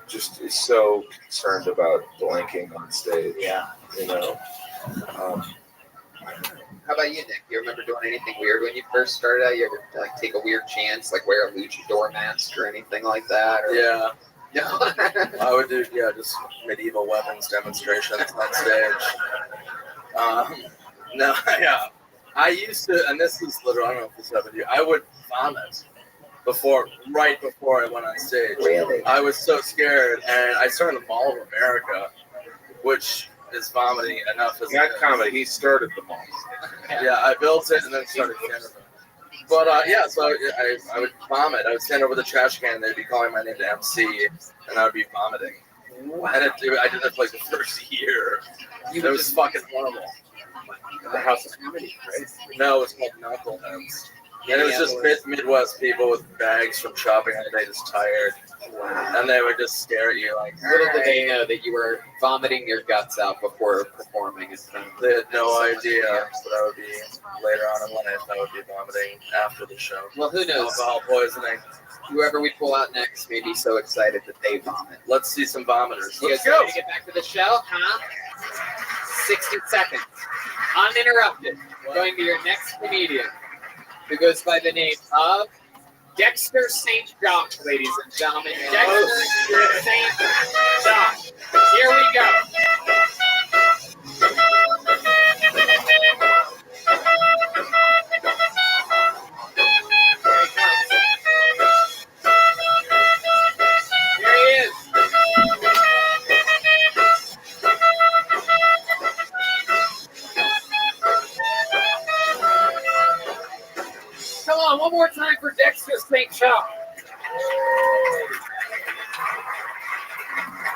just is so concerned about blanking on stage. Yeah. You know. How about you, Nick? You remember doing anything weird when you first started out? You ever like take a weird chance, like wear a luchador mask or anything like that? Or... Yeah. No. I would do, just medieval weapons demonstrations on stage. No, yeah. I used to, and this is literally, I don't know if this happened to you, I would vomit right before I went on stage. Really? I was so scared, and I started the Mall of America, which is vomiting enough as Not comedy. He started the mall. Yeah, I built it and then started Canada. But so I would vomit. I would stand over the trash can. They'd be calling my name to MC, and I would be vomiting. Wow. And I did that for like the first year. It was fucking horrible. The House of Comedy, right? No, it was called Knuckleheads. And it was just Midwest people with bags from shopping all day, just tired. Wow. And they would just stare at you like, Little did they know that you were vomiting your guts out before performing. They had no idea that I would be later on in life. I would be vomiting after the show. Well, who knows? Alcohol poisoning. Whoever we pull out next may be so excited that they vomit. Let's see some vomiters. You Let's guys go. ready to get back to the show? Huh? 60 seconds. Uninterrupted. Going to your next comedian, who goes by the name of Dexter St. John, ladies and gentlemen. Dexter St. John. Here we go. Here he is. Come on, one more time for Dexter St. John.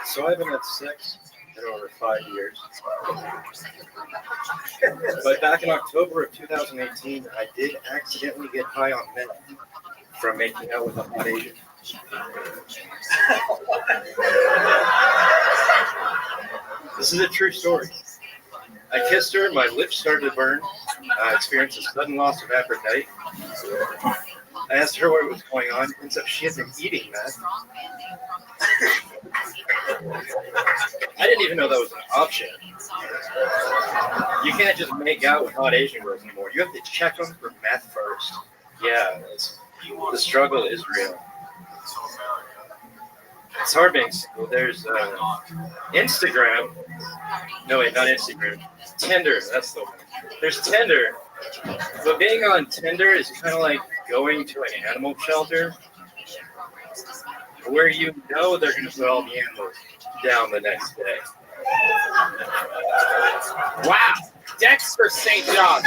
So I haven't had sex in over 5 years. But back in October of 2018, I did accidentally get high on meth from making out with a hot Asian. This is a true story. I kissed her, my lips started to burn. I experienced a sudden loss of appetite. I asked her what was going on, and so she had been eating meth. I didn't even know that was an option. You can't just make out with hot Asian girls anymore. You have to check them for meth first. Yeah, the struggle is real. It's hard being single. There's Instagram. No, wait, not Instagram. Tinder, that's the one. There's Tinder. But being on Tinder is kind of like going to an animal shelter where you know they're going to put all the animals down the next day. Wow. Dexter St. John.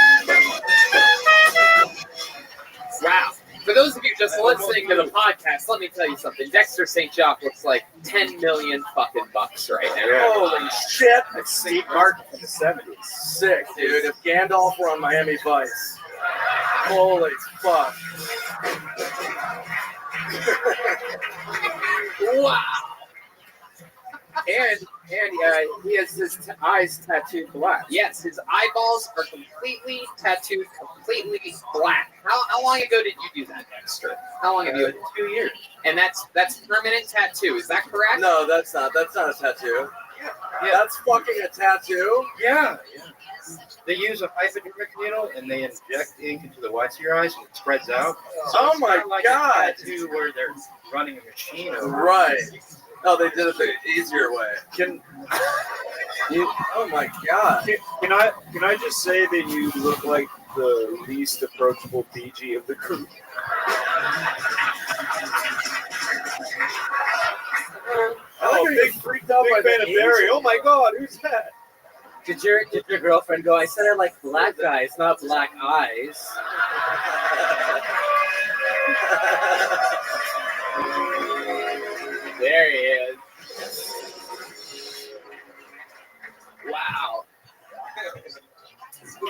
Wow. For those of you just listening to the podcast, let me tell you something. Dexter St. John looks like 10 million fucking bucks right now. Yeah. Holy shit. That's Steve Martin from the 70s. Sick, dude. If Gandalf were on Miami Vice. Holy fuck. Wow. And he has his eyes tattooed black. Yes, his eyeballs are completely tattooed, completely black. How long ago did you do that, Dexter? How long have you? 2 years. And that's permanent tattoo. Is that correct? No, that's not a tattoo. Yeah. That's fucking a tattoo. Yeah. They use a hypodermic needle and they inject ink into the whites of your eyes and it spreads out. So Oh it's my kinda like God. a tattoo where they're running a machine over. Right. No, they did it the easier way. Oh my god. Can I just say that you look like the least approachable PG of the group? Big freaked out by Big fan of Barry. Oh my god, who's that? Did your girlfriend go, I said I like black guys, not black eyes? There he is. Wow.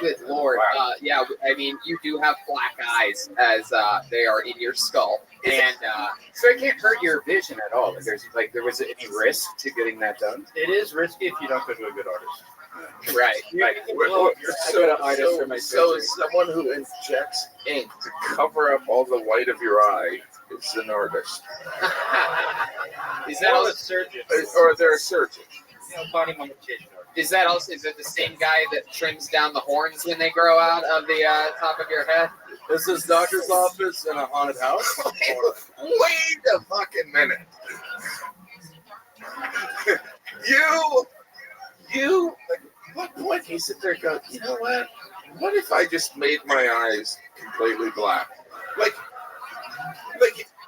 Good Lord. Wow. Yeah, I mean, you do have black eyes as they are in your skull. And So it can't hurt your vision at all. There was any risk to getting that done? It is risky if you don't go to a good artist. right. So someone who injects ink to cover up all the white of your eye is an artist. Is that Or also, a surgeon. Or they're a surgeon. Body modification. is it the same guy that trims down the horns when they grow out of the top of your head? Is this doctor's office in a haunted house? Wait a fucking minute. you, like, what point do you sit there and go, you know what? What if I just made my eyes completely black? Like,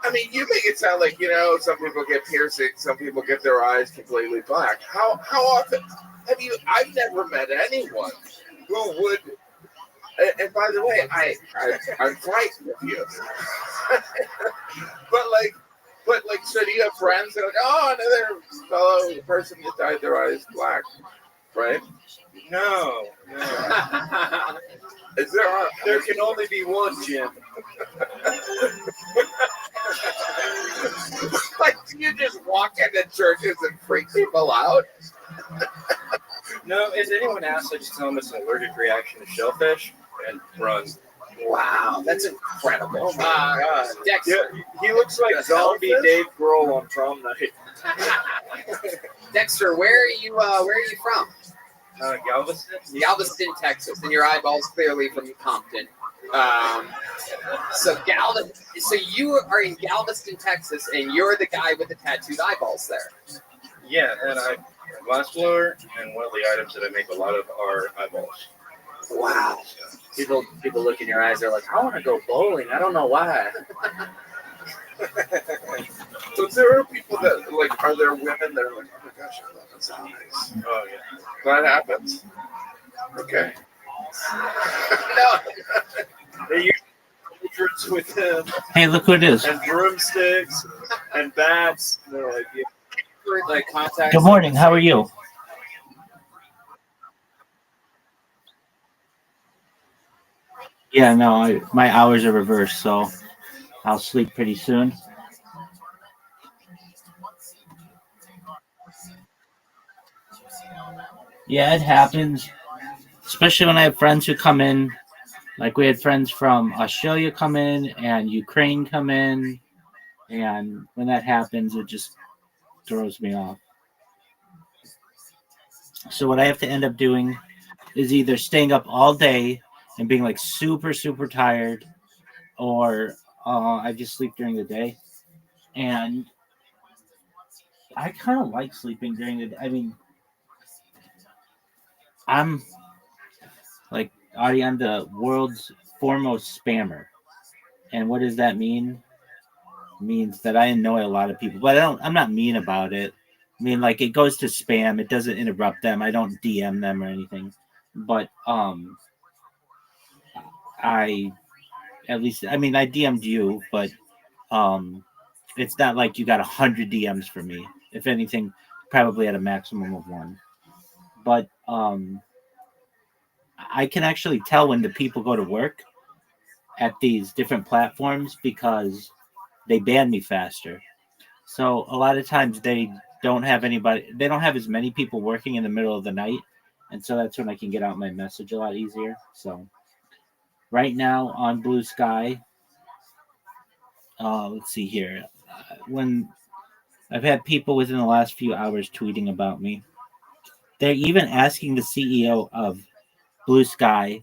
I mean, you make it sound like, some people get piercing, some people get their eyes completely black. How often have you? I've never met anyone who would. And by the way, I'm frightened of you. but so do you have friends that are like, oh, another fellow person that dyed their eyes black, right? No. Is there? There can only be one, Jim. Like, do you just walk into churches and freak people out? No, is anyone asked, I just tell them it's an allergic reaction to shellfish and run. Wow, that's incredible. Oh my God. Dexter, Yeah, he looks like Yes, zombie elephant? Dave Grohl on prom night. Dexter, where are you from? Galveston? Galveston, Texas, and your eyeballs clearly from Compton. So you are in Galveston, Texas, and you're the guy with the tattooed eyeballs there. Yeah, and I'm a glass blower, and one of the items that I make a lot of are eyeballs. Wow. People look in your eyes. They're like, I want to go bowling. I don't know why. But there are people that, like, are there women that are like, oh my gosh, I love those eyes. Oh, yeah. That happens. Okay. They use portraits with him Hey, look who it is. and broomsticks and bats. They're like, yeah. Like contacts. Good morning. How are you? Yeah, no, my hours are reversed, so I'll sleep pretty soon. Yeah, it happens, especially when I have friends who come in. Like we had friends from Australia come in and Ukraine come in, and when that happens, it just throws me off. So what I have to end up doing is either staying up all day and being like super, super tired, or I just sleep during the day. And I kind of like sleeping during the day. I mean, I'm like, Audie, I'm the world's foremost spammer. And what does that mean? It means that I annoy a lot of people, but I'm not mean about it. I mean, like, it goes to spam. It doesn't interrupt them. I don't DM them or anything. But I DM'd you, but it's not like you got 100 DMs for me. If anything, probably at a maximum of one. But I can actually tell when the people go to work at these different platforms because they ban me faster. So a lot of times they don't have as many people working in the middle of the night. And so that's when I can get out my message a lot easier. So right now on Blue Sky, let's see here. When I've had people within the last few hours tweeting about me, they're even asking the CEO of Blue Sky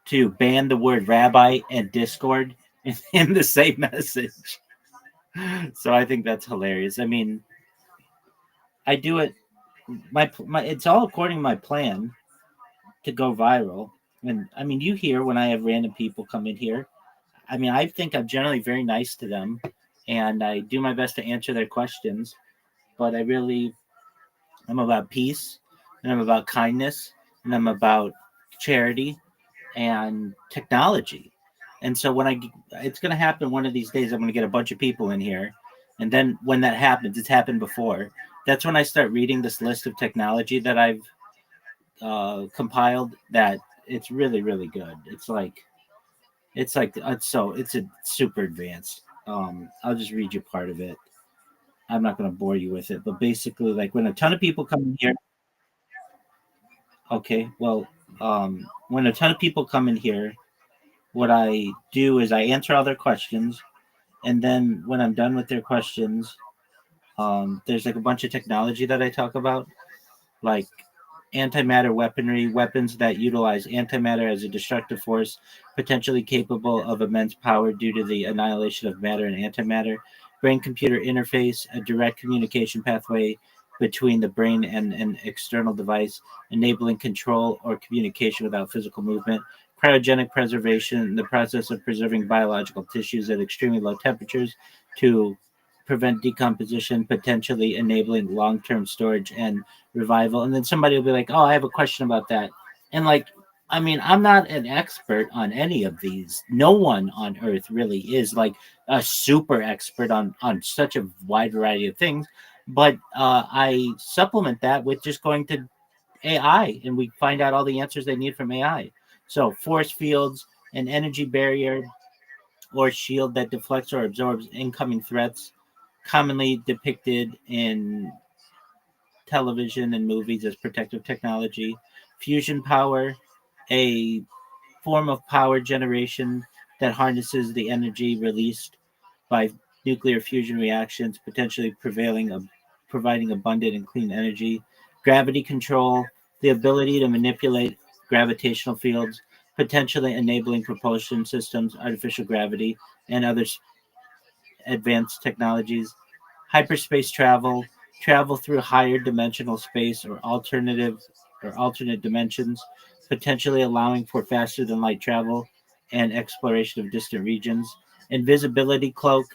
to ban the word rabbi and Discord in the same message. So I think that's hilarious. I mean, I do it. My it's all according to my plan to go viral. And I mean, you hear when I have random people come in here. I mean, I think I'm generally very nice to them, and I do my best to answer their questions. But I'm about peace, and I'm about kindness, and I'm about charity and technology. And so it's going to happen one of these days. I'm going to get a bunch of people in here, and then when that happens, it's happened before. That's when I start reading this list of technology that I've compiled. That it's really, really good. It's a super advanced. I'll just read you part of it. I'm not going to bore you with it, but basically, like when a ton of people come in here. Okay, well, when a ton of people come in here, what I do is I answer all their questions, and then when I'm done with their questions, There's like a bunch of technology that I talk about, like antimatter weaponry, weapons that utilize antimatter as a destructive force, potentially capable of immense power due to the annihilation of matter and antimatter, brain computer interface, a direct communication pathway between the brain and an external device, enabling control or communication without physical movement, cryogenic preservation, the process of preserving biological tissues at extremely low temperatures to prevent decomposition, potentially enabling long term storage and revival. And then somebody will be like, "Oh, I have a question about that." And like, I mean, I'm not an expert on any of these. No one on earth really is like a super expert on such a wide variety of things. But I supplement that with just going to AI, and we find out all the answers they need from AI. So force fields, an energy barrier or shield that deflects or absorbs incoming threats, commonly depicted in television and movies as protective technology. Fusion power, a form of power generation that harnesses the energy released by nuclear fusion reactions, potentially providing abundant and clean energy. Gravity control, the ability to manipulate gravitational fields, potentially enabling propulsion systems, artificial gravity, and other advanced technologies. Hyperspace travel, travel through higher dimensional space or alternate dimensions, potentially allowing for faster than light travel and exploration of distant regions. Invisibility cloak,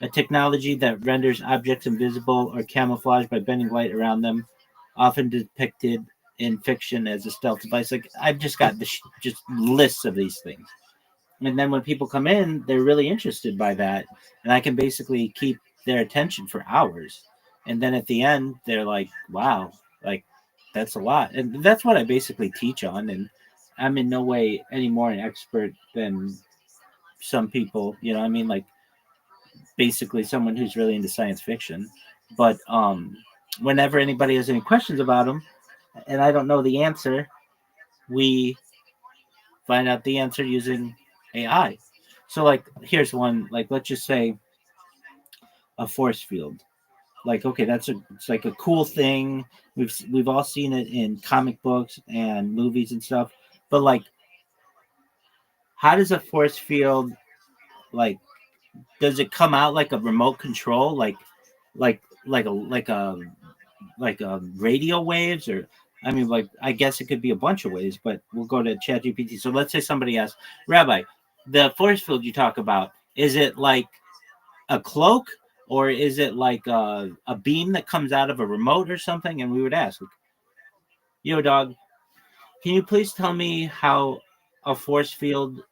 a technology that renders objects invisible or camouflaged by bending light around them, often depicted in fiction as a stealth device. Like I've just got just lists of these things. And then when people come in, they're really interested by that, and I can basically keep their attention for hours. And then at the end, they're like, "Wow, like that's a lot." And that's what I basically teach on. And I'm in no way any more an expert than some people. You know, what I mean, like basically someone who's really into science fiction. But whenever anybody has any questions about them, and I don't know the answer, we find out the answer using AI. So like here's one, like let's just say a force field. Like okay, it's like a cool thing. We've all seen it in comic books and movies and stuff. But like how does a force field like does it come out like a remote control like a radio waves or I mean like I guess it could be a bunch of ways, but we'll go to ChatGPT. So let's say somebody asks, Rabbi, the force field you talk about, is it like a cloak or is it like a beam that comes out of a remote or something? And we would ask, yo dog, can you please tell me how a force field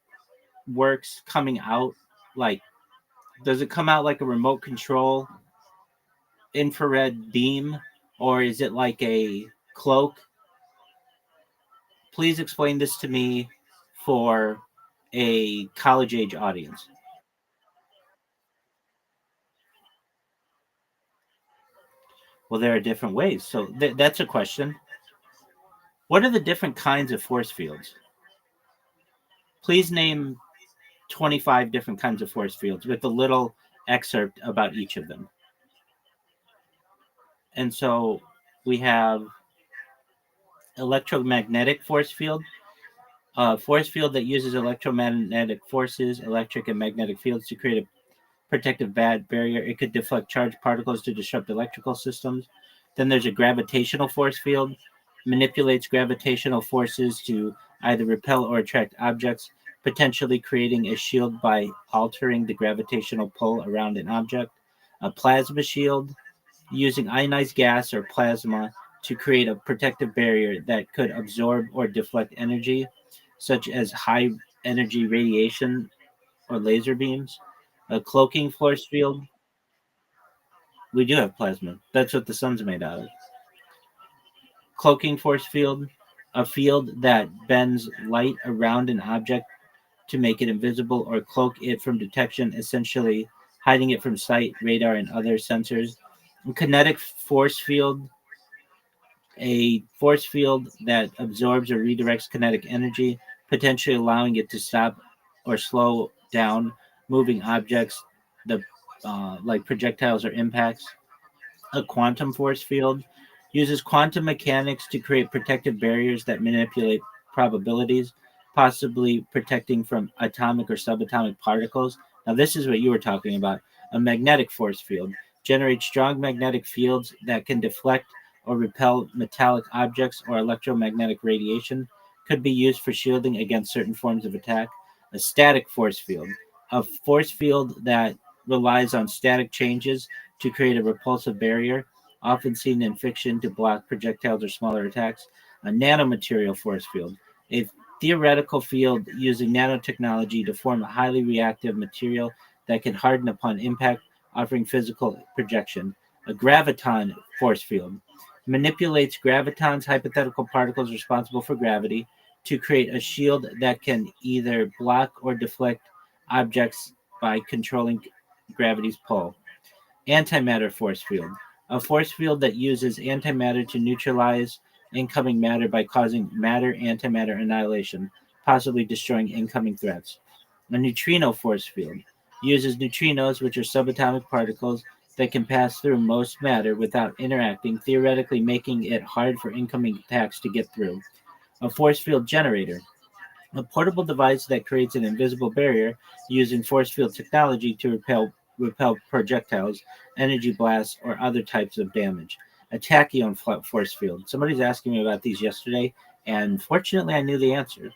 works coming out? Like does it come out like a remote control infrared beam or is it like a cloak? Please explain this to me for a college age audience. Well, there are different ways. So that's a question. What are the different kinds of force fields? Please name 25 different kinds of force fields with a little excerpt about each of them. And so we have electromagnetic force field, a force field that uses electromagnetic forces, electric and magnetic fields to create a protective barrier. It could deflect charged particles to disrupt electrical systems. Then there's a gravitational force field, manipulates gravitational forces to either repel or attract objects, potentially creating a shield by altering the gravitational pull around an object. A plasma shield, using ionized gas or plasma to create a protective barrier that could absorb or deflect energy, such as high energy radiation or laser beams. A cloaking force field. We do have plasma. That's what the sun's made out of. Cloaking force field, a field that bends light around an object to make it invisible or cloak it from detection, essentially hiding it from sight, radar, and other sensors. A kinetic force field, a force field that absorbs or redirects kinetic energy, potentially allowing it to stop or slow down moving objects, the like projectiles or impacts. A quantum force field uses quantum mechanics to create protective barriers that manipulate probabilities, possibly protecting from atomic or subatomic particles. Now, this is what you were talking about. A magnetic force field generates strong magnetic fields that can deflect or repel metallic objects or electromagnetic radiation, could be used for shielding against certain forms of attack. A static force field, a force field that relies on static changes to create a repulsive barrier, often seen in fiction to block projectiles or smaller attacks. A nanomaterial force field, a theoretical field using nanotechnology to form a highly reactive material that can harden upon impact, offering physical projection. A graviton force field manipulates gravitons, hypothetical particles responsible for gravity, to create a shield that can either block or deflect objects by controlling gravity's pull. Antimatter force field, a force field that uses antimatter to neutralize incoming matter by causing matter antimatter annihilation, possibly destroying incoming threats. A neutrino force field uses neutrinos, which are subatomic particles that can pass through most matter without interacting, theoretically making it hard for incoming attacks to get through. A force field generator, a portable device that creates an invisible barrier using force field technology to repel projectiles, energy blasts, or other types of damage. A tachyon force field. Somebody's asking me about these yesterday, and fortunately, I knew the answer.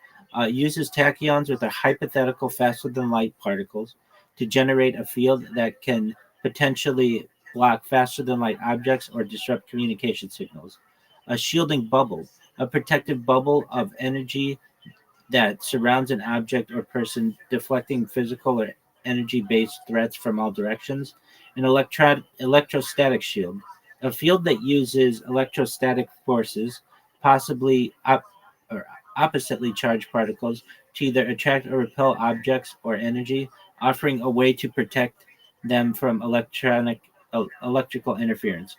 Uses tachyons with their hypothetical faster than light particles to generate a field that can potentially block faster than light objects or disrupt communication signals. A shielding bubble, a protective bubble of energy that surrounds an object or person, deflecting physical or energy based threats from all directions. An electrostatic shield, a field that uses electrostatic forces, possibly or oppositely charged particles, to either attract or repel objects or energy, offering a way to protect them from electrical interference.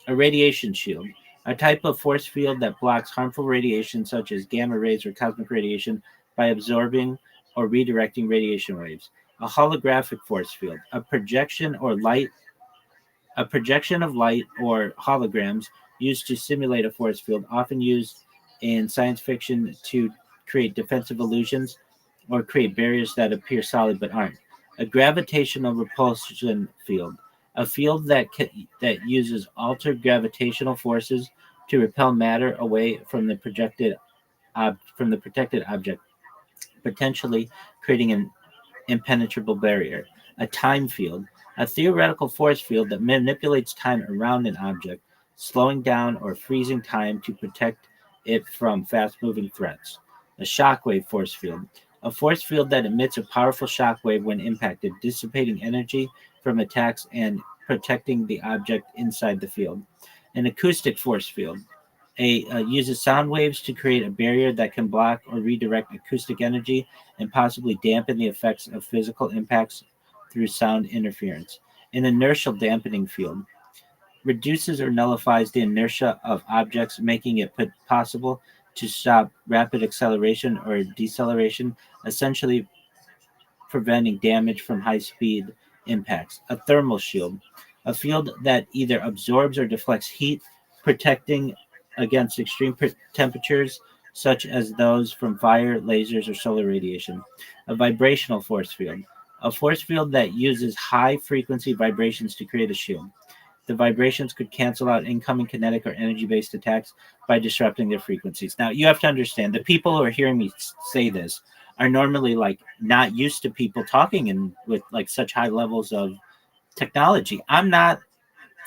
A radiation shield, a type of force field that blocks harmful radiation such as gamma rays or cosmic radiation by absorbing or redirecting radiation waves. A holographic force field, a projection of light or holograms used to simulate a force field, often used in science fiction to create defensive illusions or create barriers that appear solid but aren't. A gravitational repulsion field, a field that uses altered gravitational forces to repel matter away from the protected object, potentially creating an impenetrable barrier. A time field, a theoretical force field that manipulates time around an object, slowing down or freezing time to protect it from fast moving threats. A shockwave force field, a force field that emits a powerful shockwave when impacted, dissipating energy from attacks and protecting the object inside the field. An acoustic force field, uses sound waves to create a barrier that can block or redirect acoustic energy and possibly dampen the effects of physical impacts through sound interference. An inertial dampening field reduces or nullifies the inertia of objects, making it possible to stop rapid acceleration or deceleration, essentially preventing damage from high speed impacts. A thermal shield, a field that either absorbs or deflects heat, protecting against extreme temperatures such as those from fire, lasers, or solar radiation. A vibrational force field, a force field that uses high frequency vibrations to create a shield. The vibrations could cancel out incoming kinetic or energy based attacks by disrupting their frequencies. Now, you have to understand the people who are hearing me say this are normally like not used to people talking and with like such high levels of technology. I'm not.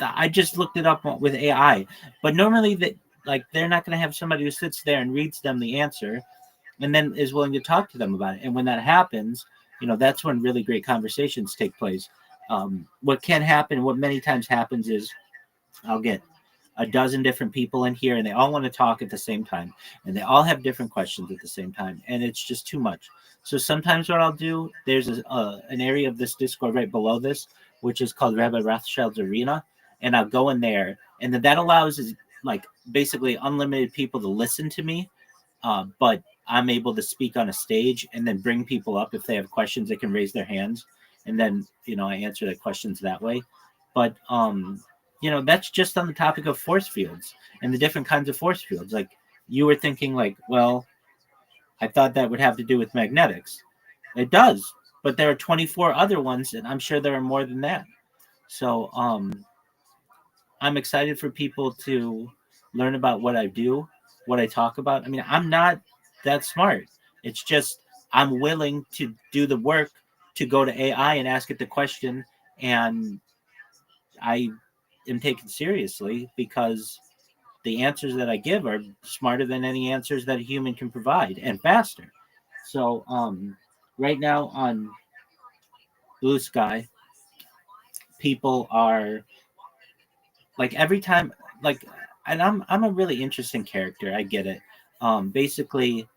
I just looked it up with AI, but normally that like they're not going to have somebody who sits there and reads them the answer and then is willing to talk to them about it. And when that happens, that's when really great conversations take place. What can happen, what many times happens is I'll get a dozen different people in here and they all want to talk at the same time and they all have different questions at the same time and it's just too much. So sometimes what I'll do, there's an area of this Discord right below this, which is called Rabbi Rothschild's Arena, and I'll go in there and then that allows is like basically unlimited people to listen to me, but I'm able to speak on a stage and then bring people up if they have questions, they can raise their hands and then I answer the questions that way. But that's just on the topic of force fields and the different kinds of force fields. Like you were thinking, like, well, I thought that would have to do with magnetics. It does, but there are 24 other ones, and I'm sure there are more than that. So I'm excited for people to learn about what I do, what I talk about. I mean, I'm not that smart. It's just I'm willing to do the work to go to AI and ask it the question, and I am taken seriously because the answers that I give are smarter than any answers that a human can provide and faster. So, right now on Blue Sky, people are like every time like, and I'm a really interesting character. I get it. Basically,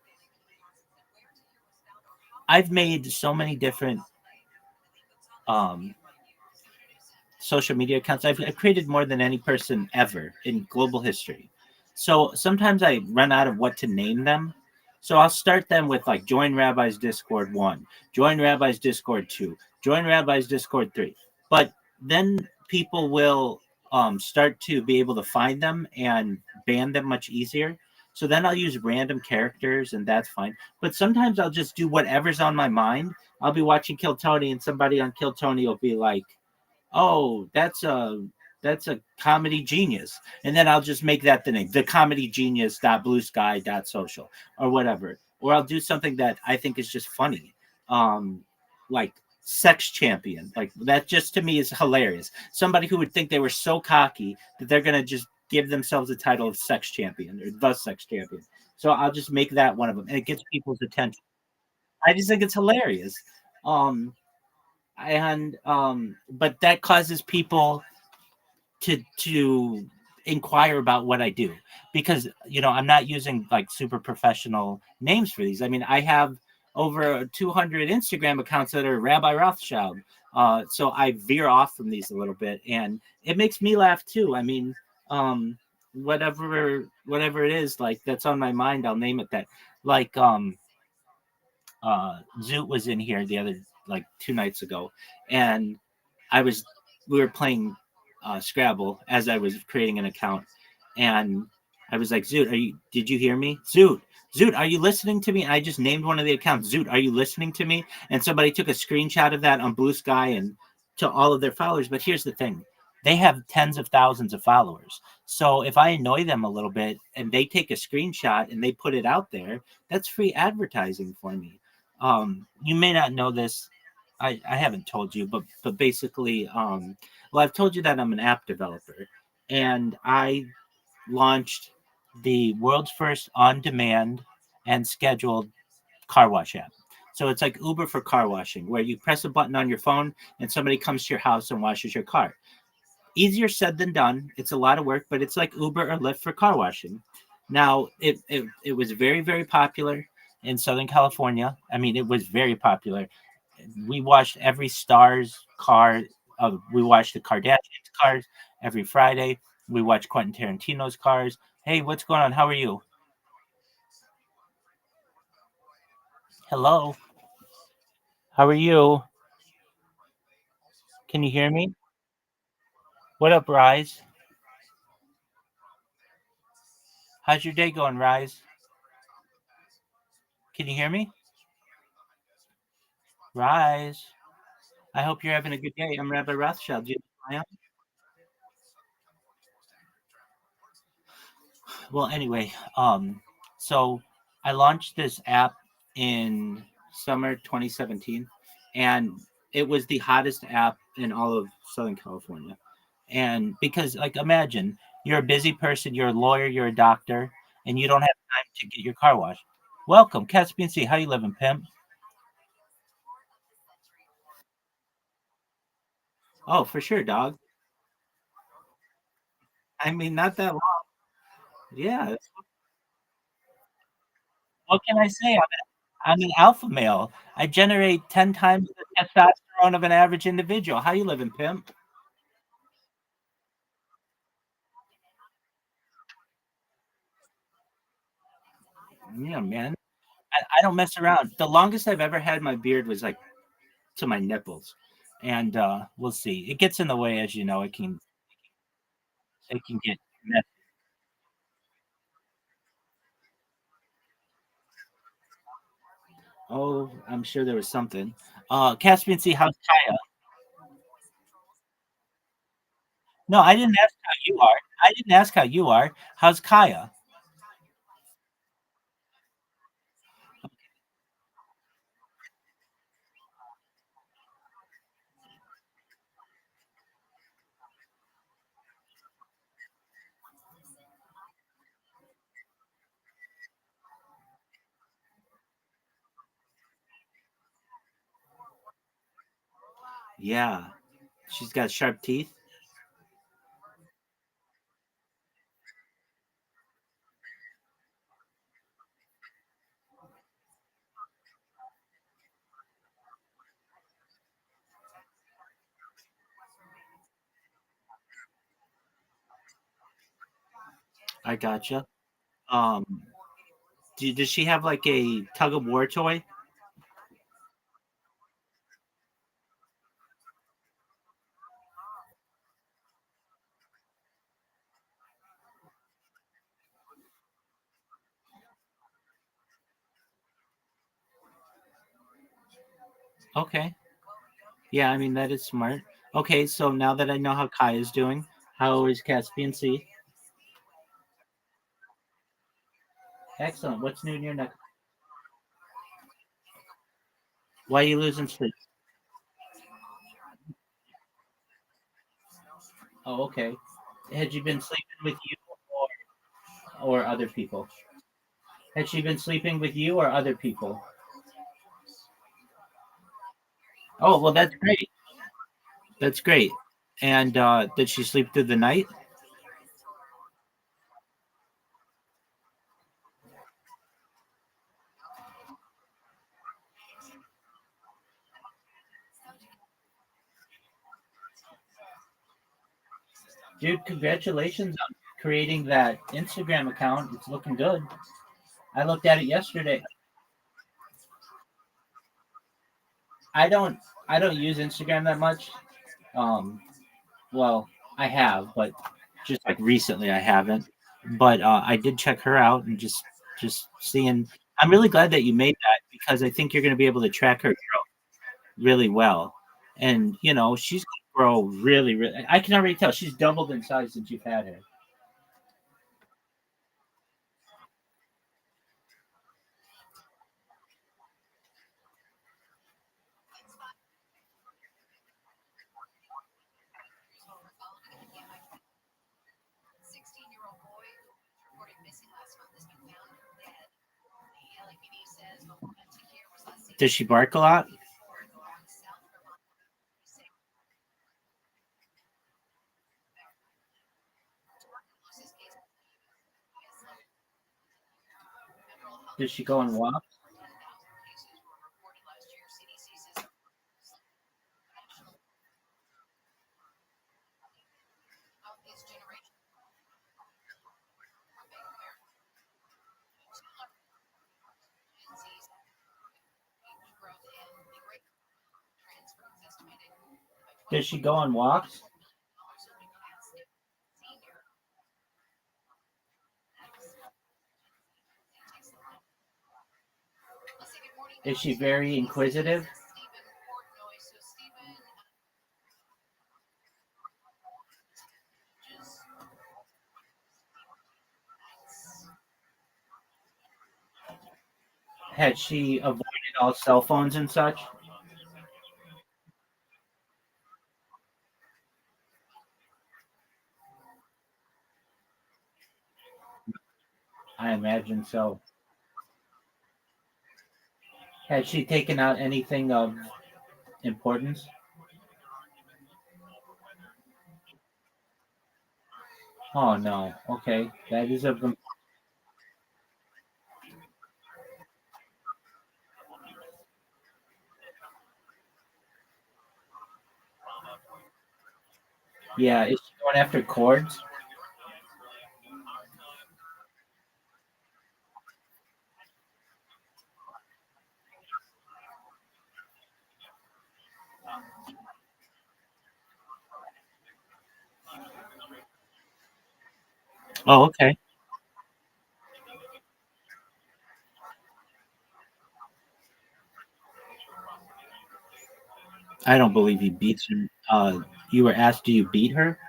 I've made so many different um social media accounts. I've created more than any person ever in global history. So sometimes I run out of what to name them. So I'll start them with like join Rabbi's Discord 1, join Rabbi's Discord 2, join Rabbi's Discord 3. But then people will start to be able to find them and ban them much easier. So then I'll use random characters and that's fine. But sometimes I'll just do whatever's on my mind. I'll be watching Kill Tony and somebody on Kill Tony will be like, oh, that's a comedy genius, and then I'll just make that the name, the comedy genius dot blue sky dot social or whatever, or I'll do something that I think is just funny, like sex champion, like that just to me is hilarious. Somebody who would think they were so cocky that they're gonna just give themselves the title of sex champion or the sex champion. So I'll just make that one of them, and it gets people's attention. I just think it's hilarious. Um, and but that causes people to inquire about what I do because I'm not using like super professional names for these. I mean, I have over 200 Instagram accounts that are Rabbi Rothschild. So I veer off from these a little bit, and it makes me laugh too. I mean, whatever it is like that's on my mind, I'll name it that. Like Zoot was in here the other like 2 nights ago, and I was we were playing Scrabble as I was creating an account, and I was like, Zoot, did you hear me? Zoot, are you listening to me? And I just named one of the accounts. Zoot, are you listening to me? And somebody took a screenshot of that on Blue Sky and to all of their followers. But here's the thing. They have tens of thousands of followers. So if I annoy them a little bit and they take a screenshot and they put it out there, that's free advertising for me. You may not know this. I haven't told you, but basically, well, I've told you that I'm an app developer, and I launched the world's first on-demand and scheduled car wash app. So it's like Uber for car washing, where you press a button on your phone and somebody comes to your house and washes your car. Easier said than done. It's a lot of work, but it's like Uber or Lyft for car washing. Now, it was very, very popular in Southern California. I mean, it was very popular. We watched every star's car. We watched the Kardashians' cars every Friday. We watched Quentin Tarantino's cars. Hey, what's going on? How are you? Hello. How are you? Can you hear me? What up, Rise? How's your day going, Rise? Can you hear me? Rise. I hope you're having a good day. I'm Rabbi Rothschild. Do you know who I am? Well, anyway, so I launched this app in summer 2017, and it was the hottest app in all of Southern California. And because, like, imagine you're a busy person, you're a lawyer, you're a doctor, and you don't have time to get your car washed. Welcome, Caspian Sea. How you living, pimp? Oh, for sure, dog. I mean, not that long. Yeah. What can I say? I'm an alpha male. I generate 10 times the testosterone of an average individual. How you living, pimp? Yeah, man. I don't mess around. The longest I've ever had my beard was like to my nipples. And we'll see. It gets in the way, as you know. It can. They can get messy. Oh, I'm sure there was something. Caspian Sea, how's Kaya? No, I didn't ask how you are. I didn't ask how you are. How's Kaya? Yeah, she's got sharp teeth. I gotcha. Um, does she have like a tug of war toy? Okay. Yeah, I mean that is smart. Okay, so now that I know how Kai is doing, how is Caspian Sea? Excellent. What's new in your neck? Why are you losing sleep? Oh, okay. Had you been sleeping with you or other people? Had she been sleeping with you or other people? Oh, well, that's great. That's great. And did she sleep through the night? Dude, congratulations on creating that Instagram account. It's looking good. I looked at it yesterday. I don't I don't use Instagram that much. Um, well, I have, but just like recently I haven't. But I did check her out and just seeing. I'm really glad that you made that because I think you're going to be able to track her really well. And she's going to grow really, really. I can already tell she's doubled in size since you've had her. Does she bark a lot? Does she go on walks? Does she go on walks? Is she very inquisitive? Had she avoided all cell phones and such? I imagine so. Had she taken out anything of importance? Oh no. Okay, that is a yeah. Is she going after cords? Oh, okay. I don't believe he beats her. You were asked, do you beat her?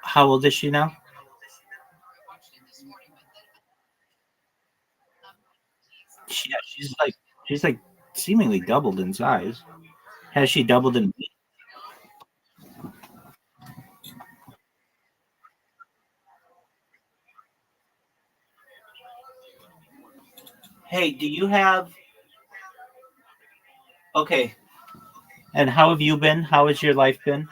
How old is she now? Yeah, she's like seemingly doubled in size. Has she doubled in weight? Hey, do you have okay? And how have you been? How has your life been?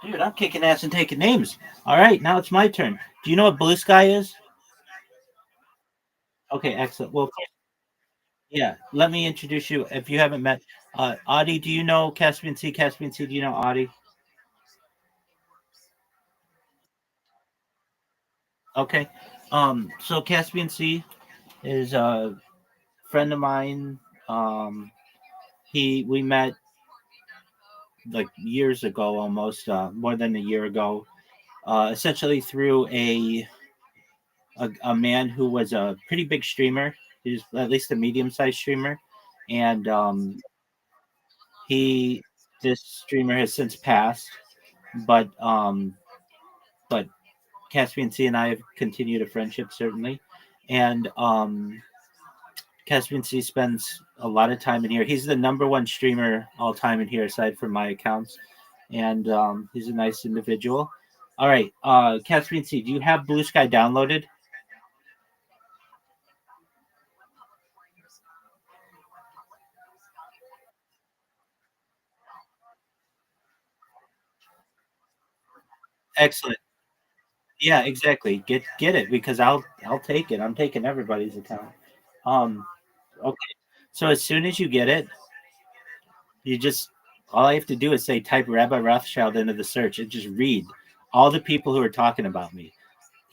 Dude, I'm kicking ass and taking names. All right, now it's my turn. Do you know what blue sky is? Okay, excellent. Well, yeah, let me introduce you if you haven't met. Audie, do you know Caspian Sea? Caspian Sea, do you know Audie? Okay. So Caspian Sea is a friend of mine. Um, we met like years ago, almost more than a year ago. Essentially through a man who was a pretty big streamer. He's at least a medium sized streamer, and he this streamer has since passed, but but Caspian Sea and I have continued a friendship certainly, and Caspian Sea spends a lot of time in here. He's the number one streamer all time in here, aside from my accounts, and he's a nice individual. All right, Caspian Sea, do you have Blue Sky downloaded? Excellent. Yeah, exactly. Get it because I'll take it. I'm taking everybody's account. Um, okay. So as soon as you get it, you just all I have to do is say type Rabbi Rothschild into the search and just read all the people who are talking about me.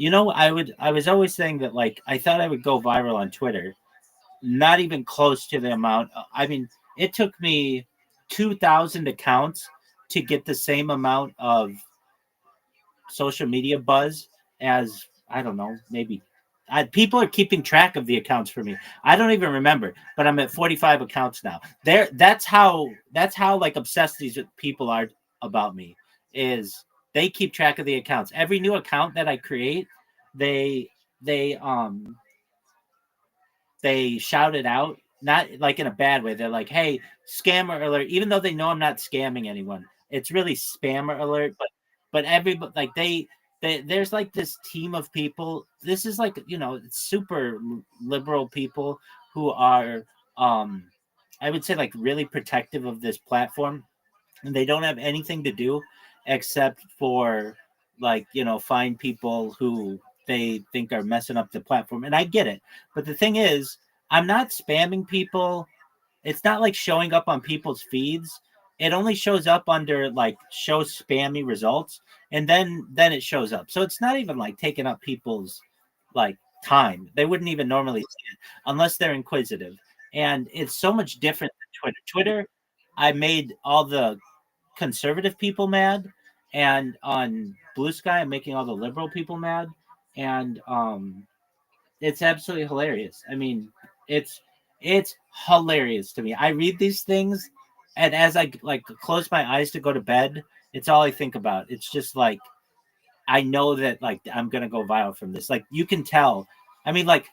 I was always saying that like I thought I would go viral on Twitter. Not even close to the amount. I mean, it took me 2,000 accounts to get the same amount of social media buzz as I don't know, maybe people are keeping track of the accounts for me. I don't even remember, but I'm at 45 accounts now. There, that's how like obsessed these people are about me. Is they keep track of the accounts. Every new account that I create, they they um they shout it out, not like in a bad way. They're like, "Hey, scammer alert!" Even though they know I'm not scamming anyone, it's really spammer alert. But everybody like there's like this team of people. This is like super liberal people who are I would say like really protective of this platform, and they don't have anything to do except for like find people who they think are messing up the platform, and I get it. But the thing is, I'm not spamming people. It's not like showing up on people's feeds. It only shows up under like show spammy results, and then it shows up. So it's not even like taking up people's like time. They wouldn't even normally see it unless they're inquisitive. And it's so much different than Twitter, I made all the conservative people mad, and on Blue Sky, I'm making all the liberal people mad, and it's absolutely hilarious. I mean, it's it's hilarious to me. I read these things, and as I like close my eyes to go to bed, it's all I think about. It's just like I know that like I'm gonna go viral from this. Like you can tell. I mean, like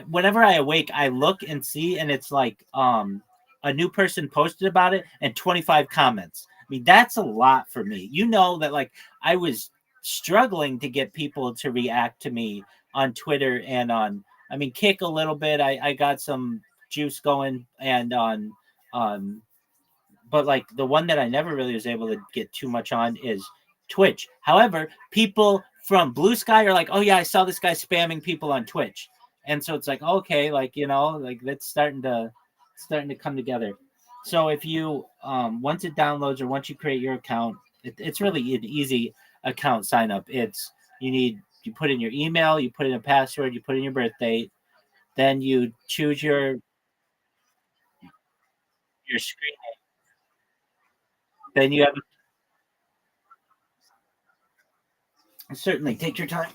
whenever I awake, I look and see, and it's like a new person posted about it and 25 comments. I mean, that's a lot for me. That like I was struggling to get people to react to me on Twitter and on I mean Kick a little bit. I got some juice going and on but like the one that I never really was able to get too much on is Twitch. However, people from Blue Sky are like, "Oh yeah, I saw this guy spamming people on Twitch," and so it's like, okay, like like that's starting to come together. So if you once it downloads or once you create your account, it's really an easy account sign up. You put in your email, you put in a password, you put in your birth date, then you choose your screen. Then you have certainly take your time.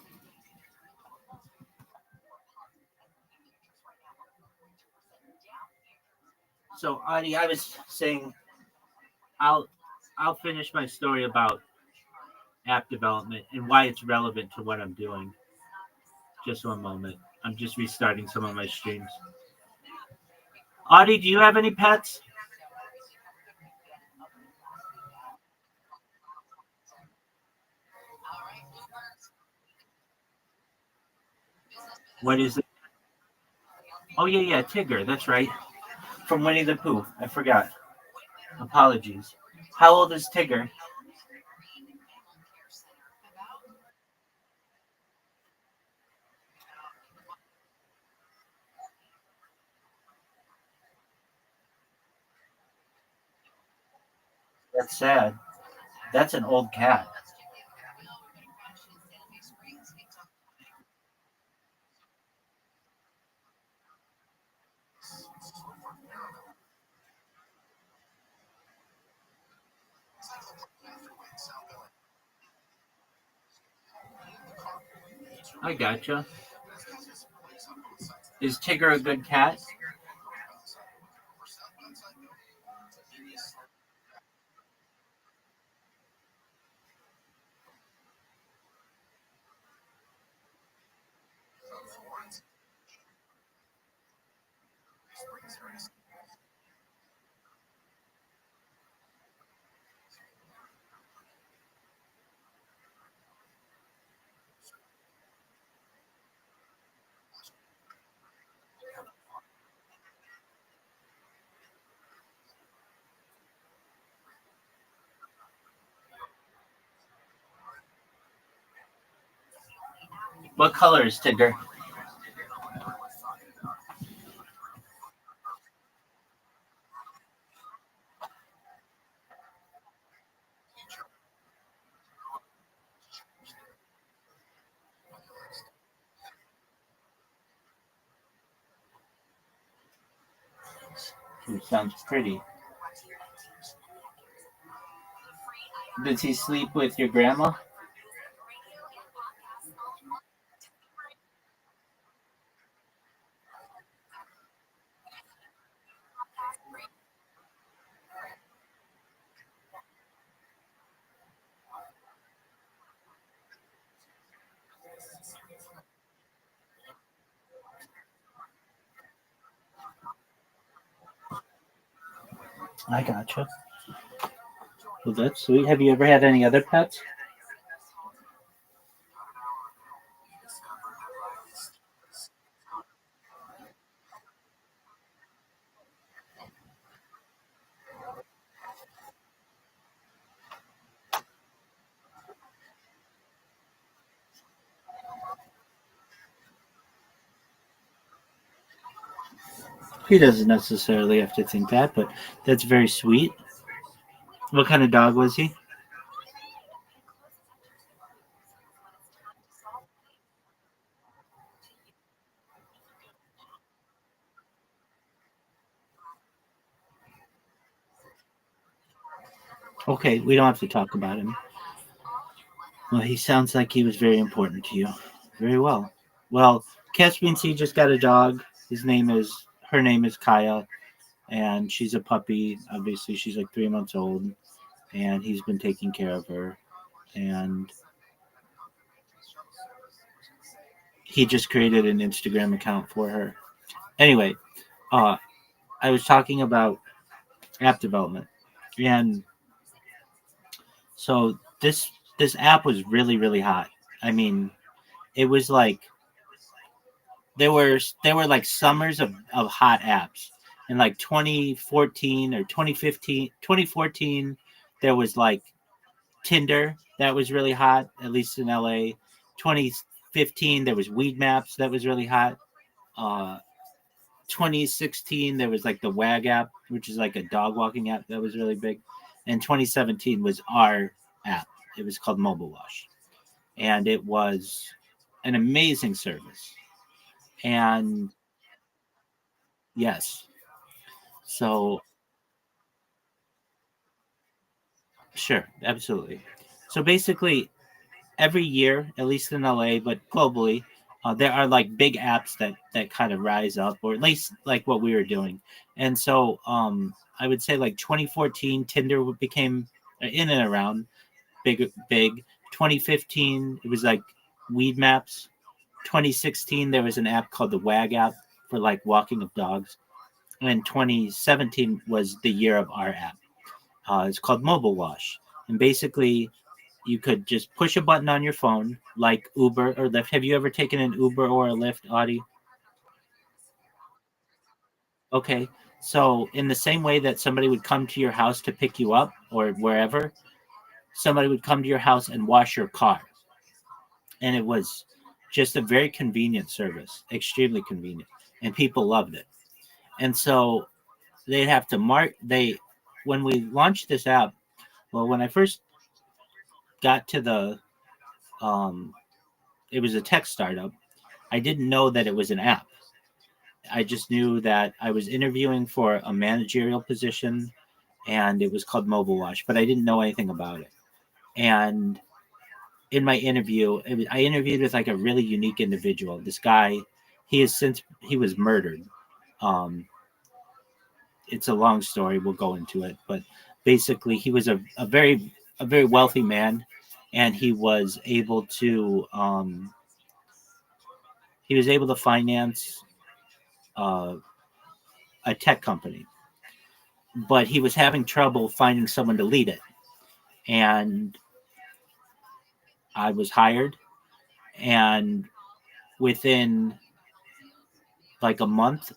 So Adi, I was saying I'll I'll finish my story about app development and why it's relevant to what I'm doing. Just one moment. I'm just restarting some of my streams. Audie, do you have any pets? What is it? Oh yeah, Tigger. That's right. From Winnie the Pooh. I forgot. Apologies. How old is Tigger? That's sad. That's an old cat. I gotcha. Is Tigger a good cat? What color is Tigger? He sounds pretty. Does he sleep with your grandma? I gotcha. Well, that's sweet. Have you ever had any other pets? He doesn't necessarily have to think that, but that's very sweet. What kind of dog was he? Okay, we don't have to talk about him. Well, he sounds like he was very important to you. Very well. Well, Caspian C just got a dog. Her name is Kaya, and she's a puppy. Obviously, she's like 3 months old, and he's been taking care of her. And he just created an Instagram account for her. Anyway, uh, I was talking about app development, and so this app was really hot. I mean, it was like there were like summers of hot apps. In like 2014 or 2015, 2014, there was like Tinder that was really hot, at least in LA. 2015, there was Weed Maps that was really hot. Uh, 2016 there was like the WAG app, which is like a dog walking app that was really big, and 2017 was our app. It was called Mobile Wash, and it was an amazing service. And yes, so sure, absolutely. So basically, every year, at least in LA, but globally, there are like big apps that kind of rise up, or at least like what we were doing. And so I would say like 2014, Tinder became in and around big. 2015, it was like Weed Maps. 2016, there was an app called the WAG app for like walking of dogs. And 2017 was the year of our app. It's called Mobile Wash. And basically, you could just push a button on your phone, like Uber or Lyft. Have you ever taken an Uber or a Lyft, Audie? Okay. So, in the same way that somebody would come to your house to pick you up or wherever, somebody would come to your house and wash your car. And it was just a very convenient service, extremely convenient. And people loved it. And so they'd have to when we launched this app, well, when I first got to it was a tech startup. I didn't know that it was an app. I just knew that I was interviewing for a managerial position and it was called Mobile Wash, but I didn't know anything about it. And in my interview, I interviewed with like a really unique individual. This guy, he was murdered. Um, it's a long story. We'll go into it, but basically he was a very wealthy man, and he was able to finance uh, a tech company, but he was having trouble finding someone to lead it. And I was hired, and within like a month,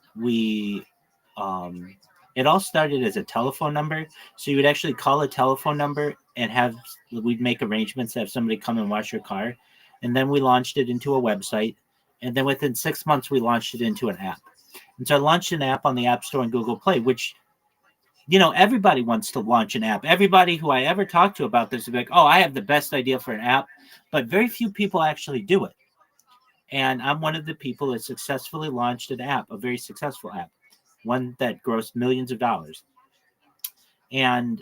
it all started as a telephone number. So you would actually call a telephone number and we'd make arrangements to have somebody come and wash your car. And then we launched it into a website. And then within 6 months, we launched it into an app. And so I launched an app on the App Store and Google Play, which, everybody wants to launch an app. Everybody who I ever talk to about this would be like, oh, I have the best idea for an app. But very few people actually do it. And I'm one of the people that successfully launched an app, a very successful app, one that grossed millions of dollars. And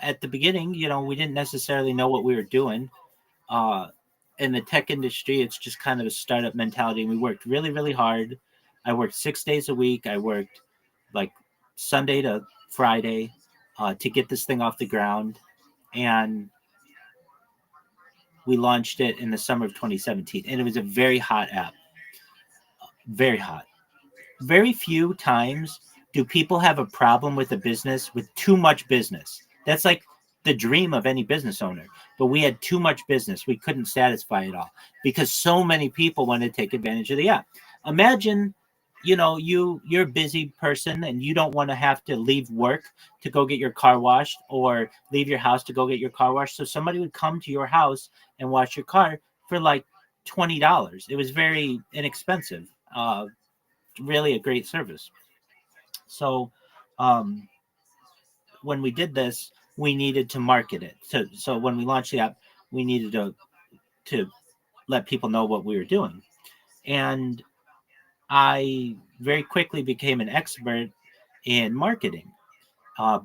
at the beginning, we didn't necessarily know what we were doing. In the tech industry, it's just kind of a startup mentality. And we worked really, really hard. I worked 6 days a week. I worked like Sunday to Friday to get this thing off the ground. And we launched it in the summer of 2017. And it was a very hot app. Very hot. Very few times do people have a problem with a business with too much business. That's like the dream of any business owner. But we had too much business. We couldn't satisfy it all because so many people wanted to take advantage of the app. Imagine, you're a busy person and you don't want to have to leave work to go get your car washed or leave your house to go get your car washed. So somebody would come to your house and wash your car for like $20. It was very inexpensive. Really a great service. So when we did this, we needed to market it. So when we launched the app, we needed to let people know what we were doing. And I very quickly became an expert in marketing,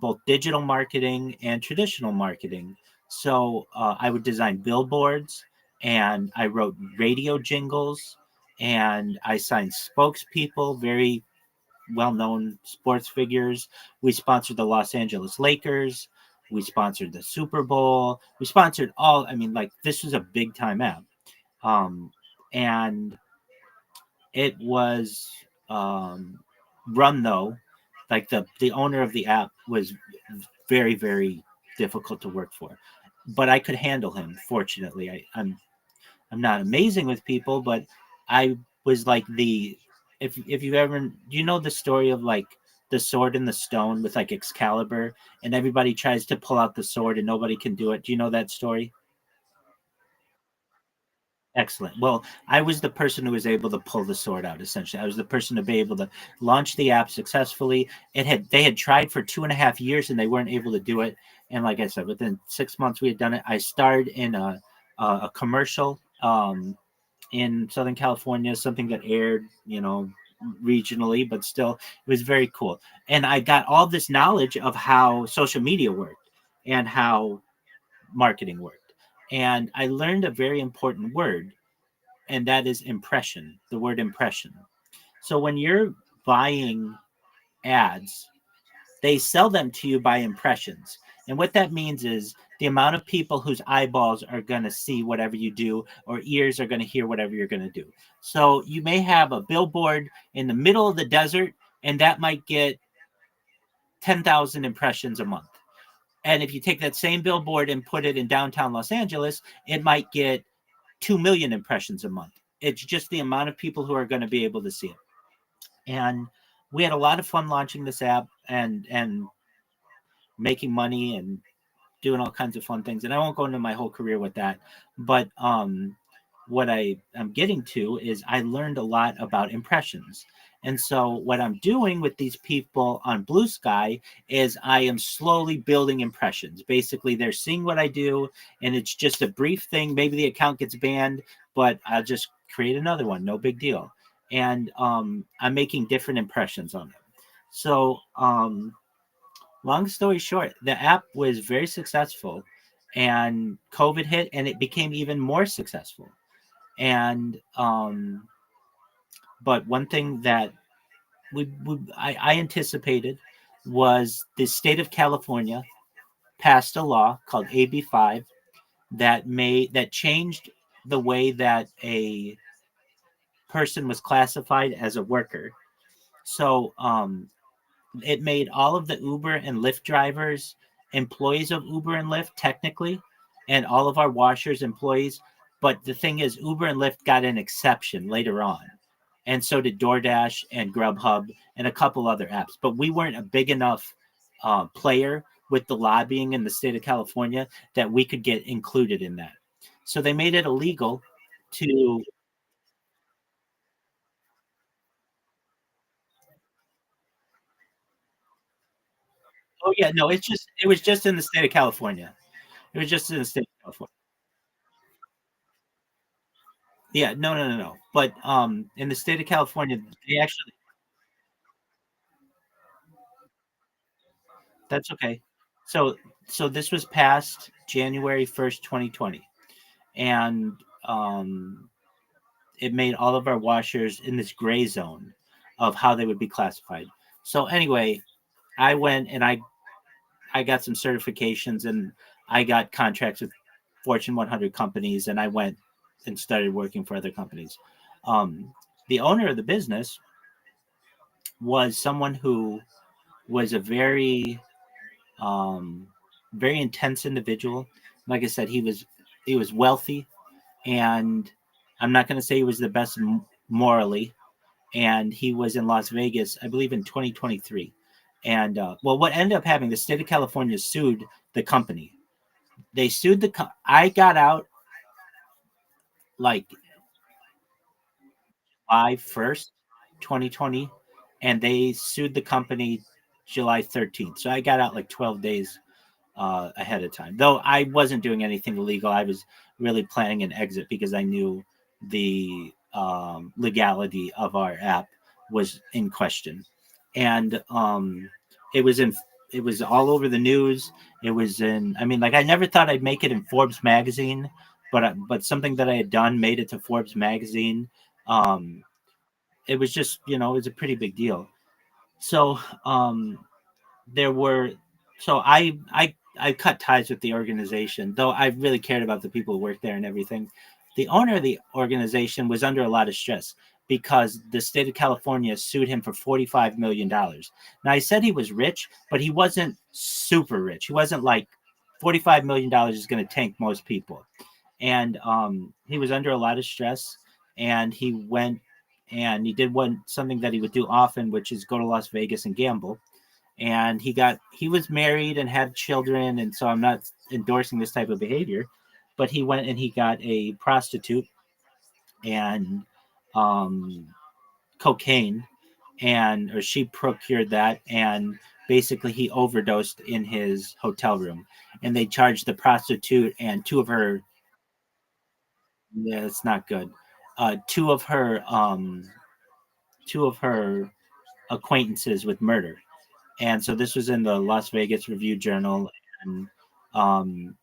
both digital marketing and traditional marketing. So I would design billboards, and I wrote radio jingles, and I signed spokespeople, very well-known sports figures. We sponsored the Los Angeles Lakers. We sponsored the Super Bowl. We sponsored this was a big time app. And it was run though, like the owner of the app was very, very difficult to work for, but I could handle him. Fortunately, I'm not amazing with people, but I was like if you've ever, do you know the story of like the sword and the stone with like Excalibur, and everybody tries to pull out the sword and nobody can do it? Do you know that story? Excellent. Well, I was the person who was able to pull the sword out. Essentially, I was the person to be able to launch the app successfully. They had tried for 2.5 years and they weren't able to do it. And like I said, within 6 months we had done it. I starred in a commercial in Southern California, something that aired, regionally, but still, it was very cool. And I got all this knowledge of how social media worked and how marketing worked. And I learned a very important word, and that is impression, the word impression. So when you're buying ads, they sell them to you by impressions. And what that means is the amount of people whose eyeballs are going to see whatever you do or ears are going to hear whatever you're going to do. So you may have a billboard in the middle of the desert, and that might get 10,000 impressions a month. And if you take that same billboard and put it in downtown Los Angeles, it might get 2 million impressions a month. It's just the amount of people who are going to be able to see it. And we had a lot of fun launching this app and making money and doing all kinds of fun things. And I won't go into my whole career with that. But what I'm getting to is I learned a lot about impressions. And so what I'm doing with these people on Blue Sky is I am slowly building impressions. Basically, they're seeing what I do, and it's just a brief thing. Maybe the account gets banned, but I'll just create another one. No big deal. And I'm making different impressions on them. So long story short, the app was very successful, and COVID hit, and it became even more successful. And but one thing that I anticipated was the state of California passed a law called AB 5 that changed the way that a person was classified as a worker. So it made all of the Uber and Lyft drivers employees of Uber and Lyft technically, and all of our washers employees. But the thing is, Uber and Lyft got an exception later on, and so did DoorDash and Grubhub and a couple other apps. But we weren't a big enough player with the lobbying in the state of California that we could get included in that. So they made it illegal to. Oh yeah, no, it was just in the state of California. It was just in the state of California. Yeah, no, no, no, no. But in the state of California, they actually. That's okay. So this was passed January 1st, 2020, and um, it made all of our washers in this gray zone of how they would be classified. So anyway, I went and I got some certifications and I got contracts with Fortune 100 companies, and I went and started working for other companies. The owner of the business was someone who was a um, very intense individual. Like I said, he was wealthy, and I'm not going to say he was the best morally. And he was in Las Vegas, I believe, in 2023. And well, what ended up happening, the state of California sued the company. They sued I got out like July 1st, 2020, and they sued the company July 13th. So I got out like 12 days ahead of time. Though I wasn't doing anything illegal. I was really planning an exit because I knew the legality of our app was in question. And it was in it was all over the news. It was in, I mean, like, I never thought I'd make it in Forbes magazine, but something that I had done made it to Forbes magazine. Um, it was just, it was a pretty big deal. So there were so I cut ties with the organization, though I really cared about the people who worked there and everything. The owner of the organization was under a lot of stress because the state of California sued him for $45 million. Now, I said he was rich, but he wasn't super rich. He wasn't like $45 million is going to tank most people. And he was under a lot of stress, and he went and he did something that he would do often, which is go to Las Vegas and gamble. And he was married and had children, and so I'm not endorsing this type of behavior, but he went and he got a prostitute and cocaine, and or she procured that, and basically he overdosed in his hotel room, and they charged the prostitute and two of her. Yeah, it's not good. Two of her acquaintances with murder. And so this was in the Las Vegas Review Journal, and um,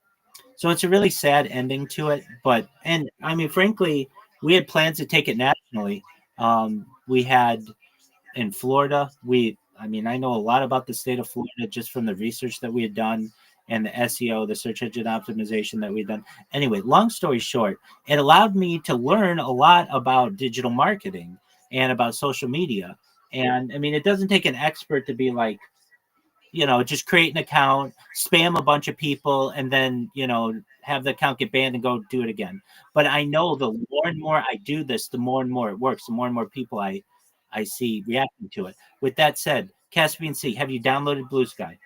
so it's a really sad ending to it. But and I mean, frankly, we had plans to take it nationally. We had in Florida. I mean, I know a lot about the state of Florida just from the research that we had done and the SEO, the search engine optimization that we'd done. Anyway, long story short, it allowed me to learn a lot about digital marketing and about social media. And I mean, it doesn't take an expert to be like, just create an account, spam a bunch of people, and then, have the account get banned and go do it again. But I know the more and more I do this, the more and more it works, the more and more people I see reacting to it. With that said, Caspian Sea, have you downloaded Blue Sky?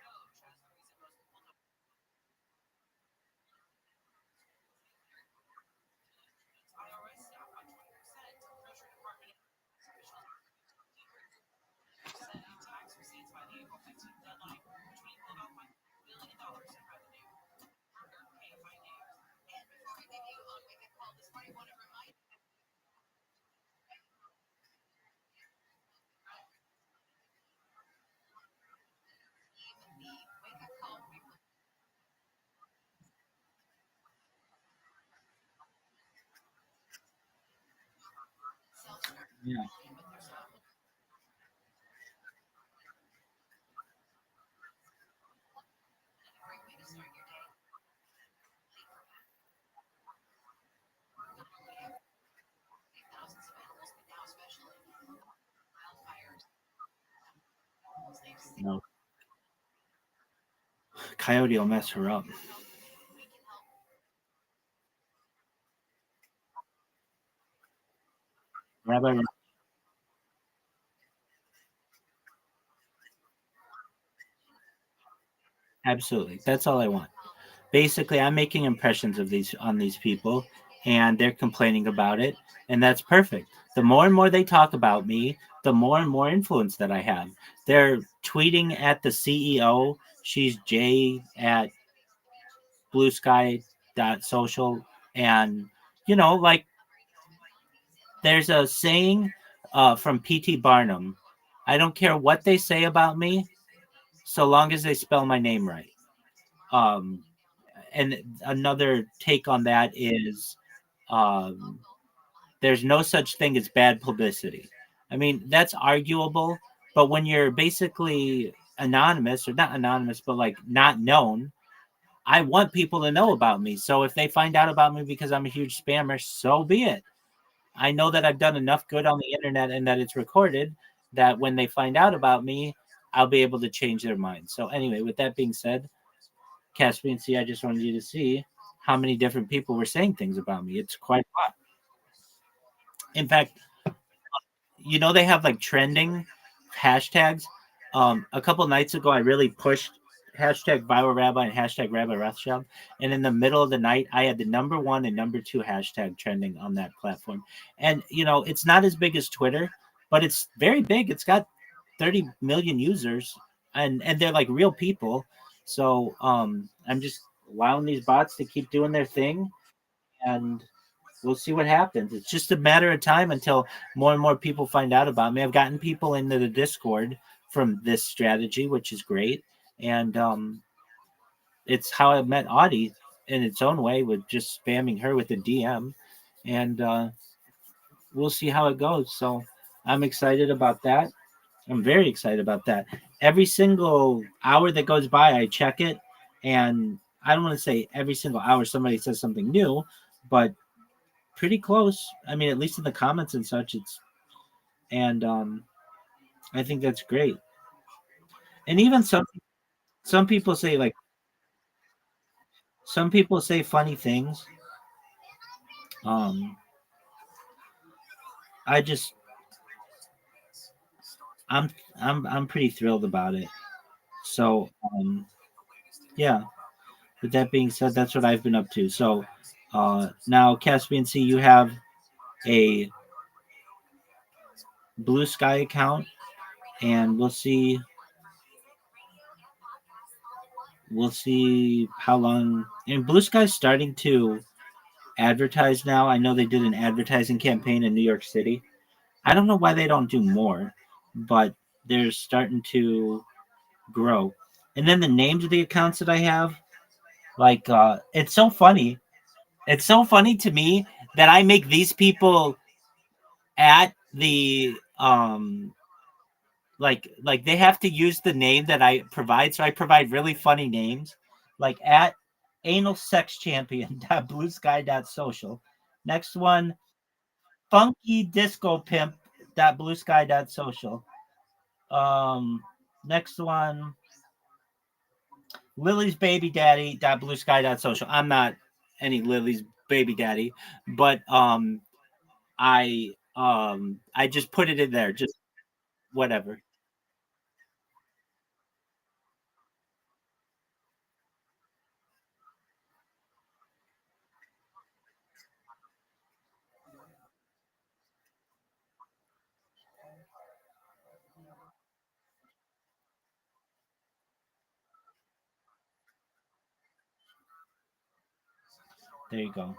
Yeah. No. Coyote will mess her up. Rabbi, absolutely. That's all I want. Basically, I'm making impressions of these on these people, and they're complaining about it, and that's perfect. The more and more they talk about me, the more and more influence that I have. They're tweeting at the CEO. She's J at Blue Sky social, and like there's a saying from P.T. Barnum. I don't care what they say about me, so long as they spell my name right. Um, and another take on that is um, there's no such thing as bad publicity. I mean, that's arguable, but when you're basically anonymous, or not anonymous, but like not known, I want people to know about me. So if they find out about me because I'm a huge spammer, so be it. I know that I've done enough good on the internet and that it's recorded that when they find out about me, I'll be able to change their mind. So anyway, with that being said, Caspian C, I just wanted you to see how many different people were saying things about me. It's quite a lot. In fact, they have like trending hashtags. A couple nights ago, I really pushed hashtag viral rabbi and hashtag rabbi Rothschild. And in the middle of the night, I had the number one and number two hashtag trending on that platform. And, it's not as big as Twitter, but it's very big. It's got 30 million users, and they're like real people. So I'm just allowing these bots to keep doing their thing, and we'll see what happens. It's just a matter of time until more and more people find out about me. I've gotten people into the Discord from this strategy, which is great. And it's how I met Audie in its own way, with just spamming her with a DM. And we'll see how it goes. So I'm excited about that. I'm very excited about that. Every single hour that goes by, I check it. And I don't want to say every single hour somebody says something new, but pretty close. I mean, at least in the comments and such, and I think that's great. And even some people say, like, some people say funny things. Um, I just I'm pretty thrilled about it. So yeah. With that being said, that's what I've been up to. So now, Caspian C, you have a Blue Sky account, and we'll see how long. And Blue Sky's starting to advertise now. I know they did an advertising campaign in New York City. I don't know why they don't do more, but they're starting to grow. And then the names of the accounts that I have, like it's so funny. It's so funny to me that I make these people at the like they have to use the name that I provide. So I provide really funny names, like at anal sex champion blue sky social. Next one, funky disco pimp blue sky social. Next one, Lily's baby daddy blue sky social. I'm not any Lily's baby daddy, but I just put it in there, just whatever. There you go.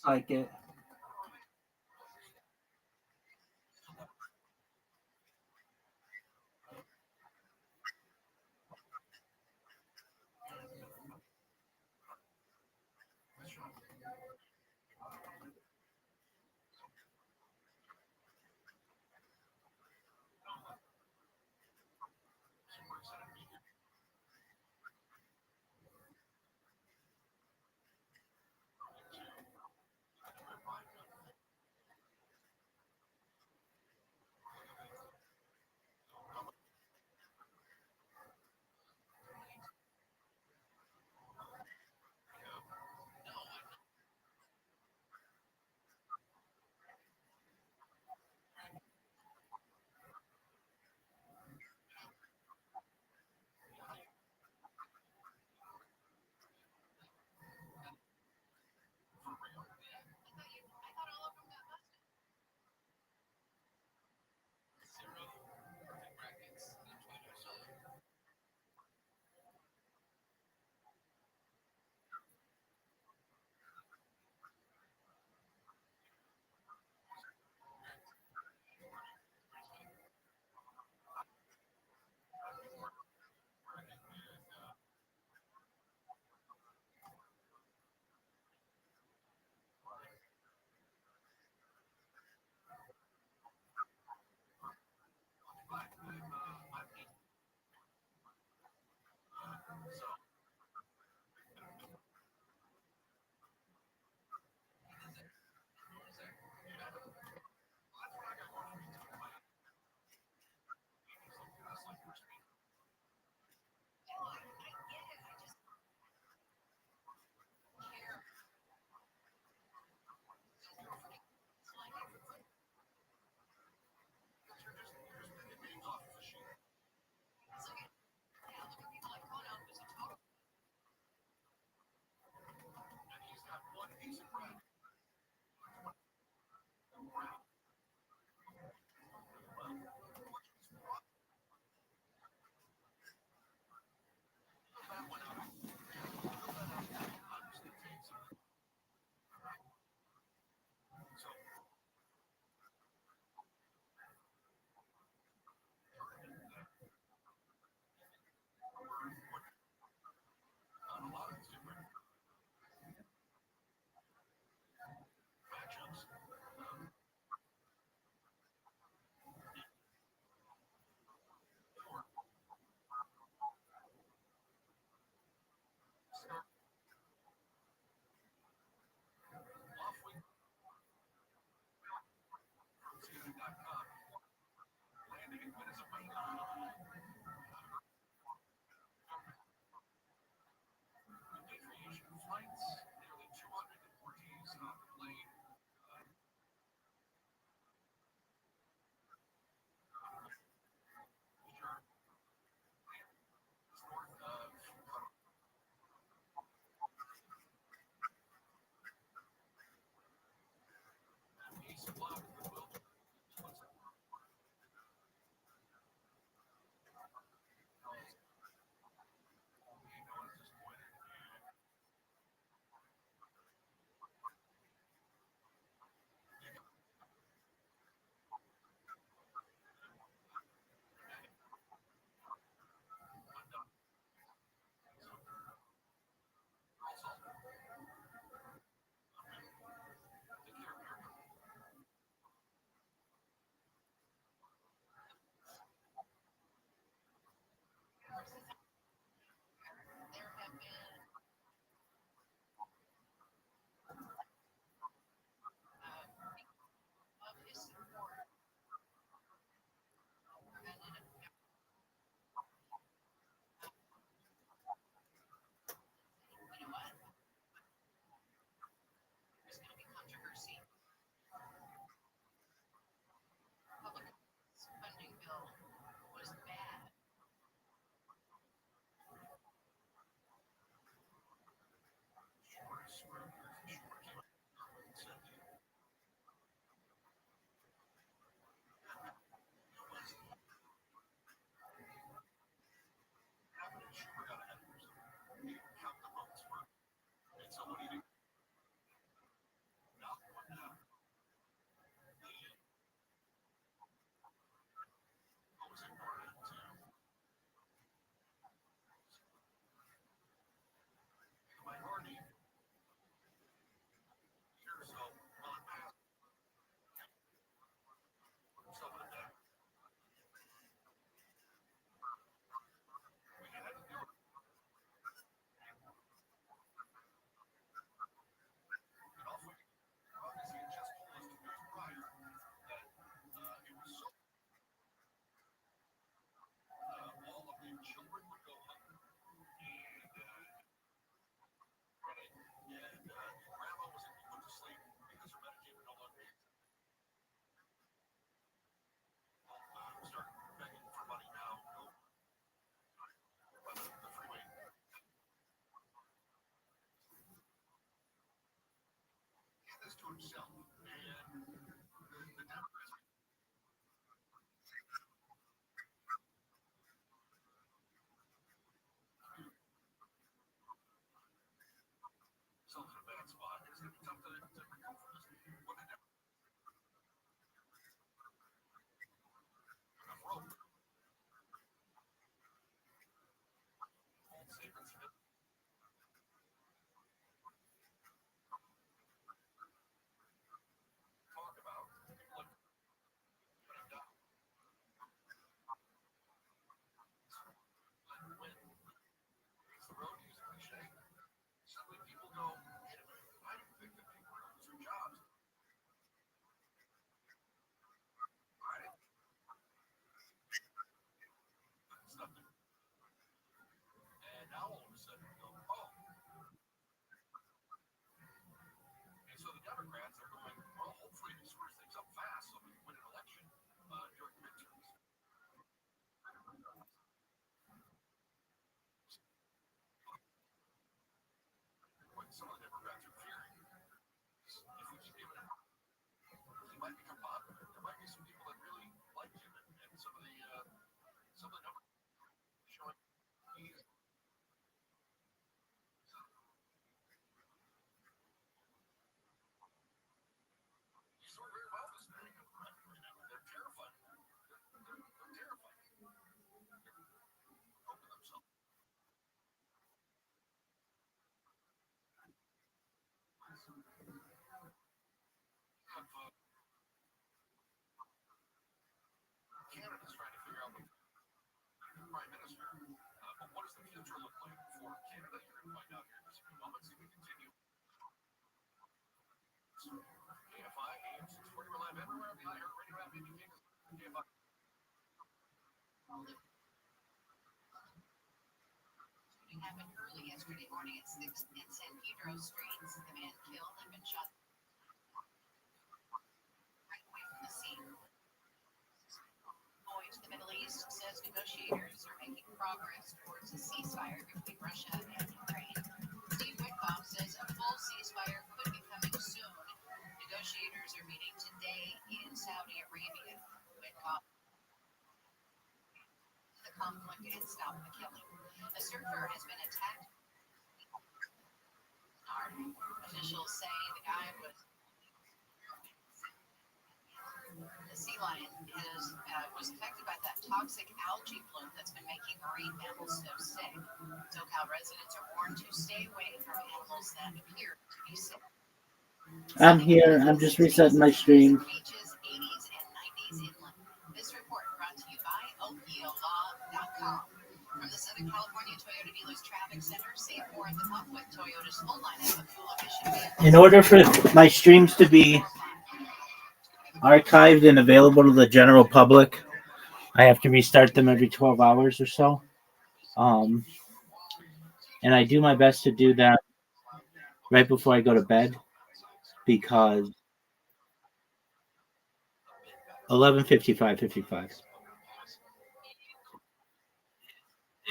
Like it. Happened early yesterday morning at 6th and San Pedro Streets. The man killed and been shot right away from the scene. Going to the Middle East says negotiators are making progress towards a ceasefire between Russia and Ukraine. Steve Witkoff says a full ceasefire could be coming soon. Negotiators are meeting today in Saudi Arabia. Witkoff the conflict and stop the killing. A surfer has been attacked. Officials say the guy the sea lion was affected by that toxic algae bloom that's been making marine mammals so sick. SoCal residents are warned to stay away from animals that appear to be sick. I'm here. I'm just resetting my stream. Beaches, 80s and 90s inland. This report brought to you by OPOLaw.com. From the Southern California Toyota Dealers Traffic Center, save more at the pump with Toyota's full lineup of fuel-efficient vehicles. In order for my streams to be archived and available to the general public, I have to restart them every 12 hours or so. And I do my best to do that right before I go to bed, because 11:55.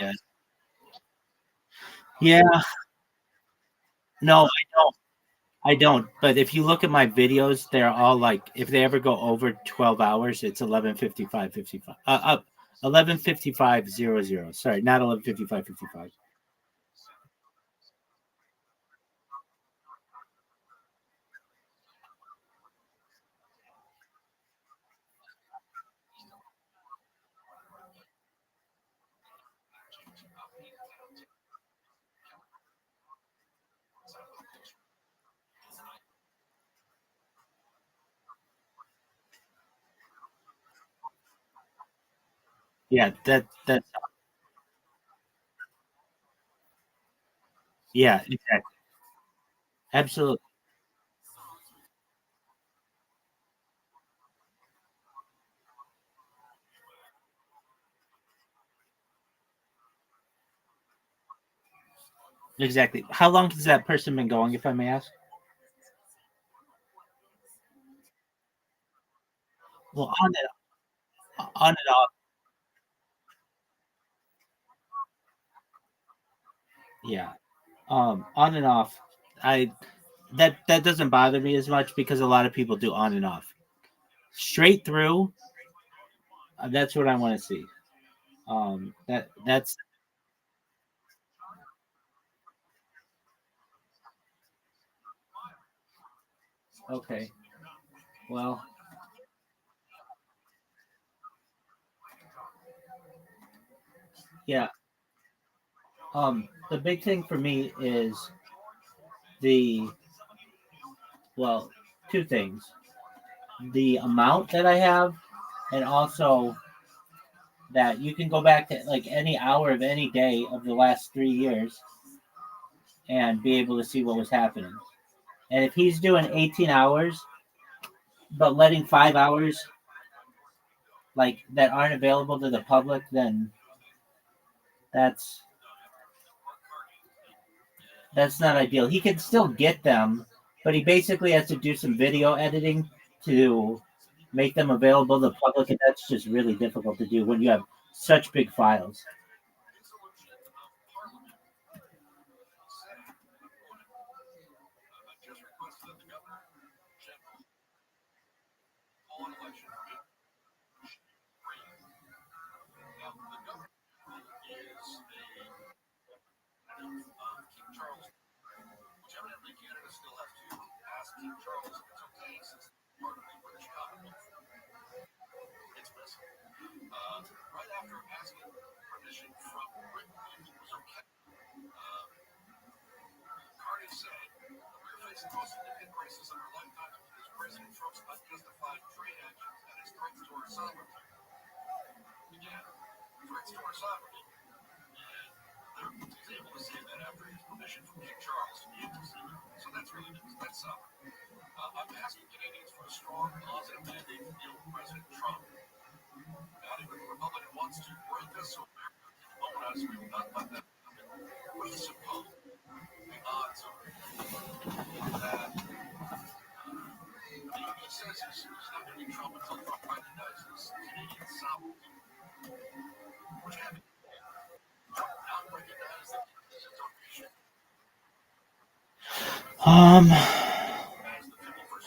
Yeah. Yeah. No, I don't. But if you look at my videos, they're all like, if they ever go over 12 hours, it's 11:55. 11:55:00. Sorry, not 11:55:55. Yeah, that yeah, exactly. Absolutely. Exactly. How long has that person been going, if I may ask? Well, on and off. Yeah. On and off. I that doesn't bother me as much because a lot of people do on and off. Straight through, that's what I want to see. That's okay. Well, yeah. The big thing for me is the well, two things: the amount that I have, and also that you can go back to like any hour of any day of the last 3 years and be able to see what was happening. And if he's doing 18 hours, but letting 5 hours like that aren't available to the public, then that's that's not ideal. He can still get them, but he basically has to do some video editing to make them available to the public, and that's just really difficult to do when you have such big files.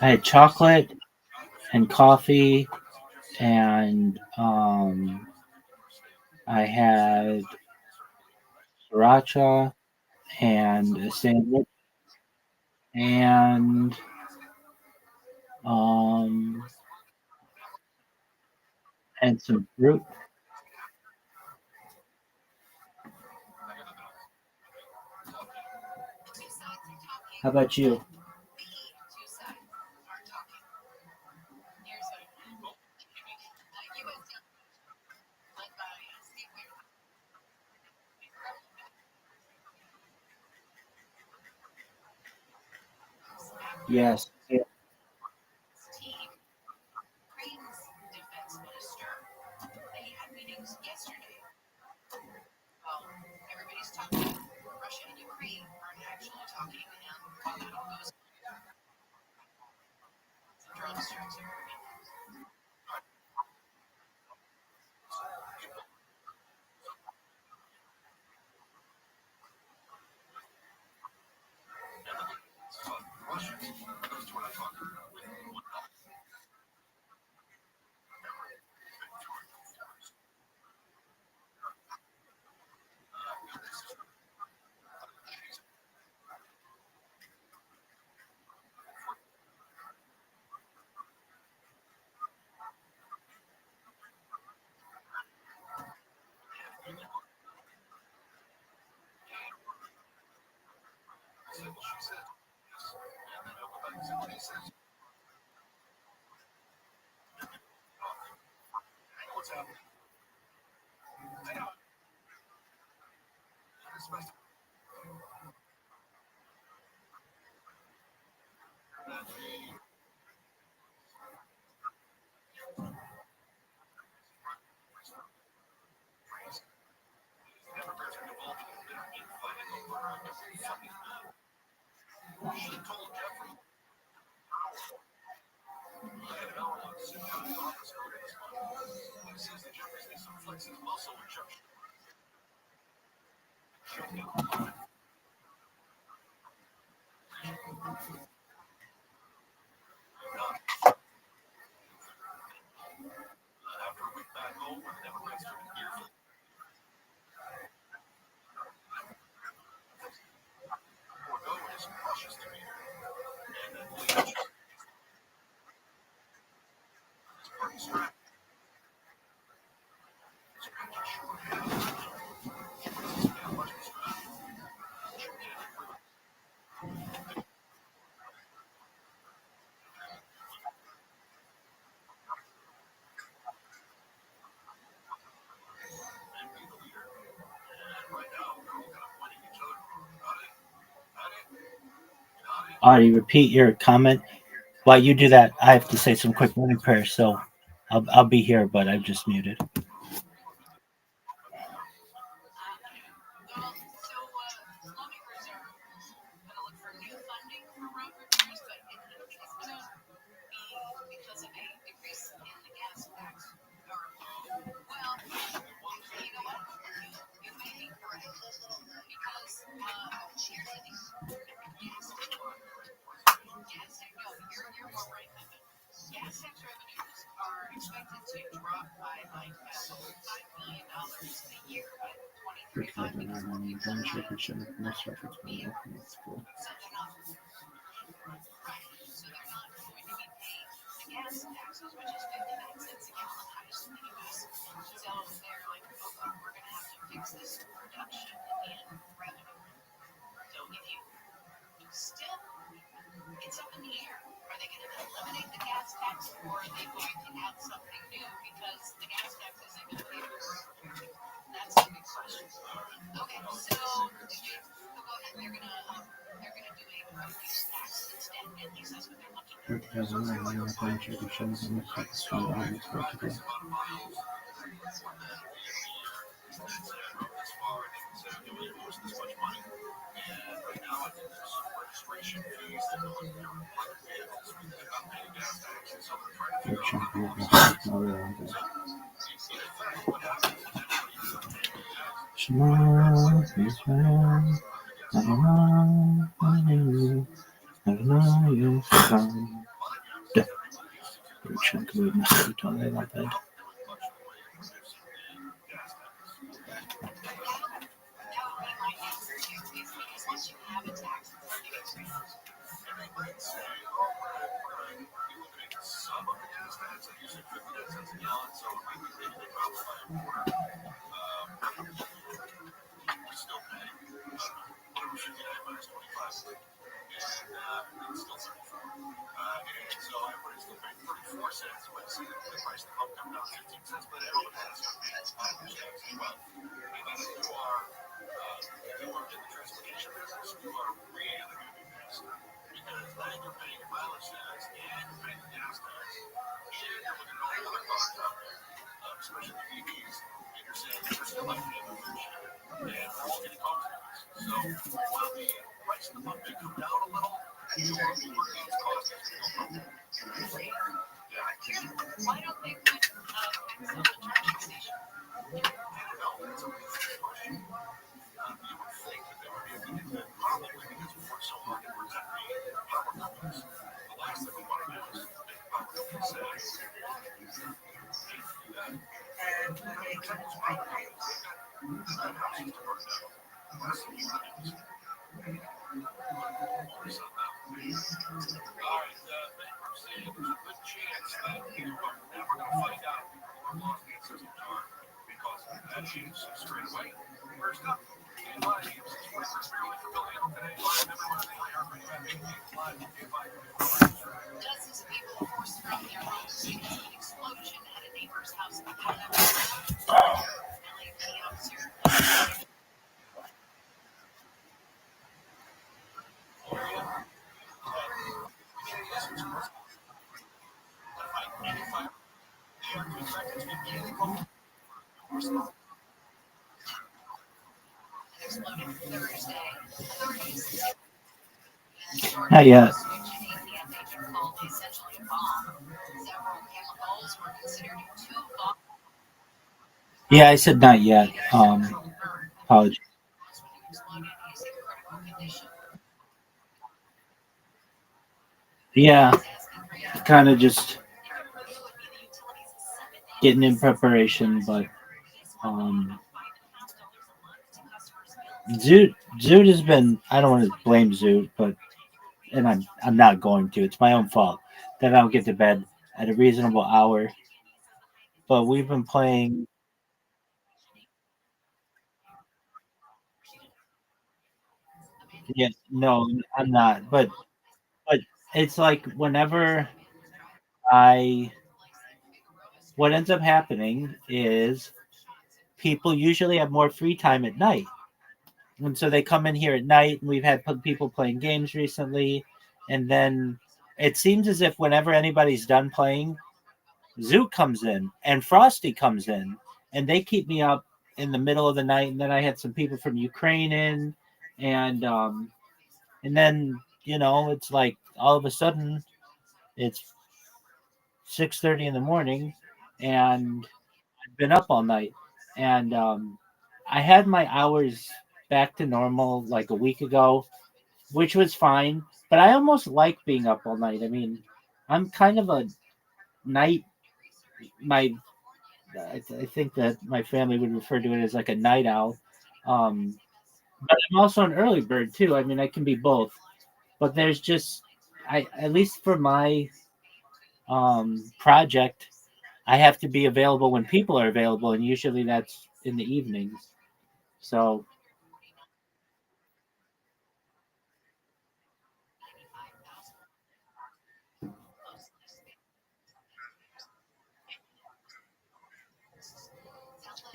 I had chocolate and coffee, and I had sriracha and a sandwich, and um, and some fruit. How about you? Yes. Yeah. Artie, repeat your comment. While you do that, I have to say some quick morning prayers. So I'll be here, but I'm just muted. Islamic Reserve gonna look for new funding for road repairs, but it's gonna be because of a increase in the gas tax. Or, well, you know what? You may be correct because here's the thing. You're more right than me. Gas tax revenues are expected to drop by like $5 million a year by 2035 because of the such enough. Right. So they're not going to be paying the gas taxes, which is 59 cents a gallon, highest in the U.S. So they're like, oh, well, we're going to have to fix this reduction in revenue. So if you still, it's up in the air. Are they going to eliminate the gas tax, or are they going to add something new because the gas tax isn't going to pay for it? That's the big question. Okay, so go ahead. They're gonna do a road use tax instead. At least that's what they're looking at. Once you have a tax, it's hard to get rid of. Why don't they put tax on the charging station? exploded Thursday. Authorities Not yet. called essentially a bomb. Several chemicals were considered too volatile. Yeah, I said not yet. Apology. Yeah, kind of just getting in preparation, but um, Zoot has been. I don't want to blame Zoot, but and I'm not going to. It's my own fault that I don't get to bed at a reasonable hour. But we've been playing. Yeah, no, I'm not. But it's like whenever I what ends up happening is people usually have more free time at night. And so they come in here at night, and we've had people playing games recently. And then it seems as if whenever anybody's done playing, Zoo comes in and Frosty comes in, and they keep me up in the middle of the night. And then I had some people from Ukraine in, and then it's like all of a sudden it's 6:30 in the morning, and I've been up all night, and I had my hours back to normal like a week ago, which was fine. But I almost like being up all night. I mean, I'm kind of a night. My I think that my family would refer to it as like a night owl. Um, but I'm also an early bird too. I mean, I can be both. But there's just I at least for my project, I have to be available when people are available, and usually that's in the evenings. So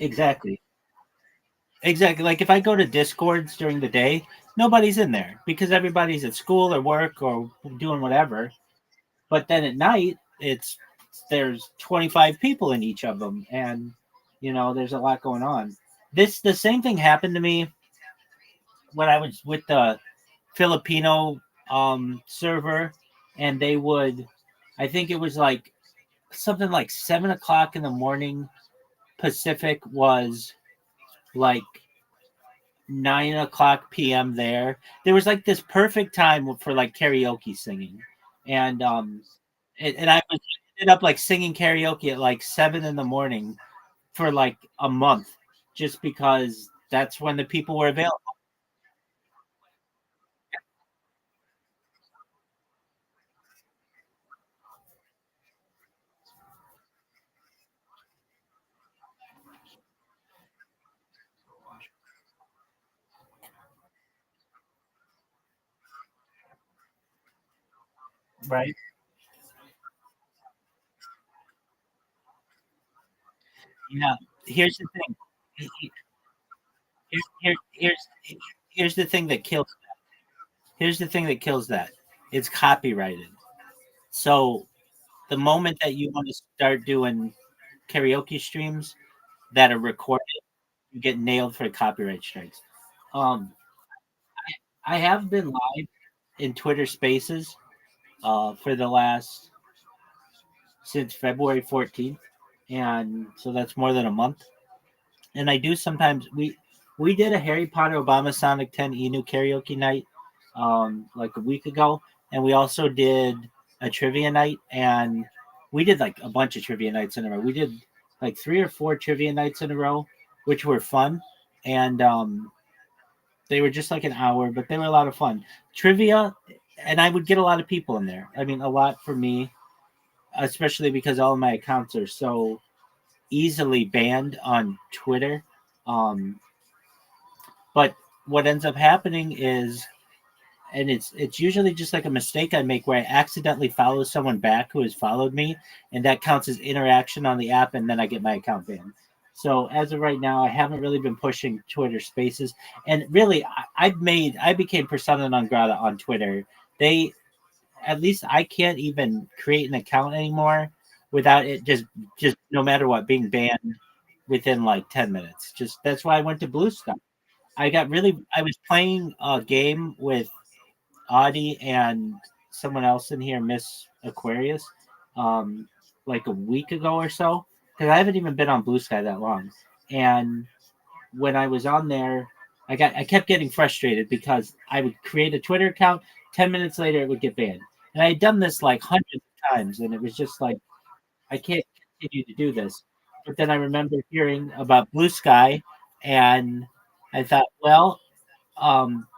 exactly. Exactly. Like if I go to Discords during the day, nobody's in there because everybody's at school or work or doing whatever. But then at night, there's 25 people in each of them, and there's a lot going on. The same thing happened to me when I was with the Filipino server, and they would, I think it was like something like 7 o'clock in the morning Pacific was like 9 o'clock p.m. there. There was like this perfect time for like karaoke singing, and I was ended up like singing karaoke at like 7 in the morning for like a month, just because that's when the people were available. Right? Yeah. Here's the thing. Here's the thing that kills. Here's the thing that kills that. It's copyrighted. So the moment that you want to start doing karaoke streams that are recorded, you get nailed for copyright strikes. Um, I have been live in Twitter Spaces for the last since February 14th, and so that's more than a month. And I do sometimes we did a Harry Potter Obama Sonic 10 Enu karaoke night like a week ago, and we also did a trivia night, and we did like a bunch of trivia nights in a row. We did like 3 or 4 trivia nights in a row, which were fun, and they were just like an hour, but they were a lot of fun. Trivia, and I would get a lot of people in there. I mean, a lot for me, especially because all of my accounts are so easily banned on Twitter. Um, but what ends up happening is, and it's usually just like a mistake I make where I accidentally follow someone back who has followed me, and that counts as interaction on the app, and then I get my account banned. So as of right now, I haven't really been pushing Twitter Spaces, and really, I became persona non grata on Twitter. They At least I can't even create an account anymore without it just no matter what being banned within like 10 minutes. Just that's why I went to Blue Sky. I was playing a game with Audie and someone else in here, Miss Aquarius, um, like a week ago or so, because I haven't even been on Blue Sky that long. And when I was on there, I kept getting frustrated because I would create a Twitter account, 10 minutes later it would get banned, and I had done this like hundreds of times, and it was just like I can't continue to do this. But then I remember hearing about Blue Sky, and I thought, well,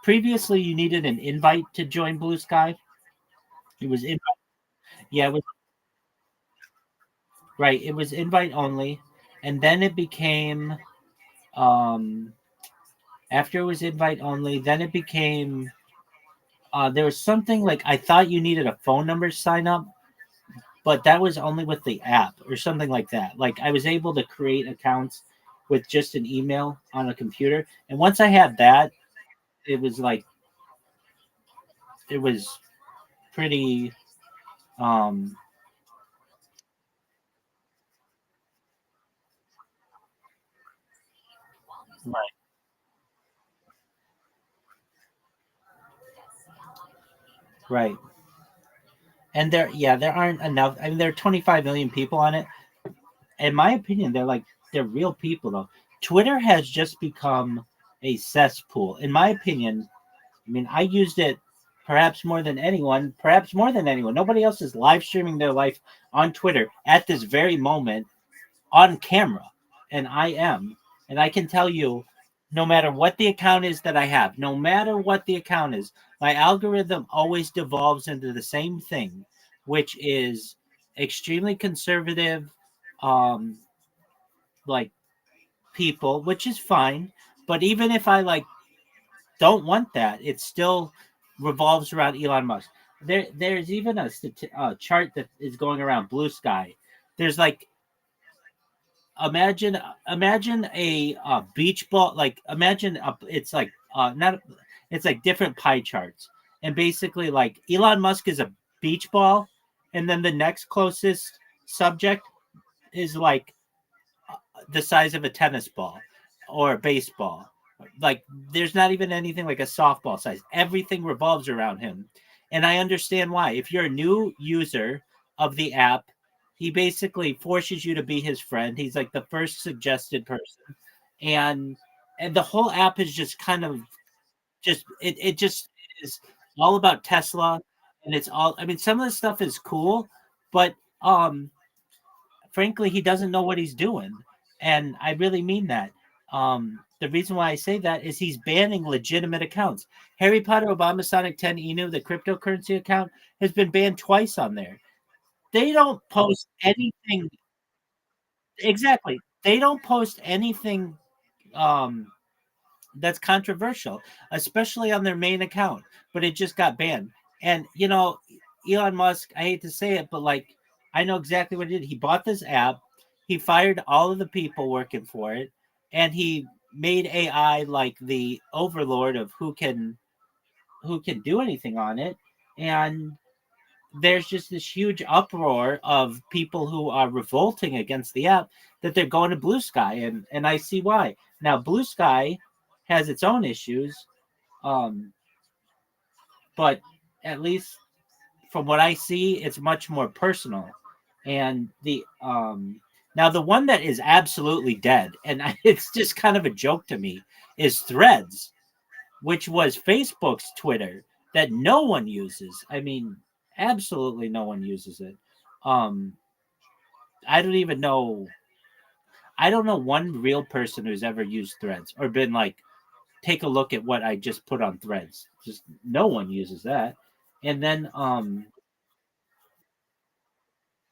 previously you needed an invite to join Blue Sky. It was in, yeah, it was right. It was invite only, and then it became um after it was invite only. Then it became there was something like I thought you needed a phone number to sign up, but that was only with the app or something like that. Like I was able to create accounts with just an email on a computer, and once I had that, it was like it was pretty um right, right. And there aren't enough. I mean, there are 25 million people on it. In my opinion, they're real people though. Twitter has just become a cesspool. In my opinion, I mean, I used it perhaps more than anyone. Nobody else is live streaming their life on Twitter at this very moment on camera, and I am. And I can tell you, no matter what the account is that I have, no matter what the account is, my algorithm always devolves into the same thing, which is extremely conservative, um, like people, which is fine. But even if I like don't want that, it still revolves around Elon Musk. There's even a chart that is going around Blue Sky. There's like imagine a beach ball, like imagine it's like not it's like different pie charts, and basically like Elon Musk is a beach ball, and then the next closest subject is like the size of a tennis ball or a baseball. Like there's not even anything like a softball size. Everything revolves around him. And I understand why. If you're a new user of the app, he basically forces you to be his friend. He's like the first suggested person. And the whole app is just kind of it just is all about Tesla, and it's all I mean some of the stuff is cool, but frankly, he doesn't know what he's doing. And I really mean that. The reason why I say that is he's banning legitimate accounts. Harry Potter Obama Sonic 10 Inu, the cryptocurrency account, has been banned twice on there. They don't post anything. Exactly. They don't post anything um, that's controversial, especially on their main account, but it just got banned. And Elon Musk, I hate to say it, but like I know exactly what he did. He bought this app, he fired all of the people working for it, and he made AI like the overlord of who can do anything on it. And there's just this huge uproar of people who are revolting against the app that they're going to Blue Sky, and I see why. Now Blue Sky has its own issues, um, but at least from what I see, it's much more personal. And the now the one that is absolutely dead, and it's just kind of a joke to me, is Threads, which was Facebook's Twitter that no one uses. I mean, absolutely no one uses it. Um, I don't even know. I don't know one real person who's ever used Threads or been like, take a look at what I just put on Threads. Just no one uses that. And then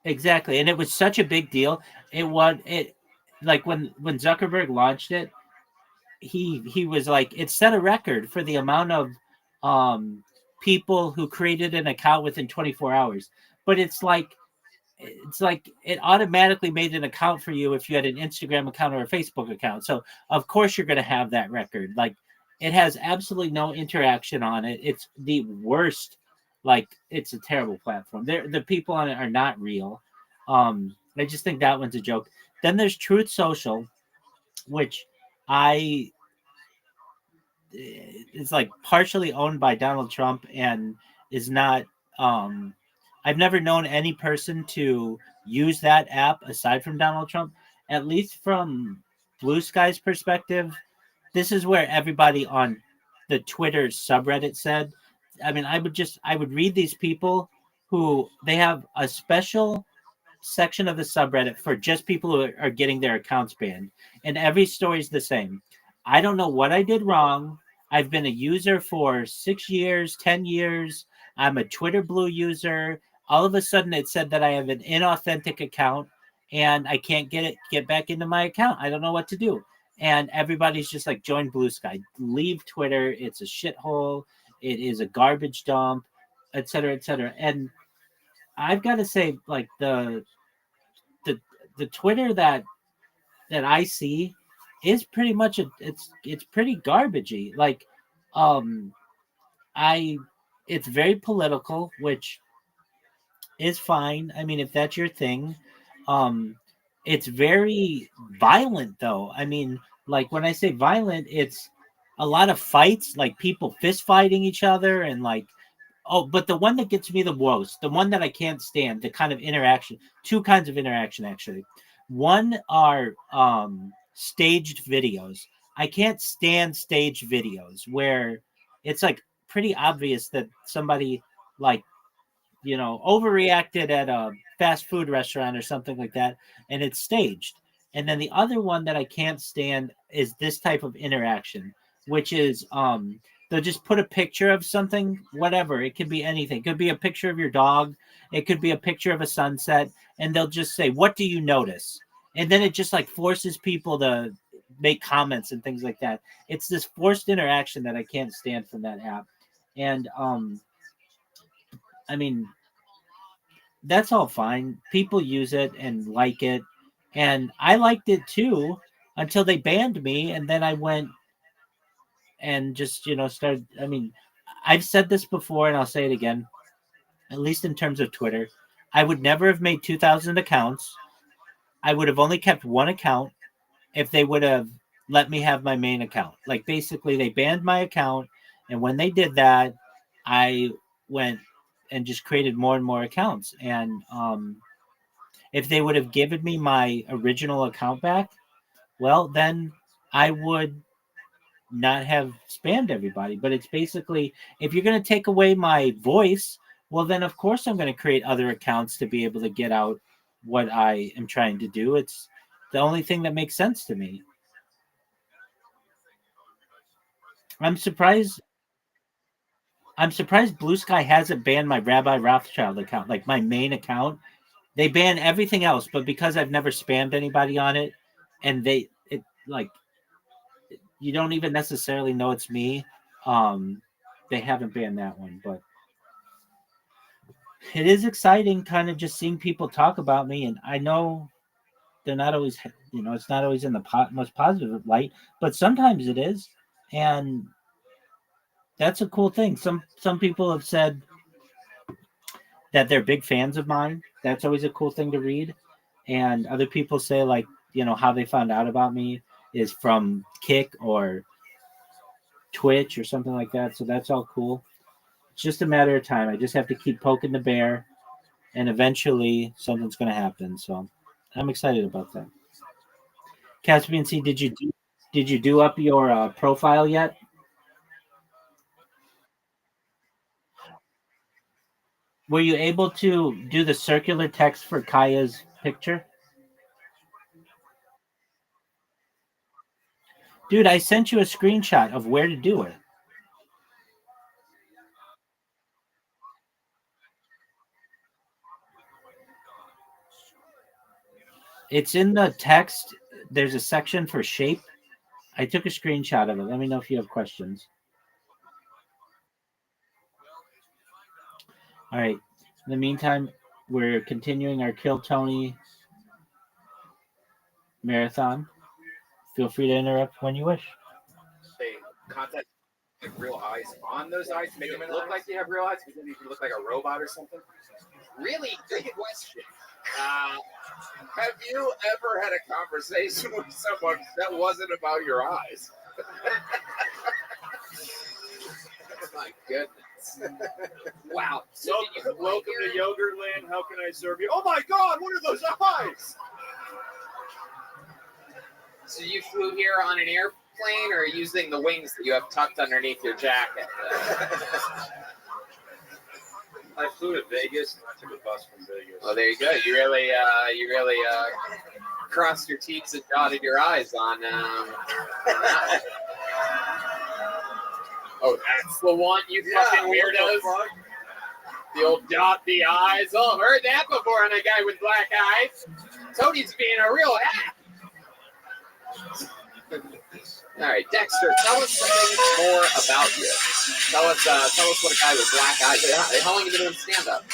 exactly, and it was such a big deal. It like when Zuckerberg launched it, he was like it set a record for the amount of um people who created an account within 24 hours. But it's like it automatically made an account for you if you had an Instagram account or a Facebook account. So of course you're going to have that record. Like it has absolutely no interaction on it. It's the worst. Like it's a terrible platform. The people on it are not real. I just think that one's a joke. Then there's Truth Social, which I is like partially owned by Donald Trump and is not. I've never known any person to use that app aside from Donald Trump. At least from Blue Sky's perspective, this is where everybody on the Twitter subreddit said. I mean, I would read these people who they have a special section of the subreddit for just people who are getting their accounts banned, and every story is the same. I don't know what I did wrong. I've been a user for 6 years, 10 years. I'm a Twitter Blue user. All of a sudden, it said that I have an inauthentic account, and I can't get back into my account. I don't know what to do. And everybody's just like, join Blue Sky, leave Twitter. It's a shithole. It is a garbage dump, et cetera, et cetera. And I've got to say, like the the Twitter that I see is pretty much it's pretty garbagey. Like, um, I it's very political, which is fine. I mean, if that's your thing, um, it's very violent though. I mean, like when I say violent, it's a lot of fights, like people fist fighting each other and like. Oh, but the one that gets me the most, the one that I can't stand, the kind of interaction, two kinds of interaction actually. One are staged videos. I can't stand staged videos where it's like pretty obvious that somebody like overreacted at a fast food restaurant or something like that, and it's staged. And then the other one that I can't stand is this type of interaction, which is they'll just put a picture of something, whatever. It could be anything. It could be a picture of your dog. It could be a picture of a sunset, and they'll just say, "What do you notice?" And then it just like forces people to make comments and things like that. It's this forced interaction that I can't stand from that app. And I mean, that's all fine. People use it and like it. And I liked it too until they banned me. And then I went and just, started. I mean, I've said this before and I'll say it again, at least in terms of Twitter. I would never have made 2,000 accounts. I would have only kept one account if they would have let me have my main account. Like basically, they banned my account. And when they did that, I went and just created more and more accounts. And if they would have given me my original account back, well, then I would not have spammed everybody. But it's basically, if you're going to take away my voice, well, then of course I'm going to create other accounts to be able to get out what I am trying to do. It's the only thing that makes sense to me. I'm surprised. I'm surprised Blue Sky hasn't banned my Rabbi Rothschild account, like my main account. They ban everything else, but because I've never spammed anybody on it, and like you don't even necessarily know it's me. They haven't banned that one, but it is exciting, kind of just seeing people talk about me, and I know they're not always, it's not always in the most positive light, but sometimes it is, and that's a cool thing. Some people have said that they're big fans of mine. That's always a cool thing to read. And other people say, like, how they found out about me is from Kick or Twitch or something like that. So that's all cool. It's just a matter of time. I just have to keep poking the bear, and eventually something's going to happen. So I'm excited about that. Caspian C, did you do up your profile yet? Were you able to do the circular text for Kaya's picture? Dude, I sent you a screenshot of where to do it. It's in the text. There's a section for shape. I took a screenshot of it. Let me know if you have questions. All right. In the meantime, we're continuing our Kill Tony marathon. Feel free to interrupt when you wish. They contact like real eyes on those eyes to make them look like they have real eyes, because then you can look like a robot or something. Really good question. Have you ever had a conversation with someone that wasn't about your eyes? my goodness. Wow. So did you Welcome to Yogurtland. How can I serve you? Oh my God! What are those eyes? So you flew here on an airplane or using the wings that you have tucked underneath your jacket? I flew to Vegas and I took a bus from Vegas. Well, there you go. You really crossed your T's and dotted your I's on that one. Oh, that's the one, you fucking weirdos. The old dot the I's. Oh, I've heard that before on a guy with black eyes. Tony's being a real hack. All right, Dexter, tell us something more about you. Tell us what a guy with black eyes. How long have you been doing stand-up?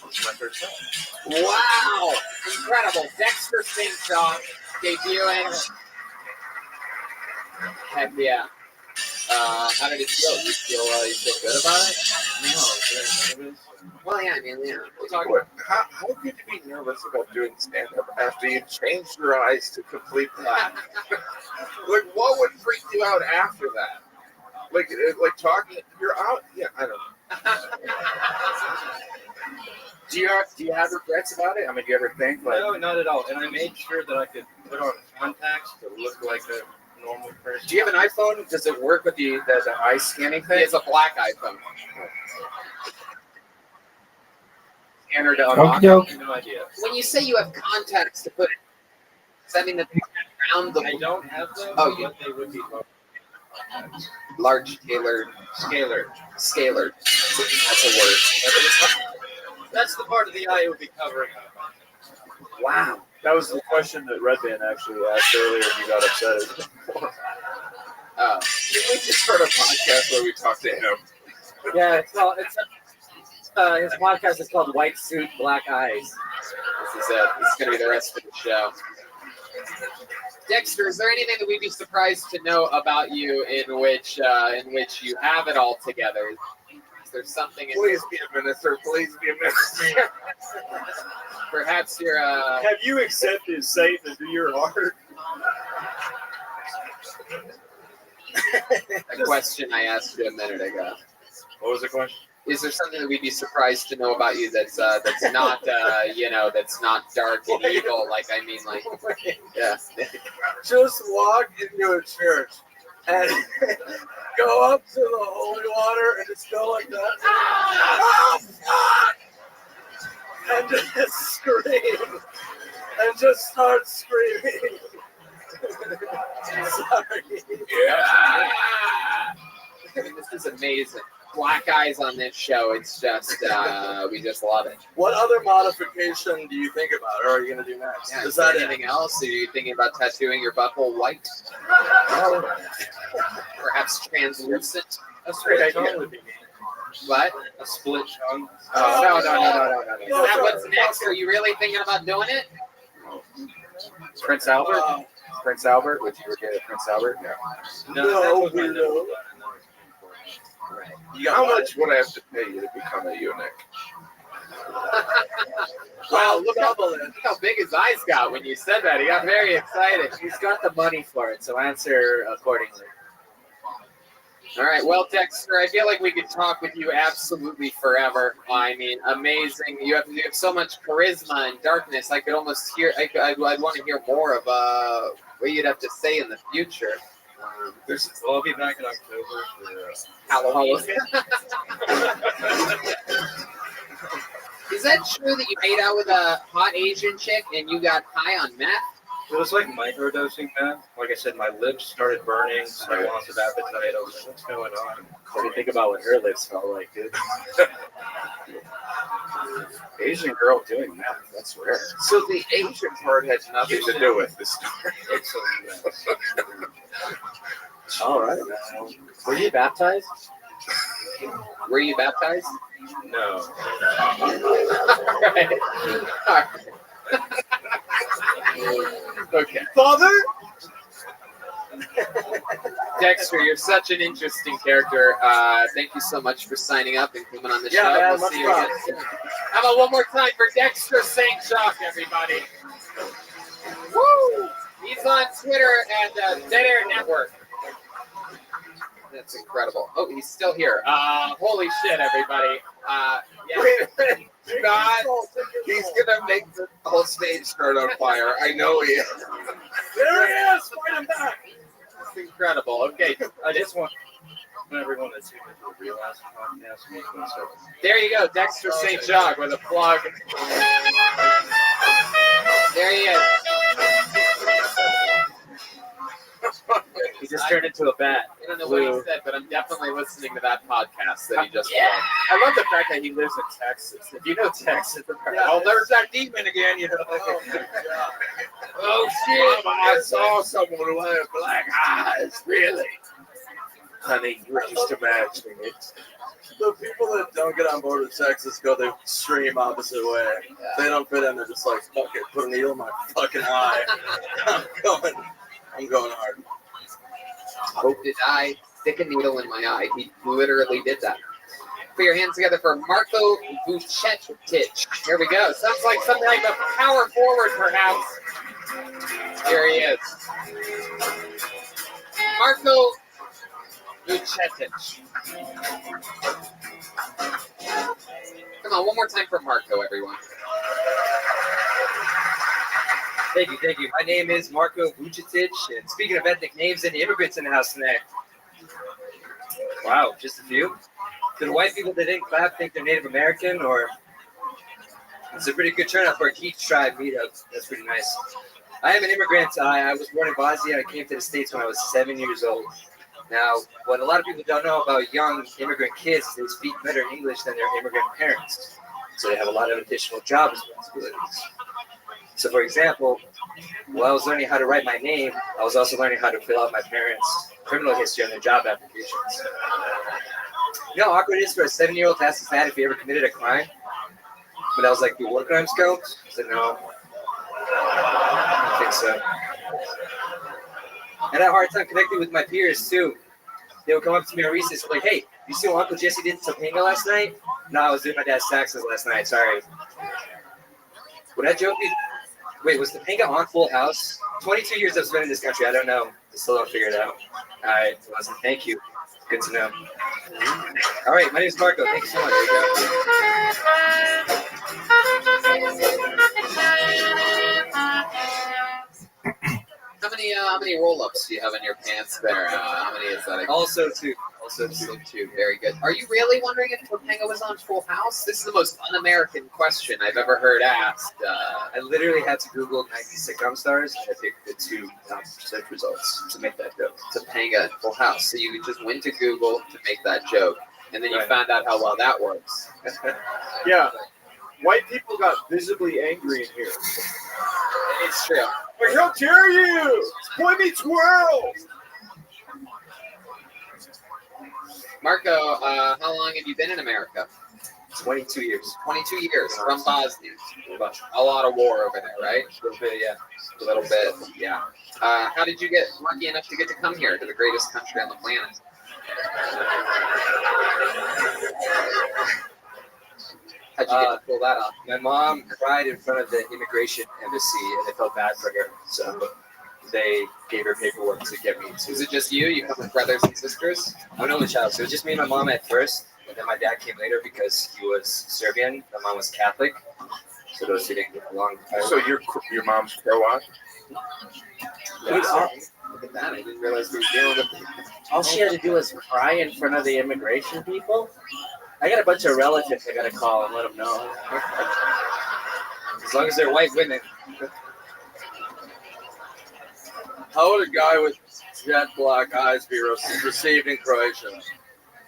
It's my first time. Wow, incredible! Dexter St. John debuting. Heck yeah! How did it feel? You feel good about it? No, I was very nervous. Well, yeah, I mean, yeah. We'll talk What, how could you be nervous about doing stand-up after you changed your eyes to complete black? Like, what would freak you out after that? Like talking, you're out. Yeah, I don't know. Do you have regrets about it? I mean, do you ever think like? No, not at all. And I made sure that I could put on contacts to look like a normal person. Do you have an iPhone? Does it work with the eye scanning He thing? has a black iPhone. Scanner to unlock it? Okey-doke. No idea. When you say you have contacts to put, does that mean that they around I the don't have those, Oh, you- but they would be large tailored scalar. scalar? That's a word. That's the part of the eye it would be covering up. Wow. That was the question that Red Band actually asked earlier, and you got upset. We just start a podcast where we talk to him. Yeah, his podcast is called White Suit, Black Eyes. This is it. This is going to be the rest of the show. Dexter, is there anything that we'd be surprised to know about you in which you have it all together? Is there something? Please be a minister. Please be a minister. Perhaps you're Have you accepted Satan into your heart? a question I asked you a minute ago. What was the question? Is there something that we'd be surprised to know about you that's not that's not dark and evil? Like I mean, like yeah. Just walk into a church and go up to the holy water and just go like that. Oh, fuck! And just scream. And just start screaming. Sorry. Yeah. This is amazing. Black eyes on this show. It's just we just love it. What other modification do you think about, or are you going to do next? Yeah, Is that anything else? Are you thinking about tattooing your butthole white? Perhaps translucent? A great split idea. tongue would be neat. What? A split tongue. No. Is that what's next? Are you really thinking about doing it? Prince Albert? Prince Albert? Would you ever get a Prince Albert? No. No, that was my weirdo. never done, and that was How much would I have to pay you to become a eunuch? Wow, look how big his eyes got when you said that. He got very excited. He's got the money for it, so answer accordingly. All right, well, Dexter, I feel like we could talk with you absolutely forever. I mean, amazing. You have so much charisma and darkness. I could almost hear. I'd want to hear more of what you'd have to say in the future. Well, I'll be back in October for Halloween. Is that true that you made out with a hot Asian chick and you got high on meth? It was like microdosing meth. Like I said, my lips started burning, so I lost of appetite. I was like, what's going on? What do you think about what her lips smell like, dude? Asian girl doing that, that's rare. So the Asian part has nothing to do with this story. It's so All right. Were you baptized? Were you baptized? no. All right. All right. Okay. Father? Dexter, you're such an interesting character. Thank you so much for signing up and coming on the show. man, We'll much see you fun. again soon. How about one more time for Dexter St. Jacques, everybody? Woo! He's on Twitter and Dead Air Network. That's incredible. Oh, he's still here. Holy shit, everybody. Yeah. Wait a minute. God, he's gonna make the whole stage start on fire. I know he is. There he is! Fight him back! It's incredible. Okay, I just want everyone that's here to realize podcast. there you go. Dexter St. Jacques with a plug. There he is. He just turned into a bat. I don't know what he said, but I'm definitely listening to that podcast that he just Yeah. I love the fact that he lives in Texas. If you know Texas, Oh, there's that demon again, you know. Oh, shit. I saw someone who had black eyes, really. Honey, you were just imagining it. The people that don't get on board with Texas go the extreme opposite way. They don't fit in. They're just like, fuck it, put a needle in my fucking eye. I'm going hard. Did I stick a needle in my eye? He literally did that. Put your hands together for Marko Vucetic. Here we go. Sounds like some type of power forward, perhaps. Here he is. Marko Vucetic. Come on, one more time for Marko, everyone. Thank you. My name is Marko Vucetic, and speaking of ethnic names, any immigrants in the house tonight? Wow, just a few? Do the white people that didn't clap think they're Native American, or? It's a pretty good turnout for a Keats tribe meetup. That's pretty nice. I am an immigrant. I was born in Bosnia. I came to the States when I was 7 years old. Now, what a lot of people don't know about young immigrant kids is they speak better English than their immigrant parents. So they have a lot of additional job responsibilities. So, for example, while I was learning how to write my name, I was also learning how to fill out my parents' criminal history on their job applications. You know how awkward it is for a 7-year-old to ask his dad if he ever committed a crime? But I was like, do war crimes count? I said, no. I don't think so. I had a hard time connecting with my peers, too. They would come up to me on recess like, hey, you see what Uncle Jesse did to Topanga last night? No, I was doing my dad's taxes last night, sorry. Would that joke be... Wait, was Topanga on Full House? 22 years I've spent in this country. I don't know. I still don't figure it out. All right. Well, thank you. Good to know. All right. My name is Marko. Thank you so much. How many roll-ups do you have in your pants there? How many is that? Also two. Two. Very good. Are you really wondering if Topanga was on Full House? This is the most un-American question I've ever heard asked. I literally had to Google 90 sitcom stars, and I picked the two top search results to make that joke. Topanga and Full House. So you just went to Google to make that joke, and then you found out how well that works. Yeah. White people got visibly angry in here. It's true. Like, how dare you? Boy meets world! Marko, how long have you been in America? 22 years. 22 years from Bosnia. A lot of war over there, right? A little bit, yeah. A little bit, yeah. How did you get lucky enough to get to come here to the greatest country on the planet? How'd you get to pull that off? My mom cried in front of the immigration embassy, and I felt bad for her. So they gave her paperwork to get me to. Is it just you? You come with brothers and sisters? I'm an only child, so it was just me and my mom at first, and then my dad came later because he was Serbian. My mom was Catholic, so those two didn't get along. So your mom's Croat? Yeah. Look at that. I didn't realize we were dealing with All she had to do was cry in front of the immigration people. I got a bunch of relatives I got to call and let them know. As long as they're white women. How would a guy with jet black eyes be received in Croatia?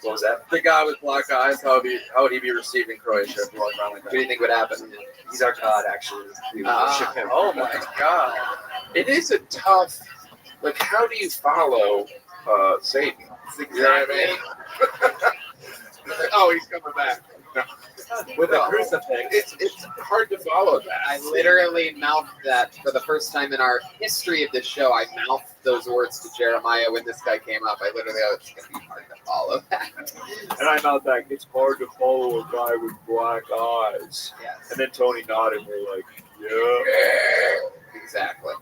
What was that? The guy with black eyes, how would he be received in Croatia if he walked around like What do you that? think would happen? He's our god, actually. We worship him. Oh my God. It is a tough, like, how do you follow Satan? You know what I mean? Oh, he's coming back. No. With a crucifix. It's hard to follow that. I literally mouthed that for the first time in our history of this show. I mouthed those words to Jeremiah when this guy came up. I literally thought it's going to be hard to follow that. And I'm out back. It's hard to follow a guy with black eyes. Yes. And then Tony nodded. We're like, yeah. Exactly.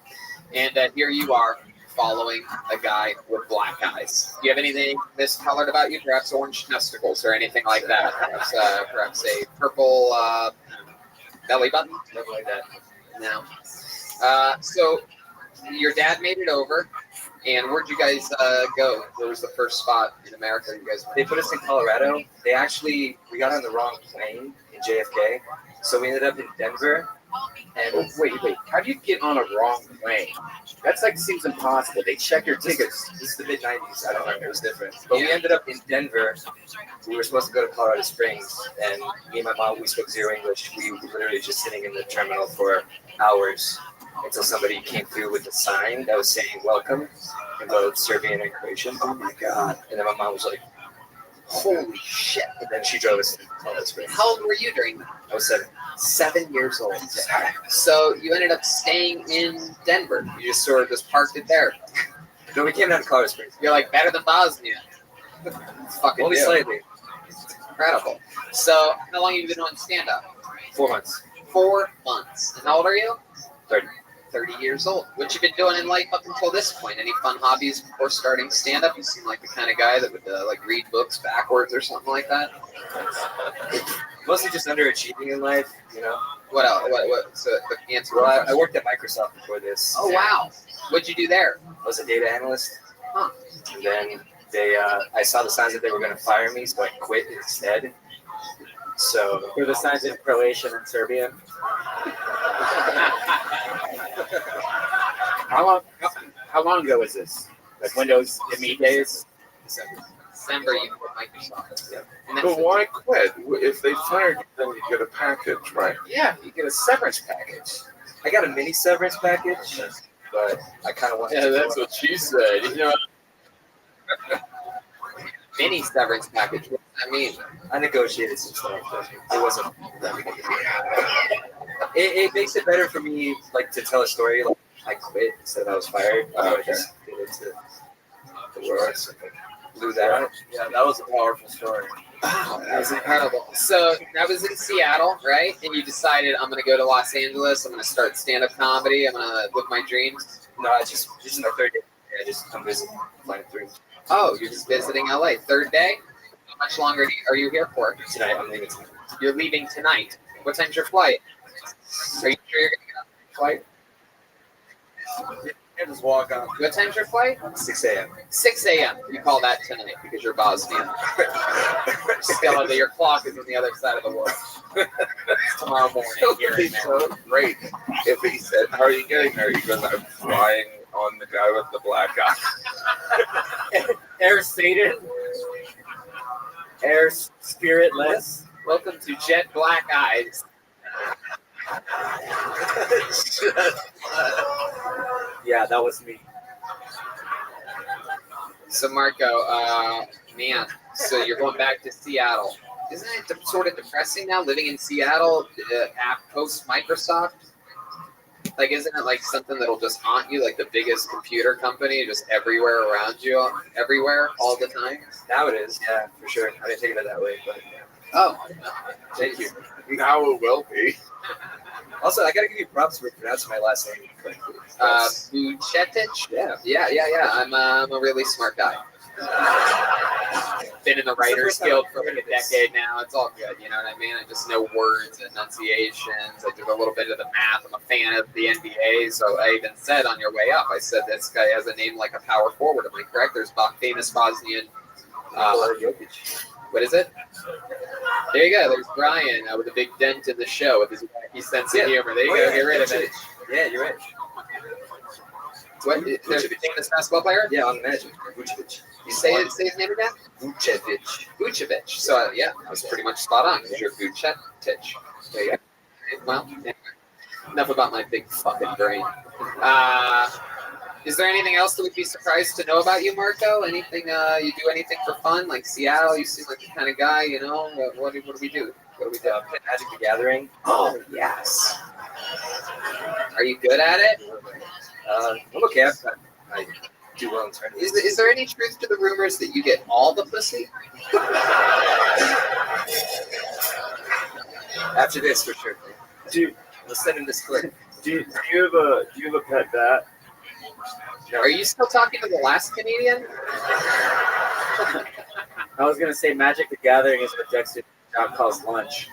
And here you are following a guy with black eyes. Do you have anything miscolored about you? Perhaps orange testicles or anything like that? Perhaps a purple belly button? Nothing like that. No. So your dad made it over, and where'd you guys go? Where was the first spot in America you guys went? They put us in Colorado. We got on the wrong plane in JFK, so we ended up in Denver. And Wait. How do you get on a wrong plane? That's like seems impossible. They check your tickets. this is the mid '90s. I don't know. It was different. But we ended up in Denver. We were supposed to go to Colorado Springs, and me and my mom, we spoke zero English. We were literally just sitting in the terminal for hours until somebody came through with a sign that was saying "Welcome" in both Serbian and Croatian. Oh my God! And then my mom was like, Holy shit. and then she drove us to Colorado Springs. How old were you during that? I was 7. 7 years old. So you ended up staying in Denver. You just sort of just parked it there. No, we came down to Colorado Springs. You're like, better than Bosnia. It's fucking Only do. slightly. Incredible. So how long have you been on stand-up? 4 months. 4 months. And how old are you? 30. 30 years old. What you been doing in life up until this point? Any fun hobbies before starting stand-up? You seem like the kind of guy that would like read books backwards or something like that. Mostly just underachieving in life, you know. What else? What? So the answer. Well, I worked at Microsoft before this. Oh wow. What'd you do there? I was a data analyst. Huh. And then I saw the signs that they were going to fire me, so I quit instead. So Were the signs in Croatian and Serbian? How long ago was this? Like Windows ME days? December you quit Microsoft. Yeah. And then, But why quit? If they fired you, then you get a package, right? Yeah, you get a severance package. I got a mini severance package, but I kind of wanted Yeah, to that's go. what she said. You know, mini severance package. What does that mean? I negotiated some stuff, but it wasn't that big of a deal. It makes it better for me, like, to tell a story. Like, I quit instead of I was fired. I just did it to the world. So blew that out. yeah, that was a powerful story. That was incredible. So that was in Seattle, right? And you decided I'm going to go to Los Angeles. I'm going to start stand-up comedy. I'm going to live my dreams. No, I just my third day. I just come visit, flying through Oh, you're just visiting LA. Third day? How much longer are you here for? tonight. I'm leaving tonight. You're leaving tonight. What time's your flight? Are you sure you're going to get on your flight? You just walk on. What time's your flight? 6 a.m. 6 a.m. You call that tonight because you're Bosnian. Still, your clock is on the other side of the world. Tomorrow morning. Here It'd be so great if he said, "How are you getting there?" He goes, "I'm flying on the guy with the black eye." Air Satan. Air Spiritless. Welcome to Jet Black Eyes. Yeah, that was me. So Marco, man, so you're going back to Seattle. Isn't it sort of depressing now living in Seattle post Microsoft? Like, isn't it like something that'll just haunt you, like the biggest computer company, just everywhere around you, everywhere, all the time? Now it is, yeah, for sure. I didn't take it that way, but yeah. Oh, Thank you. Now it will be. Also, I gotta give you props for pronouncing my last name correctly. Vucetic? Yeah. Yeah. I'm a really smart guy. Been in the Writers Guild for like a decade now. It's all good, you know what I mean? I just know words, enunciations. I do a little bit of the math. I'm a fan of the NBA, so I even said on your way up, I said this guy has a name like a power forward. Am I correct? There's famous Bosnian. What is it? There you go. There's Brian with a big dent in the show with his wacky sense of humor. There you go. Get rid of it. Yeah, you're right. What? There's a famous basketball player? Yeah, on Magic. Vucevic. You say his name again? Vucevic. Vucevic. So, yeah, I was pretty much spot on because you're Vucetic. There you go. Well, anyway, enough about my big fucking brain. Is there anything else that we'd be surprised to know about you, Marco? Anything, you do anything for fun? Like Seattle, you seem like the kind of guy, you know? What do we do? What do we do? Play Magic the Gathering. Oh, yes. Are you good at it? I'm okay. I do well in tournaments. Is there any truth to the rumors that you get all the pussy? After this, for sure. Do Let's send him this clip. you have a pet bat? Are you still talking to the last comedian? I was gonna say Magic the Gathering is what Dexter calls lunch.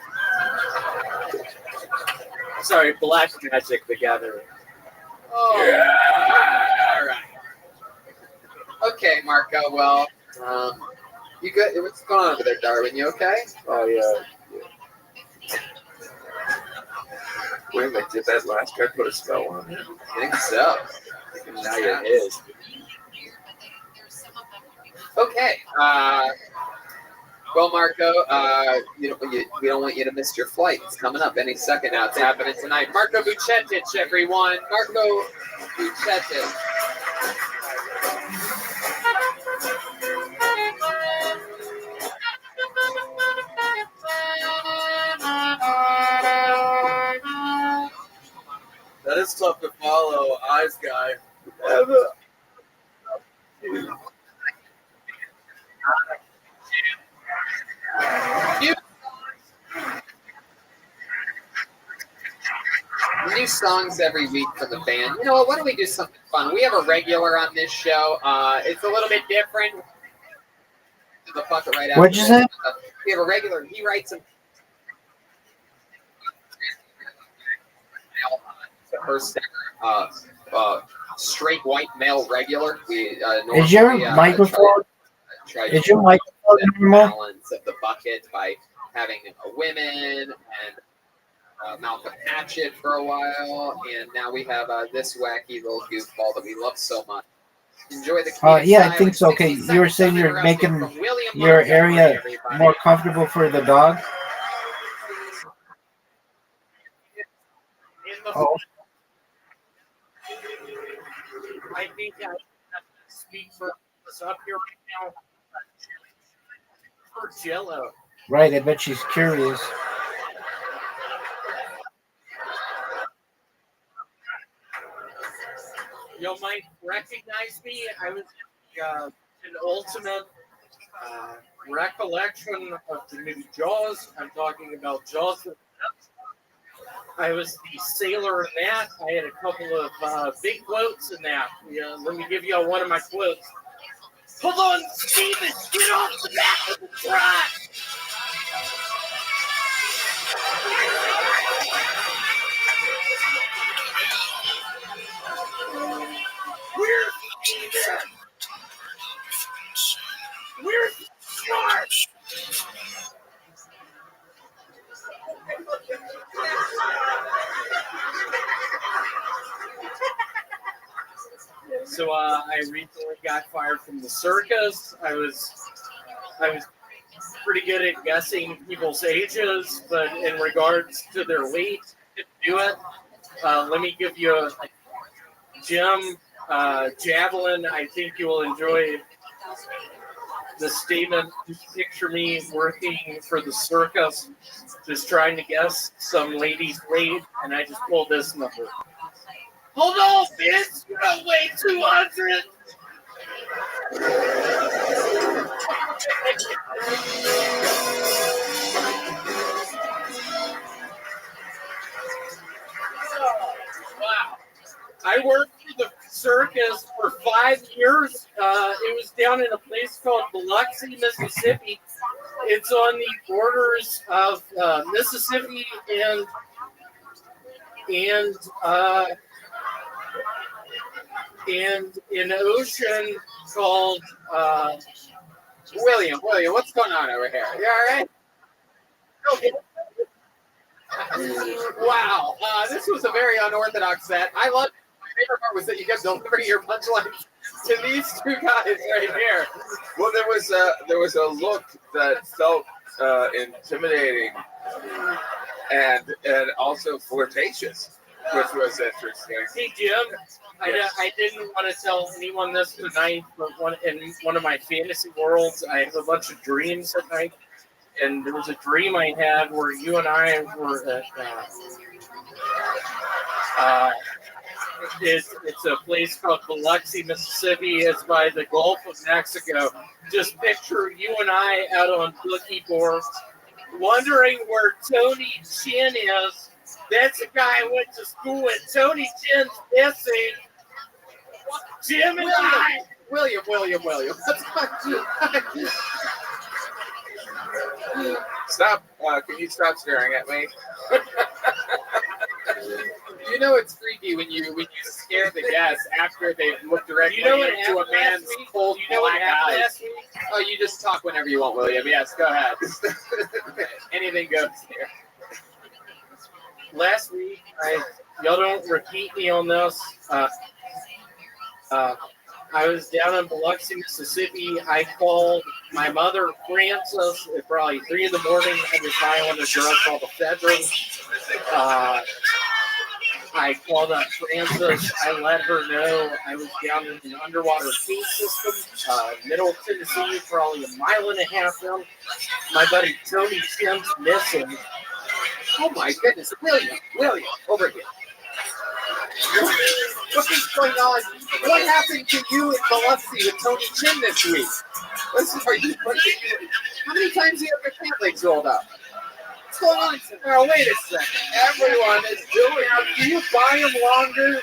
Sorry, Black Magic the Gathering. Oh, all right. Okay, Marco. Well, you good? What's going on over there, Darwin? You okay? Oh yeah. Wait a minute, did that last guy put a spell on you? I think so. Now you're his. Okay. Well, Marco, we don't want you to miss your flight. It's coming up any second now. It's happening tonight. Marco Vucetic, everyone. Marco Vucetic. That is tough to follow, Eyes Guy. New songs every week from the band. You know what? Why don't we do something fun? We have a regular on this show. It's a little bit different. The bucket right after. What'd you say? We have a regular. He writes them. The first straight white male regular. We Is your microphone? Is your microphone normal? Balance of the bucket by having women and Malcolm Hatchet for a while, and now we have this wacky little goofball that we love so much. Enjoy the. Yeah, I think so. Okay, you were saying you're making your area more comfortable for the dog. Oh. I think I have to speak for us up here right now. For Jello. Right, I bet she's curious. You might recognize me. I was an ultimate recollection of the new Jaws. I'm talking about Jaws. I was the sailor in that. I had a couple of big quotes in that. Let me give you one of my quotes. Hold on, Steven, get off the back of the truck. Where's Steven? Where's Smart? So I recently got fired from the circus. I was pretty good at guessing people's ages, but in regards to their weight, to do it. Let me give you a Jim Javelin. I think you will enjoy the statement. Picture me working for the circus, just trying to guess some lady's weight, and I just pulled this number. Hold on, bitch! You don't weigh 200! Wow. I worked for the circus for 5 years. It was down in a place called Biloxi, Mississippi. It's on the borders of Mississippi and an ocean called William, what's going on over here? You all right? Okay. Wow, this was a very unorthodox set. I love it. My favorite part was that you kept delivering your punchlines to these two guys right here. Well, there was a look that felt intimidating and also flirtatious, which was interesting. Hey, Jim, I didn't want to tell anyone this tonight, but in one of my fantasy worlds, I have a bunch of dreams at night. And there was a dream I had where you and I were at, it's a place called Biloxi, Mississippi. It's by the Gulf of Mexico. Just picture you and I out on bookie boards, wondering where Tony Chin is. That's the guy I went to school with. Tony Chin's missing. Jim and I. William. What's Stop. Can you stop staring at me? You know it's freaky when you scare the guests after they've looked directly into a man's cold black eyes. Oh, you just talk whenever you want, William. Yes, go ahead. Anything goes here. Last week, y'all don't repeat me on this. I was down in Biloxi, Mississippi. I called my mother, Frances, at probably 3 in the morning. I was high on a drug called ephedrine. I called up Frances. I let her know I was down in an underwater cave system, middle Tennessee, probably a mile and a half down. My buddy Tony Tim's missing. Oh my goodness, William, over here. What is going on? What happened to you in Biloxi with Tony Chin this week? How many times do you have your pant legs rolled up? What's going on? Oh, wait a second. Everyone is doing it. Do you buy them longer,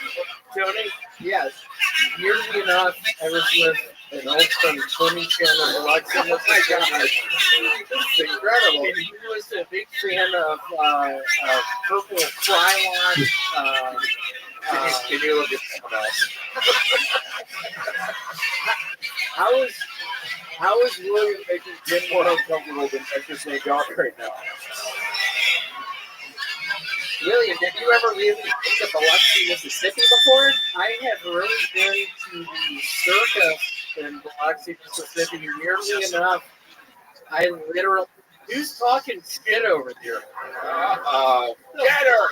Tony? Yes. Weirdly enough, I was with an old friend, Tony Chin, in Biloxi. Oh my God. This is incredible. And he was a big fan of purple Krylon. Can you look at someone else? How is William making Jim more uncomfortable than Texas St. John right now? William, did you ever really been to Biloxi, Mississippi before? I have really been to the circus in Biloxi, Mississippi. Weirdly enough, I literally... Who's talking shit over there? Get her!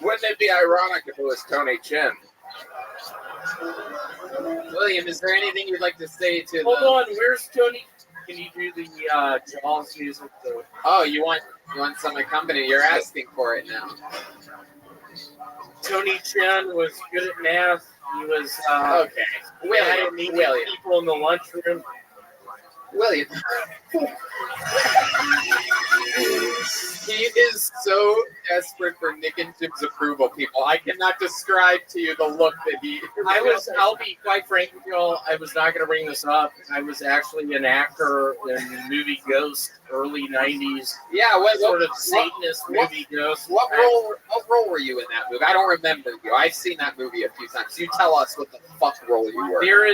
Wouldn't it be ironic if it was Tony Chin? William, is there anything you'd like to say to Hold on, where's Tony? Can you do the Jaws music? Oh, you want some accompany? You're asking for it now. Tony Chin was good at math. He was Okay. William, people in the lunchroom. William. He is so desperate for Nick and Jim's approval, people. I cannot describe to you the look that he... I'll be quite frank with y'all, I was not going to bring this up. I was actually an actor in the movie Ghost, early 90s. Yeah, what sort of Satanist movie Ghost. What role were you in that movie? I don't remember you. I've seen that movie a few times. You tell us what the fuck role you were. There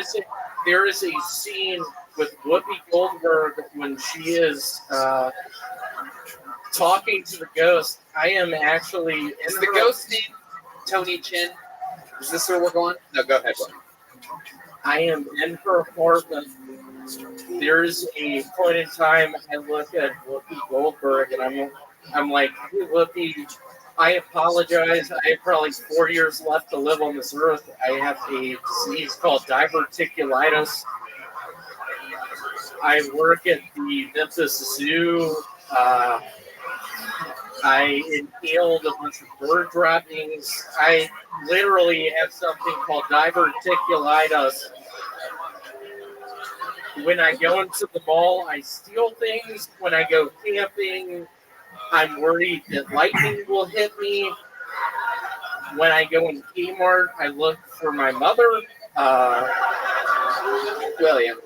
is a scene with Whoopi Goldberg when she is talking to the ghost. I am actually... Is the ghost named Tony Chin? Is this where we're going? No, go ahead. I am in her apartment. There's a point in time I look at Whoopi Goldberg and I'm like, hey, Whoopi, I apologize. I have probably 4 years left to live on this earth. I have a disease called diverticulitis. I work at the Memphis Zoo. I inhaled a bunch of bird droppings. I literally have something called diverticulitis. When I go into the mall, I steal things. When I go camping, I'm worried that lightning will hit me. When I go in Kmart, I look for my mother. William.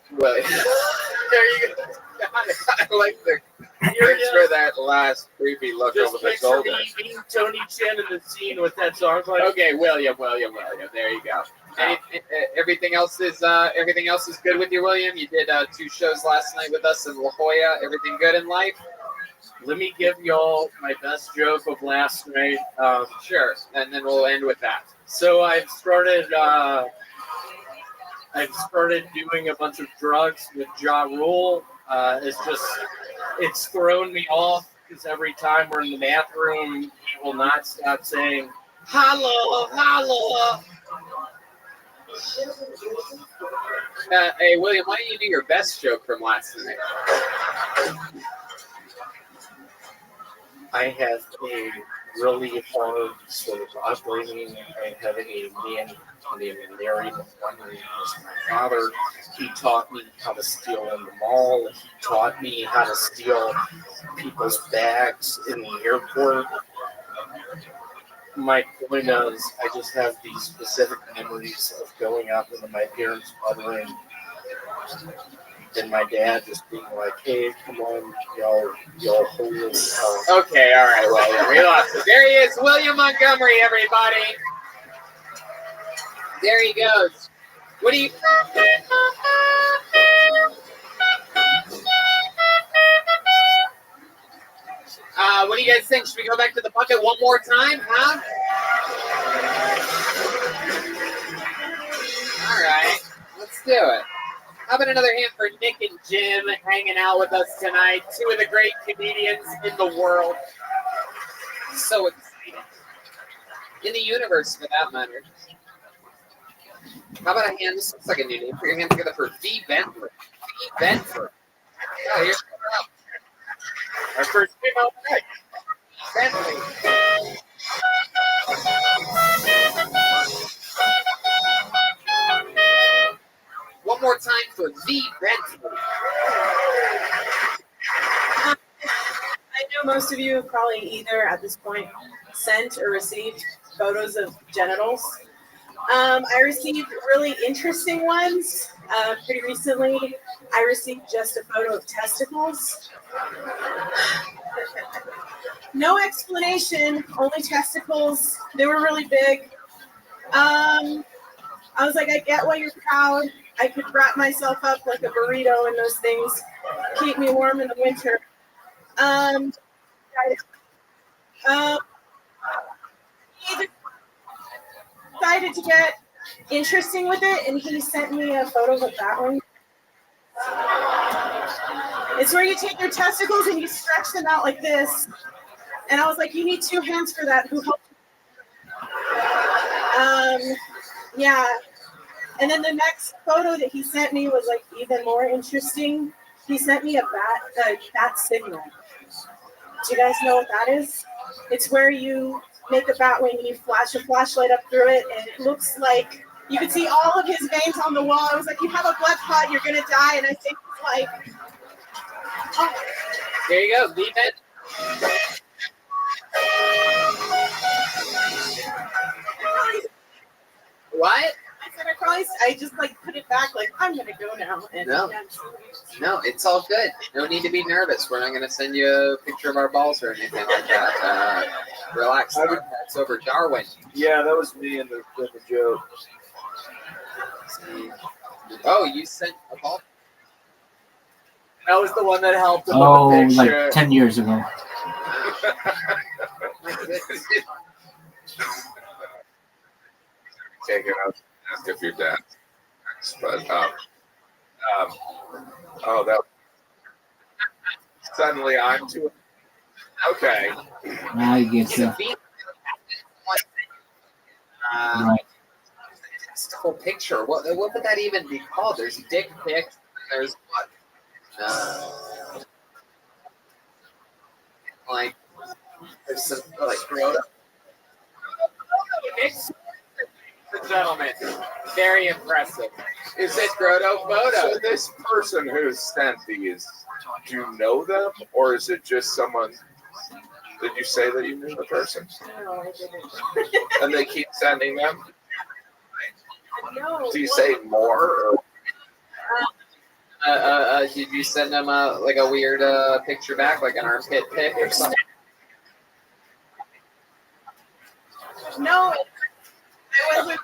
There you go. I like the... Thanks for that last creepy look over the shoulder. Just picture me being Tony Chin in the scene with that song playing. Okay, William. There you go. Everything else is good with you, William? You did 2 shows last night with us in La Jolla. Everything good in life? Let me give y'all my best joke of last night. Sure, and then we'll end with that. So I've started doing a bunch of drugs with Ja Rule. It's thrown me off because every time we're in the bathroom, he will not stop saying, "Holla, holla." Hey, William, why don't you do your best joke from last night? I have a really hard sort of upbringing. I have a man named Larry. One was my father. He taught me how to steal in the mall. He taught me how to steal people's bags in the airport. my point is, I just have these specific memories of going up into my parents' mudroom and my dad just being like, "Hey, come on, y'all hold this." Okay, all right, well, we lost it. There he is, William Montgomery, everybody. There he goes. What do you... what do you guys think? Should we go back to the bucket one more time, huh? All right, let's do it. How about another hand for Nick and Jim hanging out with us tonight? Two of the great comedians in the world. So exciting. In the universe, for that matter. How about a hand? This looks like a new name. Put your hands together for V. Benford. V. Benford. Oh, here's our first female tonight. Bentley. One more time for V. Bentley. I know most of you have probably either at this point sent or received photos of genitals. I received really interesting ones pretty recently. I received just a photo of testicles. No explanation, only testicles. They were really big. I was like, I get why you're proud. I could wrap myself up like a burrito in those things, keep me warm in the winter. He decided to get interesting with it, and he sent me a photo of that one. It's where you take your testicles and you stretch them out like this. And I was like, you need two hands for that. Who helped? Yeah. And then the next photo that he sent me was like even more interesting. He sent me a bat signal. Do you guys know what that is? It's where you make a bat wing and you flash a flashlight up through it, and it looks like you can see all of his veins on the wall. I was like, you have a blood clot, you're gonna die. And I think it's like, oh. There you go, leave it. What? I said I just like put it back, like I'm gonna go now. And No, it's all good. No need to be nervous. We're not gonna send you a picture of our balls or anything like that. Relax. It's over. Darwin. Yeah, that was me in the joke. Oh, you sent a ball? That was the one that helped him Oh, with the picture. like 10 years ago. Take it out. Ask if your dad. But that suddenly I'm too. Okay. I get you. Right. It's the whole picture. What would that even be called? There's dick pics. There's what? Like there's some like scrotum. Gentlemen, very impressive. Is it Grotto Photo? So this person who sent these, do you know them, or is it just someone? Did you say that you knew the person? No, I didn't. And they keep sending them? No. Do you say more? Or? Did you send them like a weird picture back, like an armpit pic or something? No, I wasn't.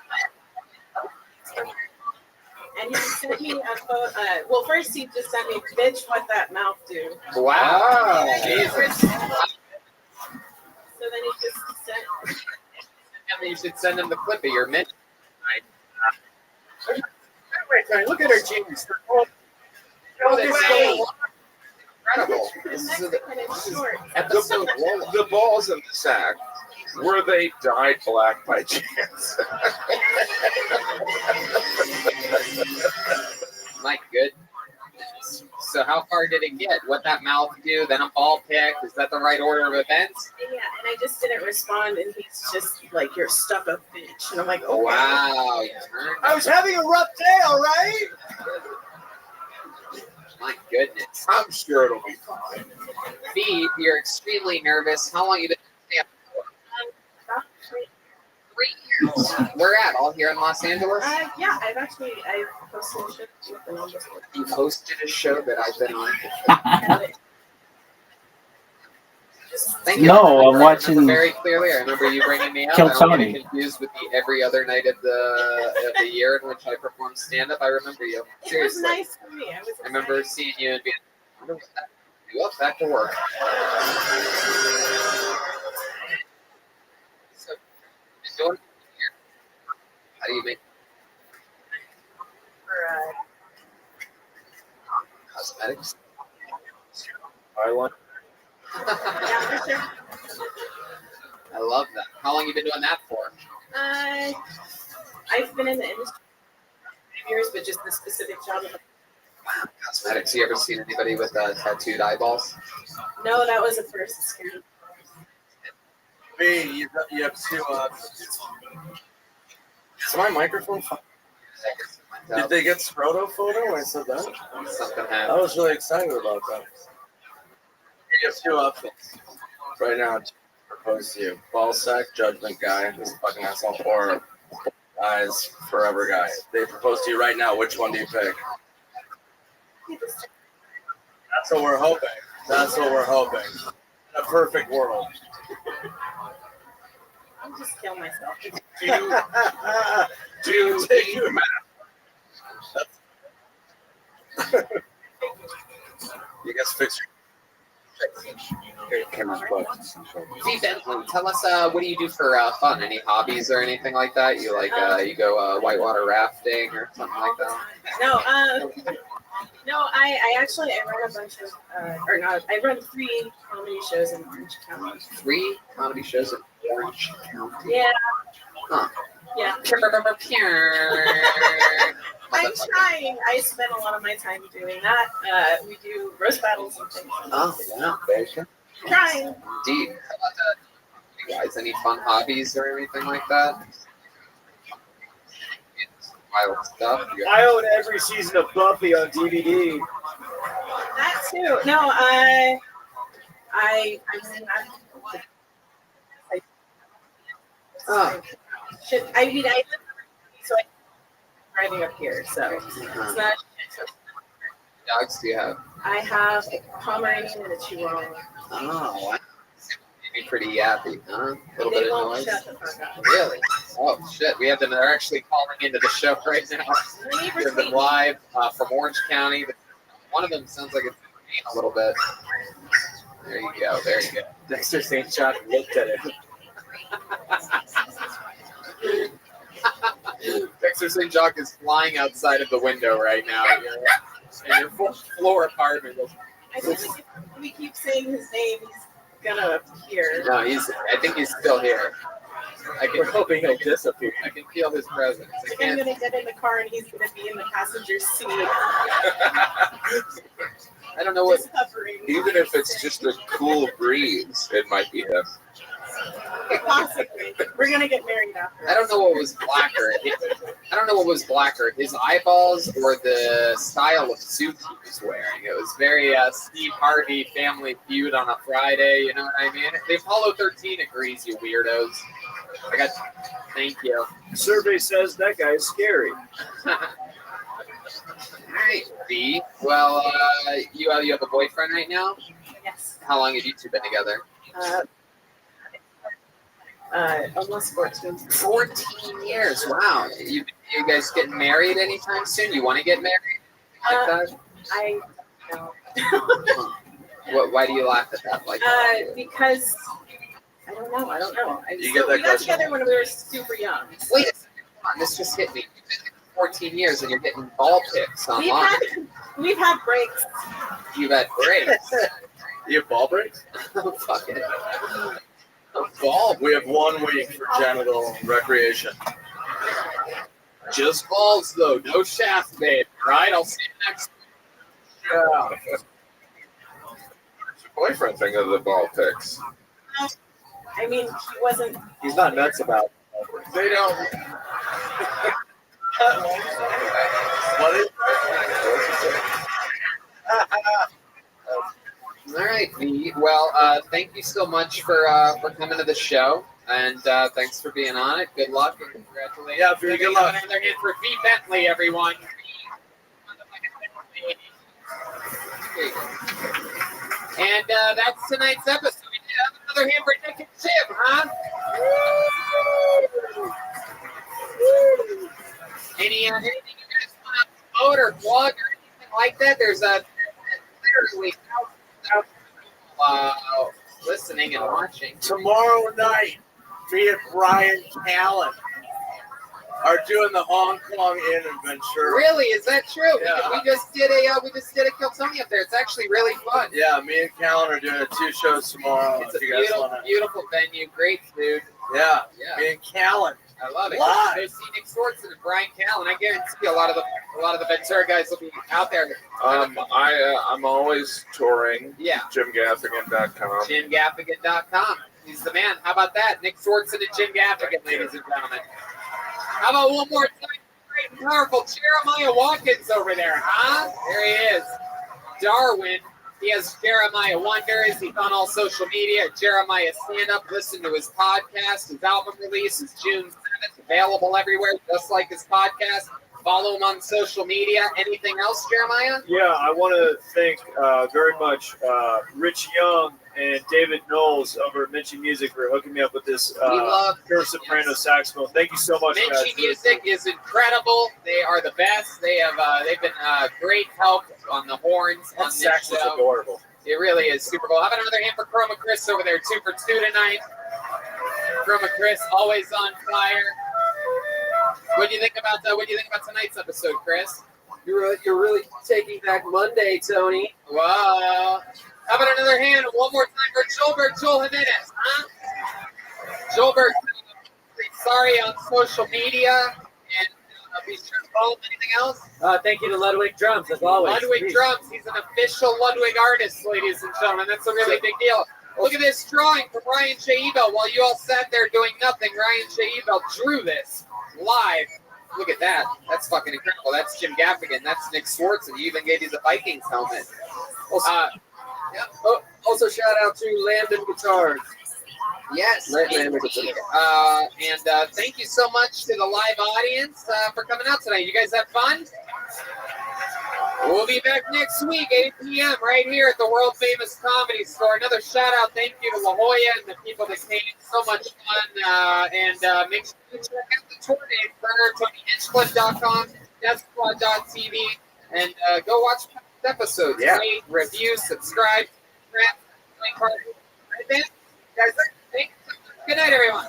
And he sent me a photo. Well, first he just sent me, bitch, what that mouth do. Wow. Jesus. So then he just sent. And you should send him the clip of your mint. Look at her jeans. Incredible. This Mexican is short. Episode The balls in the sack, were they dyed black by chance? My goodness. So how far did it get? What that mouth do? Then a ball pick? Is that the right order of events? Yeah, and I just didn't respond, and he's just like, you're stuck up, bitch. And I'm like, okay. Wow. I was having a rough day, all right? My goodness. I'm sure it'll be fine. B, you're extremely nervous. How long you been About 3 Where at? All here in Los Angeles? Yeah, I posted a show with the numbers. You hosted a show that I've been on. Thank you. No, I I'm remember watching very clearly. I remember you bringing me up. Kill I don't Tony. get confused with the every other night of the year in which I perform stand up. I remember you. It was Seriously. nice for me. I remember seeing you and being, I wonder what that well, back to work. So, doing here. How do you make cosmetics? I want. Yeah, for sure. I love that. How long you been doing that for? I've been in the industry for 5 years, but just the specific job. Wow, cosmetics. You ever seen anybody with tattooed eyeballs? No, that was the first scary. Me, you have two options. Is my microphone fine? Did they get Scroto photo when I said that? Something I happened. was really excited about that. You have two options right now to propose to you. Ball sack, judgment guy, who's a fucking asshole, or eyes, forever guy. They propose to you right now. Which one do you pick? That's what we're hoping. That's what we're hoping. In a perfect world. I'll just kill myself. Do you take your You guys fix your camera's bugged. Hey Bentley, tell us what do you do for fun? Any hobbies or anything like that? You like you go whitewater rafting or something like that? No, I actually run a bunch of I run 3 comedy shows in Orange County. 3 comedy shows in Orange County. Yeah. Huh. Yeah. I'm trying. I spend a lot of my time doing that. We do roast battles and things. Oh, wow. Very good. Trying. Indeed. How about that? You guys, any fun hobbies or anything like that? Wild stuff. I own every season of Buffy on DVD. That too. No, so I'm driving up here, so it's not. Dogs do you have? I have a Pomeranian and a Chihuahua. Oh, wow. Maybe pretty yappy, huh? A little They bit of won't noise. shut the fuck up. Really? Oh shit! We have them. They're actually calling into the show right now. We have them live from Orange County. One of them sounds like it's a little bit. There you go. There you go. Dexter St. John looked at it. Dexter St. Jacques is flying outside of the window right now. In your 4th floor apartment. I think if we keep saying his name, he's gonna appear. No, I think he's still here. We're hoping he'll disappear. I can feel his presence. I'm gonna get in the car and he's gonna be in the passenger seat. I don't know what. Just hovering. Even if it's just a cool breeze, it might be him. Possibly. We're gonna get married after. I don't know what was blacker. I don't know what was blacker, his eyeballs or the style of suit he was wearing. It was very Steve Harvey Family Feud on a Friday. You know what I mean? The Apollo 13 agrees, you weirdos. Thank you. Survey says that guy's scary. All right, V. Well, you have a boyfriend right now? Yes. How long have you two been together? Almost 14. 14 years. Wow. You guys getting married anytime soon? You want to get married? Like that? I know. Why do you laugh at that? Like because I don't know. You get that we got question? together when we were super young. Wait a second. Come on, this just hit me. You've been together 14 years and you're getting ball pics online. We've had breaks. You've had breaks. You have ball breaks? Fuck it. Ball. We have 1 week for genital recreation. Just balls though, no shaft, babe. All right, I'll see you next week. Yeah. What's your boyfriend think of the ball picks? I mean, he wasn't. He's not nuts about it. They don't. What is All right, V. Well, thank you so much for coming to the show. And thanks for being on it. Good luck and congratulations. Yeah, very good luck. Another hit for Fee Bentley, everyone. And that's tonight's episode. Another hit for Nick and Jim, huh? Anything you guys want to promote or plug or anything like that? There's literally thousands of people listening and watching. Tomorrow night, me and Brian Callen are doing the Hong Kong Inn in Ventura. Really? Is that true? Yeah. We just did a Kill Tony up there. It's actually really fun. Yeah, me and Callen are doing 2 shows tomorrow. It's a if you guys beautiful, wanna... beautiful venue. Great food. Yeah, Yeah. me and Callen. I love it. Live. Go see Nick Swartzen and Brian Callen. I guarantee a lot of the Ventura guys will be out there. I'm always touring. Yeah. JimGaffigan.com. JimGaffigan.com. He's the man. How about that? Nick Swartzen and Jim Gaffigan, ladies and gentlemen. How about one more time? Great and powerful Jeremiah Watkins over there, huh? There he is. Darwin. He has Jeremiah Wonders. He's on all social media. Jeremiah Stand Up. Listen to his podcast. His album release is June 7th. Available everywhere, just like his podcast. Follow him on social media. Anything else, Jeremiah? Yeah, I want to thank very much Rich Young and David Knowles over at Minchie Music for hooking me up with this We love pure soprano saxophone. Thank you so much, guys. Minchie Music is incredible. They are the best. They've been great help on the horns on That this sax is show. adorable. It really is super cool. How about another hand for Chroma Chris over there, 2 for 2 tonight? Chroma Chris, always on fire. What do you think about tonight's episode, Chris? You're really taking back Monday, Tony. Wow. How about another hand? One more time for Joelberg Joel Jimenez, huh? Joelberg, sorry on social media. And be sure to follow him. Anything else? Thank you to Ludwig Drums, as always. Ludwig Drums. He's an official Ludwig artist, ladies and gentlemen. That's a really big deal. Look at this drawing from Ryan J. Ebel. While you all sat there doing nothing, Ryan J. Ebel drew this live. Look at that. That's fucking incredible. That's Jim Gaffigan. That's Nick Swartzen. He even gave you the Vikings helmet. Also, shout out to Landon Guitars. Yes. Landon Guitars. And thank you so much to the live audience for coming out tonight. You guys have fun? We'll be back next week, 8 p.m. right here at the world famous Comedy Store. Another shout out, thank you to La Jolla and the people that came. So much fun. And make sure you check out the tour date for TonyHinchcliffe.com, DeathSquad.tv, and go watch episodes. Yeah. Rate, review, subscribe. Right there. Guys, thank you. Good night, everyone.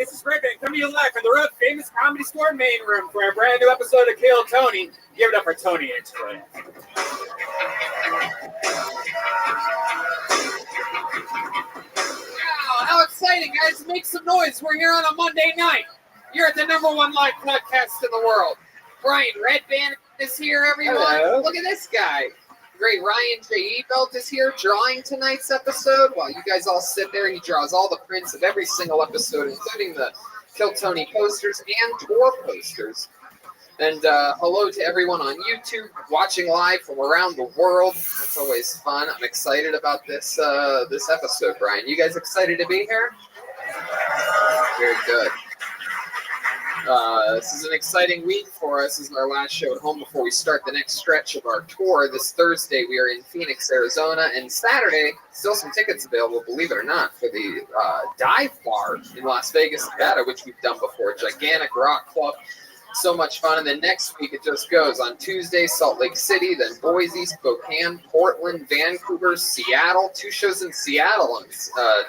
this is Rabbi coming to you live from the Road Famous Comedy Store main room for a brand new episode of Kill Tony. Give it up for Tony today. Wow, how exciting, guys. Make some noise. We're here on a Monday night. You're at the #1 live podcast in the world. Brian Redband is here, everyone. Hello. Look at this guy. Great. Ryan J. Belt is here drawing tonight's episode while you guys all sit there. He draws all the prints of every single episode, including the Kill Tony posters and tour posters. And hello to everyone on YouTube watching live from around the world. That's always fun. I'm excited about this this episode, Brian. You guys excited to be here? Very good. This is an exciting week for us. This is our last show at home before we start the next stretch of our tour. This Thursday, we are in Phoenix, Arizona, and Saturday, still some tickets available, believe it or not, for the dive bar in Las Vegas, Nevada, which we've done before. Gigantic rock club. So much fun. And then next week, it just goes. On Tuesday, Salt Lake City, then Boise, Spokane, Portland, Vancouver, Seattle. 2 shows in Seattle on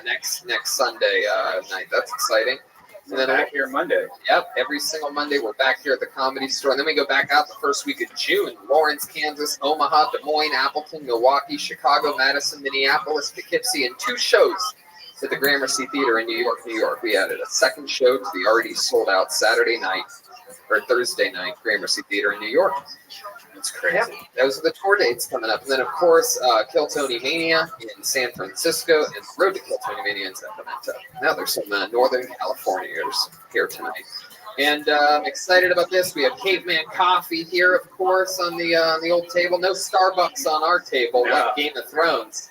next Sunday night. That's exciting. And then Back here Monday. Yep, every single Monday we're back here at the Comedy Store. And then we go back out the first week of June. Lawrence, Kansas, Omaha, Des Moines, Appleton, Milwaukee, Chicago, Madison, Minneapolis, Poughkeepsie, and 2 shows at the Gramercy Theater in New York, New York. We added a second show to the already sold out Saturday night, or Thursday night, Gramercy Theater in New York. That's crazy. Yeah, those are the tour dates coming up. And then, of course, Kill Tony Mania in San Francisco and Road to Kill Tony Mania in Sacramento. Now there's some Northern Californians here tonight. And I'm excited about this. We have Caveman Coffee here, of course, on the old table. No Starbucks on our table, like Game of Thrones.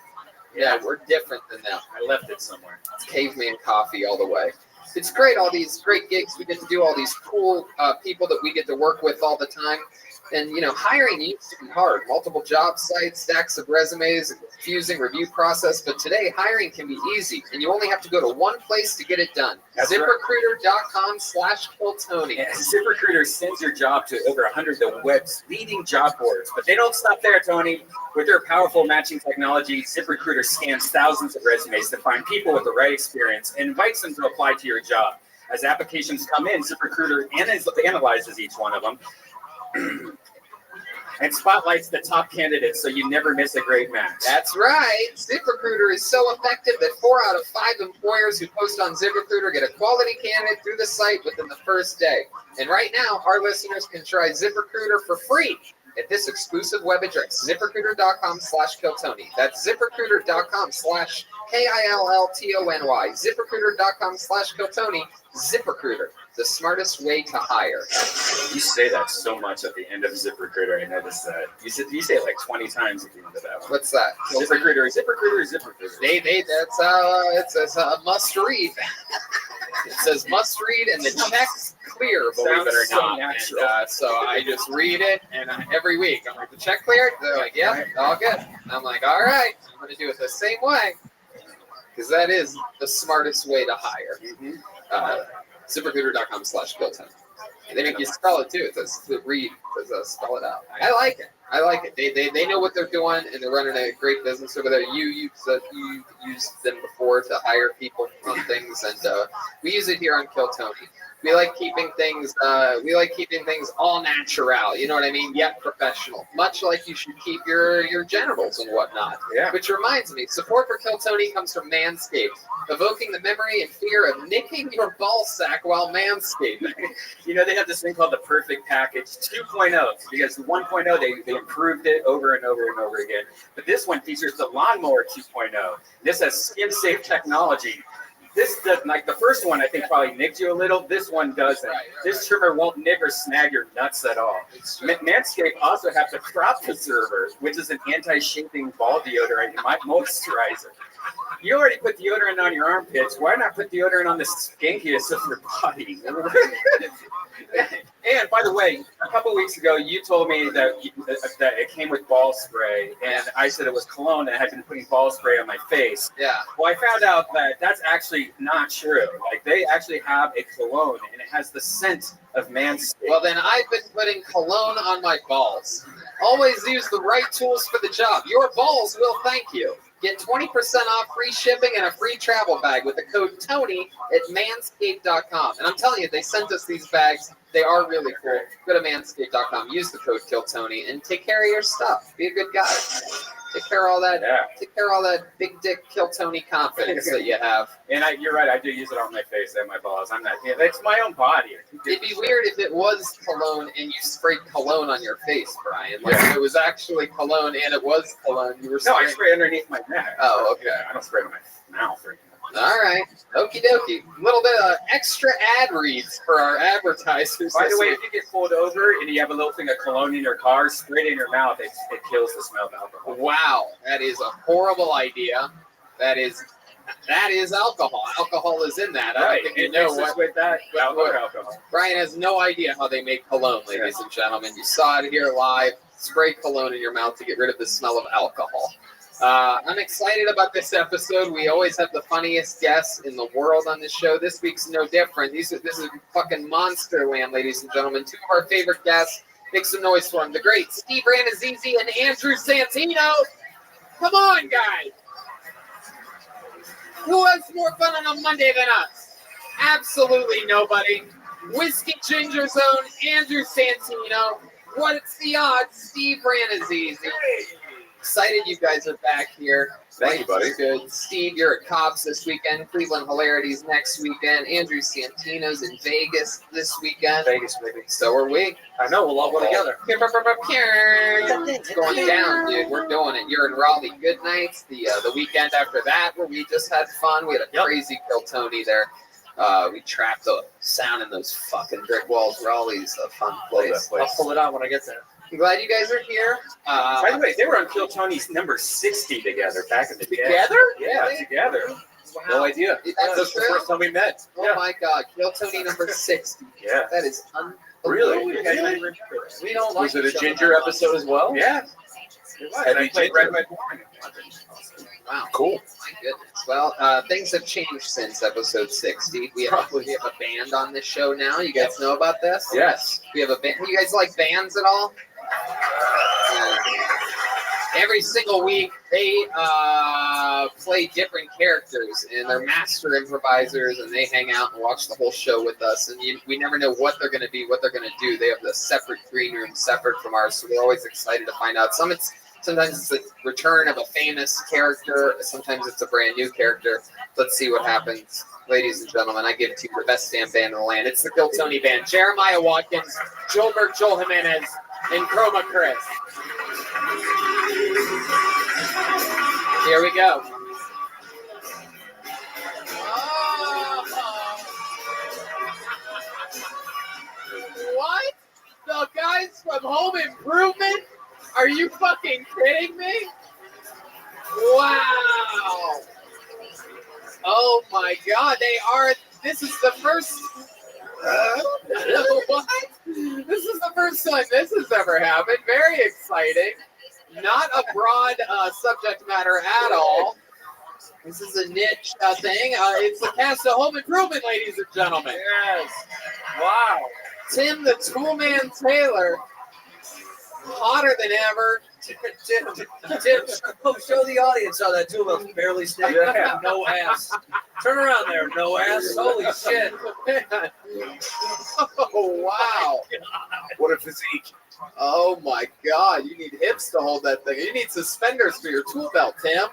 Yeah, we're different than them. I left it somewhere. It's Caveman Coffee all the way. It's great, all these great gigs. We get to do all these cool people that we get to work with all the time. And, you know, hiring used to be hard. Multiple job sites, stacks of resumes, a confusing review process. But today, hiring can be easy. And you only have to go to one place to get it done. ZipRecruiter.com/KillTony. Yeah, ZipRecruiter sends your job to over 100 of the web's leading job boards. But they don't stop there, Tony. With their powerful matching technology, ZipRecruiter scans thousands of resumes to find people with the right experience and invites them to apply to your job. As applications come in, ZipRecruiter analyzes each one of them and spotlights the top candidates so you never miss a great match. That's right. ZipRecruiter is so effective that 4 out of 5 employers who post on ZipRecruiter get a quality candidate through the site within the first day. And right now, our listeners can try ZipRecruiter for free at this exclusive web address, ZipRecruiter.com/KillTony. That's ZipRecruiter.com/KILLTONY. ZipRecruiter.com/KillTony. ZipRecruiter, the smartest way to hire. You say that so much at the end of ZipRecruiter. I noticed that. You say it like 20 times at the end of that one. What's that? ZipRecruiter, ZipRecruiter, ZipRecruiter. That's it's a must read. It says must read, and the check's clear, believe it or so not. natural. And so I just read it, and every week I'm like, the check cleared? They're like, yeah, all good. And I'm like, all right, I'm going to do it the same way, because that is the smartest way to hire. ZipRecruiter.com/KillTony. They make you spell it too. It says read. It says spell it out. I like it. They know what they're doing, and they're running a great business over there. You used them before to hire people on things, and we use it here on Kill Tony. We like keeping things all natural. You know what I mean? Yet professional. Much like you should keep your genitals and whatnot. Yeah. Which reminds me, support for Kill Tony comes from Manscaped, evoking the memory and fear of nicking your ball sack while manscaping. You know, they have this thing called the Perfect Package 2.0, because the 1.0, they improved it over and over and over again. But this one features the Lawnmower 2.0. This has skin-safe technology. This does, like the first one, I think probably nicked you a little. This one doesn't. This trimmer won't nick or snag your nuts at all. Manscaped also has the Crop Preserver, which is an anti-shaping ball deodorant and moisturizer. You already put deodorant on your armpits. Why not put deodorant on the skankiest of your body? And by the way, a couple weeks ago, you told me that it came with ball spray, and I said it was cologne, and I had been putting ball spray on my face. Yeah. Well, I found out that that's actually not true. Like, they actually have a cologne, and it has the scent of Manscaped. Well, then I've been putting cologne on my balls. Always use the right tools for the job. Your balls will thank you. Get 20% off free shipping and a free travel bag with the code TONY at manscaped.com. And I'm telling you, they sent us these bags. They are really cool. Go to manscaped.com, use the code KILLTONY, and take care of your stuff. Be a good guy. Take care of all that. Yeah. Take care of all that big dick Kill Tony confidence that you have. And you're right. I do use it on my face and my balls. I'm not. Yeah, it's my own body. It'd be weird if it was cologne and you sprayed cologne on your face, Brian. Like if it was actually cologne and it was cologne, you were No, spraying. I spray underneath my neck. Oh, okay. I don't spray it on my mouth or anything. All right. Okie dokie. A little bit of extra ad reads for our advertisers. By the this way, week. if you get pulled over and you have a little thing of cologne in your car, spray it in your mouth. It kills the smell of alcohol. Wow, that is a horrible idea. That is alcohol. Alcohol is in that. I Right. don't think you It know mixes what. with that what- alcohol. Brian has no idea how they make cologne, ladies and gentlemen. You saw it here live. Spray cologne in your mouth to get rid of the smell of alcohol. I'm excited about this episode. We always have the funniest guests in the world on this show. This week's no different. This is fucking monster land, ladies and gentlemen. Two of our favorite guests. Make some noise for them. The great Steve Ranazizi and Andrew Santino. Come on, guys. Who has more fun on a Monday than us? Absolutely nobody. Whiskey Ginger Zone, Andrew Santino. What's the odds? Steve Ranazizi. Excited you guys are back here. Thank you, buddy. Good. Steve, you're at Cobb's this weekend. Cleveland Hilarities next weekend. Andrew Santino's in Vegas this weekend. Vegas, baby. So are we. I know, we'll all go together. It's going down, dude. We're doing it. You're in Raleigh Good Nights. The weekend after that, where we just had fun. We had a crazy Kill Tony there. We trapped the sound in those fucking brick walls. Raleigh's a fun place. I'll pull it out when I get there. I'm glad you guys are here. By the way, they were on Kill Tony's number 60 together back in the day. Together? Yeah, Really? together. Wow. No idea. That's That's the true? first time we met. Oh my God, Kill Tony number 60. Yeah. That is unbelievable. Really? You guys don't remember this. We don't like Was it a each other ginger that episode much. as well? Yeah. It was. Heavy I played ginger. Red Red Wine. Wow. Cool. My goodness. Well, things have changed since episode 60. We have a band on this show now. You guys know about this? Yes. We have a band. You guys like bands at all? Every single week, they play different characters, and they're master improvisers, and they hang out and watch the whole show with us. And we never know what they're going to be, what they're going to do. They have the separate green room, separate from ours, so we're always excited to find out. Sometimes it's the return of a famous character. Sometimes it's a brand new character. Let's see what happens. Ladies and gentlemen, I give it to you the best damn band in the land. It's the Kill Tony Band. Jeremiah Watkins, Joelberg Joel Jimenez, and Chroma Chris. Here we go. What? The guys from Home Improvement? Are you fucking kidding me? Wow. Oh my God, they are. This is the first. What? This is the first time this has ever happened. Very exciting. Not a broad subject matter at all. This is a niche thing. It's the cast of Home Improvement, ladies and gentlemen. Yes. Wow. Tim the Toolman Taylor, hotter than ever. Tim, show the audience how that tool is barely sticking. Yeah. No ass. Turn around there, no ass. Holy shit. Oh, wow. What a physique. Oh my God, you need hips to hold that thing. You need suspenders for your tool belt, Tim.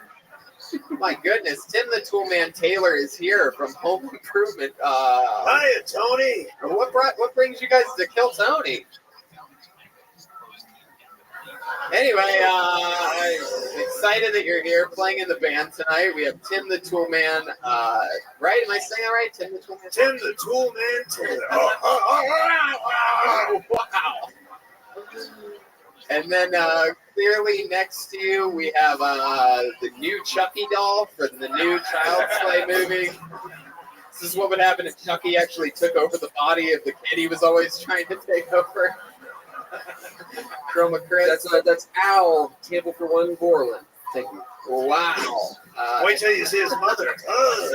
My goodness, Tim the Toolman Taylor is here from Home Improvement. Hiya, Tony. What brings you guys to Kill Tony? Anyway, I'm excited that you're here playing in the band tonight. We have Tim the Toolman, right? Am I saying that right? Tim the Toolman? Tim the Toolman Taylor. Oh, wow. And then clearly next to you, we have the new Chucky doll from the new Child's Play movie. This is what would happen if Chucky actually took over the body of the kid he was always trying to take over. Chroma Chris. That's Al, table for one Borland. Thank you. Wow. Wait till you see his mother. Oh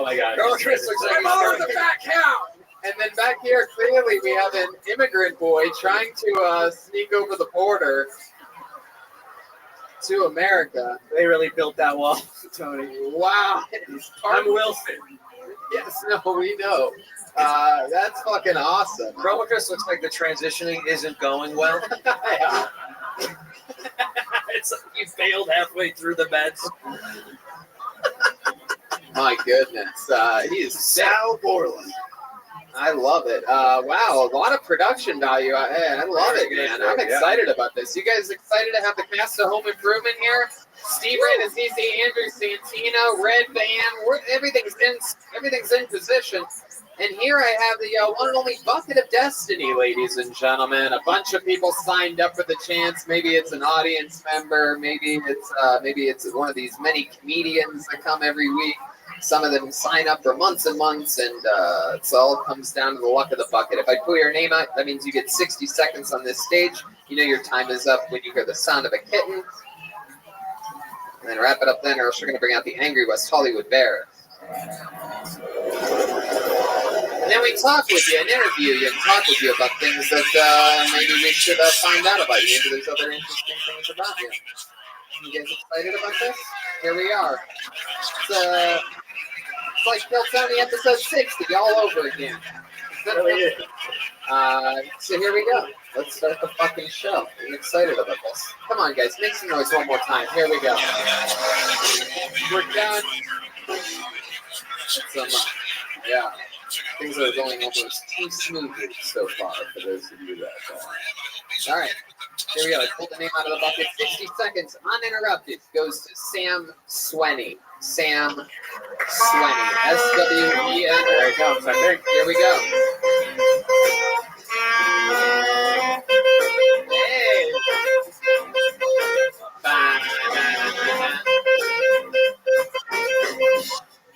my God. Chroma Chris looks like Come he's over the back cow. And then back here, clearly, we have an immigrant boy trying to sneak over the border. to America. They really built that wall, Tony. Wow. I'm Wilson. Yes, no, we know. That's fucking awesome. Chromacus looks like the transitioning isn't going well. Yeah. It's like you failed halfway through the beds. My goodness. He is sick. Sal Borland. I love it. Wow, a lot of production value. I love it, man. I'm excited about this. You guys excited to have the cast of Home Improvement here? Steve Ray, Azizi, Andrew Santino, Red Band. Everything's in position. And here I have the one and only Bucket of Destiny, ladies and gentlemen. A bunch of people signed up for the chance. Maybe it's an audience member. Maybe it's one of these many comedians that come every week. Some of them sign up for months and months, and it all comes down to the luck of the bucket. If I pull your name out, that means you get 60 seconds on this stage. You know your time is up when you hear the sound of a kitten. And then wrap it up then, or else we're going to bring out the angry West Hollywood Bear. And then we talk with you and interview you and talk with you about things that maybe we should find out about you. Maybe there's other interesting things about you. You guys excited about this? Here we are. It's like Bill Tony episode 60 all over again. So here we go. Let's start the fucking show. I'm excited about this. Come on, guys. Make some noise one more time. Here we go. We're done. Yeah. Things are going almost too smoothly so far for those of you that. All right. Here we go. I pulled the name out of the bucket. 60 seconds uninterrupted goes to Sam Swenny. Sam Swenny. S-W-E-N. There it comes, I think. Here we go. Hey.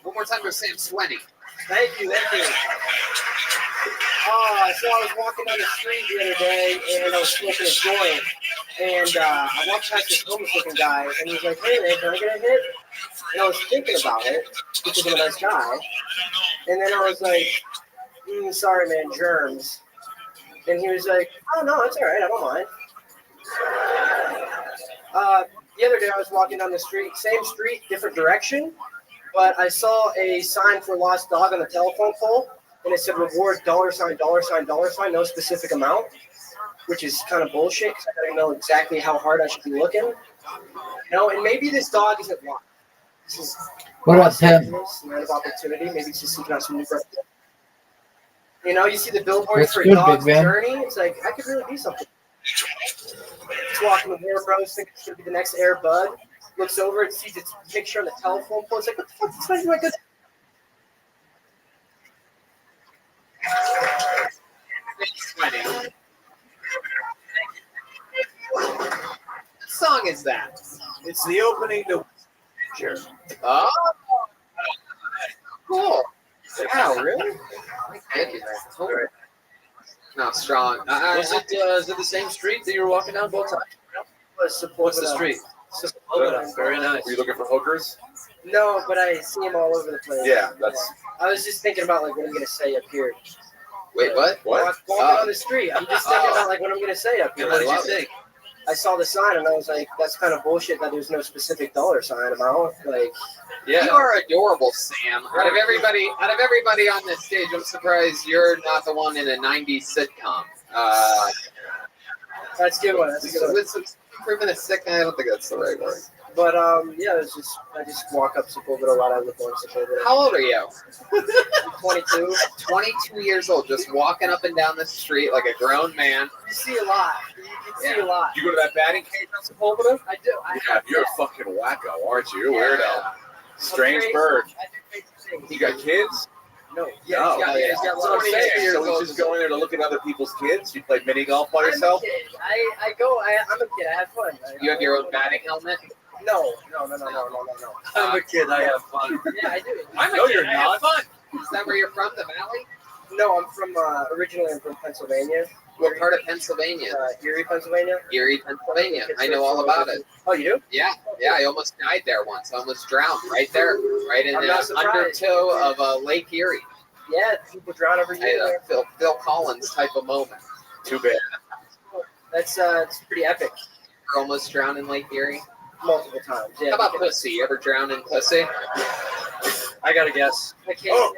One more time for Sam Swenny. Thank you. So I was walking down the street the other day, and I was smoking a joint, and I walked past this homeless-looking guy, and he was like, "Hey, man, can I get a hit?" And I was thinking about it, because I'm a nice guy, and then I was like, "Sorry, man, germs." And he was like, "Oh, no, it's all right, I don't mind." The other day, I was walking down the street, same street, different direction, but I saw a sign for lost dog on the telephone pole, and it said reward $$, $$, no specific amount, which is kind of bullshit because I don't know exactly how hard I should be looking. You know, and maybe this dog isn't lost. This is What about him? land of opportunity. Maybe it's just seeking out some new growth. You know, you see the billboard That's for good, a dog's big man. journey. It's like, I could really be something. It's walking with Air Bros, thinking it's going to be the next Air Bud. Looks over and sees its picture on the telephone pole. It's like, what the fuck is this my good? What song is that? It's the opening to Sure. Oh, cool. Wow, really? Thank you. No, strong. Is it the same street that you were walking down both times? What's the street? Very nice. Were you looking for hookers? No, but I see him all over the place. Yeah, that's. I was just thinking about like what I'm gonna say up here. Wait, what? What? Walking on the street. I'm just thinking about like what I'm gonna say up here. What did you think? I saw the sign and I was like, that's kind of bullshit that there's no specific dollar sign amount. Like, You are adorable, Sam. Out of everybody on this stage, I'm surprised you're not the one in a '90s sitcom. that's a good one. That's a good one. With some improvement of sick, I don't think that's the right word. But yeah, it's just I just walk up Sepulveda a lot. I live on Sepulveda. How old are you? 22. 22 years old, just walking up and down the street like a grown man. You see a lot. You can see a lot. You go to that batting cage on Sepulveda? I do. You're a fucking wacko, aren't you? You're a weirdo. Strange crazy. bird. I do crazy things. You got kids? No. Yeah, Oh, he's got yeah. he's got That's what I'm 28 saying. years So you old. just go in there to look at other people's kids? You play mini golf by I'm a yourself? kid. I go. I'm a kid. I have fun. You have your own batting helmet? No. I'm a kid. I have fun. Yeah, I do. No, you're not. Fun. Is that where you're from, the Valley? No, I'm from originally I'm from Pennsylvania. What part of Pennsylvania? Erie, Pennsylvania. Erie, Pennsylvania. I know all about it. Oh, you do? Yeah, I almost died there once. I almost drowned right there, right in I'm the not surprised. undertow of Lake Erie. Yeah, people drown every I had year. a Phil Collins type of moment. Too bad. That's it's pretty epic. You're almost drowned in Lake Erie. multiple times. Yeah. How about pussy? You ever drown in pussy? I got to guess. I can't.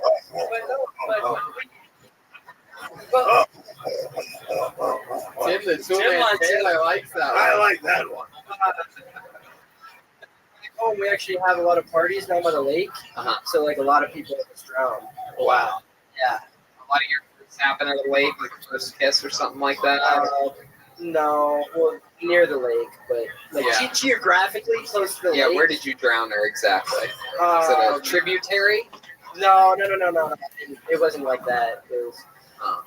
But Tim, the Tim two-man likes it. tailor likes that one. I like that one. home, we actually have a lot of parties down by the lake. Uh-huh. So like a lot of people just drown. Wow. Yeah. A lot of your first happen at the lake, like a first kiss or something like that. No, well, near the lake, but like Yeah. geographically close to the Yeah, lake. where did you drown her exactly? Is it a tributary? No. It wasn't like that. It was,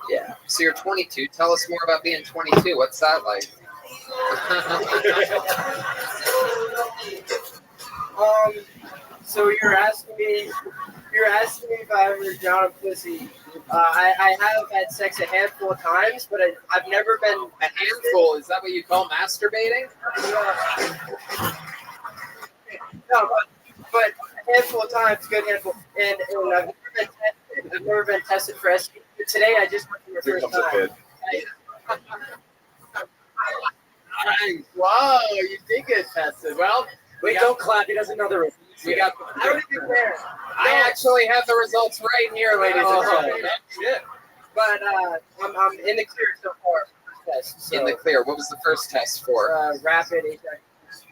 yeah. So you're 22. Tell us more about being 22. What's that like? So you're asking me if I ever drowned a pussy. I have had sex a handful of times, but I've never been A handful, is that what you call masturbating? No, but a handful of times, good handful. And I've never been tested for STD. But today I just went for the Here first comes a time. Nice. Wow, you did get tested. Well, Wait, don't clap. He doesn't know the results. we got. I don't even care. I actually have the results right here, ladies and gentlemen. Shit. But I'm in the clear so far. Test, so, In the clear. What was the first test for? rapid HIV.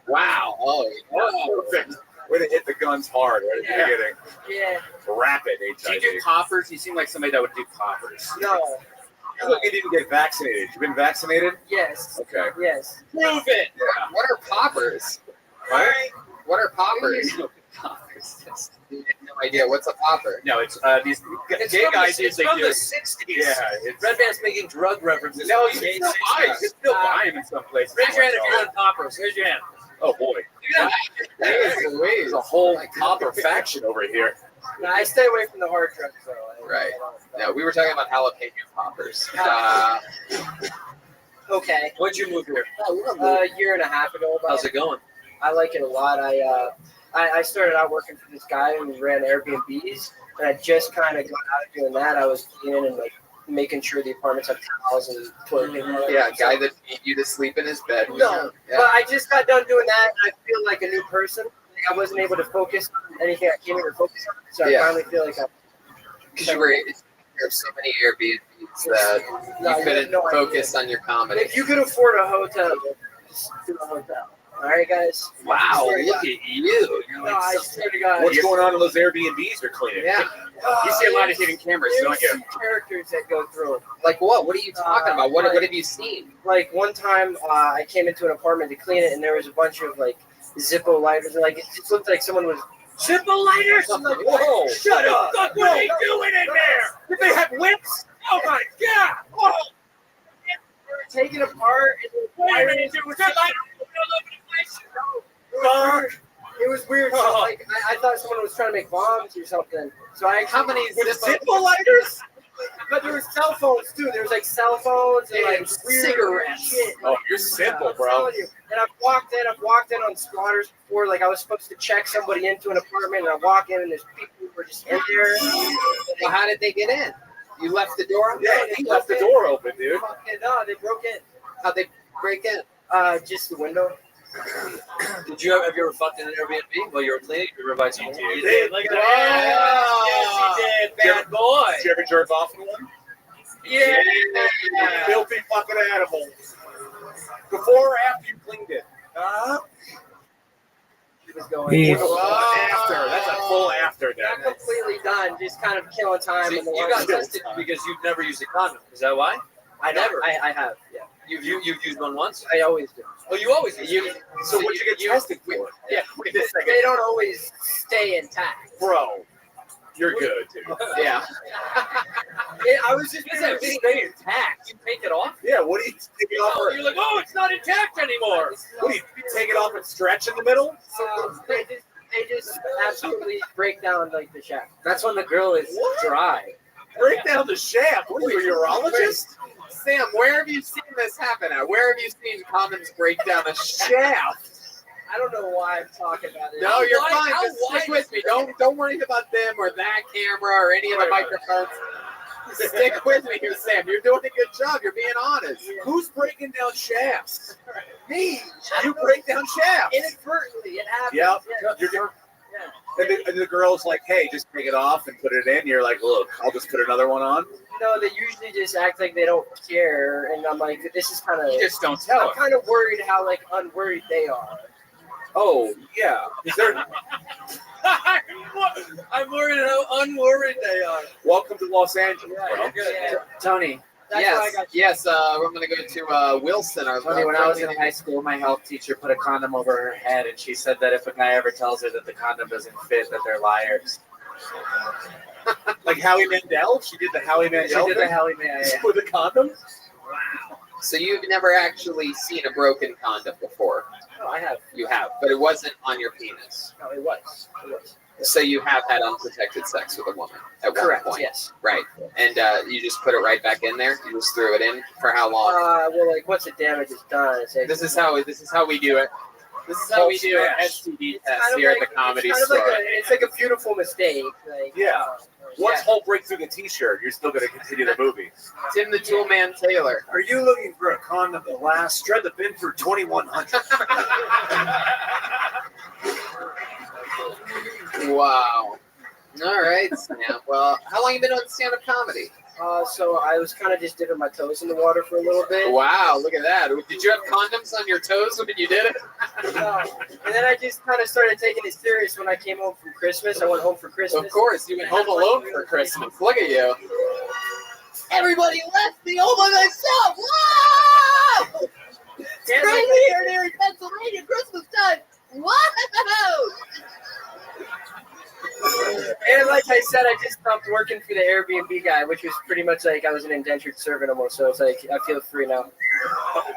Wow. Oh, Perfect. Way to hit the guns hard right at the Yeah. beginning. Yeah. Rapid Do HIV. you do poppers? You seem like somebody that would do poppers. No. You look, you didn't get vaccinated. You've been vaccinated? Yes. Okay. Yes. prove it. Yeah. What are poppers? Right? What are poppers? Poppers. I have no idea. What's a popper? No, it's these gay guys usually do. Yeah. It's, Red Band's making drug references. no, you can still buy it. You can still buy them in some places. Raise your hand if you're on poppers. Raise your hand. Oh, boy. There's a whole popper faction over here. No, I stay away from the hard drugs though. Right. No, we were talking about jalapeno poppers. Okay. When'd you move here? A year and a half ago. About. How's it going? I like it a lot. I started out working for this guy who ran Airbnbs, and I just kind of got out of doing that. I was cleaning and like making sure the apartments have towels and toilet paper. Yeah, a guy that beat you to sleep in his bed. No, Yeah. but I just got done doing that, and I feel like a new person. Like I wasn't able to focus on anything I came here to focus on, so Yeah. I finally feel like Because you were there so many Airbnbs that you couldn't focus on your comedy. if you could afford a hotel, just do a hotel. All right, guys. Wow, Swear to look God. at you. You're No, like I something. swear to God. What's going on in those Airbnbs you're cleaning? Yeah. You see a lot of hidden cameras, don't you? There's some characters that go through it. Like what? What are you talking about? What have you seen? Like one time, I came into an apartment to clean it, and there was a bunch of like Zippo lighters. And, like it just looked like someone was Zippo lighters? Like, Whoa. shut up! Fuck, what are they doing in there? Did they have whips? Oh my god! Oh. They were taken apart. And the Wait a wires- minute, there was a light all over the place. It was weird. So, like I thought someone was trying to make bombs or something. So I How many Zippo lighters? But there was cell phones too. There was like cell phones and like weird cigarettes. shit. Oh, you're simple, I'm bro. telling you. And I've walked in on squatters before. Like I was supposed to check somebody into an apartment, and I walk in and there's people who were just in there. Well, how did they get in? You left the door open? Yeah, he left the door open, dude. No, they broke in. How'd they break in? Just the window. Have you ever fucked in an Airbnb while you were cleaning? You invite someone to you. did. Look at Wow. that. Yes, he did. Bad boy. Did you ever jerk off in one? Yeah. Filthy fucking animal. Before or after you cleaned it? He was going. Yeah. After. That's a full after Not then. completely done. Just kind of killing time. So in the you got water. tested because you've never used a condom. Is that why? I never. I have. Yeah. You've used one once? I always do. Oh, you always use. So what'd you get tested for? Yeah. Wait a second. They don't always stay intact. Bro, you're good, dude. Yeah. I was just It doesn't stay intact. You take it off. Yeah, what do you take it off? You're like, oh, it's not intact anymore. What do you take it off and stretch in the middle? They just absolutely break down like the shaft. That's when the girl is dry. Break down the shaft. What are you, a urologist? Sam, where have you seen this happen at? Where have you seen condoms break down a shaft? I don't know why I'm talking about it. No, you're Why- fine. how Just stick wide with me. Don't worry about them or that camera or any of the microphones. Stick with me here, Sam. You're doing a good job. You're being honest. Who's breaking down shafts? Me. You break down shafts. Inadvertently, it happens. Yep. Yeah. And the girl's like, hey, just take it off and put it in. You're like, look, I'll just put another one on. No, they usually just act like they don't care, and I'm like, this is kind of. You just don't tell I'm them. kind of worried how like unworried they are. Oh, yeah. Is there, I'm worried how unworried they are. welcome to Los Angeles. bro. Yeah. Tony, That's why I got. Yes. I'm going to go to Wilson. Tony, when I was in high school, my health teacher put a condom over her head, and she said that if a guy ever tells her that the condom doesn't fit, that they're liars. Like Howie Mandel? She did the Howie She Mandel did the thing Hallie Man. Yeah. with a condom? So you've never actually seen a broken condom before? No, I have. You have, but it wasn't on your penis. No, it was. It was. So you have had unprotected sex with a woman at Correct. one point, Yes. right? And you just put it right back in there. You just threw it in for how long? Well, like once the damage is done, it's like, This is how we do it. This is how we do an STD test kind of here like- at the Comedy it's kind of Store. like it's like a beautiful mistake. Like, Yeah. Once yeah. Hulk breaks through the T-shirt, you're still going to continue the movie. Tim the Toolman Taylor. Are you looking for a condom that lasts? Shred the bin for 2,100. Wow. All right, Sam. Well, how long you been on stand-up comedy? So I was kind of just dipping my toes in the water for a little bit. Wow, look at that. Did you have condoms on your toes when you did it? And then I just kind of started taking it serious when I came home from Christmas. I went home for Christmas. Of course, you went home alone for Christmas. Look at you. Everybody left me all by myself. Wow! It's crazy here in Pennsylvania, Christmas time. Wow! And like I said, I just stopped working for the Airbnb guy, which was pretty much like I was an indentured servant almost. So it's like I feel free now.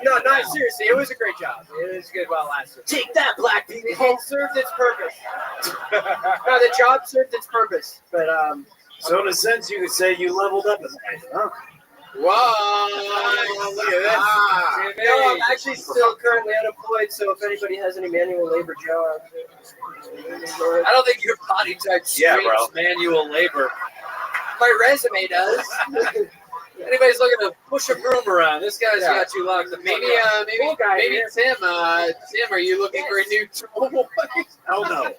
No, not seriously. It was a great job. It was good while it lasted. Take that, black people. It served its purpose. No, the job served its purpose. But So in a sense, you could say you leveled up in life, huh? Whoa! Look at this. no, I'm actually still currently unemployed. So if anybody has any manual labor jobs, I don't think your body type Yeah, screams bro. manual labor. my resume does. Anybody's looking to Push a broom around. This guy's Yeah. got you locked. maybe Cool guy maybe here. Tim. Tim, are you looking for a new tool boy? Hell no.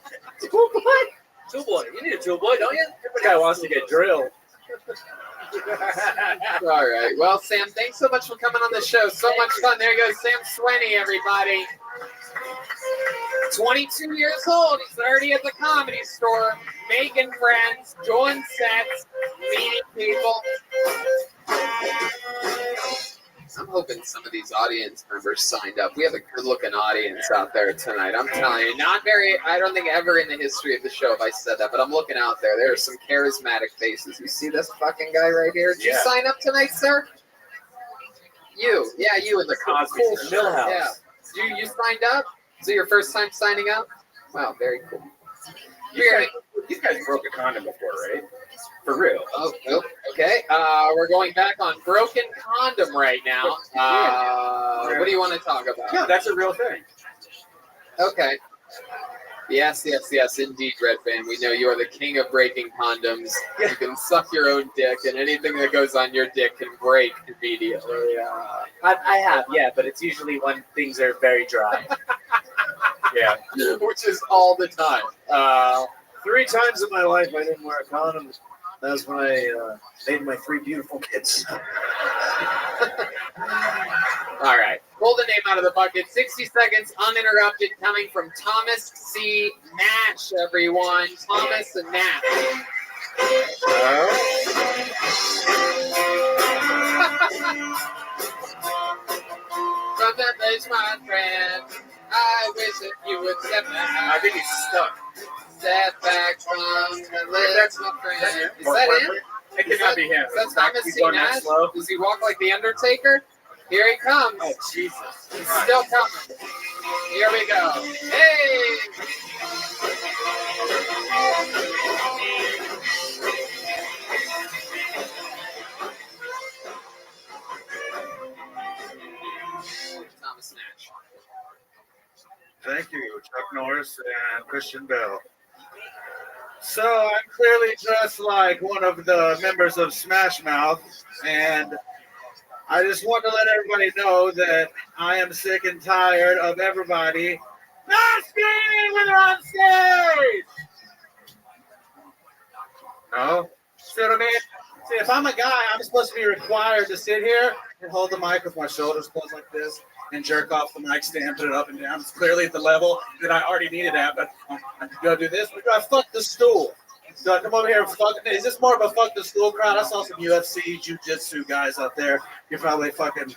Tool boy? Tool boy. You need a tool boy, don't you? Every guy wants to get drilled. All right. Well, Sam, thanks so much for coming on the show. So much fun. There goes Sam Swinney, everybody. 22 years old. He's already at the Comedy Store, making friends, doing sets, meeting people. I'm hoping some of these audience members signed up. We have a good-looking audience out there tonight. I'm telling you, not very. I don't think ever in the history of the show have I said that, but I'm looking out there. There are some charismatic faces. You see this fucking guy right here? Did you Yeah. sign up tonight, sir? You, yeah, you in the Cosby cool Millhouse. Yeah, you signed up. Is it your first time signing up? Wow, very cool. You guys broke a condom before, right? For real. Oh, nope. Okay. We're going back on broken condom right now. What do you want to talk about? No, that's a real thing. Okay. Yes, indeed, Red Fan. We know you are the king of breaking condoms. You can suck your own dick, and anything that goes on your dick can break immediately. I have, yeah, but it's usually when things are very dry. Yeah. Which is all the time. 3 times in my life I didn't wear a condom. That was when I made my 3 beautiful kids. All right. Pull the name out of the bucket. 60 seconds uninterrupted coming from Thomas C. Nash, everyone. Thomas and Nash. Remember's my friend. I wish that you would step back. I think he's stuck. Step back from the lips, my friend. Is that him? It cannot be him. Is that Thomas He's C. going that Nash? slow. Does he walk like the Undertaker? Here he comes. Oh, Jesus. He's still coming. Here we go. Hey! Thomas Nash. Thank you, Chuck Norris and Christian Bell. So I'm clearly dressed like one of the members of Smash Mouth, and I just want to let everybody know that I am sick and tired of everybody not screaming when they're on stage. No? See what I mean? See, if I'm a guy, I'm supposed to be required to sit here and hold the mic with my shoulders closed like this and jerk off the mic stand, put it up and down. It's clearly at the level that I already needed at, but I could go do this. But I fuck the stool. So I come over here and fuck. Is this more of a fuck the stool crowd? I saw some UFC, jiu-jitsu guys out there. You're probably fucking,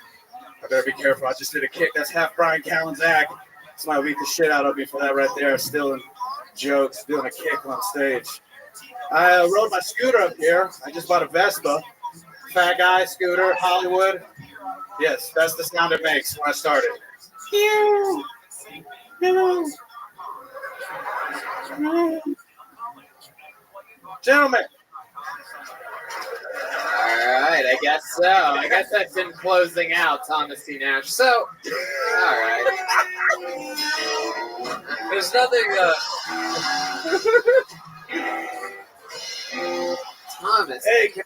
I better be careful. I just did a kick. That's half Brian Callen's act. Somebody beat the shit out of me for that right there. Stealing jokes, doing a kick on stage. I rode my scooter up here. I just bought a Vespa. Fat guy scooter, Hollywood. Yes, that's the sound it makes when I started. Gentlemen. All right, I guess so. I guess that's in closing out, Thomas C. Nash. So, all right. There's nothing. Thomas. Hey, can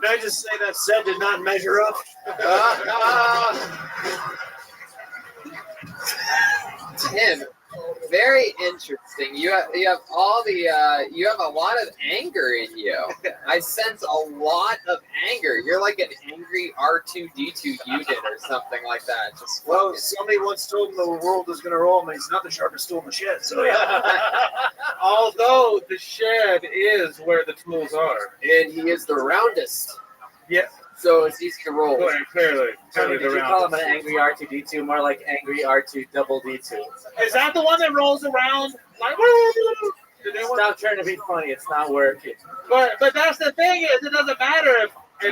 I just say that set did not measure up? Tim, very interesting. You have all the you have a lot of anger in you. I sense a lot of anger. You're like an angry R2D2 unit or something like that. Just Well, somebody once told him the world was going to roll him, and he's not the sharpest tool in the shed. So yeah. Although the shed is where the tools are. and he is the roundest. Yeah. So it's easy to roll. Clearly. Tony, did you call him an angry R2D2? More like angry R2D2. Is that the one that rolls around? Like, Stop trying to be funny. It's not working. but that's the thing is, it doesn't matter if they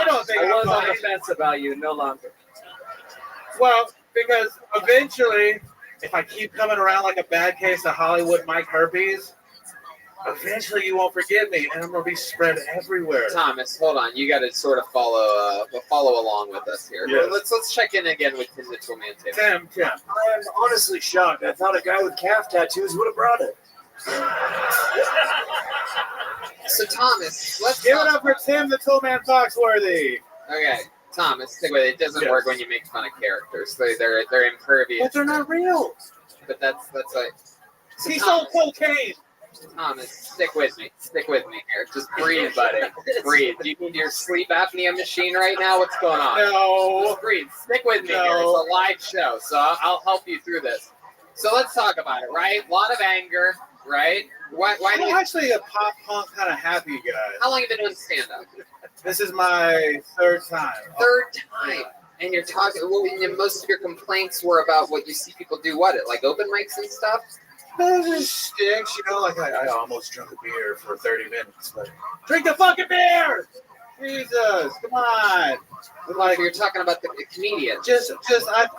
don't think I I'm was on funny. the fence about you. No longer. Well, because eventually, if I keep coming around like a bad case of Hollywood Mike herpes, eventually you won't forgive me, and I'm gonna be spread everywhere. Thomas, hold on. You got to sort of follow along with us here. Yes. Let's check in again with Tim the Toolman Taylor. Tim. I'm honestly shocked. I thought a guy with calf tattoos would have brought it. So Thomas, let's Give it up for Tim the Toolman Foxworthy. Okay, Thomas, stick with it. It doesn't work when you make fun of characters. They're impervious. But they're not real. But that's like. So He sold Thomas, cocaine. Thomas, stick with me. Stick with me here. Just breathe, buddy. Breathe. Do you need your sleep apnea machine right now? What's going on? No. Just breathe. Stick with me here. No. It's a live show, so I'll help you through this. So let's talk about it, right? A lot of anger, right? Why do I'm you? actually a pop punk kind of happy guy. How long have you been doing stand-up? This is my third time. Third time. And you're talking. Well, and most of your complaints were about what you see people do. What? Like open mics and stuff. It just stinks, you know. Like I almost drunk a beer for 30 minutes. Like, drink the fucking beer! Jesus, come on. Like you're talking about the comedian.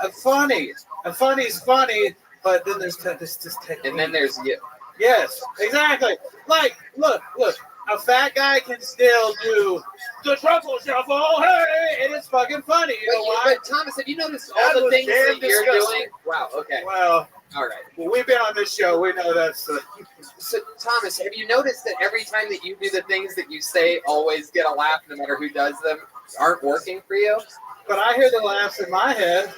I'm funny. And funny's funny, but then there's this technique. And then there's you. Yes, exactly. Like, look. A fat guy can still do the truffle shuffle. Hey, and it's fucking funny. You know why? But Thomas, have you noticed all the things that you're doing? Wow. Okay. Well, all right. Well, we've been on this show. We know that's. So, Thomas, have you noticed that every time that you do the things that you say always get a laugh, no matter who does them, aren't working for you? But I hear the laughs in my head.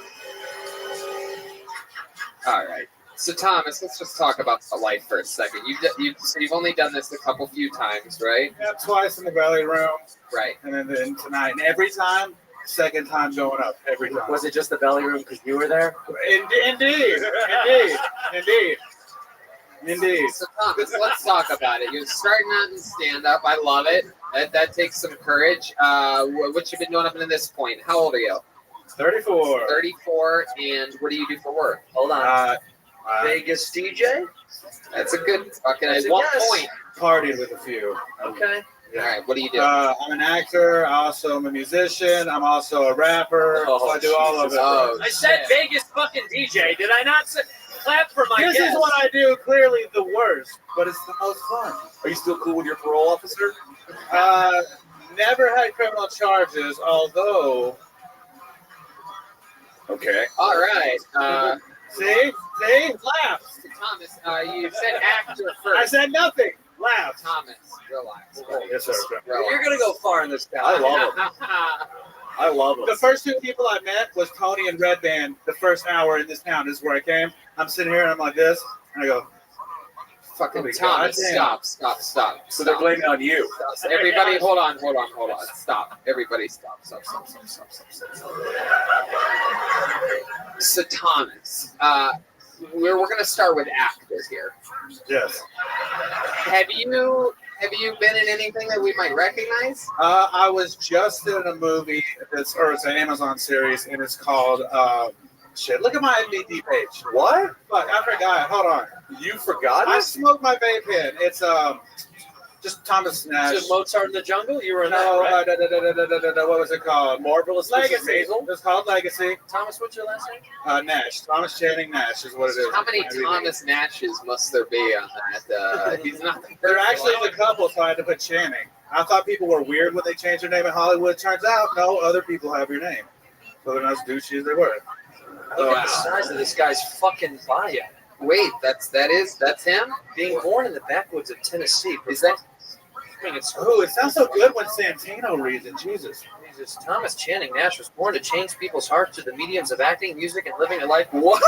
All right. So, Thomas, let's just talk about the life for a second. You've only done this a few times, right? Yeah, twice in the belly room. Right. And then tonight. And every time, second time going up. Every time. Was it just the belly room because you were there? Indeed. So, Thomas, let's talk about it. You're starting out in stand-up. I love it. That takes some courage. What you been doing up to this point? How old are you? 34. 34, and what do you do for work? Hold on. Vegas DJ? That's a good fucking That's at a one guess. point. Partied with a few. Okay. All right, what do you do? I'm an actor. I also am a musician. I'm also a rapper. Oh, so I do all of it. Oh, I said Vegas fucking DJ. Did I not say, clap for my This guess? is what I do clearly the worst, but it's the most fun. Are you still cool with your parole officer? Never had criminal charges, although. Okay. All right. See? Laugh. Thomas, you said actor I first. said nothing. Laugh. Thomas, relax. Yes, sir. You're gonna go far in this guy. I love him. I love him. The first two people I met was Tony and Red Band. The first hour in this town is where I came. I'm sitting here and I'm like this, and I go, Fucking Holy Thomas, goddamn. stop. So they're blaming it on you. Stop. Everybody, hold on. Stop. Everybody, stop. So Thomas, we're gonna start with actors here. yes. Have you been in anything that we might recognize? I was just in a movie it's an Amazon series, and it's called shit. Look at my MVD page. What? Fuck, I forgot. Hold on. You forgot I it? smoked my vape pen. It's just Thomas Nash. So Mozart in the Jungle? You were in No, that, right? what was it called? Marvelous Mrs. Legacy. Maisel? It's called Legacy. Thomas, what's your last name? Nash. Thomas Channing Nash is what it is. How many Everything. Thomas Nashes must there be on that? He's not. There actually is a couple trying to put Channing. I thought people were weird when they changed their name in Hollywood. Turns out, no, other people have your name. So they're not as douchey as they were. Look at the size of this guy's fucking bio. Wait, that's him. Being born in the backwoods of Tennessee. Is that? I mean, it's Oh, it sounds so good when Santino reads it. Jesus. Jesus. Thomas Channing Nash was born to change people's hearts through the mediums of acting, music, and living a life. What?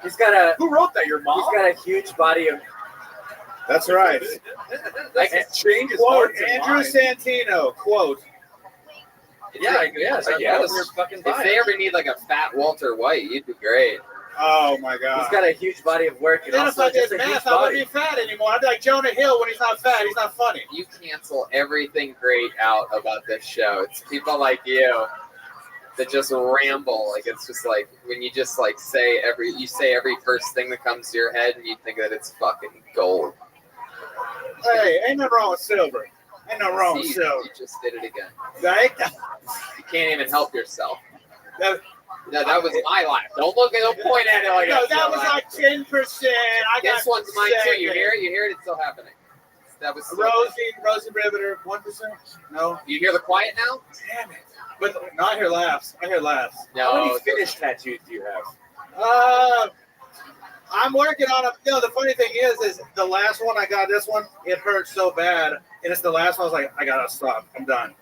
He's got a Who wrote that? Your mom? he's got a huge body of. That's right. Like, change his Quote, heart to Andrew mine. Santino, quote, Yeah, yes. I guess. Your fucking If bio. they ever need like a fat Walter White, you'd be great. oh my God. He's got a huge body of work and Then if also I did just a huge math, I wouldn't body. be fat anymore. I'd be like Jonah Hill when he's not fat. He's not funny. You cancel everything great out about this show. It's people like you that just ramble. Like it's just like when you just like say every first thing that comes to your head and you think that it's fucking gold. Hey, ain't nothing wrong with silver. Ain't nothing wrong with See, silver. you just did it again. Right? You can't even help yourself. That- No, that was my laugh. Don't point at it like No, it's that your was laugh. like 10%. I This got one's mine too. You second. hear it? You hear it? It's still happening. That was Rosie Riveter, 1%? No. You hear the quiet now? Damn it. But no, I hear laughs. How No. many finish tattoos do you have? I'm working on it. You know, the funny thing is the last one I got, this one, it hurt so bad. And it's the last one I was like, I gotta stop. I'm done.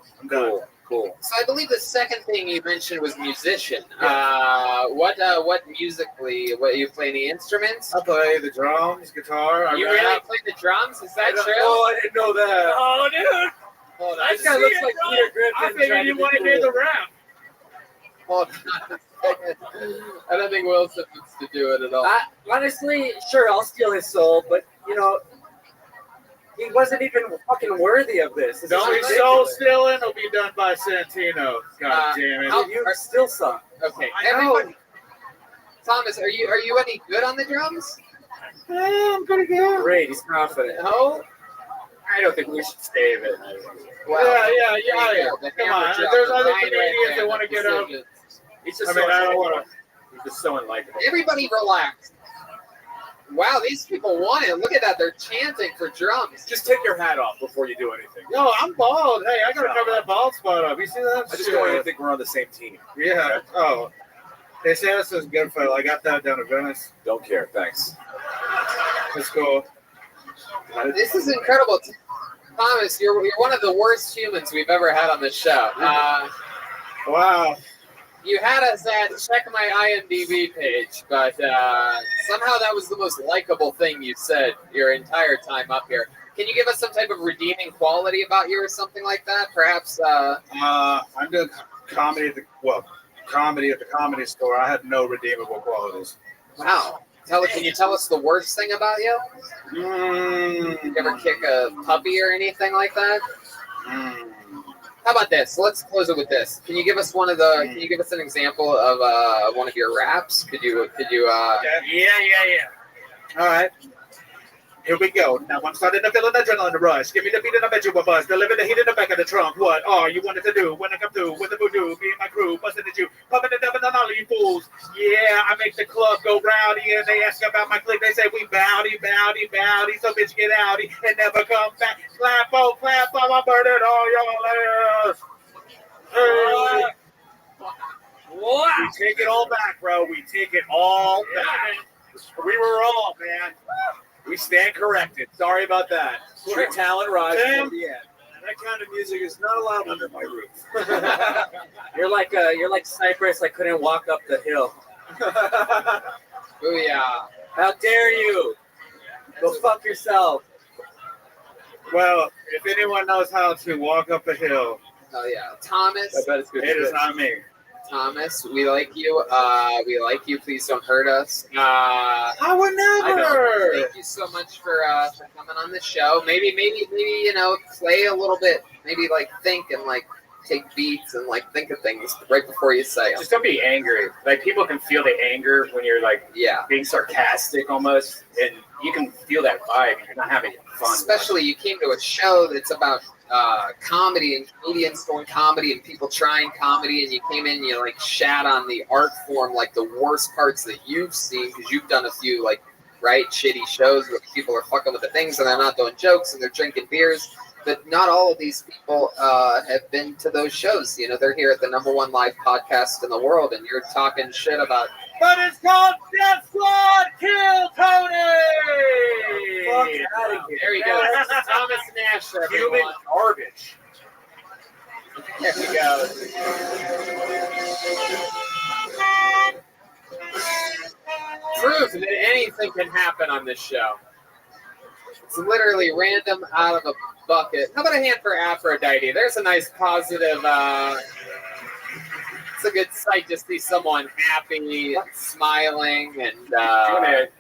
Cool. So I believe the second thing you mentioned was musician. What musically? What you play any instruments? I play the drums, guitar. I You rap. really play the drums? Is that true? Oh, I didn't know that. Oh, dude. Hold on. This guy looks like Peter Griffin. I figured trying you to be wanted to hear cool. the rap. Hold on a second. I don't think Wilson wants to do it at all. Honestly, sure, I'll steal his soul, but you know, he wasn't even fucking worthy of this. This Don't is be soul ridiculous. stealing. Will be done by Santino. God damn it. I'll- You still suck. Okay. I know. Everybody. Thomas, are you any good on the drums? I'm pretty good. Great, he's confident. No. I don't think we should save it. Well, Yeah. there you go. The Come hammer on. drop, There's the other line right comedians there, that want to the get up. precision. He's just I mean, I don't want to. He's just so unlikable. Everybody relax. Wow, these people want it. Look at that. They're chanting for drums. Just take your hat off before you do anything. Yo, I'm bald. Hey, I gotta cover that bald spot up. You see that? I just don't want you to think we're on the same team. Yeah. Oh. They say this is Goodfellas. I got that down in Venice. Don't care. Thanks. It's cool. This is incredible. Thomas, you're one of the worst humans we've ever had on this show. Wow. You had us at check my IMDb page, but somehow that was the most likable thing you said your entire time up here. Can you give us some type of redeeming quality about you or something like that? Perhaps. I'm doing comedy at the comedy store. I had no redeemable qualities. Wow. Can you tell us the worst thing about you? You ever kick a puppy or anything like that? How about this? Let's close it with this. Can you give us Can you give us an example of one of your raps? Could you? Yeah. All right. Here we go. Now I'm starting to feel an adrenaline rush. Give me the beat and I bet you a buzz. Deliver the heat in the back of the trunk. What are you wanted to do when I come through with the voodoo? Me and my crew busting at you, pumping the devil on all you fools. Yeah, I make the club go rowdy and they ask about my clique. They say we bowdy. So bitch get outy and never come back. Clap, I murdered all your layers. Hey. What? We take it all back, bro. We take it all back. We were wrong, man. We stand corrected. Sorry about that. Your talent rise Tim, from the end. that kind of music is not allowed under my roof. You're like Cypress. I couldn't walk up the hill. Booyah. How dare you? Go fuck yourself. Well, if anyone knows how to walk up a hill, Oh yeah, Thomas. I bet it's good. it is not me. Thomas, we like you. We like you. Please don't hurt us. I would I know. never. Thank you so much for coming on the show. Maybe play a little bit. Maybe think and take beats and think of things right before you say them. Just don't be angry. People can feel the anger when you're being sarcastic almost, and you can feel that vibe. You're not having fun. Especially you came to a show that's about comedy and comedians doing comedy and people trying comedy, and you came in and you shat on the art form, the worst parts that you've seen, because you've done a few shitty shows where people are fucking with the things and they're not doing jokes and they're drinking beers. But not all of these people have been to those shows. They're here at the #1 live podcast in the world, and you're talking shit about. But it's called Death Squad Kill Tony! Fuck out of here. There you go. Thomas Nash, everyone. Human garbage. There we go. Proof that anything can happen on this show. It's literally random out of a bucket. How about a hand for Aphrodite? There's a nice positive. It's a good sight to see someone happy, smiling, and.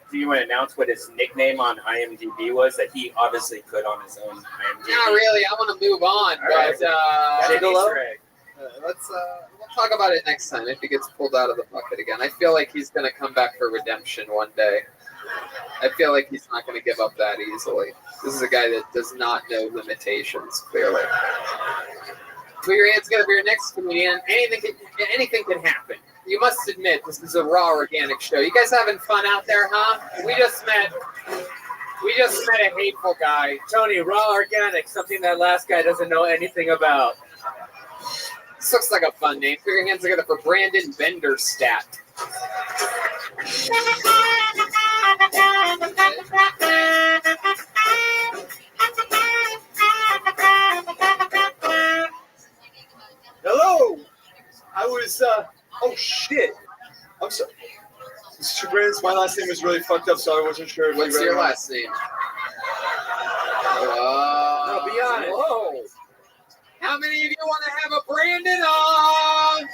Do you want to announce what his nickname on IMDb was that he obviously put on his own IMDb? Not really. I want to move on, All but right. let's we'll talk about it next time if he gets pulled out of the bucket again. I feel like he's going to come back for redemption one day. I feel like he's not going to give up that easily. This is a guy that does not know limitations, clearly. Put your hands together for your next comedian. Anything can happen. You must admit, this is a raw, organic show. You guys having fun out there, huh? We just met a hateful guy. Tony, raw organic, something that last guy doesn't know anything about. This looks like a fun name. Put your hands together for Brandon Benderstat. Hello. I was. Oh shit. I'm sorry. Mr. Brands, my last name is really fucked up, so I wasn't sure. If What's you read your it. last name? No, be honest. Whoa. How many of you want to have a Brandon on?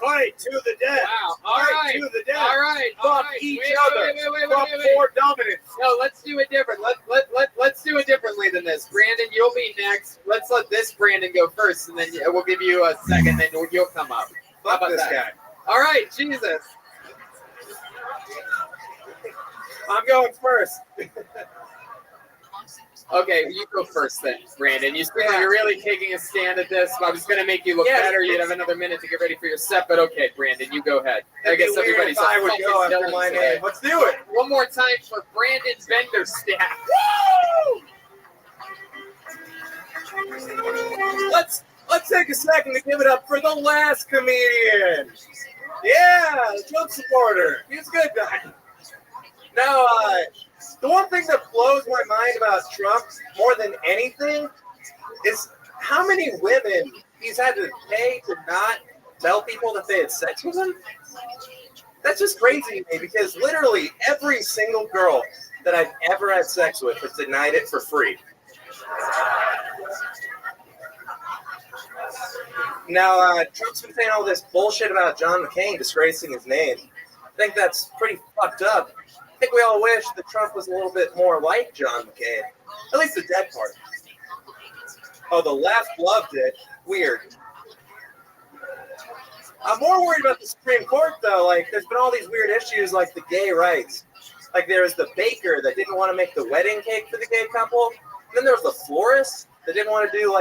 Fight to the death. Wow. All Fight right. to the death. All right. Fuck each other. Fuck for dominance. No, let's do it different. Let's do it differently than this. Brandon, you'll be next. Let's let this Brandon go first, and then we'll give you a second, then you'll come up. How Fuck about this that? guy. All right, Jesus. I'm going first. Okay, you go first then, Brandon. You seem like you're really taking a stand at this. I was going to make you look better. You'd have another minute to get ready for your set, but okay, Brandon, you go ahead. I guess everybody's I would fucking go after villain my today. name. Let's do it. One more time for Brandon Benderstat. Woo! Let's take a second to give it up for the last comedian. Yeah, the Trump supporter. He's a good guy. Now, the one thing that blows my mind about Trump more than anything is how many women he's had to pay to not tell people that they had sex with him. That's just crazy to me because literally every single girl that I've ever had sex with has denied it for free. Now, Trump's been saying all this bullshit about John McCain disgracing his name. I think that's pretty fucked up. I think we all wish that Trump was a little bit more like John McCain. At least the dead part. Oh, the left loved it. Weird. I'm more worried about the Supreme Court, though. There's been all these weird issues like the gay rights. There was the baker that didn't want to make the wedding cake for the gay couple. And then there was the florist that didn't want to do,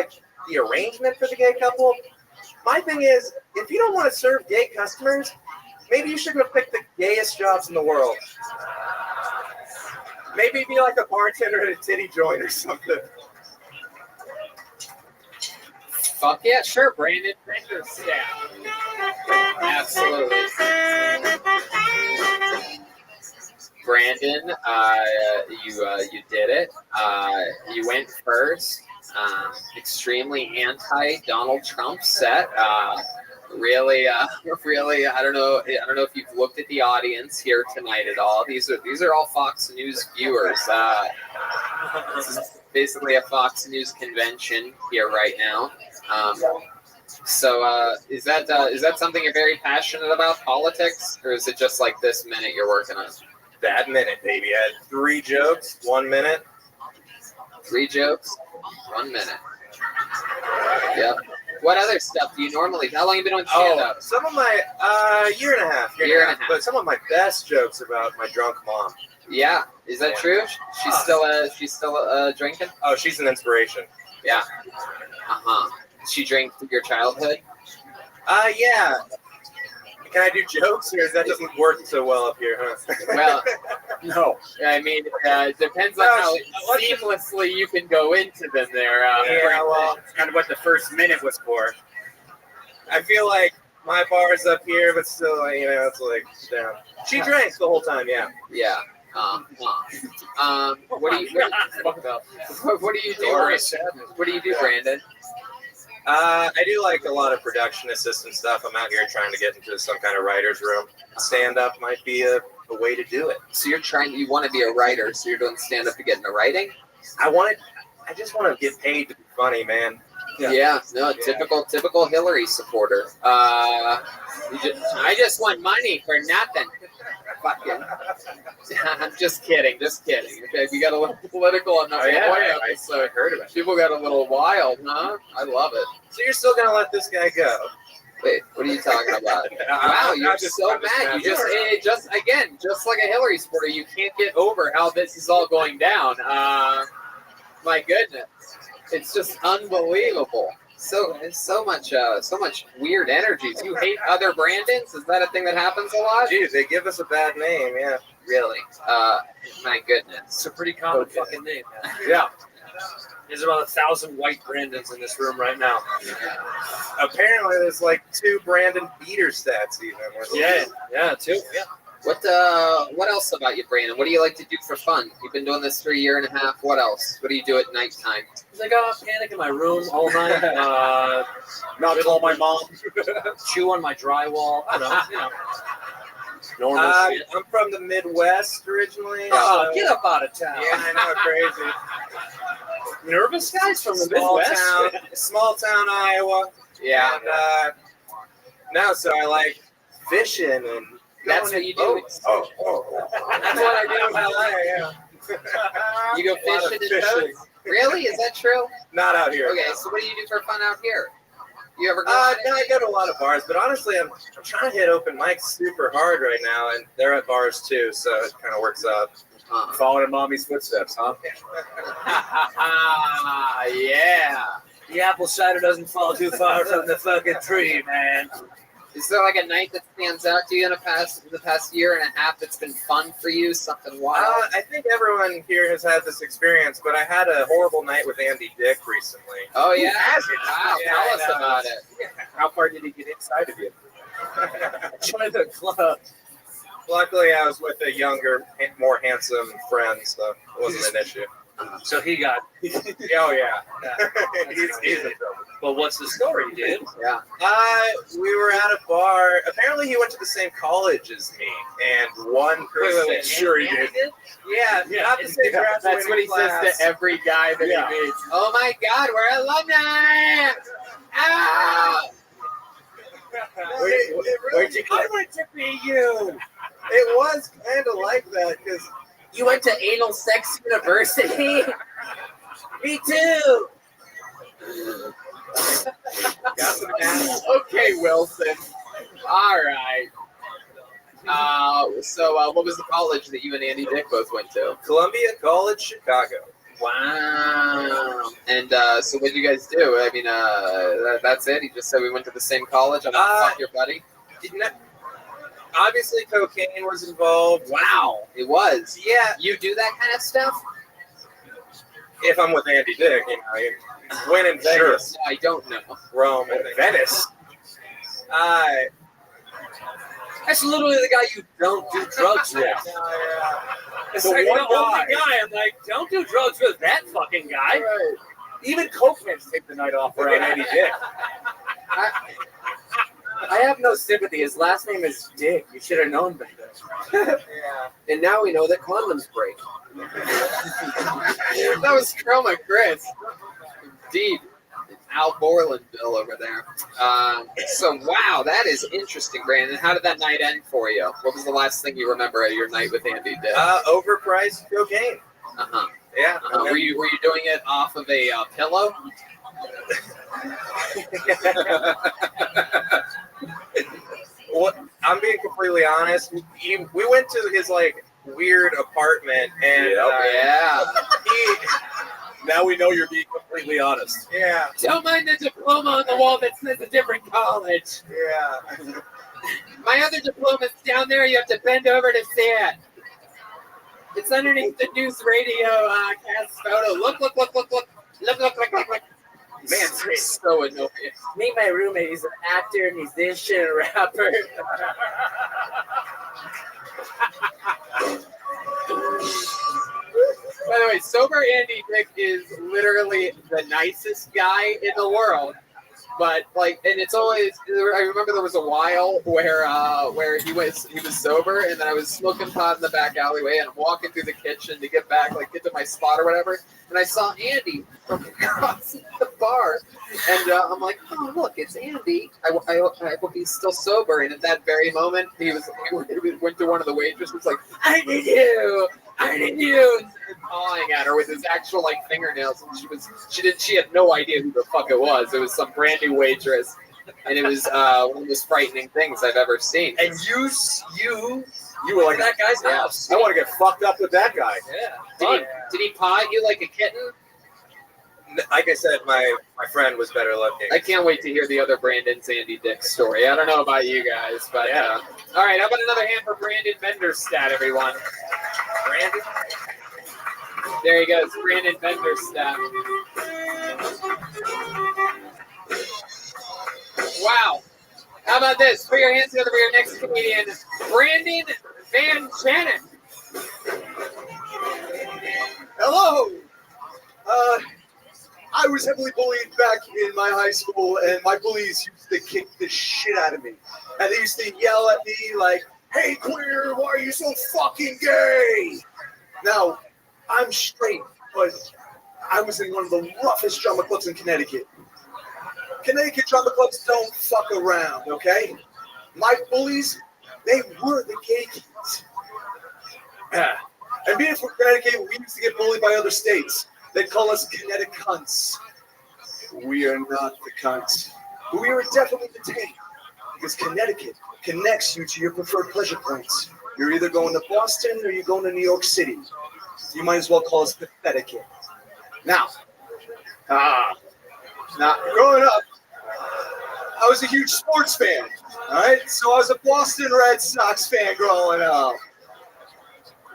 the arrangement for the gay couple. My thing is, if you don't want to serve gay customers, maybe you shouldn't have picked the gayest jobs in the world. Maybe be like a bartender at a titty joint or something. Fuck yeah, sure, Brandon Bickerstaff. Absolutely. Brandon, you did it. You went first. Extremely anti-Donald Trump set. Really, I don't know if you've looked at the audience here tonight at all. These are all Fox News viewers. This is basically a Fox News convention here right now. So is that something you're very passionate about, politics, or is it just like this minute you're working on? That minute, baby. I had 3 jokes, 1 minute. 3 jokes, 1 minute. Yep. What other stuff do you normally? How long have you been on stand-up? Some of my year and a half. But some of my best jokes are about my drunk mom. Yeah, is that true? She's still drinking. Oh, she's an inspiration. Yeah. Did she drink through your childhood? Yeah. Can I do jokes, or that doesn't work so well up here, huh? Well, no. I mean, it depends on how seamlessly you can go into them there. Yeah, well, That's kind of what the first minute was for. I feel like my bar's up here, but still, it's like down. She drank the whole time, yeah. Yeah. What do you do? What do you do, Brandon? I do like a lot of production assistant stuff. I'm out here trying to get into some kind of writer's room. Stand-up might be a way to do it. So you want to be a writer, so you're doing stand-up to get into writing? I just want to get paid to be funny, man. Yeah, typical Hillary supporter. I just want money for nothing. Fucking. I'm just kidding. Okay, we got a little political enough. I heard about it. People got a little wild, huh? I love it. So you're still gonna let this guy go? Wait, what are you talking about? Wow, you're so mad. You just like a Hillary supporter, you can't get over how this is all going down. My goodness, it's just unbelievable. So much weird energy. Do you hate other Brandons? Is that a thing that happens a lot? Dude, they give us a bad name, yeah. Really? My goodness. It's a pretty common fucking name, man. Yeah. There's about 1,000 white Brandons in this room right now. Apparently, there's like 2 Brandon Beater stats even. Yeah, 2. Yeah. What else about you, Brandon? What do you like to do for fun? You've been doing this for a year and a half. What else? What do you do at nighttime? I got panic in my room all night. Not call my mom. Chew on my drywall. I don't know. Normal shit. I'm from the Midwest originally. Oh, get up out of town. Yeah, I know, crazy. Nervous guys from the Midwest. Small town Iowa. Yeah. And so I like fishing and. That's what you do. That's what I do in LA, yeah. You go fishing in boats? Really? Is that true? Not out here. Okay, so what do you do for fun out here? You ever go? No, I go to a lot of bars, but honestly, I'm trying to hit open mics super hard right now, and they're at bars too, so it kind of works out. Following in mommy's footsteps, huh? Yeah. The apple cider doesn't fall too far from the fucking tree, man. Is there like a night that stands out to you in the past year and a half that's been fun for you? Something wild? I think everyone here has had this experience, but I had a horrible night with Andy Dick recently. Oh yeah, Wow, tell us about it. How far did he get inside of you? Join the club. Luckily, I was with a younger, more handsome friend, so it wasn't an issue. So he got. Oh yeah. He's in trouble. Well, what's the story, dude? Yeah. We were at a bar. Apparently, he went to the same college as me, and one person. Wait. Sure, he did. Yeah, not the same graduating That's what he class. says to every guy that he meets. Oh my God, we're alumni! Ah! I went to BU. It was kind of like that because You went to Anal Sex University? Me too. Okay, Wilson. All right. So what was the college that you and Andy Dick both went to? Columbia College, Chicago. Wow. And so what did you guys do? I mean, that's it? He just said we went to the same college? I'm gonna fuck your buddy? Obviously, cocaine was involved. Wow. It was? Yeah. You do that kind of stuff? if I'm with Andy Dick, you know, he's winning Vegas. I don't know. Rome, I think. Venice. That's literally the guy you don't do drugs with. It's The like one the only guy. guy. I'm like, don't do drugs with that fucking guy. Right. Even Cokeheads take the night off around Andy Dick. I have no sympathy. His last name is Dick. You should have known better. Yeah. And now we know that condoms break. That was Chroma Chris. Indeed. Al Borland Bill over there. So, wow, that is interesting, Brandon. How did that night end for you? What was the last thing you remember of your night with Andy Dick? Overpriced cocaine. Uh-huh. Yeah. Were you doing it off of a pillow? Well, I'm being completely honest. We went to his like weird apartment, and yeah. Now we know you're being completely honest. Yeah. Don't mind the diploma on the wall that says a different college. Yeah. My other diploma's down there. You have to bend over to see it. It's underneath the news radio cast photo. Look. Man, it's so annoying. Meet my roommate. He's an actor, musician, rapper. By the way, sober Andy Dick is literally the nicest guy in the world. But like, and it's always. I remember there was a while where he was sober, and then I was smoking pot in the back alleyway, and I'm walking through the kitchen to get to my spot or whatever, and I saw Andy from across the bar, and I'm like, oh look, it's Andy. I hope he's still sober. And at that very moment, he went to one of the waitresses, like, I need you, and pawing at her with his actual like fingernails, and she had no idea who the fuck it was. It was some brand new waitress, and it was one of the most frightening things I've ever seen. And you were like that guy's house. I want to get fucked up with that guy. Yeah. Did he paw at you like a kitten? Like I said, my friend was better looking. I can't wait to hear the other Brandon Sandy Dick story. I don't know about you guys, but yeah. All right, how about another hand for Brandon Benderstat, everyone? Brandon? There he goes, Brandon Benderstat. Wow. How about this? Put your hands together for your next comedian, Brandon Van Shannon. Hello. I was heavily bullied back in my high school, and my bullies used to kick the shit out of me. And they used to yell at me like, hey, queer, why are you so fucking gay? Now, I'm straight, but I was in one of the roughest drama clubs in Connecticut. Connecticut drama clubs don't fuck around, okay? My bullies, they were the gay kids. And being from Connecticut, we used to get bullied by other states. They call us Connecticut cunts. We are not the cunts. But we are definitely the tape. Because Connecticut connects you to your preferred pleasure points. You're either going to Boston or you're going to New York City. You might as well call us pathetic. Now, growing up, I was a huge sports fan. All right? So I was a Boston Red Sox fan growing up.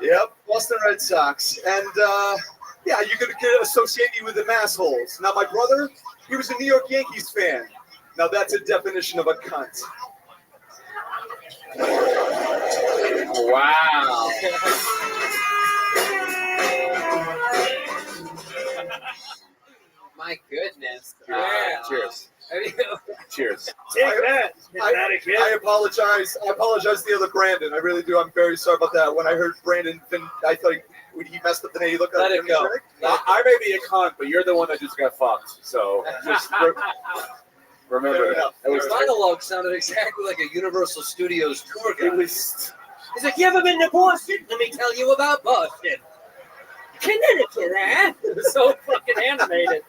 Yep, Boston Red Sox. And, yeah, you could associate me with the massholes. Now, my brother, he was a New York Yankees fan. Now, that's a definition of a cunt. Wow. My goodness. Cheers. Cheers. Take that. I apologize. I apologize to the other Brandon. I really do. I'm very sorry about that. When I heard Brandon, I thought he messed up the name. He looked Let like it go. I may be a cunt, but you're the one that just got fucked. So just remember that. His monologue sounded exactly like a Universal Studios tour guide. He's like, you ever been to Boston? Let me tell you about Boston. Connecticut, eh? It was so fucking animated.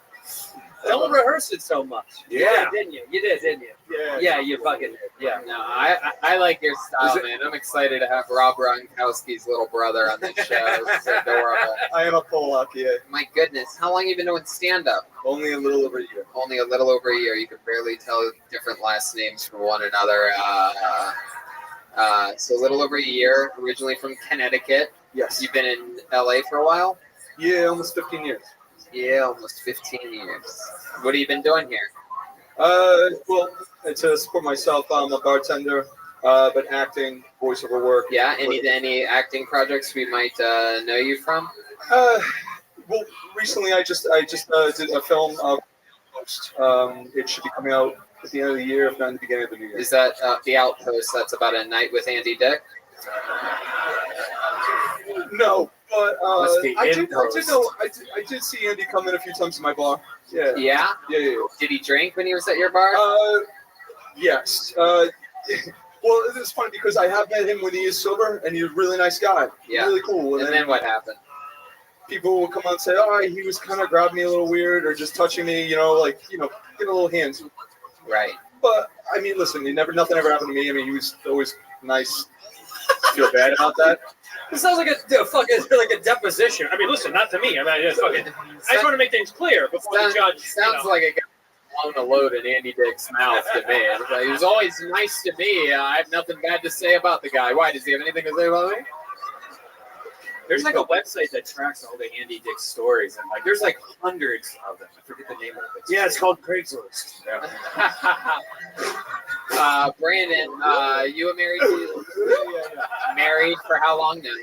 Don't rehearse it so much. Yeah. You did, didn't you? Yeah, you fucking did. Yeah. No, I like your style, man. I'm excited to have Rob Gronkowski's little brother on the show. It's adorable. I am a Polak, yeah. My goodness, how long have you been doing stand-up? Only a little over a year. Only a little over a year. You could barely tell different last names from one another. So a little over a year, originally from Connecticut. Yes. You've been in LA for a while? Yeah, almost 15 years. Yeah, almost 15 years. What have you been doing here? Well, to support myself, I'm a bartender, but acting, voiceover work. Yeah, any acting projects we might know you from? Well, recently I just did a film. It should be coming out at the end of the year, if not in the beginning of the new year. Is that The Outpost? That's about a night with Andy Dick? No, but Must be I did see Andy come in a few times to my bar. Yeah. Yeah? Yeah. Did he drink when he was at your bar? Yes. Well, it's funny because I have met him when he is sober, and he's a really nice guy. Yeah. Really cool. And then what happened? People will come out and say, "Oh, he was kind of grabbing me a little weird, or just touching me, get a little hands." Right. But I mean, listen, nothing ever happened to me. I mean, he was always nice. Feel bad about that? It sounds like a deposition. I mean, listen, not to me. I mean, I just want to make things clear before the judge. Sounds like it got blown a load in Andy Dick's mouth to me. He was always nice to me. I have nothing bad to say about the guy. Why? Does he have anything to say about me? There's like a website that tracks all the Andy Dick stories, and there's hundreds of them. I forget the name of it. Yeah, it's called Craigslist. Yeah. Brandon, you a married? Married for how long now?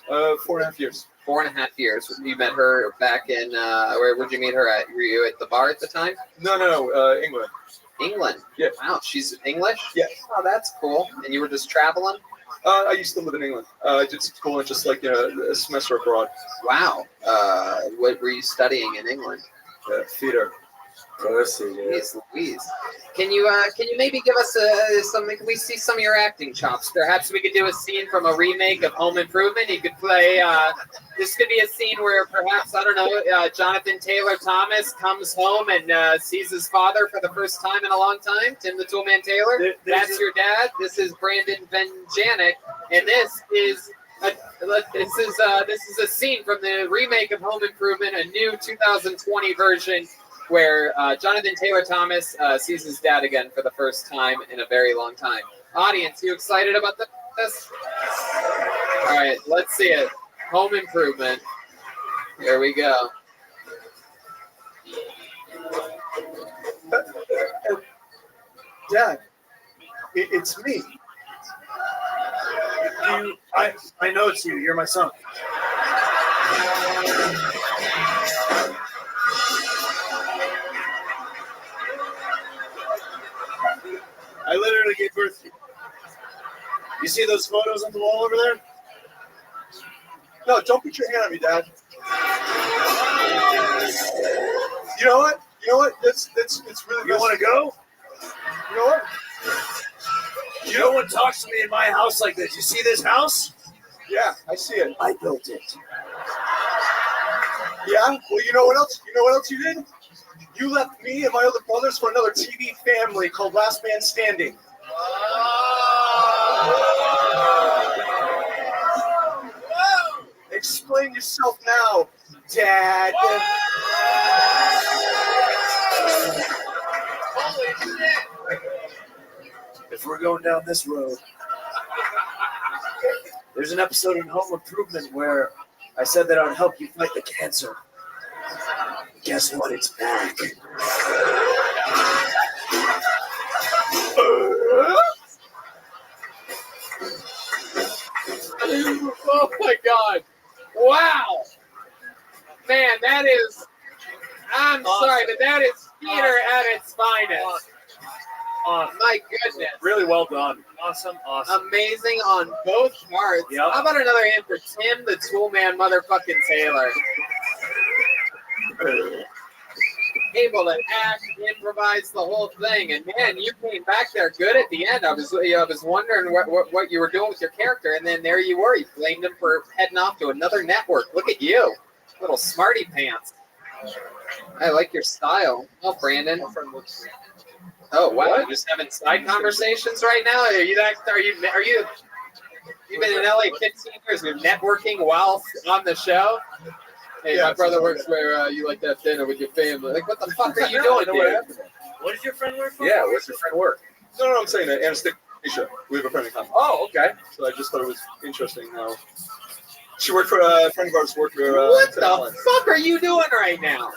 4.5 years. 4.5 years. You met her back in where'd you meet her at? Were you at the bar at the time? No, England. England. Yeah. Wow, she's English? Yeah. Oh, that's cool. And you were just traveling? I used to live in England. I did school and just a semester abroad. Wow. What were you studying in England? Theater. Jeez Louise. Can you maybe give us something? Can we see some of your acting chops? Perhaps we could do a scene from a remake of Home Improvement. You could play. This could be a scene where perhaps Jonathan Taylor Thomas comes home and sees his father for the first time in a long time. Tim the Toolman Taylor. That's your dad. This is Brandon Benjanik, and this is a scene from the remake of Home Improvement, a new 2020 version. Where Jonathan Taylor Thomas sees his dad again for the first time in a very long time. Audience, you excited about this? All right, let's see it. Home Improvement. Here we go. Dad, it's me. I know it's you. You're my son. I literally gave birth to you. You see those photos on the wall over there? No, don't put your hand on me, Dad. You know what? It's really. You want to go? You know what? No one talks to me in my house like this. You see this house? Yeah, I see it. I built it. Yeah? Well, you know what else? You know what else you did? You left me and my other brothers for another TV family called Last Man Standing. Explain yourself now, Dad. Holy shit. If we're going down this road, there's an episode in Home Improvement where I said that I would help you fight the cancer. Guess what? It's back. Oh my God! Wow, man, that is. I'm awesome. sorry, but that is theater at its finest. Awesome. My goodness. Really well done. Awesome. Amazing on both parts. Yep. How about another hand for Tim the Toolman motherfucking Taylor? Able to act, improvise the whole thing, and man, you came back there good at the end. I was wondering what you were doing with your character, and then there you were. You blamed him for heading off to another network. Look at you, little smarty pants. I like your style. Oh, Brandon. Oh wow, you're just having side conversations right now. You've been in LA 15 years. You're networking while on the show. Hey, my brother works where you like to have dinner with your family. Like, what the fuck are you doing here? What does your friend work for? Yeah, what's your friend work? No, I'm saying that anesthesia. We have a friend in common. Oh, okay. So I just thought it was interesting how She worked for a friend of ours. Worked for. What the fuck are you doing right now?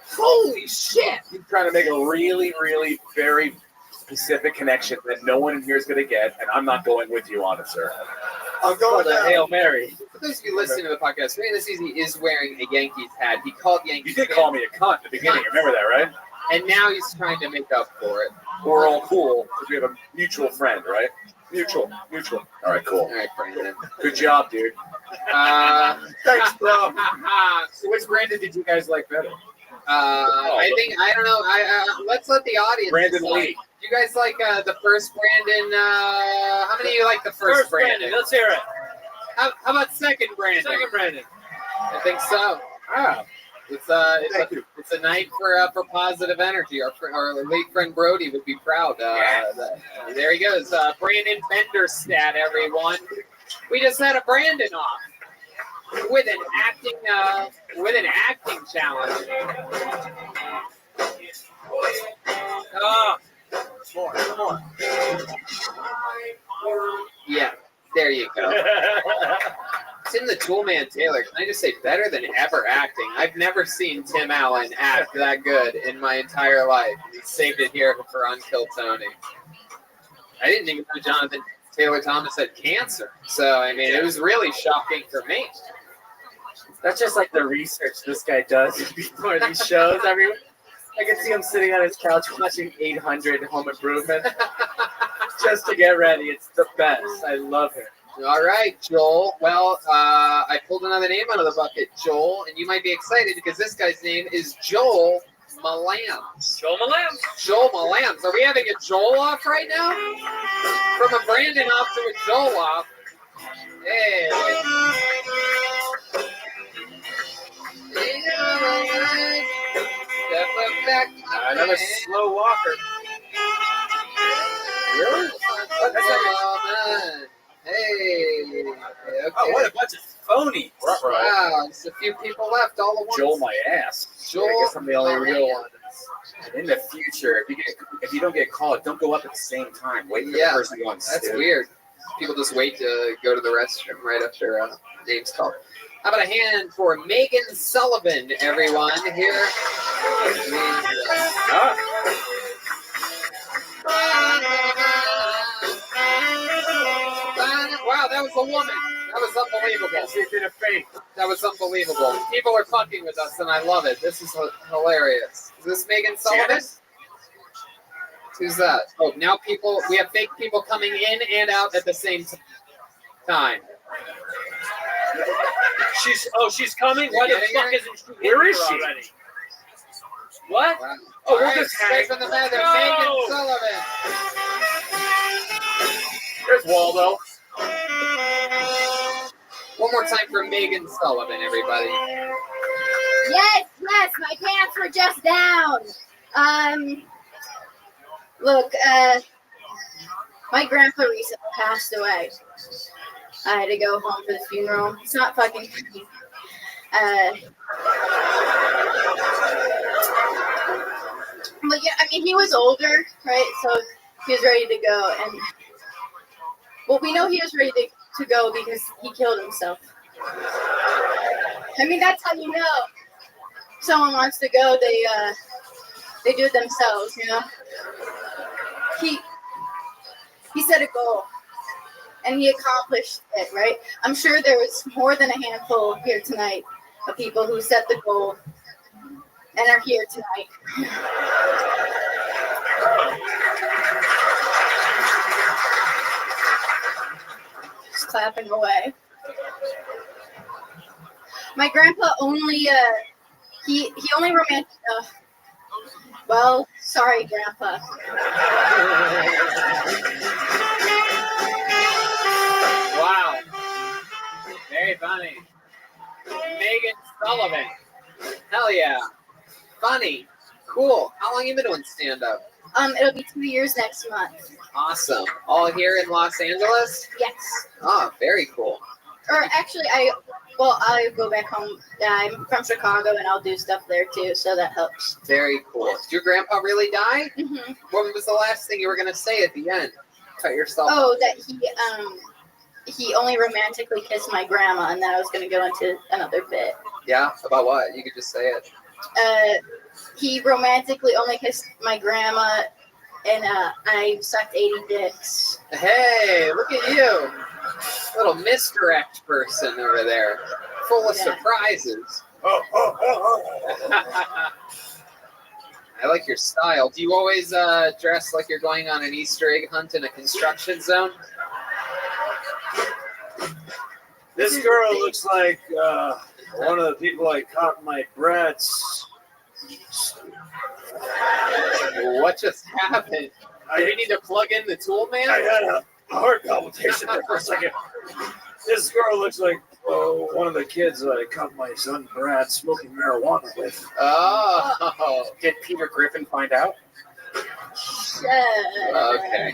Holy shit! He's trying to make a really, really very specific connection that no one in here is going to get, and I'm not going with you on it, sir. I'm going the Hail Mary. For those of you listening to the podcast, Ray this easy is wearing a Yankees hat. He called Yankees. You did call me a cunt at the beginning. Remember that, right? And now he's trying to make up for it. We're all cool because we have a mutual friend, right? Mutual. All right, cool. All right, Brandon. Good job, dude. Thanks, bro. So which Brandon did you guys like better? I don't know. Let's let the audience Brandon decide. Lee. You guys like the first Brandon? How many of you like the first Brandon? Let's hear it. How about second Brandon? Second Brandon. I think so. Ah. It's a night for positive energy. Our late friend Brody would be proud. There he goes. Brandon Benderstadt, everyone. We just had a Brandon off with an acting challenge. More. Yeah, there you go. Tim the Toolman Taylor, can I just say, better than ever acting. I've never seen Tim Allen act that good in my entire life. He saved it here for Unkill Tony. I didn't even know Jonathan Taylor Thomas had cancer. So, I mean, it was really shocking for me. That's just like the research this guy does before these shows. I can see him sitting on his couch watching 800 Home Improvement just to get ready. It's the best. I love it. All right, Joel. Well, I pulled another name out of the bucket, Joel, and you might be excited because this guy's name is Joel Malams. Joel Malams. Joel Malams. Are we having a Joel off right now? From a Brandon off to a Joel off. Hey. Another slow walker. Really? Hey. Okay. Oh, what a bunch of phony. Wow, there's a few people left all at once. Joel my ass. Joel, I guess I'm the only real one. In the future, if you don't get called, don't go up at the same time. Wait for the person you want. That's weird. People just wait to go to the restroom right after name's called. How about a hand for Megan Sullivan, everyone? Here. Wow, that was a woman. That was unbelievable. She did a fake. That was unbelievable. People are fucking with us, and I love it. This is hilarious. Is this Megan Sullivan? Who's that? Oh, now we have fake people coming in and out at the same time. She's coming? Why the fuck isn't she? Where is she? Already? What? Wow. Oh, we'll right, just straight from the feather, Megan Sullivan. There's Waldo. One more time for Megan Sullivan, everybody. Yes, my pants were just down. Look, my grandpa recently passed away. I had to go home for the funeral. It's not fucking funny. But yeah, I mean, he was older, right? So he was ready to go. And, well, we know he was ready to go because he killed himself. I mean, that's how you know someone wants to go. They do it themselves, you know? He set a goal. And he accomplished it, right? I'm sure there was more than a handful here tonight of people who set the goal and are here tonight. Just clapping away. My grandpa only, he only romantic. Well, sorry, Grandpa. Wow. Very funny. Megan Sullivan. Hell yeah. Funny. Cool. How long you been doing stand-up? It'll be 2 years next month. Awesome. All here in Los Angeles? Yes. Oh, very cool. Or actually, I go back home. I'm from Chicago, and I'll do stuff there too, so that helps. Very cool. Did your grandpa really die? Mm-hmm. What was the last thing you were going to say at the end? Cut yourself Oh, off. that he only romantically kissed my grandma, and then I was going to go into another bit. Yeah, about what? You could just say it. He romantically only kissed my grandma, and I sucked 80 dicks. Hey, look at you. Little misdirect person over there. Full of surprises. I like your style. Do you always dress like you're going on an Easter egg hunt in a construction zone? This girl looks like one of the people I caught my brats. What just happened? Do we need to plug in the tool man? I had a heart palpitation there for a second. This girl looks like one of the kids that I caught my son Brad smoking marijuana with. Oh. Did Peter Griffin find out? Okay.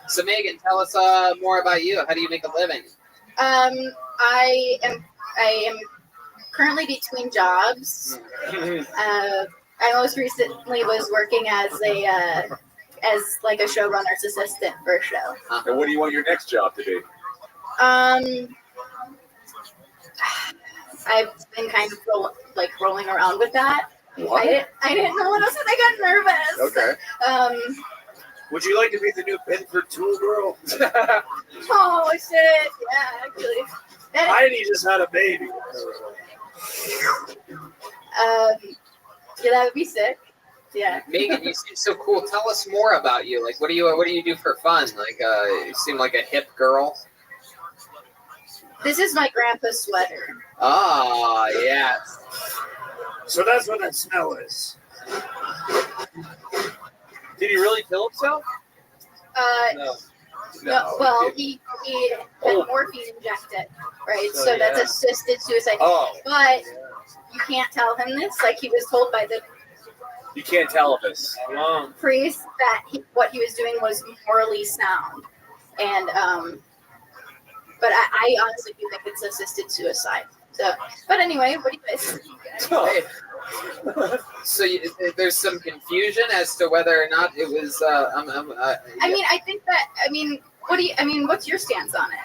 So Megan, tell us more about you. How do you make a living? I am currently between jobs. I most recently was working as like a showrunner's assistant for a show. And what do you want your next job to be? I've been kind of rolling around with that. What? I didn't know what else, and I got nervous. Okay. Would you like to be the new Bedford Tool Girl? Oh shit! Yeah, actually. Heidi just had a baby. Yeah, that would be sick. Yeah. Megan, you seem so cool. Tell us more about you. Like, what do you do for fun? Like, you seem like a hip girl. This is my grandpa's sweater. Ah, yes. So that's what that smell is. Did he really kill himself? No. Well, he had morphine injected, right? So that's assisted suicide. Oh. But you can't tell him this. Like, he was told by the You can't tell us. priest that what he was doing was morally sound, and but I honestly do think it's assisted suicide. So, but anyway, what do you guys think? So there's some confusion as to whether or not it was. I mean, I think that. I mean, what's your stance on it?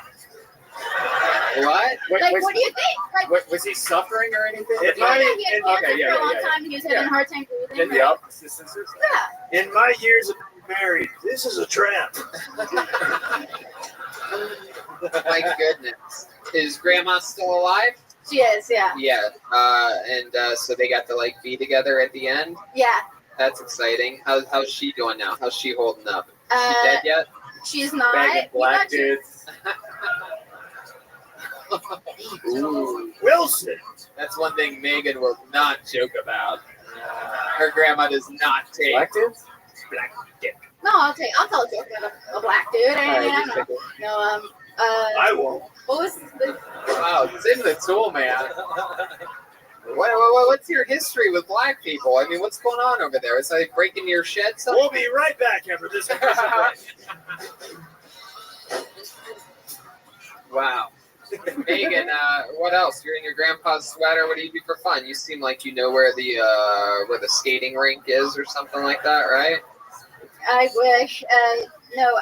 What? Like, what do you think? Like, was he suffering or anything? He had cancer for a long time. He was having a hard time breathing. Right? Yeah. In my years of being married, this is a trap. My goodness. Is grandma still alive? She is, yeah. Yeah. And so they got to like be together at the end? Yeah. That's exciting. How's she doing now? How's she holding up? Is she dead yet? She's not. Bagging black dudes. Ooh. Wilson. That's one thing Megan will not joke about. Her grandma does not take black dudes? Black dick. No, I'll tell a joke about a black dude. I won't. What was the... Wow, it's in the tool, man. What's your history with black people? I mean, what's going on over there? Is like breaking your shed? Something? We'll be right back after this. Wow. Megan, what else? You're in your grandpa's sweater. What do you do for fun? You seem like you know where the skating rink is or something like that, right? I wish. No,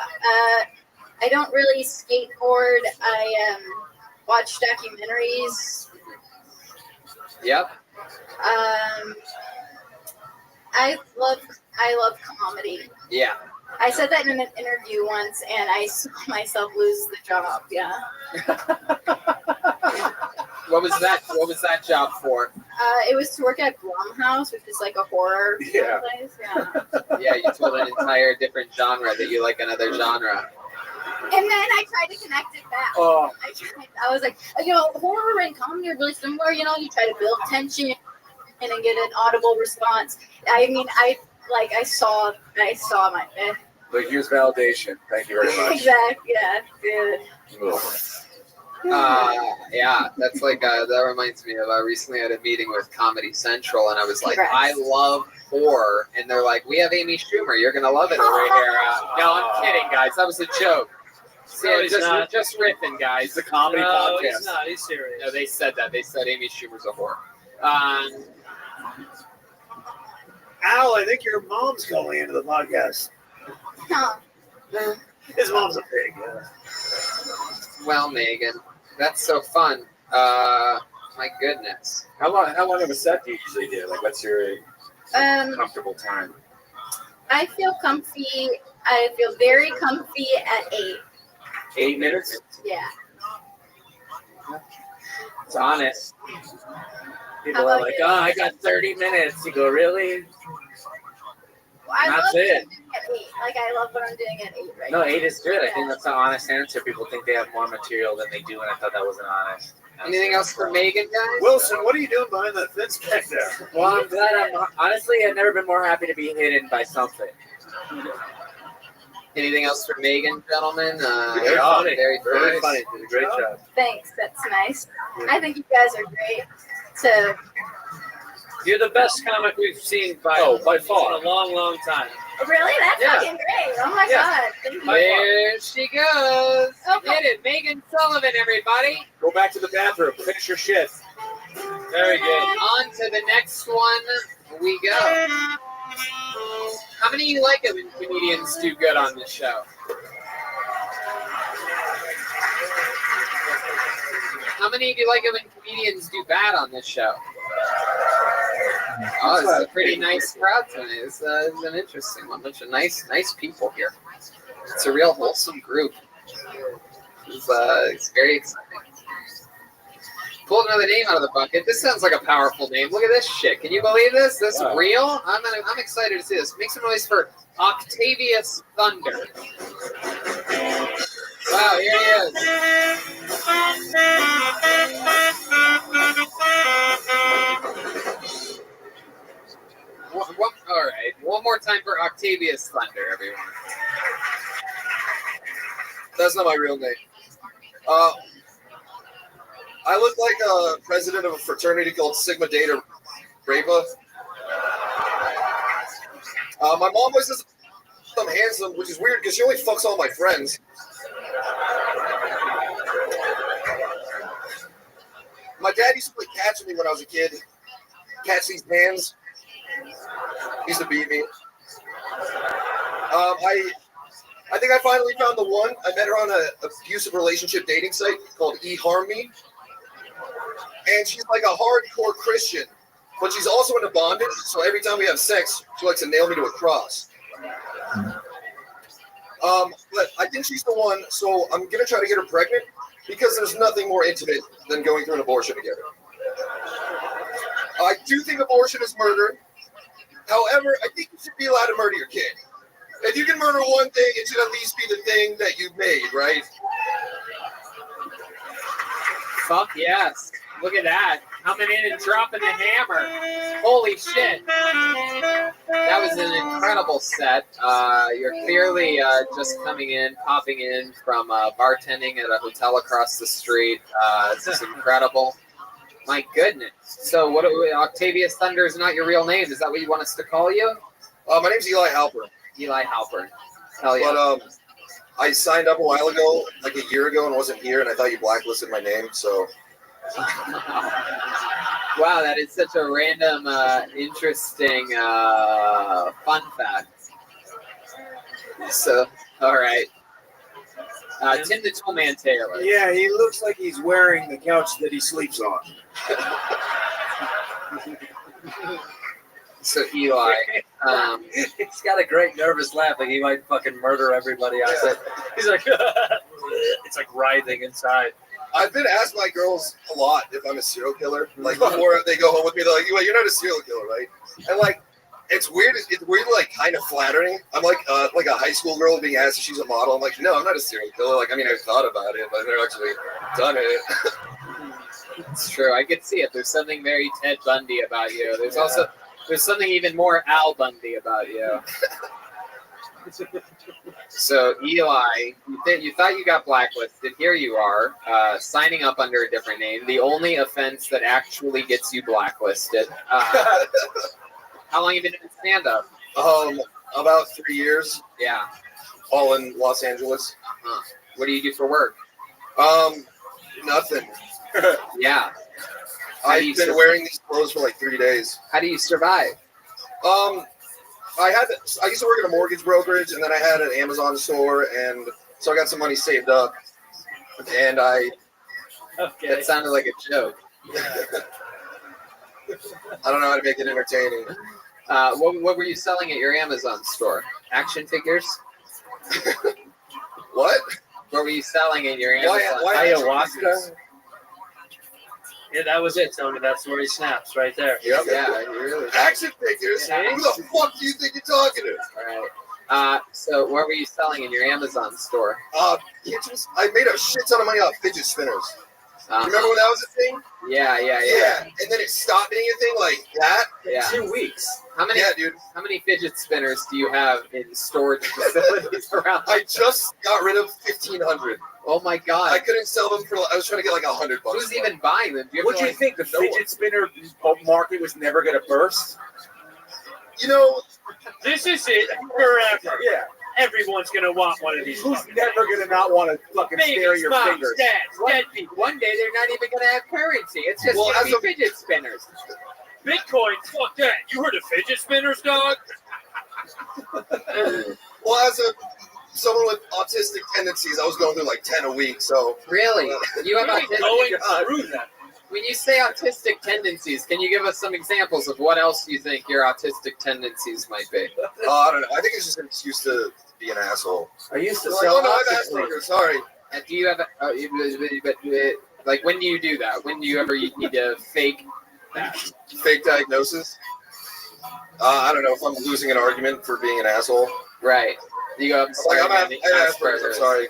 I don't really skateboard. I watch documentaries. Yep. I love comedy. Yeah. I said that in an interview once, and I saw myself lose the job. Yeah. What was that job for? It was to work at Blumhouse, which is like a horror place. Yeah. Yeah, you told an entire different genre that you like another genre. And then I tried to connect it back. Oh. I was like, horror and comedy are really similar. You try to build tension and then get an audible response. I mean, I saw my. But here's validation. Thank you very much. Exactly. Yeah. Good. Yeah, that's like that reminds me of recently I had a meeting with Comedy Central, and I was like, Congrats. I love horror, and they're like, we have Amy Schumer, you're gonna love it over here. No, I'm kidding, guys. That was a joke. No, he's not. Just riffing, guys. It's a comedy No, podcast. he's not. He's serious. No, they said that. They said Amy Schumer's a whore. Al, I think your mom's calling into the podcast. Huh. His mom's a pig. Yeah. Well, Megan, that's so fun. My goodness. How long of a set do you usually do? Like, what's your comfortable time? I feel comfy. I feel very comfy at 8. 8 minutes? Yeah. It's honest. People How are about like, you? oh, I got 30 minutes. You go, really? I That's love what it. I'm doing at 8. Like, I love what I'm doing at 8 right No, now. 8 is good. I think Yeah. that's an honest answer. People think they have more material than they do, and I thought that wasn't honest. Anything else for Megan, guys? Wilson, what are you doing behind that fence back there? Well, I'm glad honestly, I've never been more happy to be hidden by something. Anything else for Megan, gentlemen? Very funny. Very Very nice. funny. Did a great job. Thanks. That's nice. I think you guys are great. So, You're the best comic we've seen by far. In a long, long time. really? That's Yeah. fucking great. Oh my Yeah. God. Thank you. There she goes. Okay. Hit it, Megan Sullivan, everybody. Go back to the bathroom. Finish your shit. Very good. On to the next one we go. How many of you like it when comedians do good on this show? How many of you like it when comedians do bad on this show? Oh, it's a pretty nice crowd tonight. It's an interesting one. Bunch of nice people here. It's a real wholesome group. It's very exciting. Pulled another name out of the bucket. This sounds like a powerful name. Look at this shit. Can you believe this? This is real? I'm excited to see this. Make some noise for Octavius Thunder. Wow, here he is. All right, one more time for Octavius Thunder, everyone. That's not my real name. I look like a president of a fraternity called Sigma Theta Rapa. My mom always says I'm handsome, which is weird because she only fucks all my friends. My dad used to play catch with me when I was a kid. Catch these hands. He used to beat me. I think I finally found the one. I met her on an abusive relationship dating site called eHarmMe. And she's like a hardcore Christian, but she's also into bondage. So every time we have sex, she likes to nail me to a cross. But I think she's the one. So I'm gonna try to get her pregnant because there's nothing more intimate than going through an abortion together. I do think abortion is murder. However, I think you should be allowed to murder your kid. If you can murder one thing, it should at least be the thing that you made, right? Fuck yes. Look at that. Coming in and dropping the hammer. Holy shit. That was an incredible set. You're clearly just coming in, popping in from bartending at a hotel across the street. This is incredible. My goodness. So Octavius Thunder is not your real name. Is that what you want us to call you? My name's Eli Halpern. Eli Halpern. Hell yeah. But I signed up a while ago, like a year ago, and wasn't here, and I thought you blacklisted my name, so... Wow, that is such a random, interesting fun fact. So, all right. Tim the Toolman Taylor. Yeah, he looks like he's wearing the couch that he sleeps on. So Eli, He's got a great nervous laugh, like he might fucking murder everybody outside. He's like, it's like writhing inside. I've been asked by girls a lot if I'm a serial killer. Like, before they go home with me, they're like, well, you're not a serial killer, right? And, like, it's weird, like, kind of flattering. I'm like a high school girl being asked if she's a model. I'm like, no, I'm not a serial killer. Like, I mean, I've thought about it, but I've never actually done it. it's true. I could see it. There's something very Ted Bundy about you. There's something even more Al Bundy about you. So Eli, you thought you got blacklisted. Here you are, signing up under a different name. The only offense that actually gets you blacklisted. How long have you been in stand-up? About 3 years. Yeah. All in Los Angeles. Uh-huh. What do you do for work? Nothing. Yeah. I've been wearing these clothes for like 3 days. How do you survive? I used to work at a mortgage brokerage, and then I had an Amazon store, and so I got some money saved up, and I. Okay. That sounded like a joke. I don't know how to make it entertaining. What were you selling at your Amazon store? Action figures? What? What were you selling at your Amazon? Ayahuasca? Yeah, that was it, Tony. That's where he snaps right there. Yep. Yeah, really. Action figures? Yeah. Who the fuck do you think you're talking to? All right. So what were you selling in your Amazon store? Kitchens. I made a shit ton of money off fidget spinners. Remember when that was a thing? Yeah. And then it stopped being a thing like that Yeah. 2 weeks. How many? Yeah, dude. How many fidget spinners do you have in storage facilities around? I just got rid of 1,500. Oh my god! I couldn't sell them for. I was trying to get like $100. Who's even buying them? What do you think? The fidget spinner market was never going to burst? You know, this is it forever. Yeah. Everyone's gonna want one of these. Who's never going to not want to fucking stare at your fingers? Dead people. One day they're not even gonna have currency. It's just gonna be fidget spinners. Bitcoin, fuck that. You heard of fidget spinners, dog? Well, as someone with autistic tendencies, I was going through like 10 a week. So really, you have Really going through that. When you say autistic tendencies, can you give us some examples of what else you think your autistic tendencies might be? I don't know. I think it's just an excuse to be an asshole. I used to Like, sell. oh no, I have Asperger's. Sorry. And do you have like when do you do that? When do you ever need to fake that? Fake diagnosis. I don't know if I'm losing an argument for being an asshole. Right. You go. I have Asperger's. I'm sorry.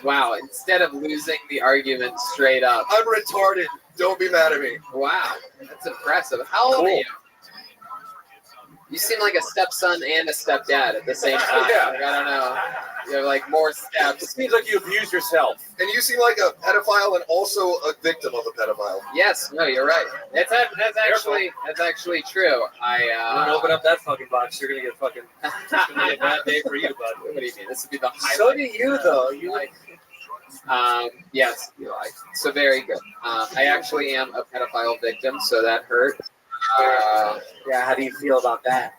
Wow. Instead of losing the argument straight up. I'm retarded. Don't be mad at me. Wow. That's impressive. How old are you? You seem like a stepson and a stepdad at the same time. Yeah. Like, I don't know. You have like more steps. It seems like you abuse yourself. And you seem like a pedophile and also a victim of a pedophile. Yes. No, you're right. That's actually true. I'm gonna open up that fucking box. You're gonna get fucking. It's gonna be a bad day for you, bud. What do you mean? This would be the highlight. So do you, though. You like. Yes, you like. So very good. I actually am a pedophile victim, so that hurt. yeah. How do you feel about that?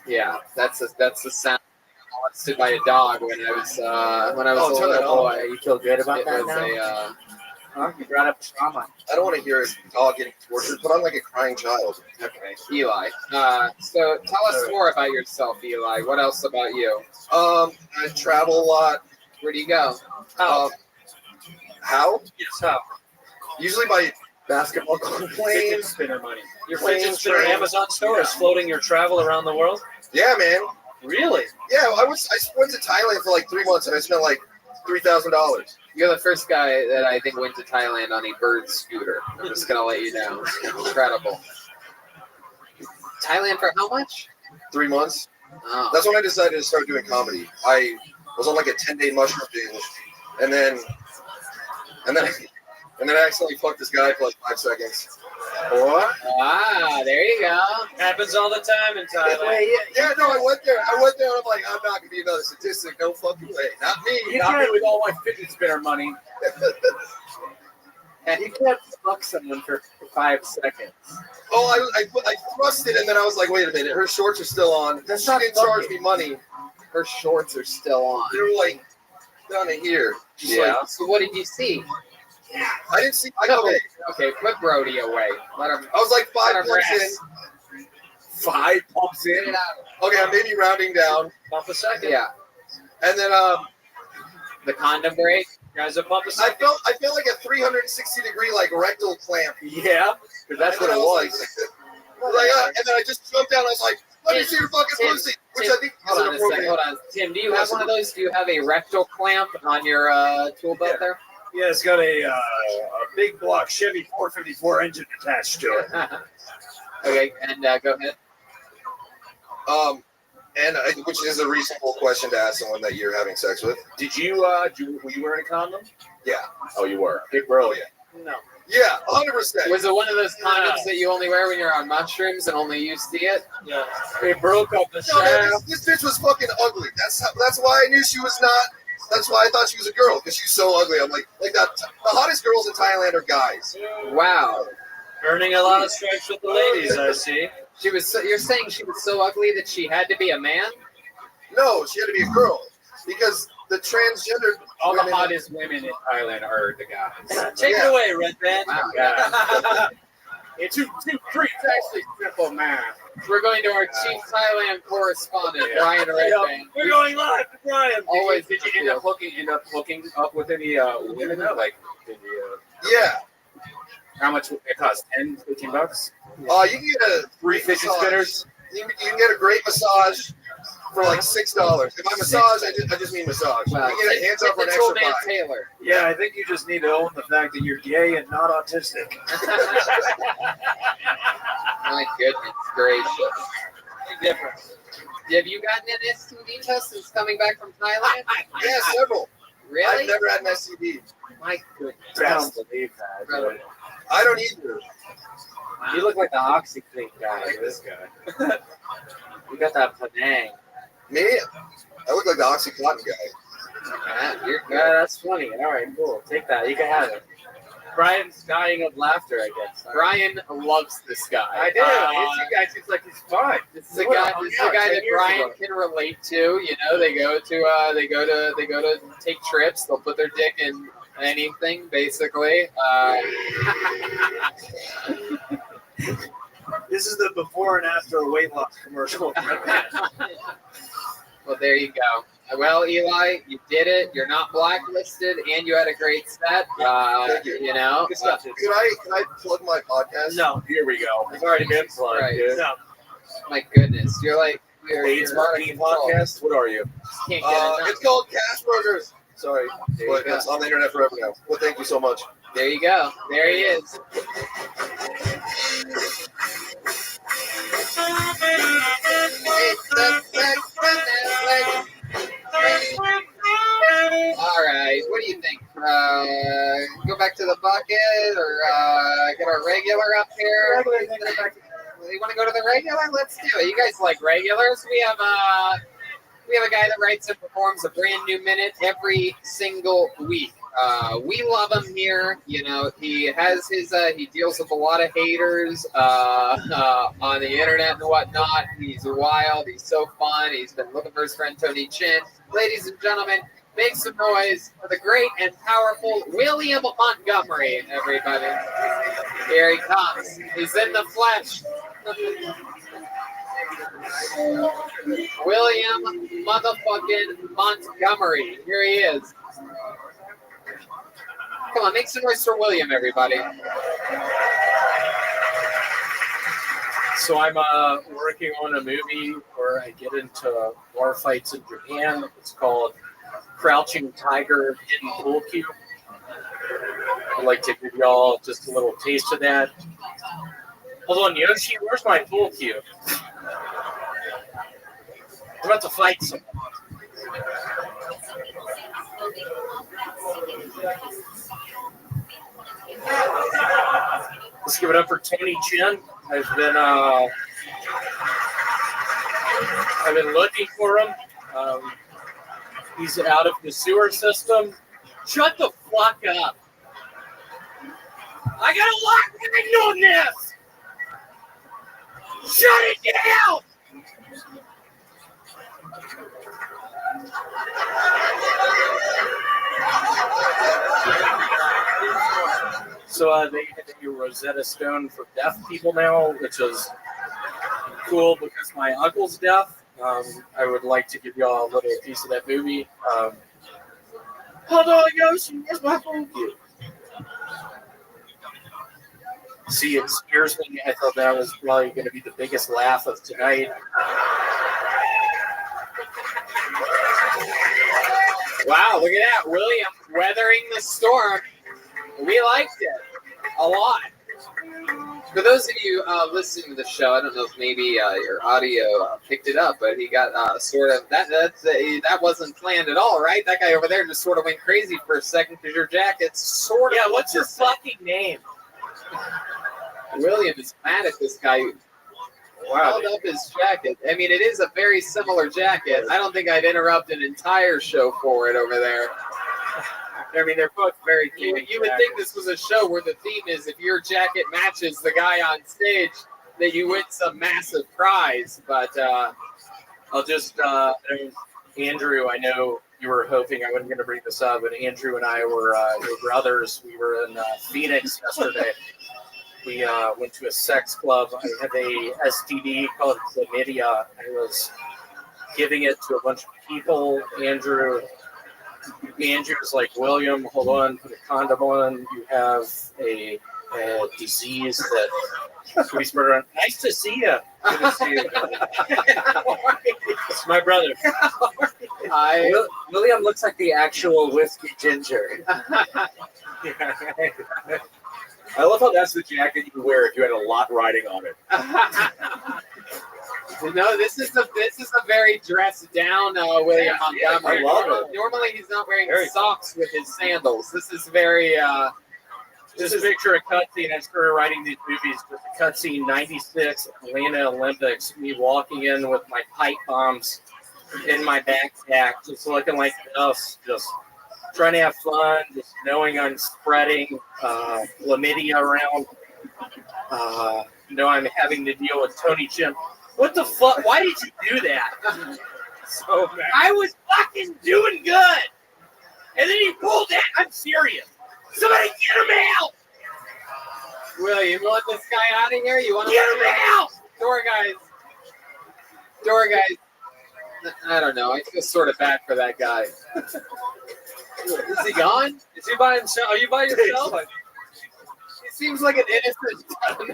Yeah, that's the sound. Molested by a dog when I was a little boy. You feel good about It that was now? a You brought up trauma. I don't want to hear a dog getting tortured, but I'm like a crying child. okay, Eli. So tell us more about yourself, Eli. What else about you? I travel a lot. Where do you go? How? Yes, how? Usually by basketball Fidget planes. spinner money. Your Planes, fidget spinner trains. Amazon store is floating your travel around the world? Yeah, man. Really? Yeah, I went to Thailand for like 3 months and I spent like $3,000. You're the first guy that I think went to Thailand on a bird scooter. I'm just gonna let you know. Incredible. Thailand for how much? 3 months. Oh. That's when I decided to start doing comedy. I was on like a 10-day mushroom binge, and then I accidentally fucked this guy for like 5 seconds. What? Ah, there you go. Happens all the time in Thailand. Yeah, no, I went there and I'm like, I'm not gonna be another statistic. No fucking way. Not me. Not me with all my fidget spinner money. And you can't fuck someone for 5 seconds. Oh, I thrust it and then I was like, wait a minute, her shorts are still on. That's she not didn't charge fucking. me money. Her shorts are still on. They were like down to here. Just Yeah. like, So what did you see? I didn't see. Okay, put Brody away. Let him. I was like 5 let him pumps rest. in. 5 pumps in. Get it out. Okay, I'm maybe rounding down. Pump a second. Yeah. And then The condom break. Guys, a pump a I second. felt like a 360-degree like rectal clamp. Yeah, because that's what it was. And then I just jumped down. I was like, "Let me see your fucking pussy," which I think is Hold on a second. inappropriate. Hold on, Tim. Do you have one of those? Do you have a rectal clamp on your tool belt there? Yeah, it's got a big block Chevy 454 engine attached to it. Okay, and go ahead. Which is a reasonable question to ask someone that you're having sex with. Did you, were you wearing a condom? Yeah. Oh, you were. Big bro. Oh, yeah. No. Yeah, 100%. Was it one of those condoms that you only wear when you're on mushrooms and only you see it? Yeah. It broke up the No, man, shaft. this bitch was fucking ugly. That's why I knew she was not. That's why I thought she was a girl, because she's so ugly. I'm like that. The hottest girls in Thailand are guys. Wow. Earning a lot of stripes with the ladies, I see. She was. You're saying she was so ugly that she had to be a man? No, she had to be a girl because the transgender. All the women- hottest women in Thailand are the guys. Take it away, Red Band. Wow. It's 2, 2, 3. It's actually simple math. We're going to our chief Thailand correspondent, Brian Redband. We're going live to Brian. Always. Did you end up hooking up with any women though? Like, did you, Yeah. how much it cost? $10, $15? You can get a Free fidget massage. spinners. You can get a great massage for like $6. If I massage, I just mean massage. Wow. You get a hands up for an Typical extra man $5. Taylor. Yeah, I think you just need to own the fact that you're gay and not autistic. My goodness gracious. Big difference. Have you gotten an STD test since coming back from Thailand? Yeah, several. Really? I've never had an STD. My goodness. I don't believe that. Incredible. I don't either. You look like the OxyClean guy. This guy. You got that Penang. Me? I look like the OxyContin guy. You're Yeah, that's funny. All right, cool. Take that. You can have it. Brian's dying of laughter, I guess. Brian loves this guy. I do. This guy seems like he's fine. This is a guy. This is a guy that Brian can relate to. You know, they go to take trips. They'll put their dick in anything, basically. This is the before and after weight loss commercial. Well, there you go. Well, Eli, you did it. You're not blacklisted, and you had a great set. Thank you. You know, Can I plug my podcast? No, Here we go. It's already been plugged, Right. dude. no. my goodness, you're like AIDS you're out of Marketing control. Podcast. What are you? Can't get enough. It's called Cash Burgers. Sorry, There but you it's on the internet forever now. Well, thank you so much. There you go. There he is. All right. What do you think? Go back to the bucket or get our regular up here? You want to go to the regular? Let's do it. You guys like regulars? We have a guy that writes and performs a brand new minute every single week. We love him here. You know, he has his he deals with a lot of haters on the internet and whatnot. He's wild. He's so fun. He's been looking for his friend Tony Chin. Ladies and gentlemen, make some noise for the great and powerful William Montgomery, everybody. Here he comes. He's in the flesh. William motherfucking Montgomery. Here he is. Come on, make some noise for William, everybody. So I'm working on a movie where I get into war fights in Japan. It's called Crouching Tiger, Hidden Pool Cue. I'd like to give y'all just a little taste of that. Hold on, Yoshi, where's my pool cue? I'm about to fight someone. Let's give it up for Tony Chin. I've been looking for him. He's out of the sewer system. Shut the fuck up. I got a lock on this. Shut it down. So they have a Rosetta Stone for deaf people now, which is cool because my uncle's deaf. I would like to give y'all a little piece of that movie. Hold on, Yoshi, where's my phone cue? See, it scares me. I thought that was probably going to be the biggest laugh of tonight. Wow, look at that. William weathering the storm. We liked it a lot. For those of you listening to the show, I don't know if maybe your audio picked it up, but he got sort of that wasn't planned at all, right? That guy over there just sort of went crazy for a second because your jacket's sort of. Yeah, what's your fucking name? William is mad at this guy. Wow. Held up his jacket. I mean, it is a very similar jacket. I don't think I'd interrupt an entire show for it over there. I mean, they're both very cute. You would think this was a show where the theme is if your jacket matches the guy on stage, that you win some massive prize, but I'll just, Andrew, I know you were hoping I wasn't going to bring this up, but Andrew and I were brothers. We were in Phoenix yesterday. We went to a sex club. I have a STD called chlamydia. I was giving it to a bunch of people. Andrew's like, William, hold on, put a condom on. You have a disease that we spread around. Nice to see you. Good to see you. It's my brother. William looks like the actual whiskey ginger. I love how that's the jacket you wear if you had a lot riding on it. no, this is a very dressed down William Montgomery. I love it. Normally he's not wearing socks with his sandals. This is very. Just picture a cutscene. I started writing these movies. Just a cutscene, 96 Atlanta Olympics. Me walking in with my pipe bombs in my backpack, just looking like us, just trying to have fun, just knowing I'm spreading chlamydia around. I'm having to deal with Tony Jim. What the fuck? Why did you do that? So bad. I was fucking doing good, and then he pulled that. I'm serious. Somebody get him out! William, you want this guy out of here? You want to get him out? Door guys. I don't know. I feel sort of bad for that guy. Is he gone? Is he by himself? Are you by yourself? He seems like an innocent,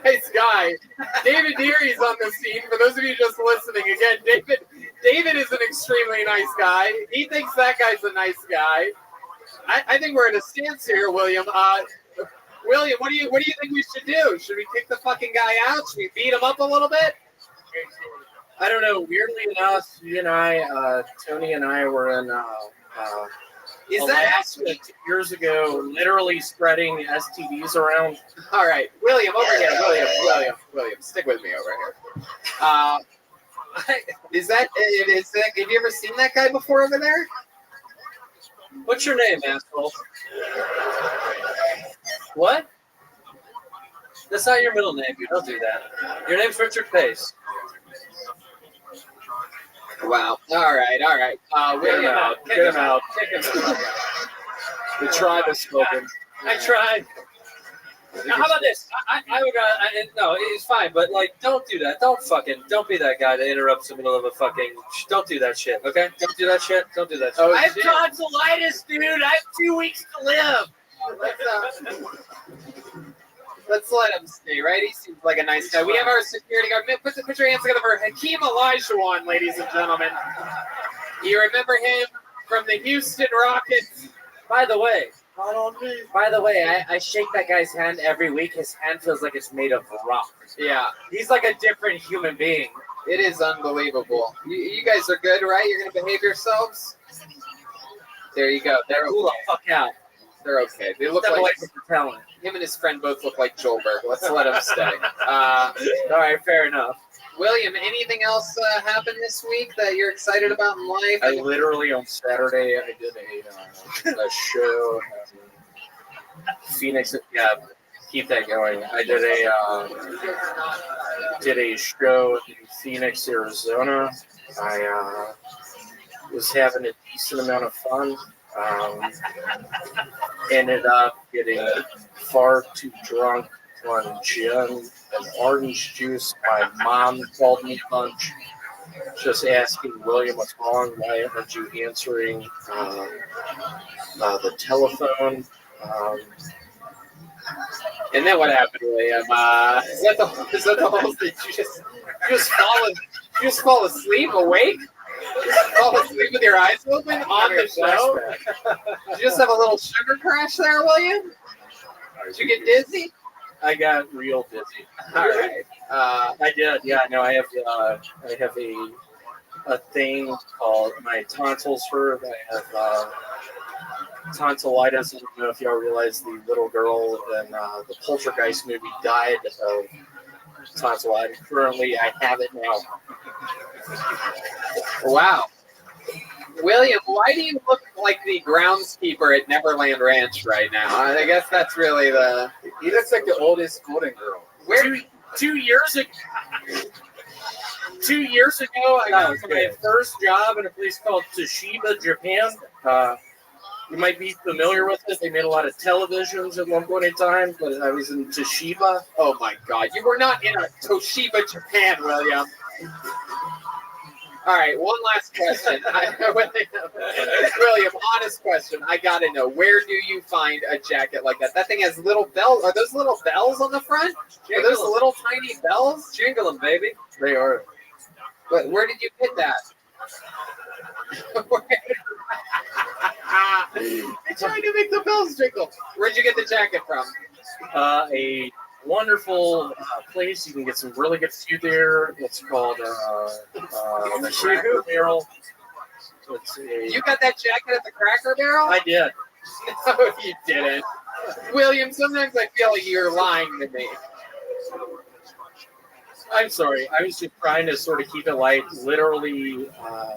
nice guy. David Deary's on the scene. For those of you just listening, again, David is an extremely nice guy. He thinks that guy's a nice guy. I think we're at a stance here, William. William, what do you think we should do? Should we kick the fucking guy out? Should we beat him up a little bit? I don't know. Weirdly enough, you and I, Tony and I were in Alaska 2 years ago, literally spreading STDs around. All right, William, over here. William, stick with me over here. Is that? Have you ever seen that guy before over there? What's your name, asshole? What? That's not your middle name. You don't do that. Your name's Richard Pace. Wow. All right. Get him out. Get him out. Kick him out. The tribe is spoken. I tried. Now, how about this? No, it's fine, but like, don't do that. Don't be that guy that interrupts the middle of a fucking. Don't do that shit, okay? Don't do that shit. Don't do that shit. Oh, I have tonsillitis, dude. I have 2 weeks to live. Let's let him stay, right? He seems like a nice guy. We have our security guard. Put your hands together for Hakeem Olajuwon, ladies and gentlemen. You remember him from the Houston Rockets? By the way, I shake that guy's hand every week. His hand feels like it's made of rock. Yeah. He's like a different human being. It is unbelievable. You guys are good, right? You're going to behave yourselves? There you go. They're Cool the fuck out. They're okay. They look like him and his friend both look like Joelberg. Let's let him stay. All right, fair enough. William, anything else happened this week that you're excited about in life? I literally on Saturday I did a show in Phoenix. Yeah, keep that going. I did a show in Phoenix, Arizona. I was having a decent amount of fun. Ended up getting far too drunk on gin and orange juice. My mom called me a bunch, just asking William what's wrong. Why aren't you answering the telephone? And then what happened, William? Is that the whole thing? You just fall asleep, awake? Fall asleep with your eyes open on the show? Did you just have a little sugar crash there, William? Did you get dizzy? I got real dizzy. All right. I did. Yeah. No, I have a thing called my tonsils hurt. I have tonsillitis. I don't know if y'all realize the little girl in the Poltergeist movie died of tonsillitis. Currently, I have it now. Wow. William, why do you look like the groundskeeper at Neverland Ranch right now? I guess that's really the... He looks like the oldest Golden Girl. Where 2 years ago. 2 years ago, I got my first job in a place called Toshiba, Japan. You might be familiar with it. They made a lot of televisions at one point in time, but I was in Toshiba. Oh my God, you were not in a Toshiba, Japan, William. All right, one last question. William, honest question. I gotta know, where do you find a jacket like that? That thing has little bells. Are those little bells on the front? Are those little tiny bells? Jingle them, baby. They are. But where did you get that? They're trying to make the bells jingle. Where'd you get the jacket from? A wonderful place. You can get some really good food there. It's called the Cracker Barrel. You got that jacket at the Cracker Barrel? I did. No, you didn't. William, sometimes I feel like you're lying to me. I'm sorry. I was just trying to sort of keep it light. Literally,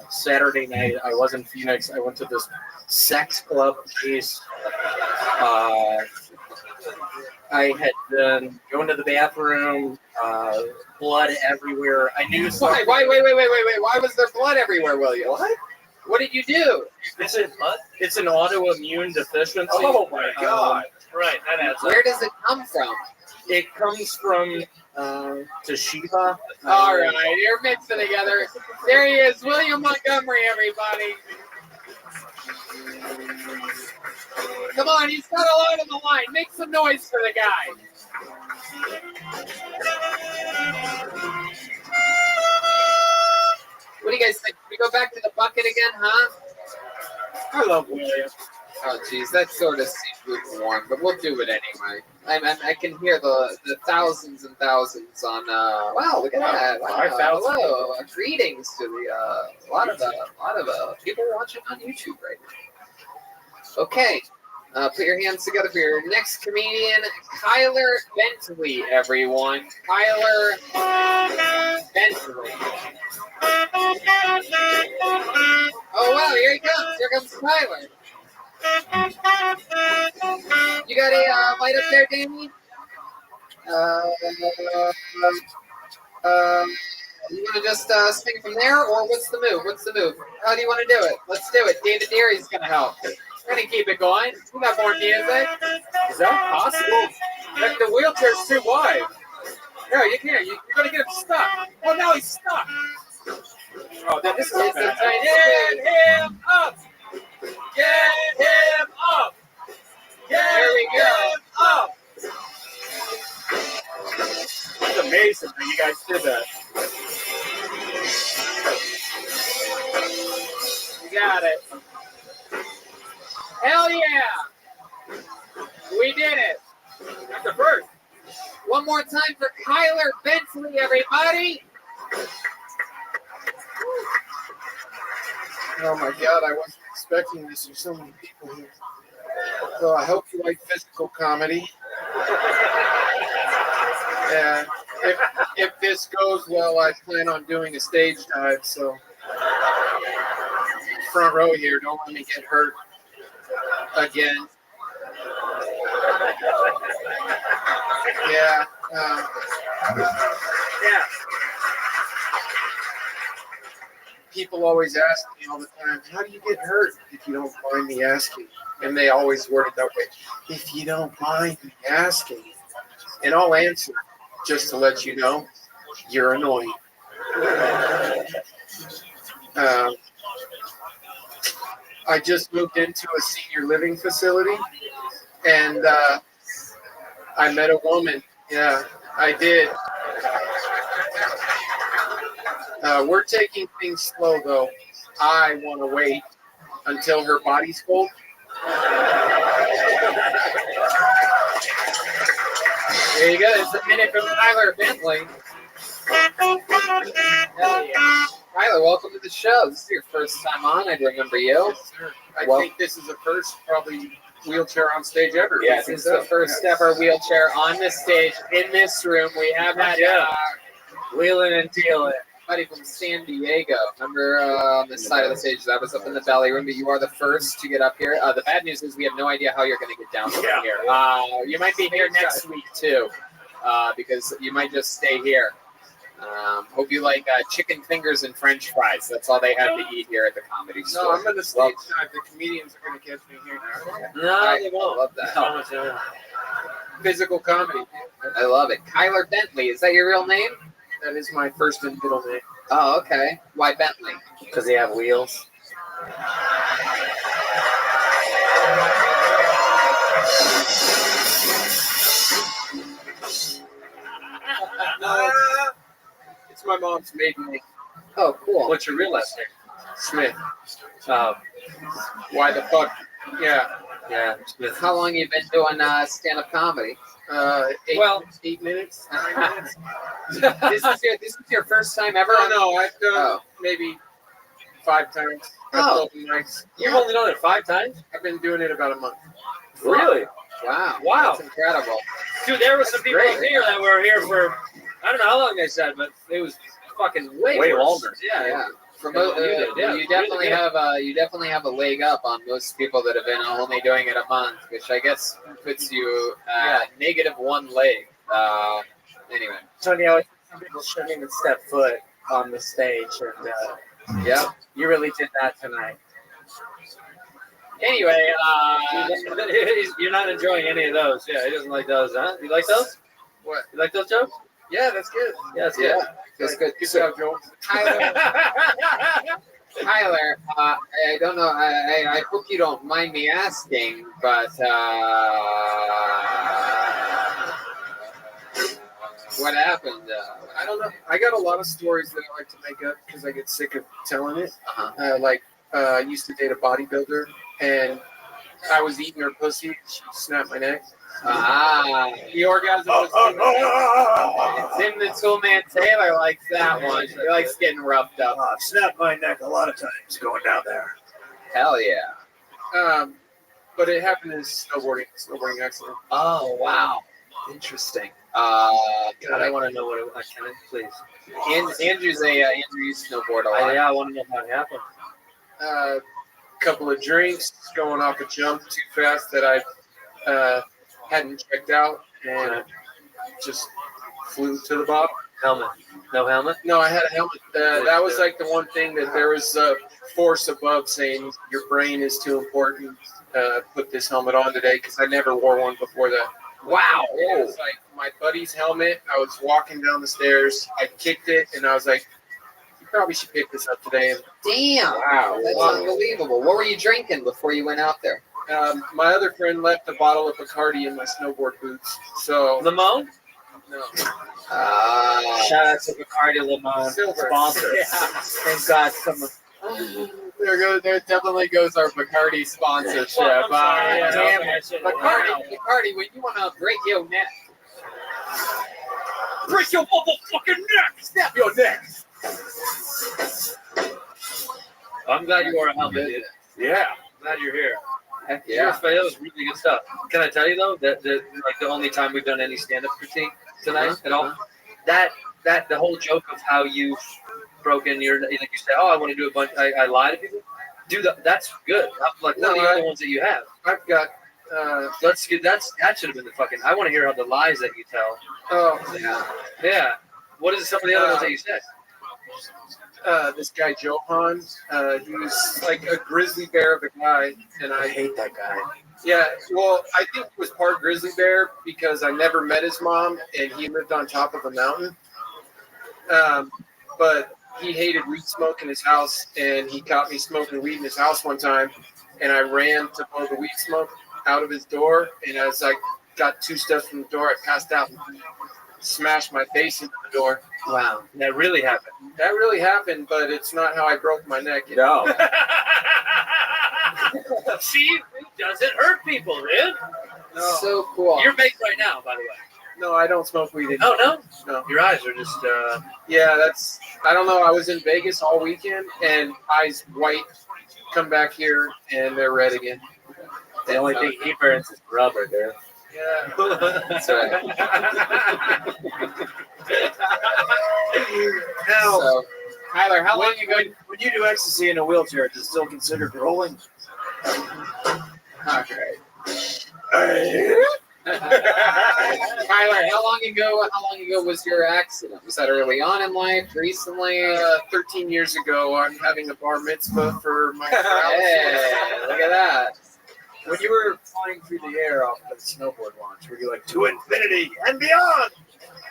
Saturday night, I was in Phoenix. I went to this sex club place. I had been going to the bathroom, blood everywhere. I knew something. Wait. Why was there blood everywhere, William? What? What did you do? It's an autoimmune deficiency. Oh my God! Right, that adds up. Where does it come from? It comes from Toshiba. All right, you're mixing together. There he is, William Montgomery, everybody. Come on, he's got a lot on the line. Make some noise for the guy. What do you guys think? Can we go back to the bucket again, huh? I love William. Oh, geez, that sort of seems lukewarm, but we'll do it anyway. I can hear the thousands and thousands on. Wow, look at that! Wow, 5,000. hello, greetings to the a lot of people watching on YouTube right now. Okay, put your hands together for your next comedian, Kyler Bentley, everyone. Kyler Bentley. Oh wow, here he comes! Here comes Kyler. You got a light up there, Danny? You want to just sing from there, or what's the move? What's the move? How do you want to do it? Let's do it. David Deary's going to help. We're going to keep it going. We got more music. Is that possible? The wheelchair's too wide. No, you can't. You're going to get him stuck. Oh, now he's stuck. Oh, this is Get him up. Get him up. There we go. Up. It's amazing that you guys did that. You got it. Hell yeah. We did it. That's the first. One more time for Kyler Bentley, everybody. Oh my God, I wasn't expecting this. There's so many people here. So I hope you like physical comedy. And if this goes well, I plan on doing a stage dive. So front row here, don't let me get hurt again. Yeah. Yeah. People always ask me all the time, how do you get hurt, if you don't mind me asking? And they always word it that way, if you don't mind me asking. And I'll answer, just to let you know, you're annoying. I just moved into a senior living facility, and I met a woman. Yeah, I did. We're taking things slow, though. I want to wait until her body's cold. There you go. It's a minute from Kyler Bentley. Hell yeah. Kyler, welcome to the show. This is your first time on. I remember you. I think this is the first, probably, wheelchair on stage ever. Yeah, this is the first ever wheelchair on this stage in this room. We have had wheeling and dealing. Buddy from San Diego. Remember on this side of the stage, that was up in the belly room, but you are the first to get up here. The bad news is we have no idea how you're going to get down from here. You might be here next week, too. because you might just stay here. Hope you like chicken fingers and French fries. That's all they have to eat here at the Comedy Store. No, I'm going to stage dive. The comedians are going to catch me here. No, they won't. I love that. Physical comedy. I love it. Kyler Bentley, is that your real name? That is my first and middle name. Oh, okay. Why Bentley? Because they have wheels. It's my mom's maiden name. Oh, cool. What's your real last name? Smith. Oh, Why the fuck? Yeah. yeah. Smith. How long you been doing stand-up comedy? 8 minutes. 9 minutes. this is your first time ever? No, I've done maybe 5 times. Oh. Open mics. You've only done it 5 times? I've been doing it about a month. Really? Wow. Wow. That's incredible. Dude, there were some people great. here that were here for, I don't know how long they said, but it was fucking way worse. longer. Yeah. For most, you definitely have a leg up on most people that have been only doing it a month, which I guess puts you -1 leg. Anyway. Tony, some people shouldn't even step foot on the stage, and yeah, you really did that tonight. Anyway, you're not enjoying any of those. Yeah, he doesn't like those, huh? You like those? What? You like those jokes? Yeah, that's good. Yeah, that's good. That's good. Good job, Joel. Tyler, I don't know. I hope you don't mind me asking, but what happened? I don't know. I got a lot of stories that I like to make up because I get sick of telling it. I used to date a bodybuilder, and I was eating her pussy. She snapped my neck. The orgasm was Tim the Toolman Taylor likes that one. He likes getting roughed up. I've snapped my neck a lot of times going down there. Hell yeah. But it happened in snowboarding accident. Oh, wow. Interesting. God, I want to know what it was. Can I, please? Andrew used to snowboard a lot. I want to know how it happened. Couple of drinks, going off a jump too fast that I hadn't checked out, and just flew to the bottom. Helmet? No helmet? No, I had a helmet. That was like the one thing that there was a force above saying your brain is too important. Put this helmet on today because I never wore one before that. Wow. It was like my buddy's helmet. I was walking down the stairs. I kicked it, and I was like, you probably should pick this up today. Damn. Wow. That's unbelievable. What were you drinking before you went out there? My other friend left a bottle of Bacardi in my snowboard boots. So Limon? No. Shout out to Bacardi Limon. Silver. Sponsor. Yeah. Thank God someone. There definitely goes our Bacardi sponsorship. Well, I'm sorry, Damn yeah, it. Bacardi, when you want to break your neck. Break your motherfucking neck! Snap your neck! I'm glad you wore a helmet, dude. Yeah. I'm glad you're here. Heck Yeah, yeah. that was really good stuff. Can I tell you though that like the only time we've done any stand-up critique tonight at all, that the whole joke of how you broke in your, like you say, oh, I want to do a bunch, I lie to people. Do that. That's good. Like one of the other ones that you have. I've got. Let's get that should have been the fucking. I want to hear how the lies that you tell. Oh Yeah. Yeah. What is some of the other ones that you said? This guy Johan, he was like a grizzly bear of a guy, and I hate that guy. Yeah, well, I think he was part grizzly bear because I never met his mom, and he lived on top of a mountain. But he hated weed smoke in his house, and he caught me smoking weed in his house one time, and I ran to blow the weed smoke out of his door, and as I got 2 steps from the door, I passed out and smashed my face into the door. Wow, that really happened. That really happened, but it's not how I broke my neck. No. See, it doesn't hurt people, dude. No. So cool. You're baked right now, by the way. No, I don't smoke weed anymore. Oh, no? No. Your eyes are just, Yeah, that's, I don't know. I was in Vegas all weekend, and eyes white, come back here, and they're red again. The only thing he burns is rubber, dude. Yeah. That's right. Now, So, Tyler, how long you going? when you do ecstasy in a wheelchair, is it still considered rolling? Okay. Tyler, how long ago was your accident? Was that early on in life? Recently? 13 years ago, I'm having a bar mitzvah for my Hey, look at that. When you were flying through the air off the snowboard launch, were you like to infinity and beyond?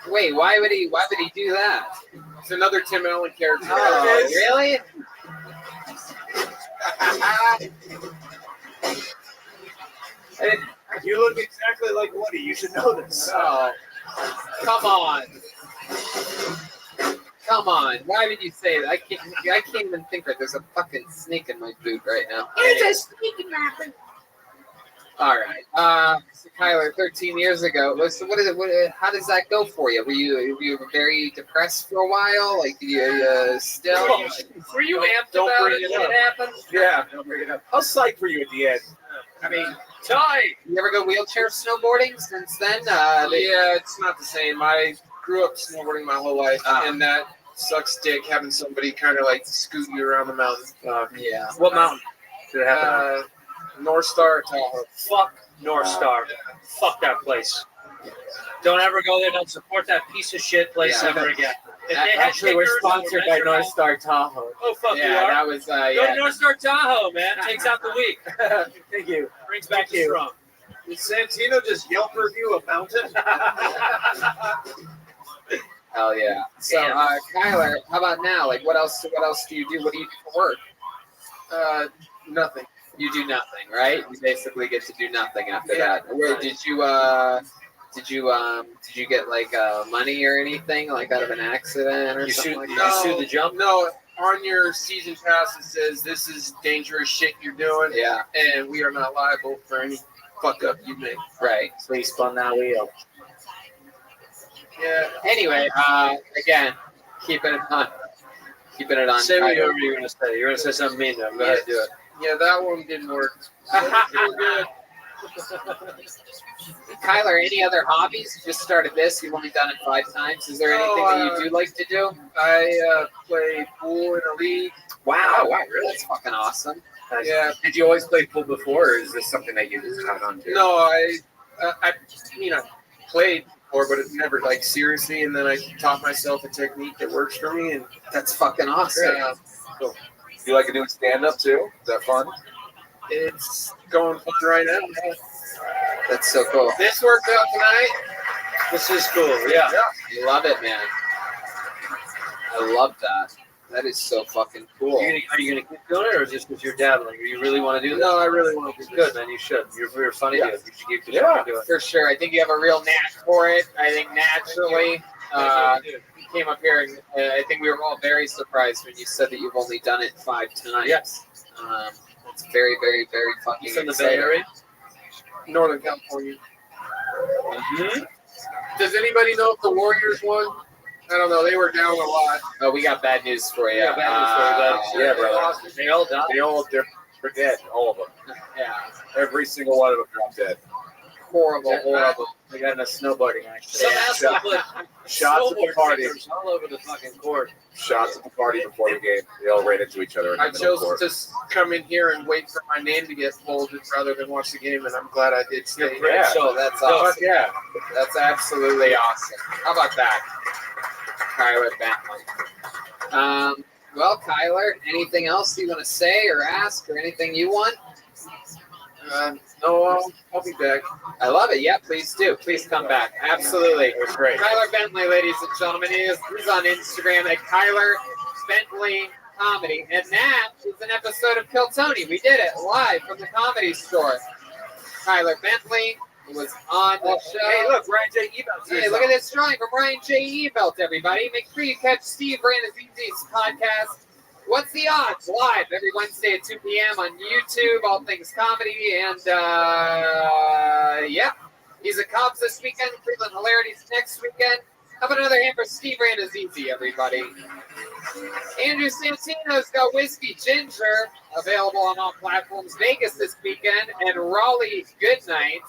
Wait, why would he do that? It's another Tim Allen character. Oh, really? You look exactly like Woody. You should know this. Oh, come on. Come on. Why would you say that? I can't even think right. There's a fucking snake in my boot right now. It's a sneaking happen. All right. So Kyler, 13 years ago. So what is it? How does that go for you? Were you very depressed for a while? Like, did you still? Were you amped Don't about bring it it when up. it happened? Yeah, don't bring it up. I'll psych for you at the end. I mean, Ty! you ever go wheelchair snowboarding since then? Yeah, it's not the same. I grew up snowboarding my whole life, and that sucks dick having somebody kind of like scoot you around the mountain. Yeah. What mountain did it happen on? North Star, Tahoe. Fuck North Star. Fuck that place. Don't ever go there. Don't support that piece of shit place ever again. If they had Actually, we're kickers, sponsored by measurable- North Star Tahoe. Oh, fuck, you Yeah, are? that was, Go yeah. to North Star Tahoe, man. Takes out the week. Thank you. Brings back the strong. Did Santino just Yelp review a mountain? Hell yeah. So, Kyler, how about now? Like, what else do you do? What do you do for work? Nothing. You do nothing, right? You basically get to do nothing after that. Wait, did you get like money or anything like out of an accident or something like that? You sue the jump? No, on your season pass it says this is dangerous shit you're doing. Yeah. And we are not liable for any fuck up you make. Right. Please spun that wheel. Yeah. Anyway, again, keeping it on. Say what Kyler. you were going to say. You're going to say something mean to him. Go ahead, do it. Yeah, that one didn't work. You were good. Kyler, any other hobbies? You just started this. You've only done it 5 times. Is there anything that you do like to do? I play pool in a league. Wow, really? That's fucking awesome. Yeah. Did you always play pool before, or is this something that you just caught on to? No, I played before, but it's never like seriously. And then I taught myself a technique that works for me, and that's fucking awesome. Yeah. Cool. You like to do stand up too? Is that fun? It's going fun right now. That's so cool. This worked out tonight. This is cool. Yeah. You love it, man. I love that. That is so fucking cool. Are you gonna keep doing it, or is this because you're dabbling? Or you really want to do this? No, I really want to do Good, this. man. You should. You're funny. Yeah. Dude. You should keep doing it. For sure. I think you have a real knack for it. I think naturally. You came up here, and I think we were all very surprised when you said that you've only done it 5 times. Yes. It's very, very, very fucking From the Bay exciting. Area? Northern California. Mm-hmm. Does anybody know if the Warriors won? I don't know. They were down a lot. Oh, we got bad news for you. Yeah, bad news for you, Yeah, brother. They all died. They're dead, all of them. Yeah. Every single one of them dropped dead. Horrible. They got in a snowboarding accident. Some asshole put Shots at the snowboard party. stickers all over the fucking court. Shots at the party before the game. They all ran into each other in the I middle of chose the court. to come in here and wait for my name to get folded rather than watch the game, and I'm glad I did stay. Yeah. So that's awesome. Fuck yeah. That's absolutely awesome. How about that, Kyler Bentley? Well, Kyler, anything else you want to say or ask or anything you want? No, I'll be back. I love it. Yeah, please do. Please come back. Absolutely. It was great. Kyler Bentley, ladies and gentlemen. He's on Instagram at Kyler Bentley Comedy. And that is an episode of Kill Tony. We did it live from the Comedy Store. Kyler Bentley was on the show. Hey, look, Ryan J. Ebelt. Hey, look at this drawing from Ryan J. Ebelt, everybody. Make sure you catch Steve Ranazizi's podcast, What's the Odds? Live every Wednesday at 2 p.m. on YouTube, all things comedy. And, yeah, he's at Cubs this weekend, Cleveland Hilarities next weekend. How about another hand for Steve Ranazizi, everybody? Andrew Santino's got Whiskey Ginger, available on all platforms. Vegas this weekend, and Raleigh Goodnight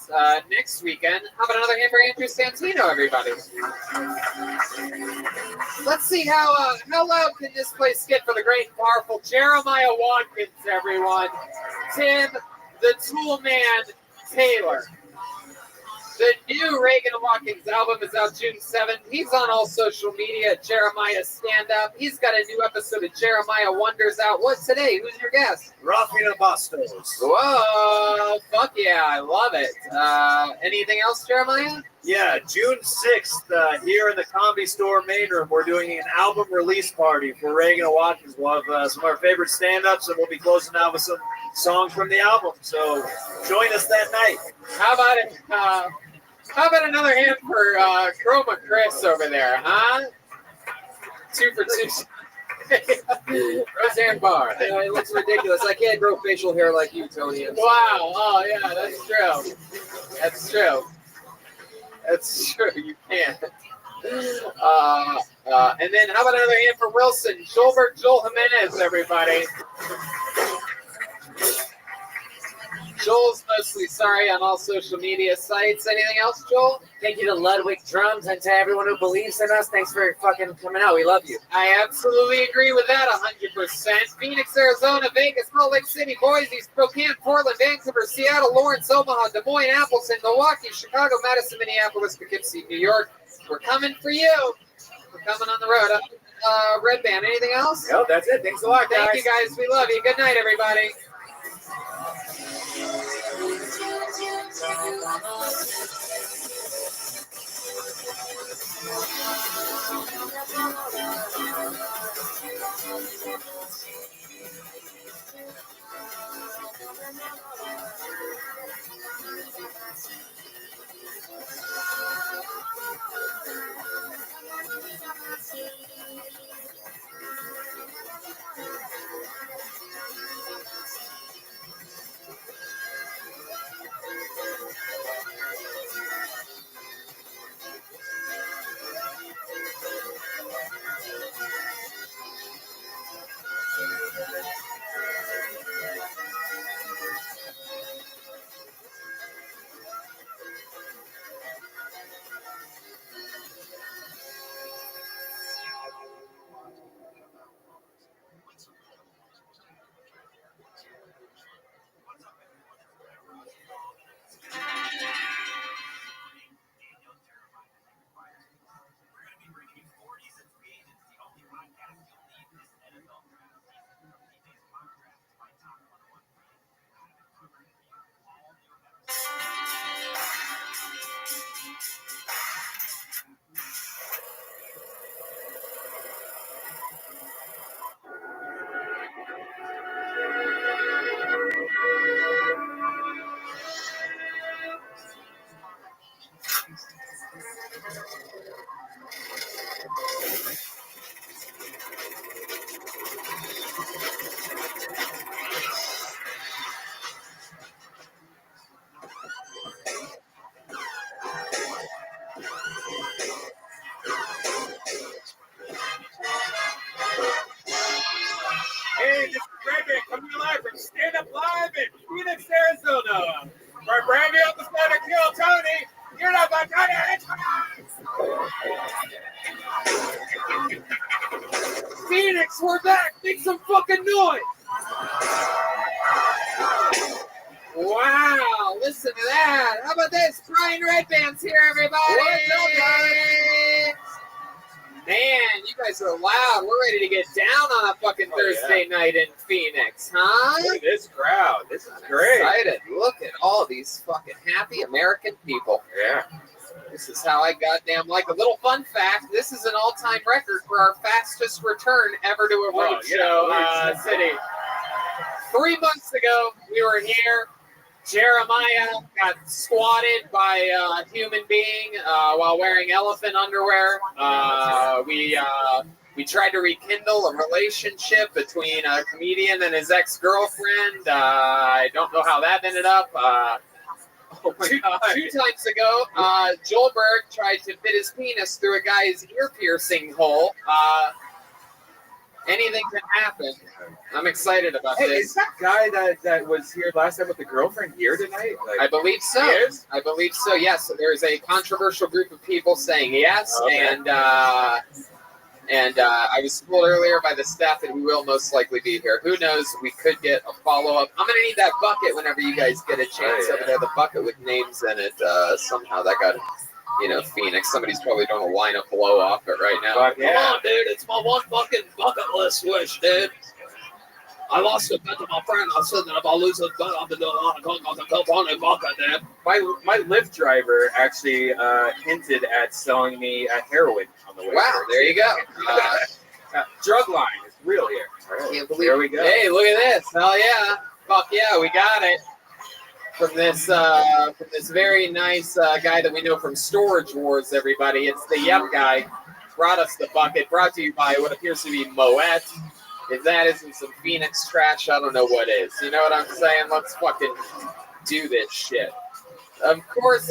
next weekend. How about another hand for Andrew Santino, everybody? Let's see how loud can this place get for the great and powerful Jeremiah Watkins, everyone. Tim, the Tool Man Taylor. The new Reagan Watkins album is out June 7th. He's on all social media at Jeremiah Stand Up. He's got a new episode of Jeremiah Wonders out. What today? Who's your guest? Rafina Bastos. Whoa, fuck yeah, I love it. Anything else, Jeremiah? Yeah, June 6th, here in the Comedy Store main room, we're doing an album release party for Reagan and Watkins. We'll have some of our favorite stand-ups, and we'll be closing out with some songs from the album. So join us that night. How about it? How about another hand for Chroma Chris over there, huh? 2 for 2. Roseanne Barr. It looks ridiculous. I can't grow facial hair like you, Tony. Wow. Oh, yeah, that's true. That's true. That's true. You can't. And then how about another hand for Wilson? Joelberg Joel Jimenez, everybody. Joel's mostly sorry on all social media sites. Anything else, Joel? Thank you to Ludwig Drums and to everyone who believes in us. Thanks for fucking coming out. We love you. I absolutely agree with that 100%. Phoenix, Arizona, Vegas, Salt Lake City, Boise, Spokane, Portland, Vancouver, Seattle, Lawrence, Omaha, Des Moines, Appleton, Milwaukee, Chicago, Madison, Minneapolis, Poughkeepsie, New York. We're coming for you. We're coming on the road. Red Band, anything else? No, that's it. Thanks a lot, guys. Thank you, guys. We love you. Good night, everybody. Hey, this is Rabbi coming live from Stand Up Live in Phoenix, Arizona. For a brand new episode of Kill Tony, you're not my Tony. Phoenix, we're back. Make some fucking noise. Wow, listen to that. How about this? Brian Red Band's here, everybody. What's up, guys? Man, you guys are loud. We're ready to get down on a fucking Thursday night in Phoenix, huh? Look at this crowd. This is I'm great. excited. Look at all these fucking happy American people. Yeah. This is how I goddamn like. A little fun fact, this is an all-time record for our fastest return ever to a road show city. 3 months ago, we were here. Jeremiah got squatted by a human being while wearing elephant underwear. We tried to rekindle a relationship between a comedian and his ex-girlfriend. I don't know how that ended up. Two times ago, Joelberg tried to fit his penis through a guy's ear piercing hole. Anything can happen. I'm excited about Hey, this. is that guy that was here last time with the girlfriend here tonight? Like, I believe so. He is? I believe so, yes. There's a controversial group of people saying yes, Okay. and And I was told earlier by the staff that we will most likely be here. Who knows? We could get a follow-up. I'm going to need that bucket whenever you guys get a chance over there. The bucket with names in it. Somehow that got, Phoenix. Somebody's probably doing a lineup blow off it right now. Yeah. Come on, dude. It's my one fucking bucket list wish, dude. I lost a bet to my friend. I said that if I lose a bet, I'm going to do a lot of coke on the bucket, dude. My Lyft driver actually hinted at selling me heroin on the way. Wow, there you go. Drug line is real here. Can't believe There we go. Hey, look at this. Hell yeah. Fuck yeah, we got it. From this very nice guy that we know from Storage Wars, everybody. It's the Yep guy. Brought us the bucket. Brought to you by what appears to be Moet. If that isn't some Phoenix trash, I don't know what is. You know what I'm saying? Let's fucking do this shit. Of course,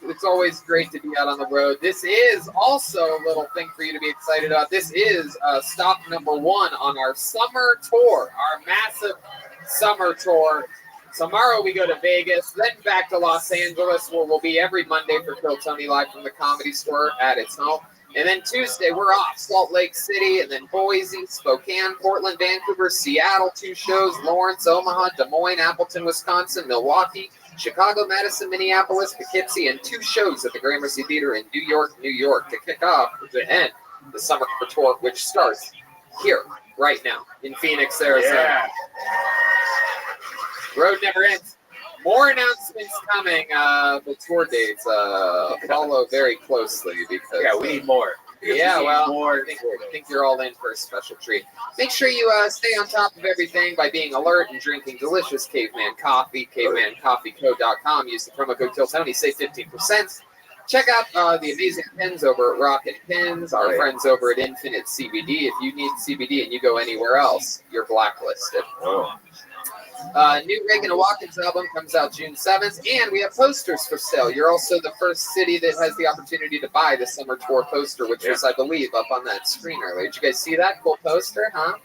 it's always great to be out on the road. This is also a little thing for you to be excited about. This is stop number 1 on our summer tour, our massive summer tour. Tomorrow we go to Vegas, then back to Los Angeles, where we'll be every Monday for Kill Tony Live from the Comedy Store at its home. And then Tuesday, we're off Salt Lake City, and then Boise, Spokane, Portland, Vancouver, Seattle, 2 shows, Lawrence, Omaha, Des Moines, Appleton, Wisconsin, Milwaukee, Chicago, Madison, Minneapolis, Poughkeepsie, and 2 shows at the Gramercy Theater in New York to kick off to end the summer tour, which starts here, right now, in Phoenix, Arizona. Yeah. Road never ends. More announcements coming. The tour dates follow very closely because we need more. Yeah, well, I think you're all in for a special treat. Make sure you stay on top of everything by being alert and drinking delicious Caveman Coffee, cavemancoffeeco.com. Use the promo code KillTony, save 15%. Check out the amazing pins over at Rockin' Pins, our friends over at Infinite CBD. If you need CBD and you go anywhere else, you're blacklisted. New Reagan Watkins album comes out June 7th, and we have posters for sale. You're also the first city that has the opportunity to buy the summer tour poster, which was, I believe, up on that screen earlier. Did you guys see that cool poster, huh?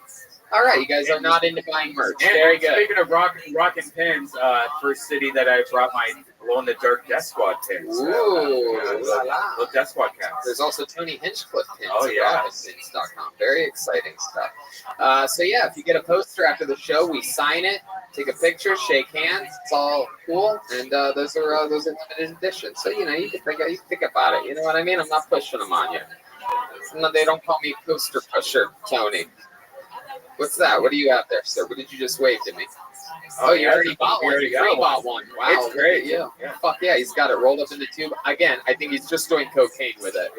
All right, you guys are not into buying merch. And Very good. Speaking of rockin' pins, first city that I brought my glow-in-the-dark Death Squad pins. Ooh, little Death Squad caps. There's also Tony Hinchcliffe pins at rockinpins.com. Very exciting stuff. So yeah, if you get a poster after the show, we sign it, take a picture, shake hands. It's all cool, and those are limited editions. So you can think about it. You know what I mean? I'm not pushing them on you. They don't call me poster pusher, Tony. What's that? What do you have there, sir? What did you just wave to me? Oh, you already bought one. You already bought one. Wow, It's great. Yeah. Fuck yeah, he's got it rolled up in the tube. Again, I think he's just doing cocaine with it.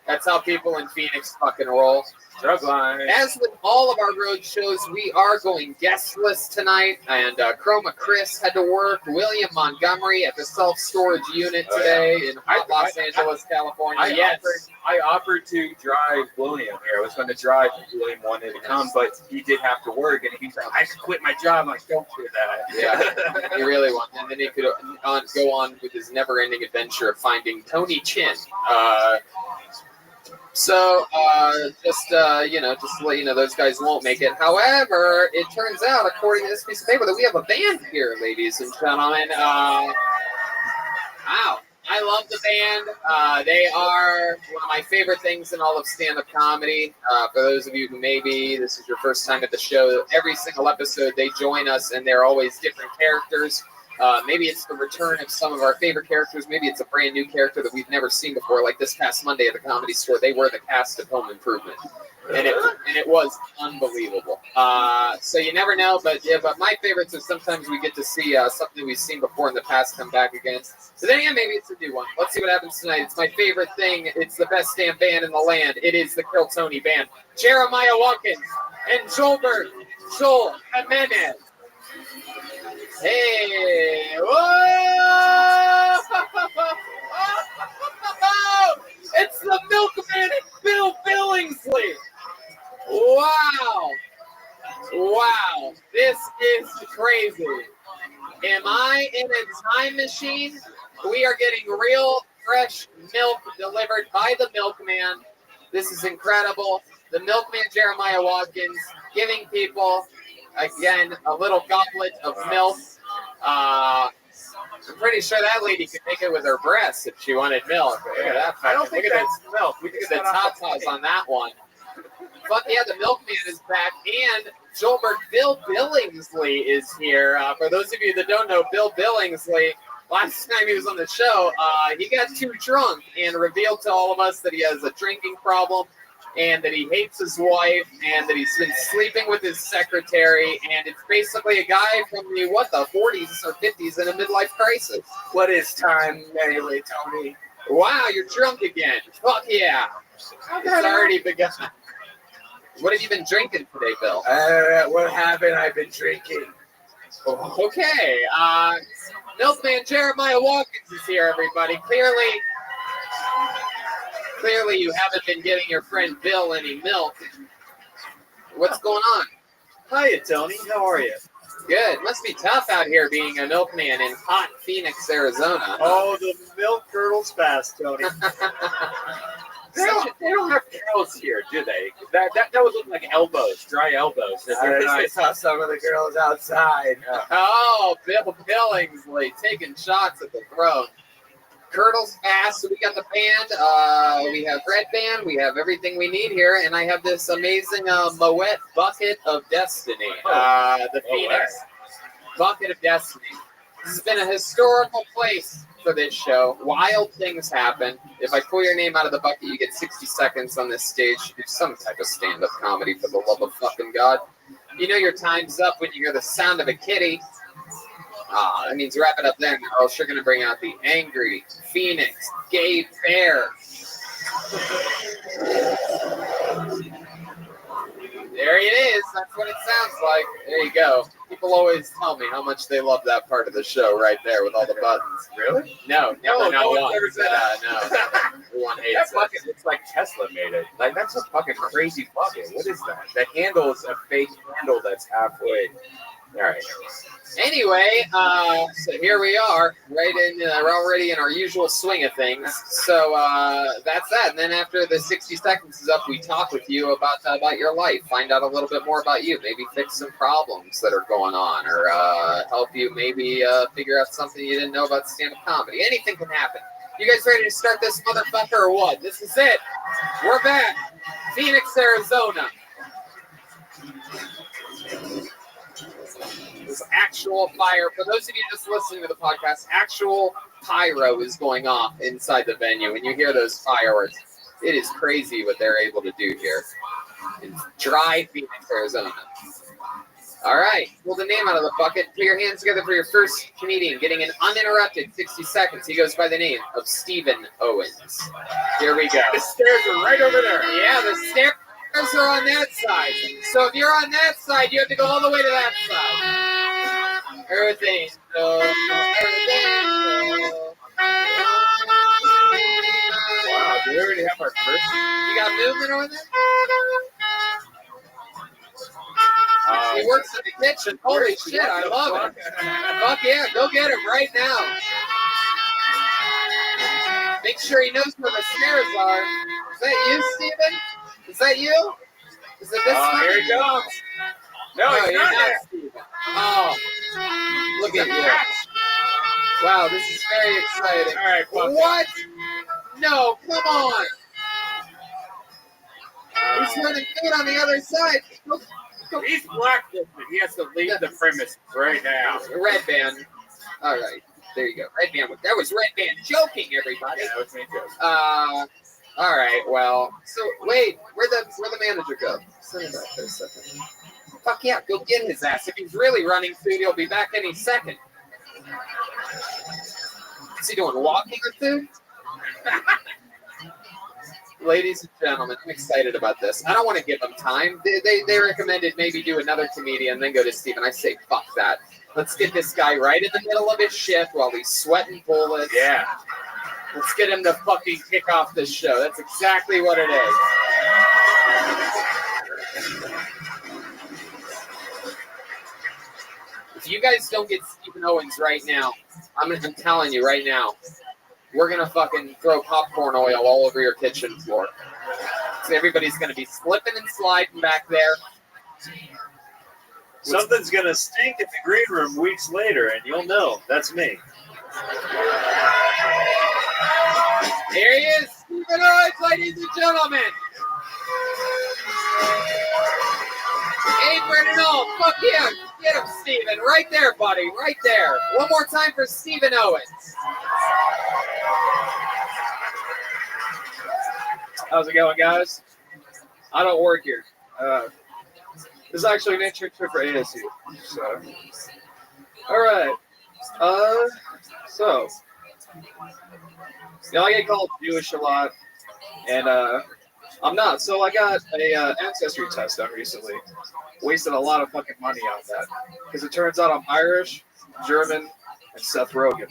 That's how people in Phoenix fucking roll. Drug line. As with all of our road shows, we are going guestless tonight, and Chroma Chris had to work. William Montgomery at the self-storage unit today in Los Angeles, California. I offered to drive William here. I was going to drive if William wanted to come, but he did have to work, and he's like, I could quit my job. I'm like, don't do that. Yeah, he really wanted. And then he could go on with his never-ending adventure of finding Tony Chin. So, just to let you know, those guys won't make it. However, it turns out, according to this piece of paper, that we have a band here, ladies and gentlemen. Wow. I love the band. They are one of my favorite things in all of stand-up comedy. For those of you who maybe this is your first time at the show, every single episode they join us, and they're always different characters. Maybe it's the return of some of our favorite characters. Maybe it's a brand new character that we've never seen before. Like this past Monday at the Comedy Store, they were the cast of Home Improvement, and it was unbelievable. So you never know, but my favorites are sometimes we get to see something we've seen before in the past come back again. So then maybe it's a new one. Let's see what happens tonight. It's my favorite thing. It's the best damn band in the land. It is the Kill Tony Band. Jeremiah Watkins and Joel Jimenez. Hey! Whoa! It's the Milkman and Bill Billingsley! Wow! Wow! This is crazy. Am I in a time machine? We are getting real fresh milk delivered by the Milkman. This is incredible. The Milkman Jeremiah Watkins giving people, again, a little goblet of milk. I'm pretty sure that lady could make it with her breasts if she wanted milk. Look at that. I don't think Look at that's milk. We Look just at the got off top toss on that one. Fuck yeah, the milkman is back, and Joelberg Bill Billingsley is here. For those of you that don't know, Bill Billingsley, last time he was on the show, he got too drunk and revealed to all of us that he has a drinking problem and that he hates his wife and that he's been sleeping with his secretary, and it's basically a guy from the, 40s or 50s in a midlife crisis. What is time anyway, Tony? Wow, you're drunk again. Fuck yeah. It's already begun. What have you been drinking today, Bill? What haven't I been drinking? Okay. Milkman Jeremiah Watkins is here, everybody. Clearly you haven't been getting your friend Bill any milk. What's going on? Hiya, Tony. How are you? Good. Must be tough out here being a milkman in hot Phoenix, Arizona. Oh, the milk curdles fast, Tony. They don't have cows here, do they? That would look like elbows, dry elbows. I saw some of the girls outside. Oh, Bill Billingsley taking shots at the throat. Curdles fast. So we got the band. We have Red Band. We have everything we need here. And I have this amazing Moet Bucket of Destiny. The Phoenix Bucket of Destiny. This has been a historical place for this show. Wild things happen. If I pull your name out of the bucket, you get 60 seconds on this stage to do some type of stand-up comedy, for the love of fucking God. You know your time's up when you hear the sound of a kitty. That means wrap it up then, or else you're going to bring out the angry Phoenix gay bear. There it is. That's what it sounds like. There you go. People always tell me how much they love that part of the show right there with all the buttons. Really? No, No one ever said that. No. Everyone hates That it. bucket looks like Tesla made it. Like, that's a fucking crazy bucket. What is that? The handle is a fake handle that's halfway. All right. Anyway, so here we are, right in. We're already in our usual swing of things. So that's that. And then after the 60 seconds is up, we talk with you about your life, find out a little bit more about you, maybe fix some problems that are going on, or help you maybe figure out something you didn't know about stand-up comedy. Anything can happen. You guys ready to start this motherfucker or what? This is it. We're back, Phoenix, Arizona. This actual fire. For those of you just listening to the podcast, actual pyro is going off inside the venue, and you hear those fireworks. It is crazy what they're able to do here in dry Phoenix, Arizona. All right, pull the name out of the bucket. Put your hands together for your first comedian, getting an uninterrupted 60 seconds. He goes by the name of Stephen Owens. Here we go. The stairs are right over there. Yeah, the stairs are on that side. So if you're on that side, you have to go all the way to that side. Earth Angel. Wow, do we already have our first? You got movement over there? He works in the kitchen. Holy shit, I love it. Fuck yeah, go get him right now. Make sure he knows where the stairs are. Is that you, Steven? Is that you? Is it this one? Here he comes. No, he's you're not not there. Steven. Oh, look at you. Wow, this is very exciting. All right, fuck what? No, come on. He's running food on the other side. He's blacklisted. He has to leave the premise right now. Red Band. All right, there you go. Red Band. That was Red Band joking, everybody. Yeah, that was me joking. All right. Well, so wait, where'd the manager go? Send him back for a second. Fuck yeah, go get his ass. If he's really running food, he'll be back any second. Is he doing walking with food? Ladies and gentlemen, I'm excited about this. I don't want to give them time. They recommended maybe do another comedian, then go to Steven. I say, fuck that. Let's get this guy right in the middle of his shift while he's sweating bullets. Yeah. Let's get him to fucking kick off this show. That's exactly what it is. If you guys don't get Stephen Owens right now, I'm telling you right now, we're going to fucking throw popcorn oil all over your kitchen floor. So everybody's going to be slipping and sliding back there. Something's going to stink in the green room weeks later, and you'll know. That's me. Here he is, Stephen Owens, ladies and gentlemen. Apron and all, fuck yeah, get him, Stephen, right there, buddy, right there. One more time for Stephen Owens. How's it going, guys? I don't work here. This is actually an internship for ASU. So, all right. So, I get called Jewish a lot, and I'm not. So I got a ancestry test done recently. Wasted a lot of fucking money on that because it turns out I'm Irish, German, and Seth Rogen.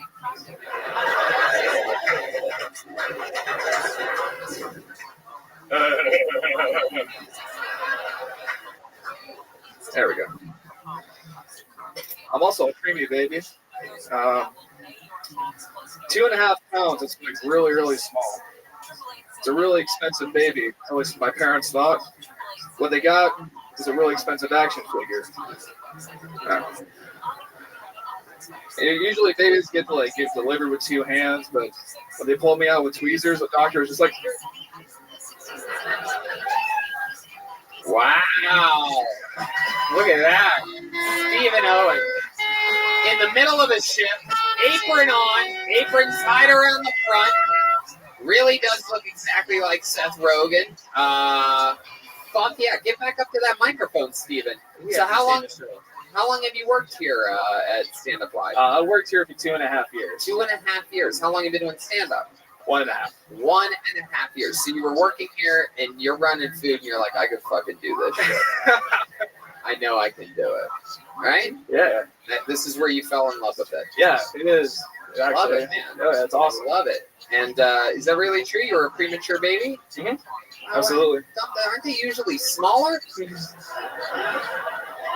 There we go. I'm also a preemie baby. 2.5 pounds. It's like really, really small. It's a really expensive baby. At least my parents thought. What they got is a really expensive action figure. And usually babies get delivered with 2 hands, but when they pulled me out with tweezers, the doctor was just like, wow. Look at that. Stephen Owens. In the middle of his shift, apron on, apron tied around the front. Really does look exactly like Seth Rogen. Fuck yeah, get back up to that microphone, Stephen. So how long have you worked here at Stand Up Live? I worked here for 2.5 years. 2.5 years. How long have you been doing stand-up? 1.5. 1.5 years. So you were working here and you're running food and you're like, I could fucking do this shit. I know I can do it. Right? Yeah. This is where you fell in love with it. Yeah, it is. Actually. Love it, man. Oh, yeah, it's awesome. I love it. And is that really true? You were a premature baby? Mm-hmm. Absolutely. Aren't they usually smaller?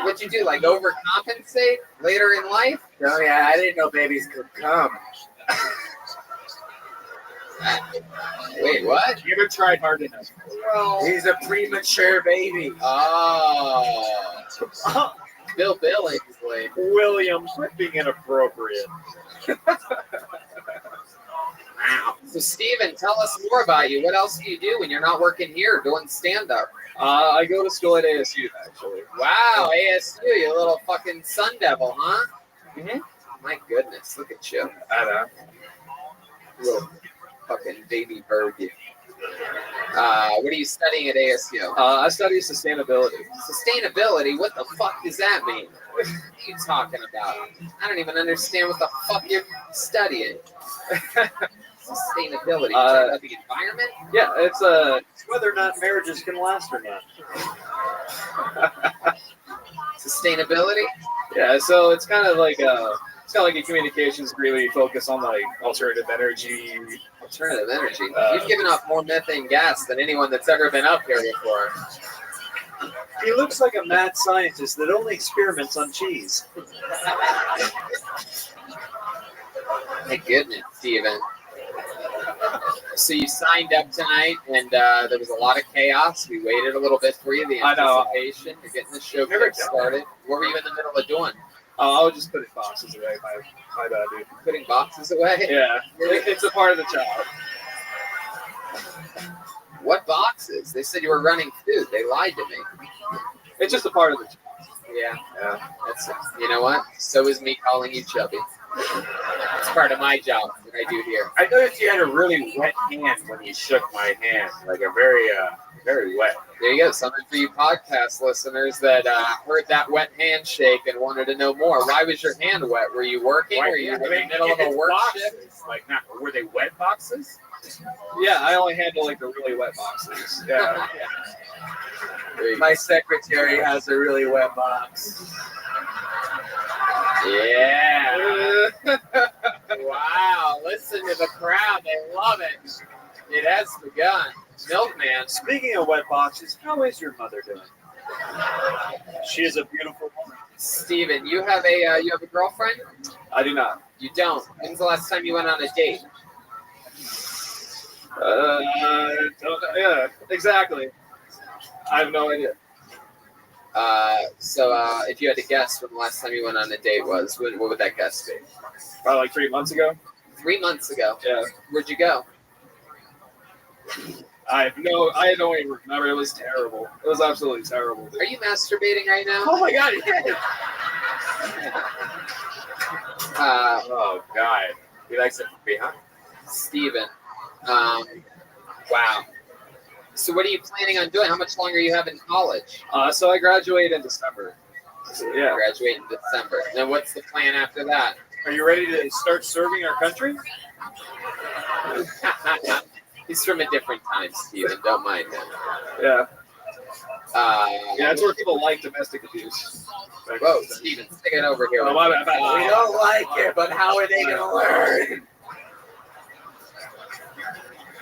What'd you do, like overcompensate later in life? Oh yeah, I didn't know babies could come. Wait, what? You haven't tried hard enough. Well, he's a premature baby. Oh. Bill Billingsley. William, quit being inappropriate. Wow. So, Steven, tell us more about you. What else do you do when you're not working here doing stand-up? I go to school at ASU, actually. Wow, ASU, you little fucking sun devil, huh? Mm-hmm. My goodness, look at you. I know. Little fucking baby bird, you. What are you studying at ASU? I study sustainability. Sustainability? What the fuck does that mean? What are you talking about? I don't even understand what the fuck you're studying. Sustainability? About the environment? Yeah, it's whether or not marriages can last or not. Sustainability? Yeah, so it's kind of like a communications degree where you focus on like alternative energy. Alternative energy. You've given off more methane gas than anyone that's ever been up here before. He looks like a mad scientist that only experiments on cheese. My goodness, Steven. So you signed up tonight, and there was a lot of chaos. We waited a little bit for you, the anticipation. You're getting the show started. What were you in the middle of doing? I was just putting boxes away. My bad, dude. Putting boxes away? Yeah, it's a part of the job. What boxes? They said you were running food. They lied to me. It's just a part of the job. Yeah. That's, you know what? So is me calling you chubby. It's part of my job that I do here. I noticed you had a really wet hand when you shook my hand, like a very wet. There you go. Something for you podcast listeners that heard that wet handshake and wanted to know more. Why was your hand wet? Were you working? Were you in the middle of a work shift? Like, were they wet boxes? Yeah, I only handle like the really wet boxes. Yeah. My secretary has a really wet box. Yeah. Wow. Listen to the crowd. They love it. It has begun. Milkman. Speaking of wet boxes, how is your mother doing? She is a beautiful woman. Steven, you have a girlfriend? I do not. You don't. When's the last time you went on a date? Yeah, exactly. I have no idea. So if you had to guess when the last time you went on a date was, what would that guess be? Probably like 3 months ago. 3 months ago. Yeah. Where'd you go? I don't even remember. It was terrible. It was absolutely terrible. Are you masturbating right now? Oh my god, yeah. Oh God. He likes it behind. Steven. Wow. So what are you planning on doing? How much longer you have in college? So I graduate in December. So, yeah. Graduate in December. Then what's the plan after that? Are you ready to start serving our country? He's from a different time, Steven. Don't mind him. Yeah. Yeah, that's where people like domestic abuse. Whoa, Steven, stick it over here. Oh, my bad. We don't like it, but how are they going to learn?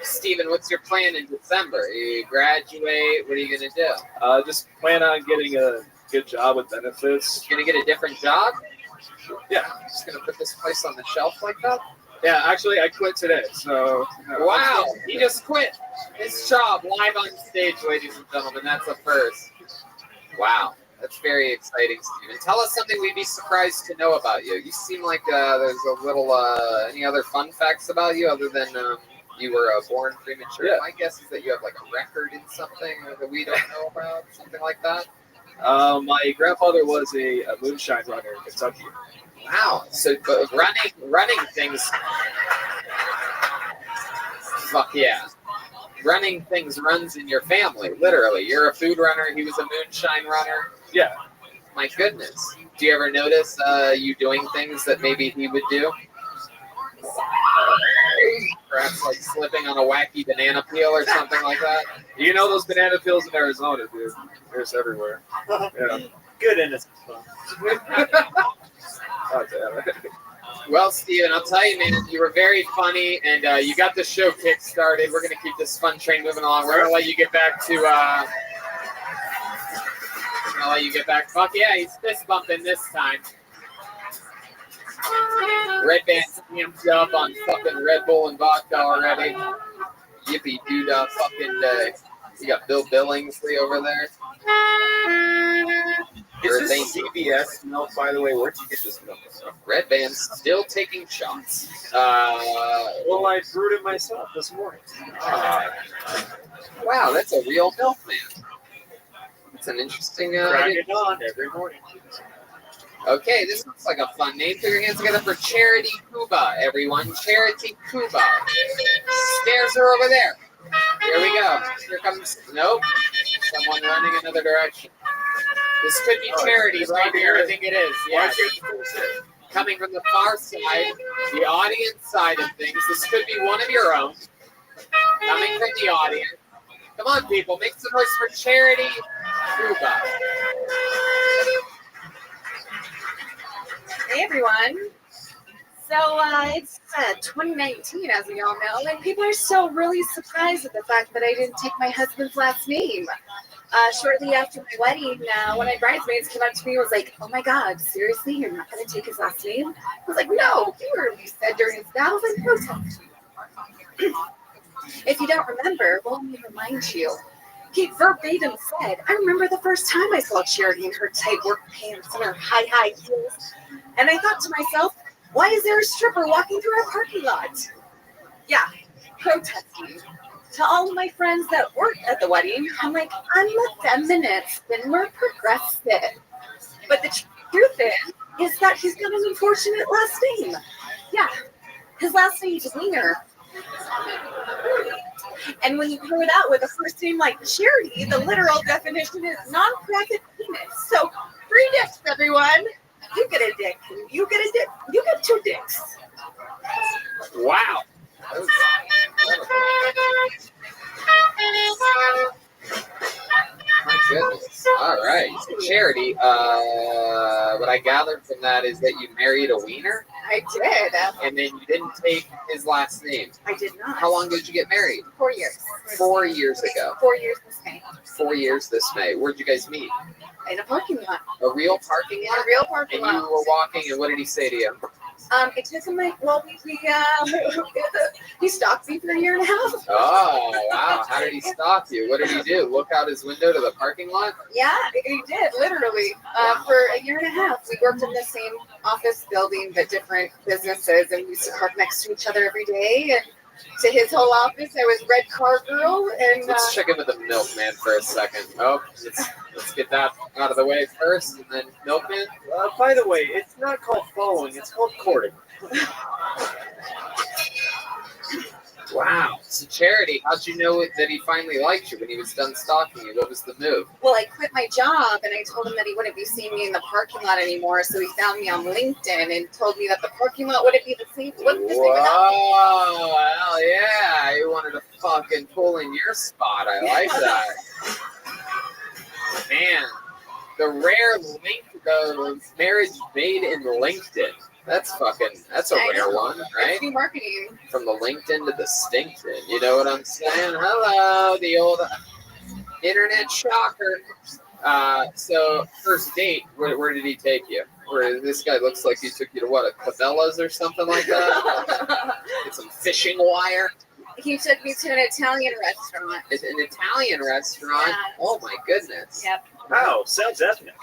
Steven, what's your plan in December? You graduate, what are you going to do? Just plan on getting a good job with benefits. You're going to get a different job? Yeah. Just going to put this place on the shelf like that? Yeah, actually, I quit today, so... Wow, he just quit his job live on stage, ladies and gentlemen. That's a first. Wow, that's very exciting, Steven. Tell us something we'd be surprised to know about you. You seem like there's a little, any other fun facts about you other than you were born premature? Yeah. My guess is that you have like a record in something that we don't know about, something like that. My grandfather was a moonshine runner in Kentucky. Wow. So running things. Fuck yeah. Running things runs in your family, literally. You're a food runner. He was a moonshine runner. Yeah. My goodness. Do you ever notice you doing things that maybe he would do? Perhaps like slipping on a wacky banana peel or something like that? You know those banana peels in Arizona, dude. There's everywhere. Yeah. Good innocent fun. Oh, damn it. Well, Steven, I'll tell you, man, you were very funny, and you got the show kick-started. We're going to keep this fun train moving along. We're going to let you get back to, fuck yeah, he's fist bumping this time. Red Band's amped up on fucking Red Bull and vodka already. Yippee dude, fucking day. You got Bill Billingsley over there. Is this CBS milk, by the way? Where'd you get this milk from? Red Band's still taking shots. Well, I brewed it myself this morning. Wow, that's a real milkman. That's an interesting. Crack it on every morning. Okay, this looks like a fun name. Put your hands together for Charity Cuba, everyone. Charity Cuba. Stairs are over there. Here we go. Here comes. Nope. Someone running another direction. This could be Charity right here. I think it is. Yes. Coming from the far side, the audience side of things. This could be one of your own. Coming from the audience. Come on, people. Make some noise for Charity Cuba. Hey everyone. So it's 2019, as we all know, and people are still really surprised at the fact that I didn't take my husband's last name. Shortly after my wedding, one of my bridesmaids came up to me and was like, "Oh my God, seriously, you're not going to take his last name?" I was like, "No, you heard me said during his vows, I protest you." If you don't remember, well, let me remind you. He verbatim said, "I remember the first time I saw Charity in her tight work pants and her high heels. And I thought to myself, why is there a stripper walking through our parking lot?" Yeah, protesting. To all of my friends that worked at the wedding, I'm like, I'm a feminist and we're progressive. But the truth is that he's got an unfortunate last name. Yeah, his last name is Wiener. And when you pair that with a first name like Charity, the literal definition is non-cracked penis. So 3 dicks, everyone. You get a dick. You get a dick. You get 2 dicks. Wow. My goodness. All right. So Charity, what I gathered from that is that you married a wiener? I did. And then you didn't take his last name? I did not. How long did you get married? 4 years. 4 years ago. 4 years this May. 4 years this May. Where'd you guys meet? In a parking lot. A real parking lot? A real parking and lot. And you were walking, and what did he say to you? It took him he stalked me for a year and a half. Oh, wow. How did he stalk you? What did he do? Look out his window to the parking lot? Yeah, he did, literally. For a year and a half. We worked in the same office building, but different businesses, and we used to park next to each other every day. And to his whole office, I was red car girl. And Let's check in with the milkman for a second. Oh, let's get that out of the way first, and then milkman. By the way, it's not called following; it's called courting. Wow. So Charity, how'd you know that he finally liked you when he was done stalking you? What was the move? well, I quit my job, and I told him that he wouldn't be seeing me in the parking lot anymore. So he found me on LinkedIn and told me that the parking lot wouldn't be the same. Wouldn't the same without me. Whoa, hell yeah. He wanted to fucking pull in your spot. I like that. Man, the rare the marriage made in LinkedIn. That's a rare one, right? It's new marketing. From the LinkedIn to the Stinkton. You know what I'm saying? Hello, the old internet shocker. So first date, where did he take you? Where this guy looks like he took you to what, a Cabela's or something like that? Get some fishing wire. He took me to an Italian restaurant. It's an Italian restaurant. Yeah. Oh my goodness. Yep. Wow, sounds ethnic.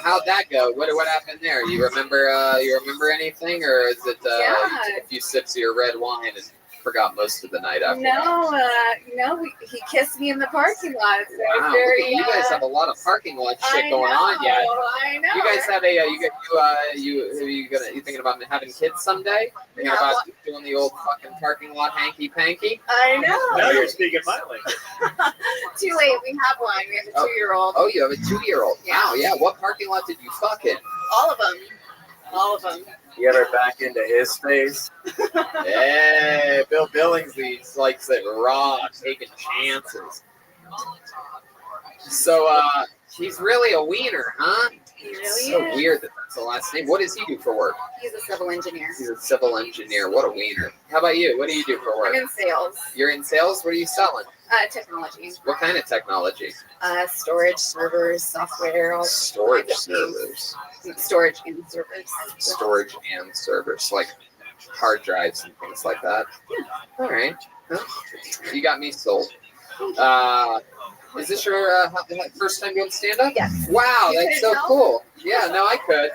How'd that go? What happened there? You remember anything, or is it Yeah. a few sips of your red wine and forgot most of the night after? He kissed me in the parking lot. So it was Wow, very, you guys have a lot of parking lot shit I going on know, yet. I know. You guys have you thinking about having kids someday? Thinking Yeah, about doing the old fucking parking lot hanky panky? I know. Now you're speaking my language. Too late. We have one. We have a 2-year-old. Oh, you have a 2-year-old. Yeah. Wow, yeah. What parking lot did you fuck in? All of them. All of them. You ever back into his face? Hey, Bill Billingsley likes it raw, taking chances. So, he's really a wiener, huh? He really It's so is. weird that that's the last name. What does he do for work? He's a civil engineer. He's a civil engineer. What a wiener. How about you? What do you do for work? I'm in sales. You're in sales? What are you selling? Technology. What kind of technology? Storage, servers, software, all Storage kinds of servers. things. Storage and servers. Storage and servers, like hard drives and things like that. Yeah. All right. Well, you got me sold. Is this your first time doing stand-up? Yes. Wow, You that's couldn't so tell? cool. Yeah, no, I could.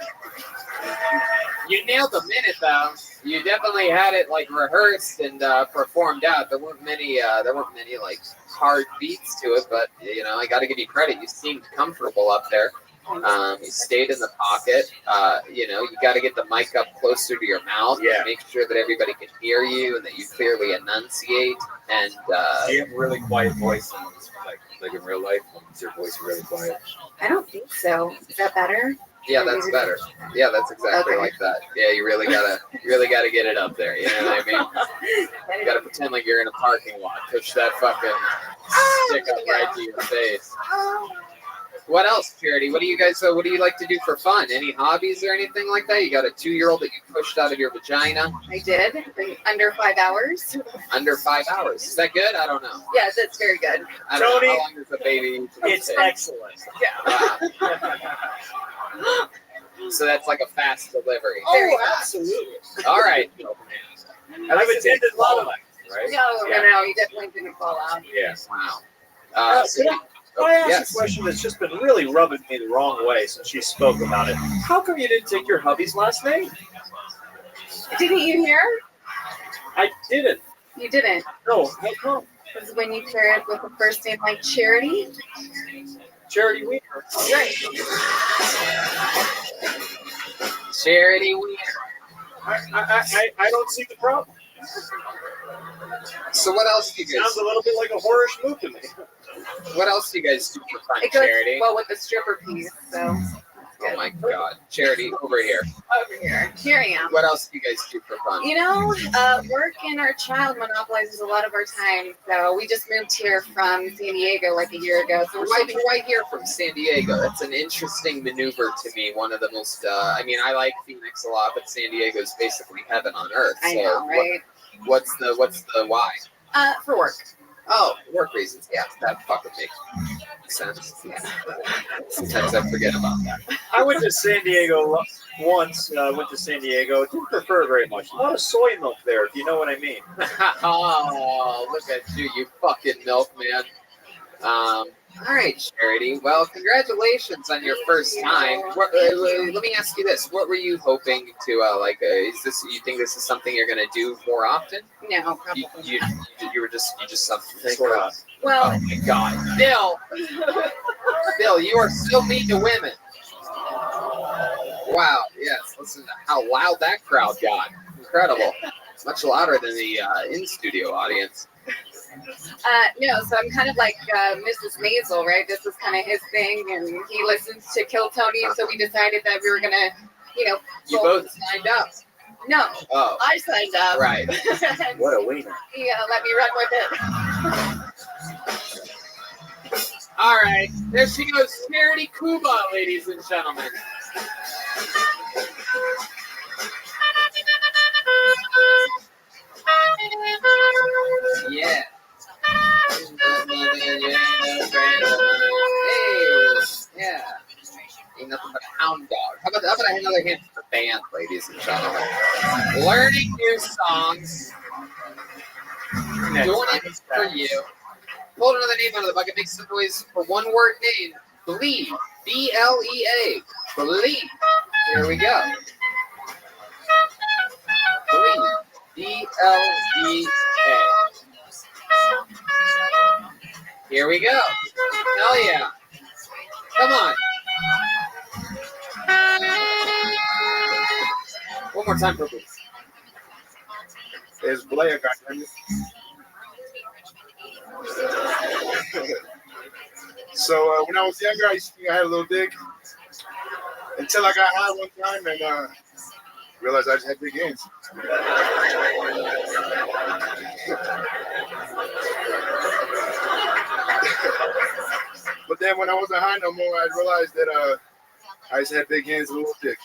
You nailed the minute, though. You definitely had it like rehearsed and performed out. There weren't many like hard beats to it, but you know, I got to give you credit. You seemed comfortable up there. You stayed in the pocket. You know, you got to get the mic up closer to your mouth. Yeah. Make sure that everybody can hear you and that you clearly enunciate. And You have a really quiet voice, like in real life. Is your voice really quiet? I don't think so. Is that better? yeah, that's better. Yeah, that's exactly Okay. like that. Yeah, you really gotta get it up there. You know what I mean? You gotta pretend like you're in a parking lot. Push that fucking stick up right to your face. What else, Charity? What do you guys? What do you like to do for fun? Any hobbies or anything like that? You got a 2-year-old that you pushed out of your vagina I did in under 5 hours. under 5 hours. Is that good? I don't know. Yes, that's very good. I don't know. Tony, How long does a baby usually It's take? excellent. So that's like a fast delivery. Oh, absolutely. All right. And I've attended a lot of them, right? No, you definitely didn't fall out. Yeah. Wow. Can I ask yes. a question that's just been really rubbing me the wrong way since she spoke about it? How come you didn't take your hubby's last name? Didn't you hear? I didn't. You didn't. No, how come? Because when you paired with a first name like Charity. Charity Weaver. Right. Charity Weaver. I don't see the problem. So what else do you guys? Sounds a little bit like a horrorish move to me. What else do you guys do for fun, It goes Charity? well with the stripper piece, so. Oh my God, Charity, over here. Over here. Here I am. What else do you guys do for fun? You know, work and our child monopolizes a lot of our time. So we just moved here from San Diego like a year ago. So Why here from San Diego? That's an interesting maneuver to me. One of the most. I mean, I like Phoenix a lot, but San Diego is basically heaven on earth. I So know, right? What's the why? For work. Oh, work reasons. Yeah, that fucking makes sense. Sometimes I forget about that. I went to San Diego once. Went to San Diego. Didn't prefer it very much. A lot of soy milk there, if you know what I mean. Oh, look at you, you fucking milkman. All right, Charity. Well, congratulations on your first time. Let me ask you this: what were you hoping to like? Is this? You think this is something you're going to do more often? No, probably. You just something Thank sort God. of. Well, Oh my God, Bill! Bill, you are so mean to women. Wow. Yes. Listen to how loud that crowd got. Incredible. Much louder than the in-studio audience. no, so I'm kind of like Mrs. Maisel, right? This is kind of his thing, and he listens to Kill Tony, so we decided that we were gonna, You both signed up. No, Oh. I signed up. Right. What a wiener. Yeah, let me run with it. All right. There she goes, Charity Kuba, ladies and gentlemen. Yeah. Hey. Yeah. Ain't nothing but a hound dog. How about another hint for the band, ladies and gentlemen? Learning new songs. Doing it for you. Pull another name out of the bucket. Make some noise for one word name. Believe. B-L-E-A. Believe. Here we go. Believe. B-L-E-A. Here we go. Hell yeah. Come on. One more time, please. It's Blair, goddammit. So when I was younger, I used to think I had a little dick until I got high one time and realized I just had big hands. But then when I wasn't high no more, I realized that I just had big hands and a little dick.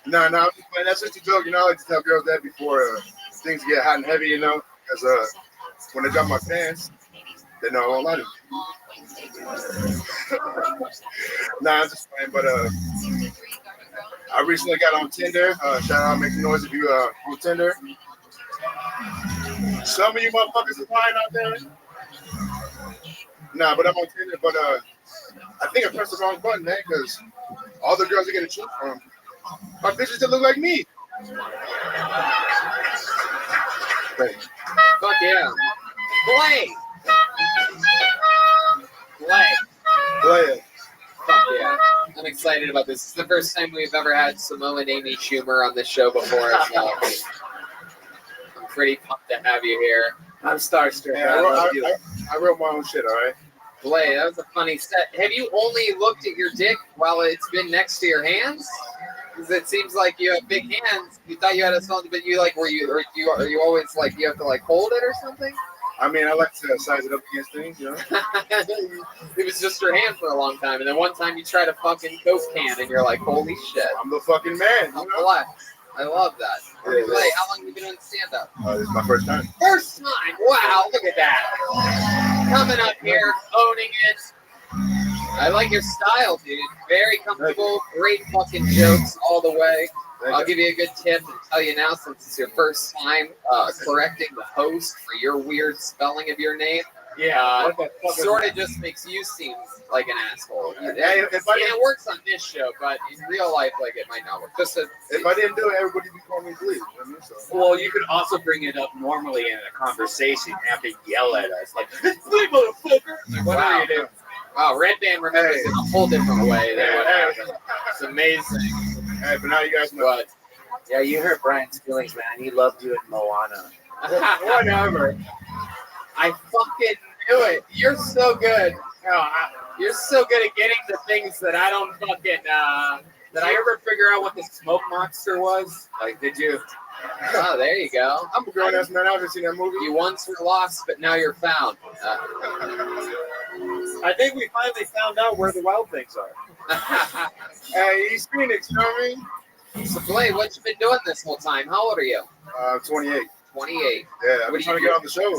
No, I'm just playing. That's just a joke. I like to tell girls that before things get hot and heavy, because when I drop my pants, they know I won't lie to them. Nah, I'm just playing. But I recently got on Tinder. Shout out, make some noise if you on Tinder. Some of you motherfuckers are lying out there. Nah, but I'm on Tinder. But I think I pressed the wrong button, man, because all the girls are gonna choose from are bitches that look like me. Fuck yeah. Blake. Fuck yeah. I'm excited about this. It's the first time we've ever had Samoa and Amy Schumer on this show before. So I'm pretty pumped to have you here. I'm starstruck. Yeah, I wrote my own shit, all right? Blake, that was a funny set. Have you only looked at your dick while it's been next to your hands? Because it seems like you have big hands. You thought you had a small, but you like, are you always like, you have to like hold it or something? I mean, I like to size it up against things, It was just your hand for a long time, and then one time you tried a fucking Coke can, and you're like, holy shit. I'm the fucking man. I love that. Yeah, Blake, how long have you been doing stand-up? This is my first time. First time. Wow, look at that. Coming up here, owning it. I like your style, dude. Very comfortable. Great fucking jokes all the way. I'll give you a good tip and tell you now, since it's your first time correcting the host for your weird spelling of your name. Yeah, sort of just makes you seem like an asshole. It works on this show, but in real life, like, it might not work. If I didn't do it, everybody would call me Bleed. Well, you could also bring it up normally in a conversation. You have to yell at us like, "Bleed, motherfucker!" Like, what are you doing? Wow, Red Band remembers it in a whole different way than what happened. It's amazing. Hey, but now you guys know. But, yeah, you hurt Brian's feelings, man. He loved you in Moana. Whatever. I fucking knew it. You're so good. You're so good at getting the things that I don't fucking. Did I ever figure out what the smoke monster was? Like, did you? Oh, there you go. I'm a grown ass man. I haven't seen that movie. You once were lost, but now you're found. I think we finally found out where the wild things are. Hey, East Phoenix, you know what I mean? So, Blake, what you been doing this whole time? How old are you? 28. 28. Yeah, I've been trying to get on the show.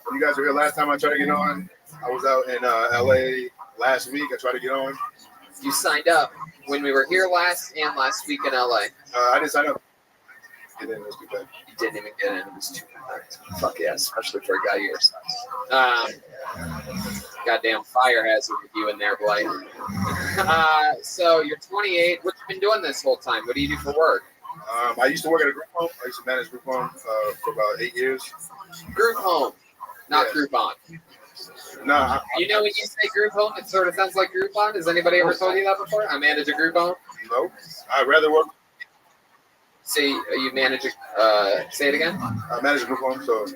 When you guys were here last time I tried to get on, I was out in LA last week. I tried to get on. You signed up when we were here last week in LA. I didn't sign up. Get in, let's do that. You didn't even get in. It was too hard. Fuck yeah, especially for a guy your size. Goddamn fire hazard with you in there, Blake. So you're 28. What you been doing this whole time? What do you do for work? I used to work at a group home. I used to manage group home for about 8 years. Group home, not Groupon. No. You know when you say group home, it sort of sounds like Groupon. Has anybody ever told you that before? I manage a group home. No. I'd rather work. See, you manage a. Say it again. I manage a group home, so.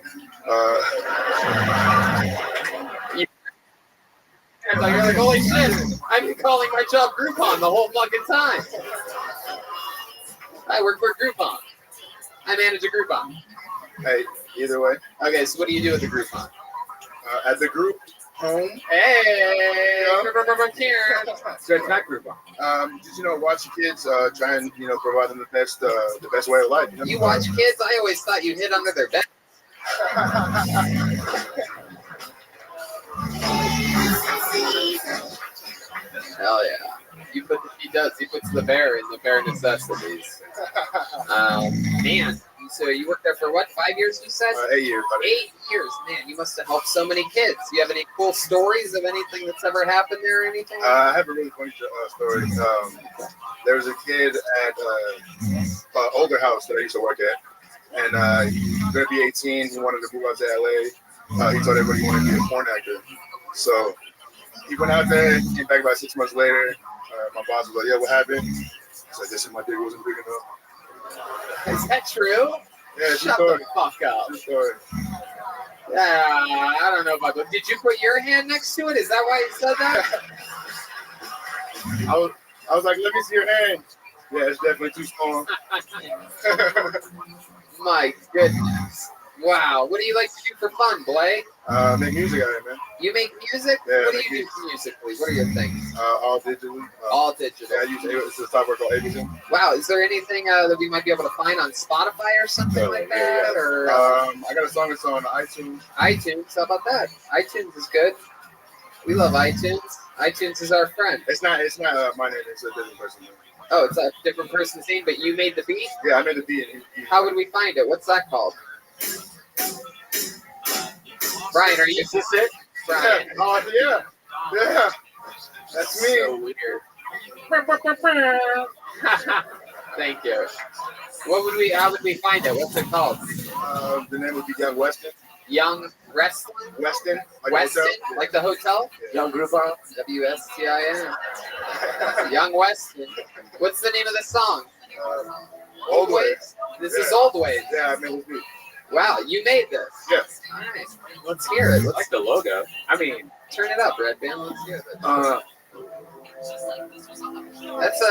You're like, holy shit! I've been calling my job Groupon the whole fucking time. I work for Groupon. I manage a Groupon. Hey, either way. Okay, so what do you do at the Groupon? At the group home. Hey! Good night, Groupon. Just watch your kids. Try and provide them the best way of life. You watch kids? I always thought you hid under their bed. Hell yeah. He puts the bear in the bare necessities. Man, so you worked there for what, 5 years you said? 8 years. 8 years, man. You must have helped so many kids. Do you have any cool stories of anything that's ever happened there or anything? I have a really funny story. There was a kid at an older house that I used to work at, and he was going to be 18. He wanted to move out to LA. He told everybody he wanted to be a porn actor. So he went out there, came back about 6 months later. My boss was like, "Yeah, what happened?" He's like, "This is my dick wasn't big enough." Is that true? Yeah, Shut the fuck up. True story. Yeah, I don't know about that. Did you put your hand next to it? Is that why you said that? I was like, "Let me see your hand." Yeah, it's definitely too small. My goodness. Wow. What do you like to do for fun, Blake? Make music out of it, man. You make music? Yeah, what do you do musically? What are your things? All digitally. All digital. Yeah, I use it's a software called Ableton. Wow. Is there anything that we might be able to find on Spotify or something like that? Or I got a song that's on iTunes. iTunes. How about that? iTunes is good. We love iTunes. iTunes is our friend. It's not my name. It's a different person. Oh, it's a different person's name, but you made the beat? Yeah, I made the beat. How would we find it? What's that called? Brian, are you? Is this it? Brian. Yeah. Oh, yeah. Yeah. That's me. So weird. Thank you. How would we find it? What's it called? The name would be Young Weston. Young Weston? Weston. Like Weston? hotel. Like the hotel? Yeah. Young Groupon? WSTIN. Young Weston. What's the name of the song? Old Ways. This is Old Ways. Yeah, I made the beat. Wow, you made this. Yes. Nice. Let's hear it. I like the logo. I mean, turn it up, Red Band. Let's hear it. That's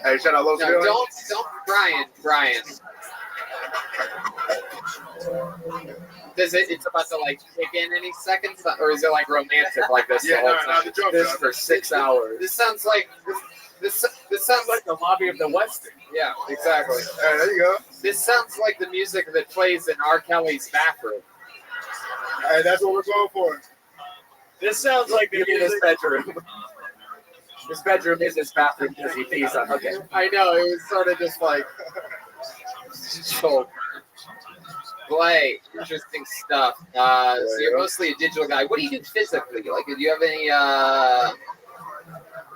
Hey, shout out Los no, don't, Brian. It's about to like kick in any seconds, or is it like romantic like this? Yeah, the whole no, time? the drum This drop. for 6 hours. This sounds like this sounds like the lobby of the Westin. Yeah, exactly. There you go. This sounds like the music that plays in R. Kelly's bathroom. Hey, that's what we're going for. This sounds like the in his bedroom. His bedroom is his bathroom because he pees on. Okay. I know, it was sort of just like so Blake, interesting stuff. So you're mostly a digital guy. What do you do physically? Like, do you have any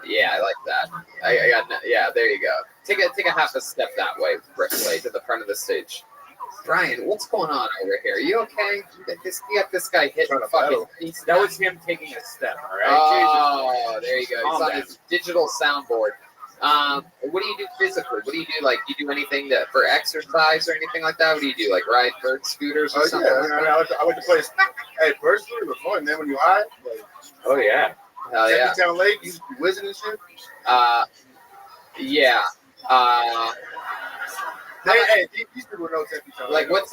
yeah, I like that. I got yeah, there you go. Take a half a step that way, Blake, to the front of the stage. Brian, what's going on over here? You okay? You got this guy hitting a fucking piece. That was him taking a step, all right? Oh, there you go. He's Calm on down. his digital soundboard. What do you do physically? What do you do? Like, do you do anything for exercise or anything like that? What do you do? Like ride bird scooters or something? Yeah, I like to play. Hey, personally, it was fun, man. When you high, like, oh yeah, hell yeah. Town Lake, you used to be whizzing and shit. Yeah. Hey, these people know Tempe Town Like, what's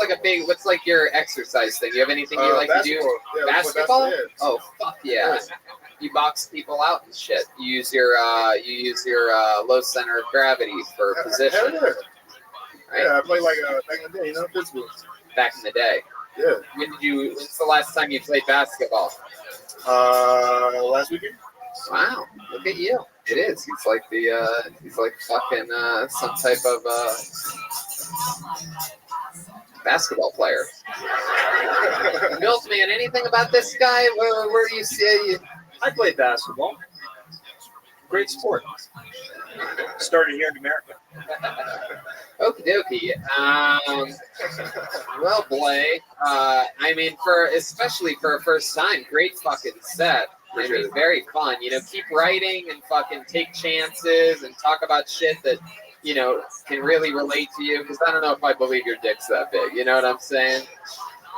like your exercise thing? You have anything you like to do? Yeah, Basketball? yeah. Oh, fuck yeah. You box people out and shit. You use your low center of gravity for position. Hell yeah. Right? Yeah, I played like back in the day, physical. Back in the day. Yeah. When's the last time you played basketball? Last weekend. Wow, look at you. It is. He's like he's like fucking some type of basketball player. Milkman, anything about this guy? Where do you see? I played basketball. Great sport. Started here in America. Okie dokie. Well, Blay, I mean, especially for a first time, great fucking set. I mean, very fun. You know, keep writing and fucking take chances and talk about shit that, you know, can really relate to you. Because I don't know if I believe your dick's that big. You know what I'm saying?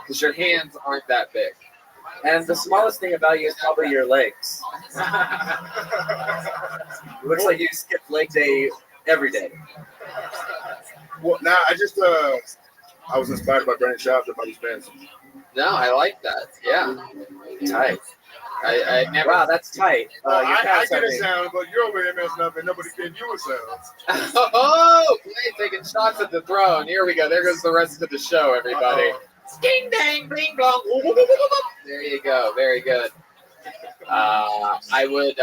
Because your hands aren't that big. And the smallest thing about you is probably your legs. It looks like you skip leg day every day. Well, now I just I was inspired by Brandon Schaub about his pants. No, I like that. Yeah. Tight. I never. Wow, that's tight. I get a sound, but you're over here messing up and nobody's getting you a sound. Oh, Blay taking shots at the throne. Here we go. There goes the rest of the show, everybody. Ding dang, bing bong. There you go. Very good. I would.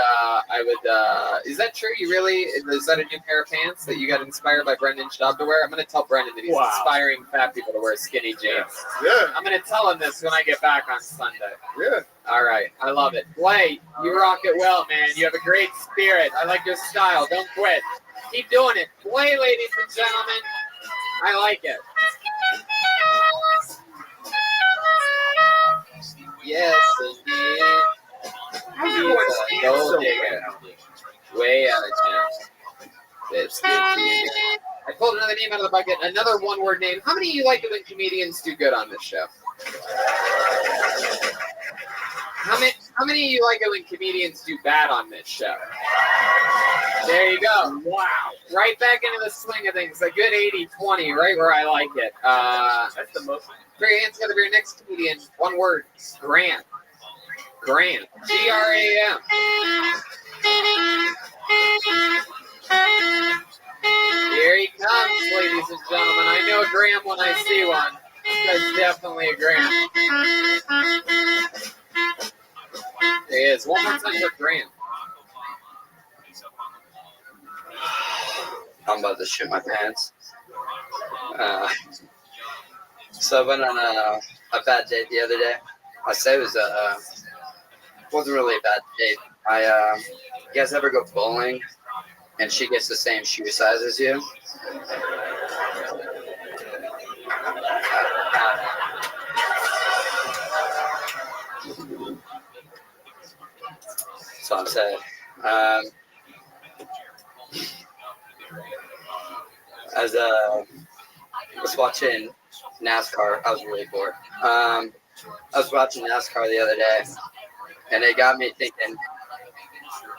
Is that true? You really? Is that a new pair of pants that you got inspired by Brendan Schaub to wear? I'm going to tell Brendan that he's inspiring fat people to wear skinny jeans. Yeah. I'm going to tell him this when I get back on Sunday. Yeah. All right. I love it. Blay, you rock it well, man. You have a great spirit. I like your style. Don't quit. Keep doing it. Blay, ladies and gentlemen. I like it. Yes, indeed. He's a gold digger. Way out of town. It's good to you. I pulled another name out of the bucket. Another one-word name. How many of you like it when comedians do good on this show? How many of you like it when comedians do bad on this show? There you go. Wow. Right back into the swing of things. A good 80-20, right where I like it. That's the most. Put your hands together for your next comedian. One word. Grant. Grant. G-R-A-M. Here he comes, ladies and gentlemen. I know a Graham when I see one. This guy's definitely a Graham. There he is. One more time with Graham. I'm about to shit my pants. So I went on a bad date the other day. I say it was wasn't really a bad date. You guys ever go bowling and she gets the same shoe size as you? So I'm saying. As I was watching NASCAR, I was really bored. I was watching NASCAR the other day, and it got me thinking,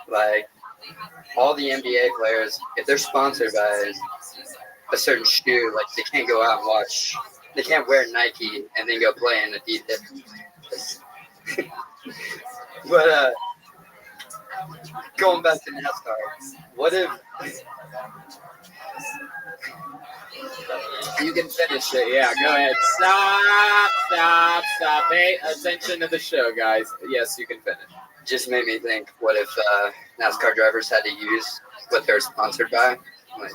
like, all the NBA players, if they're sponsored by a certain shoe, like, they can't go out and watch. They can't wear Nike and then go play in Adidas. But going back to NASCAR, what if... You can finish it. Yeah, go ahead. Stop. Pay attention to the show, guys. Yes, you can finish. Just made me think, what if NASCAR drivers had to use what they're sponsored by? Like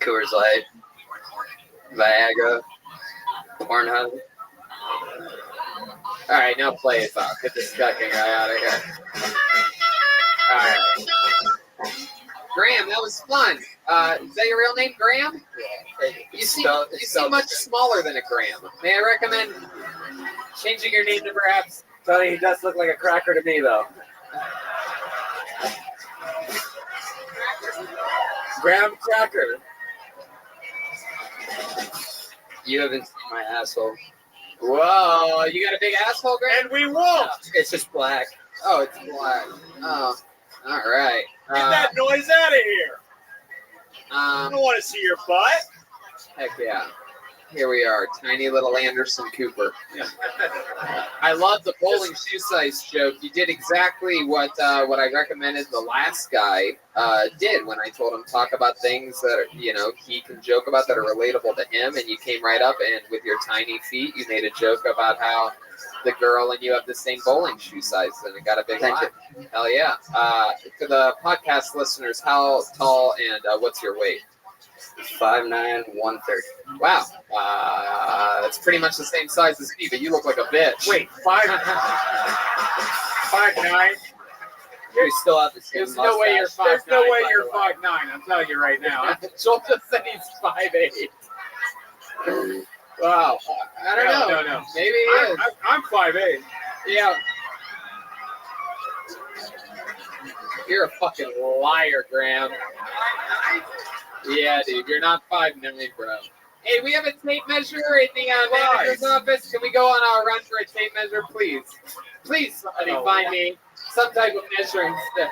Coors Light, Viagra, Pornhub. All right, now play it off. Get this fucking guy out of here. All right. Graham, that was fun. Is that your real name, Graham? Yeah. You seem much smaller than a Graham. May I recommend changing your name to perhaps? Tony, he does look like a cracker to me, though. Graham Cracker. You haven't seen my asshole. Whoa, you got a big asshole, Graham? And we won't. It's just black. Oh, it's black. Oh, all right. Get that noise out of here. I don't want to see your butt. Heck yeah. Here we are, tiny little Anderson Cooper. I love the bowling shoe size joke. You did exactly what I recommended the last guy did when I told him talk about things that he can joke about that are relatable to him, and you came right up and with your tiny feet, you made a joke about how the girl and you have the same bowling shoe size, and it got a big laugh. Hell yeah! For the podcast listeners, how tall and what's your weight? 5'9", 130. Wow, that's pretty much the same size as me, but you look like a bitch. Wait, 5'9"? You still have the same There's no way you're 5'9". There's no way you're 5'9". I'm telling you right now. Joel just said he's 5'8". Wow, I don't know. No. Maybe he is. I'm 5'8". Yeah. You're a fucking liar, Graham. Yeah, dude, you're not 5'9", bro. Hey, we have a tape measure in the manager's office. Can we go on our run for a tape measure, please? Please, somebody find me some type of measuring stick.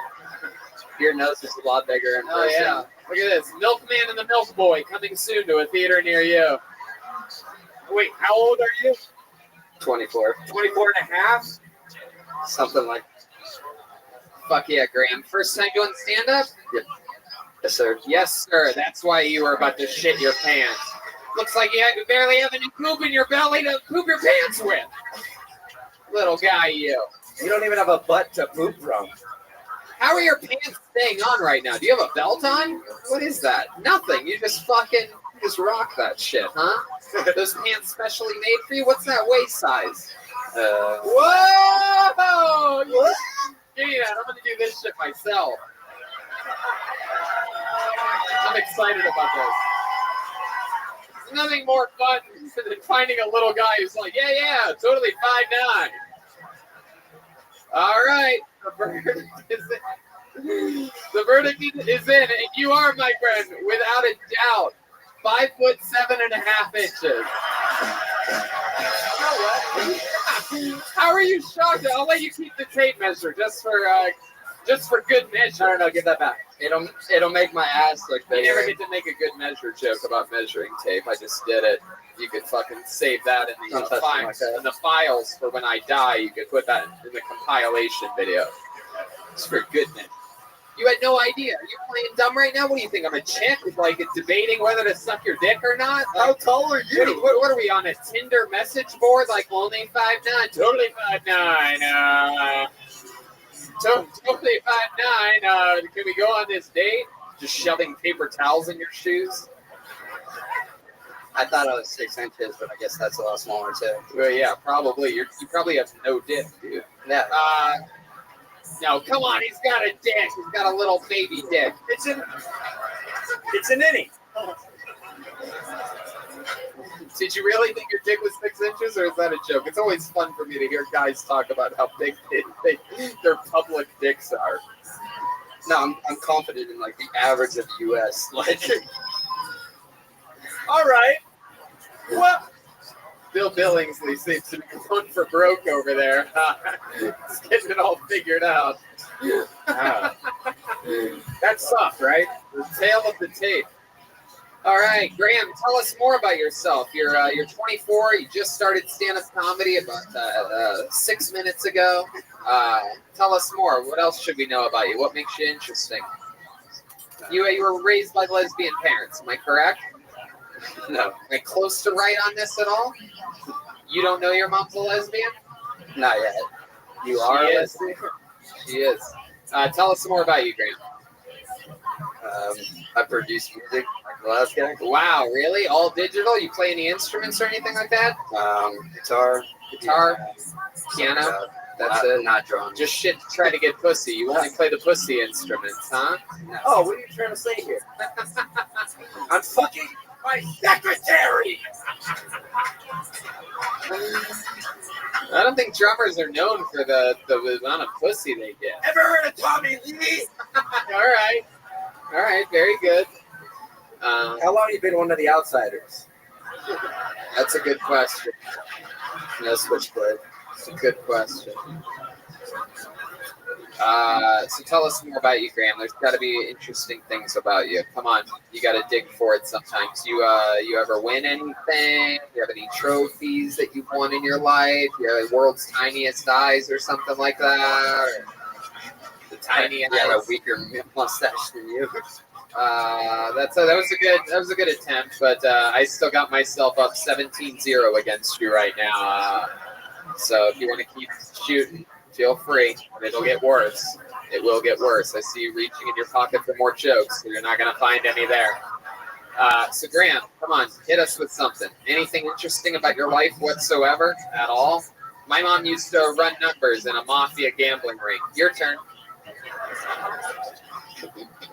Your nose is a lot bigger in person. Oh, yeah. Look at this. Milkman and the Milk Boy coming soon to a theater near you. Wait, how old are you? 24. 24 and a half? Something like that. Fuck yeah, Graham. First time doing stand-up? Yep. Yes, sir. Yes, sir. That's why you were about to shit your pants. Looks like you barely have any poop in your belly to poop your pants with. Little guy, you. You don't even have a butt to poop from. How are your pants staying on right now? Do you have a belt on? What is that? Nothing. You just rock that shit, huh? Those pants specially made for you? What's that waist size? Whoa! What? Give me that. I'm going to do this shit myself. I'm excited about this. There's nothing more fun than finding a little guy who's like, yeah, totally 5'9". All right, the verdict is in. The verdict is in, and you are, my friend, without a doubt, 5'7.5" inches. How are you shocked? I'll let you keep the tape measure just for good measure. No, give that back. It'll make my ass look bigger. You never get to make a good measure joke about measuring tape. I just did it. You could fucking save that in the files for when I die. You could put that in the compilation video. It's for goodness. You had no idea. Are you playing dumb right now? What do you think? I'm a chick, like debating whether to suck your dick or not? Like, how tall are you? What are we on a Tinder message board? Like only 5'9", totally 5'9". Totally 5'9". Can we go on this date? Just shoving paper towels in your shoes? I thought I was 6 inches, but I guess that's a lot smaller too. Well, yeah, probably. You probably have no dick, dude. Yeah. No, come on. He's got a dick. He's got a little baby dick. It's an innie. Did you really think your dick was 6 inches, or is that a joke? It's always fun for me to hear guys talk about how big their public dicks are. No, I'm confident in like the average of the U.S. Like, all right. Well, Bill Billingsley seems to be going for broke over there. He's getting it all figured out. That's soft, right? The tail of the tape. All right, Graham, tell us more about yourself. You're 24. You just started stand-up comedy about 6 minutes ago. Tell us more. What else should we know about you? What makes you interesting? You were raised by lesbian parents. Am I correct? No. Am I close to right on this at all? You don't know your mom's a lesbian? Not yet. You are a lesbian? She is. Tell us some more about you, Graham. I produce music like the last guy. Wow, really? All digital? You play any instruments or anything like that? Guitar, piano. That's it. Not drums. Just shit to try to get pussy. You only play the pussy instruments, huh? No. Oh, what are you trying to say here? I'm fucking my secretary. I don't think drummers are known for the amount of pussy they get. Ever heard of Tommy Lee? All right, very good. How long have you been one of the outsiders? That's a good question. No switchblade. It's a good question. So tell us more about you, Graham. There's got to be interesting things about you. Come on, you got to dig for it sometimes. You ever win anything? You have any trophies that you've won in your life? You have world's tiniest eyes or something like that? Or the tiny eyes. Yeah, a weaker mustache than you. That was a good attempt, but I still got myself up 17-0 against you right now. So if you want to keep shooting, feel free. It'll get worse. It will get worse. I see you reaching in your pocket for more jokes, so you're not going to find any there. So Graham, come on, hit us with something. Anything interesting about your life whatsoever at all? My mom used to run numbers in a mafia gambling ring. Your turn.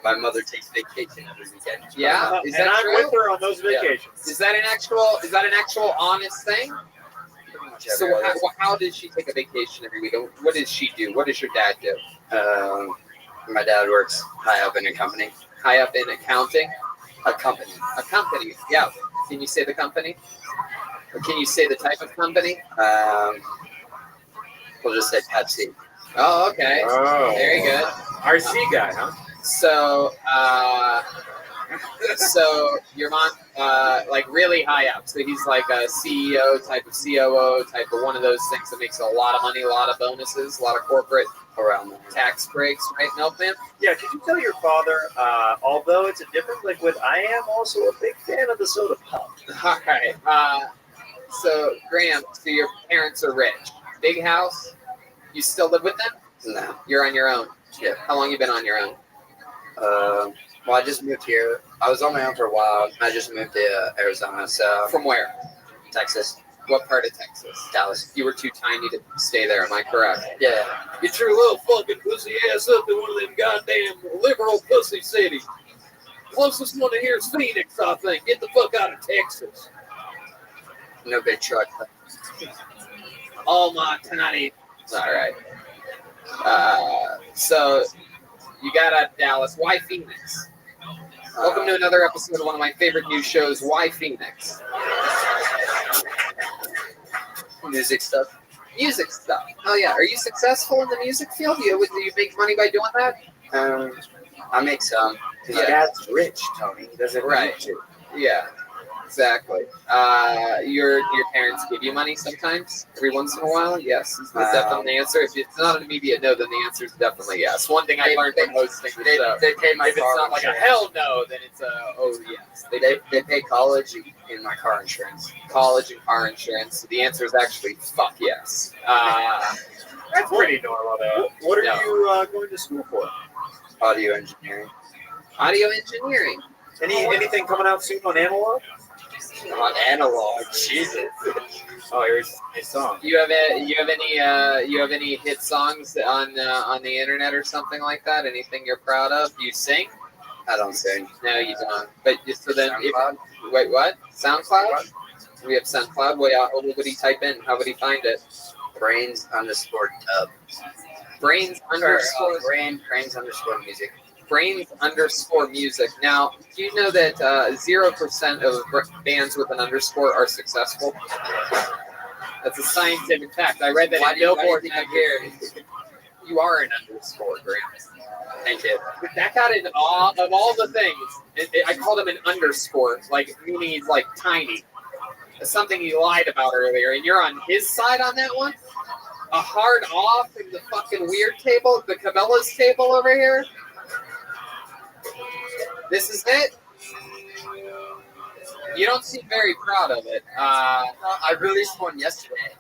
My mother takes vacation every weekend. Yeah, is and that I'm true? with her on those vacations. Is that an actual honest thing? So how does she take a vacation every week? What does she do? What does your dad do? My dad works high up in a company. High up in accounting? A company. A company, yeah. Can you say the company? Or can you say the type of company? We'll just say Pepsi. Oh, okay. Oh. Very good. RC guy, huh? So, so your mom, like really high up. So he's like a CEO type of COO type of one of those things that makes a lot of money, a lot of bonuses, a lot of corporate around tax breaks, right? Milkman? Yeah, could you tell your father, although it's a different liquid, I am also a big fan of the soda pop. All right. So Graham, so your parents are rich. Big house? You still live with them? No. You're on your own? Yeah. How long you been on your own? Well, I just moved here. I was on my own for a while. I just moved to Arizona. So From where? Texas. What part of Texas? Dallas. You were too tiny to stay there, am I correct? Yeah. Get your little fucking pussy ass up in one of them goddamn liberal pussy cities. Closest one to here is Phoenix, I think. Get the fuck out of Texas. No big truck. All my tiny. All right. So you got out of Dallas. Why Phoenix? Welcome to another episode of one of my favorite news shows. Why Phoenix? Music stuff. Music stuff. Oh yeah. Are you successful in the music field? Do you make money by doing that? I make some. His dad's rich, Tony. He doesn't Right. need to. Yeah. Exactly. Your parents give you money sometimes, every once in a while. Yes, is definitely the answer. If it's not an immediate no, then the answer is definitely yes. One thing I learned from hosting the show. They pay my if it's car not like a insurance. hell no, then it's a oh yes. They pay college and my car insurance. College and car insurance. The answer is actually fuck yes. That's pretty normal, though. What are you going to school for? Audio engineering. Audio engineering. Anything coming out soon on analog? On analog, Jesus. Oh, here's a song. You have any hit songs on the internet or something like that? Anything you're proud of? You sing? I don't sing. No, you don't. But so then, SoundCloud? wait, what? SoundCloud? We have SoundCloud. What would he type in? How would he find it? Brains_dub. Brains underscore music. Brains_music. Now, do you know that 0% of bands with an underscore are successful? That's a scientific fact. I read that in Billboard magazine. You are an underscore, Graham. Thank you. That got in all of all the things. I called him an underscore, like meaning he's like tiny. That's something he lied about earlier, and you're on his side on that one. A hard off in the fucking weird table, the Cabela's table over here. This is it? You don't seem very proud of it. I released one yesterday.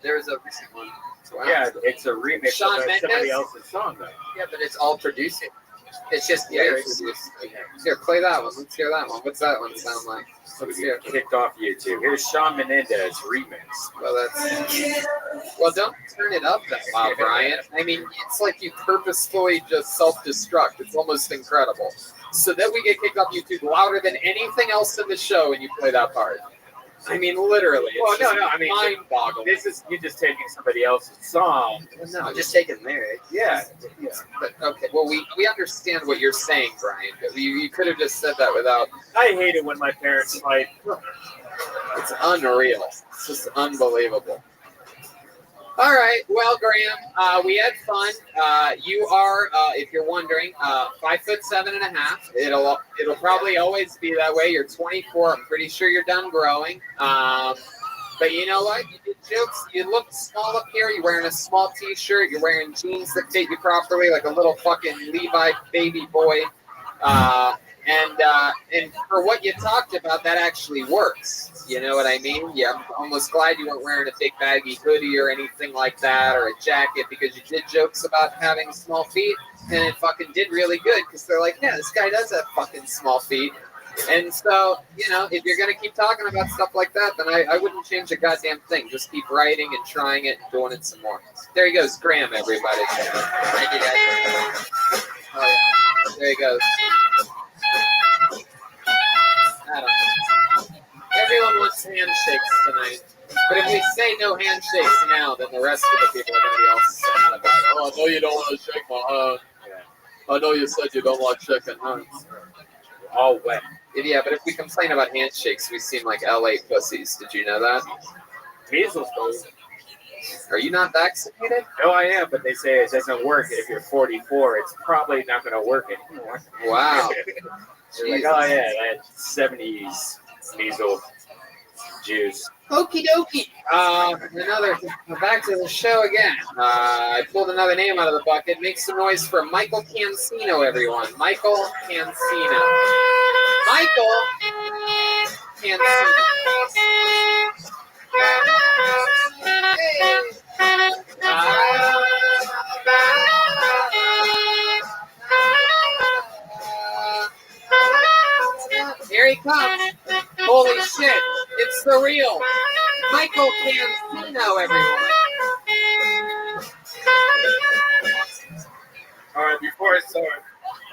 There was a recent one. Wow. Yeah, it's a remix Shawn of Mendes? somebody else's song, though. Yeah, but it's all producing. It's just lyrics. Here, play that one. Let's hear that one. What's that one sound like? Let's get kicked off YouTube. Here's Shawn Mendes remix. Well, don't turn it up that loud, Brian. I mean, it's like you purposefully just self-destruct. It's almost incredible. So that we get kicked off YouTube louder than anything else in the show when you play that part. I mean, literally. Well, It's no, I mean, mind-boggling. this is you just taking somebody else's song. No, I'm just taking lyrics. Yeah. But okay, well, we understand what you're saying, Brian. But you could have just said that without. I hate it when my parents fight. It's unreal. It's just unbelievable. All right. Well, Graham, we had fun. You are, if you're wondering, 5'7.5". It'll probably always be that way. You're 24. I'm pretty sure you're done growing. But you know what? You did jokes. You look small up here. You're wearing a small T-shirt. You're wearing jeans that fit you properly, like a little fucking Levi baby boy. And for what you talked about, that actually works. You know what I mean? Yeah, I'm almost glad you weren't wearing a big baggy hoodie or anything like that, or a jacket, because you did jokes about having small feet, and it fucking did really good, because they're like, yeah, this guy does have fucking small feet. And so, you know, if you're going to keep talking about stuff like that, then I wouldn't change a goddamn thing. Just keep writing and trying it and doing it some more. There he goes, Graham, everybody. Thank you, guys. Oh, yeah. There he goes. I don't know. Everyone wants handshakes tonight. But if we say no handshakes now, then the rest of the people are going to be all sad about it. Oh, I know you don't want to shake my hand. I know you said you don't like shaking hands. All wet. Yeah, but if we complain about handshakes, we seem like LA pussies. Did you know that? Measles, though. Are you not vaccinated? No, I am, but they say it doesn't work. If you're 44, it's probably not going to work anymore. Wow. They're like, oh, yeah, I had 70s measles juice. Okie dokie. Back to the show again. I pulled another name out of the bucket. Make some noise for Michael Cancino, everyone. Michael Cancino. Michael Cancino. Here he comes. Holy shit. It's the real Michael Cancino, everyone. All right, before I start,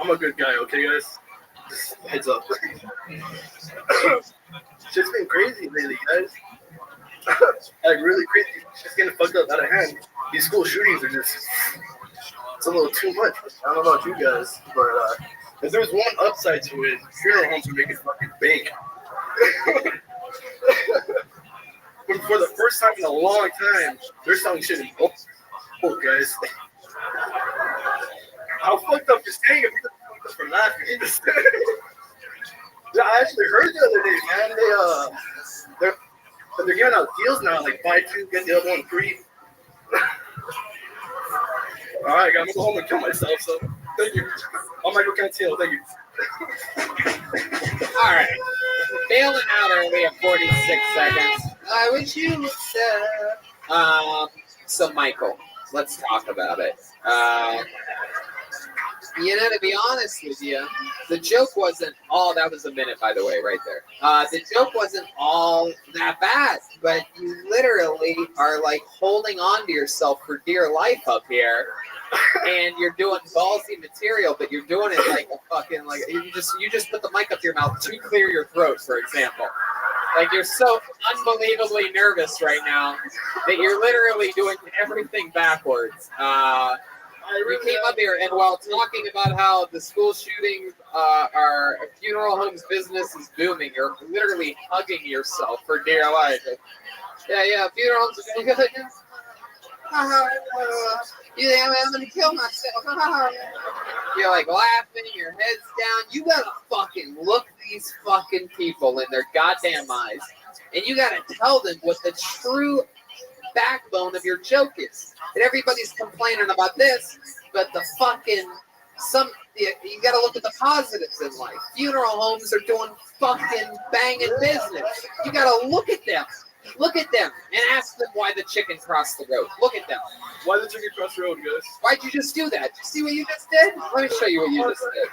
I'm a good guy, okay, guys? Just heads up. Shit's been crazy lately, guys. Like, really crazy. Shit's getting fucked up out of hand. These school shootings are just, it's a little too much. I don't know about you guys, but if there's one upside to it, funeral homes are making fucking bank. But for the first time in a long time, they're selling shit in bulk, guys. How fucked up is saying it? Fucked up for laughing. Yeah, I actually heard the other day, man. They're giving out deals now, like buy two, get the other one free. All right, I gotta go home and kill myself. So thank you. I'm Michael Cancino. Thank you. All right. Bailing out early at 46 seconds. I wish you would so Michael, let's talk about it. You know, to be honest with you, the joke wasn't all, that was a minute, by the way, right there. The joke wasn't all that bad, but you literally are like holding on to yourself for dear life up here. And you're doing ballsy material, but you're doing it like a fucking, like, you just put the mic up to your mouth to clear your throat, for example. Like, you're so unbelievably nervous right now that you're literally doing everything backwards. You came up here, and while talking about how the school shootings, our funeral homes business is booming, you're literally hugging yourself for dear life. Yeah, funeral homes are doing good. You think I'm gonna kill myself? You're like laughing, your head's down. You gotta fucking look these fucking people in their goddamn eyes, and you gotta tell them what the true backbone of your joke is. And everybody's complaining about this, but the fucking you gotta look at the positives in life. Funeral homes are doing fucking banging business. You gotta look at them. Look at them and ask them why the chicken crossed the road. Look at them. Why the chicken crossed the road, guys? Why'd you just do that? Did you see what you just did? Let me show you what you just did.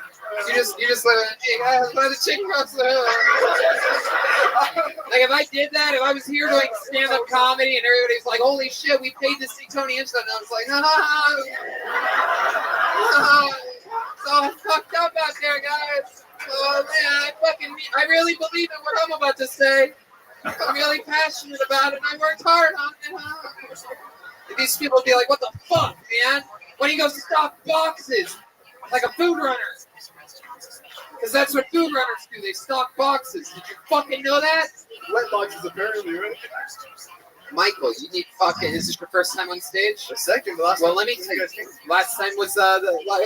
You just let it, hey guys, why the chicken crossed the road? Like if I did that, if I was here doing stand-up comedy and everybody's like, holy shit, we paid to see Tony Instant, and I was like, so fucked up out there, guys. Oh man, I really believe in what I'm about to say. I'm really passionate about it, and I worked hard on it. These people would be like, what the fuck, man? Why don't you go stock boxes like a food runner? Because that's what food runners do. They stock boxes. Did you fucking know that? Wet boxes, apparently, right? Michael, you need fucking. Is this your first time on stage? The second, the last Well, time let me you tell you. guys came. Last time was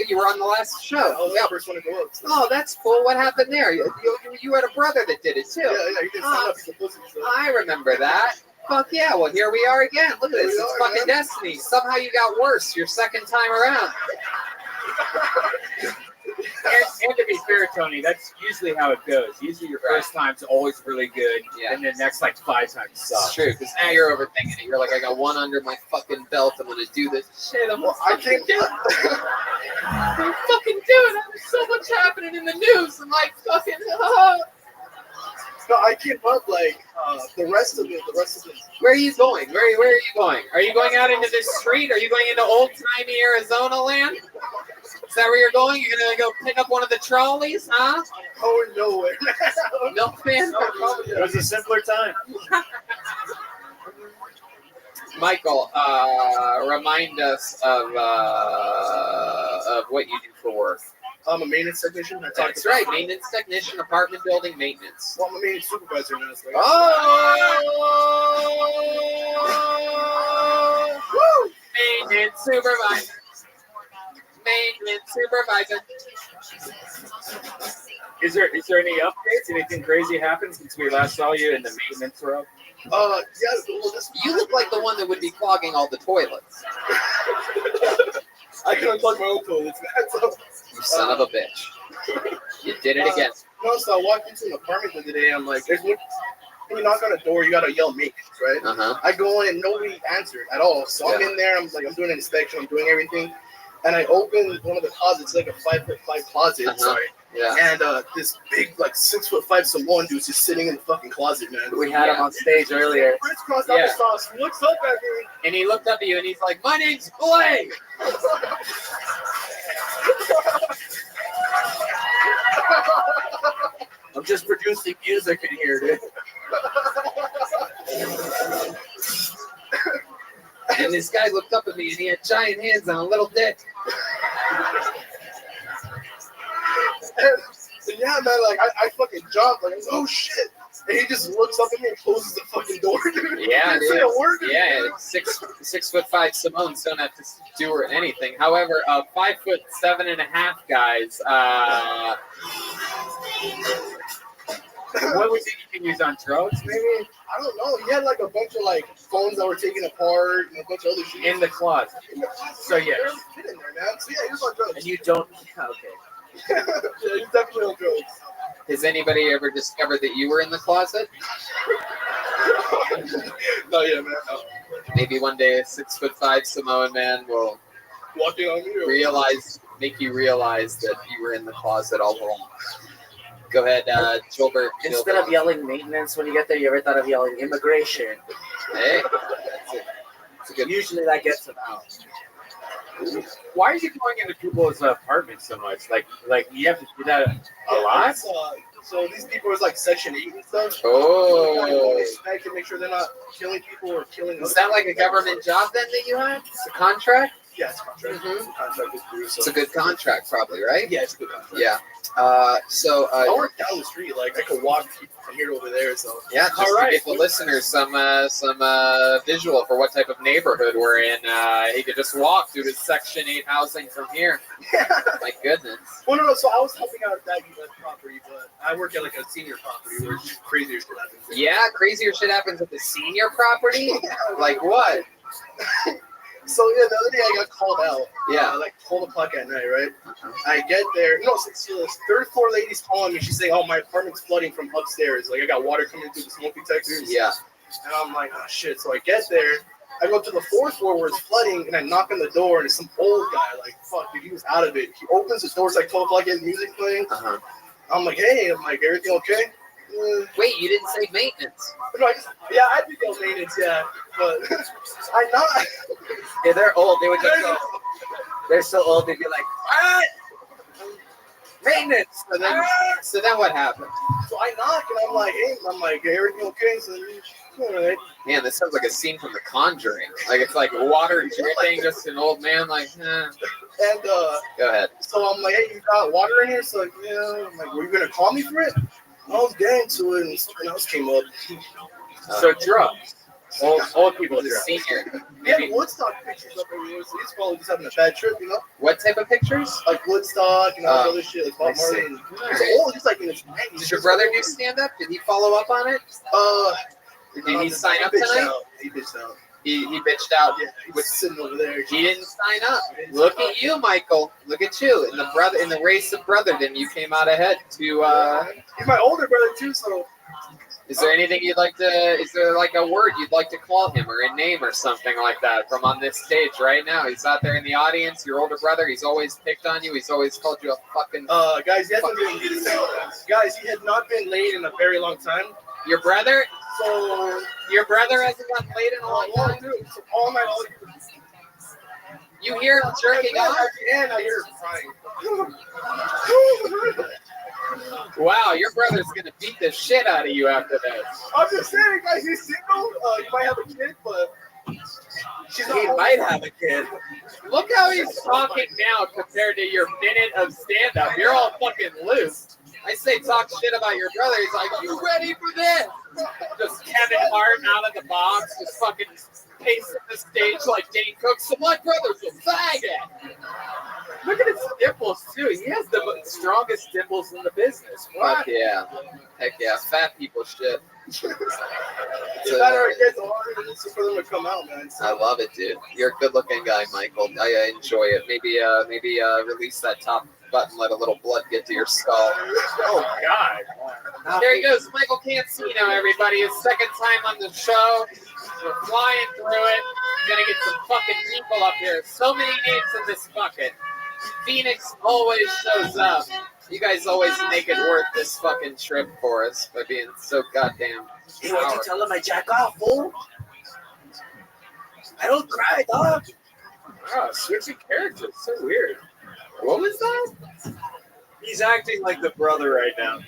you were on the last show. I was the first one to go up. So. Oh, that's cool. What happened there? You had a brother that did it too. Yeah, he did stand up. He's a pussy, so. I remember that. Fuck yeah. Well, here we are again. Look at this. It's fucking destiny. Somehow you got worse your second time around. And to be fair, Tony, that's usually how it goes. Usually your first time's always really good, and the next like 5 times sucks. It's true, because now you're overthinking it. You're like, I got one under my fucking belt. I'm gonna do this shit. I can't do it. I'm fucking do it. There's so much happening in the news. I'm like, fucking. No, I keep up like the rest of it. Where are you going? Where are you going? Are you going out into this street? Are you going into old timey Arizona land? Is that where you're going? You're gonna go pick up one of the trolleys, huh? Oh, nowhere. Milkman? It was a simpler time. Michael, remind us of what you do for work. I'm a maintenance technician. That's right, maintenance technician, apartment building maintenance. Well, I'm a maintenance supervisor now. So Woo! Maintenance supervisor. Maintenance supervisor. Is there any updates? Anything crazy happened since we last saw you in the maintenance room? yeah. Well, You look like the one that would be clogging all the toilets. I can unplug my own toilets, man. So, You son of a bitch. You did it again. No, so I walked into an apartment the other day. I'm like, when you knock on a door, you gotta yell maintenance, right? Uh-huh. I go in and nobody answered at all. So I'm in there. I'm doing an inspection. I'm doing everything. And I open one of the closets, like a 5'5" closet. Uh-huh. Sorry. Yeah. And this big, like 6'5" Samoan dude's just sitting in the fucking closet, man. We had him on stage earlier. Crisscross Yeah. applesauce. He looks up at me. And he looked up at you and he's like, my name's Blake. I'm just producing music in here, dude. And this guy looked up at me and he had giant hands and a little dick. And yeah, man, like I fucking jumped, like, oh shit. And he just looks up at me and closes the fucking door, dude. Yeah, Didn't say a word, dude. Yeah, 6'5" Samoans don't have to do or anything. However, 5'7.5" guys. What was it you can use on drugs, maybe? I don't know. He had like a bunch of like phones that were taken apart and a bunch of other shit. In the closet. So yeah. Barely fit in there, man. So yeah, he was on drugs. And you don't. Yeah, okay. Yeah, he's definitely on drugs. Has anybody ever discovered that you were in the closet? No, yeah, man. No. Maybe one day a 6'5" Samoan man will Walking on me. Make you realize that you were in the closet all along. Go ahead, Gilbert. Instead of yelling maintenance when you get there, you ever thought of yelling immigration? Hey, it's a good. Usually that gets them out. Why are you going into people's apartments so much? Like you have to do that a lot? So these people is like Section 8 and stuff. Oh. Inspect to make sure they're not killing people or killing. Is that like a government job then that you have? It's a contract? Yeah, it's a contract. Mm-hmm. Contract is due, so. It's a good contract, probably, right? Yeah, it's a good contract. Yeah. I work down the street. Like I could walk from here to over there. So yeah, just to give the listeners some visual for what type of neighborhood we're in. He could just walk through the Section 8 housing from here. Yeah. My goodness. Well, no. So I was helping out at that property, but I work at like a senior property where crazier shit happens. Yeah, crazier shit happens at the senior property. Like what? So yeah, the other day I got called out. Yeah. Like 12 o'clock at night, right? I get there. No, so this third floor lady's calling me. She's saying, "Oh, my apartment's flooding from upstairs. Like I got water coming through the smoke detectors." Yeah. And I'm like, "Oh shit!" So I get there. I go to the fourth floor where it's flooding, and I knock on the door, and it's some old guy. Like, fuck, dude, he was out of it. He opens the door. It's like 12 o'clock. He has music playing. Uh-huh. I'm like, "Hey," I'm like, "Everything okay?" Wait, you didn't say maintenance. No, I did go maintenance, yeah, but I not. Yeah, they're old. They would just go. They're so old. They'd be like, "What? Maintenance." So then what happened? So I knock and I'm like, "Hey," I'm like, "Everything okay?" So all right. Man, this sounds like a scene from The Conjuring. Like it's like water dripping, just an old man like. And Go ahead. So I'm like, "Hey, you got water in here?" So like, yeah. I'm like, "Were you gonna call me for it?" I was getting to it, and something else came up. So drugs. Old people The dress. senior. We have Woodstock pictures up everywhere, so he's probably just having a bad trip, you know? What type of pictures? Like Woodstock and all this other shit, like Bob I see. Marley. He's old, he's like in his 90s. Did your brother do stand up? Did he follow up on it? Did he sign up tonight? He bitched out. He bitched out. Yeah, he's sitting over there. He didn't sign up. Look at you, Michael. Look at you. In the race of brotherdom, you came out ahead to He's my older brother too, so is there anything you'd like to is there like a word you'd like to call him or a name or something like that from on this stage right now? He's out there in the audience, your older brother, he's always picked on you, he's always called you a fucking guys, he had not been laid in a very long time. Your brother? So your brother hasn't gotten laid in a long time? Dude, so all my you hear him jerking off? And I hear him crying. Wow, your brother's gonna beat the shit out of you after this. I'm just saying, guys, he's single. You might have a kid, but he might have a kid. Look how he's talking now compared to your minute of stand-up. You're all fucking loose. I say talk shit about your brother. He's like, you ready for this? Just Kevin Hart out of the box, just fucking pacing the stage like Dane Cook. So my brother's a faggot. Look at his dimples too. He has the strongest dimples in the business. What? Heck yeah. Heck yeah. Fat people shit. It's better it gets harder than it's for them to come out, man. I love it, dude. You're a good-looking guy, Michael. I enjoy it. Maybe release that top button, let a little blood get to your skull. Oh God! There he goes, Michael Cancino. Everybody, his second time on the show. We're flying through it. Gonna get some fucking people up here. So many names in this bucket. Phoenix always shows up. You guys always make it worth this fucking trip for us by being so goddamn. Hey, why'd you tell him I jack off, fool? I don't cry, dog. Wow, switching characters, so weird. What was that? He's acting like the brother right now.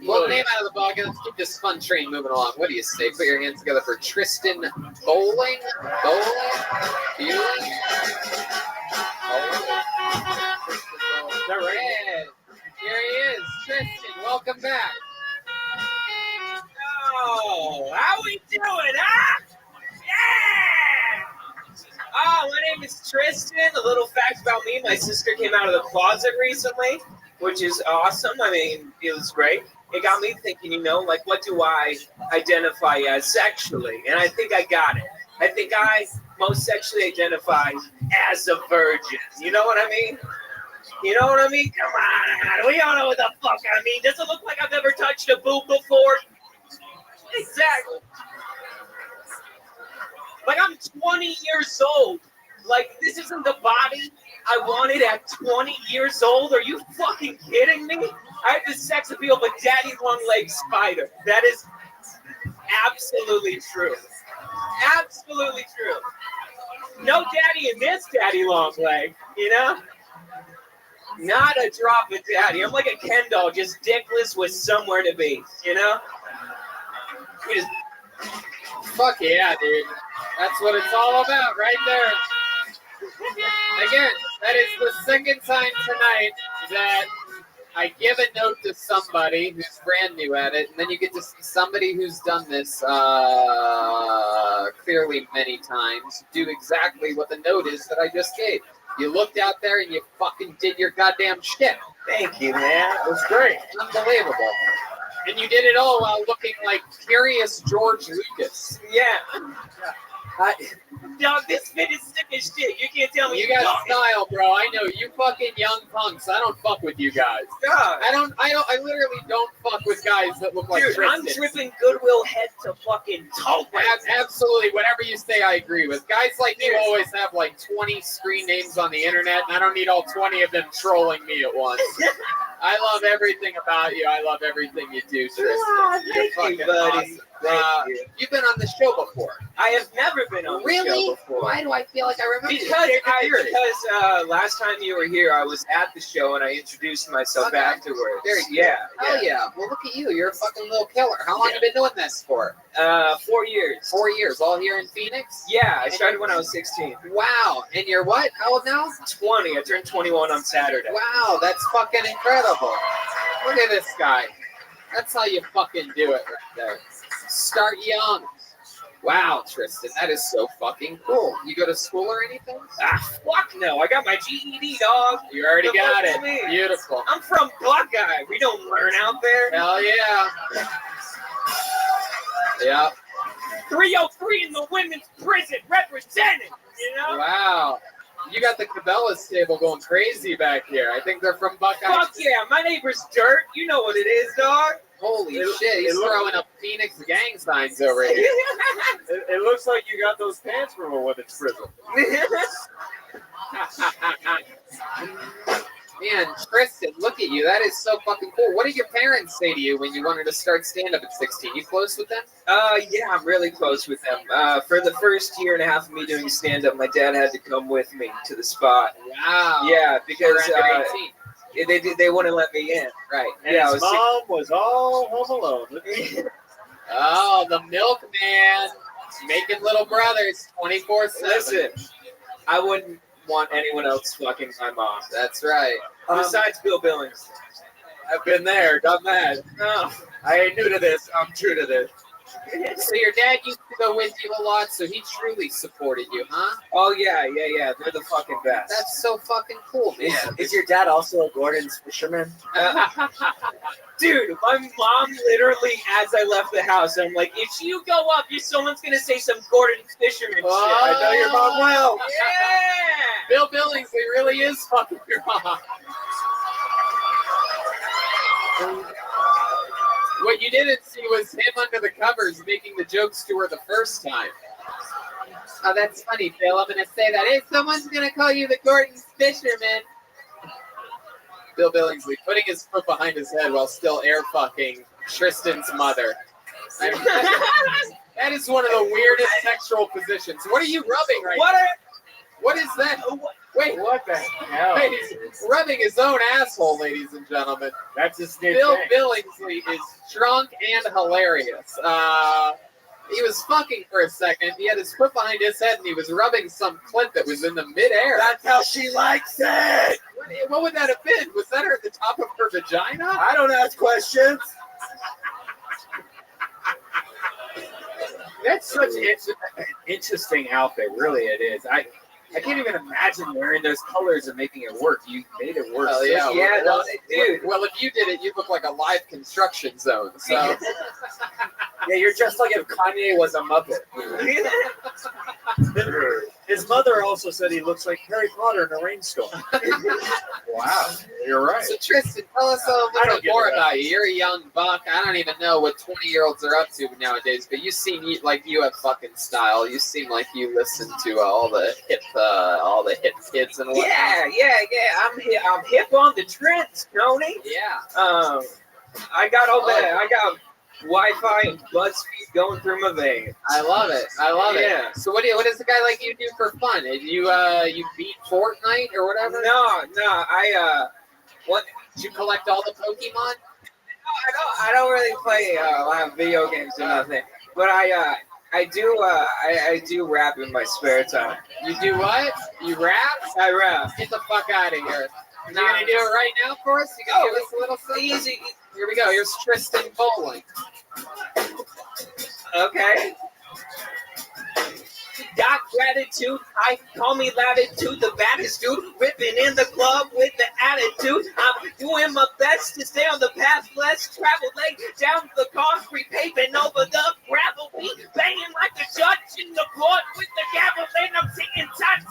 Well, name out of the bucket. Let's keep this fun train moving along. What do you say? Put your hands together for Tristan Bowling. Bueling? Is that right? Yeah. Here he is. Tristan, welcome back. Oh, how we doing, huh? Yeah! Oh, my name is Tristan. A little fact about me, my sister came out of the closet recently, which is awesome. I mean, it was great. It got me thinking, like, what do I identify as sexually? And I think I got it. I think I most sexually identify as a virgin. You know what I mean? You know what I mean? Come on. We all know what the fuck I mean. Does it look like I've ever touched a boob before? Exactly. Like, I'm 20 years old. Like, this isn't the body I wanted at 20 years old. Are you fucking kidding me? I have the sex appeal of a daddy long-legged spider. That is absolutely true. Absolutely true. No daddy in this daddy long leg, Not a drop of daddy. I'm like a Ken doll, just dickless with somewhere to be, We just... Fuck yeah, dude. That's what it's all about right there. Again, that is the second time tonight that I give a note to somebody who's brand new at it, and then you get to see somebody who's done this clearly many times do exactly what the note is that I just gave. You looked out there and you fucking did your goddamn shit. Thank you, man. It was great. Unbelievable. And you did it all while looking like Curious George Lucas. Yeah. Dog, this fit is sick as shit. You can't tell me. You got style, bro. I know you fucking young punks. I don't fuck with you guys. God. I literally don't fuck with guys that look like Dude, Tristan. I'm dripping Goodwill head to fucking toe. Absolutely. Whatever you say, I agree with. Guys like you always have like 20 screen names on the internet, and I don't need all 20 of them trolling me at once. I love everything about you. I love everything you do, Tristan. You're fucking awesome. You've been on the show before. I have never been on the show before. Why do I feel like I remember? Because last time you were here, I was at the show and I introduced myself afterwards. Yeah. Well, look at you. You're a fucking little killer. How long have you been doing this for? 4 years. 4 years. All here in Phoenix? Yeah, I started when I was 16. Wow. And you're what? How old now? 20. I turned 21 on Saturday. Wow, that's fucking incredible. Look at this guy. That's how you fucking do it right there. Start young. Wow, Tristan, that is so fucking cool. You go to school or anything? Fuck no. I got my GED, dog. You already What got do it. you mean? Beautiful. I'm from Buckeye. We don't learn out there. Hell yeah. Yeah. 303 in the women's prison representing, you know? Wow. You got the Cabela's table going crazy back here. I think they're from Buckeye. Fuck yeah, my neighbor's Dirt. You know what it is, dog. Holy shit, he's throwing up Phoenix gang signs over here. It looks like you got those pants from a women's prison. Man, Tristan, look at you. That is so fucking cool. What did your parents say to you when you wanted to start stand-up at 16? You close with them? Yeah, I'm really close with them. For the first year and a half of me doing stand-up, my dad had to come with me to the spot. Wow. Yeah, because You're under 18. they wouldn't let me in. Right. And his mom was all home alone. Oh, the milkman. Making little brothers 24/7. Listen, I wouldn't want anyone else fucking my mom. That's right. Besides Bill Billings. I've been there, done that. Oh. I ain't new to this. I'm true to this. So your dad used to go with you a lot, so he truly supported you, huh? Oh, yeah. They're the fucking best. That's so fucking cool, man. Is your dad also a Gordon's fisherman? Dude, my mom literally, as I left the house, I'm like, if you go up, someone's going to say some Gordon Fisherman shit. I know your mom well. Yeah! Bill Billingsley really is fucking your mom. What you didn't see was him under the covers making the jokes to her the first time. Oh, that's funny, Phil. I'm going to say that. Hey, someone's going to call you the Gordon Fisherman. Bill Billingsley putting his foot behind his head while still air fucking Tristan's mother. That is one of the weirdest sexual positions. What are you rubbing right now? What is that? Wait, what the hell? Wait, he's rubbing his own asshole, ladies and gentlemen. That's his new Bill thing. Billingsley is drunk and hilarious. He was fucking for a second. He had his foot behind his head and he was rubbing some clit that was in the midair. That's how she likes it. What would that have been? Was that her at the top of her vagina? I don't ask questions. That's such an interesting outfit, really it is. I can't even imagine wearing those colors and making it work. You made it work. Oh, yeah. Dude. Well, if you did it, you'd look like a live construction zone. So. Yeah, you're just like if Kanye was a Muppet. His mother also said he looks like Harry Potter in a rainstorm. Wow, you're right. So Tristan, tell us a little bit more about you. You're a young buck. I don't even know what 20-year-olds are up to nowadays, but you seem like you have fucking style. You seem like you listen to all the hip kids and whatnot. Yeah. I'm hip on the trends, Tony. Yeah. I got all that. I got Wi-Fi and BuzzFeed going through my veins. I love it. Yeah. So what does a guy like you do for fun? You beat Fortnite or whatever? No. What? Did you collect all the Pokemon? I don't really play a lot of video games or nothing. But I do rap in my spare time. You do what? You rap? I rap. Get the fuck out of here. You gonna do it right now for us? You gonna give us a little something? Easy. Here we go. Here's Tristan bowling. Okay. Got gratitude, I call me latitude, the baddest dude, ripping in the club with the attitude. I'm doing my best to stay on the path, less travel late down the concrete, paving over the gravel beat, banging like a judge in the court with the gavel. And I'm sitting top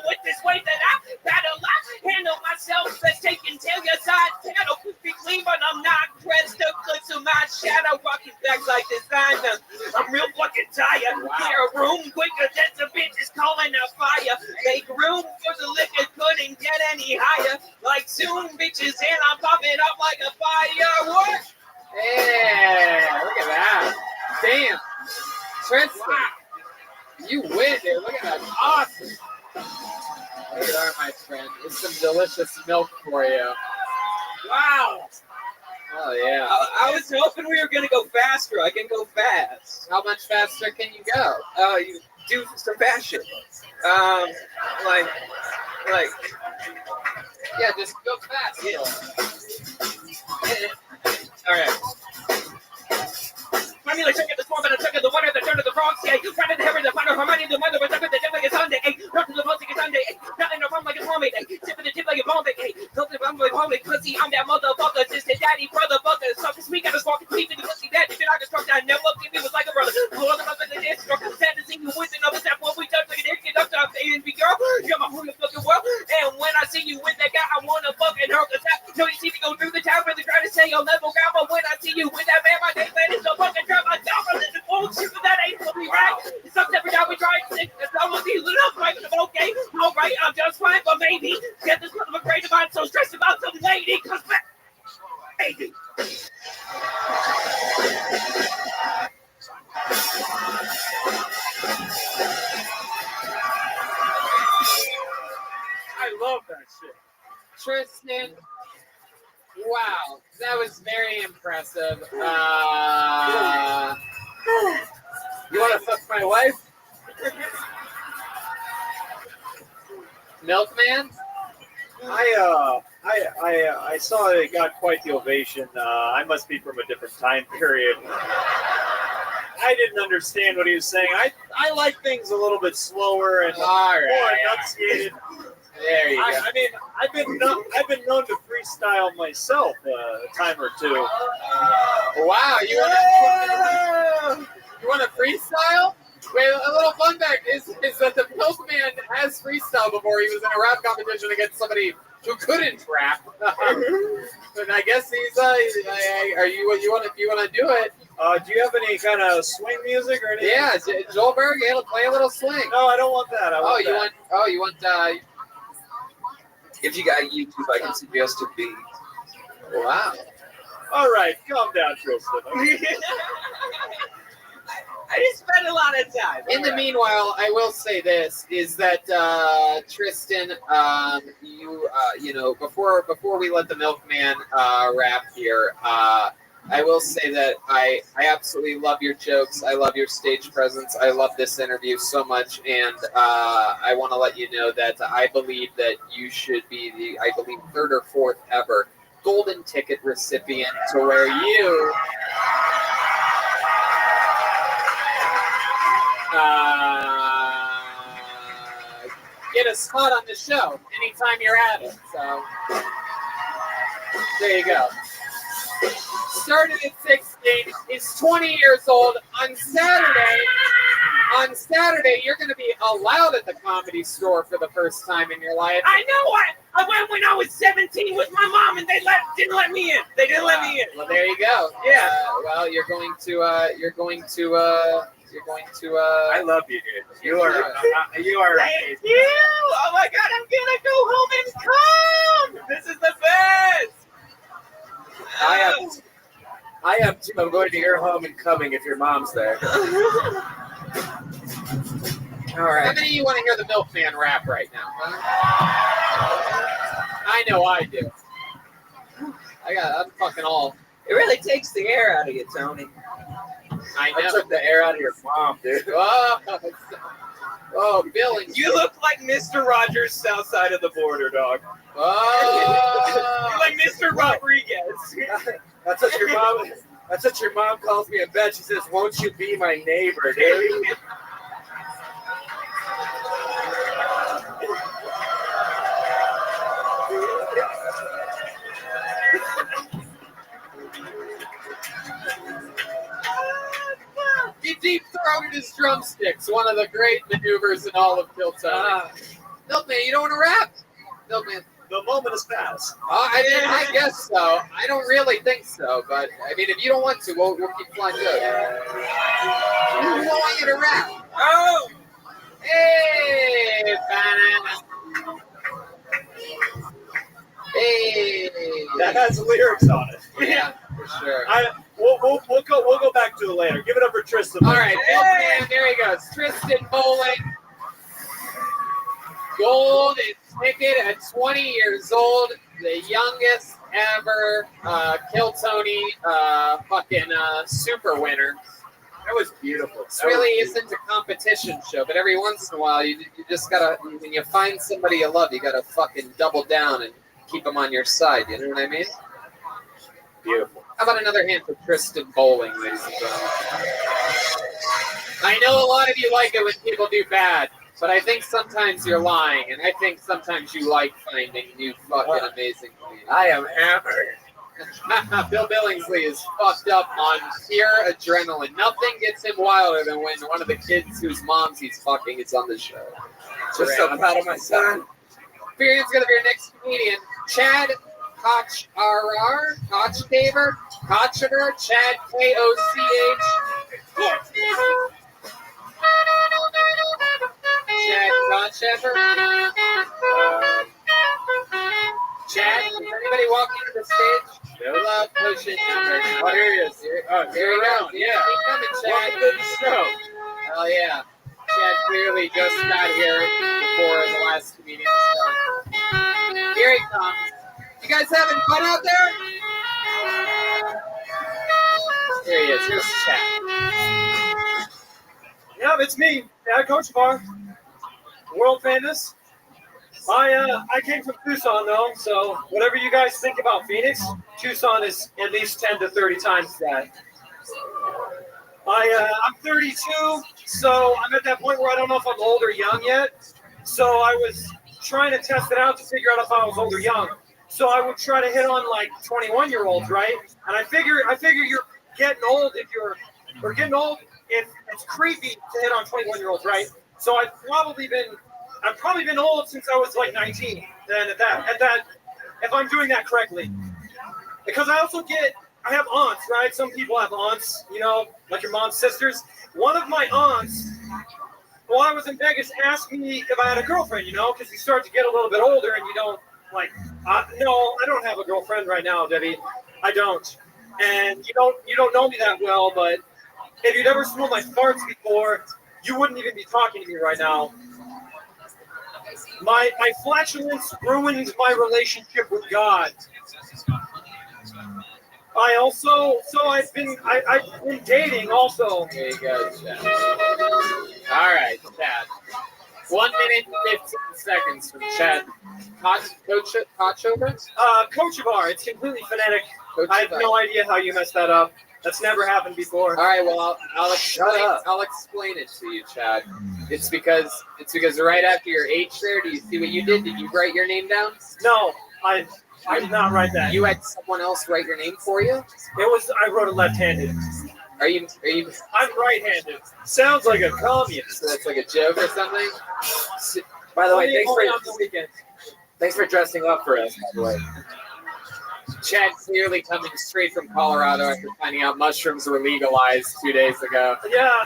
with this way that I battle. I handle myself, let's take and tell your side channel. Be clean, but I'm not dressed up close to my shadow, walking back like designer. I'm real fucking tired. Clear a room quicker than the bitches calling a fire. Make room for the liquor, couldn't get any higher. Like soon bitches and I'm popping up like a firework. Yeah, look at that. Damn. Tristan, you win, dude. Look at that. Awesome. There you are, my friend. It's some delicious milk for you. Wow. Oh, yeah. I was hoping we were going to go faster. I can go fast. How much faster can you go? You do some fast shit. Like. Yeah, just go fast. Yeah. All right. I mean, like, check it, the storm, and I check it, the water, the turn of the frogs. Yeah, you try to I'm like, holy pussy, I'm that motherfucker, sister, daddy, brother, fucker. Sucker, sweet, got us walking, creeping, the pussy, that, I just struck down, never looked at me, was like a brother. Blew up in the dance, struck the sad to see you with another step, when we touch like an idiot, up to our A&B girl, you're my whole fucking world. And when I see you with that guy, I wanna fucking hurt the tap. No, you see me go through the town, really try to say your level guy, but when I see you with that man, my name is so fucking trap, I don't listen to bullshit, but that ain't for me, right? Some every time we try to think that someone be lit up, right? Okay, alright, I'm just fine, but maybe get this son of a great divine so stressed about some lady, cause baby. I love that shit. Tristan, wow, that was very impressive. You want to fuck my wife? Milkman? I saw it got quite the ovation. I must be from a different time period. I didn't understand what he was saying. I like things a little bit slower and more enunciated. There you go. I mean, I've been known to freestyle myself a time or two. Wow, you want to freestyle? Wait, a little fun fact is that the Milkman has freestyle before. He was in a rap competition against somebody who couldn't rap. And I guess he's are you want to do it? Do you have any kind of swing music or anything? Yeah, Joel Berg, play a little swing. No, I don't want that. You want If you got YouTube, I can suggest a beat. Wow. All right, calm down, Tristan. I just spent a lot of time. In the meanwhile, I will say this is that Tristan, you know, before we let the Milkman rap here, I will say that I absolutely love your jokes. I love your stage presence. I love this interview so much, and I want to let you know that I believe that you should be the third or fourth ever golden ticket recipient to where you. Get a spot on the show anytime you're at it. So there you go. Started at 16. He's 20 years old. On Saturday, you're going to be allowed at the Comedy Store for the first time in your life. I know. I went when I was 17 with my mom, and they didn't let me in. They didn't let me in. Well, there you go. Yeah. Well, you're going to. I love you, dude. You are. Thank you. Oh my God, I'm gonna go home and come. This is the best. I am too. I'm going to your home and coming if your mom's there. All right. How many of you want to hear the Milkman rap right now? Huh? I know I do. I'm fucking all. It really takes the air out of you, Tony. I know. I took the air out of your mom, dude. Oh, Billy. You look like Mr. Rogers' south side of the border, dog. Oh. You're like Mr. Rodriguez. That's what your mom calls me in bed. She says, "Won't you be my neighbor, dude?" He deep-throated his drumsticks. One of the great maneuvers in all of Kiltony. Milkman, you don't want to rap? Milkman. The moment has passed. I guess so. I don't really think so, but I mean, if you don't want to, we'll keep flying good. We don't want you to rap. Oh! Hey, banana. Hey. That has lyrics on it. Yeah, for sure. We'll go back to it later. Give it up for Tristan. All right, Milkman, there he goes. Tristan Bowling. Golden ticket at 20 years old, the youngest ever Kiltony super winner. That was beautiful. This really isn't a competition show, but every once in a while, you just gotta, when you find somebody you love, you gotta fucking double down and keep them on your side. You know what I mean? Beautiful. How about another hand for Tristan Bowling, ladies and gentlemen? I know a lot of you like it when people do bad. But I think sometimes you're lying, and I think sometimes you like finding new fucking amazing comedians. I am hammered. Bill Billingsley is fucked up on pure adrenaline. Nothing gets him wilder than when one of the kids whose moms he's fucking is on the show. Just so proud of my son. Furian's gonna be your next comedian. Chad Kochaver, Chad Koch. Chad Kochaver. Chad, is anybody walking to the stage? No. Love potion number. Oh, here he is. Here he You're goes. around. Yeah. Keep coming, Chad. Welcome to the show. Hell yeah. Chad clearly just got here before the last comedian was done. Here he comes. You guys having fun out there? Here he is. Here's Chad. Yeah, it's me, Coach Bar. World famous. I came from Tucson though, so whatever you guys think about Phoenix, Tucson is at least 10 to 30 times that. I'm 32, so I'm at that point where I don't know if I'm old or young yet. So I was trying to test it out to figure out if I was old or young. So I would try to hit on like 21-year-olds, right? And I figure you're getting old if it's creepy to hit on 21-year-olds, right? So I've probably been old since I was like 19. Then at that, if I'm doing that correctly, because I have aunts, right? Some people have aunts, like your mom's sisters. One of my aunts, while I was in Vegas, asked me if I had a girlfriend, because you start to get a little bit older and you don't no, I don't have a girlfriend right now, Debbie. I don't. And you don't know me that well, but if you'd ever smelled my farts before, you wouldn't even be talking to me right now. My flatulence ruined my relationship with God. I've been dating also. There you go, Chad. All right, Chad. 1 minute and 15 seconds from Chad. Kochaver? Kochavar. It's completely phonetic. I have no idea how you messed that up. That's never happened before. All right, well, I'll explain it to you, Chad. It's because right after your H there, do you see what you did? Did you write your name down? No, I did not write that. You had someone else write your name for you? I wrote it left-handed. Are you? I'm right-handed. Sounds like a communist. So that's like a joke or something? By the way, thanks for dressing up for us, by the way. Chad clearly coming straight from Colorado after finding out mushrooms were legalized 2 days ago. Yeah.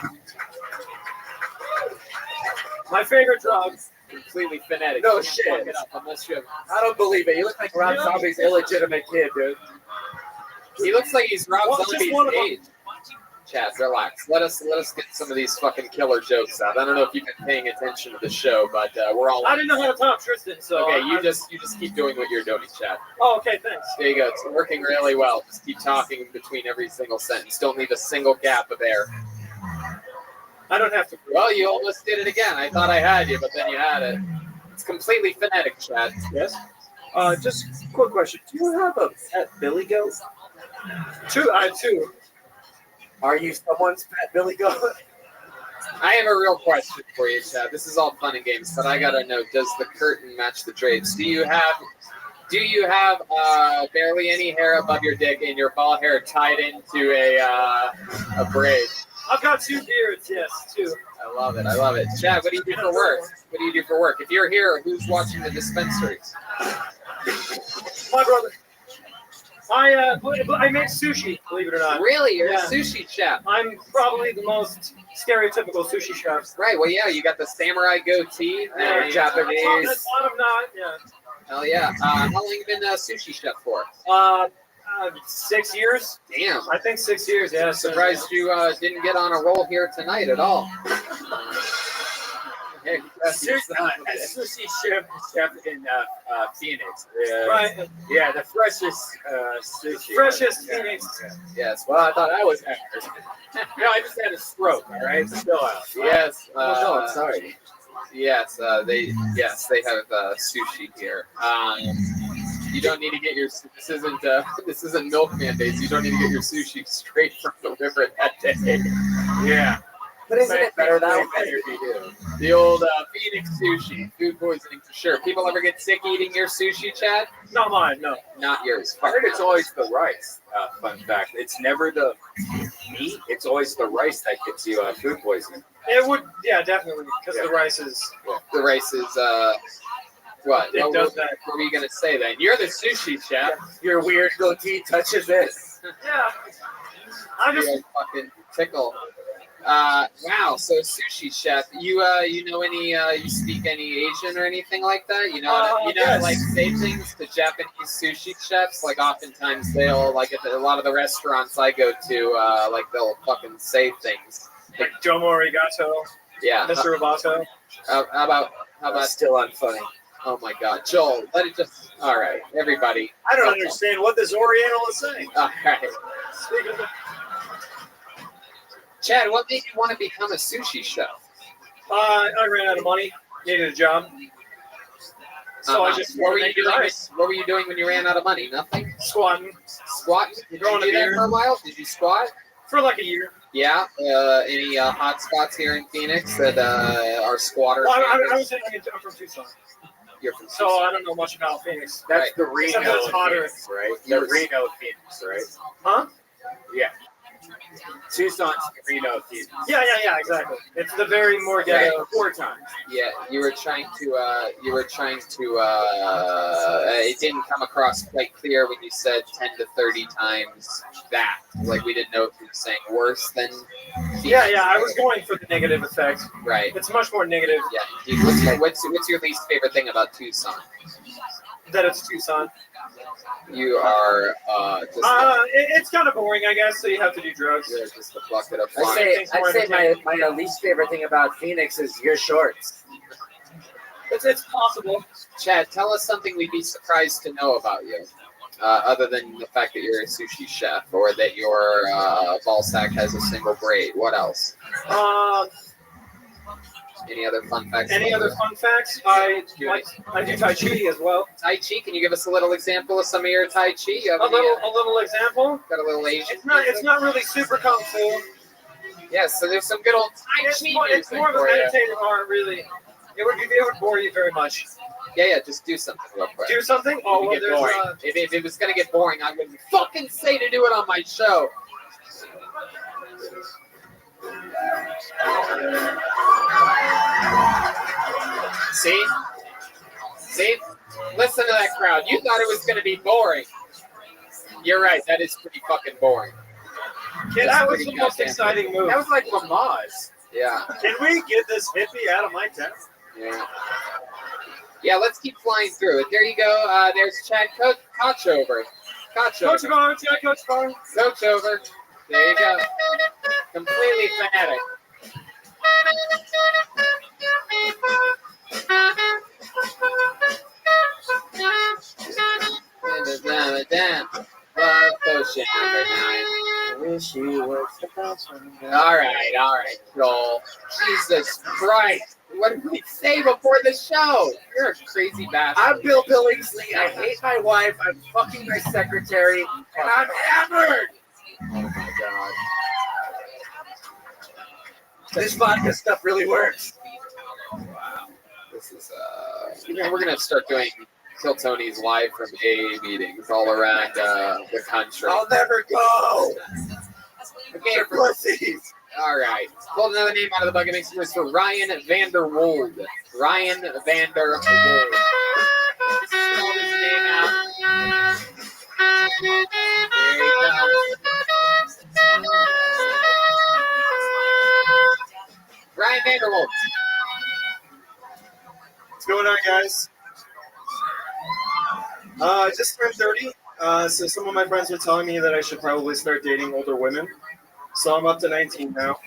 My favorite drug. Completely phonetic. No You shit. can't fuck it up unless you have... I don't believe it. You look like Rob Zombie's illegitimate kid, dude. He looks like he's Rob Just Zombie's one of them. age. Chad, relax. Let us get some of these fucking killer jokes out. I don't know if you've been paying attention to the show, but we're all. I didn't know how to top Tristan, so. Okay, you just keep doing what you're doing, Chad. Oh, okay, thanks. There you go. It's working really well. Just keep talking between every single sentence. Don't leave a single gap of air. I don't have to. Well, you almost did it again. I thought I had you, but then you had it. It's completely phonetic, Chad. Yes. Just quick question. Do you have a pet billy goat? I have two. Are you someone's pet billy goat? I have a real question for you, Chad. This is all fun and games, but I gotta know: does the curtain match the drapes? Do you have barely any hair above your dick and your ball hair tied into a braid? I've got two beards. Yes, two. I love it. Chad, what do you do for work? If you're here, who's watching the dispensary? My brother. I make sushi, believe it or not. Really? You're a sushi chef? I'm probably the most stereotypical sushi chef. Right, well, yeah, you got the samurai goatee, Japanese. Bottom knot, yeah. Hell yeah. How long you been a sushi chef for? 6 years. Damn. I think 6 years, yeah. Surprised you didn't get on a roll here tonight at all. Sushi chef in Phoenix. Right. Yeah, the freshest sushi. Freshest Phoenix. Yes. Well, I thought I was hammered. No, I just had a stroke. All right, still out. Yes. No, I'm sorry. Yes. They have sushi here. You don't need to get your. This isn't milk mandates. You don't need to get your sushi straight from the river that day. Yeah. But isn't it better that way? Better if you do. The old Phoenix sushi, food poisoning for sure. People ever get sick eating your sushi, Chad? Not mine, no. Not yours. I heard it's always the rice. Fun fact: it's never the meat; it's always the rice that gets you food poisoning. It would, yeah, definitely, because the rice is. The rice is what? It What does that. what were you gonna say then? You're the sushi chef. Your weird goatee touches this. Yeah. I just You fucking tickle. Wow. So sushi chef, you know any you speak any Asian or anything like that? You know how to yes. like say things to Japanese sushi chefs. Like oftentimes they'll like at a lot of the restaurants I go to, like they'll fucking say things. like Domo Arigato, Yeah. Mr. Roboto. How about Still unfunny. Oh my God, Joel, let it just. All right, everybody. I don't understand what this Oriental is saying. All right. Speaking of, Chad, what made you want to become a sushi chef? I ran out of money, needed a job. So I just what were you wanted to doing? make rice. What were you doing when you ran out of money? Nothing. Squatting. Squat? Did you Growing a do that beard. for a while? Did you squat? For like a year. Yeah. Any hot spots here in Phoenix that are squatter? Well, campers? I'm from Tucson. You're from So I don't know much about Phoenix. That's the Reno Except that it's hotter. Phoenix, right? The Reno Phoenix, right? Huh? Yeah. Tucson's the Reno Phoenix. Yeah, exactly. It's the very more ghetto. 4 times. Yeah, you were trying to. It didn't come across quite clear when you said 10 to 30 times that. Like we didn't know if you were saying worse than. Yeah, I was going for the negative effect. Right. It's much more negative. Yeah. Dude, what's your least favorite thing about Tucson? That it's Tucson. You are just. It's kind of boring, I guess. So you have to do drugs. You're just a bucket of I'd say my least favorite thing about Phoenix is your shorts. It's possible. Chad, tell us something we'd be surprised to know about you, other than the fact that you're a sushi chef or that your ball sack has a single braid. What else? Any other fun facts? Any other fun facts? I do Tai Chi as well. Tai Chi? Can you give us a little example of some of your Tai Chi? You have A little example. Got a little Asian. It's not really super kung fu. Yes, so there's some good old Tai Chi. It's more of a meditative art, really. It would bore you very much. Yeah, just do something real quick. Do something? Oh, well, there's if it was gonna get boring, I wouldn't fucking say to do it on my show. See? Listen to that crowd. You thought it was going to be boring. You're right. That is pretty fucking boring. That was the most exciting move. That was like Lamaze. Yeah. Can we get this hippie out of my tent? Yeah. Yeah, let's keep flying through it. There you go. There's Chad Kochover. Coach over. There you go. Completely fanatic. Love potion number 9. Wish you was the best one. All right, Joel. Jesus Christ. What did we say before the show? You're a crazy bastard. I'm Bill Billingsley. I hate my wife. I'm fucking my secretary. And I'm hammered. Oh my God. This vodka stuff really works. Wow. This is we're gonna start doing Kill Tony's live from AA meetings all around the country. I'll never go. Okay, They're pussies. All right. Pulled another name out of the bucket. Makes it for Ryan Vanderwold. Ryan Vanderwold. Spell his name out. There you go. Ryan Vanderwold. What's going on, guys? I just turned 30, so some of my friends were telling me that I should probably start dating older women. So I'm up to 19 now.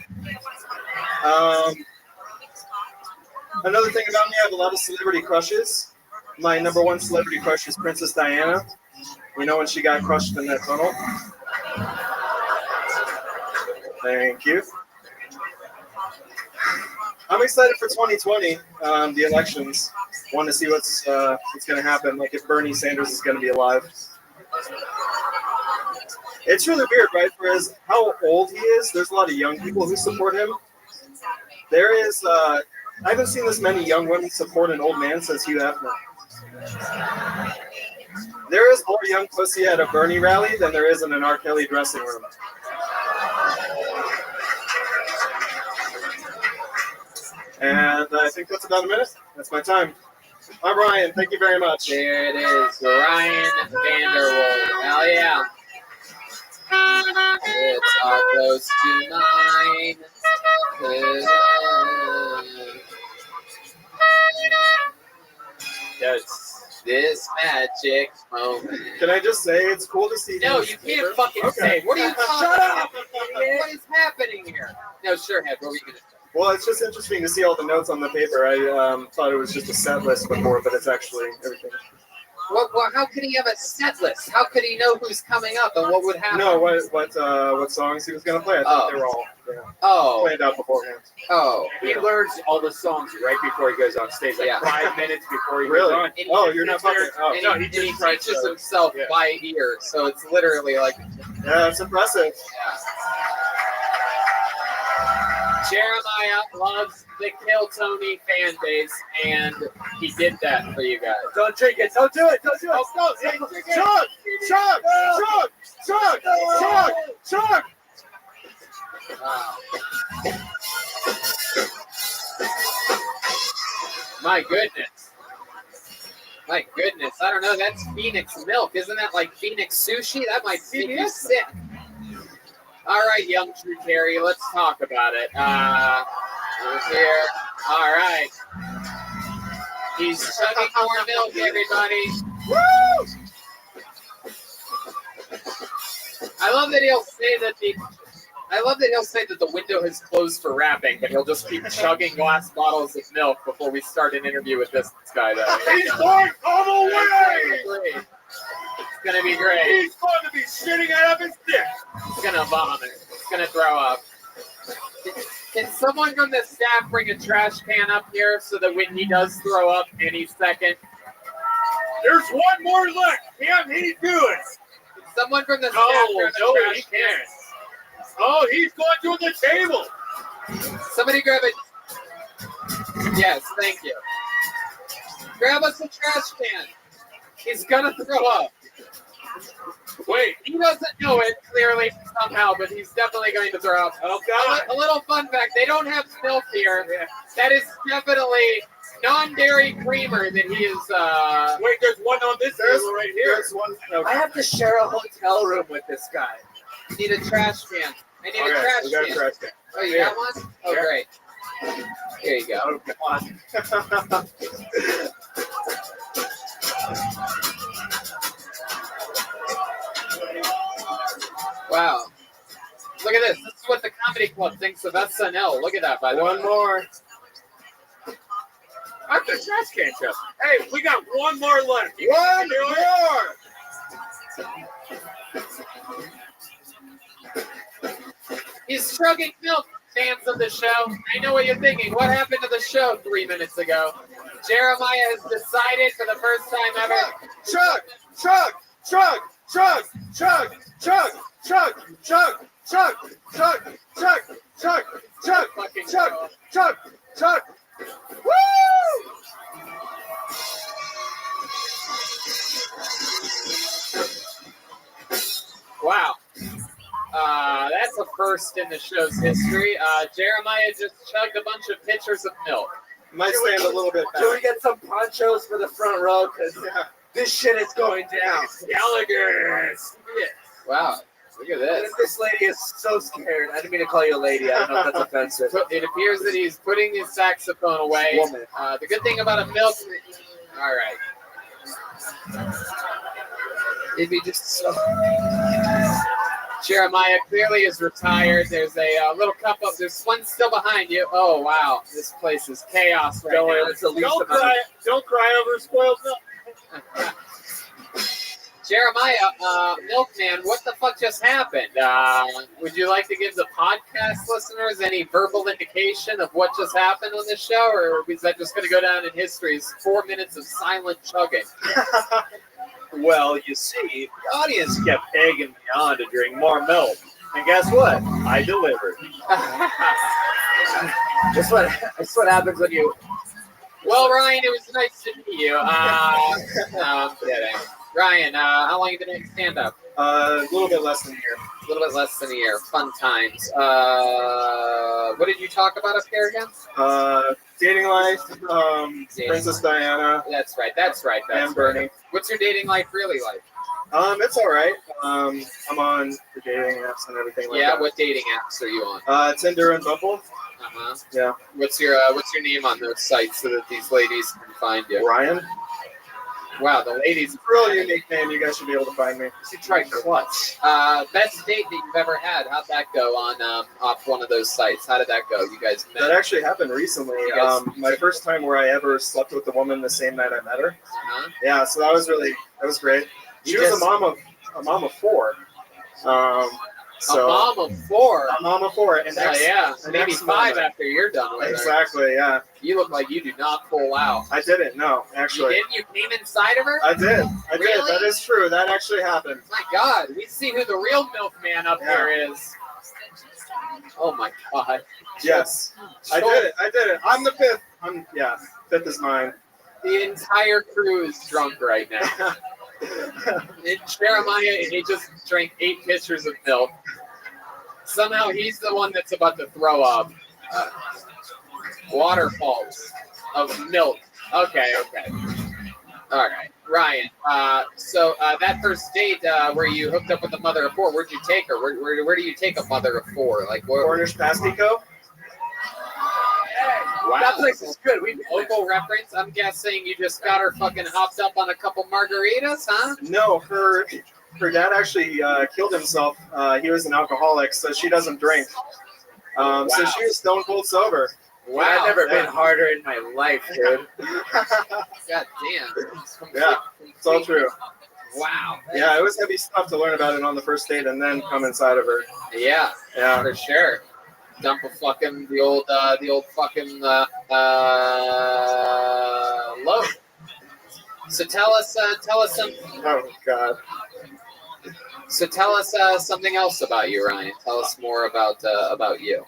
Another thing about me, I have a lot of celebrity crushes. My number one celebrity crush is Princess Diana. You know when she got crushed in that tunnel? Thank you. I'm excited for 2020, the elections. Want to see what's going to happen, like if Bernie Sanders is going to be alive. It's really weird, right? For how old he is, there's a lot of young people who support him. There is, I haven't seen this many young women support an old man, says Hugh Hefner. There is more young pussy at a Bernie rally than there is in an R. Kelly dressing room. And I think that's about a minute. That's my time. I'm Ryan. Thank you very much. There it is, Ryan Vanderwold. Hell yeah. It's all close to mine. Yes, this magic moment. Can I just say it's cool to see? No, you can't fucking say. What are you talking Shut about? up! What is happening here? No, sure, Head. What were you going to say? Well, it's just interesting to see all the notes on the paper. I thought it was just a set list before, but it's actually everything. Well, how could he have a set list? How could he know who's coming up and what would happen? No, what songs he was going to play. I thought they were all planned out beforehand. Oh. He learns all the songs right before he goes on stage, like 5 minutes before he Really? goes on. Oh, you're not fucking. Oh, And no, he, he just teaches himself by ear, so it's literally like. Yeah, it's impressive. Jeremiah loves the Kill Tony fan base, and he did that for you guys. Don't drink it. Don't do it. Don't do it. Oh, No, chug, chug, chug, chug, chug, chug. Wow. My goodness. My goodness. I don't know. That's Phoenix milk. Isn't that like Phoenix sushi? That might make you sick. All right, young Drew Carey, let's talk about it. We're here. All right. He's chugging more milk, everybody. Woo! I love that he'll say that the window has closed for rapping, but he'll just keep chugging glass bottles of milk before we start an interview with this guy. Though. He's going all the way. It's gonna be great. He's going to be shitting out of his dick. He's gonna vomit. He's gonna throw up. Can someone from the staff bring a trash can up here so that when he does throw up any second? There's one more left. Can he do it? Can someone from the staff grab a No, trash he can? can't. Oh, he's going to the table. Somebody grab it. Yes, thank you. Grab us a trash can. He's gonna throw up. Wait. He doesn't know it, clearly, somehow, but he's definitely going to throw up. Oh, God. A little fun fact, they don't have milk here. That is definitely non-dairy creamer that he is... Wait, there's one on this table right here. There's one. Okay. I have to share a hotel room with this guy. I need a trash can. I need a Okay, trash we got a can. trash can. Oh, you got one? Oh, Yeah. great. Here you go. Oh, come on. Wow. Look at this. This is what the Comedy Club thinks of SNL. Look at that, by the way. One more. I'm the trash can chef. Hey, we got one more left. One more. He's chugging milk, fans of the show. I know what you're thinking. What happened to the show 3 minutes ago? Jeremiah has decided for the first time ever. Chug, chug, chug, chug, chug, chug, chug, chug, chug, chug, chug, chug, chug, chug, chug, chug. Woo! Wow. That's a first in the show's history. Jeremiah just chugged a bunch of pitchers of milk. Might stand a little bit back. Can we get some ponchos for the front row? Because this shit is going down. Gallagher. Wow. Look at this. This lady is so scared. I didn't mean to call you a lady. I don't know if that's offensive. It appears that he's putting his saxophone away. Woman. The good thing about a milk... All right. It'd be just so... Jeremiah clearly is retired. There's a little cup of... There's one still behind you. Oh, wow. This place is chaos right now. That's the least Don't cry over spoiled milk. Jeremiah, Milkman, what the fuck just happened? Would you like to give the podcast listeners any verbal indication of what just happened on this show, or is that just going to go down in history as 4 minutes of silent chugging? Well, you see, the audience kept egging me on to drink more milk. And guess what? I delivered. That's what happens when you. Well, Ryan, it was nice to meet you. No, I'm kidding. Ryan, how long have you been doing stand-up? A little bit less than a year. A little bit less than a year. Fun times. What did you talk about up here again? Dating life, Princess Diana. That's right. And Bernie. What's your dating life really like? It's all right. I'm on the dating apps and everything like that. Yeah, what dating apps are you on? Tinder and Bumble. Uh-huh. Yeah. What's your name on those sites so that these ladies can find you? Ryan. Wow, the ladies. Real unique name. You guys should be able to find me. You should try Clutch. Best date that you've ever had? How'd that go on off one of those sites? How did that go? You guys met? That actually happened recently. My first time where I ever slept with a woman the same night I met her. Uh-huh. Yeah, so that was great. She was a mom of 4. So, a mom of 4. A mom of 4. And maybe 5 after you're done with her. Exactly, yeah. You look like you do not pull out. I didn't, no, actually. You didn't? You came inside of her? I did. Really? That is true. That actually happened. My God, we see who the real milkman up here is. Oh my God. Yes. I did it. I'm the 5th. 5th is mine. The entire crew is drunk right now. Jeremiah, he just drank 8 pitchers of milk. Somehow he's the one that's about to throw up. Waterfalls of milk. Okay. All right. Ryan, so that first date where you hooked up with the mother of 4, where'd you take her? Where do you take a mother of 4? Like Cornish Pastico? Wow. That place is good. Local reference. I'm guessing you just got her fucking hopped up on a couple margaritas, huh? No, her dad actually killed himself. He was an alcoholic, so she doesn't drink. So she was stone cold sober. Wow, I've never been harder in my life, dude. God damn. Yeah, it's all true. Wow. Yeah, it was heavy stuff to learn about it on the first date and then come inside of her. Yeah, for sure. Dump the old fucking load. So tell us some. Oh God. So tell us something else about you, Ryan. Tell us more about you.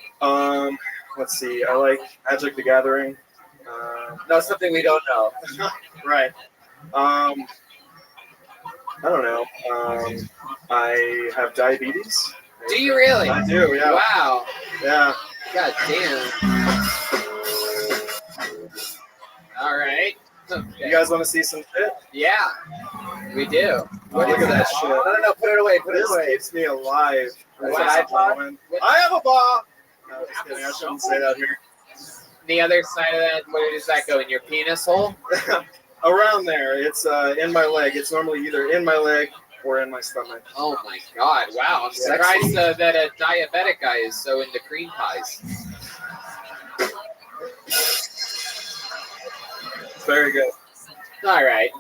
Let's see. I like Magic the Gathering. That's something we don't know. Right. I don't know. I have diabetes. Do you really? I do, yeah. Wow. Yeah. God damn. All right. Okay. You guys want to see some shit? Yeah, we do. Look at that shit. No, put it away. Put it away. This keeps me alive. Wow. I have a bar. No, just kidding. I shouldn't say that here. The other side of that, where does that go? In your penis hole? Around there. It's in my leg. It's normally either in my leg or in my stomach. Oh my God! Wow, I'm surprised that a diabetic guy is so into cream pies. Very good. All right.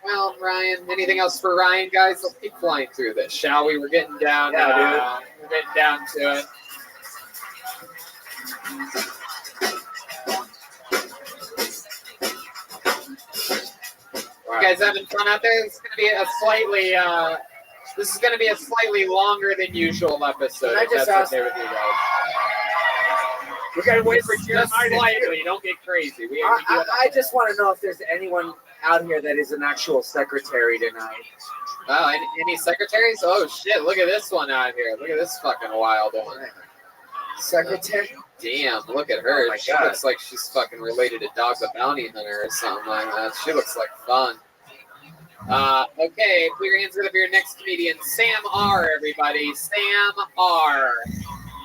Well, Ryan, anything else for Ryan, guys? Let's keep flying through this, shall we? We're getting down. We're getting down to it. You guys having fun out there? This is going to be a slightly. This is going to be a slightly longer than usual episode. Can I just ask? Okay with you guys? We gotta wait for Just slightly. Don't get crazy. I just want to know if there's anyone out here that is an actual secretary tonight. Oh, any secretaries? Oh shit! Look at this one out here. Look at this fucking wild one. Secretary? Damn! Look at her. Oh my she God. looks like she's fucking related to Dog the Bounty Hunter or something like that. She looks like fun. Okay, put your hands together for your next comedian, Sam R. Everybody, Sam R.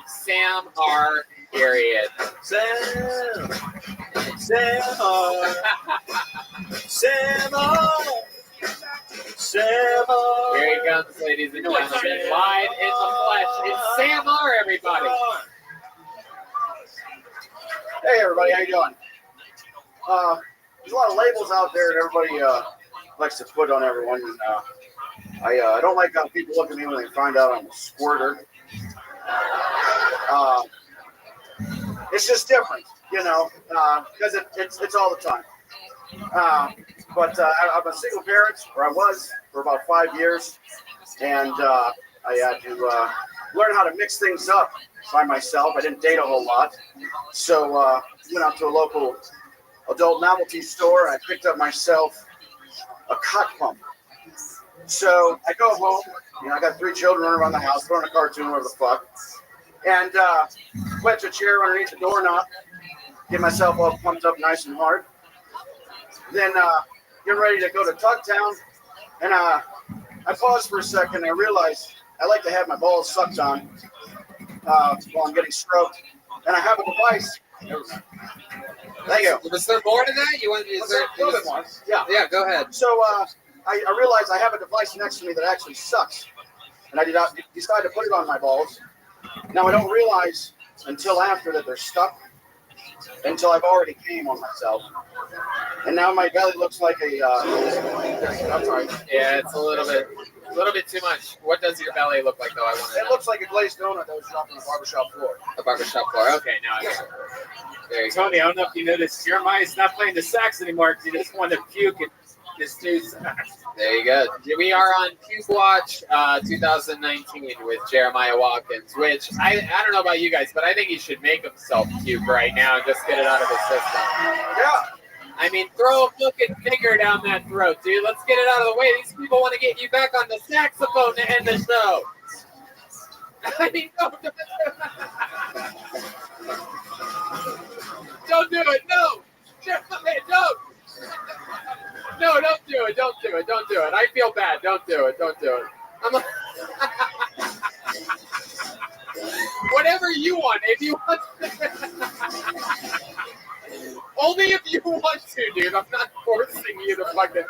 Sam R. Period. Sam R. Sam R. Sam R. Here he comes, ladies and gentlemen, live in the flesh. It's Sam R. Everybody. Hey everybody, how you doing? There's a lot of labels out there that everybody likes to put on everyone. And, I don't like how people look at me when they find out I'm a squirter. It's just different, you know, because it's all the time. But I'm a single parent, or I was, for about 5 years, and I had to learn how to mix things up by myself. I didn't date a whole lot. So went out to a local adult novelty store. I picked up myself a cut pump. So I go home. I got 3 children running around the house, throwing a cartoon, whatever the fuck. And wedge a chair underneath the doorknob, get myself all pumped up nice and hard. Then get ready to go to Tugtown. And I paused for a second and I realized I like to have my balls sucked on while I'm getting stroked. And I have a device. Thank you. Was there more to that? You want to? Yeah. Yeah. Go ahead. So I realized I have a device next to me that actually sucks, and I decided to put it on my balls. Now I don't realize until after that they're stuck, until I've already came on myself, and now my belly looks like a. I'm sorry. Yeah, it's a little bit too much. What does your belly look like, though? I want to. It looks like a glazed donut that was dropped on a barbershop floor. A barbershop floor. Okay, now I get it. There you go. Tony, I don't know if you noticed, Jeremiah's not playing the sax anymore because he just wanted to puke and just do sax. There you go. We are on Puke Watch 2019 with Jeremiah Watkins, which I don't know about you guys, but I think he should make himself puke right now and just get it out of his system. Yeah. I mean, throw a fucking finger down that throat, dude. Let's get it out of the way. These people want to get you back on the saxophone to end the show. I mean, don't do it. No. Jeremiah, don't. No, don't do it. Don't do it. Don't do it. I feel bad. Don't do it. Don't do it. Whatever you want. If you want only if you want to, dude. I'm not forcing you to fucking.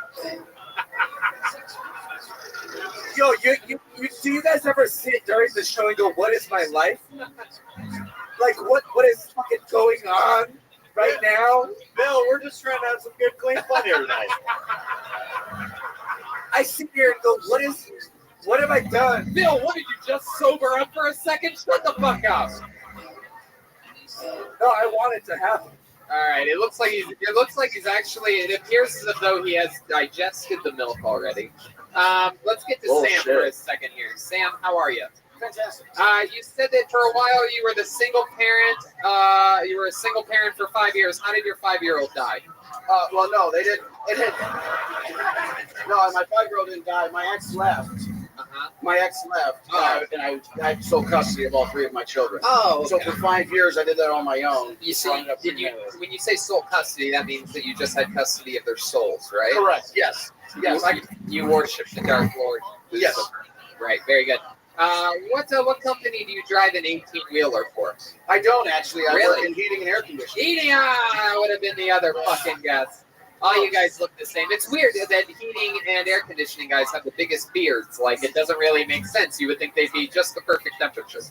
Yo, do you guys ever sit during the show and go, "What is my life? Like, what is fucking going on right now?" Bill, we're just trying to have some good, clean fun here tonight. I sit here and go, what have I done? Bill, what did you just sober up for a second? Shut the fuck up. No, I want it to happen. All right. It looks like he's actually. It appears as though he has digested the milk already. Let's get to Sam for a second here. Sam, how are you? Fantastic. You said that for a while you were the single parent. You were a single parent for 5 years. How did your 5-year-old die? Well, no, they didn't. No, my 5-year-old didn't die. My ex left. My ex left, and I had sole custody of all 3 of my children. Oh, okay. So for 5 years, I did that on my own. You see, when you say sole custody, that means that you just had custody of their souls, right? Correct. Yes. Yes. You worship the Dark Lord. Yes. Right. Very good. What company do you drive an 18-wheeler for? I don't actually. I Really? work in heating and air conditioning. Heating, I would have been the other fucking guess. All you guys look the same. It's weird that heating and air conditioning guys have the biggest beards. Like, it doesn't really make sense. You would think they'd be just the perfect temperature.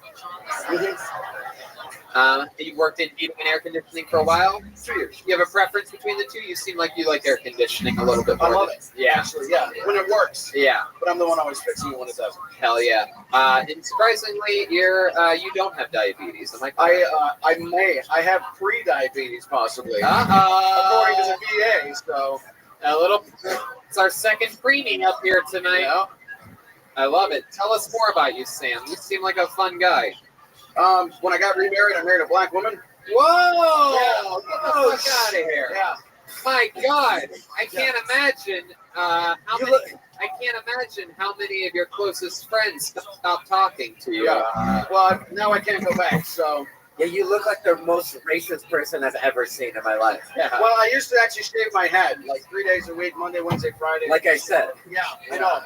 You worked in heating and air conditioning for a while? 2 years. You have a preference between the two? You seem like you like air conditioning a little bit more. I love it. Yeah. Actually, yeah. When it works. Yeah. But I'm the one always fixing it when it doesn't. Hell yeah. And surprisingly, you don't have diabetes. Am I correct? I may. I have pre-diabetes, possibly. According to the VA, so. It's our second preemie up here tonight. Yeah. I love it. Tell us more about you, Sam. You seem like a fun guy. When I got remarried, I married a black woman. Whoa! Yeah. Get the fuck out of here. Yeah. My God, I can't imagine I can't imagine how many of your closest friends stopped talking to you. Yeah. Well, now I can't go back, so. Yeah, you look like the most racist person I've ever seen in my life. Yeah. Well, I used to actually shave my head like 3 days a week, Monday, Wednesday, Friday. Like I said. Yeah, I know.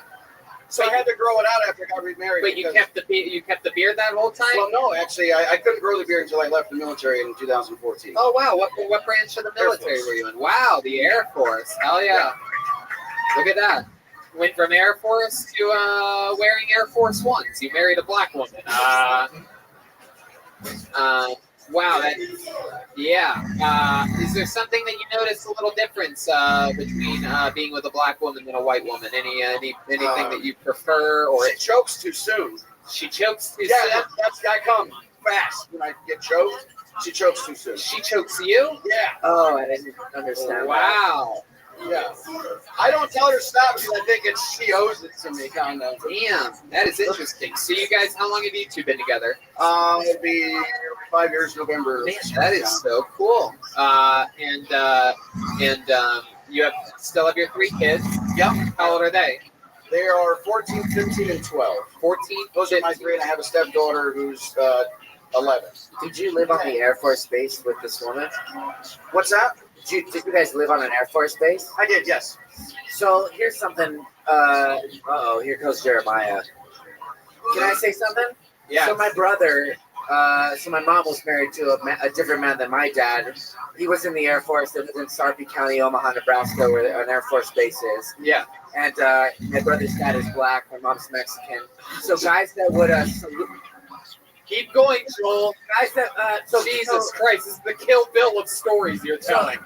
So I had to grow it out after I got remarried. But you kept the beard that whole time? Well, no, actually, I couldn't grow the beard until I left the military in 2014. Oh wow! What branch of the military were you in? Wow, the Air Force. Hell yeah! Look at that. Went from Air Force to wearing Air Force Ones. You married a black woman. Wow. Is there something that you notice a little difference between being with a black woman and a white woman? Anything that you prefer, or she chokes too soon? She chokes too soon. Yeah, I come fast when I get choked. She chokes too soon. She chokes you? Yeah. Oh, I didn't understand. Wow. Yeah. I don't tell her to stop because I think she owes it to me, kind of. Damn, that is interesting. So you guys, how long have you two been together? It'll be 5 years November. Man, that is so cool. You still have your 3 kids. Yep. How old are they? They are 14, 15, and 12. 14. Those are my 3, and I have a stepdaughter who's 11. Did you live on the Air Force Base with this woman? What's that? Did you guys live on an Air Force Base? I did, yes. So here's something. Here goes Jeremiah. Can I say something? Yeah. So my brother, so my mom was married to a different man than my dad. He was in the Air Force. They lived in Sarpy County, Omaha, Nebraska, where an Air Force base is. Yeah. And my brother's dad is black. My mom's Mexican. So guys that would salute. Keep going, Joel. Guys that Jesus Christ, this is the Kill Bill of stories you're telling.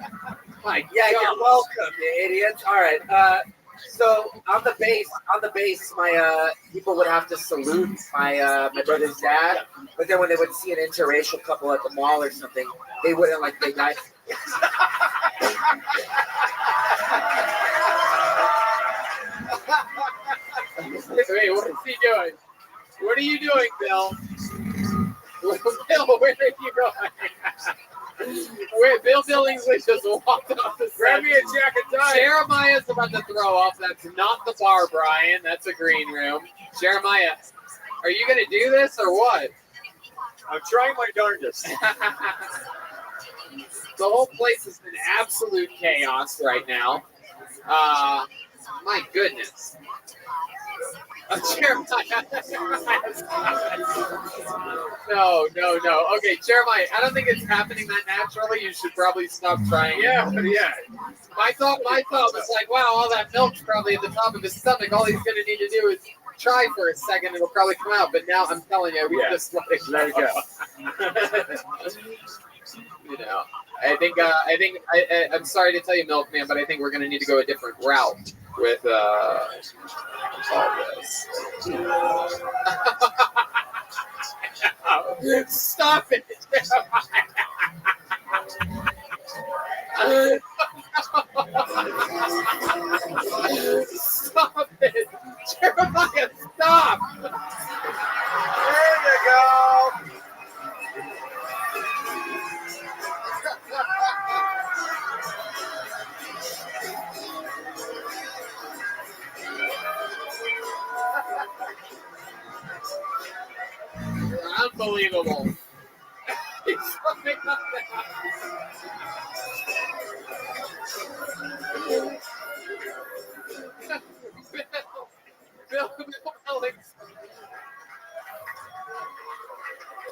My yeah, God. you're welcome, you idiots. All right. So on the base, my people would have to salute my brother's dad. But then when they would see an interracial couple at the mall or something, they wouldn't like the guy. Wait, what is he doing? What are you doing, Bill? Bill, where are you going? Wait, Bill Billingsley just walked off the set. Grab me a jack and tie. Jeremiah's about to throw up. That's not the bar, Brian. That's a green room. Jeremiah, are you going to do this or what? I'm trying my darndest. The whole place is in absolute chaos right now. My goodness. Jeremiah. No. Okay, Jeremiah, I don't think it's happening that naturally. You should probably stop trying. Yeah. My thought was like, wow, all that milk's probably at the top of his stomach. All he's going to need to do is try for a second. It'll probably come out. But now I'm telling you, we just let it go. You know, I'm sorry to tell you, Milkman, but I think we're going to need to go a different route with all this. Stop it! Stop it! Jeremiah, stop! There you go. Unbelievable. He's coming up Bill Billings.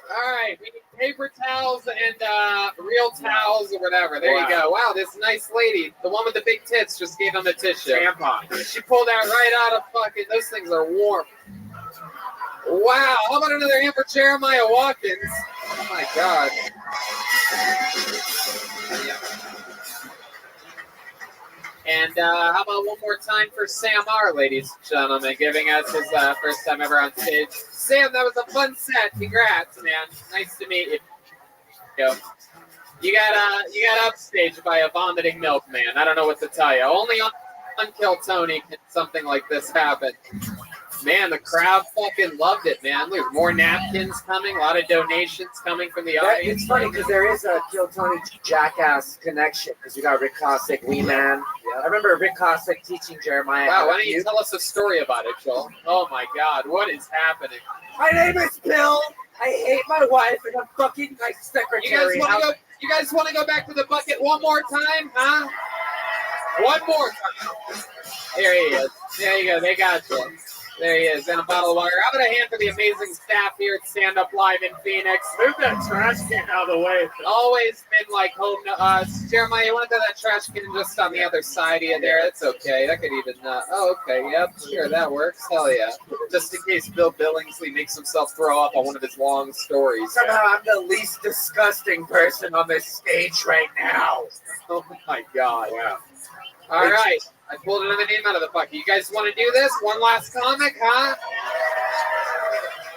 All right, we need paper towels and real towels or whatever. There you go. Wow, this nice lady, the one with the big tits, just gave him a tissue. Tampon. She pulled out right out of fucking. Those things are warm. Wow, how about another hand for Jeremiah Watkins? Oh my God. And how about one more time for Sam R, ladies and gentlemen, giving us his first time ever on stage. Sam, that was a fun set. Congrats, man. Nice to meet you. You got upstaged by a vomiting milkman. I don't know what to tell you. Only on Kill Tony can something like this happen. Man, the crowd fucking loved it, man. There's more napkins coming, a lot of donations coming from the audience. It's funny because there is a Kill Tony Jackass connection because you got Rick Cossack, Wee Man. I remember Rick Cossack teaching Jeremiah. Wow, why don't you tell us a story about it, Joel? Oh my God, what is happening? My name is Bill. I hate my wife and I'm fucking my secretary. You guys want to go back to the bucket one more time, huh? One more time. There he is. There you go. They got you. There he is, and a bottle of water. How about a hand for the amazing staff here at Stand Up Live in Phoenix? Move that trash can out of the way. Always been like home to us. Jeremiah, you want to throw that trash can just on the other side of you there? That's okay. That could even, okay, yep, sure, that works. Hell yeah. Just in case Bill Billingsley makes himself throw up on one of his long stories. Somehow I'm the least disgusting person on this stage right now. Oh my God. Yeah. All right. I pulled another name out of the bucket. You guys want to do this? One last comic, huh?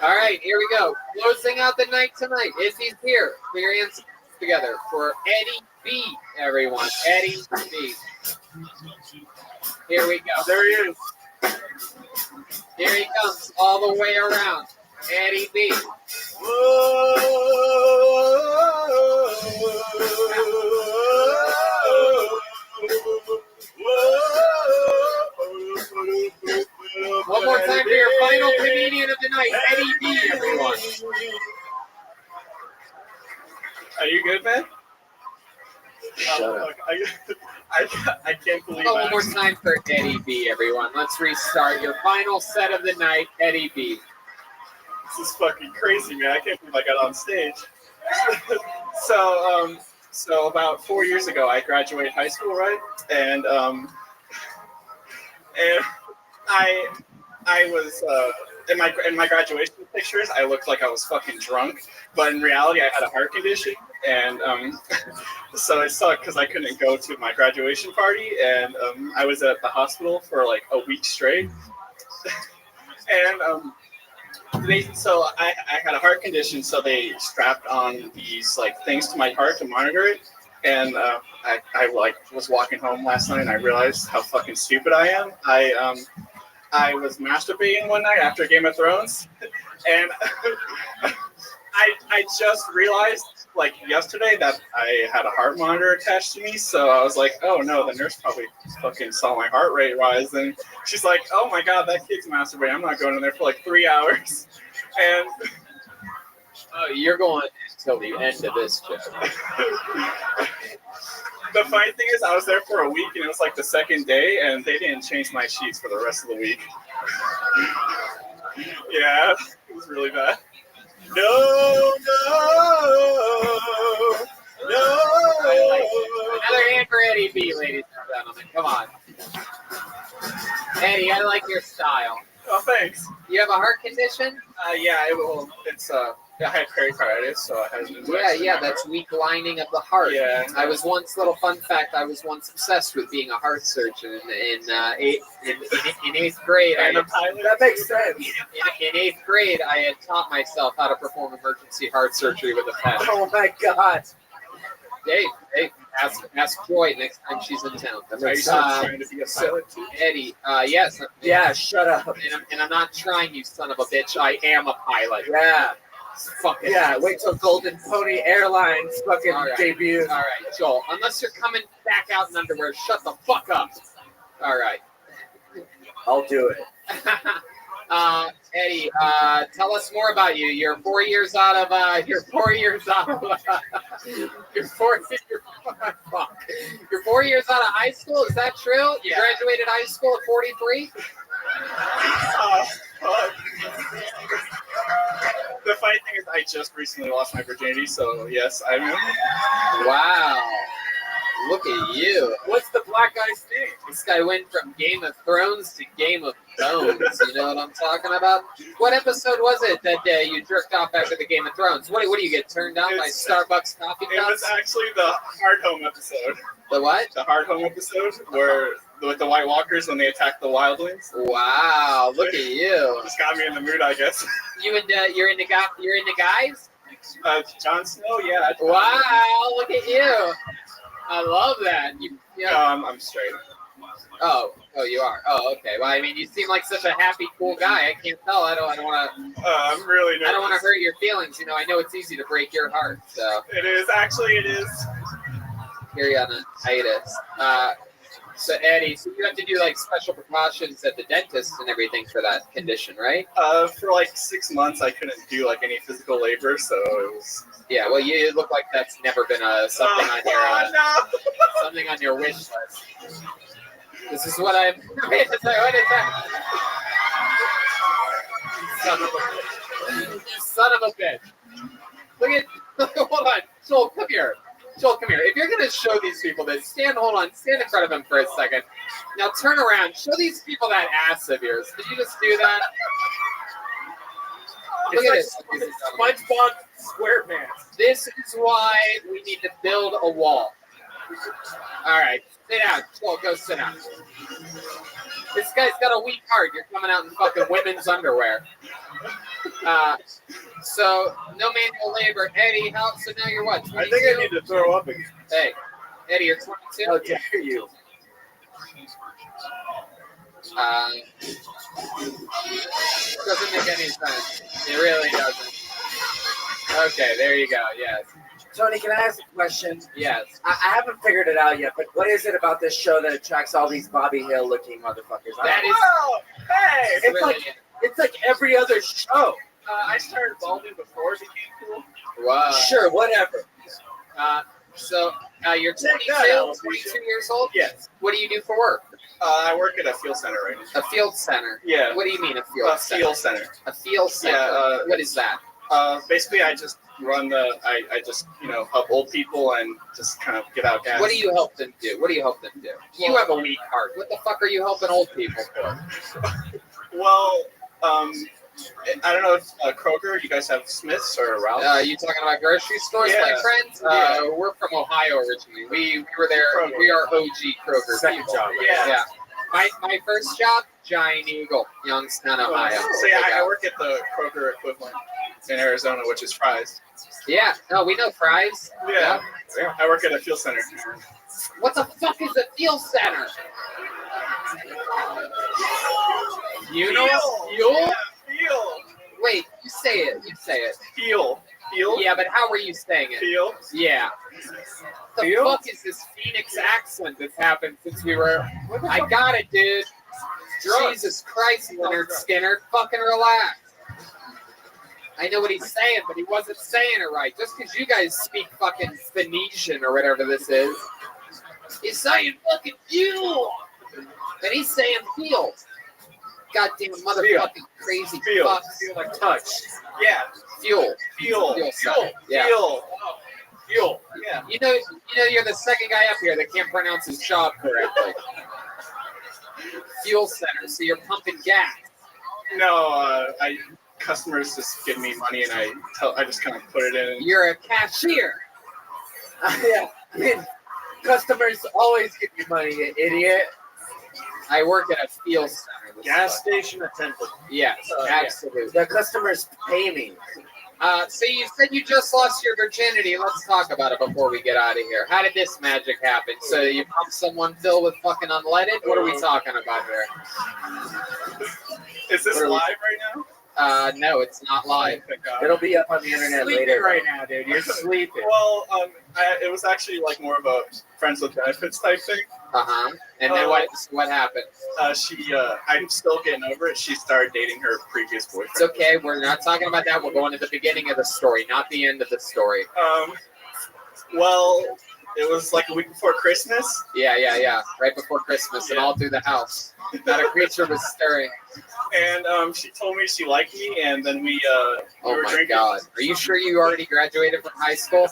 All right, here we go. Closing out the night tonight. Izzy's here. Put your hands together for Eddie B, everyone. Eddie B. Here we go. There he is. Here he comes all the way around. Eddie B. One more time for your final comedian of the night, Eddie B, everyone. Are you good, man? Shut up. I can't believe Oh, one more time for Eddie B, everyone. Let's restart your final set of the night, Eddie B. This is fucking crazy, man. I can't believe I got on stage. So about 4 years ago, I graduated high school, right? And I was in my graduation pictures, I looked like I was fucking drunk, but in reality, I had a heart condition, and so it sucked because I couldn't go to my graduation party, and I was at the hospital for like a week straight, and so I had a heart condition, so they strapped on these like things to my heart to monitor it, and I like was walking home last night, and I realized how fucking stupid I am. I was masturbating one night after Game of Thrones, and I just realized, like, yesterday that I had a heart monitor attached to me, so I was like, oh no, the nurse probably fucking saw my heart rate rise, and she's like, oh my god, that kid's masturbating, I'm not going in there for like 3 hours, and... Oh, you're going until the end of this joke. The funny thing is, I was there for a week, and it was like the second day, and they didn't change my sheets for the rest of the week. Yeah, it was really bad. No. Another hand for Eddie B, ladies and gentlemen. Come on. Eddie, I like your style. Oh, thanks. You have a heart condition? Yeah, I had pericarditis, so I had an Yeah, that's weak lining of the heart. Yeah. Little fun fact, I was once obsessed with being a heart surgeon in eighth grade. That makes sense. In eighth grade, I had taught myself how to perform emergency heart surgery with a pen. Oh my god. Hey, ask Joy next time she's in town. Are you trying to be a pilot too? Eddie, yes. Yeah, shut up. And I'm not trying, you son of a bitch. I am a pilot. Yeah. Fucking yeah, wait till Golden Pony Airlines fucking debuts. All right, Joel. Unless you're coming back out in underwear, shut the fuck up. All right. I'll do it. Eddie, tell us more about you. You're 4 years out of. You're 4 years out of high school. Is that true? You graduated high school at 43. The funny thing is, I just recently lost my virginity, so yes, I am. Wow. Look at you. What's the black guy's name? This guy went from Game of Thrones to Game of Bones. You know what I'm talking about? What episode was it that you jerked off after the Game of Thrones? What do you get turned on by Starbucks coffee cups? It was actually the Hard Home episode. The what? The Hard Home episode, where with the White Walkers when they attack the wildlings. Wow, look at you. Just got me in the mood, I guess. You're into guys? Jon Snow, yeah. Wow, look at you. I love that. I'm straight. Oh, you are. Oh, okay. Well, I mean, you seem like such a happy, cool guy. I can't tell. I don't want to. I'm really nervous. I don't want to hurt your feelings. You know, I know it's easy to break your heart. So. It is. Actually, it is. Here you on a hiatus. So Eddie, so you have to do like special precautions at the dentist and everything for that condition, right? For like 6 months, I couldn't do like any physical labor, so it was. Yeah, well, you look like that's never been something on your wish list. This is what I'm. Wait a second. What is that? You son of a bitch! Look at. Hold on, Joel, come here. If you're going to show these people this, stand in front of them for a second. Now turn around. Show these people that ass of yours. Did you just do that? Look at this. SpongeBob SquarePants. This is why we need to build a wall. All right. Sit down. Joel, go sit down. This guy's got a weak heart. You're coming out in fucking women's underwear. So, no manual labor. Eddie, so now you're what, 22? I think I need to throw up again. Hey, Eddie, you're 22? How dare you? Doesn't make any sense. It really doesn't. Okay, there you go. Yes. Tony, can I ask a question? Yes. I haven't figured it out yet, but what is it about this show that attracts all these Bobby Hill looking motherfuckers? That is. Hey! It's really like every other show. I started balding before it became cool. Wow. Sure, whatever. So you're Check 22, that out. 22 years old? Yes. What do you do for work? I work at a field center right now. A field center? Yeah. What do you mean a field center? Field center. A field center? Yeah. What is that? Basically, I just run I just, help old people and just kind of give out gas. What do you help them do? You have a weak heart. What the fuck are you helping old people for? Well, I don't know if Kroger, you guys have Smith's or Ralph's? You talking about grocery stores, Yeah. my friends? Yeah. We're from Ohio originally. We were there. Kroger. We are OG Kroger Second people. job, right? Yeah. My first job, Giant Eagle, Youngstown, Ohio. So yeah, I work at the Kroger equivalent in Arizona, which is Fry's. Yeah. No, we know Fry's. Yeah. I work at a field center. What the fuck is a field center? You know fuel? Yeah, fuel. Wait, you say it. Fuel. Yeah, but how are you saying it? Fuel. Yeah. The fuck is this Phoenix accent that's happened since we were? I got it, dude. Jesus Christ, Leonard Skinner, fucking relax. I know what he's saying, but he wasn't saying it right. Just because you guys speak fucking Phoenician or whatever this is, he's saying fucking fuel, and he's saying field. Goddamn motherfucking crazy fucks. Feel like touch. Yeah. Fuel. Fuel. Yeah. Fuel. Yeah. You know, you're the second guy up here that can't pronounce his job correctly. Fuel center. So you're pumping gas. No, customers just give me money and I just kind of put it in. You're a cashier. Yeah. I mean, customers always give you money, you idiot. I work at a field center. Gas station attendant. Yes, absolutely. The customers pay me. So you said you just lost your virginity. Let's talk about it before we get out of here. How did this magic happen? So you pump someone filled with fucking unleaded? What are we talking about here? Is this live right now? No, it's not live. It'll be up on the internet Sleeping later. right now, dude. You're sleeping. Well, it was actually like more of a friends with benefits type thing. And then what happened? I'm still getting over it. She started dating her previous boyfriend. It's okay. We're not talking about that. We're going to the beginning of the story, not the end of the story. Well, it was like a week before Christmas. Yeah. Right before Christmas, and all through the house. Not a creature was stirring. And she told me she liked me, and then we were my drinking. God. Are you sure you already graduated from high school?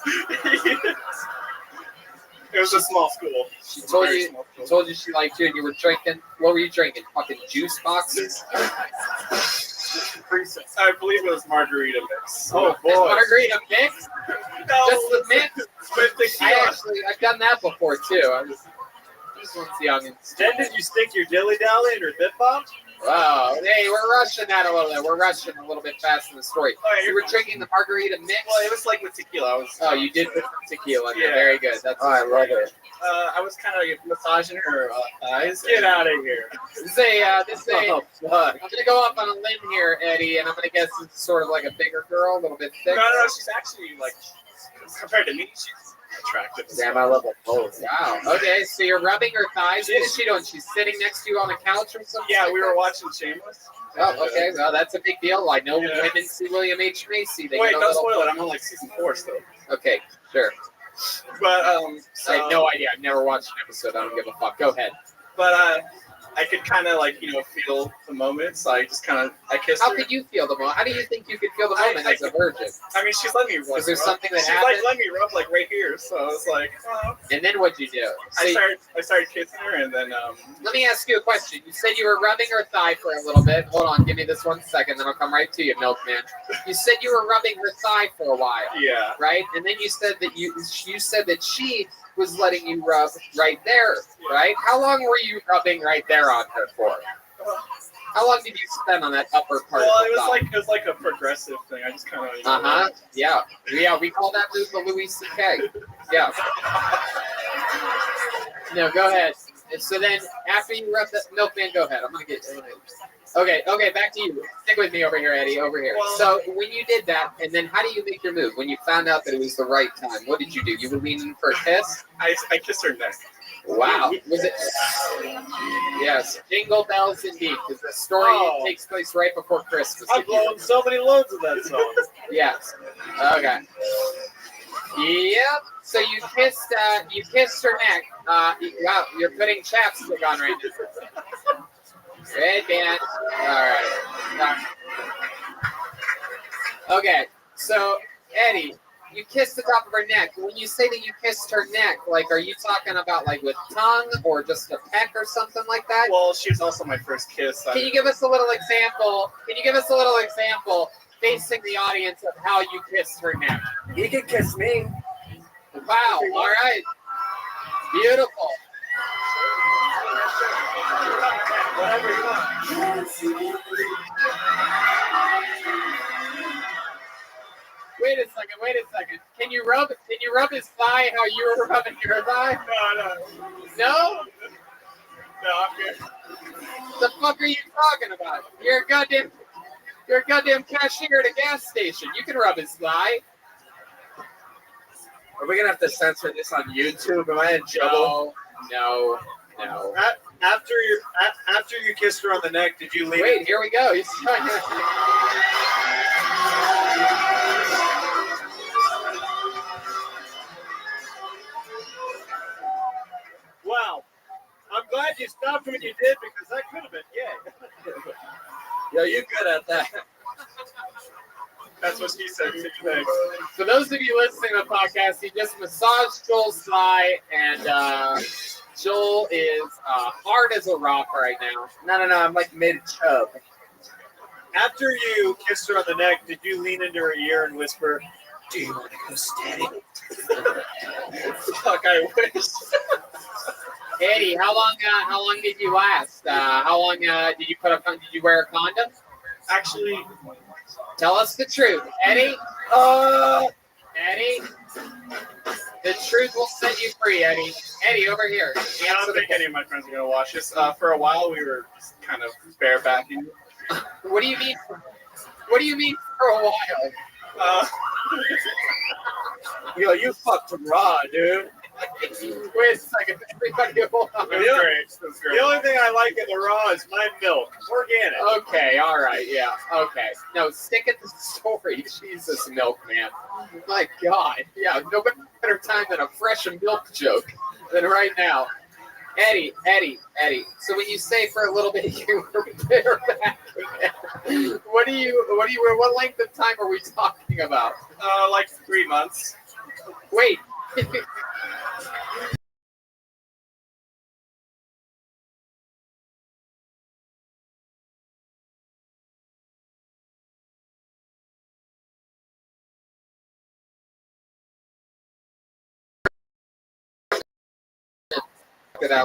It was a small school. She told you she liked you, and you were drinking. What were you drinking? Fucking juice boxes? I believe it was margarita mix. Oh boy, margarita mix? No, just the mix. With the I've done that before too. Just one's young. Then did you stick your dilly dally in her bit bomb? Wow. Hey, we're rushing that a little bit. We're rushing a little bit fast in the story. You were drinking the margarita mix? Well, it was like with tequila. You did put some tequila in there. Yeah. Very good. That's I love it. I was kind of massaging her thighs. Get out of here. I'm going to go up on a limb here, Eddie, and I'm going to guess it's sort of like a bigger girl, a little bit thicker. No, she's actually like, compared to me, she's attractive. Damn, I love it both. Wow. Okay, so you're rubbing her thighs. What is she doing? She's sitting next to you on the couch or something? Yeah, we were watching Shameless. Oh, okay. Well, that's a big deal. I know women see William H. Macy. Wait, don't spoil it. I'm on like season 4 still. Okay, sure. But I have no idea. I've never watched an episode. I don't give a fuck. Go ahead. But I could kind of like feel the moment. So I just kind of kissed her. How could you feel the moment? How do you think you could feel the moment as a virgin? I mean, she's letting me rub. Is there something that she's happened? like letting me rub like right here. So I was like, oh. And then what'd you do? I started kissing her, and then let me ask you a question. You said you were rubbing her thigh for a little bit. Hold on, give me this 1 second, then I'll come right to you, milkman. You said you were rubbing her thigh for a while. Yeah. Right? And then you said that you said that she was letting you rub right there, right? How long were you rubbing right there on her for? How long did you spend on that upper part? Well, of the thigh? it was like a progressive thing. I just kind of. Yeah. We call that move the Louis C.K. Yeah. No, go ahead. And so then after you rub the milkman, go ahead. I'm gonna get. Okay, back to you. Stick with me over here, Eddie. Over here. So when you did that, and then how do you make your move? When you found out that it was the right time, what did you do? You were leaning for a kiss? I kissed her neck. Wow. Was it? Yes. Jingle bells indeed, because the story takes place right before Christmas. I've blown so many loads of that song. Yes. Okay. Yep. So you kissed her neck. Wow, you're putting chapstick on right now. Red band. All right. Okay. So Eddie, you kissed the top of her neck. When you say that you kissed her neck, like, are you talking about like with tongue or just a peck or something like that? Well, she was also my first kiss. Can you give us a little example? Facing the audience of how you kissed her neck? You can kiss me. Wow. All right. Beautiful. Whatever you want. Wait a second. Can you rub his thigh how you were rubbing your thigh? No. No? No, I'm good. The fuck are you talking about? You're a goddamn cashier at a gas station. You can rub his thigh. Are we gonna have to censor this on YouTube? Am I in trouble? No. After you kissed her on the neck, did you leave? Wait, here we go. He's trying to... Wow. I'm glad you stopped when you did because that could have been gay. Yo, you good at that? That's what she said. Thanks. For those of you listening to the podcast, he just massaged Joel's thigh, and Joel is hard as a rock right now. No. I'm like mid-chub. After you kissed her on the neck, did you lean into her ear and whisper, "Do you want to go steady?" Fuck, I wish. Eddie, how long did you last? How long did you wear a condom? Actually, tell us the truth, Eddie. Eddie, the truth will set you free, Eddie. Eddie, over here. I don't think any of my friends are gonna watch this. For a while, we were just kind of barebacking. What do you mean? What do you mean for a while? Yo, you fucked raw, dude. Wait a second. Everybody hold on. It was great. The only thing I like in the raw is my milk. Organic. Okay, all right, yeah, okay. No, stick at the story. Jesus, milkman. My God. Yeah, no better time than a fresh milk joke than right now. Eddie. So when you say for a little bit you were bareback, what length of time are we talking about? Like 3 months. Wait.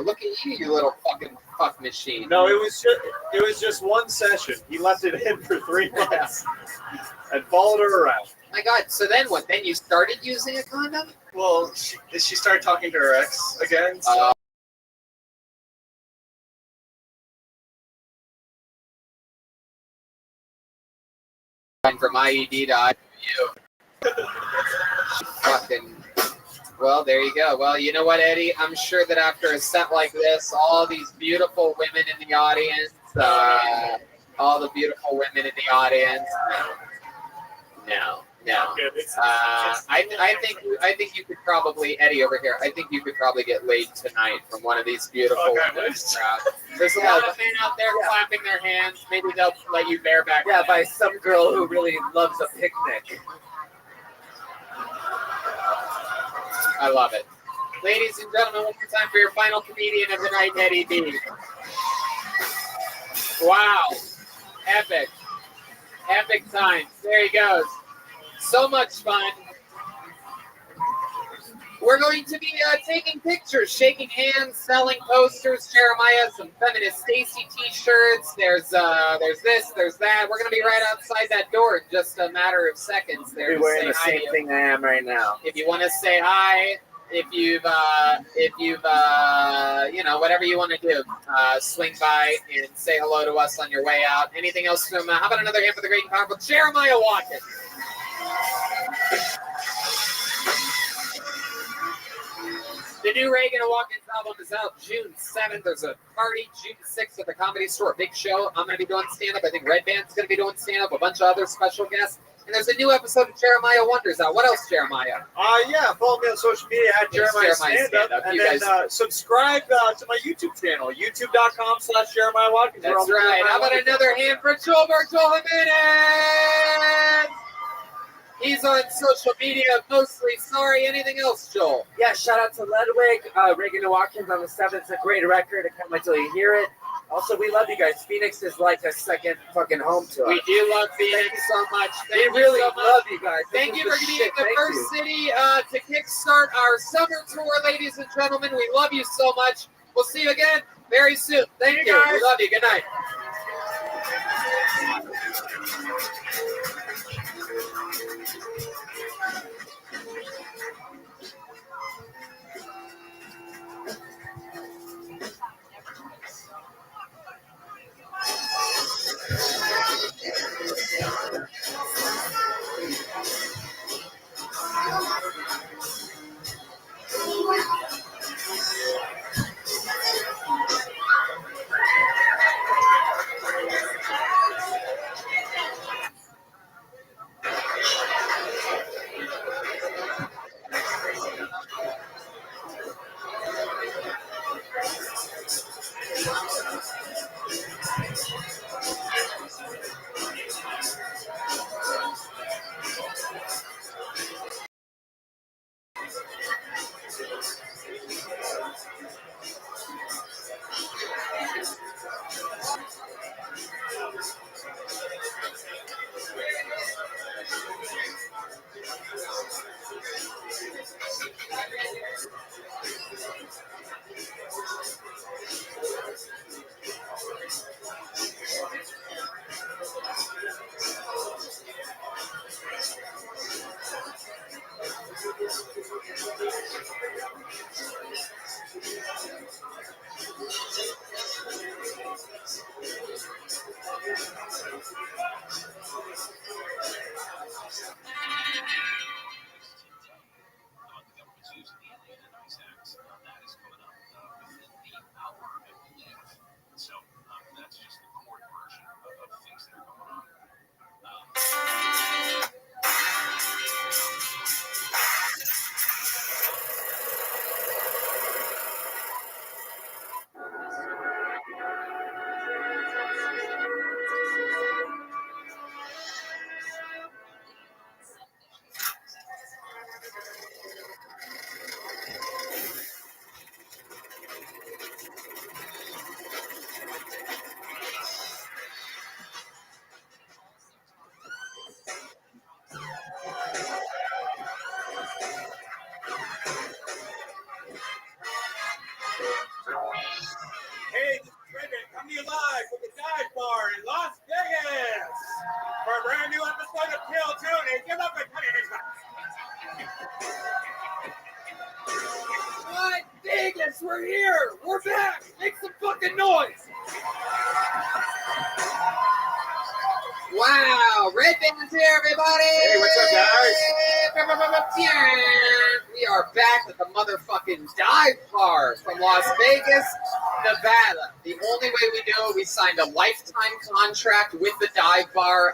Look at you, you little fucking fuck machine. No, it was just one session. He left it in for 3 months and followed her around. My God, so then what? Then you started using a condom? Well, she started talking to her ex again. So. From IED to IU. Fucking. Well, there you go. Well, you know what, Eddie? I'm sure that after a set like this, all these beautiful women in the audience, No. I think you could probably, Eddie over here. I think you could probably get laid tonight from one of these beautiful women in the crowd. There's a lot of men out there clapping their hands. Maybe they'll let you bareback. Yeah, by some girl who really loves a picnic. I love it. Ladies and gentlemen, one more time for your final comedian of the night, Eddie B. Wow. Epic times. There he goes. So much fun. We're going to be taking pictures, shaking hands, selling posters. Jeremiah, some feminist Stacy t-shirts. There's this, there's that. We're going to be right outside that door in just a matter of seconds. I'll be wearing the same thing I am right now. If you want to say hi, if you've whatever you want to do, swing by and say hello to us on your way out. Anything else from? How about another hand for the great and powerful Jeremiah Watkins? The new Reagan and Watkins album is out June 7th. There's a party June 6th at the Comedy Store, a big show. I'm going to be doing stand-up. I think Red Band's going to be doing stand-up, a bunch of other special guests. And there's a new episode of Jeremiah Wonders out. What else, Jeremiah? Yeah, follow me on social media at Jeremiah Stand-Up. And then subscribe to my YouTube channel, youtube.com/Jeremiah Watkins. That's right. How about another hand for Joel Jimenez? He's on social media mostly. Sorry, anything else, Joel? Yeah, shout out to Ludwig, Reagan and Watkins on the 7th. It's a great record. I can't wait till you hear it. Also, we love you guys. Phoenix is like a second fucking home to us. We do love Phoenix so much. We really love you guys. Thank you for being the first city to kickstart our summer tour, ladies and gentlemen. We love you so much. We'll see you again very soon. Thank you. We love you. Good night. Hey, this is Rabbi coming to you live from the dive bar in Las Vegas for a brand new episode of Kill Tony. Give up and put it in. What? Vegas, we're here. We're back. Make some fucking noise. Wow, Red Band's here, everybody. Hey, what's up, guys? We are back at the motherfucking dive bar from Las Vegas, Nevada. The only way we do it, we signed a lifetime contract with the dive bar.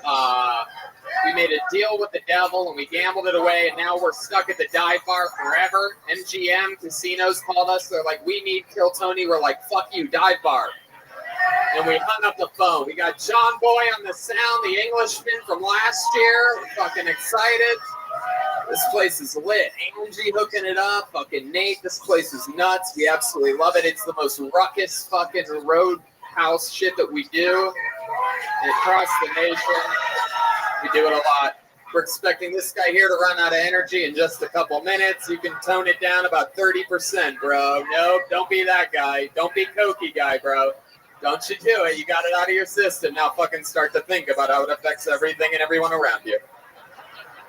We made a deal with the devil and we gambled it away, and now we're stuck at the dive bar forever. MGM Casinos called us. They're like, we need Kill Tony. We're like, fuck you, dive bar. And we hung up the phone. We got John Boy on the sound, the Englishman from last year. We're fucking excited. This place is lit. Angie hooking it up. Fucking Nate. This place is nuts. We absolutely love it. It's the most ruckus fucking roadhouse shit that we do across the nation. We do it a lot. We're expecting this guy here to run out of energy in just a couple minutes. You can tone it down about 30%, bro. Nope, don't be that guy. Don't be cokey guy, bro. Don't you do it. You got it out of your system. Now fucking start to think about how it affects everything and everyone around you.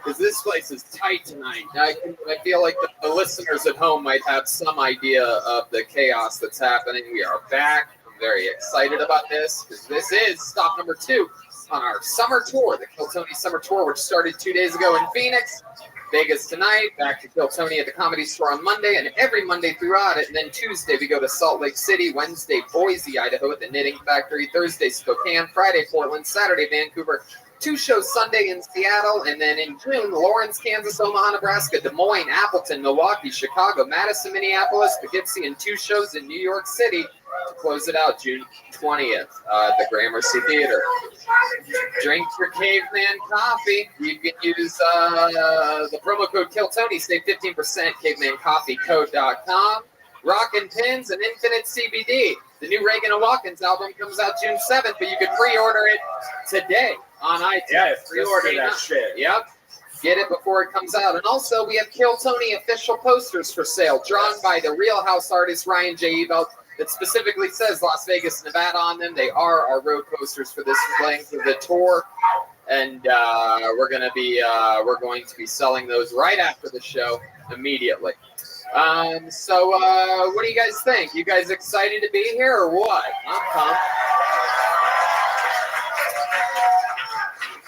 because this place is tight tonight. I feel like the listeners at home might have some idea of the chaos that's happening. We are back. I'm very excited about this because this is stop number 2 on our summer tour, the Kill Tony Summer Tour, which started 2 days ago in Phoenix. Vegas tonight, back to Kill Tony at the Comedy Store on Monday, and every Monday throughout it. And then Tuesday, we go to Salt Lake City. Wednesday, Boise, Idaho at the Knitting Factory. Thursday, Spokane. Friday, Portland. Saturday, Vancouver. 2 shows Sunday in Seattle. And then in June, Lawrence, Kansas, Omaha, Nebraska, Des Moines, Appleton, Milwaukee, Chicago, Madison, Minneapolis, Poughkeepsie, and 2 shows in New York City to close it out June 20th at the Gramercy Theater. Drink your caveman coffee. You can use the promo code KILLTONY. Save 15%. CavemanCoffeeCode.com. Rockin' Pins and Infinite CBD. The new Reagan and Watkins album comes out June 7th, but you can pre-order it today on iTunes. Yeah, pre-order that shit. Yep. Get it before it comes out. And also, we have Kill Tony official posters for sale, drawn by the Real House artist Ryan J. Ebelt, that specifically says Las Vegas, Nevada on them. They are our road posters for this length of the tour, and we're going to be selling those right after the show immediately. So what do you guys think? You guys excited to be here or what? I'm pumped.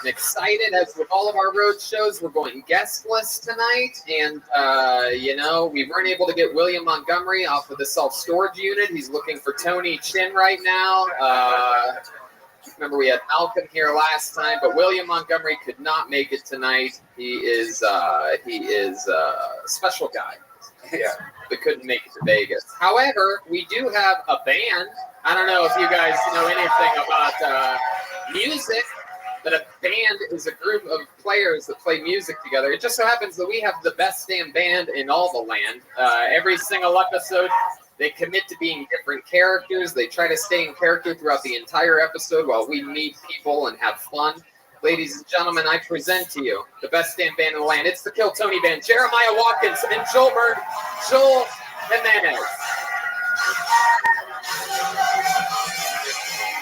I'm excited, as with all of our road shows, we're going guestless tonight, and we weren't able to get William Montgomery off of the self-storage unit. He's looking for Tony Chin right now. Remember, we had Malcolm here last time, but William Montgomery could not make it tonight. He is a special guy. Yeah, that couldn't make it to Vegas. However, we do have a band. I don't know if you guys know anything about music, but a band is a group of players that play music together. It just so happens that we have the best damn band in all the land. Every single episode, they commit to being different characters. They try to stay in character throughout the entire episode while we meet people and have fun. Ladies and gentlemen, I present to you the best damn band in the land. It's the Kill Tony Band, Jeremiah Watkins and Joel Jimenez.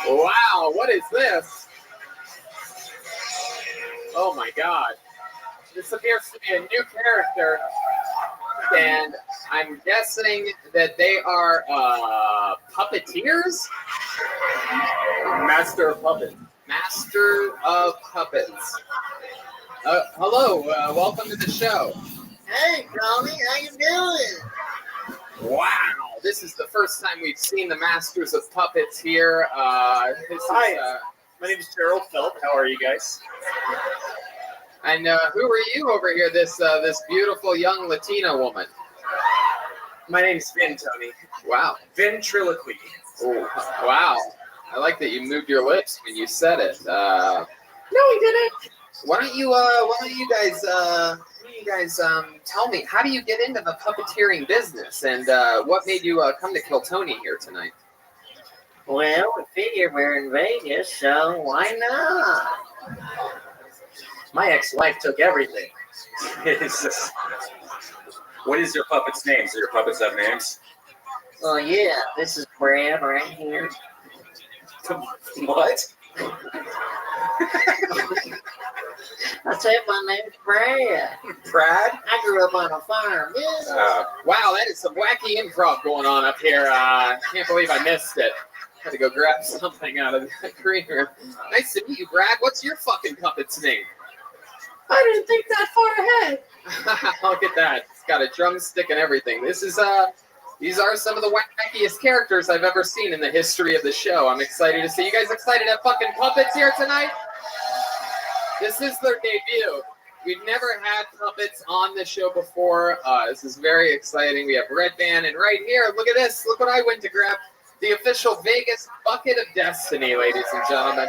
Wow, what is this? Oh my God. This appears to be a new character, and I'm guessing that they are puppeteers? Master of Puppets. Master of Puppets. Hello, welcome to the show. Hey, Tony, how you doing? Wow, this is the first time we've seen the Masters of Puppets here. Hi, my name is Gerald Felt. How are you guys? And who are you over here, this beautiful young Latina woman? My name is Vin, Tony. Wow. Ventriloquy. Oh, wow. I like that you moved your lips when you said it. No, he didn't. Why don't you guys tell me, how do you get into the puppeteering business, and what made you come to Kill Tony here tonight? Well, we figured we're in Vegas, so why not? My ex-wife took everything. What is your puppet's name? Do your puppets have names? Oh, yeah, this is Brad right here. What? I said my name's Brad. Brad? I grew up on a farm. Yeah. Wow, that is some wacky improv going on up here. Can't believe I missed it. Had to go grab something out of the green room. Nice to meet you, Brad. What's your fucking puppet's name? I didn't think that far ahead. Look at that. It's got a drumstick and everything. These are some of the wackiest characters I've ever seen in the history of the show. I'm excited to see. You guys excited to have fucking puppets here tonight? This is their debut. We've never had puppets on the show before. This is very exciting. We have Red Band, and right here, look at this. Look what I went to grab. The official Vegas Bucket of Destiny, ladies and gentlemen.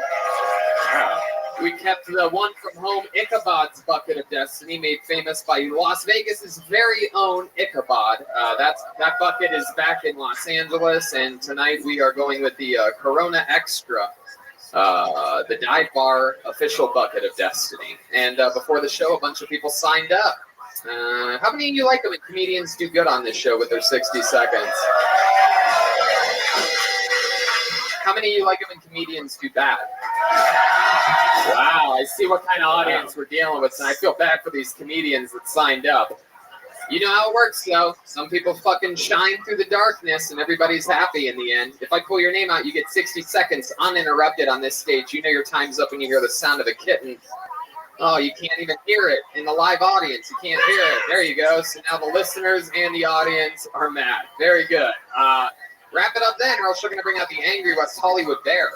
We kept the one from home, Ichabod's Bucket of Destiny, made famous by Las Vegas's very own Ichabod. That bucket is back in Los Angeles, and tonight we are going with the Corona Extra, the dive bar official Bucket of Destiny. And before the show, a bunch of people signed up. How many of you like it when comedians do good on this show with their 60 seconds? How many of you like it when comedians do bad? Wow, I see what kind of audience we're dealing with, and I feel bad for these comedians that signed up. You know how it works, though. Some people fucking shine through the darkness, and everybody's happy in the end. If I pull your name out, you get 60 seconds uninterrupted on this stage. You know your time's up when you hear the sound of a kitten. Oh, you can't even hear it in the live audience. You can't hear it. There you go. So now the listeners and the audience are mad. Very good. Wrap it up then, or else we're going to bring out the angry West Hollywood Bear.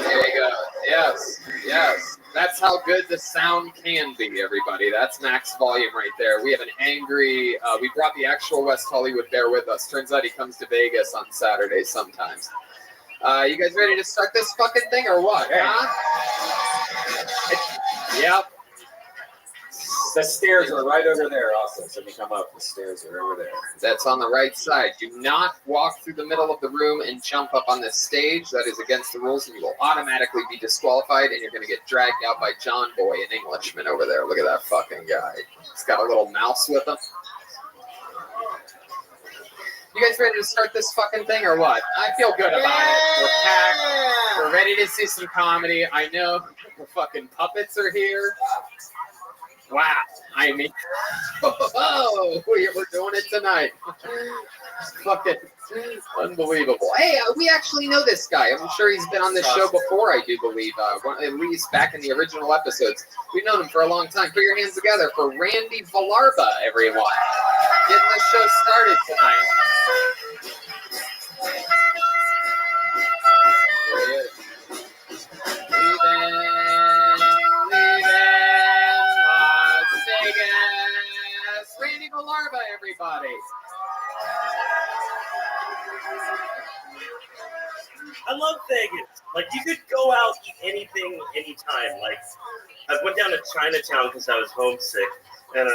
There you go. Yes, yes. That's how good the sound can be, everybody. That's max volume right there. We have an angry, we brought the actual West Hollywood Bear with us. Turns out he comes to Vegas on Saturdays sometimes. You guys ready to start this fucking thing or what? Huh? Yep. The stairs are right over there also. So when you come up, the stairs are over there. That's on the right side. Do not walk through the middle of the room and jump up on the stage. That is against the rules, and you will automatically be disqualified, and you're going to get dragged out by John Boy, an Englishman over there. Look at that fucking guy. He's got a little mouse with him. You guys ready to start this fucking thing or what? I feel good about it. We're packed. We're ready to see some comedy. I know the fucking puppets are here. Wow. I mean, oh, we're doing it tonight. Fucking unbelievable. Hey, we actually know this guy. I'm sure he's been on this show before, I do believe. At least back in the original episodes. We've known him for a long time. Put your hands together for Randy Villarba, everyone. Getting the show started tonight. Randy Villarba, everybody. I love Vegas. Like, you could go out, eat anything, anytime. Like, I went down to Chinatown because I was homesick. And,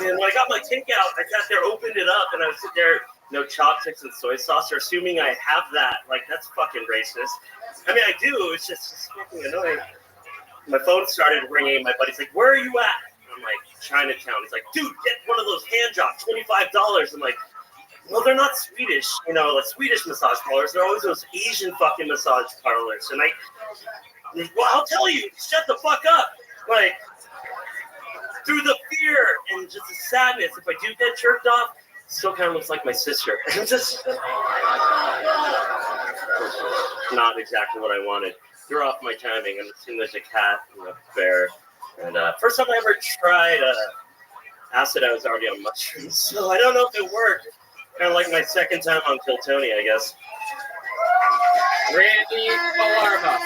when I got my takeout, I sat there, opened it up, and I was sitting there, chopsticks and soy sauce, or assuming I have that. Like, that's fucking racist. I mean, I do. It's just fucking annoying. My phone started ringing. My buddy's like, "Where are you at?" I'm like, "Chinatown." He's like, "Dude, get one of those hand jobs, $25. I'm like, "Well, they're not Swedish, like Swedish massage parlors. They're always those Asian fucking massage parlors." And well, I'll tell you, shut the fuck up. Like, through the fear and just the sadness, if I do get jerked off, it still kind of looks like my sister. Just not exactly what I wanted. Threw off my timing. I'm assuming there's a cat and a bear. And first time I ever tried acid, I was already on mushrooms, so I don't know if it worked. Kind of like my second time on Kill Tony, I guess. Randy Villarba.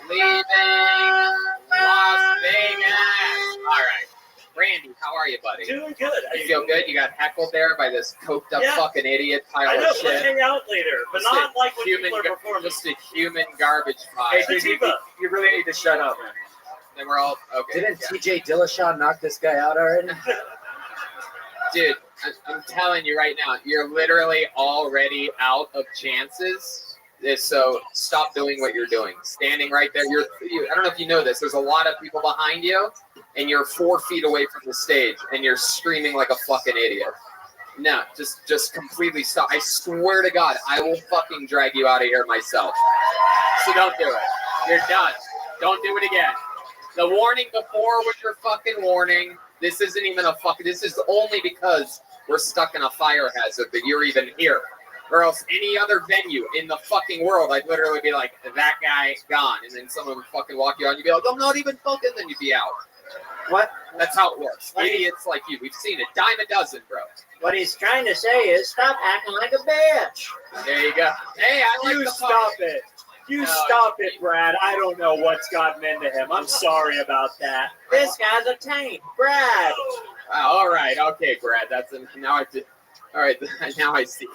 Leaving Las Vegas. All right. Randy, how are you, buddy? Doing good. You feel good? You got heckled there by this coked up fucking idiot pile I know, of shit. let's hang out later, but Just not a like when human, people are performing. just a human garbage pile. Hey, dude, you really need to shut up, man. Then we're all okay. Didn't TJ Dillashaw knock this guy out already? Dude, I'm telling you right now, you're literally already out of chances. So stop doing what you're doing. Standing right there, I don't know if you know this. There's a lot of people behind you, and you're 4 feet away from the stage, and you're screaming like a fucking idiot. No, just completely stop. I swear to God, I will fucking drag you out of here myself. So don't do it. You're done. Don't do it again. The warning before was your fucking warning. This isn't even a fucking. This is only because we're stuck in a fire hazard that you're even here. Or else any other venue in the fucking world, I'd literally be like, that guy gone. And then someone would fucking walk you out and you'd be like, I'm not even fucking, then you'd be out. What? That's how it works. Idiots like you. We've seen it. Dime a dozen, bro. What he's trying to say is stop acting like a bitch. There you go. Hey, I like You the stop it. You stop it, Brad. I don't know what's gotten into him. I'm sorry about that. This guy's a taint. Brad. All right. Okay, Brad. Now I did. All right. Now I see.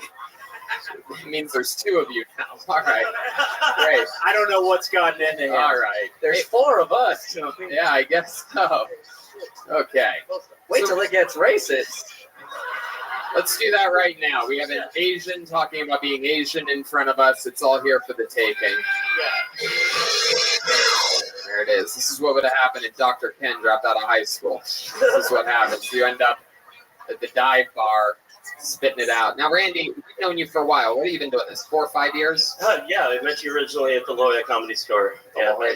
It means there's two of you now. All right. Great. I don't know what's gotten into him. All right. There's 4 of us. Yeah, I guess so. Okay. Wait till it gets racist. Let's do that right now. We have an Asian talking about being Asian in front of us. It's all here for the taking. There it is. This is what would have happened if Dr. Ken dropped out of high school. This is what happens. You end up the dive bar, spitting it out. Now, Randy, we've known you for a while. What have you been doing this? 4 or 5 years? Yeah, I met you originally at the Loya Comedy Store.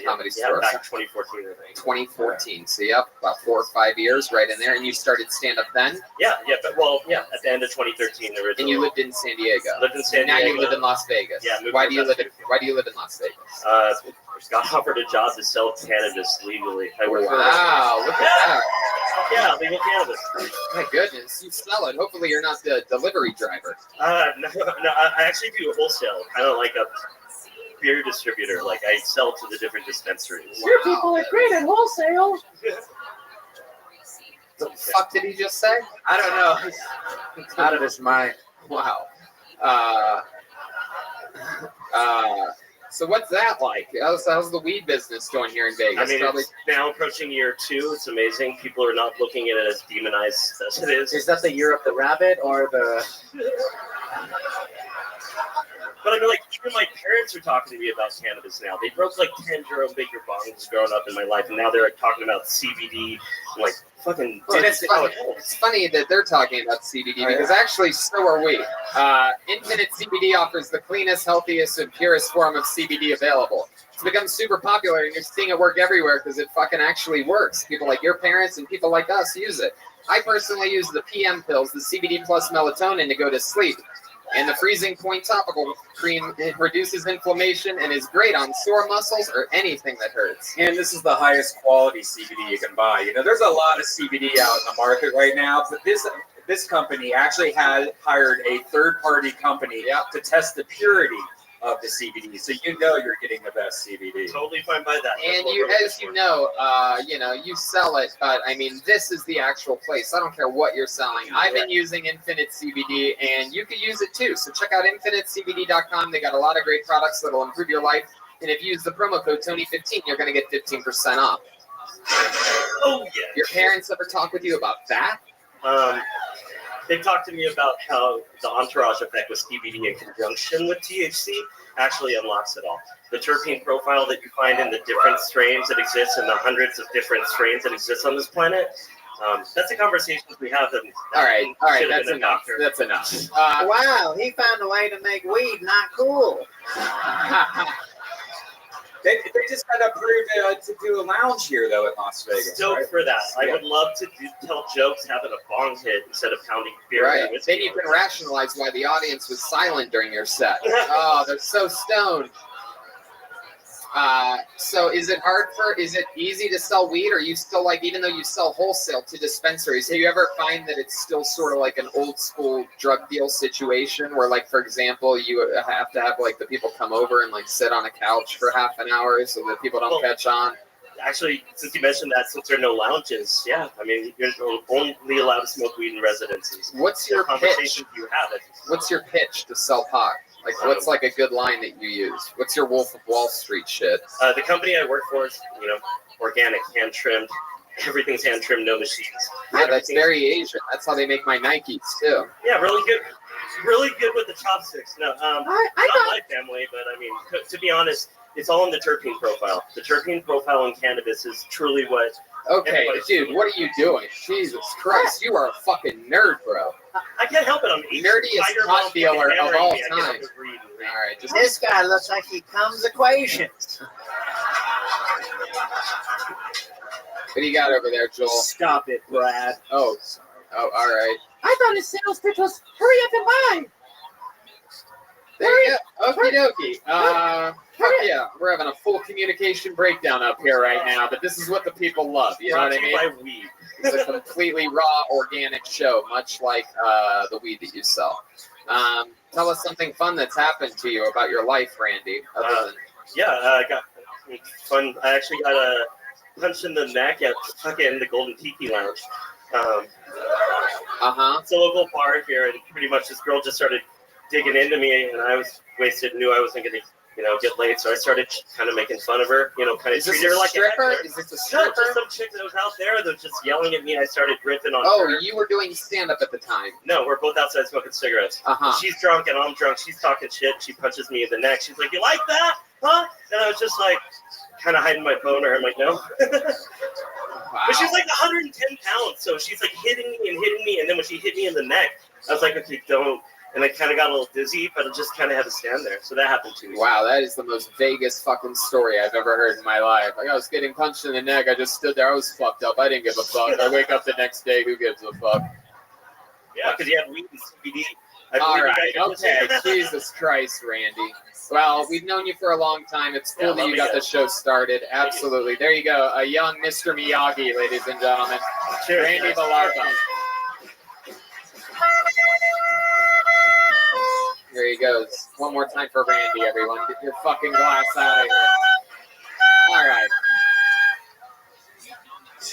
Comedy Store. Back in 2014, I think. 2014. So, yep, about 4 or 5 years right in there. And you started stand-up then? Yeah, at the end of 2013 originally. And you lived in San Diego? Lived in San Diego. Now you live in Las Vegas? Yeah. Why do you live in Las Vegas? Got offered a job to sell cannabis legally. I work for Wow, look at that. Yeah, legal cannabis. My goodness, you sell it. Hopefully you're not the delivery driver. No, I actually do wholesale, kind of like a beer distributor. Like I sell to the different dispensaries. Your people are great at wholesale. The fuck did he just say? I don't know. It's out of his mind. Wow. So what's that like? How's the weed business going here in Vegas? I mean, it's now approaching year 2. It's amazing. People are not looking at it as demonized as it is. Is that the year of the rabbit or the? But I mean, like, even my parents are talking to me about cannabis now. They broke like 10 Jerome Baker bongs growing up in my life, and now they're like, talking about CBD. I'm like, fucking. Well, it's funny that they're talking about CBD because actually so are we. Infinite CBD offers the cleanest, healthiest, and purest form of CBD available. It's become super popular, and you're seeing it work everywhere because it fucking actually works. People like your parents and people like us use it. I personally use the PM pills, the CBD plus melatonin, to go to sleep. And the freezing point topical cream, it reduces inflammation and is great on sore muscles or anything that hurts. And this is the highest quality CBD you can buy. You know, there's a lot of CBD out in the market right now, but this company actually had hired a third-party company to test the purity of the CBD, so you know you're getting the best CBD. Totally fine by that. And you, as you know, you sell it, but I mean, this is the actual place. I don't care what you're selling. I've been using Infinite CBD, and you could use it too. So check out InfiniteCBD.com. They got a lot of great products that'll improve your life. And if you use the promo code Tony15, you're going to get 15% off. Oh yeah. Your parents ever talk with you about that? They've talked to me about how the entourage effect with CBD in conjunction with THC actually unlocks it all. The terpene profile that you find in the different strains that exist in the hundreds of different strains that exist on this planet. That's a conversation we have. All right, that's enough. That's enough. Wow, he found a way to make weed not cool. They just got approved to do a lounge here, though, in Las Vegas. Stoked for that. I would love to tell jokes having a bong hit instead of pounding beer. Right. Then you can rationalize why the audience was silent during your set. Oh, they're so stoned. So is it easy to sell weed, or you still like, even though you sell wholesale to dispensaries, do you ever find that it's still sort of like an old school drug deal situation where, like, for example, you have to have like the people come over and like sit on a couch for half an hour so that people don't catch on? Actually, since you mentioned that, since there are no lounges, yeah, I mean, you're only allowed to smoke weed in residences. What's your pitch? You have it. What's your pitch to sell pot? Like, what's like a good line that you use? What's your Wolf of Wall Street shit? The company I work for is, organic, hand trimmed. Everything's hand trimmed, no machines. Yeah, that's very Asian. That's how they make my Nikes too. Yeah, really good with the chopsticks. No, not my family, but I mean, to be honest, it's all in the terpene profile. The terpene profile in cannabis is truly what. Okay, dude, what are you doing? Jesus Christ, you are a fucking nerd, bro. I can't help it. I'm nerdiest pot dealer of all time. All right, This guy looks like he comes equations. What do you got over there, Joel? Stop it, Brad. Oh, all right. I thought his sales pitch was hurry up and buy. There you go. Okie dokie. Fuck yeah, we're having a full communication breakdown up here right now, but this is what the people love. You know what I mean? It's a completely raw, organic show, much like the weed that you sell. Tell us something fun that's happened to you about your life, Randy. I got fun. I actually got a punch in the neck at fucking the Golden Tiki Lounge. It's a local bar here, and pretty much this girl just started digging into me, and I was wasted, knew I wasn't going to, get laid, so I started kind of making fun of her, kind of treating her like a stripper. Is this a stripper? No, just some chick that was out there that was just yelling at me. I started ripping on her. Oh, you were doing stand-up at the time? No, we're both outside smoking cigarettes. She's drunk and I'm drunk. She's talking shit. She punches me in the neck. She's like, "You like that, huh?" And I was just like, kind of hiding my boner. I'm like, "No." But she's like 110 pounds, so she's like hitting me, and then when she hit me in the neck, I was like, okay, don't. And I kind of got a little dizzy, but I just kind of had to stand there. So that happened too. Wow, that is the most Vegas fucking story I've ever heard in my life. Like, I was getting punched in the neck. I just stood there. I was fucked up. I didn't give a fuck. I wake up the next day. Who gives a fuck? Yeah, because you have weed and CBD. All right. Okay. Jesus Christ, Randy. Well, we've known you for a long time. It's cool that you got the show started. Absolutely. There you go. A young Mr. Miyagi, ladies and gentlemen. Cheers, Randy guys. Belardo. There he goes. One more time for Randy, everyone. Get your fucking glass out of here. All right.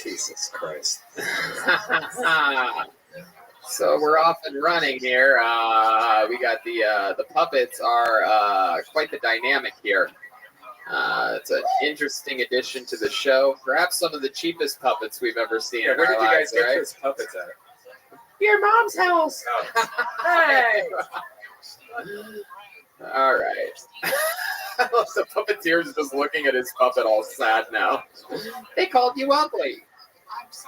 Jesus Christ. So we're off and running here. We got the puppets are quite the dynamic here. It's an interesting addition to the show. Perhaps some of the cheapest puppets we've ever seen. Yeah, in where our did you guys lives, get right? those puppets at? Your mom's house. Hey. All right. The puppeteer's just looking at his puppet all sad now. They called you ugly.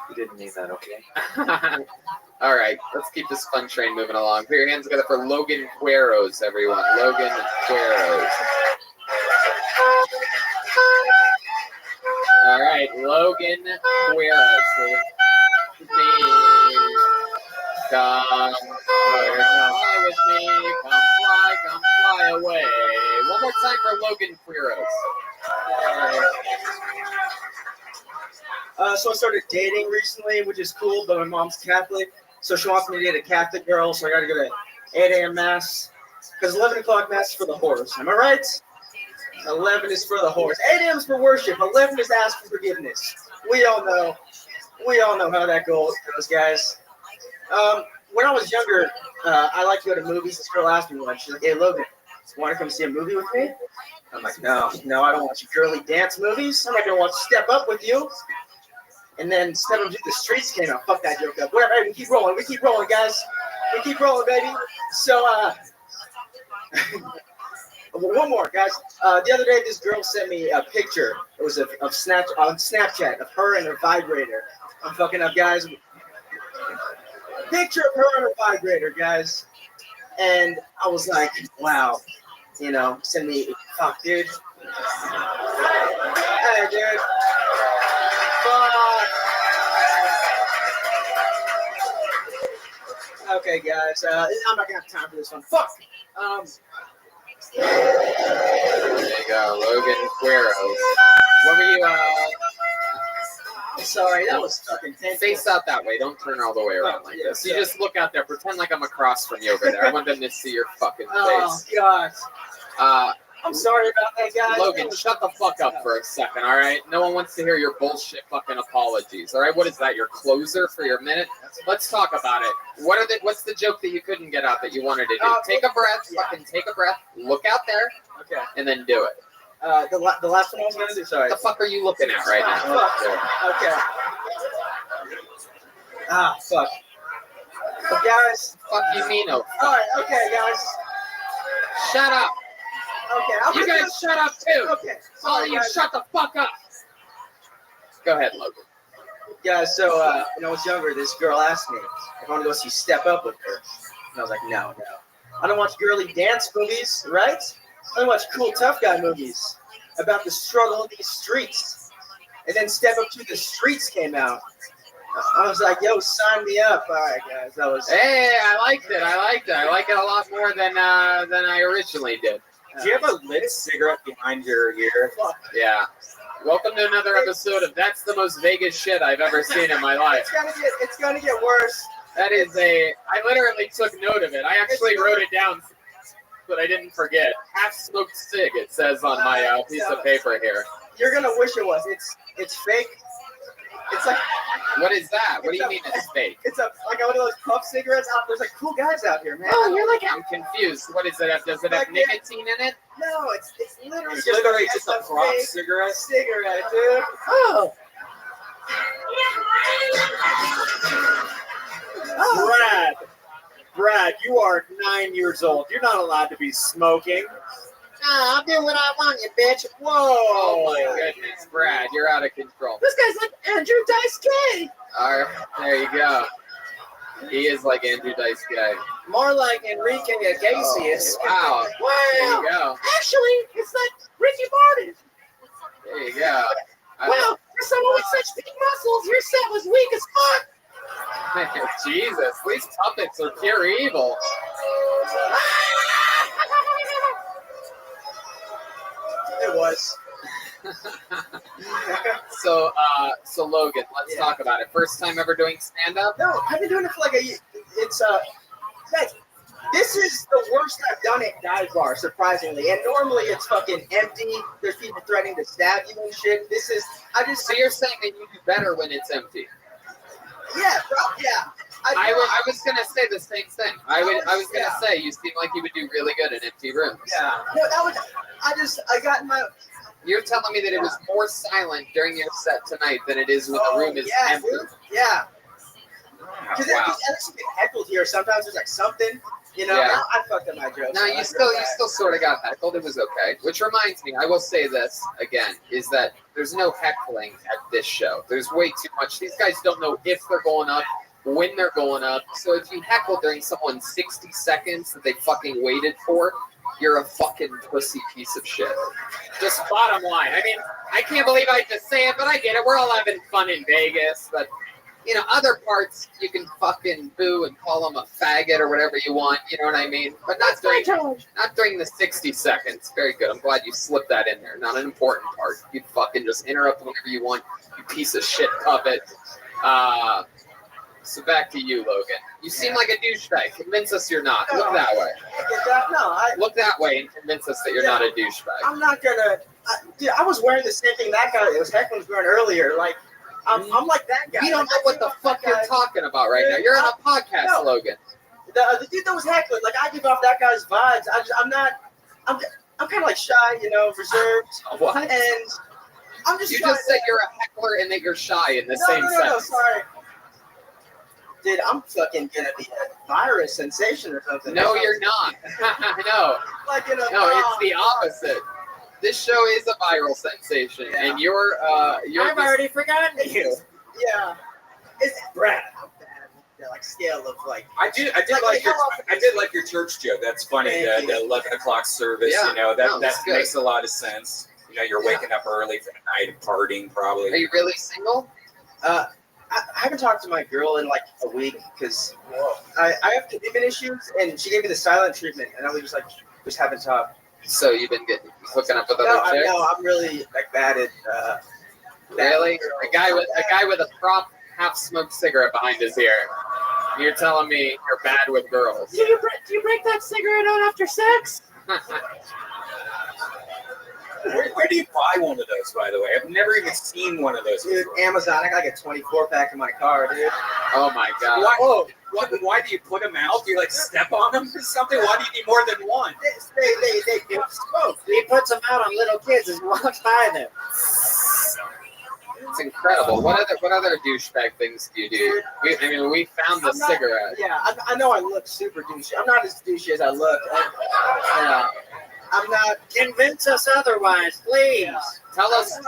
You didn't mean that, okay? All right, let's keep this fun train moving along. Put your hands together for Logan Cueros, everyone. Logan Cueros. All right, Logan Cueros. Come fly with me. Come fly away. One more time for Logan Cueros. So I started dating recently, which is cool, but my mom's Catholic, so she wants me to date a Catholic girl, so I gotta go to 8 a.m. Mass, because 11 o'clock Mass is for the whores. Am I right? 11 is for the whores. 8 a.m. is for worship. 11 is asking forgiveness. We all know how that goes, guys. When I was younger, I liked to go to movies. This girl asked me once, she's like, hey, Logan, want to come see a movie with me? I'm like, no, I don't watch girly dance movies. I'm not going to watch Step Up with you. And then Step Up to the Streets came out. Fuck that joke up. Whatever, hey, we keep rolling, guys. We keep rolling, baby. So, one more, guys. The other day, this girl sent me a picture. It was of Snapchat of her and her vibrator. I'm fucking up, guys. Picture of her and her vibrator, guys. And I was like, wow. You know, send me, fuck, dude. Hey, dude. Fuck. Okay, guys. I'm not gonna have time for this one. Fuck. There you go, Logan Cueros. What were you, I'm sorry, that was fucking painful. Face out that way. Don't turn all the way around like this. You just look out there. Pretend like I'm across from you over there. I want them to see your fucking face. Oh, God. I'm sorry about that, guys. Logan, shut the fuck up for a second, all right? No one wants to hear your bullshit fucking apologies, all right? What is that, your closer for your minute? Let's talk about it. What's the joke that you couldn't get out that you wanted to do? Take a breath, fucking take a breath, look out there, okay, and then do it. The last one I was going to do, sorry. What the fuck are you looking at right now? Okay. Fuck. But guys. Fuck you mean, oh. Alright, okay, guys. Shut up. Okay, you guys shut up too. Okay. All of you shut the fuck up. Go ahead, Logan. Guys, so when I was younger, this girl asked me if I want to go see Step Up with her. And I was like, no. I don't watch girly dance movies, right? I don't watch cool tough guy movies about the struggle in these streets. And then Step Up to the Streets came out. I was like, yo, sign me up. All right, guys. That was. Hey, I liked it. I like it a lot more than I originally did. Do you have a lit cigarette behind your ear? Yeah. Welcome to another episode of That's the Most Vegas Shit I've Ever Seen in My Life. It's gonna get worse. That is I literally took note of it. I actually wrote it down, but I didn't forget. Half-smoked cig, it says on my piece of paper here. You're gonna wish it was. It's fake. It's like. What is that? What do you mean it's fake? It's like one of those puff cigarettes. There's like cool guys out here, man. Oh, you're like, I'm confused. What is it? Does it have nicotine in it? No, it's literally just a prop cigarette. Cigarette, dude. Oh. Brad, you are 9 years old. You're not allowed to be smoking. Nah, I'll do what I want, you bitch. Whoa. Oh my goodness, Brad, you're out of control. This guy's like Andrew Dice Clay. All right, there you go. He is like Andrew Dice Guy. More like Enrique Iglesias. Wow. There you go. Actually, it's like Ricky Martin. There you go. Well, for someone with such big muscles, your set was weak as fuck. Jesus, these puppets are pure evil. It was. So Logan, let's talk about it. First time ever doing stand-up? No, I've been doing it for like a year. It's guys, this is the worst I've done at dive bar, surprisingly. And normally it's fucking empty. There's people threatening to stab you and shit. This is, So you're saying that you do better when it's empty? Yeah, bro, yeah. I was gonna say the same thing. I was gonna say you seem like you would do really good in empty rooms. Yeah. No, that was. I got in my. You're telling me that it was more silent during your set tonight than it is when the room is empty. Dude. Yeah. Because Wow. at least you get heckled here. Sometimes there's like something, you know. Yeah. I fucked up my jokes. No, you still sort of got heckled. It was okay. Which reminds me, I will say this again, is that there's no heckling at this show. There's way too much. These guys don't know if they're going up, when they're going up. So if you heckle during someone's 60 seconds that they fucking waited for, you're a fucking pussy piece of shit. Just bottom line. I mean, I can't believe I just say it, but I get it. We're all having fun in Vegas, but you know, other parts you can fucking boo and call them a faggot or whatever you want. You know what I mean? But not during the 60 seconds. Very good. I'm glad you slipped that in there. Not an important part. You fucking just interrupt whenever you want. You piece of shit puppet. So back to you, Logan. You seem like a douchebag. Convince us you're not. Look that way. Look that way and convince us that you're not a douchebag. I'm not gonna. Dude, I was wearing the same thing that guy was heckling was wearing earlier. Like, I'm like that guy. You don't know what the fuck you're talking about right now. You're on a podcast, Logan. The dude that was heckling, like, I give off that guy's vibes. I'm kind of like shy, you know, reserved. What? And I'm just. You just said you're a heckler and that you're shy in the same No, sentence. sorry. Dude, I'm fucking gonna be a virus sensation or something. No, you're not. No. Like, you know, No, it's the opposite. This show is a viral sensation, and you're I've already forgotten you. Yeah. It's Brad. Yeah, like scale of like. I did like your church joke. That's funny. The 11 o'clock service. Yeah. You know No, that it's good. makes a lot of sense. You know, you're waking up early for the night and partying probably. Are you really single? I haven't talked to my girl in like a week because I have commitment issues, and she gave me the silent treatment, and I was just haven't talked. So you've been hooking up with other chicks? No, I'm really like bad at. Really? A guy with a prop half-smoked cigarette behind his ear. You're telling me you're bad with girls? Do you break that cigarette out after sex? Where do you buy one of those, by the way? I've never even seen one of those. Dude, Amazon. I got like a 24 pack in my car, dude. Oh my god. Why do you put them out? Do you like step on them or something? Why do you need more than one? They smoke. He puts them out on little kids as he walks by them. It's incredible. What other douchebag things do you do? We found the cigarette. Yeah, I know I look super douchey. I'm not as douchey as I look. I'm not. Convince us otherwise, please. Tell us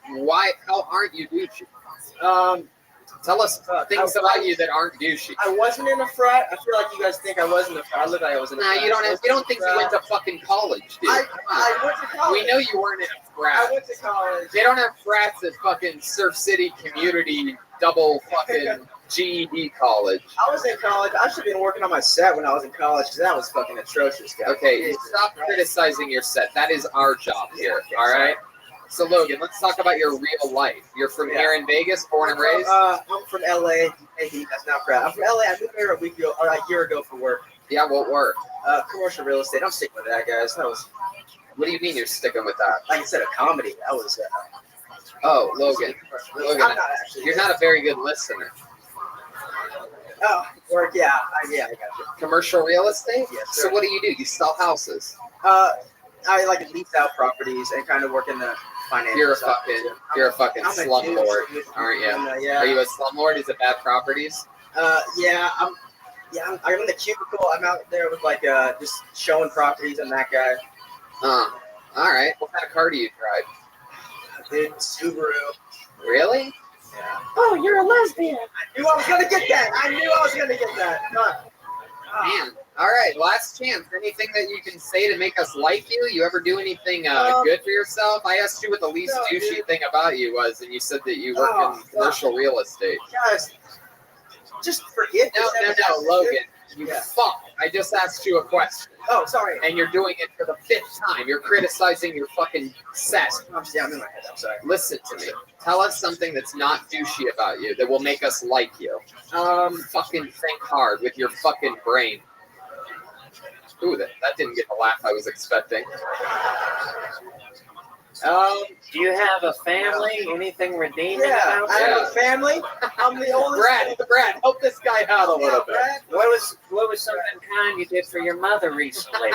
why. How aren't you douchey? Tell us things about you that aren't douchey. I wasn't in a frat. I feel like you guys think I was in a frat. I look like I was in a frat. Nah, you don't think you went to fucking college, dude. I went to college. We know you weren't in a frat. I went to college. They don't have frats at fucking Surf City Community double fucking GED college. I was in college. I should have been working on my set when I was in college because that was fucking atrocious, guys. Okay, stop criticizing your set. That is our job here, all right? So, Logan, let's talk about your real life. You're from here in Vegas, born and raised? I'm from LA. Hey, that's not proud. I'm from LA. I moved here a year ago for work. Yeah, what work? Commercial real estate. I'm sticking with that, guys. That was. What do you mean you're sticking with that? Like I said, a comedy. That was. Oh, Logan. Logan, you're not a very good listener. Oh, work. Yeah, I got you. Commercial real estate? Yes, sir. So what do? You sell houses? I like lease out properties and kind of work in the finance. You're a fucking slumlord, aren't you? Yeah. Are you a slumlord? Is it bad properties? Yeah, I'm in the cubicle. I'm out there with like just showing properties. I'm that guy. All right. What kind of car do you drive? A big Subaru. Really? Yeah. Oh, you're a lesbian. I knew I was gonna get that. Man. All right. Last chance. Anything that you can say to make us like you? You ever do anything good for yourself? I asked you what the least douchey thing about you was, and you said that you work in commercial real estate. Guys, just forget. No, Logan. You fuck. I just asked you a question. Oh, sorry. And you're doing it for the 5th time. You're criticizing your fucking set. Yeah, I'm in my head. I'm sorry. Listen to me. Tell us something that's not douchey about you that will make us like you. Fucking think hard with your fucking brain. Ooh, that didn't get the laugh I was expecting. Do you have a family? Anything redeeming Yeah, about I you? have a family. I'm the oldest. Brad, help this guy out a little bit. What was something kind you did for your mother recently?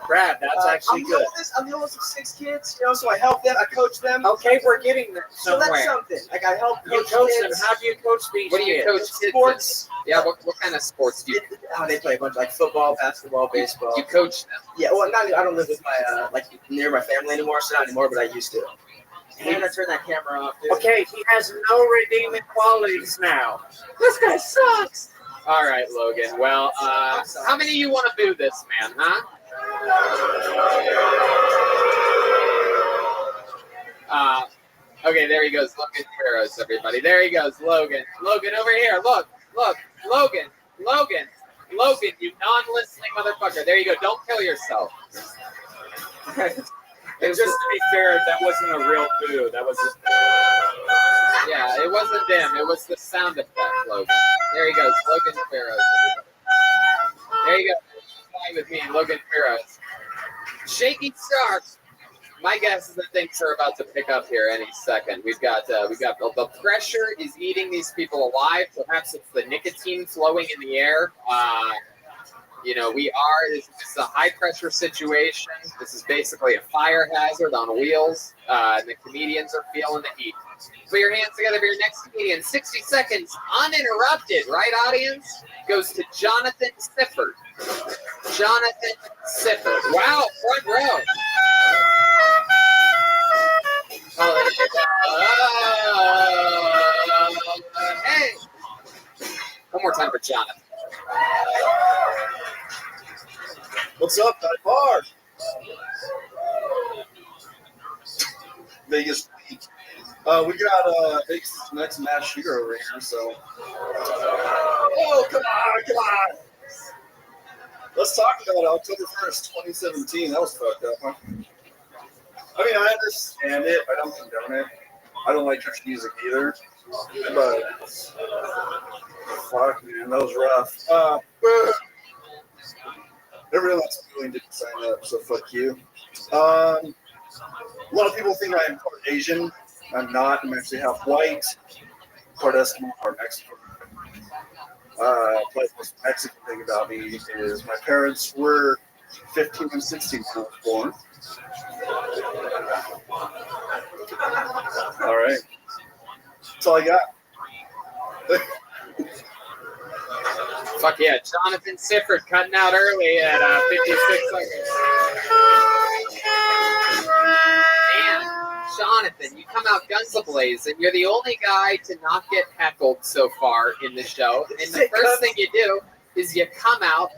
Brad, that's actually good. I'm the oldest of 6 kids, so I help them, I coach them. Okay, we're getting there So somewhere. that's something. Like I help You coach coach kids. them. How do you coach these What do you kids? coach kids in? Sports. Yeah, what kind of sports do you They play a bunch like football, basketball, baseball. You coach them? Yeah, well, I don't live with my near my family anymore, so not anymore, but I used to. I'm gonna turn that camera off, dude. Okay, he has no redeeming qualities now. This guy sucks. All right, Logan. Well, how many of you want to boo this man, huh? Okay, there he goes. Logan Farrows, everybody. There he goes, Logan. Logan, over here. Look. Logan, you non-listening motherfucker. There you go. Don't kill yourself. And just to be fair, that wasn't a real boo. That was just... Yeah, it wasn't them. It was the sound effect, Logan. There he goes, Logan Farrows. There you go. Fly with me, Logan Farrows. Shaky Sharks. My guess is that things are about to pick up here any second. We've got the pressure is eating these people alive. Perhaps it's the nicotine flowing in the air. This is a high pressure situation. This is basically a fire hazard on wheels. And the comedians are feeling the heat. Put your hands together for your next comedian. 60 seconds uninterrupted, right, audience? Goes to Jonathan Sifford. Jonathan Sifford. Wow, front row. Hey! One more time for Jonathan. What's up, Ty Bar? Vegas week. We got Vegas' next mass shooter over here, so. Oh, come on. Let's talk about October 1st, 2017. That was fucked up, huh? I mean, I understand it. I don't condone it. I don't like church music either. But, fuck, man, that was rough. Everyone else really didn't sign up, so fuck you. A lot of people think I am part Asian. I'm not. I'm actually half white, part Eskimo, part Mexican. The most Mexican thing about me is my parents were 15 and 16 when I was born. All right. That's all I got. Fuck yeah, Jonathan Sifford cutting out early at 56 seconds. Man, Jonathan, you come out guns ablaze, and you're the only guy to not get heckled so far in the show. And the first thing you do is you come out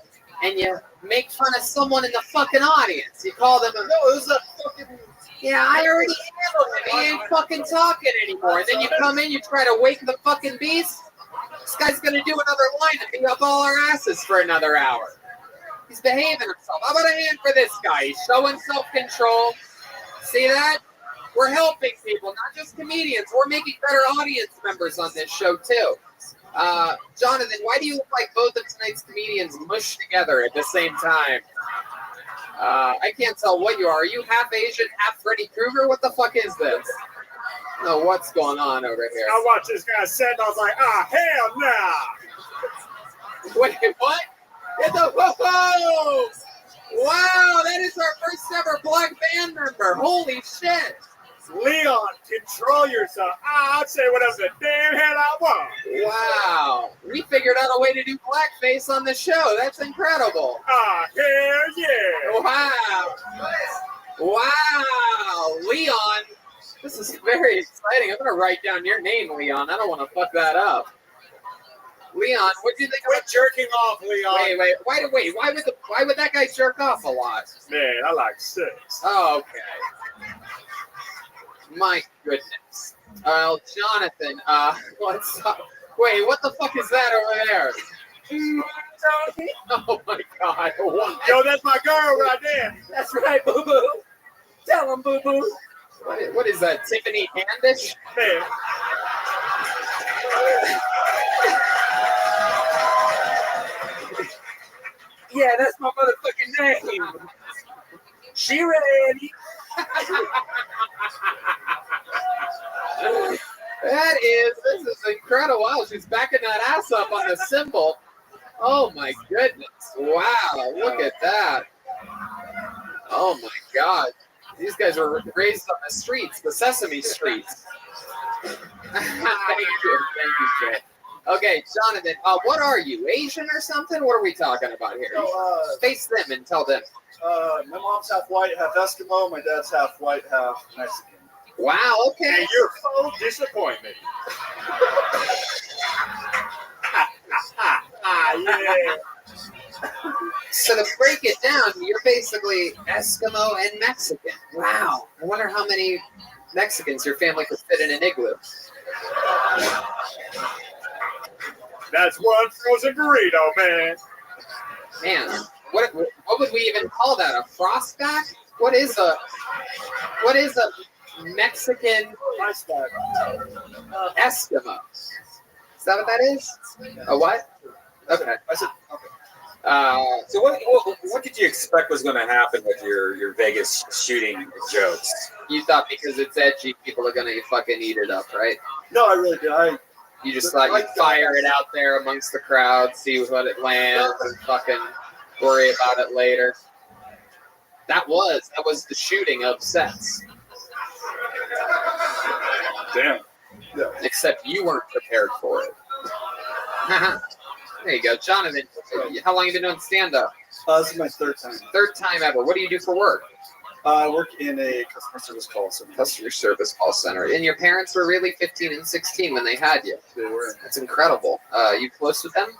and you make fun of someone in the fucking audience. You call them a... No, it was a fucking... Yeah, I already handled it. He ain't fucking talking anymore. And then you come in, you try to wake the fucking beast. This guy's gonna do another line and beat up all our asses for another hour. He's behaving himself. How about a hand for this guy? He's showing self-control. See that? We're helping people, not just comedians. We're making better audience members on this show, too. Jonathan, why do you look like both of tonight's comedians mushed together at the same time? I can't tell what you are. Are you half Asian, half Freddy Krueger? What the fuck is this? No, what's going on over here? I watched this guy set and I was like, hell nah. Wait, what? It's a whoa! Wow, that is our first ever black band member. Holy shit! Leon, control yourself. I'll say whatever the damn hell I want. Wow. We figured out a way to do blackface on the show. That's incredible. Ah, hell yeah. Wow. Wow. Leon, this is very exciting. I'm going to write down your name, Leon. I don't want to fuck that up. Leon, what do you think? Quit jerking off, Leon. Why would that guy jerk off a lot? Man, I like sex. Oh, okay. My goodness. Well, Jonathan, wait, what the fuck is that over there? Oh my God. What? Yo, that's my girl right there. That's right, Boo Boo. Tell him, Boo Boo. What is that, Tiffany Handish? Man. Yeah, that's my motherfucking name. She ready. This is incredible. Wow, she's backing that ass up on the cymbal. Oh my goodness. Wow, look at that. Oh my God. These guys were raised on the streets, the Sesame Streets. Thank you, Jay. Okay, Jonathan, what are you, Asian or something? What are we talking about here? Face them and tell them. My mom's half white, half Eskimo. My dad's half white, half Mexican. Wow, okay. And you're full disappointment. Yeah. So to break it down, you're basically Eskimo and Mexican. Wow. I wonder how many Mexicans your family could fit in an igloo. That's one frozen burrito, man. Man, what would we even call that? A frostback? What is a Mexican Eskimo? Is that what that is? A what? Okay. I said okay. So what did you expect was going to happen with your Vegas shooting jokes? You thought because it's edgy, people are going to fucking eat it up, right? No, I really did. You just thought you'd fire it out there amongst the crowd, see what it lands, and fucking worry about it later. That was the shooting of sets. Damn. Yeah. Except you weren't prepared for it. There you go. Jonathan, how long have you been doing stand-up? This is my third time. Third time ever. What do you do for work? I work in a customer service call center. Customer service call center. And your parents were really 15 and 16 when they had you. They were. That's incredible. You close with them?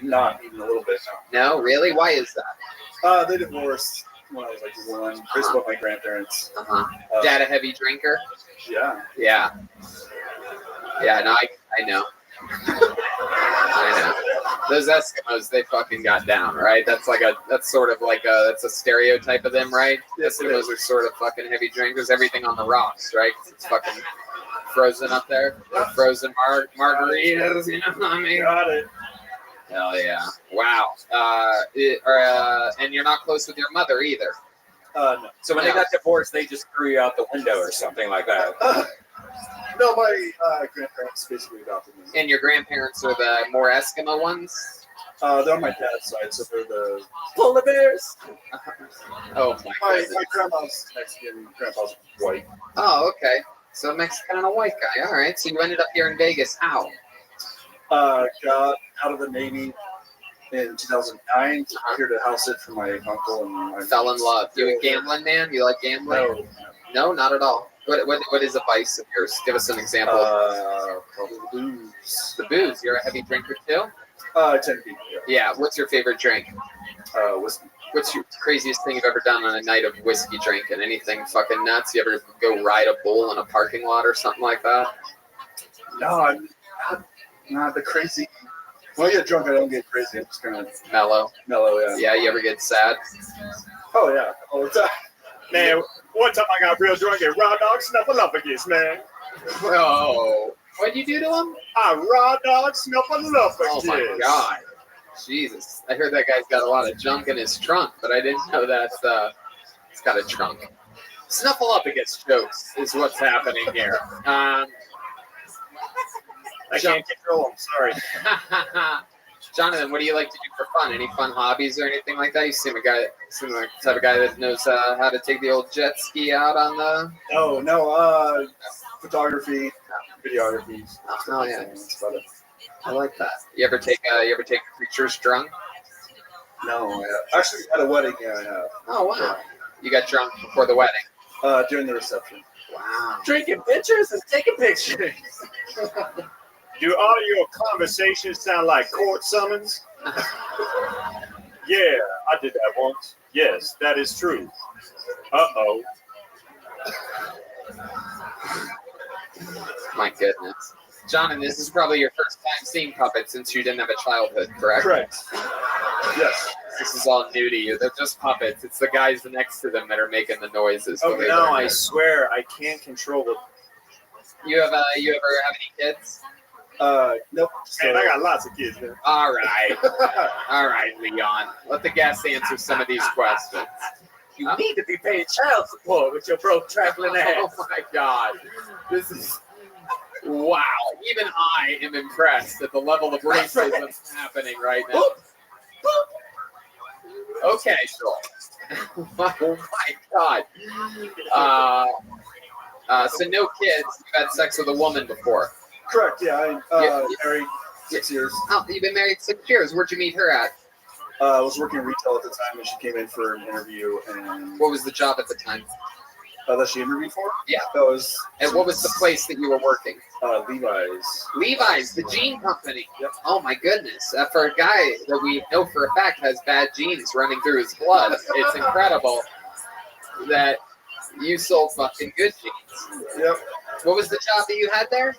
Not even a little bit. No, really? Why is that? They divorced when I was like 1. Raised by my grandparents. Dad a heavy drinker? Yeah. Yeah. Yeah, no, I know. I know. Those Eskimos, they fucking got down, right? That's a stereotype of them, right? Yes, Eskimos are sort of fucking heavy drinkers. Everything on the rocks, right? 'Cause it's fucking frozen up there. Frozen margaritas, you know what I mean? Got it. Hell yeah. Wow. And you're not close with your mother either. No. So when they got divorced, they just threw you out the window or something like that. No, my grandparents basically adopted me. And your grandparents are the more Eskimo ones? They're on my dad's side, so they're the polar bears. Oh my my grandma's Mexican, grandpa's white. Oh, okay. So Mexican and a white guy. All right. So you ended up here in Vegas. How? Got out of the Navy in 2009. Here to house it for my uncle and my fell in love. You a gambling man? You like gambling? No, not at all. What is a vice of yours? Give us an example. Probably the booze. The booze. You're a heavy drinker too? I tend to be. Yeah. What's your favorite drink? Whiskey. What's your craziest thing you've ever done on a night of whiskey drinking? Anything fucking nuts? You ever go ride a bull in a parking lot or something like that? No, I'm not the crazy. When I get drunk, I don't get crazy. I'm just kind of mellow. Mellow, yeah. Yeah. You ever get sad? Oh yeah, all the time. Man, one time I got real drunk and raw dog snuffleupagus, man. Oh, what'd you do to him? I raw dog snuffleupagus. Oh my God. Jesus. I heard that guy's got a lot of junk in his trunk, but I didn't know that's he's got a trunk. Snuffleupagus jokes is what's happening here. I can't control him, sorry. Jonathan, what do you like to do for fun? Any fun hobbies or anything like that? You seem like the type of guy that knows how to take the old jet ski out on the. Oh no, photography, videography. Oh yeah, I like that. You ever take pictures drunk? No, actually at a wedding, yeah, I have. Oh wow, you got drunk before the wedding? During the reception. Wow. Drinking pictures and taking pictures. Do all your conversations sound like court summons? Yeah, I did that once. Yes, that is true. Uh-oh. My goodness. Jonathan, this is probably your first time seeing puppets since you didn't have a childhood, correct? Correct. Yes. This is all new to you. They're just puppets. It's the guys next to them that are making the noises. Oh no, I swear I can't control it. You ever have any kids? Nope. Man, I got lots of kids, man. All right. All right, Leon. Let the guests answer some of these questions. You need to be paying child support with your broke traveling ass. Oh my God. This is wow. Even I am impressed at the level of racism happening right now. Okay, sure. Oh my God. So no kids. You've had sex with a woman before. Correct. Yeah, I married 6 years. Oh, you've been married 6 years. Where'd you meet her at? I was working retail at the time, and she came in for an interview. And what was the job at the time? That she interviewed for? Yeah. That was. And what was the place that you were working? Levi's. Levi's, the jean company. Yep. Oh my goodness! For a guy that we know for a fact has bad genes running through his blood, it's incredible that you sold fucking good jeans. Yep. What was the job that you had there?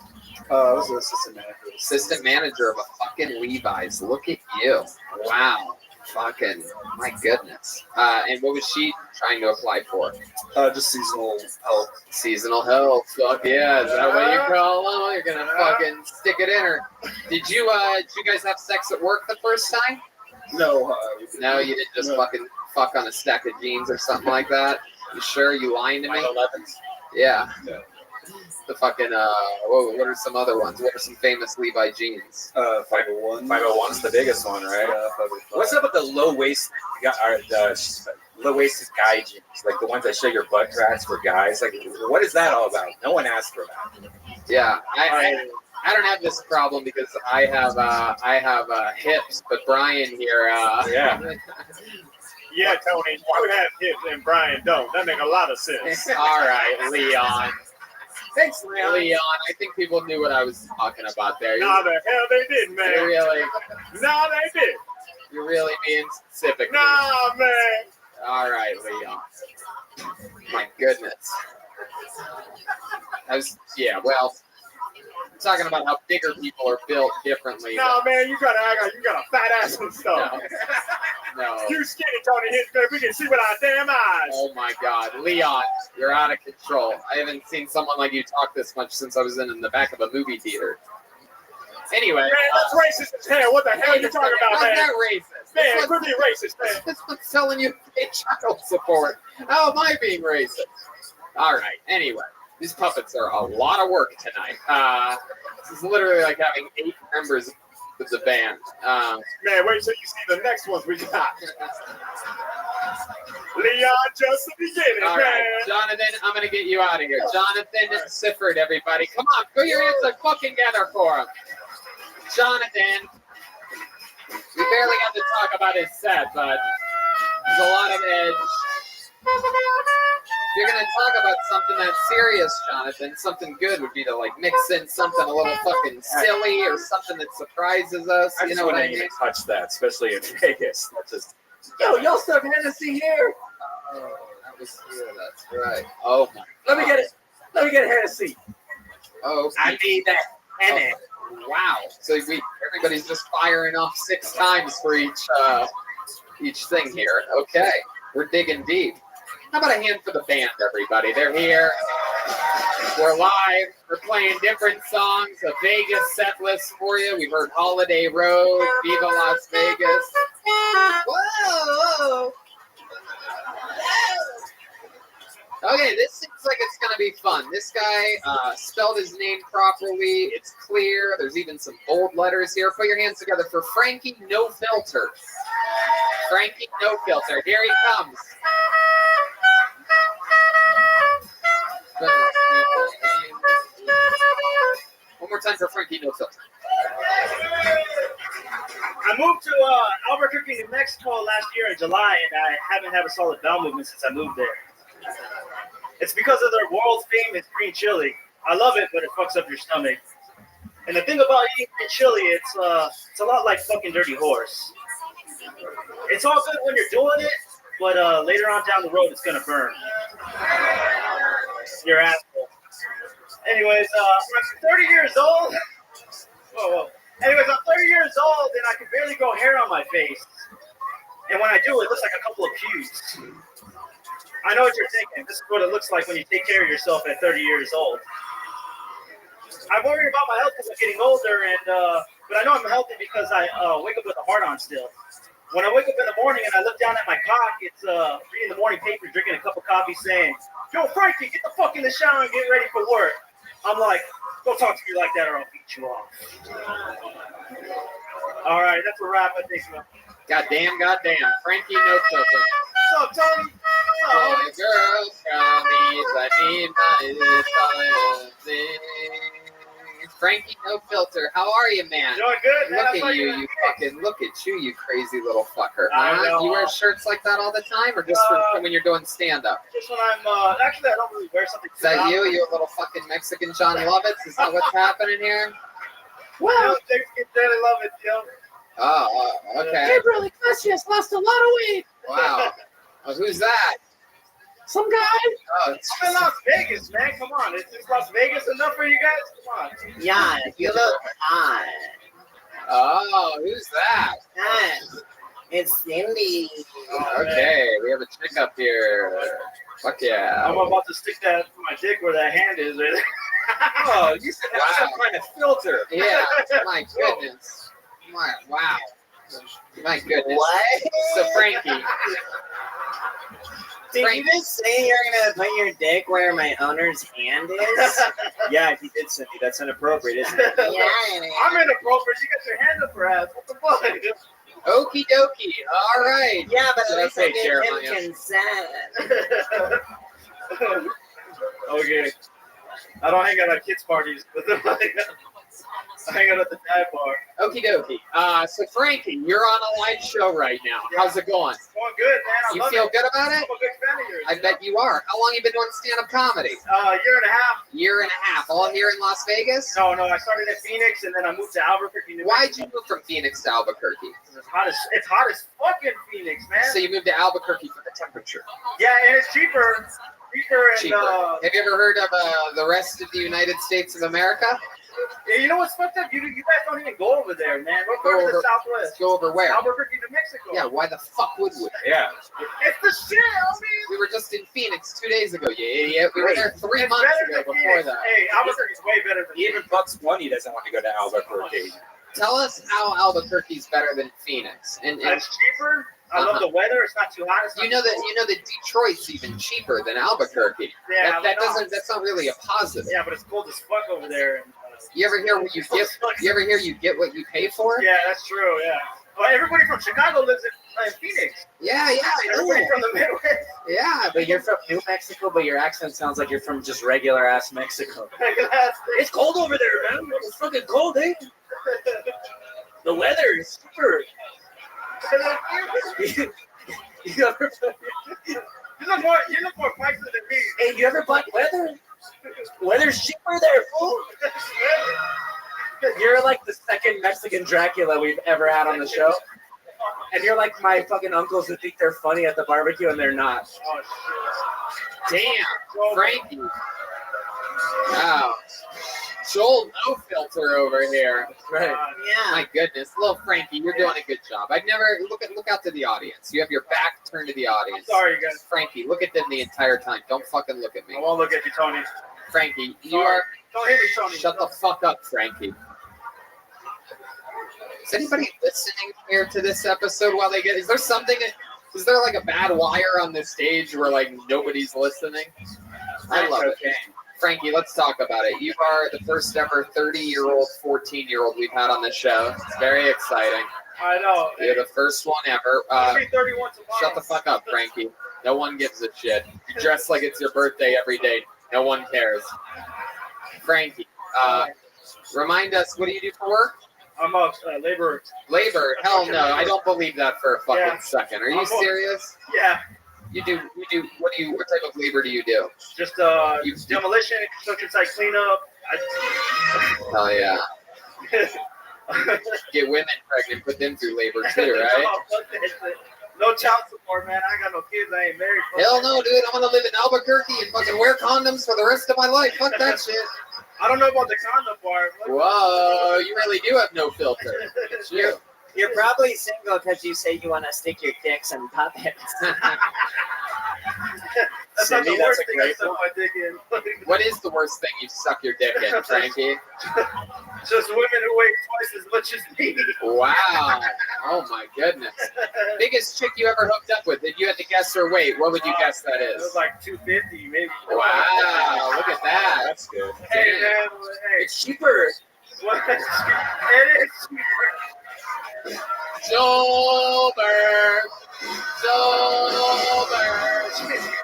I was an assistant manager. Assistant manager of a fucking Levi's. Look at you. Wow. Fucking, my goodness. And what was she trying to apply for? Just seasonal help. Seasonal help. Fuck yeah. Is that what you call them? You're gonna fucking stick it in her. Did you guys have sex at work the first time? No. No, you didn't just fucking fuck on a stack of jeans or something like that? You sure? You lying to me? 11s. Yeah. The fucking, what are some other ones? What are some famous Levi jeans? 501. 501's the biggest one, right? What's up with the low-waisted guy jeans? Like the ones that show your butt cracks for guys? Like, what is that all about? No one asked for that. Yeah, I don't have this problem because I have hips, but Brian here, Yeah. Yeah, Tony, you have hips and Brian don't. That make a lot of sense. All right, Leon. Thanks, Leon. Leon, I think people knew what I was talking about there. Nah, the hell they didn't, man. You're really, Nah, they did. you're really being specific. Nah, man. All right, Leon. My goodness. Well, I'm talking about how bigger people are built differently. Nah, man, you got a fat ass and stuff. No. You skinny, Tony Hitchcock. We can see with our damn eyes. Oh my God, Leon, you're out of control. I haven't seen someone like you talk this much since I was in the back of a movie theater. Anyway, man, that's racist as hell. What the hell are you talking about, man? How's that racist? Man, quit being racist, man. That's what's telling you to pay child support. How am I being racist? All right. Anyway, these puppets are a lot of work tonight. This is literally like having 8 members of the band. Man, wait till you see the next ones we got. Leon, just the beginning, All man. right, Jonathan, I'm going to get you out of here. Jonathan Sifford, everybody. Come on, put your hands up fucking together for him. Jonathan, we barely got to talk about his set, but there's a lot of edge. If you're going to talk about something that's serious, Jonathan, something good would be to like mix in something a little fucking silly or something that surprises us. I You just know what I wouldn't mean? even touch that, especially in Vegas. That's just. Yo, y'all serve Hennessy here? Oh, that was here. That's right. Oh my. Let me get it. Let me get a Hennessy. Oh, I need that Henny. Wow. So everybody's just firing off 6 times for each thing here. Okay. We're digging deep. How about a hand for the band, everybody? They're here. We're live. We're playing different songs, a Vegas set list for you. We've heard Holiday Road, Viva Las Vegas. Whoa! Okay, this seems like it's going to be fun. This guy spelled his name properly. It's clear. There's even some bold letters here. Put your hands together for Frankie No Filter. Frankie No Filter. Here he comes. One more time for Frankie No Filter. I moved to Albuquerque, New Mexico last year in July, and I haven't had a solid bowel movement since I moved there. It's because of their world famous green chili. I love it, but it fucks up your stomach. And the thing about eating green chili, it's a lot like fucking dirty horse. It's all good when you're doing it, but later on down the road, it's gonna burn your asshole. Anyways, I'm 30 years old. Whoa. Anyways, I'm 30 years old and I can barely grow hair on my face. And when I do, it looks like a couple of pubes. I know what you're thinking. This is what it looks like when you take care of yourself at 30 years old. I worry about my health because I'm getting older, but I know I'm healthy because I wake up with a heart on still. When I wake up in the morning and I look down at my cock, it's reading the morning paper, drinking a cup of coffee, saying, "Yo, Frankie, get the fuck in the shower and get ready for work." I'm like, "Don't talk to me like that or I'll beat you off." All right, that's a wrap, I think. Goddamn. Frankie No Filter. What's up, Tony? Oh, girl, tell me I need my thing. Frankie No Filter, how are you, man? Doing good, man. Look at you look at you, you crazy little fucker. I Huh? know. You wear shirts like that all the time, or just for when you're doing stand-up? Just when I'm, actually, I don't really wear something. Is that you? You a little fucking Mexican John Lovitz? Is that what's happening here? Well, Daddy love it, yo. Oh, okay. Gabriel Iglesias lost a lot of weight. Wow. Well, who's that? Some guy. Oh, I'm in Las Vegas, man. Come on. Is Las Vegas enough for you guys? Come on. Yeah, you look hot. Oh, who's that? Hi. It's Cindy. Okay, we have a chick up here. Fuck yeah. I'm about to stick that to my dick where that hand is. Right there. Oh, you said that was some kind of filter. Yeah, my goodness. Wow. My goodness. What? So, Frankie. Did you just say you're gonna put your dick where my owner's hand is? Yeah, he did, Cindy. That's inappropriate, isn't it? Yeah, it is. I'm inappropriate. You got your hand up her ass. What the fuck? Okie dokie. All right. Yeah, but at That's least I okay, gave Jeremiah. him consent. Okay. I don't hang out at kids' parties. I hang out at the dive bar. Okie dokie. So, Frankie, you're on a live show right now. How's it going? It's going good, man. I You love feel it. good about it? I'm a big fan of yours. I bet you are. How long you been doing stand-up comedy? Year and a half. Year and a half. All here in Las Vegas? No, I started at Phoenix and then I moved to Albuquerque, New Why'd Mexico. you move from Phoenix to Albuquerque? It's hot as fucking Phoenix, man. So you moved to Albuquerque for the temperature. Yeah, and it's cheaper. Cheaper. Have you ever heard of the rest of the United States of America? Yeah, you know what's fucked up? You guys don't even go over there, man. Go over to the Southwest. Go over where? Albuquerque, New Mexico. Yeah, why the fuck would we? Yeah. It's the shit, homie. We were just in Phoenix 2 days ago, you idiot. We were there 3 It's months better ago than before Phoenix. that. Hey, Albuquerque's way better than Even Bugs Bunny doesn't want to go to Albuquerque. Tell us how Albuquerque's better than Phoenix. And It's cheaper. I love the weather. It's not too hot. It's not you know that Detroit's even cheaper than Albuquerque. Yeah, That's not really a positive. Yeah, but it's cold as fuck over there. And, You ever hear what you get? You ever hear you get what you pay for? yeah, that's true. Yeah. Well, everybody from Chicago lives in Phoenix. Yeah, I know. Everybody from the Midwest. Yeah, But you're from New Mexico, but your accent sounds like you're from just regular ass Mexico. It's cold over there, man. It's fucking cold, eh? The weather is super. You ever, You look more Mexican than me. hey, you ever bought weather? Weather's cheaper there, fool. You're like the second Mexican Dracula we've ever had on the show. And you're like my fucking uncles who think they're funny at the barbecue and they're not. Oh, damn, Frankie. Wow. Joel No Filter over here. Right. Yeah. My goodness, little Frankie, you're doing a good job. I've never look out to the audience. You have your back turned to the audience. Sorry, you guys. Frankie, look at them the entire time. Don't fucking look at me. I won't look at you, Tony. Frankie, you Sorry. are. Don't hit me, Tony. Shut the fuck up, Frankie. Is anybody listening here to this episode while they get? Is there something? Is there like a bad wire on this stage where like nobody's listening? I love it. Frankie, let's talk about it. You are the first ever 30-year-old, 14-year-old we've had on this show. It's very exciting. I know. You're the first one ever. I'll be 31 tomorrow. Shut the fuck up, Frankie. No one gives a shit. You dress like it's your birthday every day. No one cares. Frankie, remind us, what do you do for work? I'm a laborer. Labor? Hell no, I don't believe that for a fucking second. Are you serious? Yeah. You do. What type of labor do you do? Just demolition, construction site cleanup. Hell yeah. Get women pregnant, put them through labor too, right? No child support, man. I got no kids. I ain't married. Hell no, dude. I'm gonna live in Albuquerque and fucking wear condoms for the rest of my life. Fuck that shit. I don't know about the condom part. Whoa, you really do have no filter. You're probably single because you say you want to stick your dicks in puppets. That's not the worst thing I stuck my dick in. What is the worst thing you suck your dick in, Frankie? Just women who weigh twice as much as me. Wow. Oh my goodness. Biggest chick you ever hooked up with? If you had to guess her weight, what would you guess that is? It was like 250, maybe. Wow, look at that. That's good. Hey, man. Hey. It's cheaper. What? It is cheaper. Sober.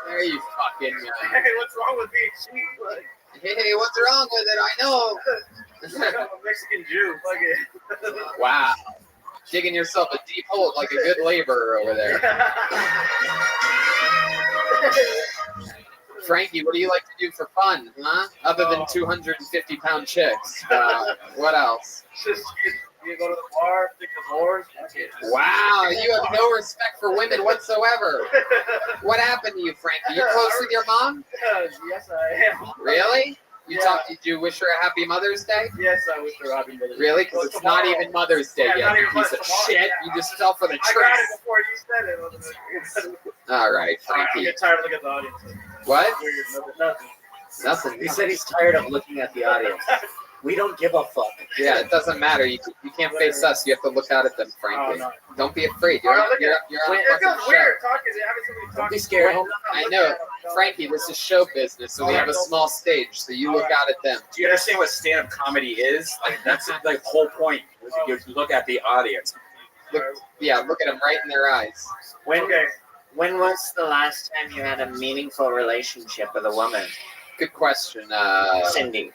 There you fucking go. Hey, what's wrong with being cheap? Like, hey, what's wrong with it? I know. I'm a Mexican Jew. Fuck it. Wow. Digging yourself a deep hole like a good laborer over there. Frankie, what do you like to do for fun, huh? Other than 250-pound chicks. What else? Just you go to the bar, pick the whores. Wow, you have no respect for women whatsoever. What happened to you, Frankie? You close with your mom? Yes, I am. Really? Did you wish her a happy Mother's Day? Yes, I wish her a happy Mother's Day. Really? Because it's not even Mother's Day yet, you piece of shit. You just fell for the trick. I got it before you said it. All right, Frankie. I get tired of looking at the audience. What? Weird. Nothing. Nothing. He said he's tired of looking at the audience. We don't give a fuck. Yeah, it doesn't matter. You can't face us. You have to look out at them, Frankie. Oh, no. Don't be afraid. You're on a It feels fucking weird show. talking to having somebody talk. Don't be scared. I know. Frankie, this is show business, so we have a small stage, so you look out at them. Do you understand what stand-up comedy is? Like that's the whole point. You look at the audience. Look at them right in their eyes. When was the last time you had a meaningful relationship with a woman? Good question. Cindy.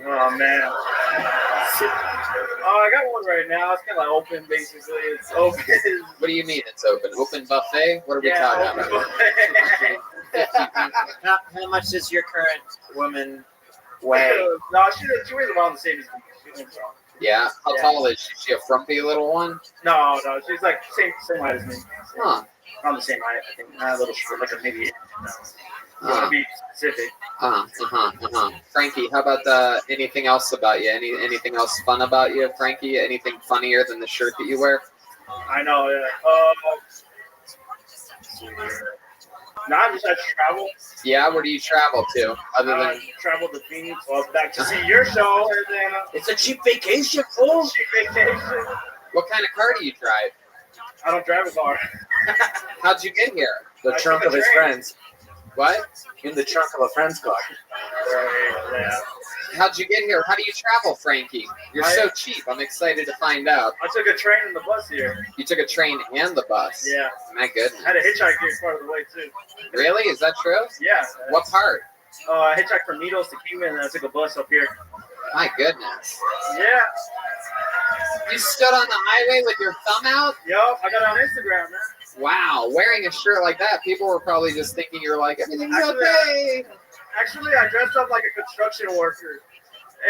Oh man. Oh, I got one right now. It's kind of like open, basically. It's open. What do you mean it's open? Open buffet? What are we talking about? How much does your current woman weigh? No, she weighs about the same as me. Yeah. How tall is she? Is she a frumpy little one? No, she's like same height as me. Huh. Around the same height, I think. Not a little short, like a maybe. You want to be specific. Frankie, how about anything else about you? Anything else fun about you, Frankie? Anything funnier than the shirt that you wear? I know, yeah. No, I just had to travel. Yeah, where do you travel to? Other than travel to Phoenix, well, back to see your show, and then it's a cheap vacation, fool. Cheap vacation. What kind of car do you drive? I don't drive a car. How'd you get here? The trunk of his friends. What? In the trunk of a friend's car. Yeah. How'd you get here? How do you travel, Frankie? You're so cheap. I'm excited to find out. I took a train and the bus here. You took a train and the bus? Yeah. My goodness. I had a hitchhike here part of the way, too. Really? Is that true? Yeah. What part? I hitchhiked from Needles to Kingman, and then I took a bus up here. My goodness. Yeah. You stood on the highway with your thumb out? Yup, I got it on Instagram, man. Wow, wearing a shirt like that, people were probably just thinking you're like, everything's okay. Actually, I dressed up like a construction worker.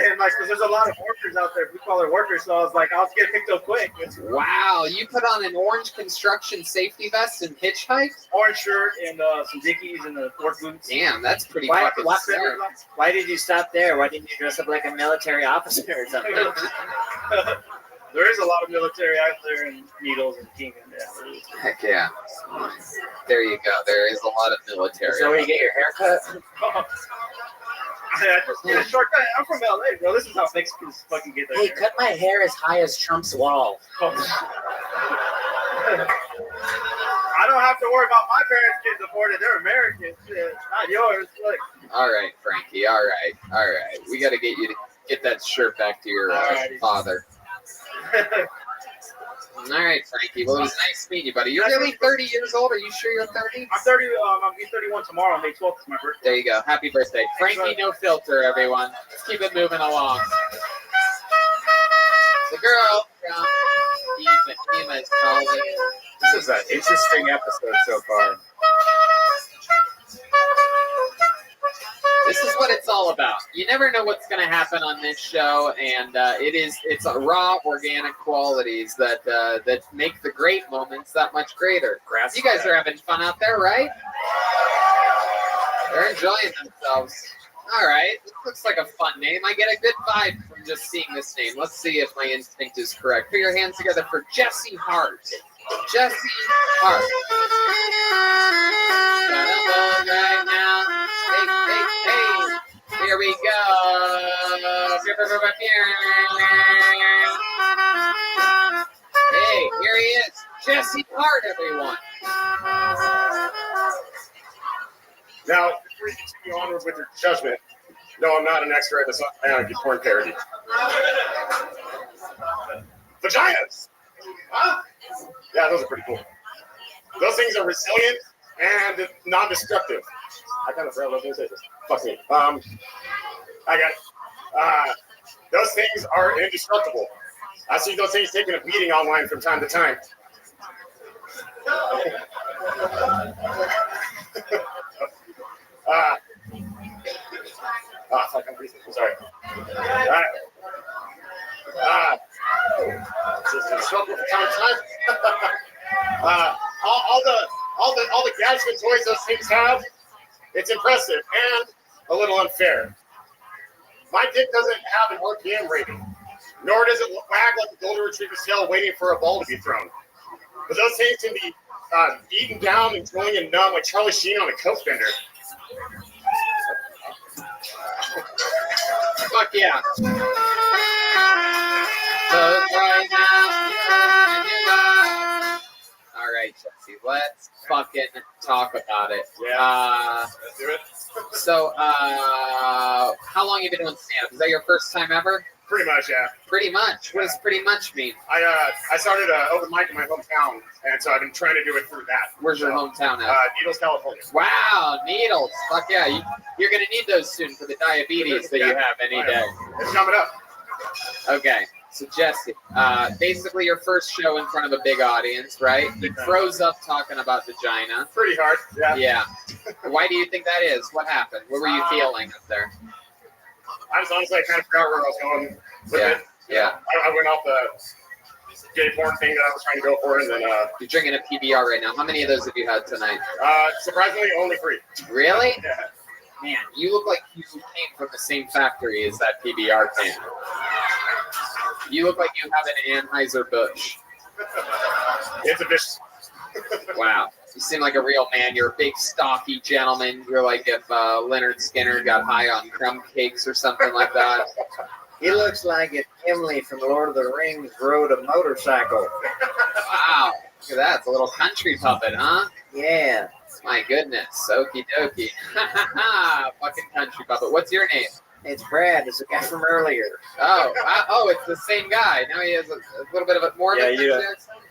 And like, cause there's a lot of workers out there. We call it workers, so I was like, I'll get picked up quick. Wow, you put on an orange construction safety vest and hitchhiked? Orange shirt and some Dickies and the work boots. Damn, that's pretty fucking smart. Why did you stop there? Why didn't you dress up like a military officer or something? There is a lot of military out there in Needles and Kingman. Yeah. Heck yeah. There you go. There is a lot of military. Is that where you get your haircut? I just did a shortcut. I'm from LA, bro. This is how Mexicans fucking get their Hey, hair. cut my hair as high as Trump's wall. I don't have to worry about my parents getting deported. They're American. Shit, not yours. Look. All right, Frankie. All right. We got to get you to get that shirt back to your father. All right, Frankie. Well, it was nice meeting you, buddy. You're really 30 years old. Are you sure you're 30? I'm 30. I'll be 31 tomorrow. May 12th is my birthday. There you go. Happy birthday. Frankie, no filter, everyone. Let's keep it moving along. The girl from Ipanema is calling. This is an interesting episode so far. This is what it's all about. You never know what's going to happen on this show, and it's raw, organic qualities that make the great moments that much greater. You guys are having fun out there, right? They're enjoying themselves. All right, this looks like a fun name. I get a good vibe from just seeing this name. Let's see if my instinct is correct. Put your hands together for Jesse Hart. Jesse Hart. Right now. Hey. Here we go. Hey, here he is. Jesse Hart, everyone. Now, before you continue onward with your judgment, no, I'm not an expert at this porn parody. Vaginas! Huh? Yeah, those are pretty cool. Those things are resilient and non-destructive. I kind of forgot what I was going to say this. Fuck me. I got it. Those things are indestructible. I see those things taking a beating online from time to time. Fuck, I'm breathing. I'm sorry. Just indestructible from time to time. all the gadgets and toys those things have, it's impressive and a little unfair. My dick doesn't have an RPM rating, nor does it wag like a golden retriever's tail waiting for a ball to be thrown. But those things can be eaten down and going and numb like Charlie Sheen on a coke bender. Fuck yeah. All right, Jesse, let's fucking talk about it. Yeah, let's do it. So, how long have you been doing stand-up? Is that your first time ever? Pretty much, yeah. Pretty much? What does pretty much mean? I started an open mic in my hometown, and so I've been trying to do it through that. Where's your hometown at? Needles, California. Wow, Needles. Fuck yeah. You're going to need those soon for the diabetes that you have any day. It's coming up. Okay. So, Jesse, basically your first show in front of a big audience, right? You froze up talking about vagina. Pretty hard, yeah. Yeah. Why do you think that is? What happened? What were you feeling up there? I was honestly, I kind of forgot where I was going with it. Yeah. I went off the gay porn thing that I was trying to go for, and then... You're drinking a PBR right now. How many of those have you had tonight? Surprisingly, only 3. Really? Yeah. Man, you look like you came from the same factory as that PBR can. You look like you have an Anheuser-Busch. It's a vicious. Wow. You seem like a real man. You're a big, stocky gentleman. You're like if Leonard Skinner got high on crumb cakes or something like that. He looks like if Gimli from Lord of the Rings rode a motorcycle. Wow. Look at that. It's a little country puppet, huh? Yeah. My goodness. Okie dokie. Fucking country puppet. What's your name? It's Brad. It's the guy from earlier. Oh, it's the same guy. Now he has a little bit of a more of a country accent.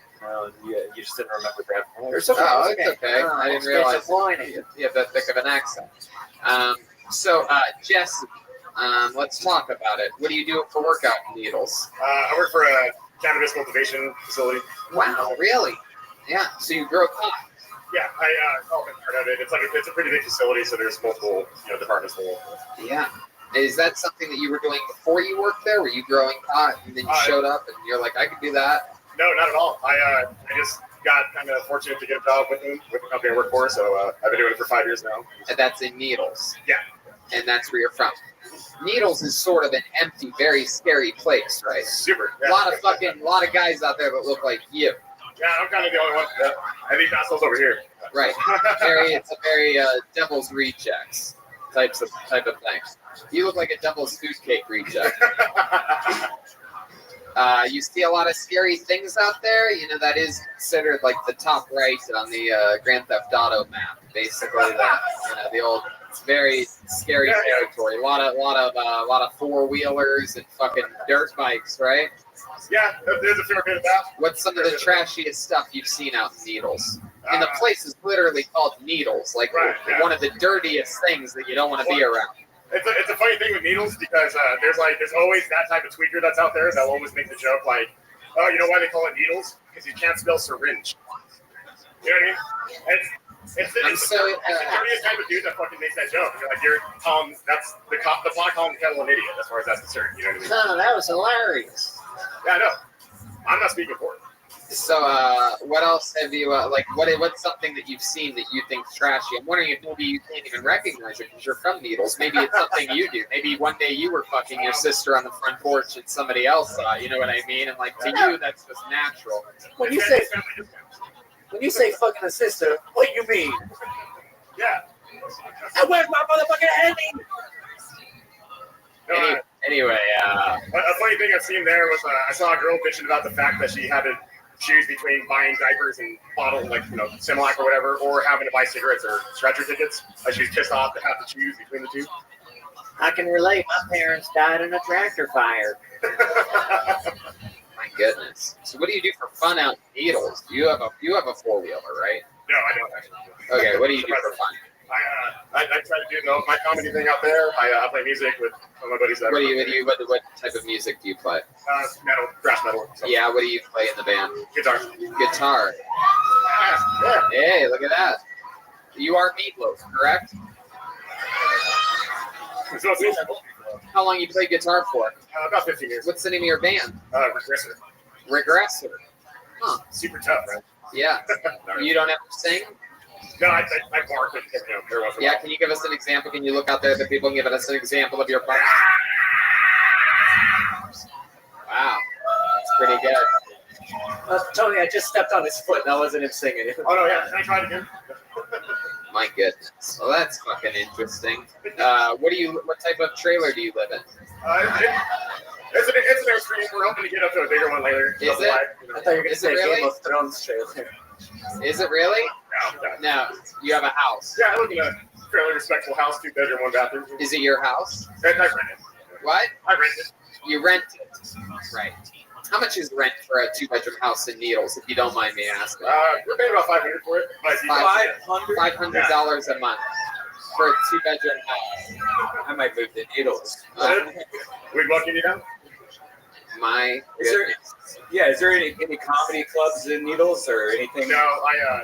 You just didn't remember Brad. It's okay. It's okay. I didn't realize you have that thick of an accent. So, Jesse, let's talk about it. What do you do for workout Needles? I work for a cannabis cultivation facility. Wow, really? Yeah. So you grow pot. Yeah, I call it part of it. It's a pretty big facility, so there's multiple departments full. Yeah. Is that something that you were doing before you worked there? Were you growing pot and then you showed up and you're like, I could do that? No, not at all. I just got kind of fortunate to get a job with the company I work for, so I've been doing it for 5 years now. And that's in Needles. Yeah. And that's where you're from. Needles is sort of an empty, very scary place, right? Super. Yeah. A lot of guys out there that look like you. Yeah, I'm kind of the only one. I think assholes over here. Right. It's a very devil's rejects type of thing. You look like a devil's food cake reject. You see a lot of scary things out there. You know, that is considered like the top right on the Grand Theft Auto map. Basically, the old. It's very scary territory. A lot of four-wheelers and fucking dirt bikes, right? Yeah, there's a fair bit of that. What's some of the trashiest stuff you've seen out in Needles? And the place is literally called Needles, like one of the dirtiest things that you don't want to be around. It's a funny thing with Needles because there's always that type of tweaker that's out there that'll always make the joke like, oh, you know why they call it Needles? Because you can't spell syringe. You know what I mean? It's the dirtiest type of dude that fucking makes that joke. You're like, that's the pot calling the kettle an idiot as far as that's concerned. You know what I mean? No, that was hilarious. Yeah, I know. I'm not speaking for it. So, what else have you, what's something that you've seen that you think's trashy? I'm wondering if maybe you can't even recognize it because you're from Needles. Maybe it's something you do. Maybe one day you were fucking your sister on the front porch and somebody else saw it, you know what I mean? And like, to you, that's just natural. When you say fucking a sister, what do you mean? Yeah. And where's my motherfucking Henny? Anyway, a funny thing I've seen there was I saw a girl bitching about the fact that she had to choose between buying diapers and bottle, Similac or whatever, or having to buy cigarettes or stretcher tickets. She was pissed off to have to choose between the two. I can relate. My parents died in a tractor fire. My goodness. So what do you do for fun out in Needles? You have a four-wheeler, right? No, I don't actually. Okay, what do you do for fun? I try to do my comedy thing out there. I play music with my buddies. What type of music do you play? Metal, thrash metal. So. Yeah, what do you play in the band? Guitar. Yeah. Hey, look at that. You are Meatloaf, correct? How long you played guitar for? About 15 years. What's the name of your band? Regressor. Regressor. Huh. Super tough, right? Yeah. You don't ever sing? No, I bark at every once in a while. Yeah, can you give us an example? Can you look out there at the people and give us an example of your bark? Wow, that's pretty good. Tony, I just stepped on his foot and I wasn't him singing. Oh, no, yeah. Can I try it again? My goodness. Well, that's fucking interesting. What type of trailer do you live in? It's an extreme. We're hoping to get up to a bigger one later. Is it? I thought you were going to say really? Game of Thrones trailer. Is it really? No. You have a house. Yeah, I live in a fairly respectable house, 2-bedroom, 1 bathroom. Is it your house? I rent it. What? I rent it. You rent it. Right. How much is rent for a 2-bedroom house in Needles, if you don't mind me asking? We're paying about $500 for it. $500 a month for a 2-bedroom house. I might move to Needles. We'd welcome you down. Is there any comedy clubs in Needles or anything? No,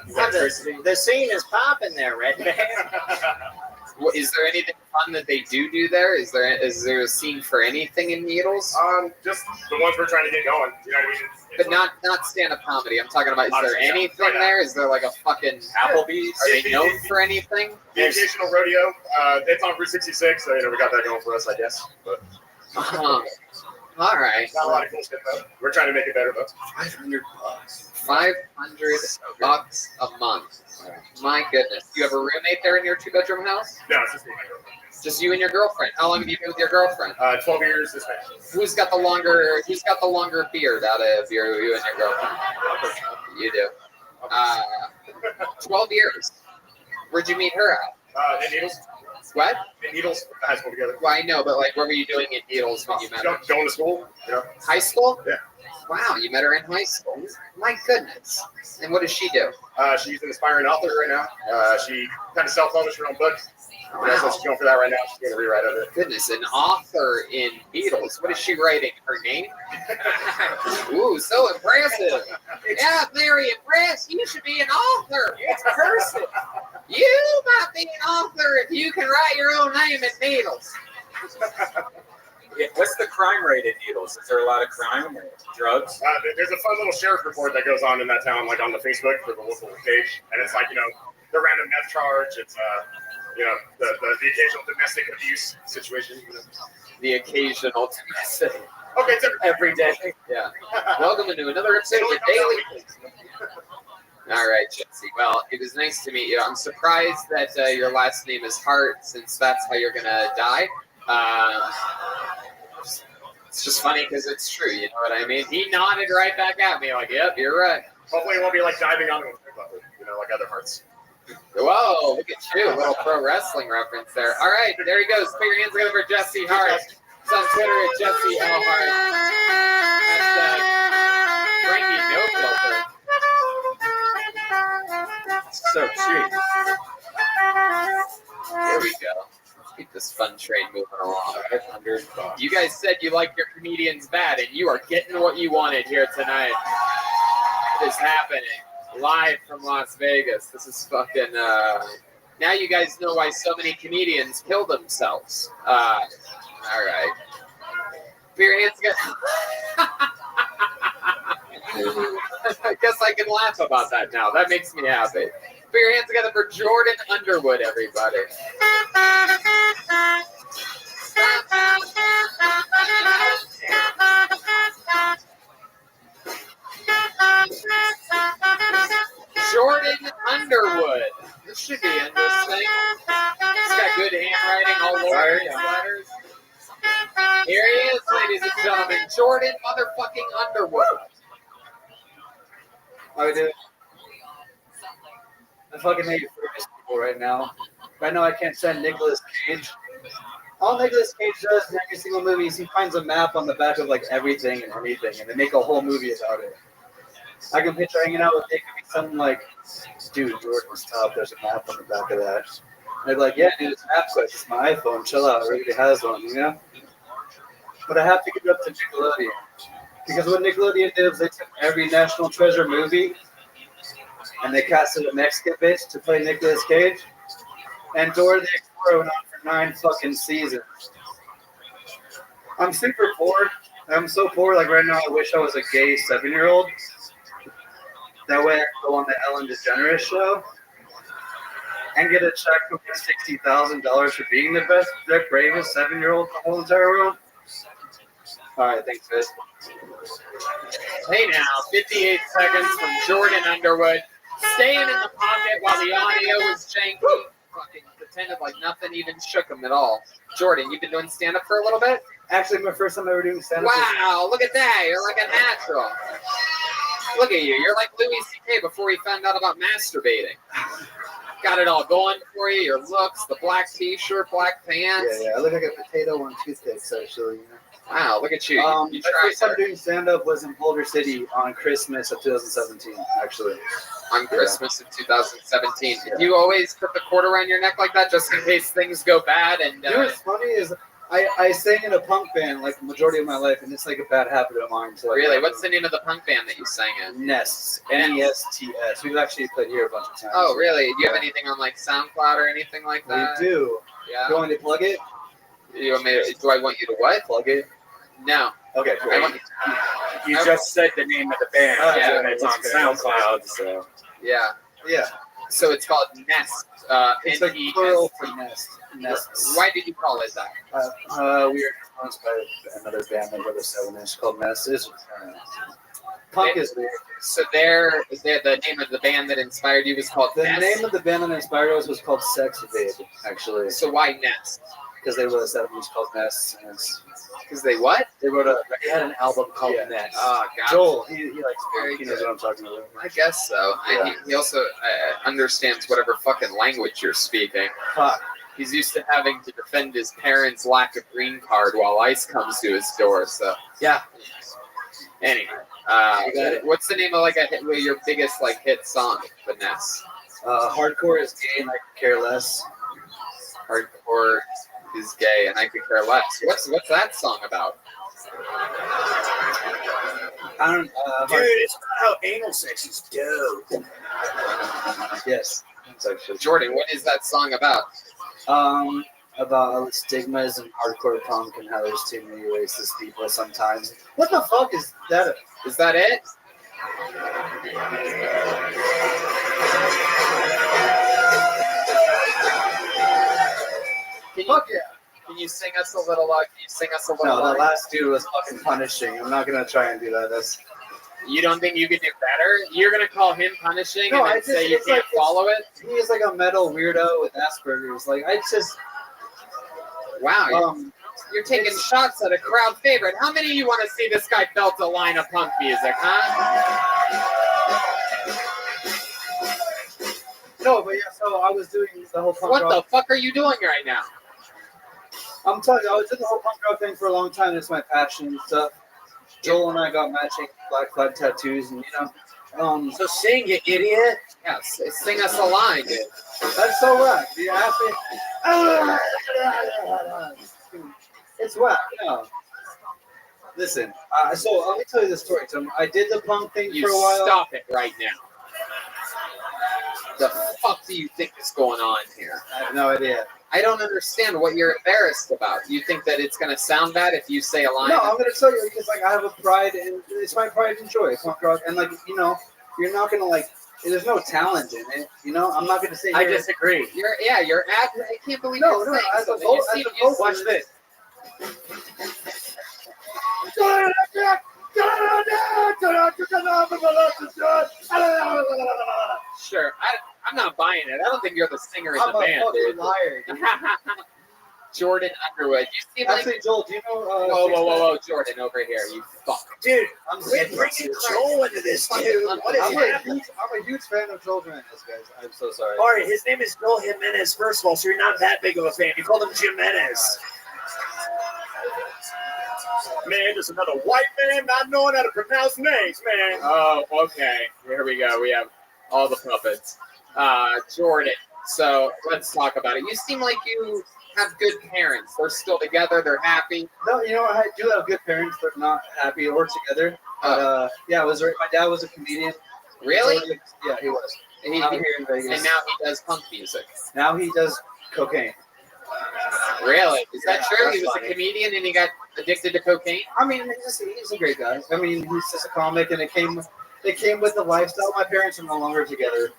the scene is popping there, Red Man. Is there anything fun that they do there? Is there a scene for anything in Needles? Just the ones we're trying to get going. You know what I mean? But not stand-up comedy. I'm talking about. Is there anything there? Is there like a fucking Applebee's? Are they known for anything? The occasional rodeo. It's on Route 66, so we got that going for us, I guess. But. All right. Not a lot of cool stuff though. We're trying to make it better though. $500. $500 a month. My goodness. Do you have a roommate there in your 2-bedroom house? No, it's just me and my girlfriend. Just you and your girlfriend. How long have you been with your girlfriend? 12 years this May. Who's got the longer beard out of you and your girlfriend? You do. 12 years. Where'd you meet her at? In Needles. What? In Needles, high school together. Well, I know, but what were you doing in Needles when you met her? Going to school. Yeah. High school? Yeah. Wow, you met her in high school. My goodness. And what does she do? She's an aspiring author right now. She kind of self-published her own book. Wow. So she's going for that right now. She's doing a rewrite of it. Goodness, an author in Beatles. What is she writing? Her name? Ooh, so impressive. Yeah, very impressed. You should be an author. It's cursive. You might be an author if you can write your own name in Beatles. What's the crime rate in Needles? Is there a lot of crime or drugs? There's a fun little sheriff report that goes on in that town, like on the Facebook for the local page, and it's like the random meth charge. It's the occasional domestic abuse situation. The occasional domestic. Okay, it's every day. Yeah. Welcome to another episode of the Daily. All right, Jesse. Well, it was nice to meet you. I'm surprised that your last name is Hart, since that's how you're gonna die. It's just funny because it's true. You know what I mean? He nodded right back at me like, "Yep, you're right." Hopefully, it won't be like diving onto a turnbuckle, like other hearts. Whoa, look at you. A little pro wrestling reference there. All right, there he goes. Put your hands together for Jesse Hart. It's on Twitter at Jesse L. Hart. Hashtag Frankie No Filter. So sweet. There we go. Let's keep this fun train moving along. You guys said you like your comedians bad, and you are getting what you wanted here tonight. It is happening. Live from Las Vegas. This is fucking, now you guys know why so many comedians kill themselves. Alright. Put your hands together. I guess I can laugh about that now. That makes me happy. Put your hands together for Jordan Underwood, everybody. Jordan Underwood. This should be interesting. He's got good handwriting all over his letters. Here he is, ladies and gentlemen. Jordan motherfucking Underwood. I do. I fucking hate British people right now. Right now I can't send Nicolas Cage. All Nicolas Cage does in every single movie is he finds a map on the back of like everything and anything, and they make a whole movie about it. I can picture hanging out with Nick and be something like, dude, Jordan, stop, there's a map on the back of that. And they're like, yeah, dude, it's MapQuest, it's my iPhone, chill out, everybody has one, you know? But I have to give it up to Nickelodeon. Because what Nickelodeon did was they took every National Treasure movie and they casted a Mexican bitch to play Nicolas Cage. And Dora the Explorer went on for 9 fucking seasons. I'm super poor. I'm so poor, like right now I wish I was a gay 7-year-old. That way I can go on the Ellen DeGeneres show and get a check for $60,000 for being the best, the bravest 7-year-old in the whole entire world. All right, thanks, guys. Hey now, 58 seconds from Jordan Underwood. Staying in the pocket while the audio was janky. Fucking pretended like nothing even shook him at all. Jordan, you've been doing stand-up for a little bit? Actually, my first time ever doing stand-up. Wow, look at that. You're like a natural. Look at you. You're like Louis C.K. before he found out about masturbating. Got it all going for you. Your looks, the black t-shirt, black pants. Yeah, I look like a potato on toothpicks, actually. Wow, look at you. You my first time doing stand-up was in Boulder City on Christmas of 2017, actually. On Christmas of 2017. Did you always put the cord around your neck like that just in case things go bad? And you know what's funny is I sang in a punk band like the majority of my life, and it's like a bad habit of mine. So really? What's the name of the punk band that you sang in? Nests. Nests. We've actually played here a bunch of times. Oh, really? Do you have anything on like SoundCloud or anything like that? We do. Yeah. You want me to plug it? Do I want you to what? Plug it? No. Okay, cool. You just said the name of the band. Yeah, and it's on SoundCloud. So. Yeah. Yeah. So it's called Nest. It's like plural for Nest. Nests. Why did you call it that? We were influenced by another band that wrote a 7-inch called Nest. Punk is weird. So the name of the band that inspired you was called Nest? The name of the band that inspired us was called Sex Babe, actually. So why Nest? Because they wrote a 7-inch called Nest. Because they what? They had an album called Nest. Oh, God. Joel, he likes punk. He knows what I'm talking about. I guess so. Yeah. He also understands whatever fucking language you're speaking. Fuck. He's used to having to defend his parents' lack of green card while ICE comes to his door. So yeah. Anyway, what's the name of your biggest hit song, Vanessa? Hardcore is gay and I could care less. Hardcore is gay and I could care less. What's that song about? I don't. Dude, it's about how anal sex is dope. Yes, it's actually. Jordan, what is that song about? About stigmas and hardcore punk and how there's too many racist people sometimes. What the fuck is that? Is that it? Fuck yeah. Can you sing us a little? No, that last dude was fucking punishing. I'm not gonna try and do that. You don't think you can do better? You're gonna call him punishing No, and then say you can't follow it? He's like a metal weirdo with Asperger's. Like I just. Wow. You're taking shots at a crowd favorite. How many of you want to see this guy belt a line of punk music, huh? No, but yeah, so I was doing the whole punk What rock. the fuck are you doing right now? I'm telling you, I was doing the whole punk rock thing for a long time. It's my passion and stuff. Joel and I got matching black flag tattoos, and so sing, you idiot. Yeah, sing us a line, dude. That's so whack. You ask me. It's whack. No. Listen. So let me tell you the story. So I did the punk thing You for a while. stop it right now. The fuck do you think is going on here? I have no idea. I don't understand what you're embarrassed about. You think that it's gonna sound bad if you say a line? No, I'm gonna tell you because like I have a pride and it's my pride and joy. Punk rock, and like you're not gonna like. There's no talent in it. I'm not gonna say. I disagree. You're I can't believe No, you're no. saying As a something. vocalist, watch this. Sure, I'm not buying it. I don't think you're the singer in I'm the a band, fucking dude. liar. Jordan Underwood. You seem like. Actually, Joel, do you know? Whoa, Jordan, over here, you fuck. Dude, I'm quit bringing Joel into this, dude. What is happening? I'm a huge fan of Joel Jimenez, guys. I'm so sorry. All right, his name is Joel Jimenez, first of all, so you're not that big of a fan. You called him Jimenez. Man, there's another white man not knowing how to pronounce names, man. Oh, okay. Here we go. We have all the puppets. Jordan. So let's talk about it. You seem like you have good parents. They're still together. They're happy. No, I do have good parents. They're not happy or together. But yeah, my dad was a comedian. Really? Yeah, he was. Out here in Vegas. And now he does punk music. Now he does cocaine. Really? Is that true? that's He was funny. a comedian and he got addicted to cocaine? I mean, he's a great guy. I mean, he's just a comic, and it came with the lifestyle. My parents are no longer together,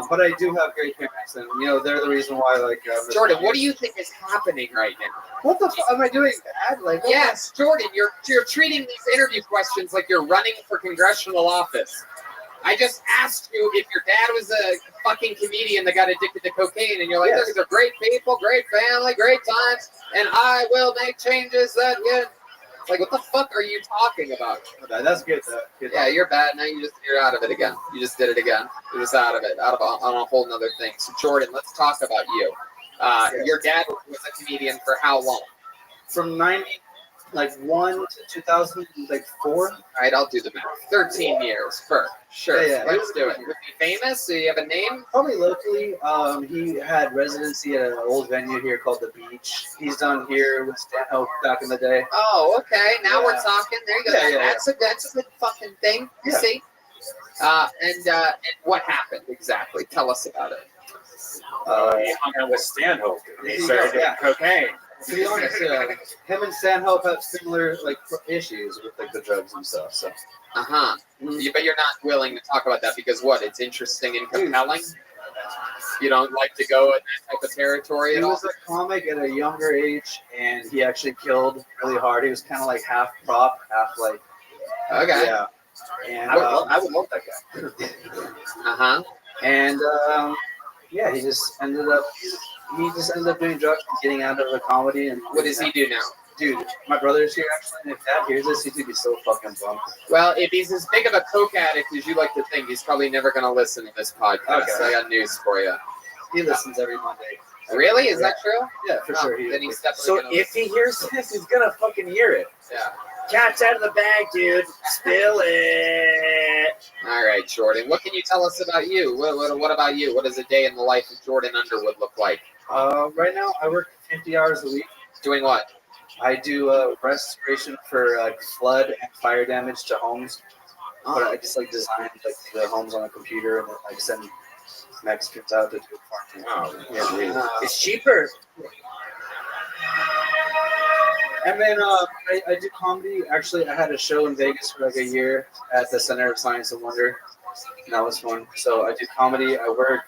but I do have great parents, and they're the reason why. Like Jordan, what do you think is happening right now? What the fuck am I doing? Bad? Like Yes, Jordan, you're treating these interview questions like you're running for congressional office. I just asked you if your dad was a fucking comedian that got addicted to cocaine, and you're like, Yes. they're great people, great family, great times, and I will make changes that get. Like, what the fuck are you talking about? That's good. Good. Yeah, you're bad. Now you're out of it again. You just did it again. You're just out of it, on a whole nother thing. So, Jordan, let's talk about you. Your dad was a comedian for how long? From 91 to 2004. All right, I'll do the math. 13 years. Sure. Yeah. Let's do it. Was he famous? Do you have a name? Probably locally. He had residency at an old venue here called The Beach. He's done here with Stanhope back in the day. Oh, okay. Now we're Yeah. talking. There you go. Yeah. That's a good fucking thing. You Yeah. see. And what happened exactly? Tell us about it. He hung out with Stanhope. He started doing cocaine. To be honest, him and Stanhope have similar issues with the drugs and stuff. So. But you're not willing to talk about that because what? It's interesting and compelling. You don't like to go in that type of territory He at all. was a comic at a younger age, and he actually killed really hard. He was kind of like half prop, half like. Okay. Yeah. And I would love that guy. And yeah, he just ended up doing drugs and getting out of the comedy. And what does he do now? Dude, my brother's here actually, and if Dad hears this, he's gonna be so fucking bummed. Well, if he's as big of a coke addict as you like to think, he's probably never going to listen to this podcast. Okay. So I got news for you. He listens every Monday. Really? Is that true? Yeah, for sure. Then he's definitely So gonna if he hears this, he's gonna fucking hear it. Yeah. Cat's out of the bag, dude. Spill it. All right, Jordan. What can you tell us about you? What about you? What does a day in the life of Jordan Underwood look like? Right now, I work 50 hours a week. Doing what? I do restoration for flood and fire damage to homes. But I just design the homes on a computer, and then send Mexicans out to do it for me. Oh, yeah. It's cheaper. And then I do comedy. Actually, I had a show in Vegas for a year at the Center of Science and Wonder. And that was fun. So I do comedy. I work.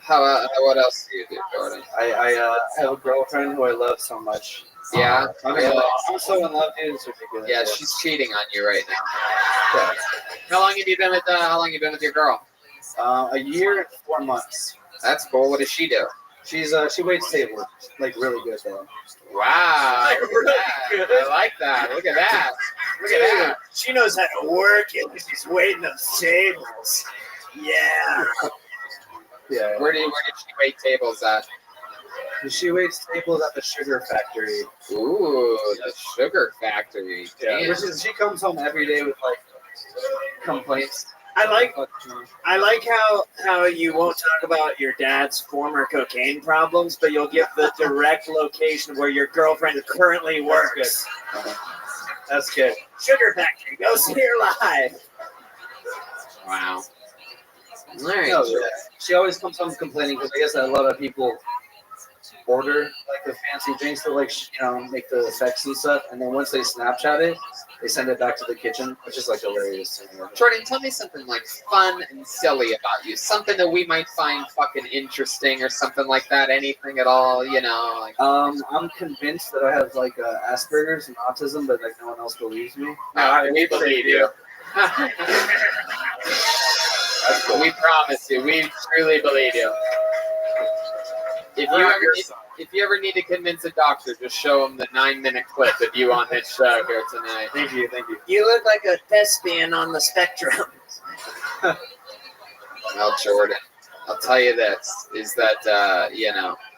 What else do you do, Jordan? I have a girlfriend who I love so much. Yeah? I'm so in love, dude. It's ridiculous. Yeah, she's cheating on you right now. Yeah. How long have you been with your girl? A year and 4 months. That's cool. What does she do? She waits tables like really good though. Wow. Really good. I like that. Look at that. Look at that. She knows how to work it when she's waiting those tables. Yeah. Yeah. Where did she wait tables at? She waits tables at the Sugar Factory. Ooh, the Sugar Factory. Yeah. Damn. Which is she comes home every day with like complaints. I like how you won't talk about your dad's former cocaine problems, but you'll give the direct location where your girlfriend currently works. That's good. Sugar Factory, go see her live. Wow. All right. No, yeah. She always comes home complaining because I guess that a lot of people order like the fancy drinks to like make the effects and stuff, and then once they Snapchat it, they send it back to the kitchen, which is like hilarious. Jordan, tell me something like fun and silly about you. Something that we might find fucking interesting or something like that. Anything at all, you know? Like... I'm convinced that I have like Asperger's and autism, but like no one else believes me. No, we believe you. We promise you. We truly believe you. If you ever need to convince a doctor, just show him the 9-minute clip of you on this show here tonight. Thank you. You look like a thespian on the spectrum. Well, Jordan, I'll tell you this: is that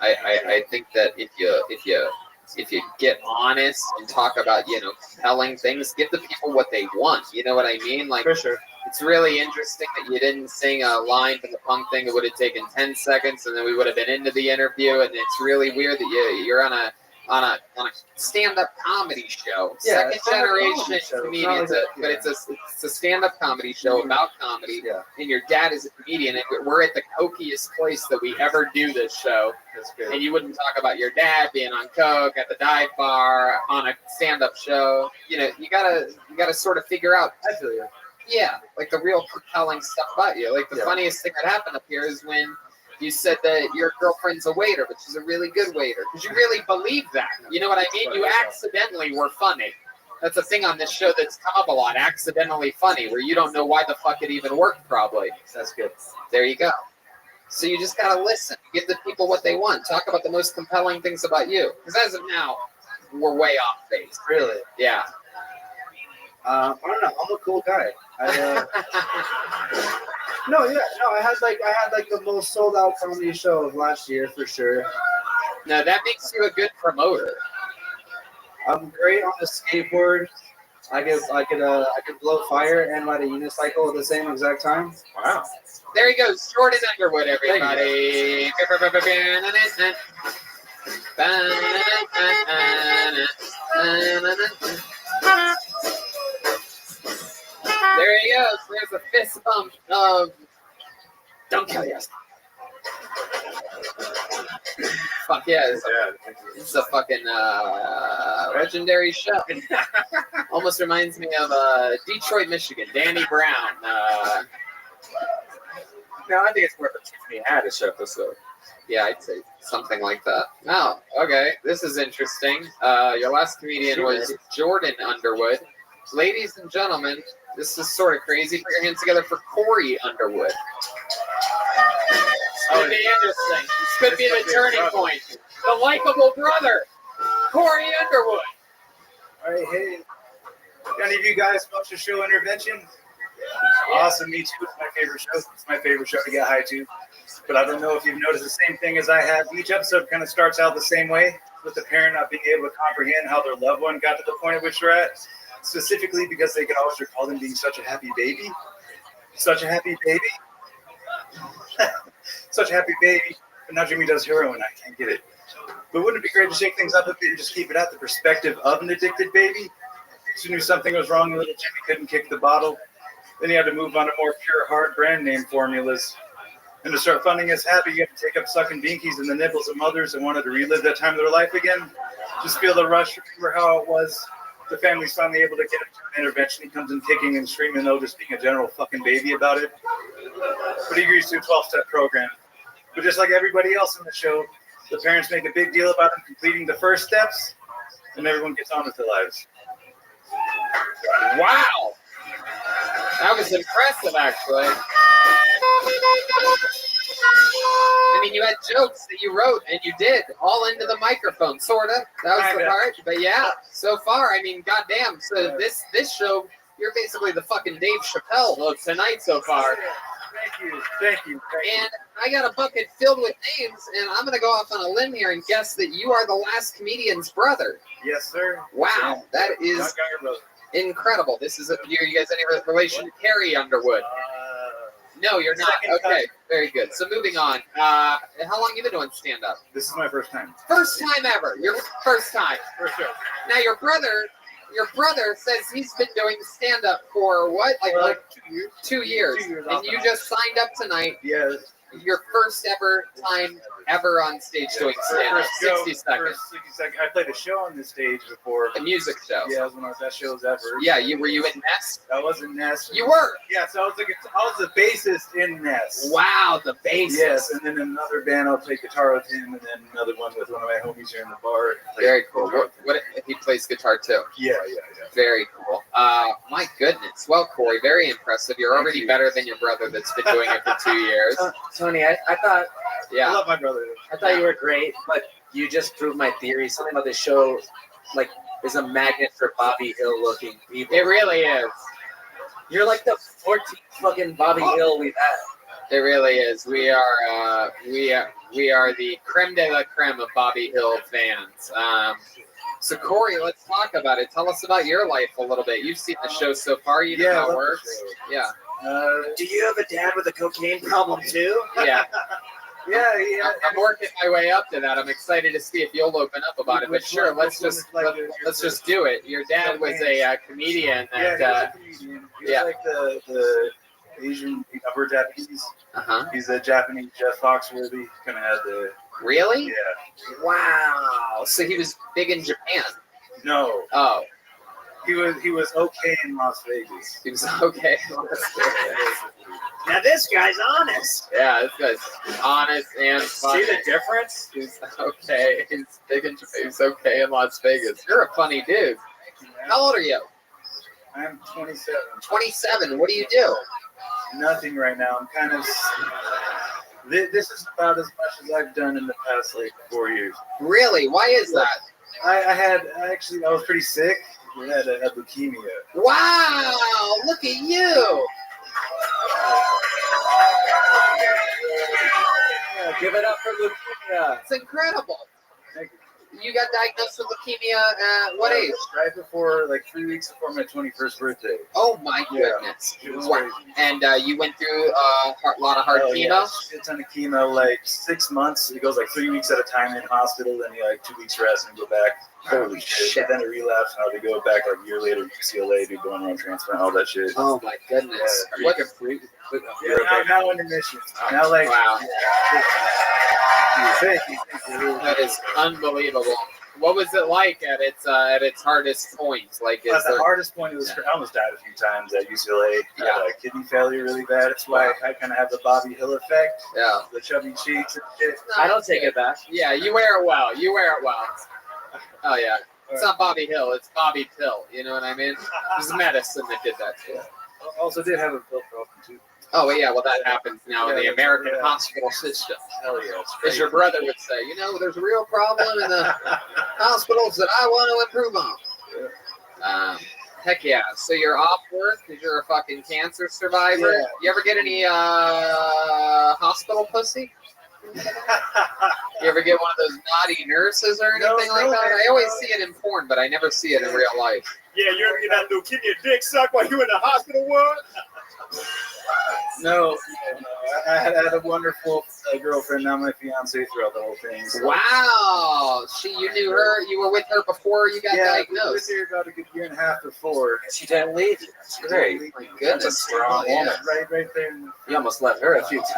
I think that if you get honest and talk about compelling things, give the people what they want. You know what I mean? Like, for sure. It's really interesting that you didn't sing a line from the punk thing. It would have taken 10 seconds, and then we would have been into the interview. And it's really weird that you're on a stand-up comedy show. Yeah, Second generation comedian, but it's a stand-up comedy show about comedy. Yeah. And your dad is a comedian, and we're at the cokiest place that we ever do this show. That's good. And you wouldn't talk about your dad being on coke at the dive bar on a stand-up show. You gotta sort of figure out. I feel you. Yeah, like the real compelling stuff about you. Like the funniest thing that happened up here is when you said that your girlfriend's a waiter, but she's a really good waiter. Because you really believe that. You know what I mean? You accidentally were funny. That's a thing on this show that's come up a lot. Accidentally funny, where you don't know why the fuck it even worked probably. That's good. There you go. So you just gotta listen. Give the people what they want. Talk about the most compelling things about you. Because as of now, we're way off base. Really? Yeah. I don't know. I'm a cool guy. I had like the most sold out comedy show of last year for sure. No, that makes you a good promoter. I'm great on the skateboard. I could blow fire and ride a unicycle at the same exact time. Wow. There he goes, Jordan Underwood, everybody. There he goes. There's a fist bump of Don't Kill Yourself. Fuck yeah. It's a fucking legendary show. Almost reminds me of Detroit, Michigan. Danny Brown. No, I think it's more of a Tiffany Haddish episode. Yeah, I'd say something like that. Oh, okay. This is interesting. Your last comedian was Jordan Underwood. Ladies and gentlemen, this is sort of crazy. Put your hands together for Corey Underwood. This could be interesting. This could be the turning point. The likable brother, Corey Underwood. All right, hey. Any of you guys watch the show Intervention? Awesome, me too. It's my favorite show. It's my favorite show to get high to. But I don't know if you've noticed the same thing as I have. Each episode kind of starts out the same way, with the parent not being able to comprehend how their loved one got to the point at which they're at. Specifically because they can always recall them being such a happy baby. Such a happy baby. Such a happy baby. But now Jimmy does heroin. I can't get it. But wouldn't it be great to shake things up a bit and just keep it at the perspective of an addicted baby? So knew something was wrong, little Jimmy couldn't kick the bottle. Then he had to move on to more pure, hard brand name formulas. And to start funding his happy, you had to take up sucking binkies and the nipples of mothers and wanted to relive that time of their life again. Just feel the rush, remember how it was. The family's finally able to get him to an intervention. He comes in kicking and screaming, though, just being a general fucking baby about it. But he agrees to a 12-step program. But just like everybody else in the show, the parents make a big deal about him completing the first steps, and everyone gets on with their lives. Wow. That was impressive, actually. I mean, you had jokes that you wrote and you did all into the microphone, sorta. That was the part. But yeah, so far, I mean, goddamn. So this show, you're basically the fucking Dave Chappelle of tonight so far. Thank you. And I got a bucket filled with names, and I'm gonna go off on a limb here and guess that you are the last comedian's brother. Yes, sir. Wow, that is incredible. This is you guys any relation to Carrie Underwood? No, you're not. Okay, very good. So moving on. How long you been doing stand-up? This is my first time. First time ever. Your first time. For sure. Now your brother says he's been doing stand-up for what? Like 2 years. 2 years. And you just signed up tonight. Yes. Your first ever time ever on stage doing stand-up. 60 seconds. 60 seconds. I played a show on this stage before. A music show. Yeah, it was one of the best shows ever. Yeah, were you in Nest? I was in Nest. You were? Yeah, so I was the bassist in Nest. Wow, the bassist. Yes, and then another band I'll play guitar with him, and then another one with one of my homies here in the bar. Very cool. What he plays guitar too? Yeah. Very cool. My goodness. Well, Corey, very impressive. You're already better than your brother that's been doing it for 2 years. Tony, I thought. Yeah. I love my brother. I thought you were great, but you just proved my theory. Something about this show, like, is a magnet for Bobby Hill looking people. It really is. You're like the 14th fucking Bobby Hill we've had. It really is. We are the creme de la creme of Bobby Hill fans. So Corey, let's talk about it. Tell us about your life a little bit. You've seen the show so far. You know how it works. Yeah. Do you have a dad with a cocaine problem too? Yeah. Yeah. I'm working my way up to that. I'm excited to see if you'll open up about it. But sure, let's just do it. Your dad was a comedian. That, he's a comedian. He's like the Asian upper Japanese. He's a Japanese Jeff Foxworthy. Kind of had the. Really? Yeah. Wow. So he was big in Japan. No. Oh. He was okay in Las Vegas. He was okay in Las Vegas. Now this guy's honest. Yeah, this guy's honest and funny. See the difference? He's okay. He's big in Japan. He's okay in Las Vegas. You're a funny dude. How old are you? I'm 27. 27. What do you do? Nothing right now. I'm kind of. This is about as much as I've done in the past 4 years. Really? Why is that? I was pretty sick. I had leukemia. Wow! Look at you! Yeah, give it up for leukemia. It's incredible. You got diagnosed with leukemia at what age? Right before, 3 weeks before my 21st birthday. Oh my goodness! Wow. And you went through a lot of hard chemo. Yeah, a ton of chemo, 6 months. It goes 3 weeks at a time in hospital, then you 2 weeks rest and go back. Holy shit! Then a relapse, and I had to go back a year later to UCLA, do bone marrow transplant, all that shit. Oh my goodness! Yeah, What? now in remission. Now wow. Thank you. That is unbelievable. What was it like at its hardest point? At the hardest point, I almost died a few times at UCLA. I had kidney failure really bad. That's why I kind of have the Bobby Hill effect. Yeah. The chubby cheeks and shit. I don't take it back. Yeah, you wear it well. Oh yeah. It's not Bobby Hill. It's Bobby Pill. You know what I mean? There's medicine that did that too. Also did have a pill problem too. Oh yeah, well that happens now in the American hospital system. Hell yeah. As your brother would say, there's a real problem in the hospitals that I want to improve on. Heck yeah. So you're off work because you're a fucking cancer survivor. Yeah. You ever get any hospital pussy? You ever get one of those naughty nurses or anything like that? I always see it in porn, but I never see it in real life. Yeah, you ever get that leukemia dick sucked while you in the hospital ward? No. I had a wonderful girlfriend, now my fiance, throughout the whole thing. So. Wow. You knew her, you were with her before you got diagnosed? Yeah, I was with her about a good year and a half before. She didn't leave. That's great. My goodness. That's a strong woman. Right there. You almost left her a few times.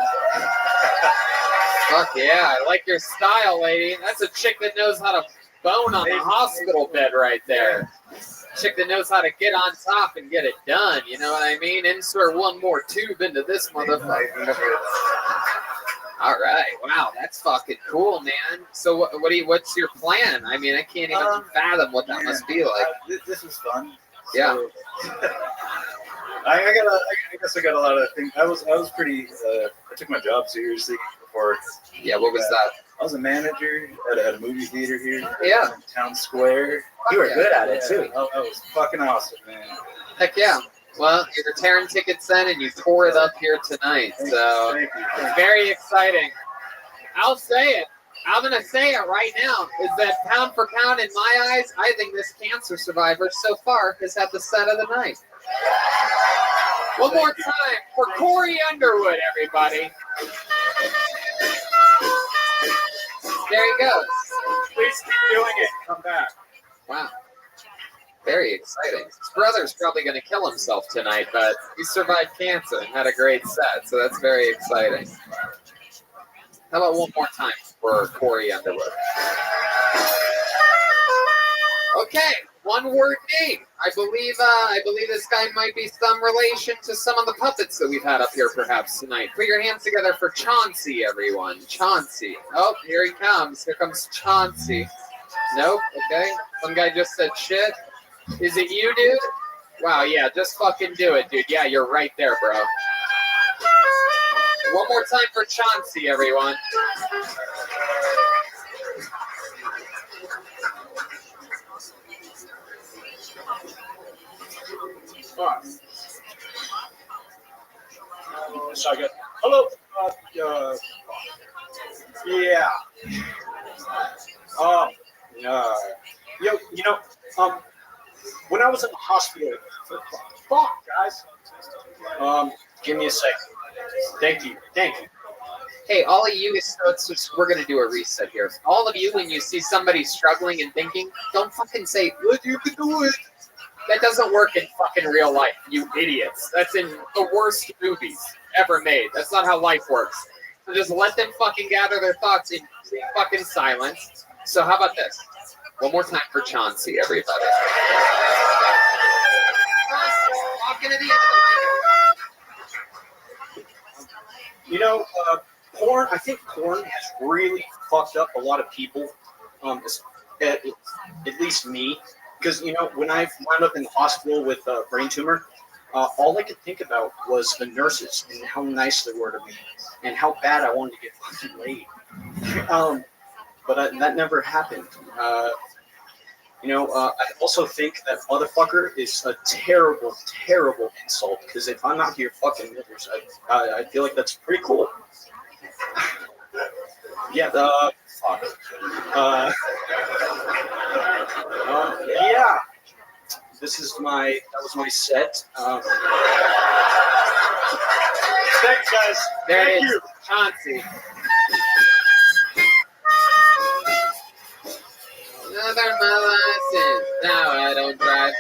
Fuck yeah, I like your style, lady. That's a chick that knows how to bone on the hospital bed right there. Chick that knows how to get on top and get it done. You know what I mean? Insert one more tube into this motherfucker. All right. Wow, that's fucking cool, man. So what's your plan? I mean, I can't even fathom what that must be like. This was fun. Yeah. So, I guess I got a lot of things. I was pretty. I took my job seriously before. Yeah, what was that? I was a manager at a movie theater here. Yeah. In Town Square. You were good at it, too. That was fucking awesome, man. Heck yeah. Well, you were tearing tickets then, and you tore it up here tonight. So Thank very exciting. I'll say it. I'm going to say it right now, is that pound for pound, in my eyes, I think this cancer survivor so far has had the set of the night. One more time for Corey Underwood, everybody. There he goes. Please keep doing it. Come back. Wow. Very exciting. His brother's probably going to kill himself tonight, but he survived cancer and had a great set, so that's very exciting. How about one more time for Corey Underwood? Okay, one-word name. I believe this guy might be some relation to some of the puppets that we've had up here perhaps tonight. Put your hands together for Chauncey, everyone. Chauncey. Oh, here he comes. Here comes Chauncey. Nope, okay. Some guy just said shit. Is it you, dude? Wow, yeah, just fucking do it, dude. Yeah, you're right there, bro. One more time for Chauncey, everyone. Second. Hello. Yeah. When I was in the hospital, fuck, guys. Give me a second. Thank you. Hey, all of you, we're going to do a reset here. All of you, when you see somebody struggling and thinking, don't fucking say, "Look, you can do it." That doesn't work in fucking real life, you idiots. That's in the worst movies ever made. That's not how life works. So just let them fucking gather their thoughts in fucking silence. So how about this? One more time for Chauncey, everybody. Walking to the end of Porn. I think porn has really fucked up a lot of people. At least me, because when I wound up in the hospital with a brain tumor, all I could think about was the nurses and how nice they were to me, and how bad I wanted to get fucking laid. But that never happened. I also think that motherfucker is a terrible, terrible insult, because if I'm out here fucking niggers, I feel like that's pretty cool. Yeah, fuck. Yeah. That was my set. Thanks, guys. There Thank it is, you. Chauncey. Another my license. Now I don't drive.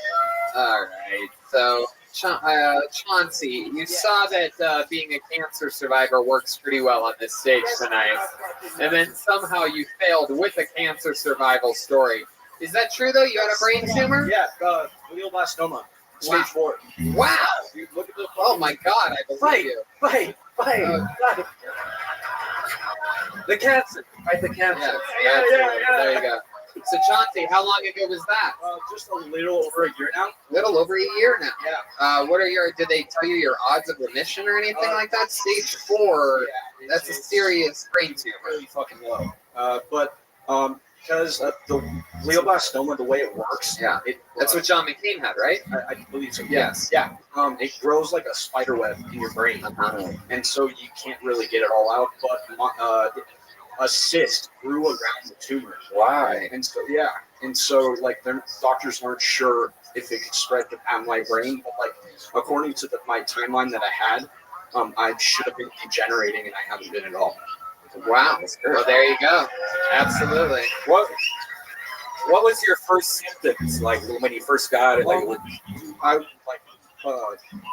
All right. So, Chauncey, you saw that being a cancer survivor works pretty well on this stage tonight. And then somehow you failed with a cancer survival story. Is that true, though? You had a brain tumor? Yeah, glioblastoma. Stage 4. Wow. Dude, look at the. Oh, my God. I believe you. Fight. The cancer. Fight the cancer. Yeah. There you go. So, Chauncey, how long ago was that? Just a little over a year now. Little over a year now. Yeah. Did they tell you your odds of remission or anything like that? Stage 4. Yeah, that's a serious brain tumor. Really fucking low. But because the glioblastoma, the way it works, that's what John McCain had, right? I believe so. Yes. Yeah. It grows like a spider web in your brain, and so you can't really get it all out. But a cyst grew around the tumor. Wow. And so like the doctors weren't sure if it could spread to my brain, but like according to my timeline that I had, I should have been degenerating, and I haven't been at all. Wow. Well, there you go. Absolutely. What was your first symptoms like when you first got it?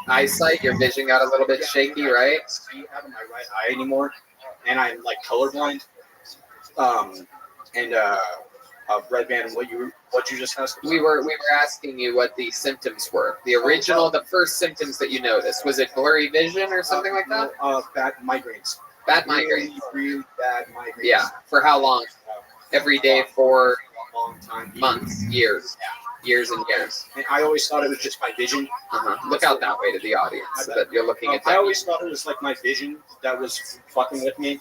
Eyesight, your vision got a little bit shaky, right? I see out of my right eye anymore, and I'm like colorblind. Red Band, what you just asked? We were asking you what the symptoms were. The first symptoms that you noticed. Was it blurry vision or something like that? Bad migraines. Bad migraines. Really bad migraines. Yeah. For how long? Every day for a long time. Months, years. Years and years. And I always thought it was just my vision. Look out that way to the audience so that you're looking at I them. always thought it was like my vision that was fucking with me.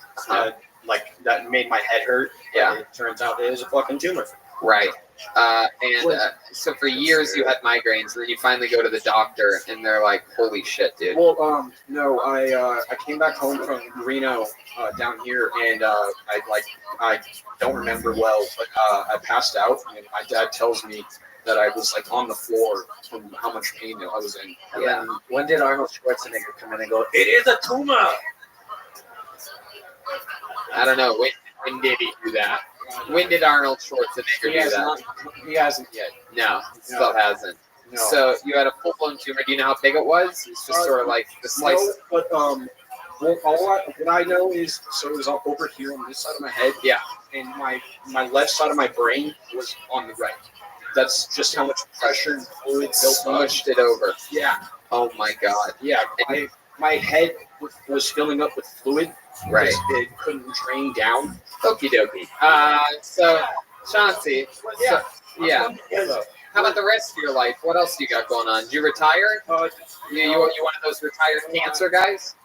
Like that made my head hurt. Yeah. It turns out it was a fucking tumor. Right. So for years you had migraines, and then you finally go to the doctor, and they're like, "Holy shit, dude!" Well, no, I came back home from Reno down here, and I don't remember well, but I passed out, and my dad tells me that I was like on the floor from how much pain I was in. And then when did Arnold Schwarzenegger come in and go, "It is a tumor"? I don't know. When did he do that? When did Arnold Schwarzenegger do that? He hasn't yet. No, he still hasn't. No. So you had a full-blown tumor. Do you know how big it was? It's just sort of like the slice. No, but well, what I know is, so it was all over here on this side of my head. Yeah. And my left side of my brain was on the right. That's just how much pressure and fluid built up. Smushed it over. Yeah. Oh my God. Yeah. My head was filling up with fluid. Right. It couldn't drain down. Okie dokie. So Chauncey. Yeah. Yeah. How about the rest of your life? What else do you got going on? Did you retire? You one of those retired cancer guys?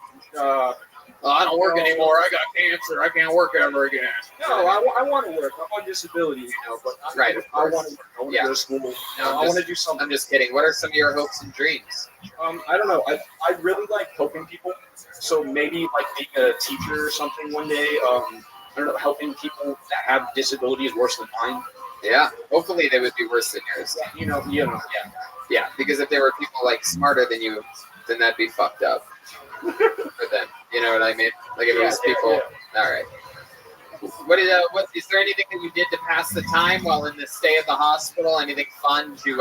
I don't work anymore. I got cancer. I can't work ever again. No, I want to work. I'm on disability, but Right, of I course. want to work. I want to go to school. No, I want to do something. I'm just kidding. What are some of your hopes and dreams? I don't know. I really like helping people. So maybe like being a teacher or something one day. I don't know, helping people that have disabilities worse than mine. Yeah. Hopefully they would be worse than yours. Yeah. Yeah, because if they were people like smarter than you, then that'd be fucked up for them. You know what I mean? Like if it was people. All right. What is there anything that you did to pass the time while in the stay at the hospital? Anything fun to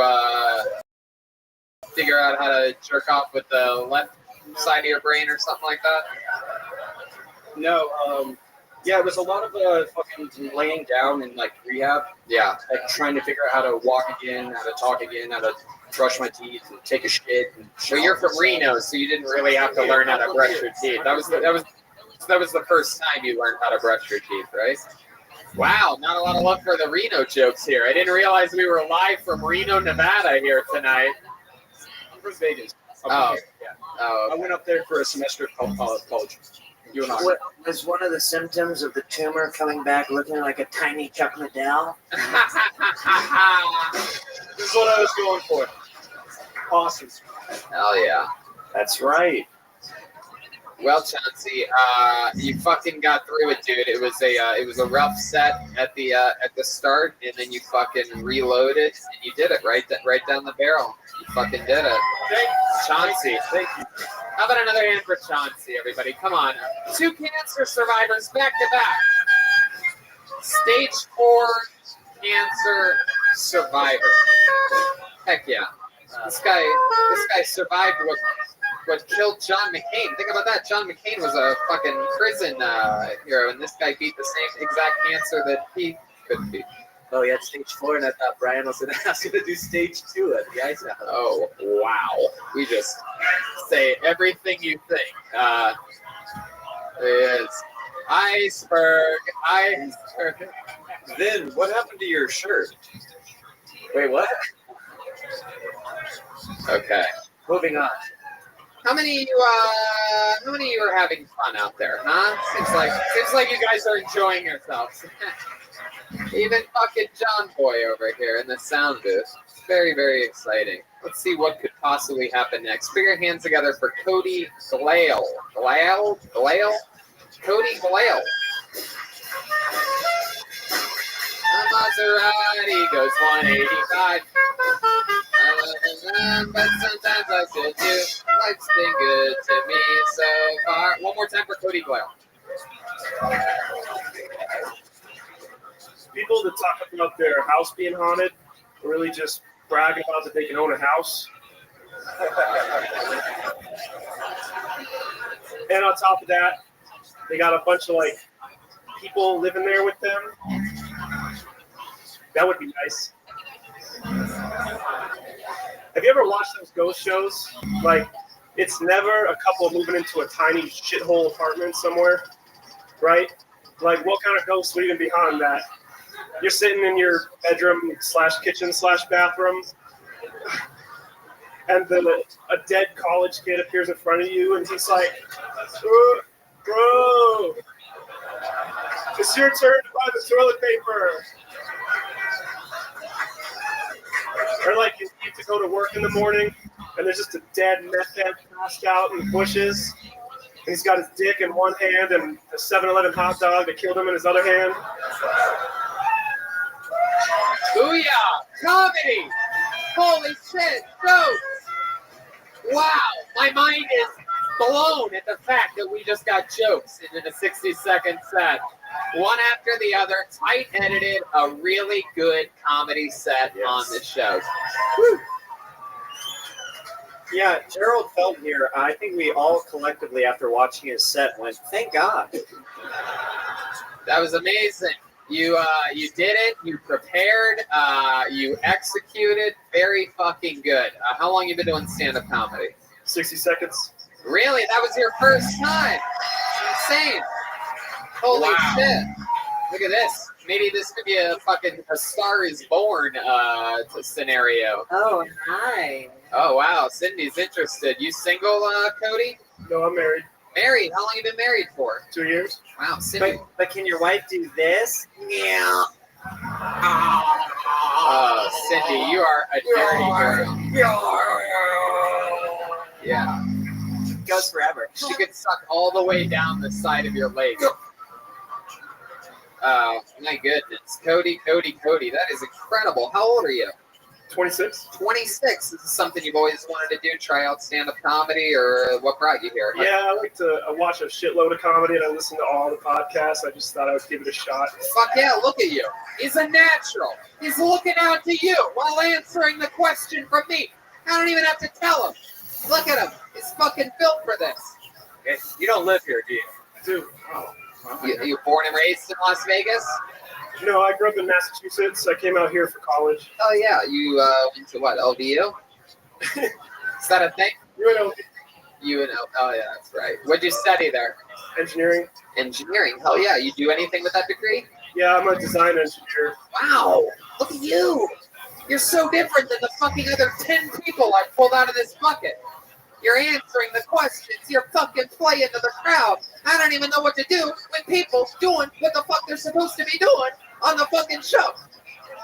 figure out how to jerk off with the left side of your brain or something like that? No. Yeah, it was a lot of fucking laying down in like rehab. Yeah. Like trying to figure out how to walk again, how to talk again, how to brush my teeth and take a shit. Well, you're from Reno, so you didn't really have to learn how to brush your teeth. That was the first time you learned how to brush your teeth, right? Wow, not a lot of luck for the Reno jokes here. I didn't realize we were live from Reno, Nevada here tonight. I'm from Vegas. Oh, yeah. Oh, I went up there for a semester of college. You and I. Was one of the symptoms of the tumor coming back looking like a tiny Chuck Liddell? This is what I was going for. Awesome. Hell yeah. That's right. Well, Chauncey, you fucking got through it, dude. It was a rough set at the start, and then you fucking reloaded, and you did it right down the barrel. You fucking did it. Chauncey. Thank you. How about another hand for Chauncey, everybody? Come on. 2 cancer survivors back to back. Stage 4 cancer survivor. Heck yeah. This guy survived what killed John McCain. Think about that. John McCain was a fucking prison hero, and this guy beat the same exact cancer that he couldn't beat. Oh, he had stage 4, and I thought Brian was going to ask him to do stage 2 at the ice house. Oh, wow. We just say everything you think. Is iceberg. Then what happened to your shirt? Wait, what? Okay. Moving on. How many of you are having fun out there, huh? Seems like you guys are enjoying yourselves. Even fucking John Boy over here in the sound booth. Very, very exciting. Let's see what could possibly happen next. Put your hands together for Cody Glale. Glale? Cody Glale. The Maserati goes 185. But sometimes I feel too. Life's been good to me so far. One more time for Cody Glale. People that talk about their house being haunted are really just bragging about that they can own a house. And on top of that, they got a bunch of like people living there with them. That would be nice. Have you ever watched those ghost shows? Like, it's never a couple moving into a tiny shithole apartment somewhere, right? Like, what kind of ghost would even be behind that? You're sitting in your bedroom/kitchen/bathroom, and a dead college kid appears in front of you, and he's like, "Bro, it's your turn to buy the toilet paper." Or like you need to go to work in the morning, and there's just a dead meth head passed out in the bushes. And he's got his dick in one hand and a 7-Eleven hot dog that killed him in his other hand. Booyah! Comedy! Holy shit! Jokes! Wow! My mind is blown at the fact that we just got jokes in a 60-second set. One after the other, tight edited, a really good comedy set on the show. Woo. Yeah, Gerald Felt here. I think we all collectively, after watching his set, went, "Thank God." That was amazing. You did it. You prepared. You executed. Very fucking good. How long you been doing stand-up comedy? 60 seconds. Really? That was your first time? Insane. Holy shit. Look at this. Maybe this could be a Star is Born scenario. Oh, hi. Oh, wow. Cindy's interested. You single, Cody? No, I'm married. Married? How long you been married for? 2 years. Wow, Cindy. But can your wife do this? Yeah. Oh, Cindy, you are a dirty girl. Yeah. Goes forever. She could suck all the way down the side of your leg. Oh, my goodness. Cody. That is incredible. How old are you? 26. 26. This is something you've always wanted to do, try out stand-up comedy, or what brought you here? Yeah, I like to watch a shitload of comedy, and I listen to all the podcasts. I just thought I would give it a shot. Fuck yeah, look at you. He's a natural. He's looking out to you while answering the question from me. I don't even have to tell him. Look at him. He's fucking built for this. You don't live here, do you? I do. Oh. You born and raised in Las Vegas? No, I grew up in Massachusetts. I came out here for college. Oh, yeah. You went to what, LDU? Is that a thing? UNLV. Oh, yeah, that's right. What'd you study there? Engineering. Engineering. Hell yeah. You do anything with that degree? Yeah, I'm a design engineer. Wow. Look at you. You're so different than the fucking other 10 people I pulled out of this bucket. You're answering the questions. You're fucking playing to the crowd. I don't even know what to do with people doing what the fuck they're supposed to be doing on the fucking show.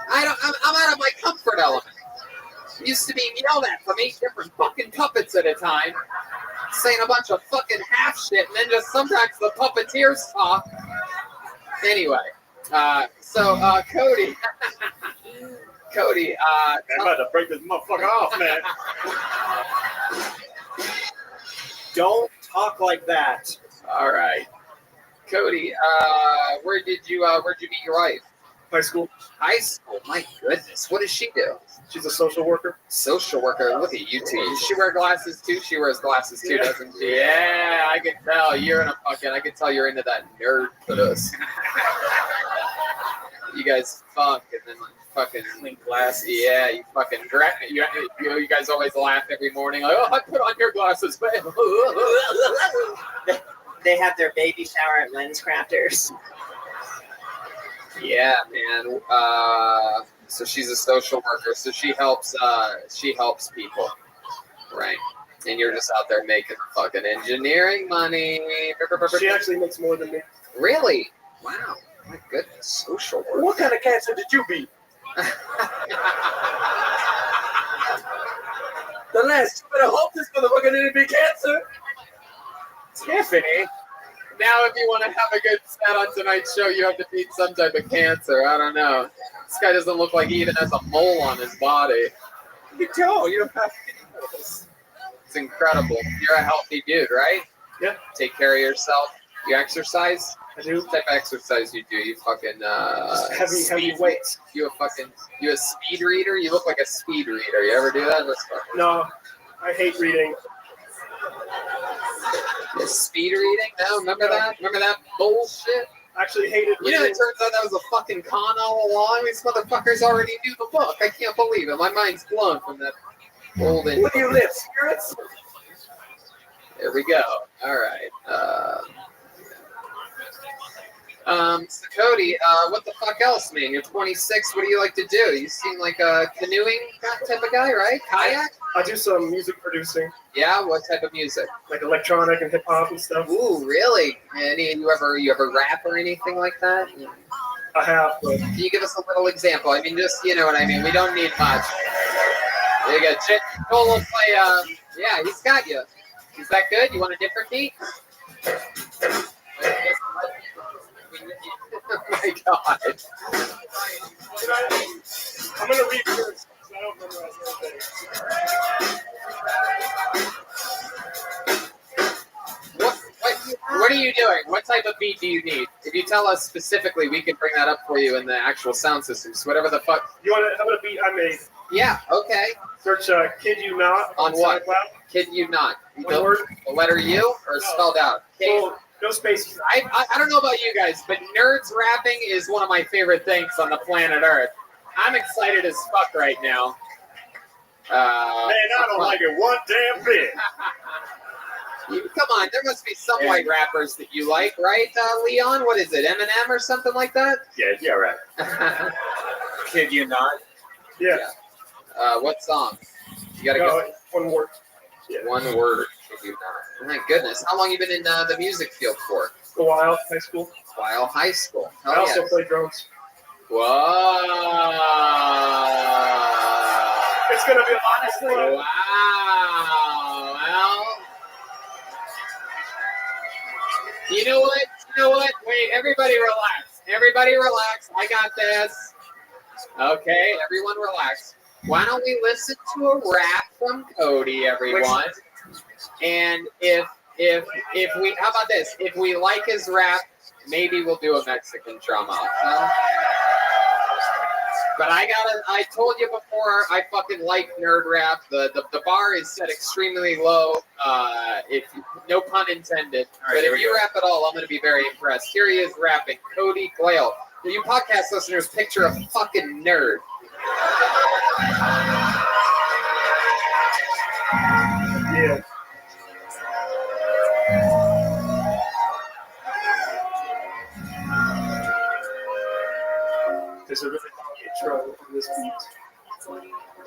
I'm out of my comfort element. Used to being yelled at from 8 different fucking puppets at a time, saying a bunch of fucking half shit, and then just sometimes the puppeteers talk. Anyway, Cody. Cody, I'm about to break this motherfucker off, man. Don't talk like that. All right, Cody. Where'd you meet your wife? High school. High school. My goodness, what does she do? She's a social worker. Social worker. Look at you two. Does she wear glasses too? She wears glasses too, Yeah. doesn't she? Yeah, I can tell you're I can tell you're into that nerd puss. You guys fuck and then fucking clink glasses. Yeah, you fucking you guys always laugh every morning like, oh, I put on your glasses, man. They have their baby shower at Lens Crafters. Yeah, man. So she's a social worker. So she helps people, right? And you're just out there making fucking engineering money. She actually makes more than me. Really? Wow. My goodness. Social worker. What kind of cancer did you beat? The last. You better hope this motherfucker didn't be cancer. Tiffany. Now, if you want to have a good set on tonight's show, you have to beat some type of cancer. I don't know. This guy doesn't look like he even has a mole on his body. You can tell. You don't have to. It's incredible. You're a healthy dude, right? Yeah. Take care of yourself. You exercise? I do. What type of exercise you do? You fucking heavy weights. You a speed reader? You look like a speed reader. You ever do that? No, I hate reading. Speed reading? No, remember that? Remember that bullshit? I actually hated You know, reading. it turns out that was a fucking con all along. These motherfuckers already knew the book. I can't believe it. My mind's blown from that old. What do you live, spirits? There we go. All right. So Cody, what the fuck else, man? You're 26. What do you like to do? You seem like a canoeing type of guy, right? Kayak? I do some music producing. Yeah. What type of music? Like electronic and hip hop and stuff. Ooh, really? You ever rap or anything like that? I have. But... Can you give us a little example? I mean, just you know what I mean. We don't need much. There you go. Joel will play. Yeah, he's got you. Is that good? You want a different beat? Oh my god. I'm going to read yours. I don't memorize anything. What are you doing? What type of beat do you need? If you tell us specifically, we can bring that up for you in the actual sound systems. Whatever the fuck. You want to have a beat I made? Yeah, okay. Search Kid You Not on what? Kid You Not. One word? The letter U or spelled out? Well, no spaces. I don't know about you guys, but nerds rapping is one of my favorite things on the planet Earth. I'm excited as fuck right now. Man, I don't like it one damn bit. Come on, there must be some white rappers that you like, right, Leon? What is it, Eminem or something like that? Yeah, right. Kid You Not? Yeah. What song? You gotta go. go. One word. Yeah. One word. Kid You Not. My goodness, how long you been in the music field for? A while, high school. While high school. I also play drums. Whoa. It's gonna be honestly. Wow. Well. You know what? Wait, everybody relax. Everybody relax. I got this. Okay, everyone relax. Why don't we listen to a rap from Cody, everyone? And if we, how about this? If we like his rap, maybe we'll do a Mexican drama. But I told you before, I fucking like nerd rap. The bar is set extremely low. If no pun intended. But if you rap at all, I'm going to be very impressed. Here he is rapping, Cody Glale. You podcast listeners, picture a fucking nerd. Yeah. There's a really long intro on this beat.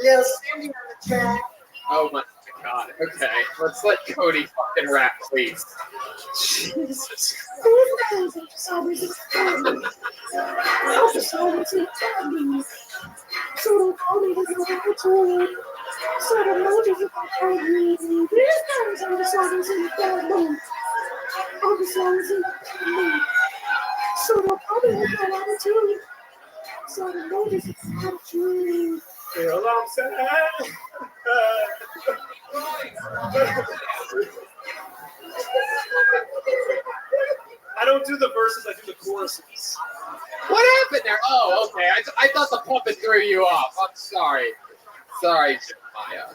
Little Sandy on the track. Oh my god. Okay. Let's let Cody fucking rap, please. Jesus. These days, I'm just always expanding. I'm just always expanding. So don't call me to go out to it. So don't know just about me. These days, I'm just always in a bad mood. I'm just always in a bad mood. So don't call me to go out to it. So don't know just about you. Feel I'm sad. I don't do the verses, I do the choruses. What happened there? Oh, okay. I thought the puppet threw you off. I'm sorry. Sorry, Jeremiah.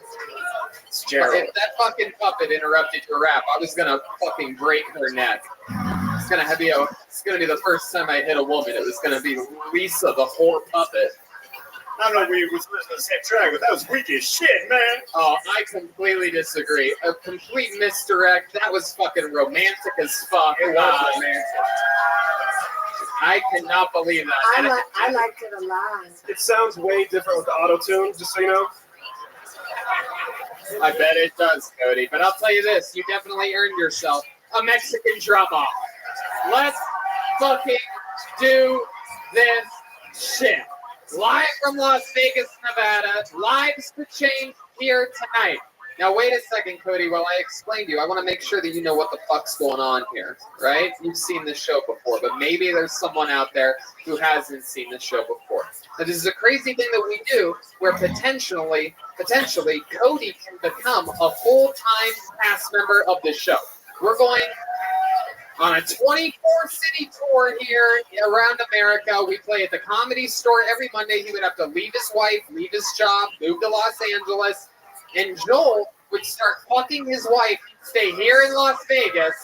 It's Gerald. If that fucking puppet interrupted your rap, I was gonna fucking break her neck. It's gonna be the first time I hit a woman. It was gonna be Lisa, the whore puppet. I don't know if we was listening to the same track, but that was weak as shit, man. Oh, I completely disagree. A complete misdirect. That was fucking romantic as fuck. It was romantic. I cannot believe that. I liked it a lot. It sounds way different with the auto-tune, just so you know. I bet it does, Cody. But I'll tell you this, you definitely earned yourself a Mexican drum off. Let's fucking do this shit. Live from Las Vegas, Nevada. Lives to change here tonight. Now, wait a second, Cody. While I explain to you, I want to make sure that you know what the fuck's going on here, right? You've seen this show before, but maybe there's someone out there who hasn't seen this show before. Now, this is a crazy thing that we do where potentially, Cody can become a full-time cast member of the show. We're going on a 24-city tour here around America. We play at the Comedy Store every Monday. He would have to leave his wife, leave his job, move to Los Angeles, and Joel would start fucking his wife, stay here in Las Vegas,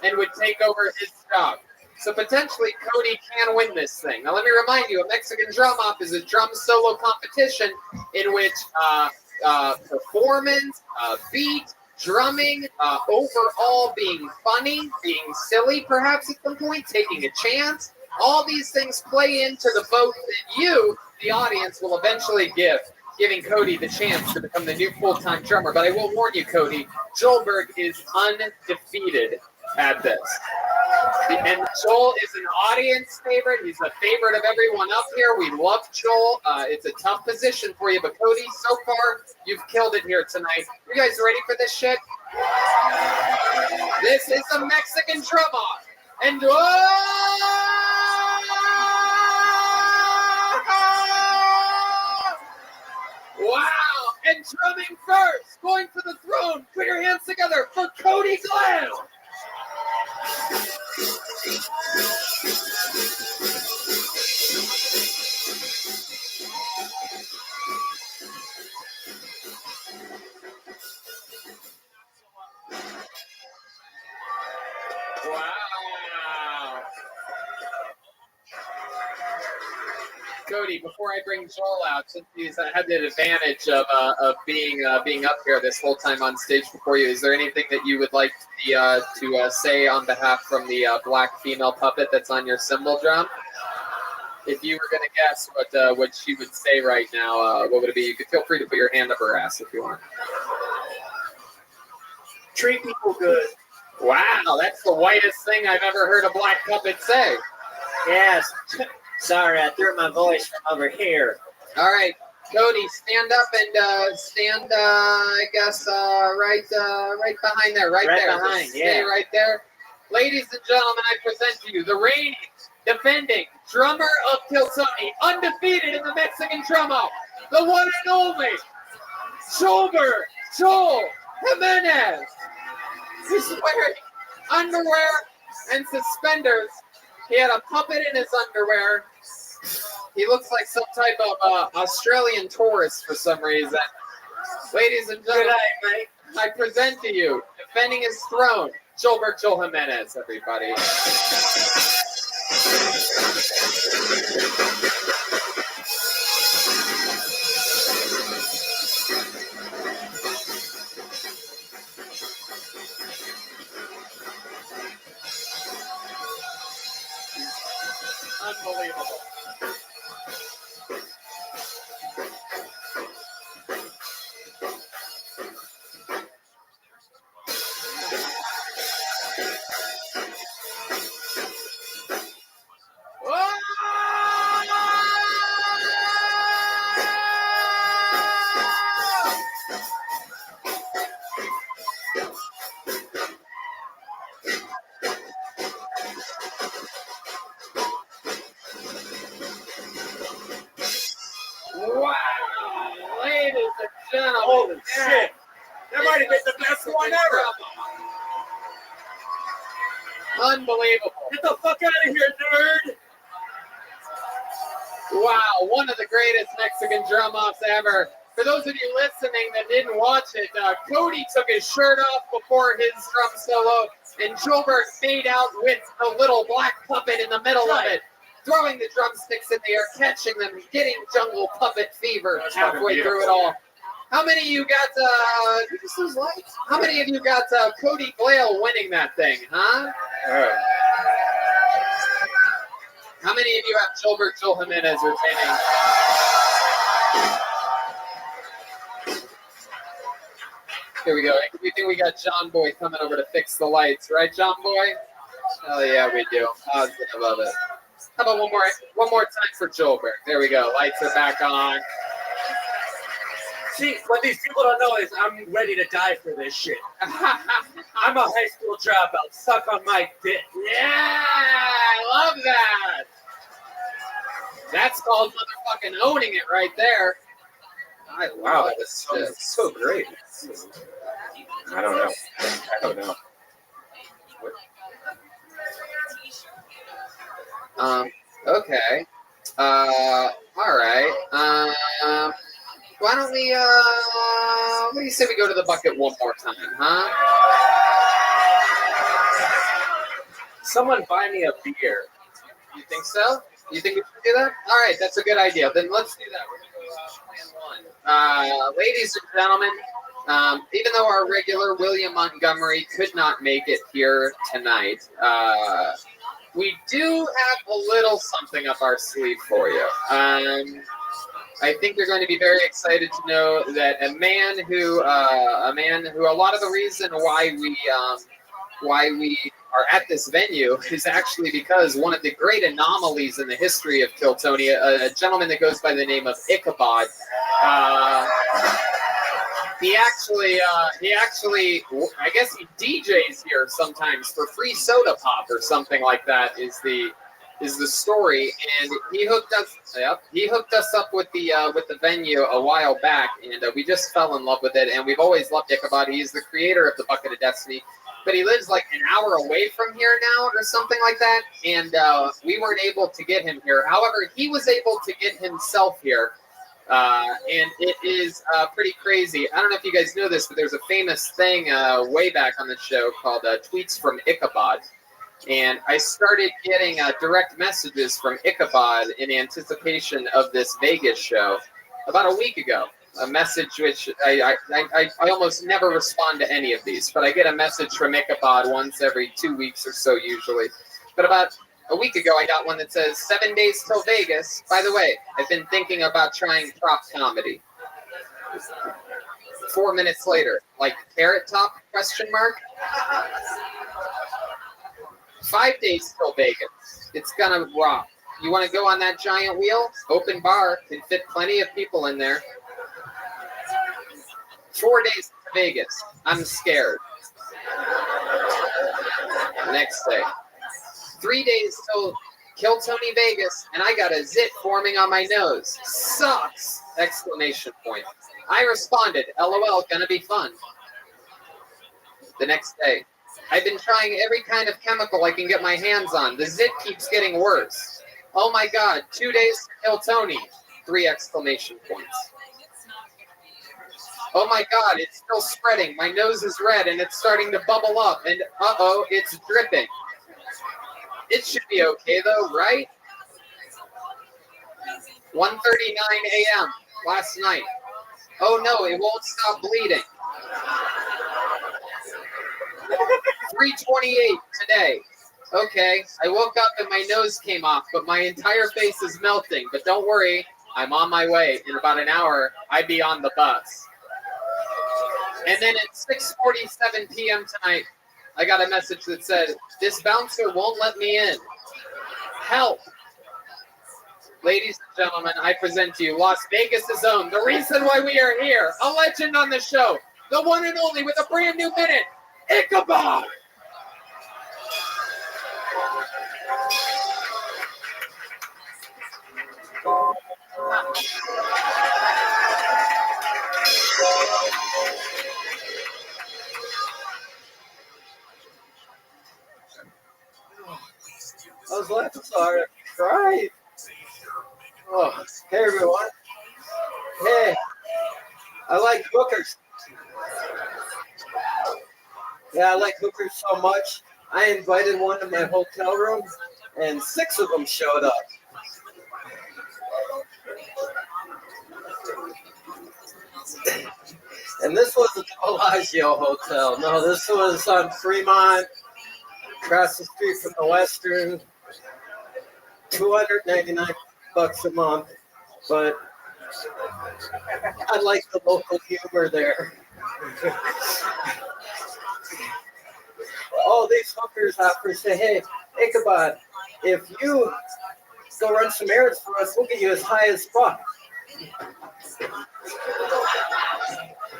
and would take over his job. So potentially, Cody can win this thing. Now, let me remind you, a Mexican drum off is a drum solo competition in which performance, beat, drumming, overall being funny, being silly perhaps at some point, taking a chance. All these things play into the vote that you, the audience, will eventually give, giving Cody the chance to become the new full-time drummer. But I will warn you, Cody, Joelberg is undefeated at this. And Joel is an audience favorite. He's a favorite of everyone up here. We love Joel. It's a tough position for you, but Cody, so far, you've killed it here tonight. You guys ready for this shit? This is a Mexican drum off. And wow! And drumming first, going for the throne. Put your hands together for Cody Glam. Wow. Cody, before I bring Joel out, since he's had the advantage of being up here this whole time on stage before you, is there anything that you would like to say on behalf from the black female puppet that's on your cymbal drum? If you were going to guess what she would say right now, what would it be? You could feel free to put your hand up her ass if you want. Treat people good. Wow, that's the whitest thing I've ever heard a black puppet say. Yes. Sorry, I threw my voice from over here. All right, Cody, stand up and stand, I guess, right behind there, right there. Behind, Stay right there. Ladies and gentlemen, I present to you the reigning, defending drummer of Kilsoni, undefeated in the Mexican drum off, the one and only Joel Jimenez. He's wearing underwear and suspenders. He had a puppet in his underwear. He looks like some type of Australian tourist for some reason. Ladies and gentlemen, I present to you, defending his throne, Joel Jimenez, everybody. Unbelievable. Wow, ladies and gentlemen. Holy shit. That might have been the best one ever. Unbelievable. Get the fuck out of here, nerd. Wow, one of the greatest Mexican drum offs ever. For those of you listening that didn't watch it, Cody took his shirt off before his drum solo, and Joelberg made out with a little black puppet in the middle of it, throwing the drumsticks in the air, catching them, getting jungle puppet fever halfway through it all. How many of you got, how many of you got Cody Glale winning that thing, huh? How many of you have Joel Jimenez retaining? Here we go. We think we got John Boy coming over to fix the lights, right, John Boy? Oh yeah, we do. Positive of it. How about one more time for Joelberg? There we go. Lights are back on. See, what these people don't know is I'm ready to die for this shit. I'm a high school dropout. Suck on my dick. Yeah, I love that. That's called motherfucking owning it right there. Wow, that's so great. I don't know. Okay. All right. Why don't we, what do you say we go to the bucket one more time, huh? Someone buy me a beer. You think so? You think we should do that? All right, that's a good idea. Then let's do that. We're going to go plan one. Ladies and gentlemen, Even though our regular William Montgomery could not make it here tonight, we do have a little something up our sleeve for you. I think you're going to be very excited to know that a man who a lot of the reason why we are at this venue is actually because one of the great anomalies in the history of Kiltonia, a gentleman that goes by the name of Ichabod. He actually, I guess he DJs here sometimes for free soda pop or something like that. Is the story, and he hooked us up with the venue a while back, and we just fell in love with it, and we've always loved Ichabod. He's the creator of the Bucket of Destiny, but he lives like an hour away from here now or something like that, and we weren't able to get him here. However, he was able to get himself here. And it is pretty crazy. I don't know if you guys know this, but there's a famous thing way back on the show called Tweets from Ichabod. And I started getting direct messages from Ichabod in anticipation of this Vegas show about a week ago. A message which I almost never respond to any of these, but I get a message from Ichabod once every 2 weeks or so usually. But about a week ago, I got one that says 7 days till Vegas. By the way, I've been thinking about trying prop comedy. 4 minutes later, like Carrot Top ? 5 days till Vegas. It's gonna rock. You want to go on that giant wheel? Open bar, can fit plenty of people in there. 4 days to Vegas. I'm scared. Next day. 3 days till Kiltony, Vegas, and I got a zit forming on my nose. Sucks! ! I responded, LOL, gonna be fun. The next day. I've been trying every kind of chemical I can get my hands on. The zit keeps getting worse. Oh my god, 2 days to Kiltony! 3 ! Oh my god, it's still spreading. My nose is red and it's starting to bubble up, and uh-oh, it's dripping. It should be okay though, right? 1:39 a.m. last night. Oh no, it won't stop bleeding. 3:28 today. Okay, I woke up and my nose came off, but my entire face is melting. But don't worry, I'm on my way. In about an hour, I'd be on the bus. And then at 6:47 p.m. tonight, I got a message that said, this bouncer won't let me in. Help. Ladies and gentlemen, I present to you Las Vegas' own, the reason why we are here, a legend on the show, the one and only with a brand new minute, Ichabod. I was laughing so hard I cried. Oh, hey everyone. Hey, I like hookers. Yeah, I like hookers so much. I invited one to my hotel room, and 6 of them showed up. And this wasn't the Bellagio Hotel. No, this was on Fremont, across the street from the Western. $299 a month, but I like the local humor there. All these hookers offer say, hey, Ichabod, if you go run some errands for us, we'll get you as high as fuck.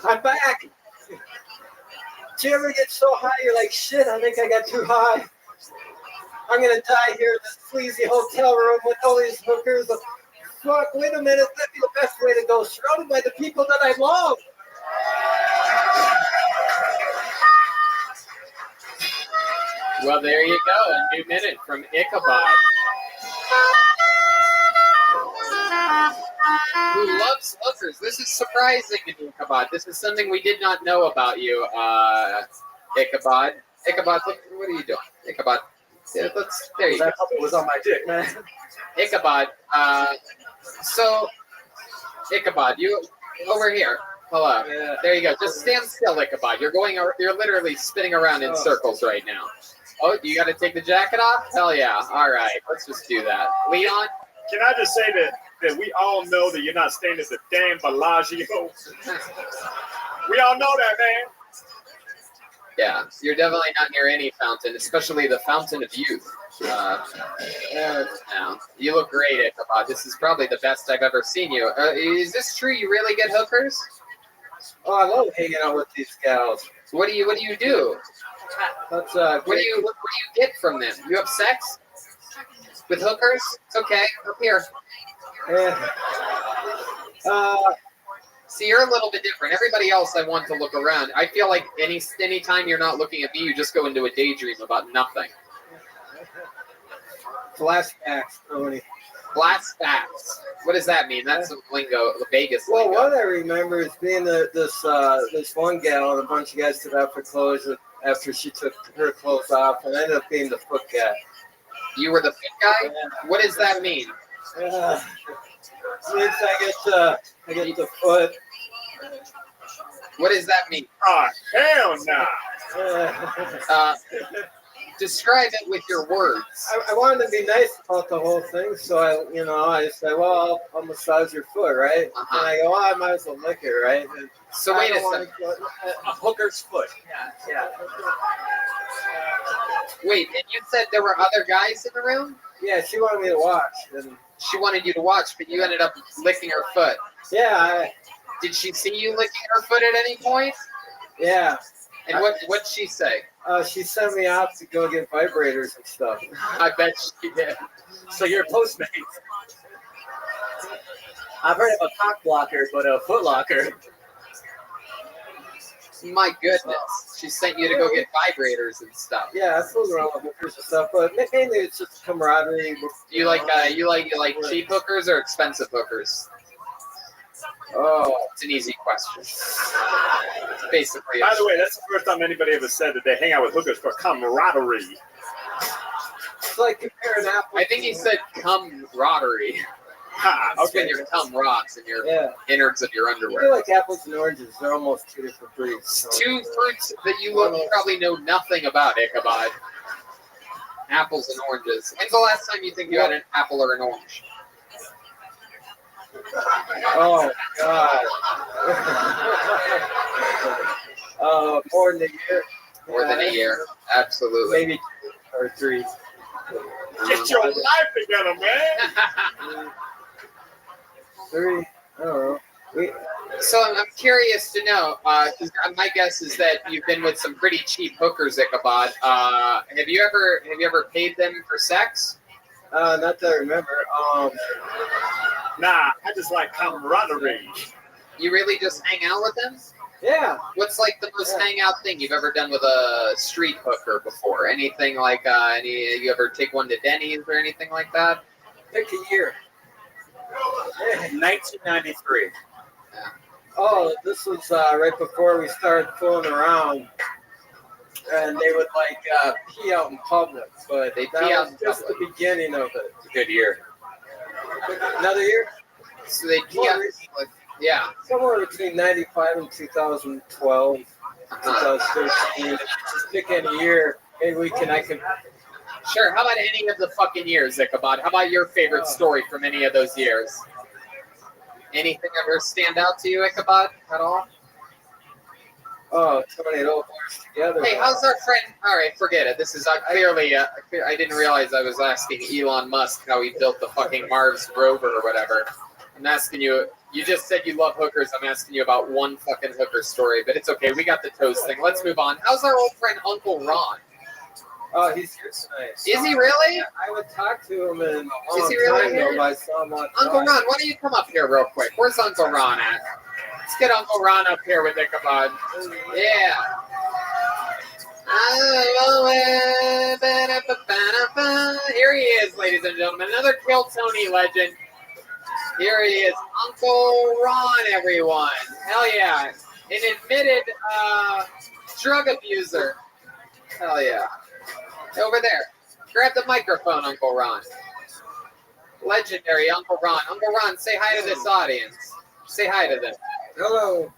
I'm back. Do you ever get so high you're like, shit, I think I got too high. I'm going to die here in this sleazy hotel room with all these hookers. Fuck, wait a minute, that'd be the best way to go. Surrounded by the people that I love. Well, there you go, a new minute from Ichabod. Who loves hookers. This is surprising to me, Ichabod. This is something we did not know about you, Ichabod. Ichabod, what are you doing? Ichabod. Yeah, there you go. That was on my dick, man. Ichabod. So, Ichabod, you over here. Hello. There you go. Just stand still, Ichabod. You're literally spinning around in circles right now. Oh, you got to take the jacket off? Hell yeah. All right. Let's just do that. Leon? Can I just say that we all know that you're not staying at the damn Bellagio? We all know that, man. Yeah, you're definitely not near any fountain, especially the fountain of youth. No, you look great, Ichabod. This is probably the best I've ever seen you. Is this true? You really get hookers? Oh, I love hanging out with these gals. What do you do? That's What do you get from them? You have sex with hookers? It's okay. Up here. See, you're a little bit different. Everybody else, I want to look around. I feel like any time you're not looking at me, you just go into a daydream about nothing. Flashbacks, Tony. Flashbacks. What does that mean? That's some lingo, the Vegas Well, lingo. what I remember is being this one gal and a bunch of guys took off her clothes after she took her clothes off, and I ended up being the foot guy. You were the foot guy? Yeah. What does that mean? Since I get the foot. What does that mean? Oh, hell no. Describe it with your words. I wanted to be nice about the whole thing, so I said, well, I'll massage your foot, right? Uh-huh. And I go, well, I might as well lick it, right? And so wait a second. A hooker's foot. Yeah. Wait, and you said there were other guys in the room? Yeah, she wanted me to watch. And she wanted you to watch, but you ended up licking her foot. Yeah. Did she see you licking her foot at any point? Yeah. And what'd she say? She sent me out to go get vibrators and stuff. I bet she did. So you're a Postmate. I've heard of a cock blocker, but a foot locker. My goodness. She sent you to go get vibrators and stuff. Yeah, I fooled around with hookers and stuff, but mainly it's just camaraderie. Do you like cheap hookers or expensive hookers? Oh, it's an easy question. Basically. By the way, that's the first time anybody ever said that they hang out with hookers for camaraderie. It's like comparing apples. I think he said camaraderie. Okay. When your cum rots in your innards of your I underwear. feel like apples and oranges. They're almost two different breeds. So. Two fruits that you probably know nothing about, Ichabod. Apples and oranges. When's the last time you think you had an apple or an orange? Oh, God. More than a year. More than a year. Absolutely. Maybe 2 or 3. Get your life together, man. 3. I don't know. So I'm curious to know, because my guess is that you've been with some pretty cheap hookers, Ichabod. Have you ever paid them for sex? Not that I remember. Nah, I just like camaraderie. You really just hang out with them? Yeah. What's like the most hangout thing you've ever done with a street hooker before? Anything like you ever take one to Denny's or anything like that? Pick a year. 1993. Yeah. Oh, this was right before we started fooling around. And they would pee out in public, but they that pee out was in just public. the beginning of it. It's a good year. Another year? So they pee out. Yeah. Somewhere between 95 and 2012, 2013. Just pick any year. Maybe I can. Sure. How about any of the fucking years, Ichabod? How about your favorite story from any of those years? Anything ever stand out to you, Ichabod, at all? Oh, so many old boys together. Hey, how's our friend? All right, forget it. This is clearly. I didn't realize I was asking Elon Musk how he built the fucking Mars rover or whatever. I'm asking you. You just said you love hookers. I'm asking you about one fucking hooker story, but it's okay. We got the toast thing. Let's move on. How's our old friend Uncle Ron? Oh, he's here tonight. Is he really? I would talk to him in a Is he really here? I saw him on Uncle Ron, why don't you come up here real quick? Where's Uncle Ron at? Let's get Uncle Ron up here with Ichabod. Yeah. Here he is, ladies and gentlemen. Another Kill Tony legend. Here he is, Uncle Ron, everyone. Hell yeah. An admitted drug abuser. Hell yeah. Over there. Grab the microphone, Uncle Ron. Legendary Uncle Ron. Uncle Ron, say hi to this audience. Say hi to them. Hello.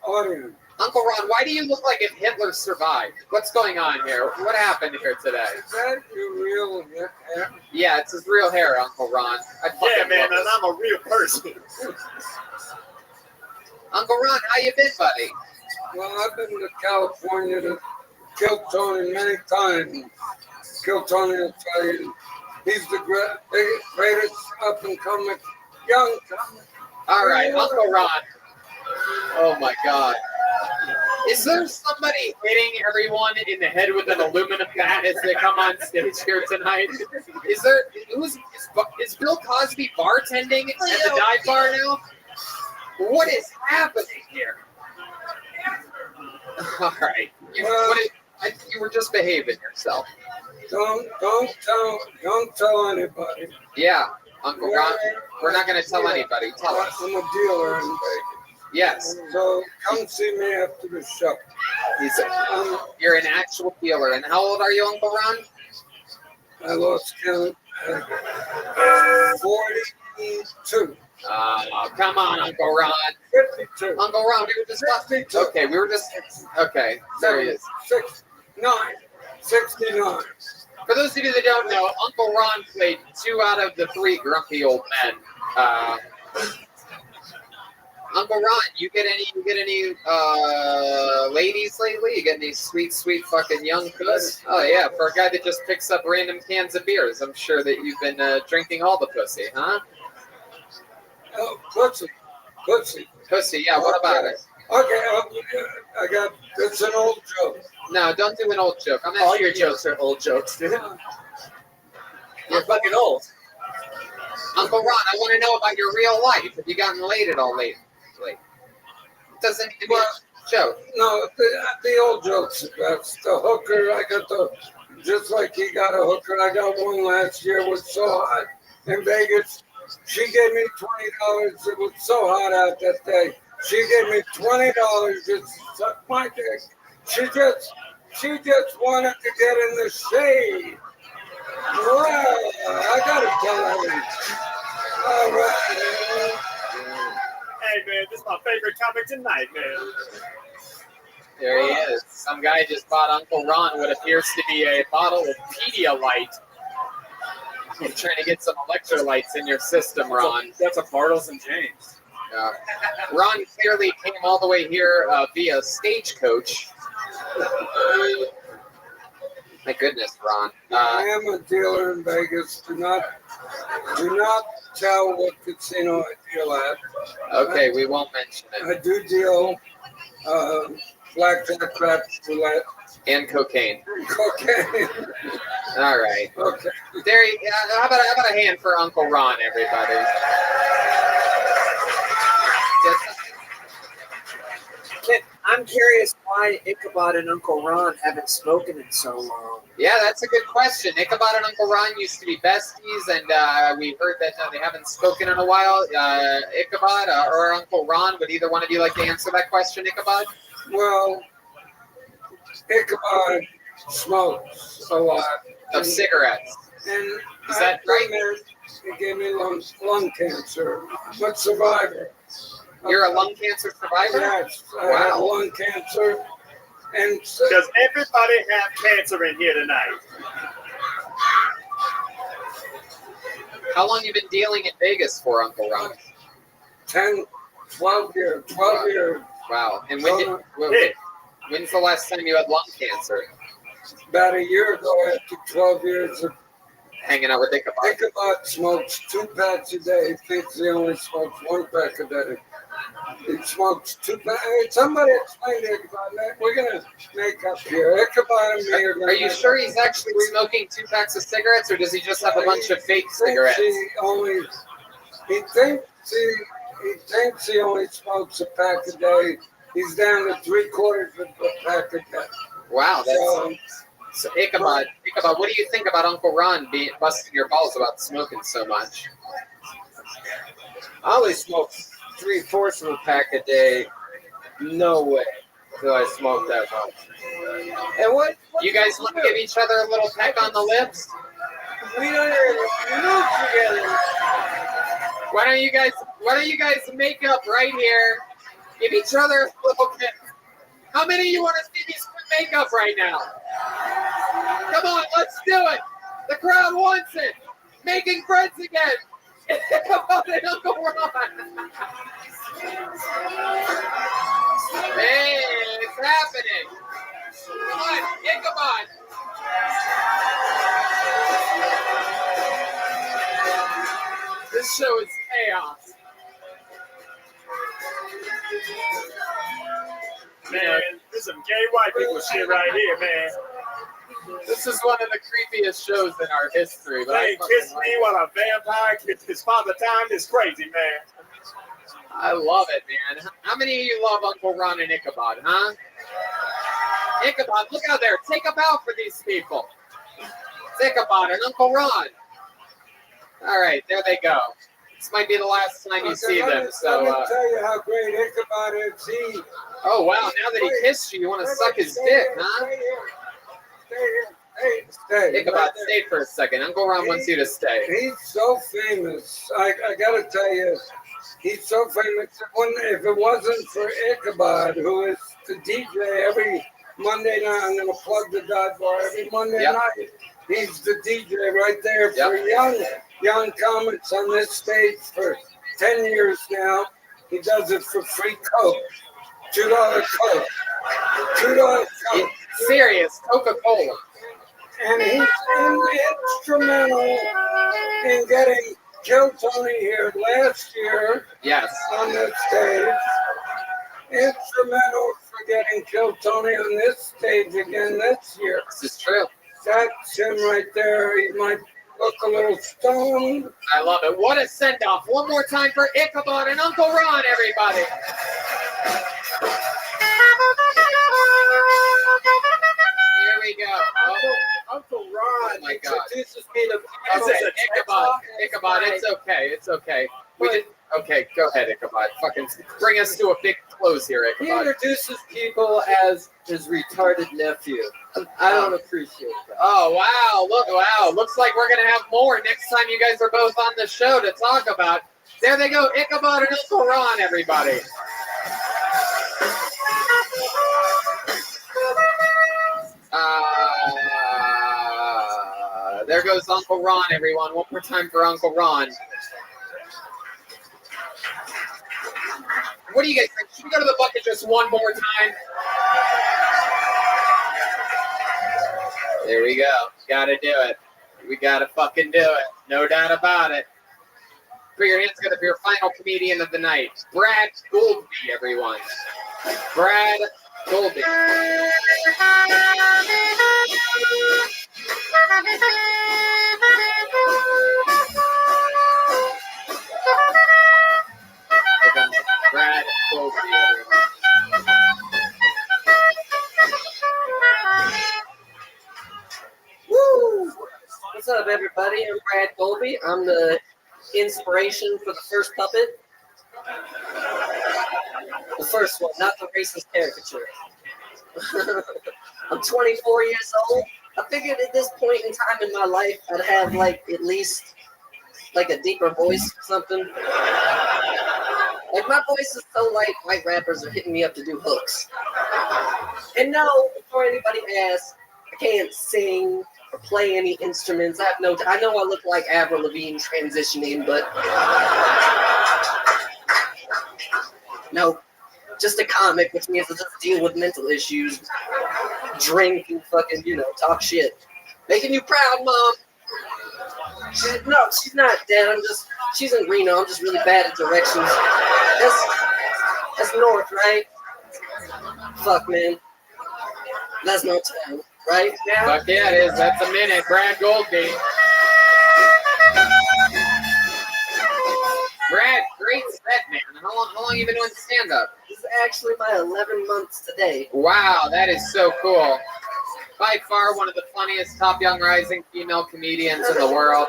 audience. Uncle Ron, why do you look like if Hitler survived? What's going on here? What happened here today? Is that your real hair? Yeah, it's his real hair, Uncle Ron. Yeah, man, and I'm a real person. Uncle Ron, how you been, buddy? Well, I've been to California to kill Tony many times. Kill Tony will tell you he's the greatest up and coming young comic. All right, Uncle Ron. Oh my God. Is there somebody hitting everyone in the head with an aluminum bat as they come on stage here tonight? Is Bill Cosby bartending at the dive bar now? What is happening here? All right. You were just behaving yourself. Don't tell anybody. Yeah, Uncle Ron, we're not going to tell anybody. Tell us. I'm a dealer in Vegas. Yes. So come see me after the show. You're an actual dealer. And how old are you, Uncle Ron? I lost count. 42. Come on, Uncle Ron. 52. Uncle Ron, we were just okay. We were just okay. There he is. 69. For those of you that don't know, Uncle Ron played 2 out of the 3 grumpy old men. Uncle Ron, you get any ladies lately? You get any sweet fucking young puss? Oh yeah, for a guy that just picks up random cans of beers, I'm sure that you've been drinking all the pussy, huh? Oh, pussy. Yeah, what about it? Okay, it's an old joke. No, don't do an old joke. All your jokes are old jokes, dude. You're fucking old. Uncle Ron, I want to know about your real life. Have you gotten laid at all lately? It doesn't need to be a joke. No, the old jokes. That's the hooker. I got just like he got a hooker. I got one last year. It was so hot in Vegas. She gave me $20. It was so hot out that day. She gave me $20 to suck my dick. She just wanted to get in the shade. Wow, I gotta tell her. All right. Hey, man, this is my favorite comic tonight, man. There he is. Some guy just bought Uncle Ron what appears to be a bottle of Pedialyte. You're trying to get some electrolytes in your system, Ron. That's a Bartles and James. Ron clearly came all the way here via stagecoach. My goodness, Ron. I am a dealer in Vegas. Do not tell what casino I deal at. Okay, we won't mention it. I do deal blackjack, crap, roulette, and cocaine. Cocaine. All right. Okay. There. How about a hand for Uncle Ron, everybody? I'm curious why Ichabod and Uncle Ron haven't spoken in so long. Yeah, that's a good question. Ichabod and Uncle Ron used to be besties, and we heard that they haven't spoken in a while. Ichabod or Uncle Ron, would either one of you like to answer that question, Ichabod? Well, Ichabod smokes a lot. Of cigarettes. And is that right? He gave me lung cancer. I'm a survivor. You're a lung cancer survivor? Yes, I have lung cancer. And does everybody have cancer in here tonight? How long you been dealing in Vegas for, Uncle Ron? 12 years. 12 years. Wow. And when's the last time you had lung cancer? About a year ago, after 12 years of hanging out with Ichabod. Ichabod smokes 2 packs a day. He thinks he only smokes 1 pack a day. He smokes 2 packs. Hey, somebody explain to Ichabod, man. We're going to make up here. Ichabod and me are going to. Are you sure he's actually smoking 2 packs of cigarettes, or does he just have a bunch of fake cigarettes? He thinks he only smokes a pack a day. He's down to 3/4 of a pack a day. Wow, so Ichabod, what do you think about Uncle Ron busting your balls about smoking so much? I only smoke 3/4 of a pack a day. No way do I smoke that much. And what you guys want to give each other a little peck on the lips? We don't even move together. Why don't you guys make up right here Give each other a little kiss. How many of you want to see me split makeup right now? Come on, let's do it. The crowd wants it. Making friends again. Come on, Uncle Ron. Hey, it's happening. Come on, Ichabod. This show is chaos. Man, this is some gay white people shit right here, man. This is one of the creepiest shows in our history. But They kiss me while a vampire kisses his father time. It's crazy, man. I love it, man. How many of you love Uncle Ron and Ichabod, huh? Ichabod, look out there. Take a bow for these people. It's Ichabod and Uncle Ron. All right, there they go. This might be the last time you see them. So, let me tell you how great Ichabod is. Oh, wow. Now that he kissed you, you want to suck his dick, huh? Stay. Ichabod, stay for a second. Uncle Ron wants you to stay. He's so famous. I got to tell you, he's so famous. If it wasn't for Ichabod, who is the DJ every Monday night, I'm going to plug the dive bar every Monday night. He's the DJ right there for young comics on this stage for 10 years now. He does it for free Coke. $2 Coke. $2 Coke. Serious Coca-Cola. And he's instrumental in getting Kill Tony here last year. Yes. On this stage. Instrumental for getting Kill Tony on this stage again this year. This is true. That's him right there. He might look a little stoned. I love it. What a send-off. One more time for Ichabod and Uncle Ron, everybody. Here we go. Uncle Ron introduces me to Ichabod, it's okay. It's okay. Okay, go ahead, Ichabod. Fucking bring us to a big close here, He Ichabod. introduces people as his retarded nephew. I don't appreciate that. Oh, wow. Wow. Looks like we're going to have more next time you guys are both on the show to talk about. There they go. Ichabod and Uncle Ron, everybody. There goes Uncle Ron, everyone. One more time for Uncle Ron. What do you guys think? Should we go to the bucket just one more time? There we go. Gotta do it. We gotta fucking do it. No doubt about it. Put your hands together for your final comedian of the night. Brad Goldby, everyone. Brad Goldby. Brad Goldby, everyone. Woo! What's up, everybody? I'm Brad Colby. I'm the inspiration for the first puppet. The first one, not the racist caricature. I'm 24 years old. I figured at this point in time in my life, I'd have at least a deeper voice or something. My voice is so light, white rappers are hitting me up to do hooks. And no, before anybody asks, I can't sing or play any instruments. I know I look like Avril Lavigne transitioning, but no, just a comic, which means I just deal with mental issues, drink and fucking, talk shit. Making you proud, Mom. She's not dead. She's in Reno. I'm just really bad at directions. That's north, right? Fuck, man. That's no town, right? Yeah. Fuck yeah, it is. That's a minute. Brad Goldby. Brad, great set, man. How long you been doing stand-up? This is actually my 11 months today. Wow, that is so cool. By far one of the funniest top young rising female comedians in the world.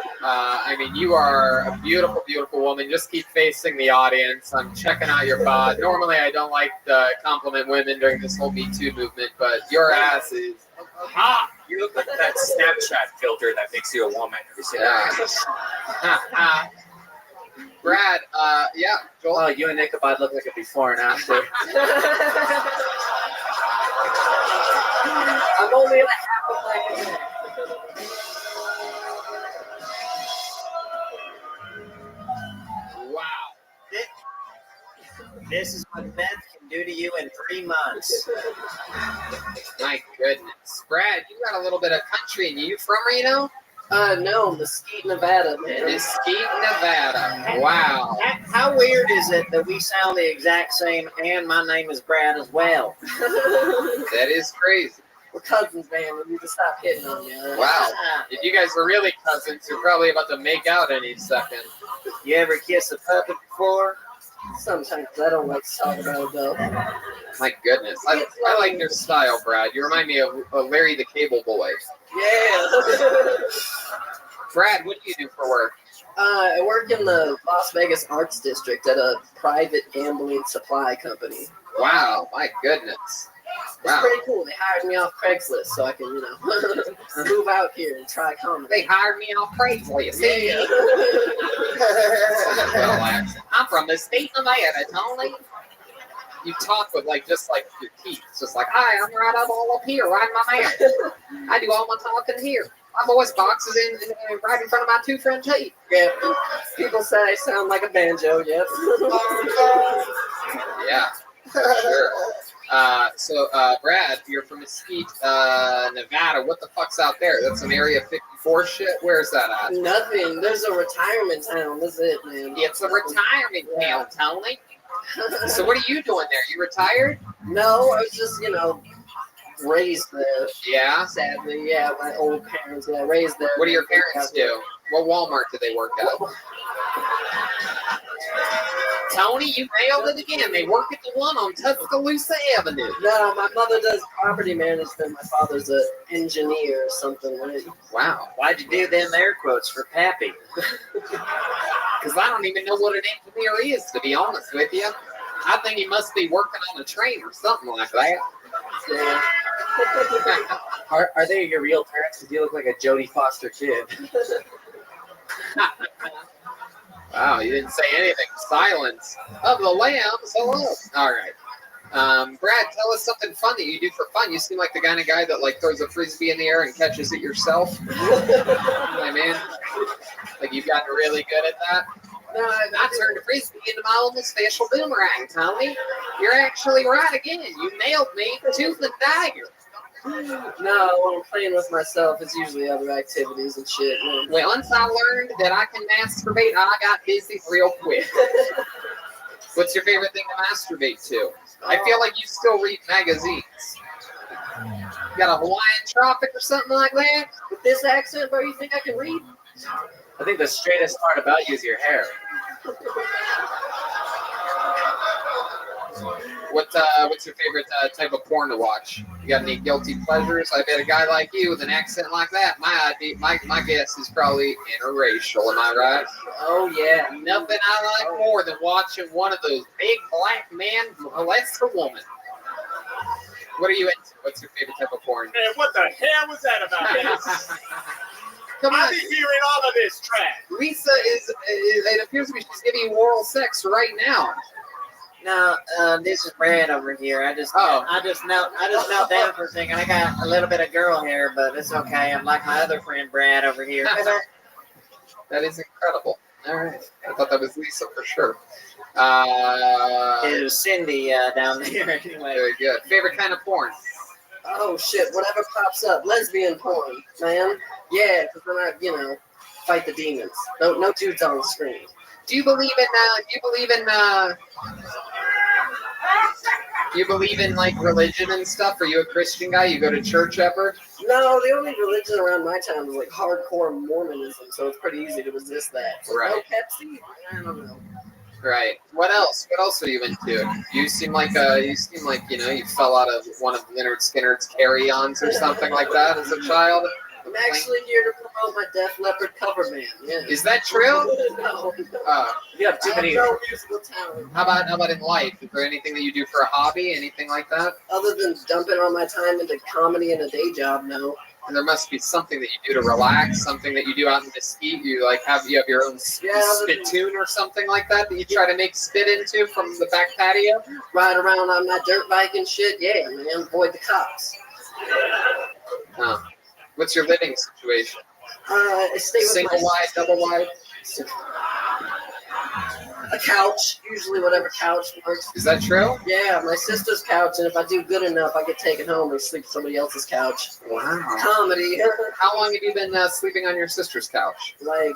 You are a beautiful, beautiful woman. Just keep facing the audience. I'm checking out your bod. Normally, I don't like to compliment women during this whole Me Too movement, but your ass is hot. You look like that Snapchat filter that makes you a woman. Have you seen that? Brad, yeah, Joel. Oh, you and Ichabod look like a before and after. I'm only like half a black man. Wow. This is what meth can do to you in 3 months. My goodness. Brad, you got a little bit of country in you. You from Reno? No, Mesquite, Nevada, man. Mesquite, Nevada. Wow. How weird is it that we sound the exact same and my name is Brad as well? That is crazy. We're cousins, man. We need to stop hitting on you. Wow. If you guys were really cousins, you're probably about to make out any second. You ever kiss a puppet before? Sometimes I don't like to talk about it, though. My goodness. I like your style, Brad. You remind me of Larry the Cable Boy. Yeah. Brad, what do you do for work? I work in the Las Vegas Arts District at a private gambling supply company. Wow, my goodness. It's pretty cool. They hired me off Craigslist so I can, move out here and try comedy. They hired me off Craigslist. Yeah. Well, I'm from the state of Nevada, Tony. You talk with just like your teeth. It's just like, hi, I'm right up all up here, right in my mouth. I do all my talking here. My voice box is in right in front of my two front teeth. Yeah. People say I sound like a banjo, yes. Yeah, for sure. So, Brad, you're from Mesquite, Nevada. What the fuck's out there? That's some Area 54 shit? Where's that at? Nothing. There's a retirement town. That's it, man. It's a retirement town, Tony. So what are you doing there? You retired? No, I was just, raised there. Yeah? Sadly, yeah. My old parents, raised there. What do your parents do? What Walmart do they work at? Tony, you nailed it again. They work at the one on Tuscaloosa Avenue. No, my mother does property management. My father's an engineer or something, right? Wow. Why'd you do them air quotes for Pappy? Because I don't even know what an engineer is, to be honest with you. I think he must be working on a train or something like that. Yeah. Are they your real parents? Because you look like a Jodie Foster kid. Wow, you didn't say anything. Silence of the lambs. Hello. All right. Brad, tell us something fun that you do for fun. You seem like the kind of guy that throws a frisbee in the air and catches it yourself. I mean, you've gotten really good at that. No, I turned a frisbee into my own special boomerang, Tony. You're actually right again. You nailed me tooth and dagger. No, when I'm playing with myself, it's usually other activities and shit. Man. Well, once I learned that I can masturbate, I got busy real quick. What's your favorite thing to masturbate to? I feel like you still read magazines. You got a Hawaiian Tropic or something like that? With this accent, bro, you think I can read? I think the straightest part about you is your hair. What's your favorite type of porn to watch? You got any guilty pleasures? I bet a guy like you with an accent like that, my guess is probably interracial. Am I right? Oh yeah. Nothing I like more than watching one of those big black men molest a woman. What are you into? What's your favorite type of porn? Man, what the hell was that about? Come on. I've been hearing all of this trash. Lisa it appears to me she's giving you oral sex right now. No, this is Brad over here. I just knelt down for a second. I got a little bit of girl hair, but it's okay. I'm like my other friend Brad over here. That is incredible. All right. I thought that was Lisa for sure. It was Cindy down there. Anyway. Very good. Favorite kind of porn? Oh shit! Whatever pops up, lesbian porn, man. Yeah, because then I, fight the demons. No dudes on the screen. Do you believe in religion and stuff? Are you a Christian guy? You go to church ever? No, the only religion around my town is hardcore Mormonism, so it's pretty easy to resist that. So right. No Pepsi? I don't know. Right. What else? What else are you into? You seem like you fell out of one of Leonard Skinner's carry-ons or something like that as a child. I'm actually here to promote my Def Leppard cover band. Yeah. Is that true? No. You have too many. No musical talent. How about in life? Is there anything that you do for a hobby? Anything like that? Other than dumping all my time into comedy and a day job, no. And there must be something that you do to relax, something that you do out in Mesquite. You have your own spittoon or something like that you try to make spit into from the back patio. Ride around on my dirt bike and shit. Yeah, man. Avoid the cops. Huh. What's your living situation? I stay with single wide, double wide. A couch, usually whatever couch works. Is that true? Yeah, my sister's couch, and if I do good enough, I get taken home and sleep on somebody else's couch. Wow. Comedy. How long have you been sleeping on your sister's couch? Like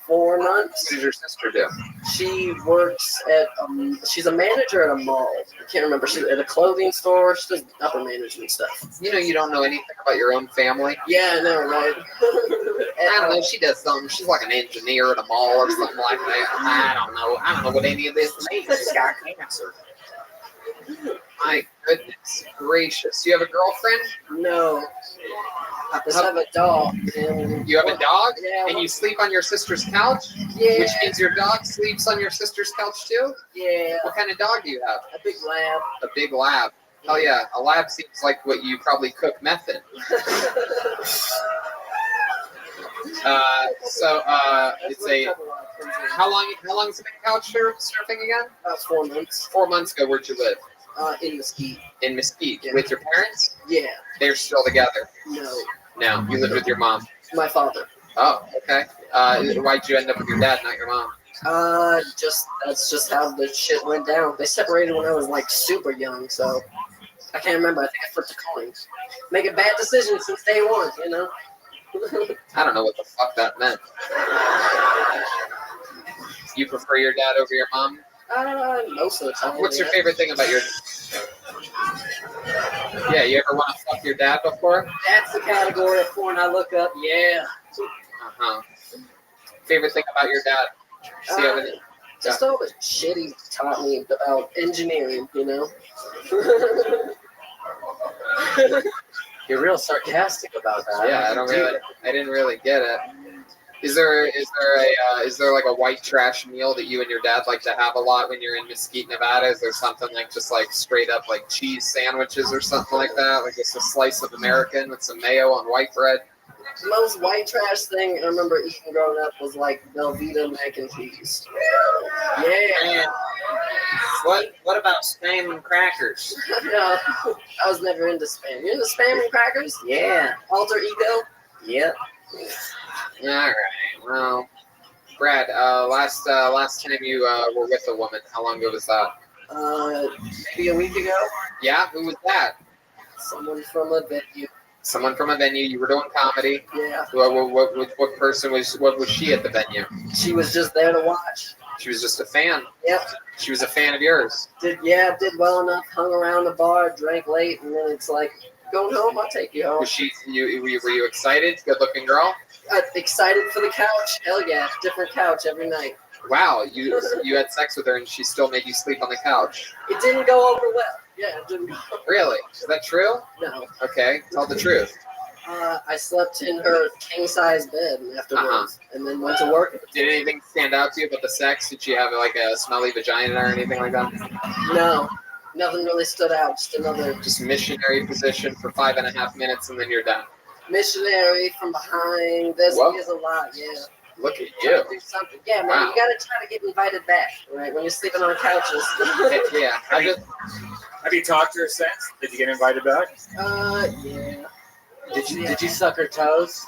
4 months. What does your sister do? She works at, she's a manager at a mall. I can't remember. She's at a clothing store. She does upper management stuff. You know, you don't know anything about your own family. Yeah, I know, right? I don't know. She does something. She's like an engineer at a mall or something like that. I don't know. I don't know what any of this means. She's got cancer. My goodness gracious. You have a girlfriend? No. I just have a dog. You have a dog? Yeah. And you sleep on your sister's couch? Yeah. Which means your dog sleeps on your sister's couch too? Yeah. What kind of dog do you have? A big lab. A big lab. Hell yeah. A lab seems like what you probably cook meth in. It's a. How long has it been couch surfing again? About 4 months. 4 months ago, where'd you live? In Mesquite. In Mesquite, Yeah. with your parents? Yeah. They're still together. No. No, you lived with your mom. My father. Oh, okay. Why'd you end up with your dad, not your mom? That's just how the shit went down. They separated when I was like super young, so I can't remember. I think I flipped a coin. Making bad decisions since day one, you know. I don't know what the fuck that meant. You prefer your dad over your mom? Most of the time. What's your favorite thing about your? Yeah, you ever want to fuck your dad before? That's the category of porn I look up. Yeah. Favorite thing about your dad? See everything. Just all the shit he taught me about engineering, you know. You're real sarcastic about that. Yeah, I didn't really get it. Is there like a white trash meal that you and your dad like to have a lot when you're in Mesquite, Nevada? Is there something like just like straight up like cheese sandwiches or something like that? Like just a slice of American with some mayo on white bread? The most white trash thing I remember eating growing up was like Velveeta mac and cheese. Yeah. What about spam and crackers? No, I was never into spam. You into spam and crackers? Yeah. Alter ego? Yep. All right. Well, Brad, last time you were with a woman, how long ago was that? Maybe a week ago. Yeah, who was that? Someone from a venue. Someone from a venue. You were doing comedy. Yeah. What person was? What was she at the venue? She was just there to watch. She was just a fan. Yep. She was a fan of yours. Did well enough. Hung around the bar, drank late, and then it's like, going home. I'll take you home. Was she? Were you excited? Good looking girl. Excited for the couch? Hell yeah! Different couch every night. Wow, you had sex with her and she still made you sleep on the couch. It didn't go over well. Yeah, it didn't. Really? Is that true? No. Okay, tell the truth. I slept in her king-size bed afterwards, and then went to work. Did anything stand out to you about the sex? Did she have like a smelly vagina or anything like that? No, nothing really stood out. Just missionary position for 5.5 minutes and then you're done. Missionary from behind. There's a lot, yeah. Look at Try you. to do something. Yeah, man, Wow. you gotta try to get invited back, right? When you're sleeping on couches. Heck yeah. Have you talked to her since? Did you get invited back? Yeah. Did you suck her toes?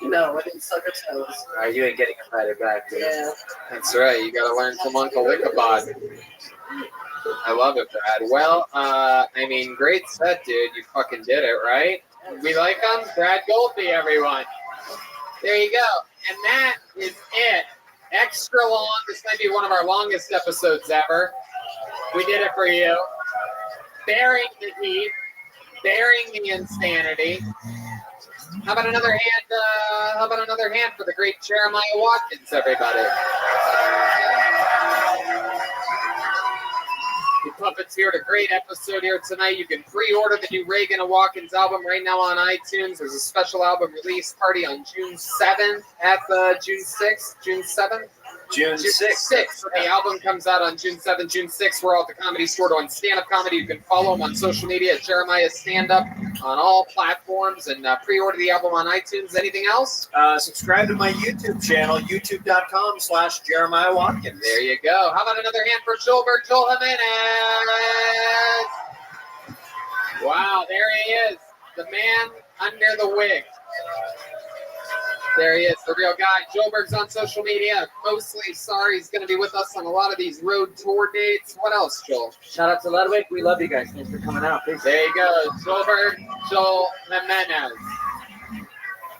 No, I didn't suck her toes. You ain't getting invited back, dude. Yeah. That's right. You got to learn from Uncle Ichabod. I love it, Brad. Well, I mean, great set, dude. You fucking did it, right? We like him? Brad Goldby, everyone. There you go. And that is it. Extra long. This might be one of our longest episodes ever. We did it for you. Bearing the heat. Bearing the insanity. How about another hand for the great Jeremiah Watkins, everybody? The Puppets here, a great episode here tonight. You can pre-order the new Reagan and Watkins album right now on iTunes. There's a special album release party on June 7th at June 6th, June 7th. June 6th. So the album comes out on June 7th, June 6th. We're all at the Comedy Store doing stand-up comedy. You can follow him on social media at Jeremiah Stand Up on all platforms and pre-order the album on iTunes. Anything else? Subscribe to my YouTube channel, youtube.com/Jeremiah Watkins. There you go. How about another hand for Joelberg, Joel Jimenez? Wow, there he is. The man under the wig. There he is, the real guy. Joelberg's on social media. Mostly sorry he's going to be with us on a lot of these road tour dates. What else, Joel? Shout out to Ludwig. We love you guys. Thanks for coming out. Peace. There you go. Joelberg, Joel Jimenez.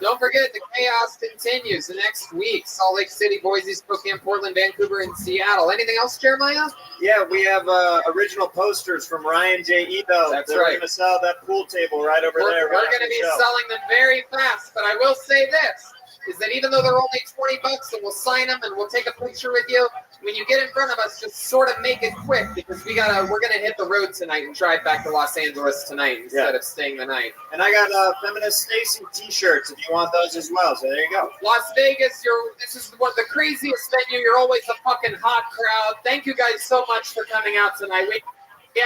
Don't forget, the chaos continues the next week. Salt Lake City, Boise, Spokane, Portland, Vancouver, and Seattle. Anything else, Jeremiah? Yeah, we have original posters from Ryan J. Ebo. That's We're right. going to sell that pool table right over there. We're going to be selling them very fast, but I will say this, is that even though they're only $20 and we'll sign them and we'll take a picture with you, when you get in front of us, just sort of make it quick because we're gonna hit the road tonight and drive back to Los Angeles tonight instead of staying the night. And I got Feminist Stacy t-shirts if you want those as well. So there you go. Las Vegas, this is one of the craziest venue. You're always a fucking hot crowd. Thank you guys so much for coming out tonight. We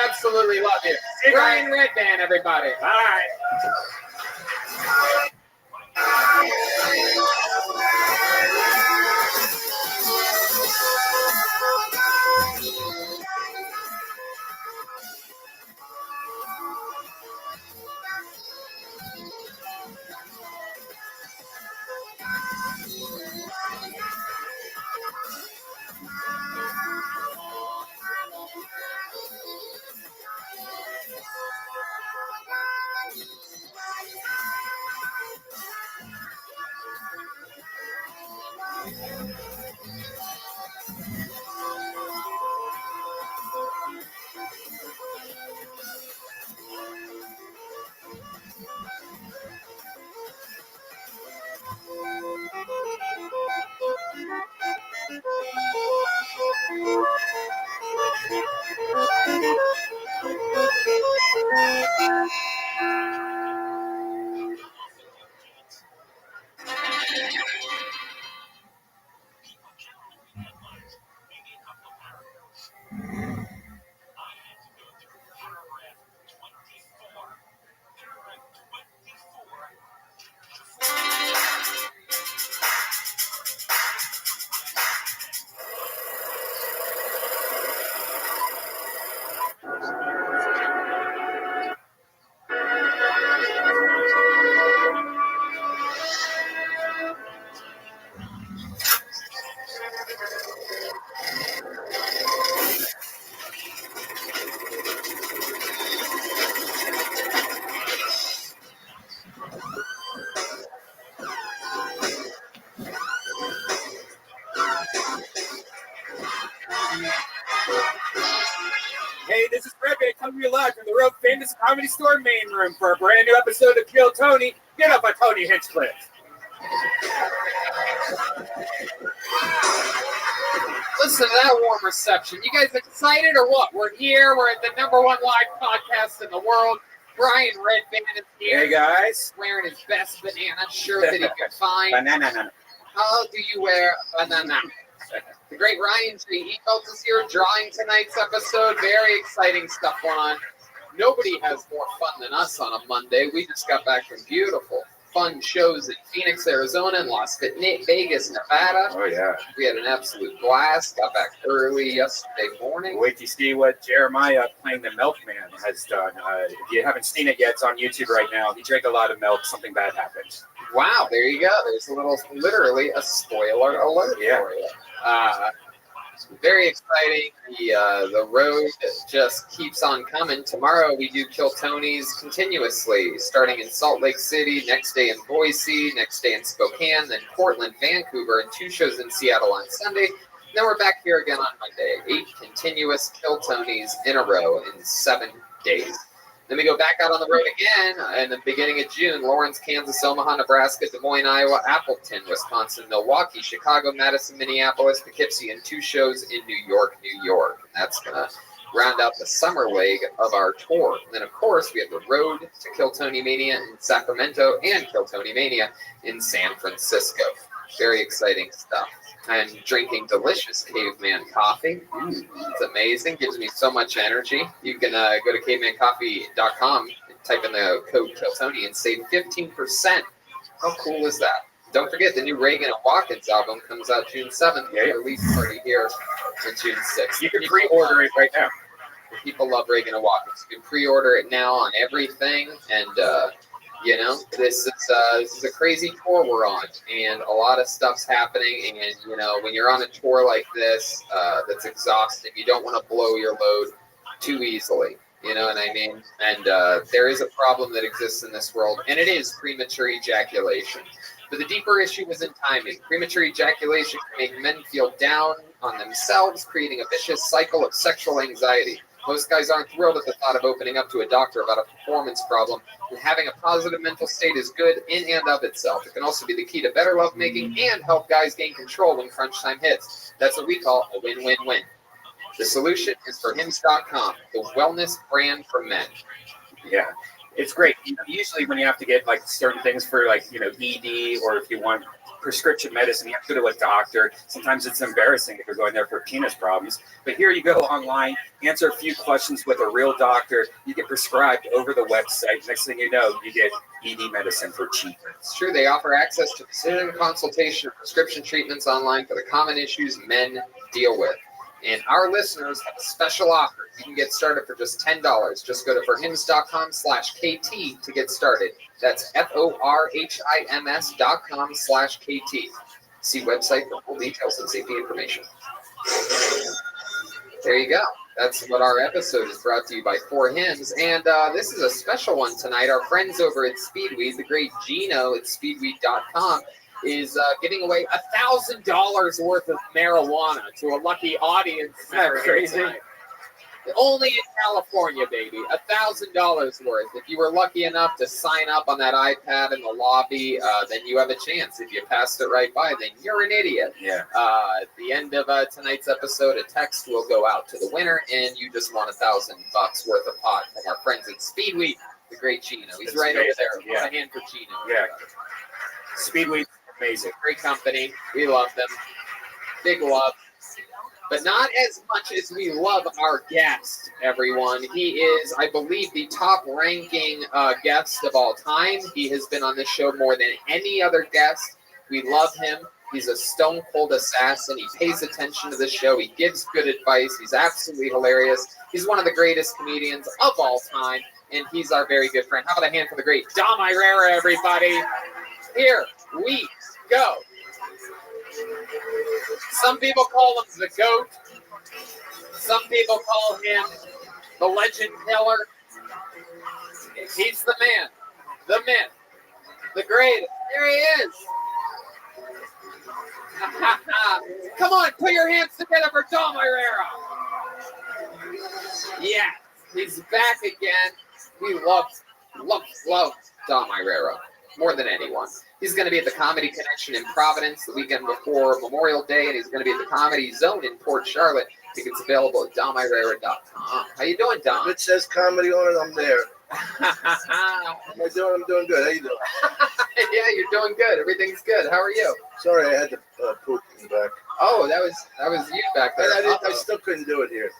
absolutely love you. Brian Redband, everybody. Bye. Hey, this is Rabbi coming to you live from the world famous Comedy Store main room for a brand new episode of Kill Tony. Get up by Tony Hinchcliffe. Listen to that warm reception. You guys excited or what? We're here. We're at the #1 live podcast in the world. Brian Redband is here. Hey, guys. Wearing his best banana shirt that he could find. Banana. How do you wear a banana? The great Ryan J. Efeldt is here drawing tonight's episode. Very exciting stuff going on. Nobody has more fun than us on a Monday. We just got back from beautiful, fun shows in Phoenix, Arizona, and Las Vegas, Nevada. Oh, yeah. We had an absolute blast. Got back early yesterday morning. Wait to see what Jeremiah playing the milkman has done. If you haven't seen it yet, it's on YouTube right now. He drank a lot of milk. Something bad happened. Wow, there you go. There's literally a spoiler alert for you. Very exciting. The road just keeps on coming. Tomorrow we do Kill Tony's continuously, starting in Salt Lake City, next day in Boise, next day in Spokane, then Portland, Vancouver, and 2 shows in Seattle on Sunday. Then we're back here again on Monday. 8 continuous Kill Tonys in a row in 7 days. Then we go back out on the road again in the beginning of June. Lawrence, Kansas, Omaha, Nebraska, Des Moines, Iowa, Appleton, Wisconsin, Milwaukee, Chicago, Madison, Minneapolis, Poughkeepsie, and 2 shows in New York, New York. And that's going to round out the summer leg of our tour. And then, of course, we have the road to Kill Tony Mania in Sacramento and Kill Tony Mania in San Francisco. Very exciting stuff. And drinking delicious caveman coffee. It's amazing. Gives me so much energy. You can go to cavemancoffee.com, type in the code Kiltony, and save 15%. How cool is that? Don't forget, the new Reagan and Watkins album comes out June 7th. The release party here on June 6th. You can pre-order it right now. People love Reagan and Watkins. You can pre-order it now on everything, and you know, this is a crazy tour we're on, and a lot of stuff's happening. And you know, when you're on a tour like this, that's exhausting, you don't want to blow your load too easily. You know what I mean? And there is a problem that exists in this world, and it is premature ejaculation. But the deeper issue is in timing. Premature ejaculation can make men feel down on themselves, creating a vicious cycle of sexual anxiety. Most guys aren't thrilled at the thought of opening up to a doctor about a performance problem, and having a positive mental state is good in and of itself. It can also be the key to better lovemaking and help guys gain control when crunch time hits. That's what we call a win-win-win. The solution is forhims.com, the wellness brand for men. Yeah, it's great. Usually when you have to get like certain things for like, you know, ED, or if you want prescription medicine, you have to go to a doctor. Sometimes it's embarrassing if you're going there for penis problems. But here you go online, answer a few questions with a real doctor. You get prescribed over the website. Next thing you know, you get ED medicine for cheap. It's true. They offer access to physician consultation and prescription treatments online for the common issues men deal with. And our listeners have a special offer. You can get started for just $10. Just go to forhims.com/KT to get started. That's forhims.com/KT. See website for full details and safety information. There you go. That's what our episode is brought to you by For Hims. And this is a special one tonight. Our friends over at Speedweed, the great Gino at speedweed.com, is giving away $1,000 worth of marijuana to a lucky audience. Isn't that crazy? Tonight. Only in California, baby. $1,000 worth. If you were lucky enough to sign up on that iPad in the lobby, then you have a chance. If you passed it right by, then you're an idiot. Yeah. At the end of tonight's episode, a text will go out to the winner, and you just won $1,000 worth of pot from our friends at Speedweed, the great Gino. He's It's right amazing. over there. Yeah. A hand for Gino. Yeah. Speedweed, amazing. Great company. We love them. Big love. But not as much as we love our guest, everyone. He is, I believe, the top-ranking guest of all time. He has been on this show more than any other guest. We love him. He's a stone-cold assassin. He pays attention to the show. He gives good advice. He's absolutely hilarious. He's one of the greatest comedians of all time, and he's our very good friend. How about a hand for the great Dom Irera, everybody? Here we go. Some people call him the GOAT. Some people call him the legend killer. He's the man, the myth, the greatest. There he is. Come on, put your hands together for Dom Irera. Yeah, he's back again. We love Dom Irera more than anyone. He's going to be at the Comedy Connection in Providence the weekend before Memorial Day, and he's going to be at the Comedy Zone in Port Charlotte. Tickets available at domirera.com. How you doing, Dom? If it says comedy on it, I'm there. I'm doing good. How you doing? Yeah, you're doing good. Everything's good. How are you? Sorry, I had to poop in the back. Oh, that was you back there. I still couldn't do it here.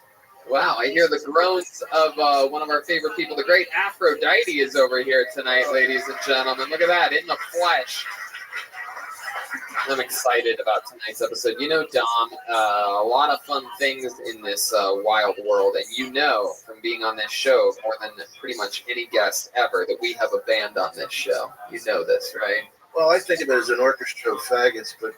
Wow, I hear the groans of one of our favorite people. The great Aphrodite is over here tonight, ladies and gentlemen. Look at that, in the flesh. I'm excited about tonight's episode. You know, Dom, a lot of fun things in this wild world. And you know from being on this show more than pretty much any guest ever that we have a band on this show. You know this, right? Well, I think of it as an orchestra of faggots, but...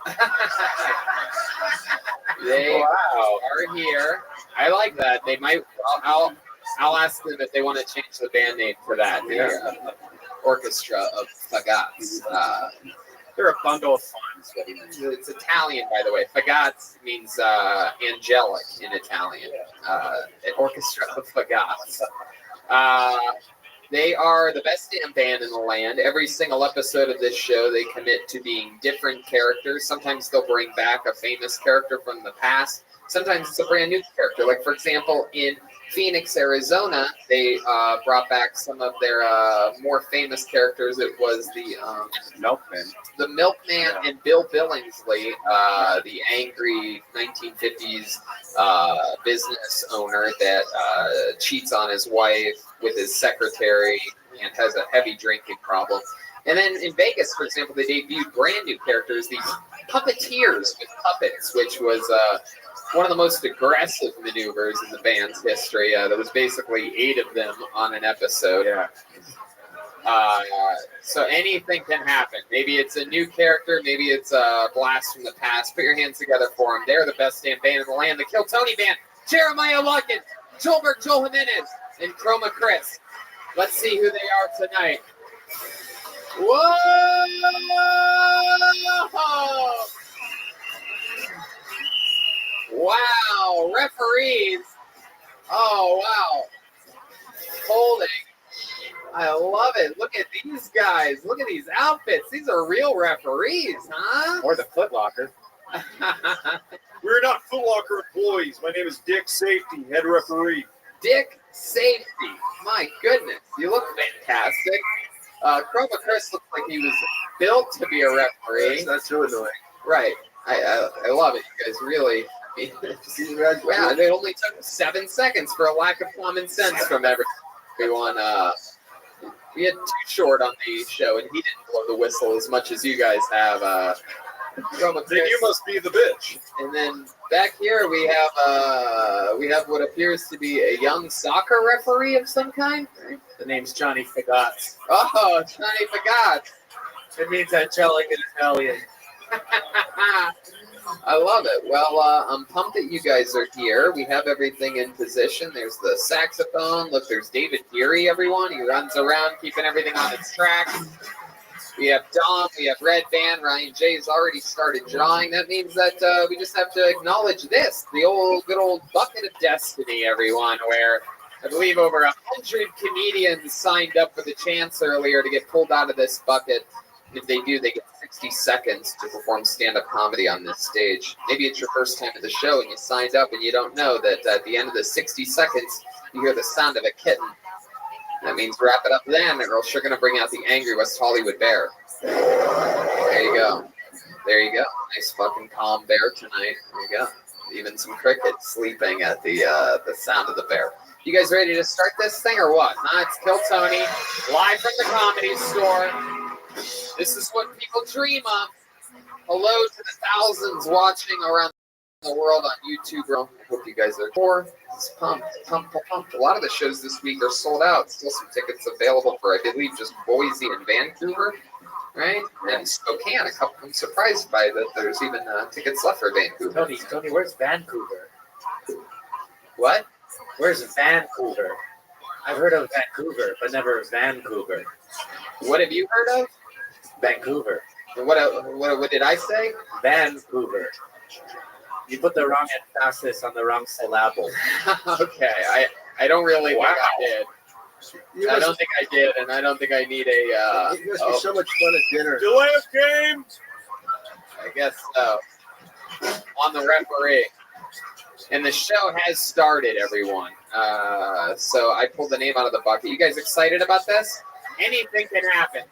They are here. I like that. They might. I'll ask them if they want to change the band name for that. Yeah. Orchestra of Faggots. They're a bundle of fun. It's Italian, by the way. Faggots means angelic in Italian. An orchestra of Faggots. They are the best damn band in the land. Every single episode of this show, they commit to being different characters. Sometimes they'll bring back a famous character from the past. Sometimes it's a brand new character. Like, for example, in Phoenix, Arizona, they brought back some of their more famous characters. It was the Milkman. The Milkman and Bill Billingsley, the angry 1950s business owner that cheats on his wife with his secretary and has a heavy drinking problem. And then in Vegas, for example, they debuted brand new characters, these puppeteers with puppets, which was one of the most aggressive maneuvers in the band's history. There was basically 8 of them on an episode. Yeah. So anything can happen. Maybe it's a new character. Maybe it's a blast from the past. Put your hands together for them. They're the best damn band in the land. The Kill Tony Band. Jeremiah Luckett, Joelberg Joel Jimenez, and Chroma Chris. Let's see who they are tonight. Whoa! Wow, referees. Oh, wow. Holding. I love it. Look at these guys. Look at these outfits. These are real referees, huh? Or the Foot Locker. We're not Foot Locker employees. My name is Dick Safety, head referee. Dick Safety. My goodness. You look fantastic. Chroma Chris looks like he was built to be a referee. That's too annoying. Right. I love it. You guys really... Yeah, they only took 7 seconds for a lack of common sense from everyone. We had Too Short on the show, and he didn't blow the whistle as much as you guys have. Then you must be the bitch. And then back here we have what appears to be a young soccer referee of some kind. The name's Johnny Fagot. Oh, Johnny Fagot. It means angelic in Italian. I love it. Well, I'm pumped that you guys are here. We have everything in position. There's the saxophone. Look, there's David Geary, everyone. He runs around keeping everything on its track. We have Dom. We have Red Band. Ryan J's already started drawing. That means that we just have to acknowledge this, the good old bucket of destiny, everyone, where I believe over 100 comedians signed up for the chance earlier to get pulled out of this bucket. If they do, they get 60 seconds to perform stand-up comedy on this stage. Maybe it's your first time at the show and you signed up and you don't know that at the end of the 60 seconds, you hear the sound of a kitten. That means wrap it up then, or else you're going to bring out the angry West Hollywood bear. There you go. There you go. Nice fucking calm bear tonight. There you go. Even some crickets sleeping at the sound of the bear. You guys ready to start this thing or what? Huh? It's Kill Tony, live from the Comedy Store. This is what people dream of. Hello to the thousands watching around the world on YouTube. I hope you guys are pumped. A lot of the shows this week are sold out. Still some tickets available for, I believe, just Boise and Vancouver, right? And Spokane. I'm surprised by that there's even tickets left for Vancouver. Tony, where's Vancouver? What? Where's Vancouver? I've heard of Vancouver, but never Vancouver. What have you heard of? Vancouver. What did I say? Vancouver. You put the wrong emphasis on the wrong syllable. Okay, I don't really think I did. I don't think I did, and I don't think I need a... it must be so much fun at dinner. Delay of game! I guess so. On the referee. And the show has started, everyone. So I pulled the name out of the bucket. You guys excited about this? Anything can happen.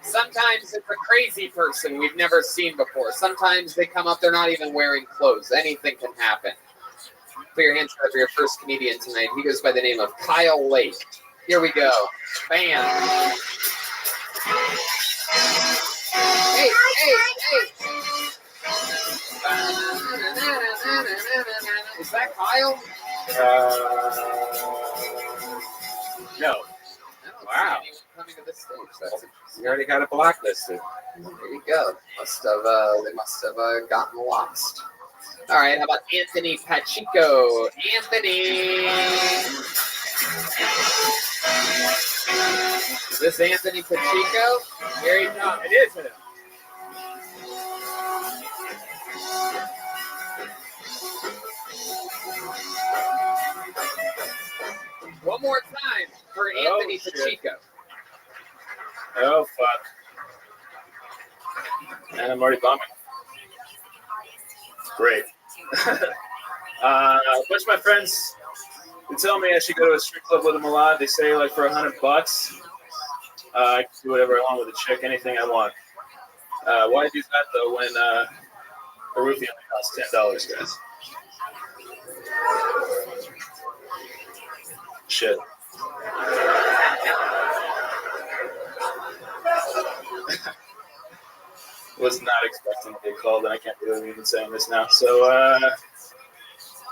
Sometimes it's a crazy person we've never seen before. Sometimes they come up, they're not even wearing clothes. Anything can happen. Put your hands up for your first comedian tonight. He goes by the name of Kyle Lake. Here we go. Bam. Hey. Is that Kyle? No. Wow. Coming to the stage. That's You already got it blacklisted. There you go. They must have gotten lost. All right, how about Anthony Pacheco? Anthony! Is this Anthony Pacheco? Here he comes. It is him. One more time for Anthony Pacheco. Oh, fuck. And I'm already bumming. Great. A bunch of my friends, They tell me I should go to a strip club with them a lot. They say like for $100, I can do whatever I want with a chick, anything I want. Why do that though when a roofie only costs $10, guys? Shit. Was not expecting to get called, and I can't believe I'm even saying this now. So,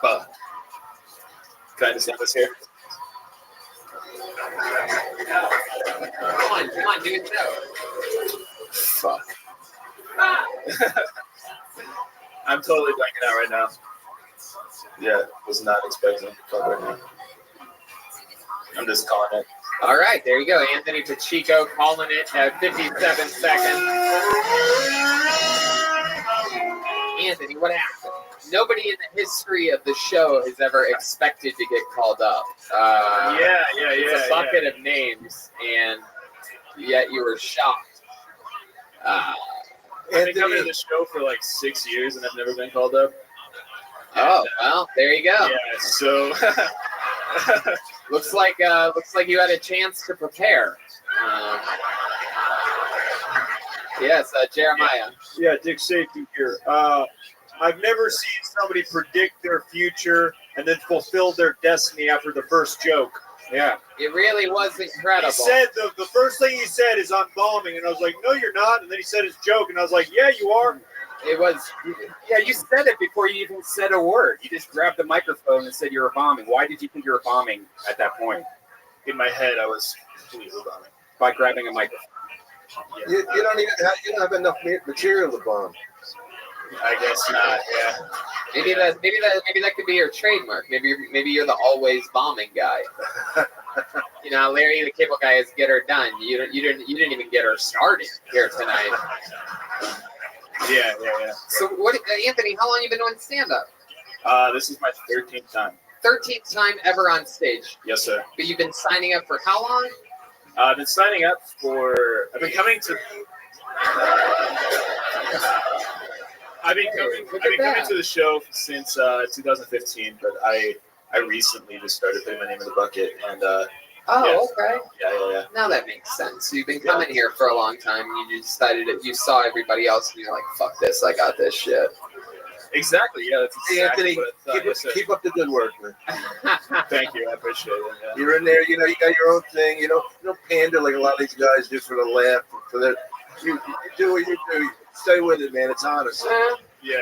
well, can I just end this here? Come on, do it now. Fuck. I'm totally blanking out right now. Yeah, was not expecting to call right now. I'm just calling it. All right, there you go. Anthony Pacheco calling it at 57 seconds. Anthony, what happened? Nobody in the history of the show has ever expected to get called up. It's a bucket of names, and yet you were shocked. I've been coming to the show for like 6 years, and I've never been called up. Oh, well, there you go. Yeah, so looks like you had a chance to prepare. Yes, Jeremiah. Yeah, Dick Safety here. I've never seen somebody predict their future and then fulfill their destiny after the first joke. Yeah. It really was incredible. He said, the first thing he said is, I'm bombing. And I was like, no, you're not. And then he said his joke. And I was like, yeah, you are. It was, yeah, you said it before you even said a word. You just grabbed the microphone and said you were bombing. Why did you think you were bombing at that point? In my head, I was completely bombing. By grabbing a microphone. You don't have enough material to bomb. I guess not. Yeah. Maybe that could be your trademark. Maybe you're the always bombing guy. You know, Larry the Cable Guy is get her done. You didn't even get her started here tonight. Yeah. So what, Anthony? How long have you been doing stand up? This is my 13th time. 13th time ever on stage. Yes, sir. But you've been signing up for how long? I've been signing up for. I've been coming to the show since 2015, but I recently just started putting my name in the bucket, and okay. Yeah. Now that makes sense. So you've been coming here for a long time. You decided that you saw everybody else, and you're like, "Fuck this! I got this shit." Exactly. Yeah. That's exactly Anthony, keep up the good work, man. Thank you. I appreciate it. Yeah. You're in there. You got your own thing. You don't pander like a lot of these guys do for the laugh. You do what you do. Stay with it, man. It's honest. Yeah.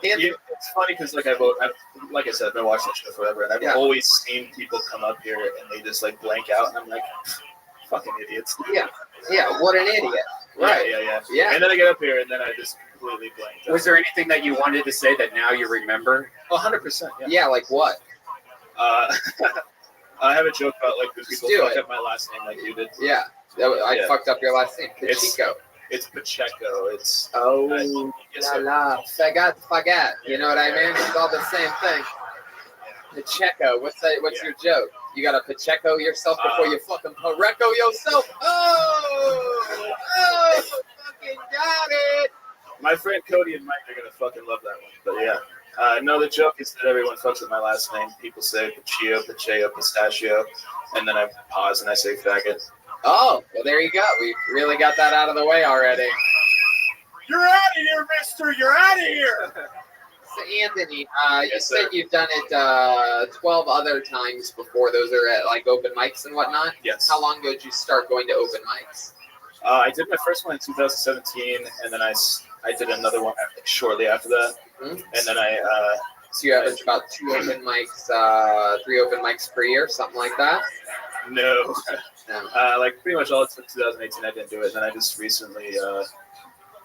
It's funny because like like I said, I've been watching the show forever, and I've always seen people come up here and they just like blank out, and I'm like, fucking idiots. Yeah. What an idiot. Right. Yeah. And then I get up here, and then I just completely blanked out. Was there anything that you wanted to say that now you remember? 100%. Yeah. Like what? I have a joke about like the people fuck up my last name like you did. Yeah. I fucked up your last name. Pacheco. It's Pacheco. It's Fagat. You know what I mean? It's all the same thing. Pacheco. What's your joke? You gotta Pacheco yourself before you fucking Pareco yourself. Oh, fucking got it. My friend Cody and Mike are gonna fucking love that one. But yeah. No, the joke is that everyone fucks with my last name. People say Pacheco, Pistachio, and then I pause and I say faggot. Oh, well, there you go. We really got that out of the way already. You're out of here, mister. You're out of here. So, Anthony, you said you've done it 12 other times before. Those are at like open mics and whatnot? Yes. How long ago did you start going to open mics? I did my first one in 2017, and then I did another one shortly after that. Mm-hmm. And then so you average about 2 open mics, 3 open mics per year, something like that? No. Like pretty much all of 2018, I didn't do it. And then I just recently,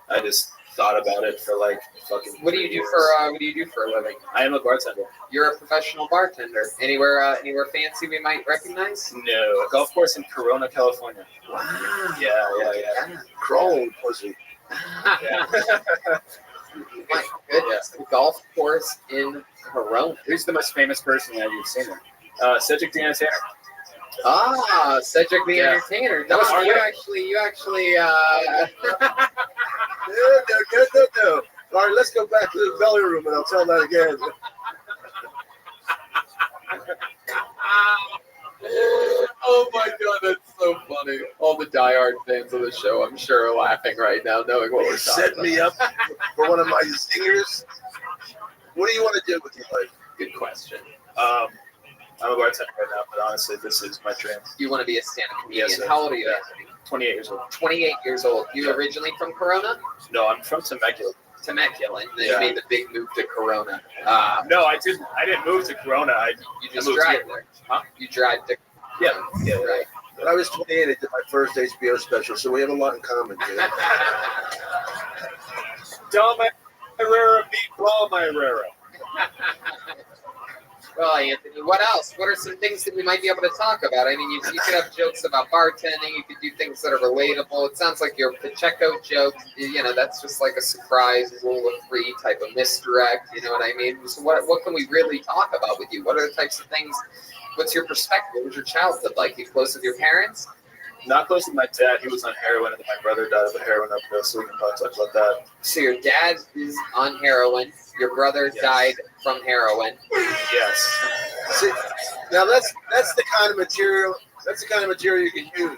I just thought about it for like fucking. What do you do for a living? I am a bartender. You're a professional bartender. Anywhere fancy we might recognize? No, a golf course in Corona, California. Wow. Yeah. Chrome pussy. Yeah. My goodness, a golf course in Corona. Who's the most famous person that you've seen there? Cedric the Entertainer. Ah, Cedric the Entertainer. That was you actually. No. All right, let's go back to the belly room, and I'll tell that again. fans of the show, I'm sure, are laughing right now, knowing what we're talking Set about. me up for one of my singers. What do you want to do with your life? Good question. I'm a bartender right now, but honestly, this is my dream. You want to be a stand-up comedian. Yes, sir. How old are you? 28 years old. 28 years old. You originally from Corona? No, I'm from Temecula. Temecula. And then Yeah. you made the big move to Corona. No, I didn't. I didn't move to Corona. You just moved drive here. there. Huh? You drive to. Yeah. Right. When I was 28, I did my first HBO special, so we have a lot in common. Dude. Dom Herrera beat Paul Herrera. Well, Anthony, what else? What are some things that we might be able to talk about? I mean, you could have jokes about bartending. You could do things that are relatable. It sounds like your Pacheco joke, that's just like a surprise rule of three type of misdirect. You know what I mean? So what can we really talk about with you? What are the types of things? What's your perspective? What was your childhood like? You close with your parents? Not close with my dad. He was on heroin, and then my brother died of a heroin overdose, so we can talk about that. So your dad is on heroin. Your brother died from heroin. Yes. See, now that's the kind of material. That's the kind of material you can use.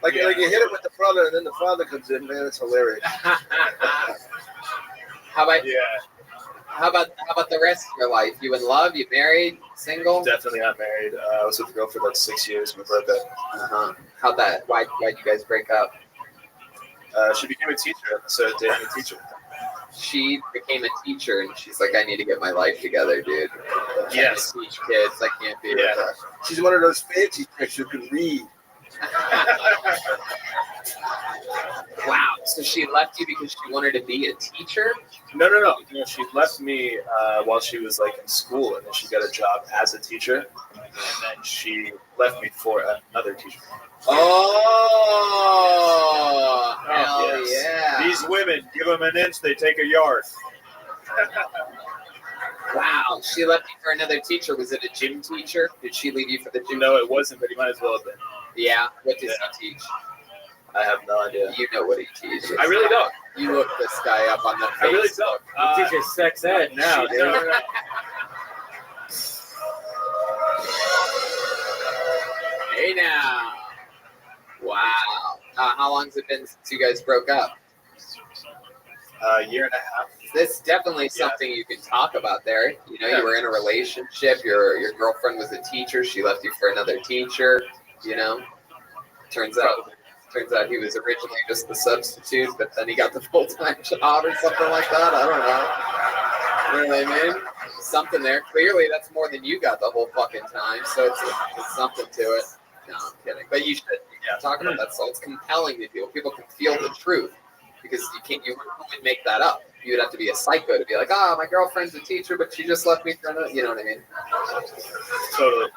Like you hit it with the brother, and then the father comes in. Man, it's hilarious. How about How about the rest of your life? You in love? You married? Single? Definitely not married. I was with a girl for about 6 years. We broke up. How'd that? Why'd you guys break up? She became a teacher, so dating a teacher. She became a teacher, and she's like, I need to get my life together, dude. Yes. I teach kids. I can't be with her. She's one of those fancy chicks who can read. Wow. So she left you because she wanted to be a teacher? No. She left me while she was like in school, and then she got a job as a teacher, and then she left me for another teacher. Oh, hell yeah. These women, give them an inch, they take a yard. Wow. She left you for another teacher. Was it a gym teacher? Did she leave you for the gym? No, it wasn't, but he might as well have been. Yeah. What does he teach? I have no idea. You know what he teaches. I really don't. You look this guy up on the Facebook. I really don't. He teaches sex ed now, dude. No. Hey now. Wow. How long's it been since you guys broke up? A year and a half. That's definitely something you can talk about there. You know, you were in a relationship. Your girlfriend was a teacher. She left you for another teacher. You know, turns out he was originally just the substitute, but then he got the full-time job or something like that. I don't know. You know what I mean? Something there. Clearly, that's more than you got the whole fucking time. So it's something to it. No, I'm kidding. But you should talk about that. So it's compelling to people. People can feel the truth because you wouldn't make that up. You would have to be a psycho to be like, my girlfriend's a teacher, but she just left me for another. You know what I mean? Totally.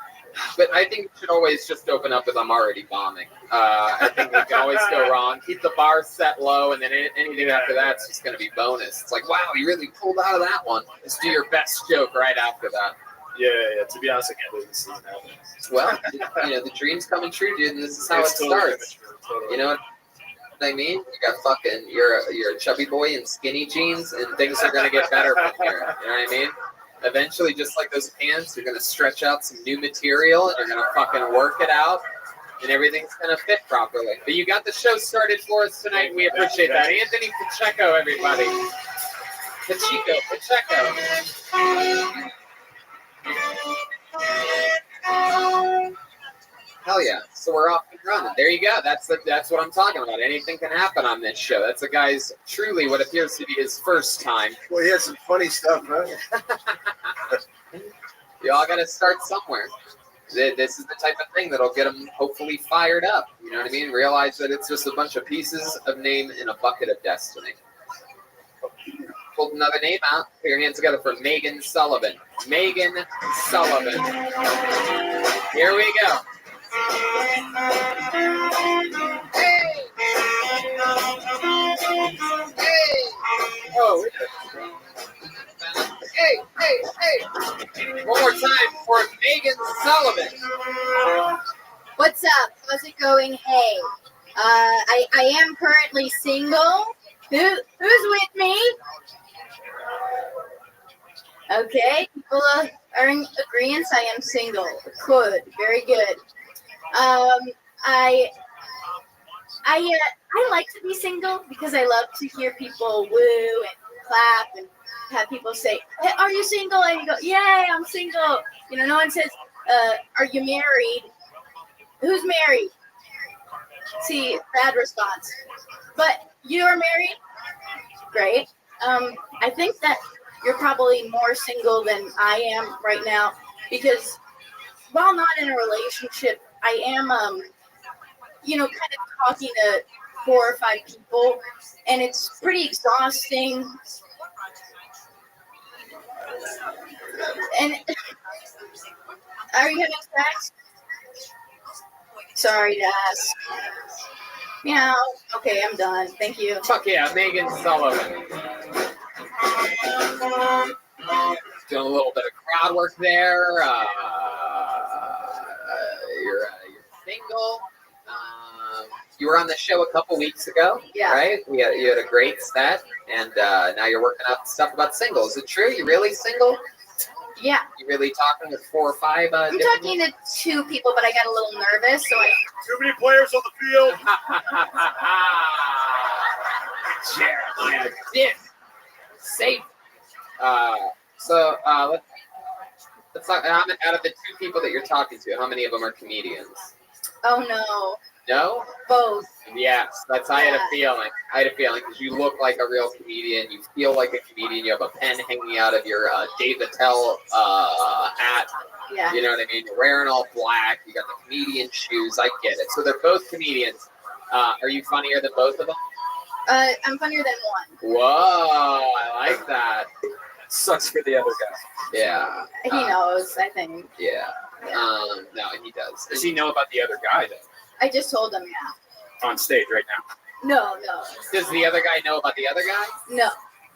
But I think you should always just open up with I'm already bombing. I think it can always go wrong. Keep the bar set low, and then anything after that's just going to be bonus. It's like, wow, you really pulled out of that one. Let's do your best joke right after that. Yeah. To be honest, I can't believe this is happening. Well, the dream's coming true, dude, and this is how it starts. You know what I mean? You're a chubby boy in skinny jeans, and things are going to get better from here. You know what I mean? Eventually, just like those pants, you're going to stretch out some new material, and you're going to fucking work it out, and everything's going to fit properly. But you got the show started for us tonight, and we appreciate that. Anthony Pacheco, everybody. Pacheco. Hell yeah. So we're off and running. There you go. That's what I'm talking about. Anything can happen on this show. That's a guy's truly what appears to be his first time. Well, he had some funny stuff, huh? You all got to start somewhere. This is the type of thing that'll get them hopefully fired up. You know what I mean? Realize that it's just a bunch of pieces of name in a bucket of destiny. Pull another name out. Put your hands together for Megan Sullivan. Megan Sullivan. Here we go. Hey! Oh, hey! One more time for Megan Sullivan. What's up? How's it going? Hey, I am currently single. Who's with me? Okay, people are in agreement. I am single. Good, very good. I I like to be single because I love to hear people woo and clap and have people say, hey, "Are you single?" And you go, "Yay, I'm single." You know, no one says, "Are you married?" Who's married? See, bad response. But you are married? Great. I think that you're probably more single than I am right now because while not in a relationship, I am, kind of talking to 4 or 5 people, and it's pretty exhausting. And are you having sex? Sorry to ask. Meow. Okay, I'm done. Thank you. Fuck yeah, Megan Sullivan. Doing a little bit of crowd work there. You're single. You were on the show a couple weeks ago, Yeah. right? You had a great set, and now you're working up stuff about singles. Is it true? You really single? Yeah. You really talking with 4 or 5? I'm talking to 2 people, but I got a little nervous, so I. Too many players on the field. Jeremiah Dick. Safe. Let's talk. Out of the 2 people that you're talking to, how many of them are comedians? Oh no. No? Both. Yes, I had a feeling. Because you look like a real comedian. You feel like a comedian. You have a pen hanging out of your Dave Attell hat. Yeah. You know what I mean? You're wearing all black. You got the comedian shoes. I get it. So they're both comedians. Are you funnier than both of them? I'm funnier than one. Whoa, I like that. Sucks for the other guy. Yeah. He knows, I think. Yeah. No, he does. Does he know about the other guy, though? I just told him, yeah. On stage right now. No. Does the other guy know about the other guy? No.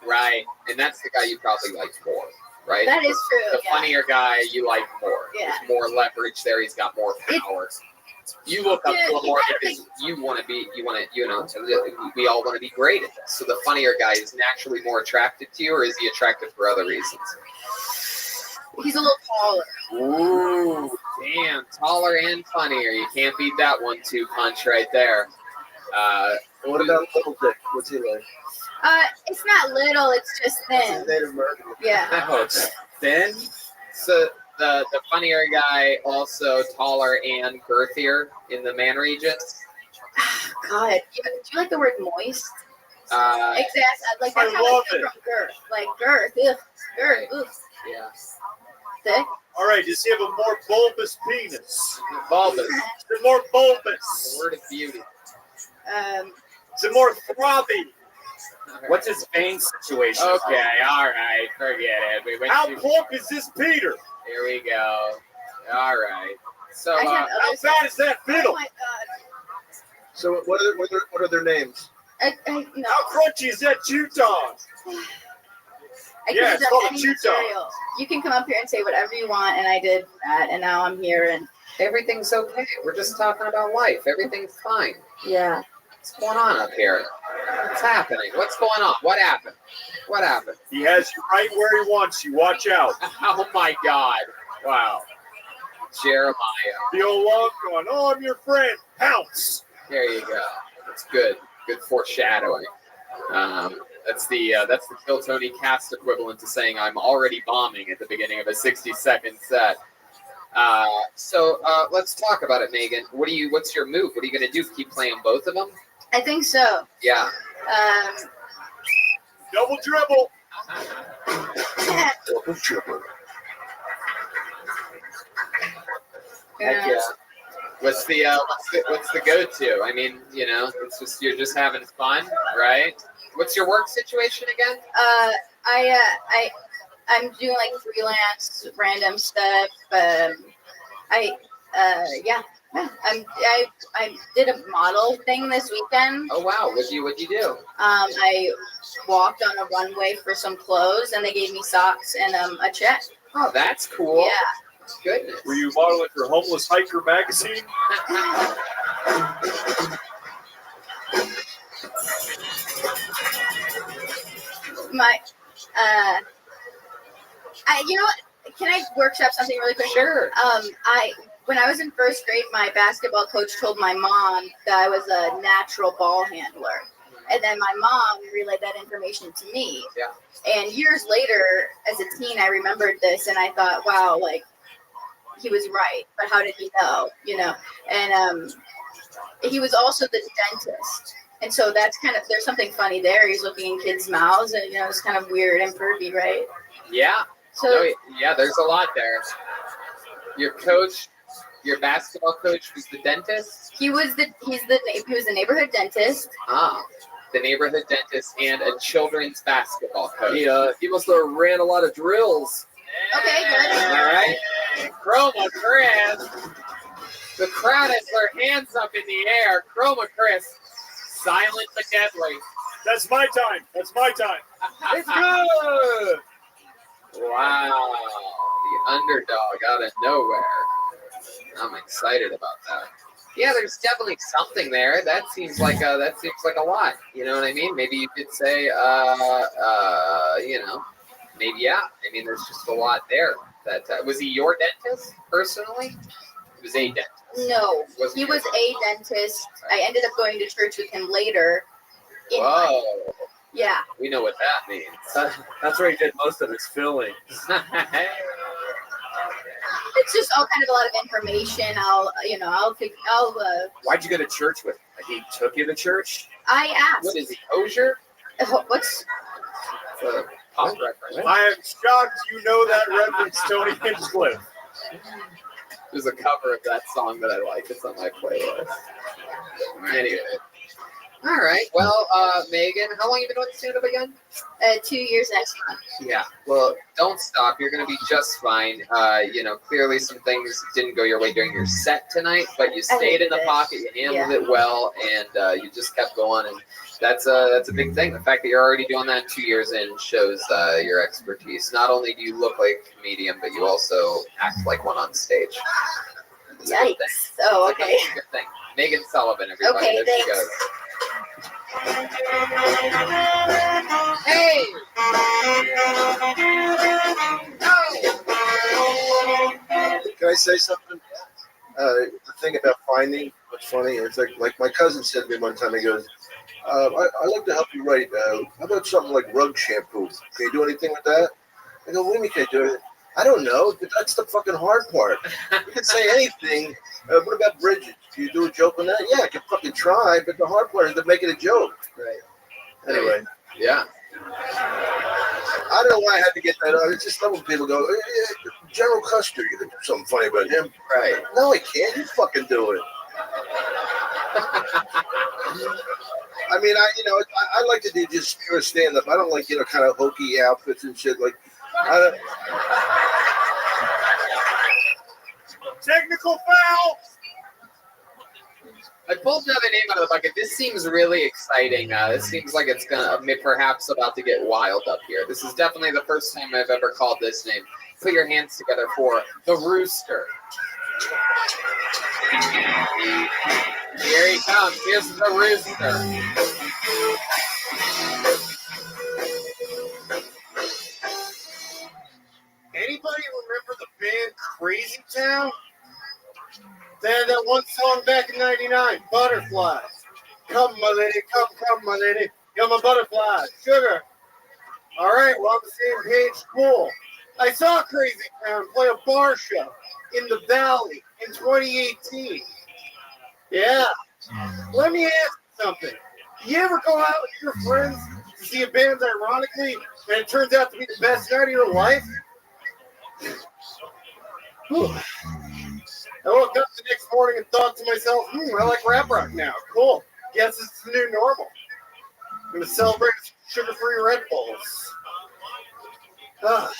Right. And that's the guy you probably like more, right? That is true. The funnier guy you like more. Yeah. There's more leverage there. He's got more power. You look up to him more because we all want to be great at this. So the funnier guy is naturally more attracted to you, or is he attractive for other reasons? He's a little taller. Ooh, damn, taller and funnier. You can't beat that 1-2 punch right there. What about Little Dick? What's he like? It's not little, it's just thin. Yeah. Oh, it's thin? So the funnier guy also taller and girthier in the man region? God, do you like the word moist? Exactly. Like I that's how love I feel it. from girth. Like girth. Ugh. Girth. Ugh. Yeah. Thick. All right, does he have a more bulbous penis? Bulbous. Is it more bulbous? Word of beauty. Is it more throbby? What's his vein situation? Okay, all right, forget it. How plump is this Peter? Here we go. All right. So, how bad is that fiddle? Oh my God. So what are their names? No. How crunchy is that Utah? I Yeah, could it's have called done a any chew dog. material. You can come up here and say whatever you want, and I did that, and now I'm here, and everything's okay. We're just talking about life. Everything's fine. yeah. What's going on up here? What's happening? What's going on? What happened? What happened? He has you right where he wants you. Watch out. Oh my God. Wow. Jeremiah. The old love going, oh, I'm your friend. Pounce. There you go. That's good. Good foreshadowing. That's the Kill Tony cast equivalent to saying I'm already bombing at the beginning of a 60-second set. So let's talk about it, Megan. What's your move? What are you going to do? Keep playing both of them? I think so. Yeah. Double dribble. Double dribble. Heck yeah. What's the go-to? I mean, it's just you're just having fun, right? What's your work situation again? I'm doing like freelance, random stuff. I did a model thing this weekend. Oh wow, what'd you do? I walked on a runway for some clothes, and they gave me socks and a check. Oh, that's cool. Yeah. Goodness. Were you modeling for Homeless Hiker magazine? You know what? Can I workshop something really quick? Sure. when I was in first grade, my basketball coach told my mom that I was a natural ball handler. And then my mom relayed that information to me. Yeah. And years later, as a teen, I remembered this and I thought, wow, like, he was right. But how did he know? You know? And he was also the dentist. And so that's kind of, there's something funny there. He's looking in kids' mouths and, you know, it's kind of weird and pervy, right? Yeah. So, yeah, there's a lot there. Your coach, your basketball coach was the dentist? he was the neighborhood dentist. Ah, the neighborhood dentist and a children's basketball coach. He must have ran a lot of drills. Okay, good. All right. Chroma Chris. The crowd has their hands up in the air. Chroma Chris, silent but deadly. That's my time. That's my time. It's good. Wow. The underdog out of nowhere. I'm excited about that. Yeah, there's definitely something there. That seems like a lot. You know what I mean? Maybe you could say, you know, maybe yeah. I mean, there's just a lot there. That was he your dentist personally? He was a dentist. No, Wasn't he was a dentist. I ended up going to church with him later. Whoa. Yeah. We know what that means. That's where he did most of his filling. It's just all kind of a lot of information. Why'd you go to church with him? He took you to church? I asked. What is he, kosher? What's It's a pop reference. I am shocked you know that reference, Tony Hinchcliffe. There's a cover of that song that I like. It's on my playlist. Anyway. All right. Well, Megan, how long have you been doing stand-up again? 2 years next month. Yeah. Well, don't stop. You're going to be just fine. You know, clearly some things didn't go your way during your set tonight, but you stayed in the pocket. You handled it well, and you just kept going. And that's a big thing. The fact that you're already doing that 2 years in shows your expertise. Not only do you look like a comedian, but you also act like one on stage. That's a good thing. Yikes. Oh, okay. That's a good thing. Megan Sullivan, everybody. Okay, there she thanks. goes. Hey! Can I say something? The thing about finding what's funny, it's like my cousin said to me one time, he goes, I like to help you write. How about something like rug shampoo? Can you do anything with that? I go, what do you mean can I do it? I don't know, but that's the fucking hard part. You can say anything. What about Bridget? Can you do a joke on that? Yeah, I can fucking try, but the hard part is to make it a joke. Right. Anyway. Yeah. I don't know why I had to get that out. It's just some people go, General Custer, you can do something funny about him. Right. No, I can't. You fucking do it. I mean, I like to do just pure stand-up. I don't like, kind of hokey outfits and shit. Like, Technical foul. I pulled another name out of the bucket. This seems really exciting. This seems like it's perhaps about to get wild up here. This is definitely the first time I've ever called this name. Put your hands together for the Rooster. Here he comes. Here's the Rooster. Anybody remember the band Crazy Town? They had that one song back in '99, Butterflies. Come, my lady, come, my lady. You're my butterfly, sugar. All right, we're on the same page, cool. I saw Crazy Town play a bar show in the Valley in 2018. Yeah. Let me ask you something. You ever go out with your friends to see a band ironically, and it turns out to be the best night of your life? Whew. I woke up the next morning and thought to myself, I like rap rock now. Cool. Guess it's the new normal. I'm going to celebrate sugar-free Red Bulls. Ah.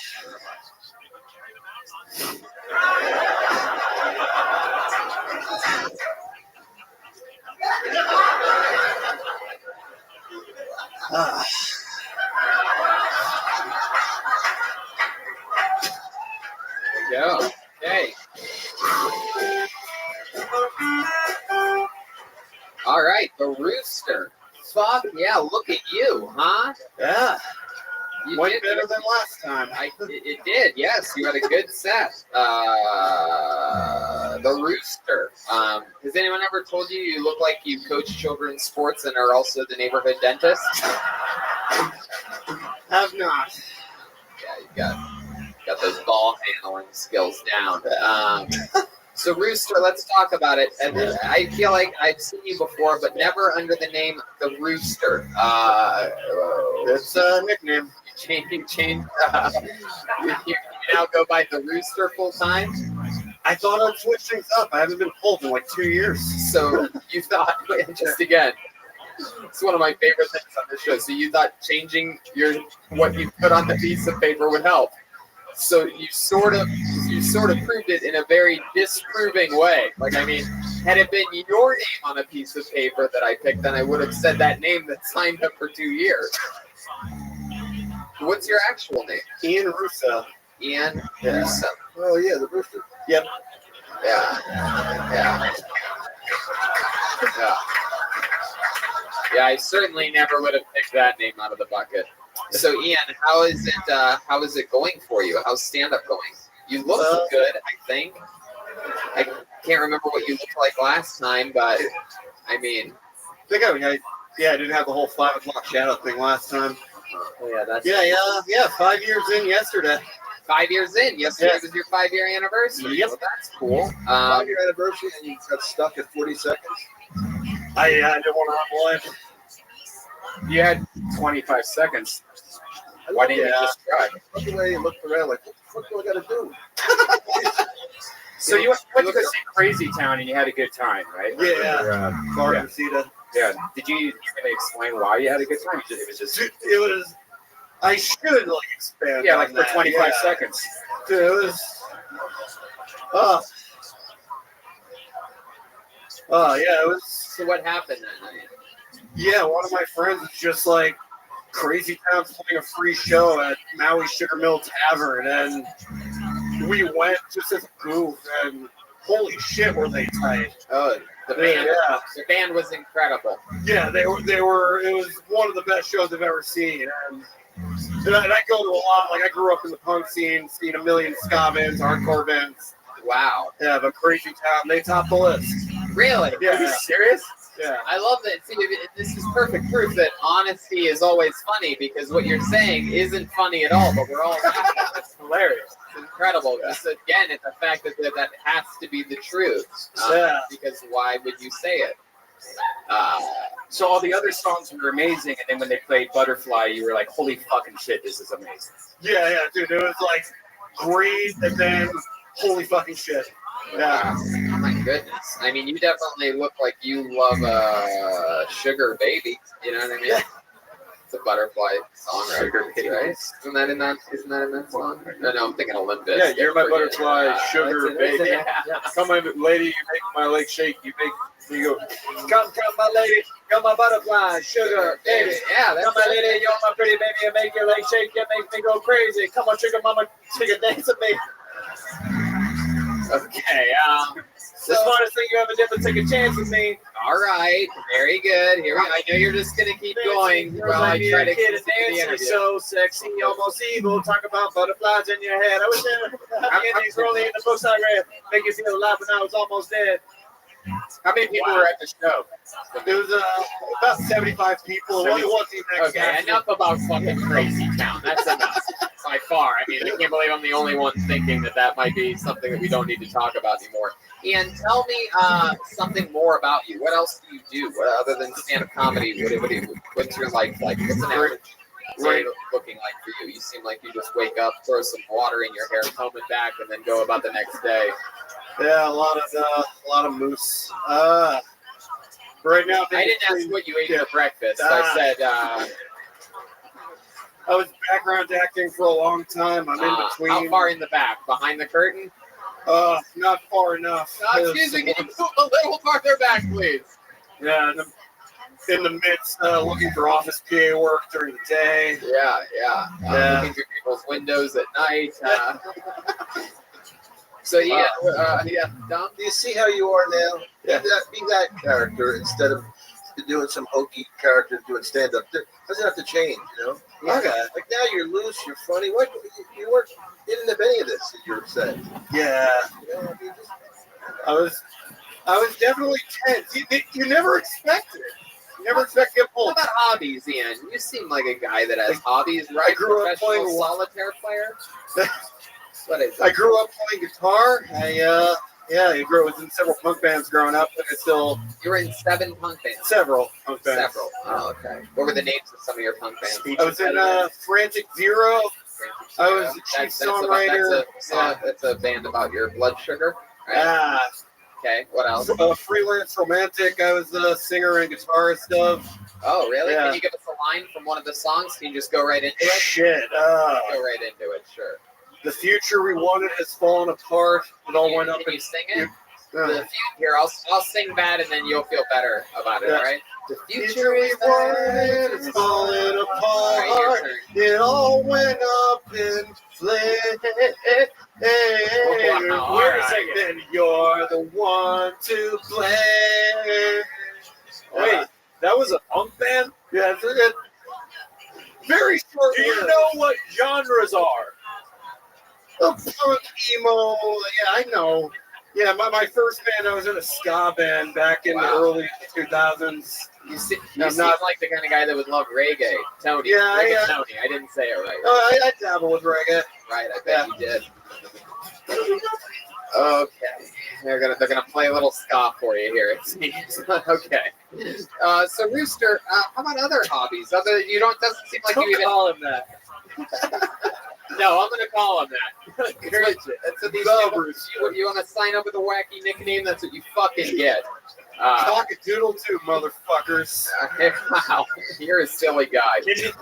Go. Okay. All right, the Rooster. Fuck yeah, look at you, huh? Yeah. You Way did better than last time. It did, yes. You had a good set. the Rooster. Has anyone ever told you you look like you coach children's sports and are also the neighborhood dentist? Have not. Yeah, you got those ball handling skills down. So Rooster, let's talk about it. And I feel like I've seen you before, but never under the name the Rooster. It's a nickname. You now go by the Rooster full time. I thought I'd switch things up. I haven't been pulled in like 2 years. So you thought, just again, it's one of my favorite things on this show. So you thought changing what you put on the piece of paper would help. So you sort of proved it in a very disproving way. Like, I mean, had it been your name on a piece of paper that I picked, then I would have said that name that signed up for 2 years. What's your actual name? Ian Russo. Ian Russo. Oh yeah, the Rooster. Yep. Yeah. Yeah, I certainly never would have picked that name out of the bucket. So Ian, how is it going for you? How's stand-up going? You look good, I think. I can't remember what you looked like last time, but I mean, I didn't have the whole 5 o'clock shadow thing last time. Oh yeah, that's 5 years in yesterday. 5 years in. Yesterday was your 5-year anniversary. Yep. Well, that's cool. 5-year anniversary, and you got stuck at 40 seconds. I didn't want to have one. You had 25 seconds. Why didn't you just try? Look the way you looked around, like, what do I got to do? So you went to go see Crazy Town and you had a good time, right? Yeah. Carter Yeah. Did you even explain why you had a good time? It was just. It was. I should expand. Yeah, on like for that. 25 seconds. Dude, it was. It was. So what happened that night? Yeah, one of my friends was just like, Crazy Town's playing a free show at Maui Sugar Mill Tavern, and we went just as a goof, and holy shit, were they tight! The band was incredible. Yeah, they were. It was one of the best shows I've ever seen, and I go to a lot. Like, I grew up in the punk scene, seen a million ska bands, hardcore bands. Wow. Yeah, but Crazy Town, they topped the list. Really? Yeah. Are you serious? Yeah. I love that. See, this is perfect proof that honesty is always funny, because what you're saying isn't funny at all, but we're all laughing. It's hilarious. It's incredible. Just again, it's the fact that has to be the truth. Because why would you say it? So all the other songs were amazing, and then when they played Butterfly, you were like, holy fucking shit, this is amazing. Yeah, dude. It was like great, and then holy fucking shit. Yeah. Oh my goodness. I mean, you definitely look like you love Sugar Baby. You know what I mean? Yeah. It's a Butterfly song, right? Sugar Baby. Right? Isn't that in that song? No, I'm thinking Olympus. Yeah, you're my butterfly, sugar baby. Yeah. Come on, lady, you make my leg shake. You go, come, my lady, come my butterfly, sugar baby. Yeah, that's come my lady, you're my pretty baby. You make your leg shake, you make me go crazy. Come on, sugar mama, sugar dance with me. Okay. The smartest thing you ever did was take a chance with me. All right. Very good. Here we go. I know you're just gonna keep going while I try to kid get the interview. so sexy, almost evil. Talk about butterflies in your head. I was there. These rolling in the books I read. Make you feel alive when I was almost dead. How many people were at the show? There was about 75 people. Okay, enough about fucking Crazy Town. That's enough by far. I mean, I can't believe I'm the only one thinking that might be something that we don't need to talk about anymore. Ian, tell me something more about you. What else do you do other than stand-up comedy? What's your life like? What's an average day looking like for you? You seem like you just wake up, throw some water in your hair, comb it back, and then go about the next day. Yeah, a lot of moose. Right now, I didn't ask what you ate for breakfast. I said I was background acting for a long time. I'm in between. How far in the back? Behind the curtain? Not far enough. Excuse me, can you move a little farther back, please? Yeah, in the midst, looking for office PA work during the day. Yeah. Looking through people's windows at night. So Dom, do you see how you are now? Yeah. Be that character instead of doing some hokey character doing stand up. Doesn't have to change, you know. Okay. Like now you're loose, you're funny. What you didn't have any of this that you're saying. Yeah. You know, I was definitely tense. You never expect it. You never expect to get pulled. What about hobbies, Ian? You seem like a guy that has hobbies, right? I grew up Professional playing solitaire player. What is it? I grew up playing guitar. I was in several punk bands growing up, but I still. You were in 7 punk bands. Several punk bands. Several. Oh, okay. What were the names of some of your punk bands? I was in Frantic Zero. I was the chief songwriter. That's a band about your blood sugar. Right? Yeah. Okay. What else? Freelance Romantic. I was the singer and guitarist of. Oh, really? Yeah. Can you give us a line from one of the songs? Can you just go right into it? Shit. Go right into it. Sure. The future we wanted has fallen apart. It all went up. Can you sing it? Here, I'll sing bad, and then you'll feel better about it. All right. The future we wanted is falling apart. It all went up in flames. Wow, Wait a second. Then you're the one to blame. Wait, that was a punk band? Yeah, it's very short. Do you know what genres are? Punk, emo. Yeah, I know. Yeah, my first band, I was in a ska band back in the early 2000s. You seem like the kind of guy that would love reggae. Tony. Yeah, Reggae Tony. I didn't say it right. I dabble with reggae. Right, I bet you did. Okay. They're gonna play a little ska for you here, it seems. Okay. So Rooster, how about other hobbies? Doesn't seem like you even call him that. No, I'm going to call him that. That's what these numbers. You want to sign up with a wacky nickname? That's what you fucking get. Cock-a-doodle too, motherfuckers. Wow, you're a silly guy. Can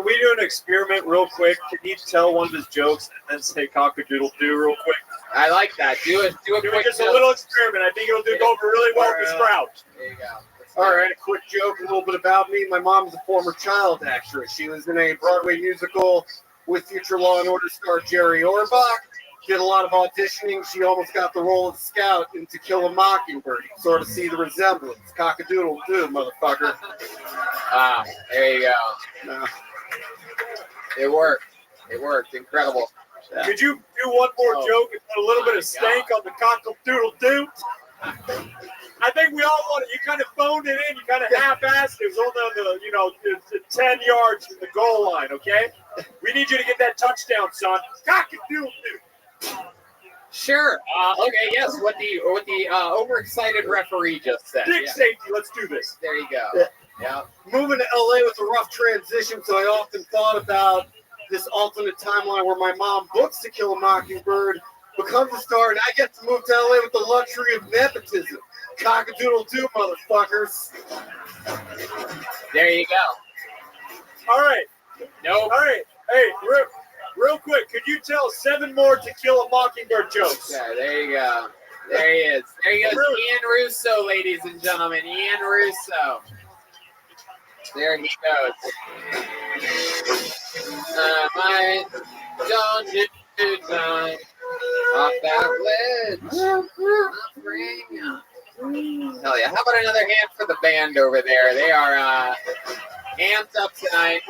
we do an experiment real quick? Can he tell one of his jokes and then say cock-a-doodle-doo real quick? I like that. Do a quick just a little experiment. I think it'll go over really well with this crowd. There you go. All right, a quick joke, a little bit about me. My mom's a former child actress. She was in a Broadway musical with future Law and Order star Jerry Orbach. Did a lot of auditioning. She almost got the role of Scout in To Kill a Mockingbird. You sort of see the resemblance. Cock-a-doodle-doo, motherfucker. There you go. It worked. It worked. Incredible. Could you do one more joke and put a little bit of stank on the cock-a-doodle-doo? I think we all want it. You kind of phoned it in. You kind of half-assed it. It was only on the 10 yards from the goal line, okay? We need you to get that touchdown, son. Cock-a-doodle-doo. Sure. Okay, yes, what the overexcited referee just said. Big safety. Let's do this. There you go. Yeah. Moving to LA was a rough transition, so I often thought about this alternate timeline where my mom books To Kill a Mockingbird, becomes a star, and I get to move to LA with the luxury of nepotism. Cock-a-doodle-doo, motherfuckers. There you go. All right. Nope. All right. Hey, real quick, could you tell 7 more To Kill a Mockingbird jokes? Yeah, there you go. There he is. There he goes. Ian Russo, ladies and gentlemen. Ian Russo. There he goes. Don't you time off that ledge. Hell yeah. How about another hand for the band over there? They are amped up tonight.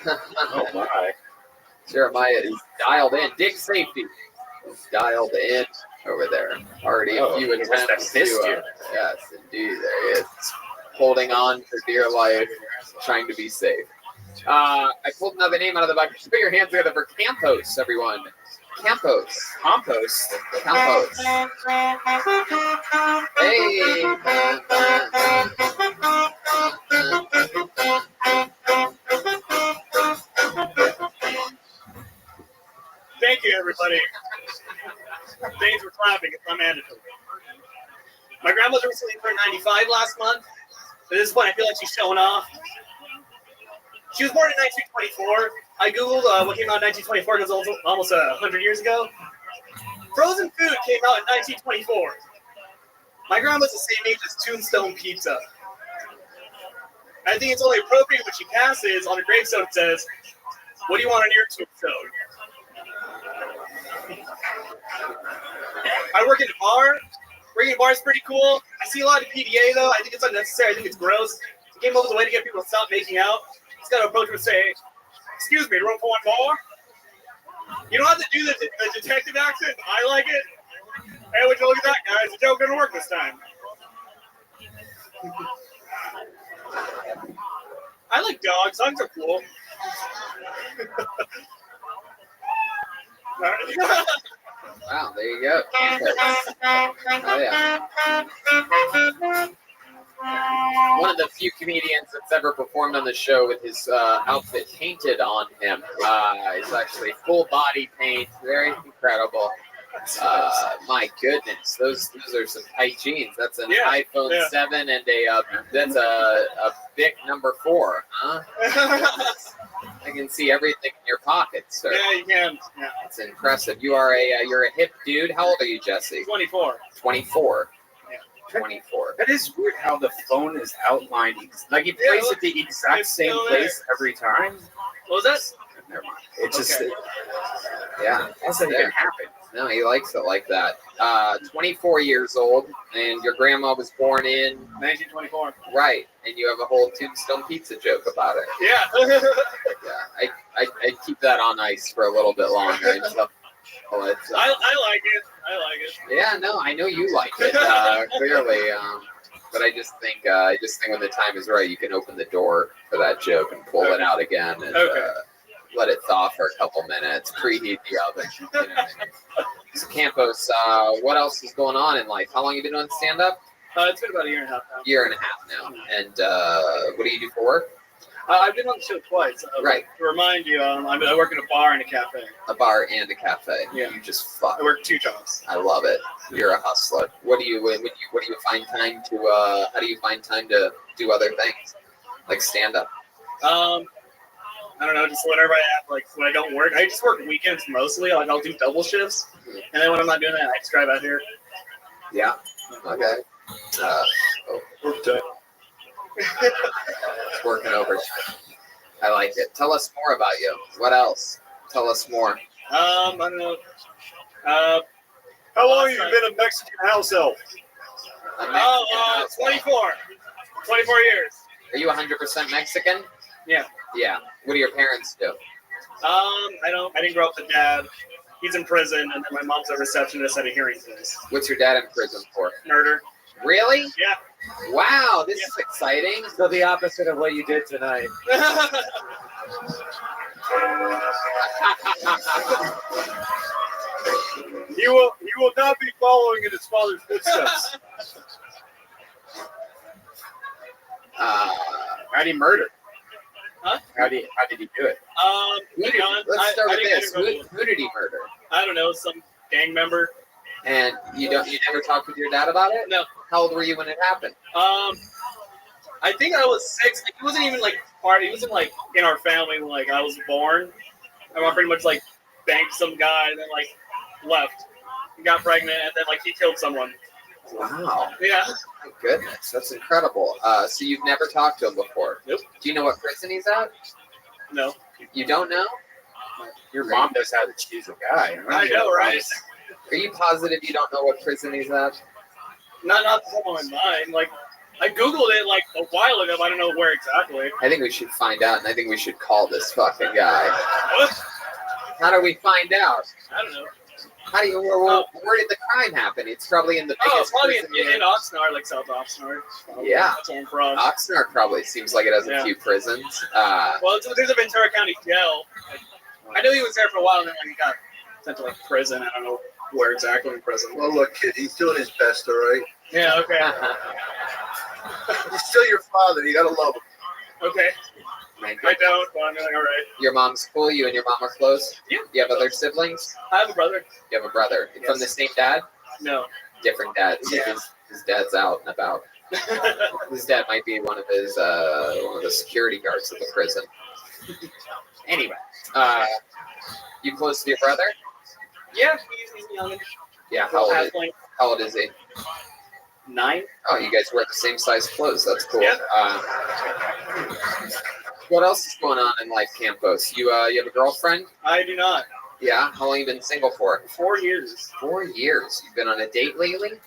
Oh my. Jeremiah is dialed in. Dig safety is dialed in over there. Already a few attempts to yes, indeed. There he is. Holding on for dear life, trying to be safe. I pulled another name out of the bucket. Just put your hands together for Campos, everyone. Campos. Compost. Campos. Hey. Thank you, everybody. Thanks for clapping. It's not mandatory. My grandmother recently turned 95 last month. At this point, I feel like she's showing off. She was born in 1924. I googled what came out in 1924 because it was almost 100 years ago. Frozen food came out in 1924. My grandma's the same age as Tombstone Pizza. I think it's only appropriate when she passes on a gravestone it says, "What do you want on your tombstone?" I work in a bar. Working in a bar is pretty cool. I see a lot of PDA though. I think it's unnecessary. I think it's gross. The game over the way to get people to stop making out. It's got to approach them and say, "Excuse me, room for one more?" You don't have to do the detective accent. I like it. Hey, would you look at that, guys? The joke didn't work this time. I like dogs. Dogs are cool. Wow, there you go. Oh, yeah. One of the few comedians that's ever performed on the show with his outfit painted on him. It's actually full body paint. Very incredible. My goodness, those are some tight jeans. That's an iPhone 7 and that's a Bic number 4, huh? I can see everything in your pockets, sir. Yeah, you can. Yeah. That's impressive. You're a hip dude. How old are you, Jesse? 24. 24. 24. That is weird how the phone is outlined. Like, you place it the exact same place every time. What was that? Never mind. It just, yeah. That's not even happen. No, he likes it like that. 24 years old, and your grandma was born in 1924. Right, and you have a whole Tombstone Pizza joke about it. Yeah. Yeah, I keep that on ice for a little bit longer until it's. I like it. I like it. Yeah, no, I know you like it clearly, but I just think when the time is right, you can open the door for that joke and pull it out again and let it thaw for a couple minutes, preheat the oven. You know what I mean? So Campos, what else is going on in life? How long have you been doing stand-up? It's been about a year and a half now. Year and a half now. And what do you do for work? I've been on the show twice. Right. To remind you, I work in a bar and a cafe. A bar and a cafe. Yeah. You just fuck. I work 2 jobs. I love it. You're a hustler. What do you find time to? How do you find time to do other things, like stand up? I don't know, just whenever I have, like, when I don't work, I just work weekends mostly. Like, I'll do double shifts, and then when I'm not doing that, I just drive out here. Yeah. Okay. It's working overtime. I like it. Tell us more about you. What else? Tell us more. I don't know. How long have you been a Mexican house elf? 24. 24 years. Are you 100% Mexican? Yeah. Yeah. What do your parents do? I didn't grow up with dad. He's in prison, and then my mom's a receptionist at a hearing place. What's your dad in prison for? Murder. Really? Yeah. Wow, this is exciting. So the opposite of what you did tonight. He will not be following in his father's footsteps. How did he murder? Huh? How did he do it? Let's start with this. Who did he murder? I don't know, some gang member. And you never talked with your dad about it? No. How old were you when it happened? I think I was 6. Like, he wasn't even like part. He wasn't like in our family when like I was born. My mom pretty much like banked some guy and then like left, got pregnant, and then like he killed someone. Wow. Yeah. My goodness, that's incredible. So you've never talked to him before? Nope. Do you know what prison he's at? No. You don't know? Your mom knows how to choose a guy. I know, right? Are you positive you don't know what prison he's at? Not the top of my mind. Like, I googled it like a while ago. But I don't know where exactly. I think we should find out, and I think we should call this fucking guy. What? How do we find out? I don't know. How do you? Where did the crime happen? It's probably in the biggest probably prison in Oxnard, like South Oxnard. Yeah. That's where I'm from. Oxnard probably seems like it has a few prisons. Well, there's a Ventura County jail. I knew he was there for a while, and then like, he got sent to like prison. I don't know where exactly in prison. Well, look, kid, he's doing his best, all right? Yeah, okay. He's still your father. You gotta love him. Okay. I don't, but I'm like, all right. Your mom's cool. You and your mom are close. Yeah. You have other siblings? I have a brother. You have a brother from the same dad? No. Different dads. Yeah. His dad's out and about. His dad might be one of the security guards at the prison. Anyway, you close to your brother? Yeah, he's young. Yeah. How old is he? 9. Oh, you guys wear the same size clothes. That's cool. Yeah. What else is going on in life, Campos? You have a girlfriend? I do not. Yeah. How long have you been single for? 4 years. 4 years. You've been on a date lately?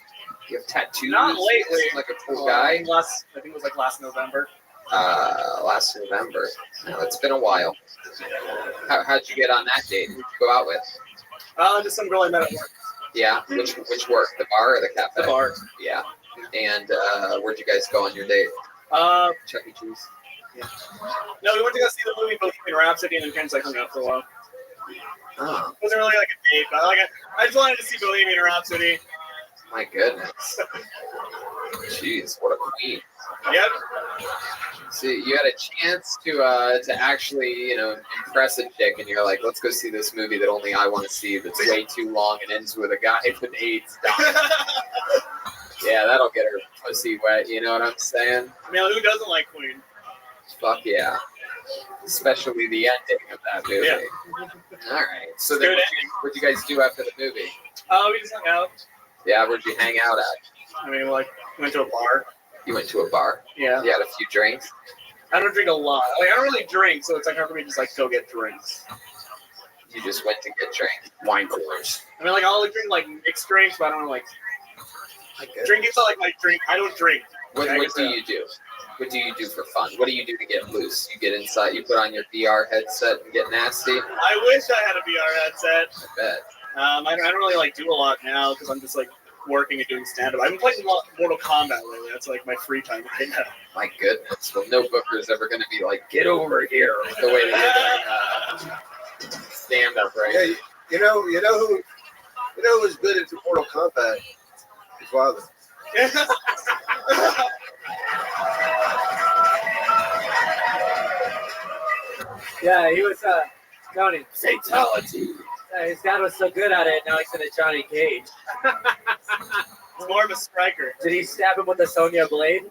You have tattoos? Not lately. Like a cool guy? I think it was like last November. Last November. No, it's been a while. How'd you get on that date? Who'd you go out with? Just some girl I met at work. Yeah, which work? The bar or the cafe? The bar. Yeah. And where'd you guys go on your date? Chuck E. Cheese. Yeah. No, we went to go see the movie Bohemian Rhapsody and then kind of like hung out for a while. Oh. It wasn't really like a date, but like I just wanted to see Bohemian Rhapsody. My goodness. Jeez, what a queen. Yep. See, you had a chance to actually, impress a chick, and you're like, let's go see this movie that only I want to see that's way too long and ends with a guy with AIDS dying. Yeah, that'll get her pussy wet, you know what I'm saying? I mean, who doesn't like Queen? Fuck yeah. Especially the ending of that movie. Yeah. All right. So then what'd you guys do after the movie? We just hung out. Yeah, where'd you hang out at? I mean, like, went to a bar. You went to a bar? Yeah. You had a few drinks? I don't drink a lot. Like, I don't really drink, so it's like hard for me to just like go get drinks. You just went to get drinks? Wine coolers. I mean, like, I'll drink like mixed drinks, but I don't like. Drinking's not like my drink. I don't drink. What do you do? What do you do for fun? What do you do to get loose? You get inside, you put on your VR headset and get nasty? I wish I had a VR headset. I bet. I don't really like do a lot now because I'm just like working and doing stand-up. I've been playing a lot Mortal Kombat lately. That's like my free time right now. My goodness. Well, no booker's ever going to be like, get over here. The way that you stand-up, right? Yeah, you know who was good at Mortal Kombat? His father. Yeah, he was Johnny. Fatality. His dad was so good at it, now he's in a Johnny Cage. He's more of a striker. Did he stab him with a Sonya blade?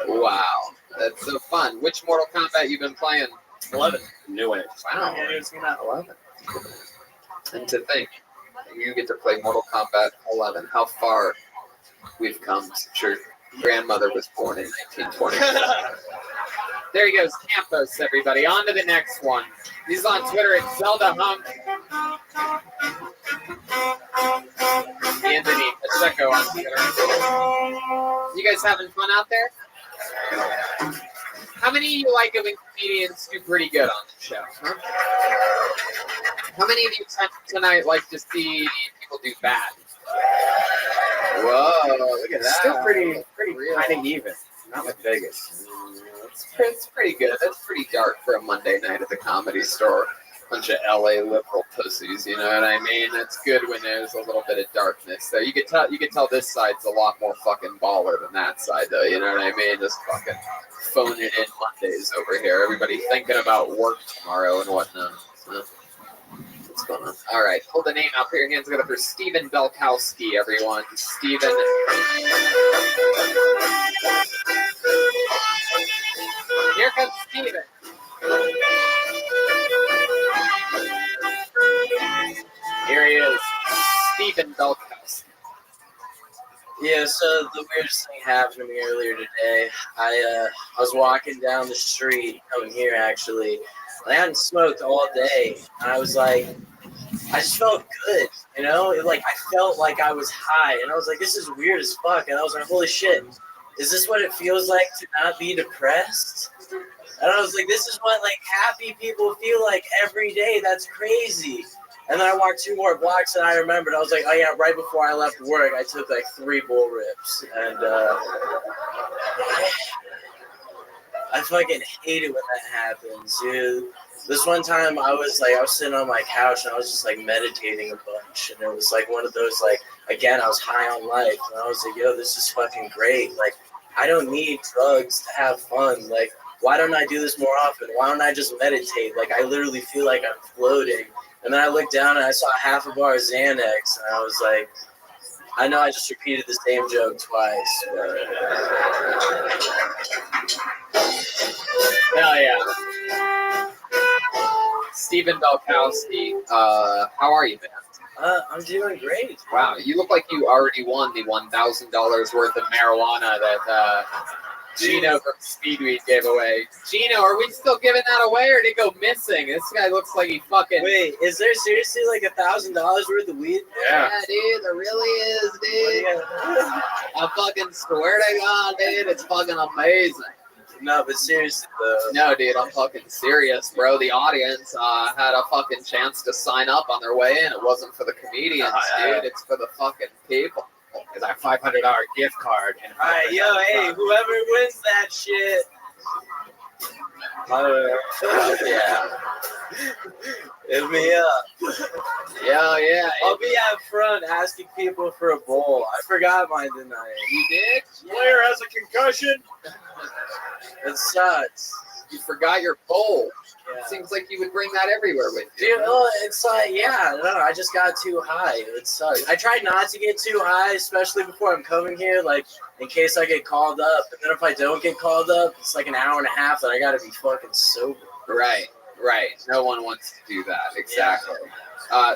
Wow. That's so fun. Which Mortal Kombat you been playing? 11. Knew it. Wow. Yeah, it's not 11. And to think, you get to play Mortal Kombat 11. How far we've come since your grandmother was born in 1920. There he goes, Campos, everybody. On to the next one. He's on Twitter at Zelda Hunk. Anthony Pacheco on Twitter. You guys having fun out there? How many of you like it when comedians do pretty good on the show? Huh? How many of you tonight like to see people do bad? Whoa, look at that. Still pretty kind of even. Not like Vegas. It's pretty good. That's pretty dark for a Monday night at the Comedy Store. Bunch of LA liberal pussies, you know what I mean? It's good when there's a little bit of darkness. So you can tell this side's a lot more fucking baller than that side, though. You know what I mean? Just fucking phoning it in Mondays over here. Everybody thinking about work tomorrow and whatnot. So, what's going on? All right, hold the name out. Put your hands together for Stephen Belkowski, everyone. Stephen. Here comes Stephen. Here he is, Stephen Belkowski. Yeah, so the weirdest thing happened to me earlier today. I was walking down the street coming here, actually. I hadn't smoked all day. And I was like, I just felt good, you know? I felt like I was high. And I was like, this is weird as fuck. And I was like, holy shit, is this what it feels like to not be depressed? And I was like, this is what happy people feel like every day. That's crazy. And then I walked 2 more blocks and I remembered. I was like, oh yeah, right before I left work, I took 3 bull rips. And I fucking hate it when that happens, dude. This one time I was sitting on my couch and I was just meditating a bunch. And it was one of those, again, I was high on life. And I was like, yo, this is fucking great. I don't need drugs to have fun. Why don't I do this more often? Why don't I just meditate? I literally feel like I'm floating. And then I looked down and I saw half a bar of Xanax. And I was like, I know I just repeated the same joke twice. But... Hell yeah. Stephen Belkowski, how are you, man? I'm doing great. Wow, you look like you already won the $1,000 worth of marijuana that Gino from Speedweed gave away. Gino, are we still giving that away, or did it go missing? This guy looks like he fucking. Wait, is there seriously like $1,000 worth of weed? Yeah, dude, there really is, dude. I fucking swear to God, dude, it's fucking amazing. No, but seriously though. No, dude, I'm fucking serious, bro. The audience had a fucking chance to sign up on their way in. It wasn't for the comedians, dude. It's for the fucking people. It's our $500 gift card. All right, yo, hey, whoever wins that shit. Yeah. Hit me up. Yeah. I'll be out front asking people for a bowl. I forgot mine tonight. You did? Player has a concussion. It sucks. You forgot your bowl. Yeah. Seems like you would bring that everywhere with you. Dude, well, it's like, yeah, no, I just got too high. It sucks. I try not to get too high, especially before I'm coming here, like, in case I get called up. And then if I don't get called up, it's like an hour and a half that I gotta be fucking sober. Right. No one wants to do that. Exactly.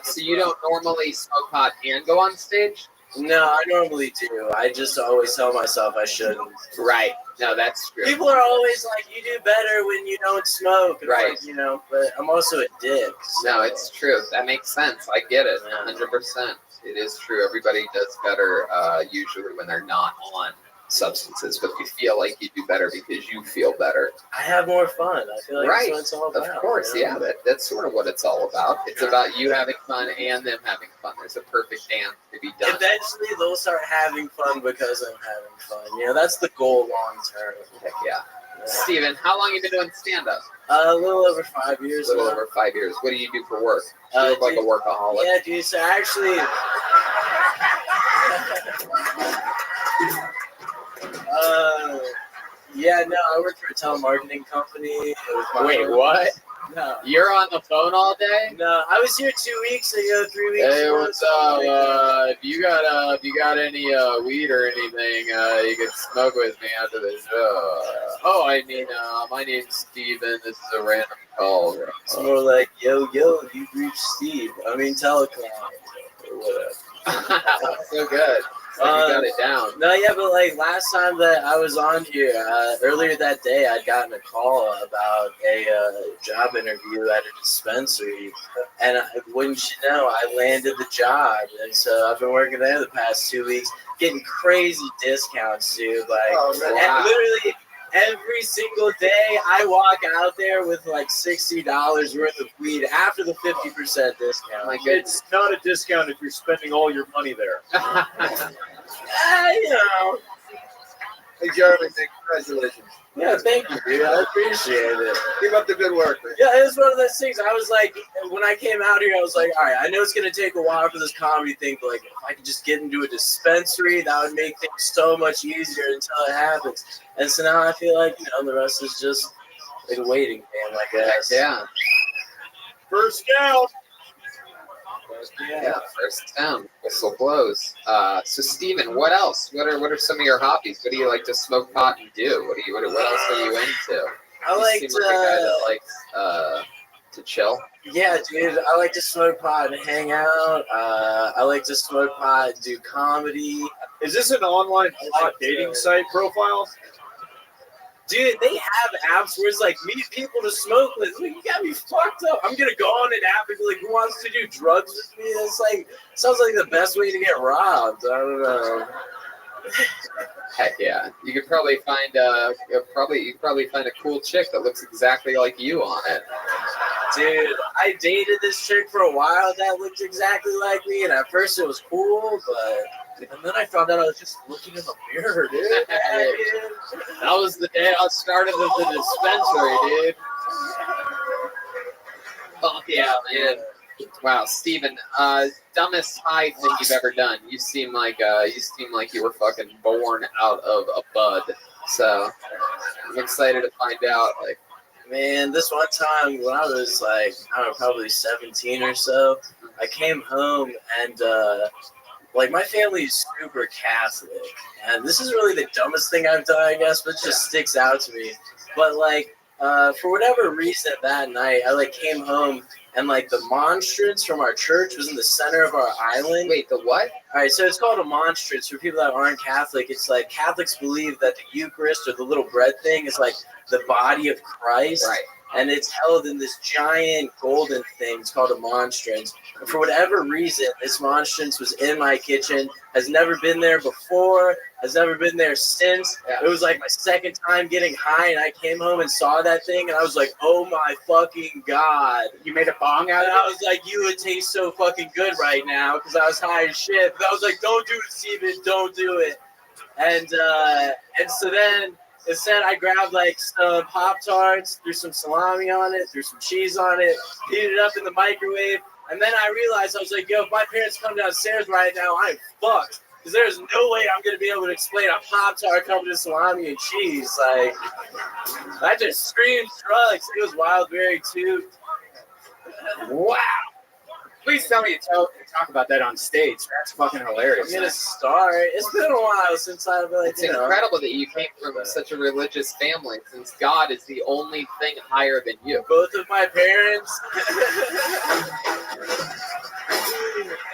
So you don't normally smoke pot and go on stage? No, I normally do. I just always tell myself I shouldn't. Right. No, that's true. People are always like, you do better when you don't smoke. Right. Like, you know, but I'm also a dick. So. No, it's true. That makes sense. I get it. 100%. It is true. Everybody does better usually when they're not on substances, but you feel like you do better because you feel better. I have more fun. I feel like right. that's what it's all about. Of course, you know? yeah. That's sort of what it's all about. It's about you having fun and them having fun. There's a perfect dance to be done. Eventually, they'll start having fun because I'm having fun. You know, that's the goal long term. Heck yeah. Steven, how long have you been doing stand-up? A little over 5 years. A little over 5 years. What do you do for work? You look like a workaholic. Yeah, dude. So actually, yeah, no, I work for a telemarketing company. Wait, what? No. You're on the phone all day? No, I was here 2 weeks ago, 3 weeks ago. Hey, what's up? If you got any weed or anything, you can smoke with me after the show. Oh, I mean, my name's Steven. This is a random call. It's more like, yo, you reached Steve. I mean, telecom. Or whatever. So good. So you got it down. No, yeah, but like last time that I was on here, earlier that day, I'd gotten a call about a job interview at a dispensary, and wouldn't you know, I landed the job, and so I've been working there the past 2 weeks, getting crazy discounts, dude. Like, and literally every single day, I walk out there with like $60 worth of weed after the 50% discount. Like, it's not a discount if you're spending all your money there. You know. Hey, Jeremy, congratulations. Yeah, thank you, dude. I appreciate it. Keep up the good work, man. Yeah, it was one of those things. I was like, when I came out here, I was like, all right, I know it's going to take a while for this comedy thing, but like, if I could just get into a dispensary, that would make things so much easier until it happens. And so now I feel like, you know, the rest is just like a waiting game, I guess. Yeah. First down. Yeah, first down. Whistle blows. So Steven, what else? What are some of your hobbies? What do you like to smoke pot and do? What else are you into? I like you seem like a guy that likes to chill. Yeah, dude. I like to smoke pot and hang out. I like to smoke pot and do comedy. Is this an online dating site profile? Dude, they have apps where it's like, meet people to smoke with. Like, you got me fucked up. I'm gonna go on an app and be like, who wants to do drugs with me? It's like, sounds like the best way to get robbed. I don't know. Heck yeah, you could probably find find a cool chick that looks exactly like you on it. Dude, I dated this chick for a while that looked exactly like me, and at first it was cool, but and then I found out I was just looking in the mirror, dude. That was the day I started at the dispensary, dude. Oh yeah, man. Wow, Steven, dumbest high thing you've ever done. You seem like you were fucking born out of a bud. So I'm excited to find out. Like, man, this one time when I was like, I don't know, probably 17 or so, I came home and like my family is super Catholic, and this is really the dumbest thing I've done, I guess, but it just sticks out to me. But like, for whatever reason that night, I like came home and like the monstrance from our church was in the center of our island. Wait, the what? All right, so it's called a monstrance for people that aren't Catholic. It's like Catholics believe that the Eucharist or the little bread thing is like the body of Christ. Right. And it's held in this giant golden thing. It's called a monstrance. And for whatever reason, this monstrance was in my kitchen, has never been there before, has never been there since. It was like my second time getting high, and I came home and saw that thing, and I was like, oh my fucking God. You made a bong out of it? And I was like, you would taste so fucking good right now, because I was high as shit. But I was like, don't do it, Steven, don't do it. And so then instead, I grabbed like some Pop-Tarts, threw some salami on it, threw some cheese on it, heated it up in the microwave, and then I realized, I was like, yo, if my parents come downstairs right now, I'm fucked. Because there's no way I'm going to be able to explain a Pop-Tart covered in salami and cheese. Like, that just screams drugs. It was wild berry too. Wow. Please tell me you talk about that on stage. That's fucking hilarious. I'm gonna start. It's been a while since I've like. It's incredible that you came from such a religious family, since God is the only thing higher than you. Both of my parents.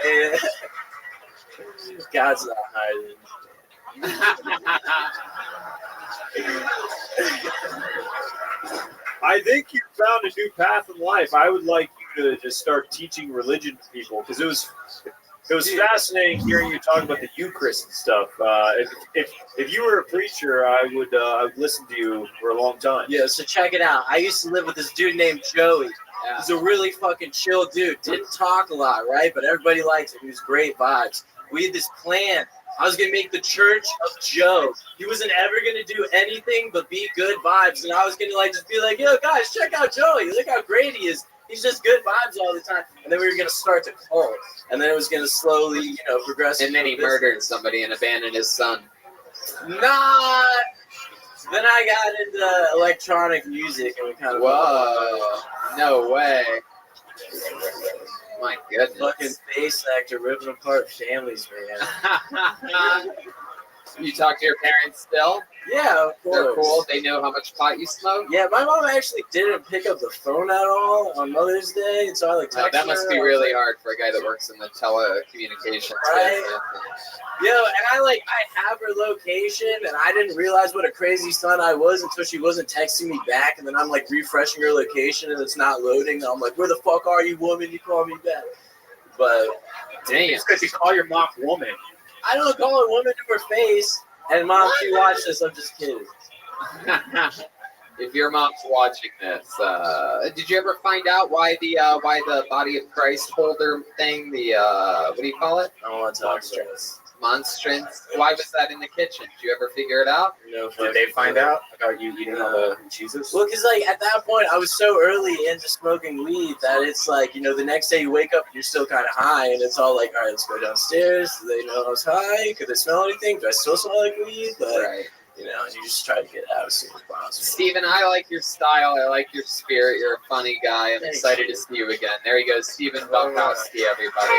And God's not higher than me. I think you found a new path in life. I would like you to just start teaching religion to people, because it was fascinating hearing you talk about the Eucharist and stuff. If you were a preacher, I would listen to you for a long time. Yeah, so check it out. I used to live with this dude named Joey. Yeah. He's a really fucking chill dude. Didn't talk a lot, right? But everybody liked him. He was great vibes. We had this plan. I was going to make the Church of Joe. He wasn't ever going to do anything but be good vibes. And I was going to like just be like, yo, guys, check out Joey. Look how great he is. He's just good vibes all the time. And then we were going to start the cult. And then it was going to slowly, progress. And then he murdered somebody and abandoned his son. Not. Then I got into electronic music and we kind of. Whoa. No way. My goodness. Fucking bass actor ripping apart families, man. You talk to your parents still? Yeah, of course. They're cool. They know how much pot you smoke? Yeah, my mom actually didn't pick up the phone at all on Mother's Day, and so I like texted that must be really hard for a guy that works in the telecommunications right? Yo, and I have her location, and I didn't realize what a crazy son I was until she wasn't texting me back, and then I'm like refreshing her location, and it's not loading. I'm like, where the fuck are you, woman? You call me back. But dang, it's because you call your mom woman. I don't call her woman to her face. And mom, if you watch this, I'm just kidding. If your mom's watching this, did you ever find out why the body of Christ holder thing, what do you call it? I don't want to talk about this. Monstrance. Why was that in the kitchen? Did you ever figure it out? No. Did they find out about you eating all the cheeses? Well, because at that point, I was so early into smoking weed that it's like, the next day you wake up and you're still kind of high, and it's all like, all right, let's go downstairs. Do they know I was high? Could they smell anything? Do I still smell like weed? But, right. And you just try to get out as soon as possible. Steven, I like your style. I like your spirit. You're a funny guy. I'm excited to see you again. There he goes, Steven Balkowski, everybody.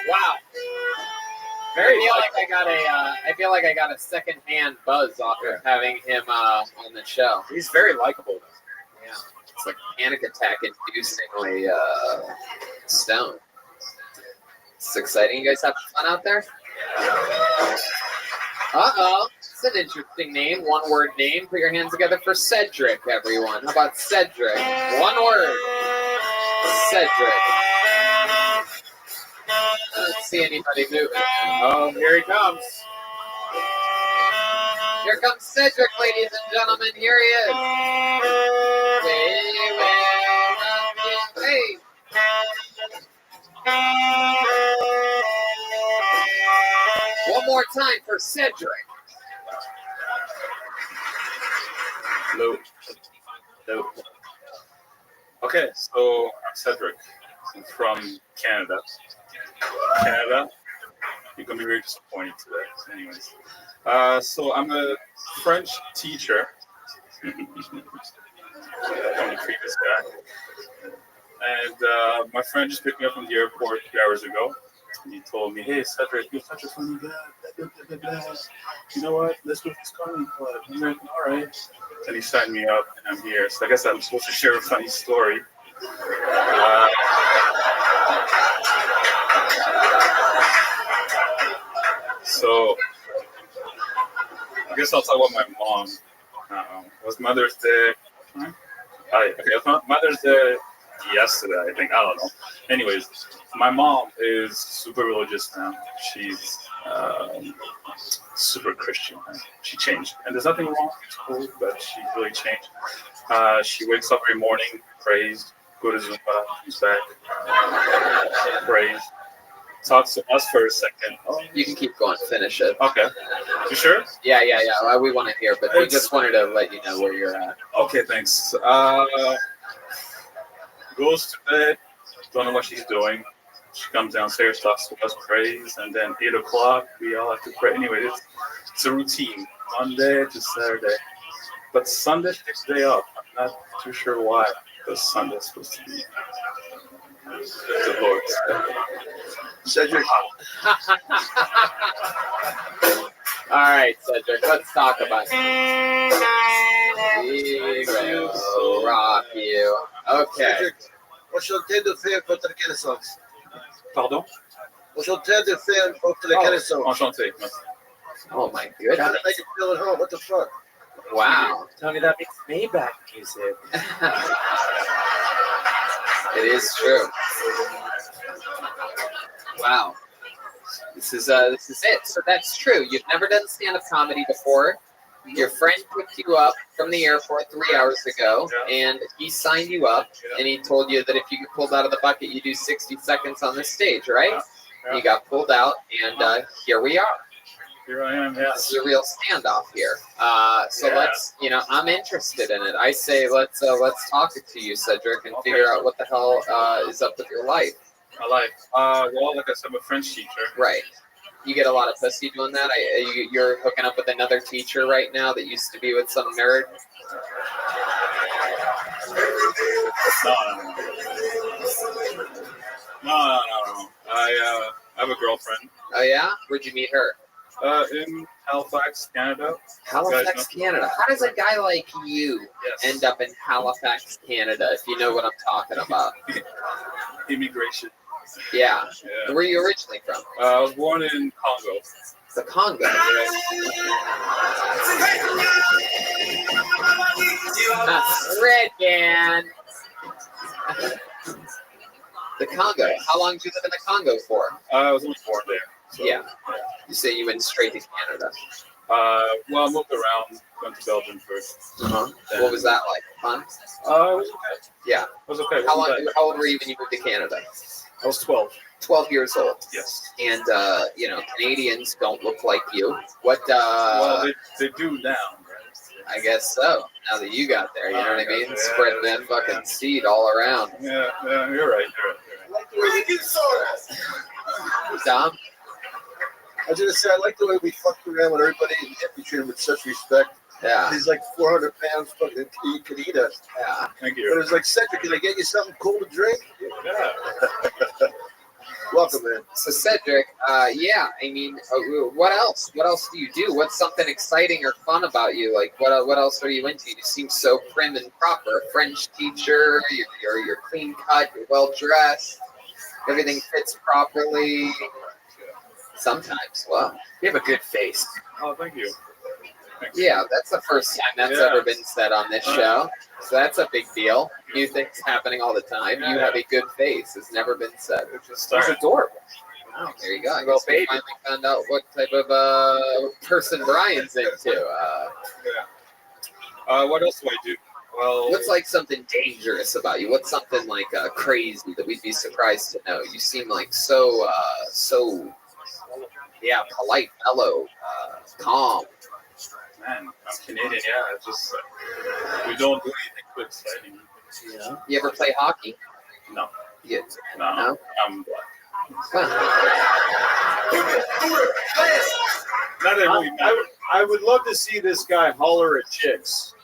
Wow. I feel like I got a secondhand buzz off of having him on the show. He's very likable. Yeah. It's like panic attack inducingly stoned. It's exciting. You guys having fun out there? Uh-oh. It's an interesting name. One word name. Put your hands together for Cedric, everyone. How about Cedric? One word. Cedric. I don't see anybody moving. Oh, here he comes. Here comes Cedric, ladies and gentlemen. Here he is. Hey. One more time for Cedric. Hello. Okay, so I'm Cedric. I'm from Canada. You're going to be very disappointed today. Anyways. So I'm a French teacher. I'm the previous guy. And my friend just picked me up from the airport 3 hours ago. And he told me, "Hey, Cedric, you're such a funny guy. Blah, blah, blah, blah. You know what? Let's do this comedy club." I'm like, "All right." And he signed me up, and I'm here. So I guess I'm supposed to share a funny story. So I guess I'll talk about my mom. It was Mother's Day. Okay, it was Mother's Day yesterday, I think. I don't know. Anyways, my mom is super religious now. She's super Christian. She changed. And there's nothing wrong. It's cool, but she really changed. She wakes up every morning, prays, go to Zumba, comes back, prays, talks to us for a second. You can keep going. Finish it. Okay. You sure? Yeah. We want to hear, but we just wanted to let you know where you're at. Okay, thanks. Goes to bed. Don't know what she's doing. She comes downstairs, talks to us, prays, and then 8 o'clock, we all have to pray. Anyway, it's a routine, Monday to Saturday. But Sunday takes the day off. I'm not too sure why, because Sunday's supposed to be the Lord's Day. Cedric. All right, Cedric, let's talk about it. Rock you. Okay. Cedric, enchanté de faire votre connaissance. Pardon? Enchanté de faire votre connaissance. Enchanté. Oh my Trying goodness. to make it feel at home. What the fuck? Wow. Tony, that makes Maybach music. It is true. Wow. This is it. So that's true. You've never done stand-up comedy before. Your friend picked you up from the airport 3 hours ago, and he signed you up, and he told you that if you get pulled out of the bucket, you do 60 seconds on the stage, right? You got pulled out, and here we are. Here I am. This is a real standoff here. So let's, I'm interested in it. I say let's talk it to you, Cedric, and figure out what the hell is up with your life. My life. Well, like I said, I'm a French teacher. Right. You get a lot of pussy doing that. You're hooking up with another teacher right now that used to be with some nerd. No. I have a girlfriend. Oh yeah? Where'd you meet her? In Halifax, Canada. Halifax, Canada. How does a guy like you end up in Halifax, Canada, if you know what I'm talking about? Immigration. Yeah. Where are you originally from? I was born in Congo. The Congo. Red man. The Congo. How long did you live in the Congo for? I was only born there. So, yeah. You say you went straight to Canada. Well, I moved around. Went to Belgium first. What was that like? Fun? It was okay. Yeah. It was okay. How old were you when you moved to Canada? I was 12. 12 years old. Yes. And Canadians don't look like you. What? Well, they do now. I guess so. Now that you got there, you know what I mean? Spreading that fucking seed all around. Yeah, you're right. Dom? I was gonna say, I like the way we fucked around with everybody and we treat him with such respect. Yeah. He's like 400 pounds, fucking he could eat us. Yeah. Thank you. But it was like, Cedric, can I get you something cool to drink? Yeah. Welcome, man. So Cedric, what else? What else do you do? What's something exciting or fun about you? Like, what else are you into? You seem so prim and proper. A French teacher, you're clean cut, you're well dressed, everything fits properly. Sometimes, well, you have a good face. Oh, thank you. Yeah, that's the first time that's ever been said on this show. So that's a big deal. New things happening all the time. You have a good face. It's never been said. It's adorable. Wow, there you go. I guess we finally found out what type of person Brian's into. What else do I do? Well, what's like something dangerous about you? What's something like crazy that we'd be surprised to know? You seem like so polite, mellow, calm. Man, I'm Canadian. Yeah, it's just we don't do anything too exciting. Yeah. You ever play hockey? No. Yeah. No. I'm black. I would love to see this guy holler at chicks.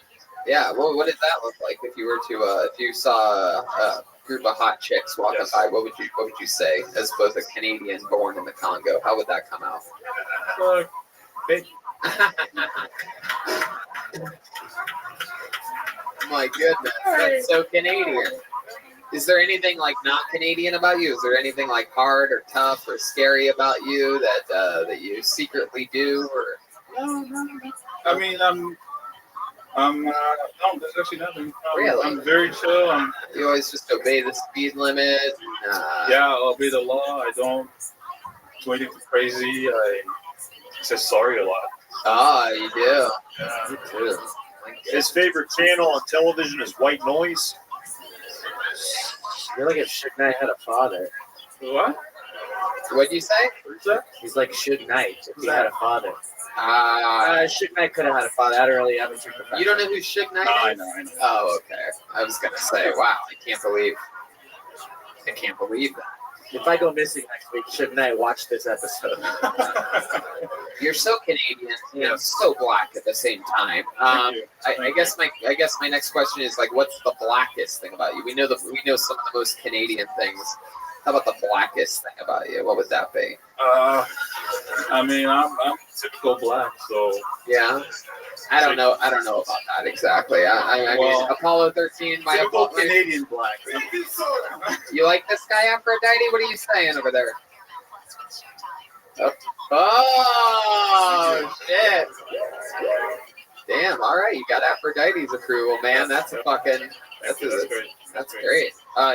Yeah. Well, what does that look like if you were to if you saw a group of hot chicks walking by? What would you say as both a Canadian born in the Congo? How would that come out? Big. My goodness, that's so Canadian. Is there anything like not Canadian about you? Is there anything like hard or tough or scary about you that you secretly do? Or No. I mean, no, there's actually nothing. Really? I'm very chill. You always just obey the speed limit. Yeah, I obey the law. I don't do anything crazy. I say sorry a lot. Ah, you do. Yeah, me too. His favorite channel on television is White Noise. I feel like if Suge Knight had a father. What? What'd you say? He's like Suge Knight if he had a father. Suge Knight could have had a father. I don't really haven't seen the You don't know who Suge Knight is? I know. Oh, okay. I was gonna say, wow, I can't believe that. If I go missing next week, Suge Knight watch this episode. You're so Canadian and so black at the same time. I guess my next question is like, what's the blackest thing about you? We know some of the most Canadian things. How about the blackest thing about you? What would that be? I mean, I'm typical black, so yeah. I don't know about that exactly. I mean, Apollo 13, my typical Canadian black. You like this guy, Aphrodite? What are you saying over there? Oh shit! Damn. All right, you got Aphrodite's approval, man. That's great.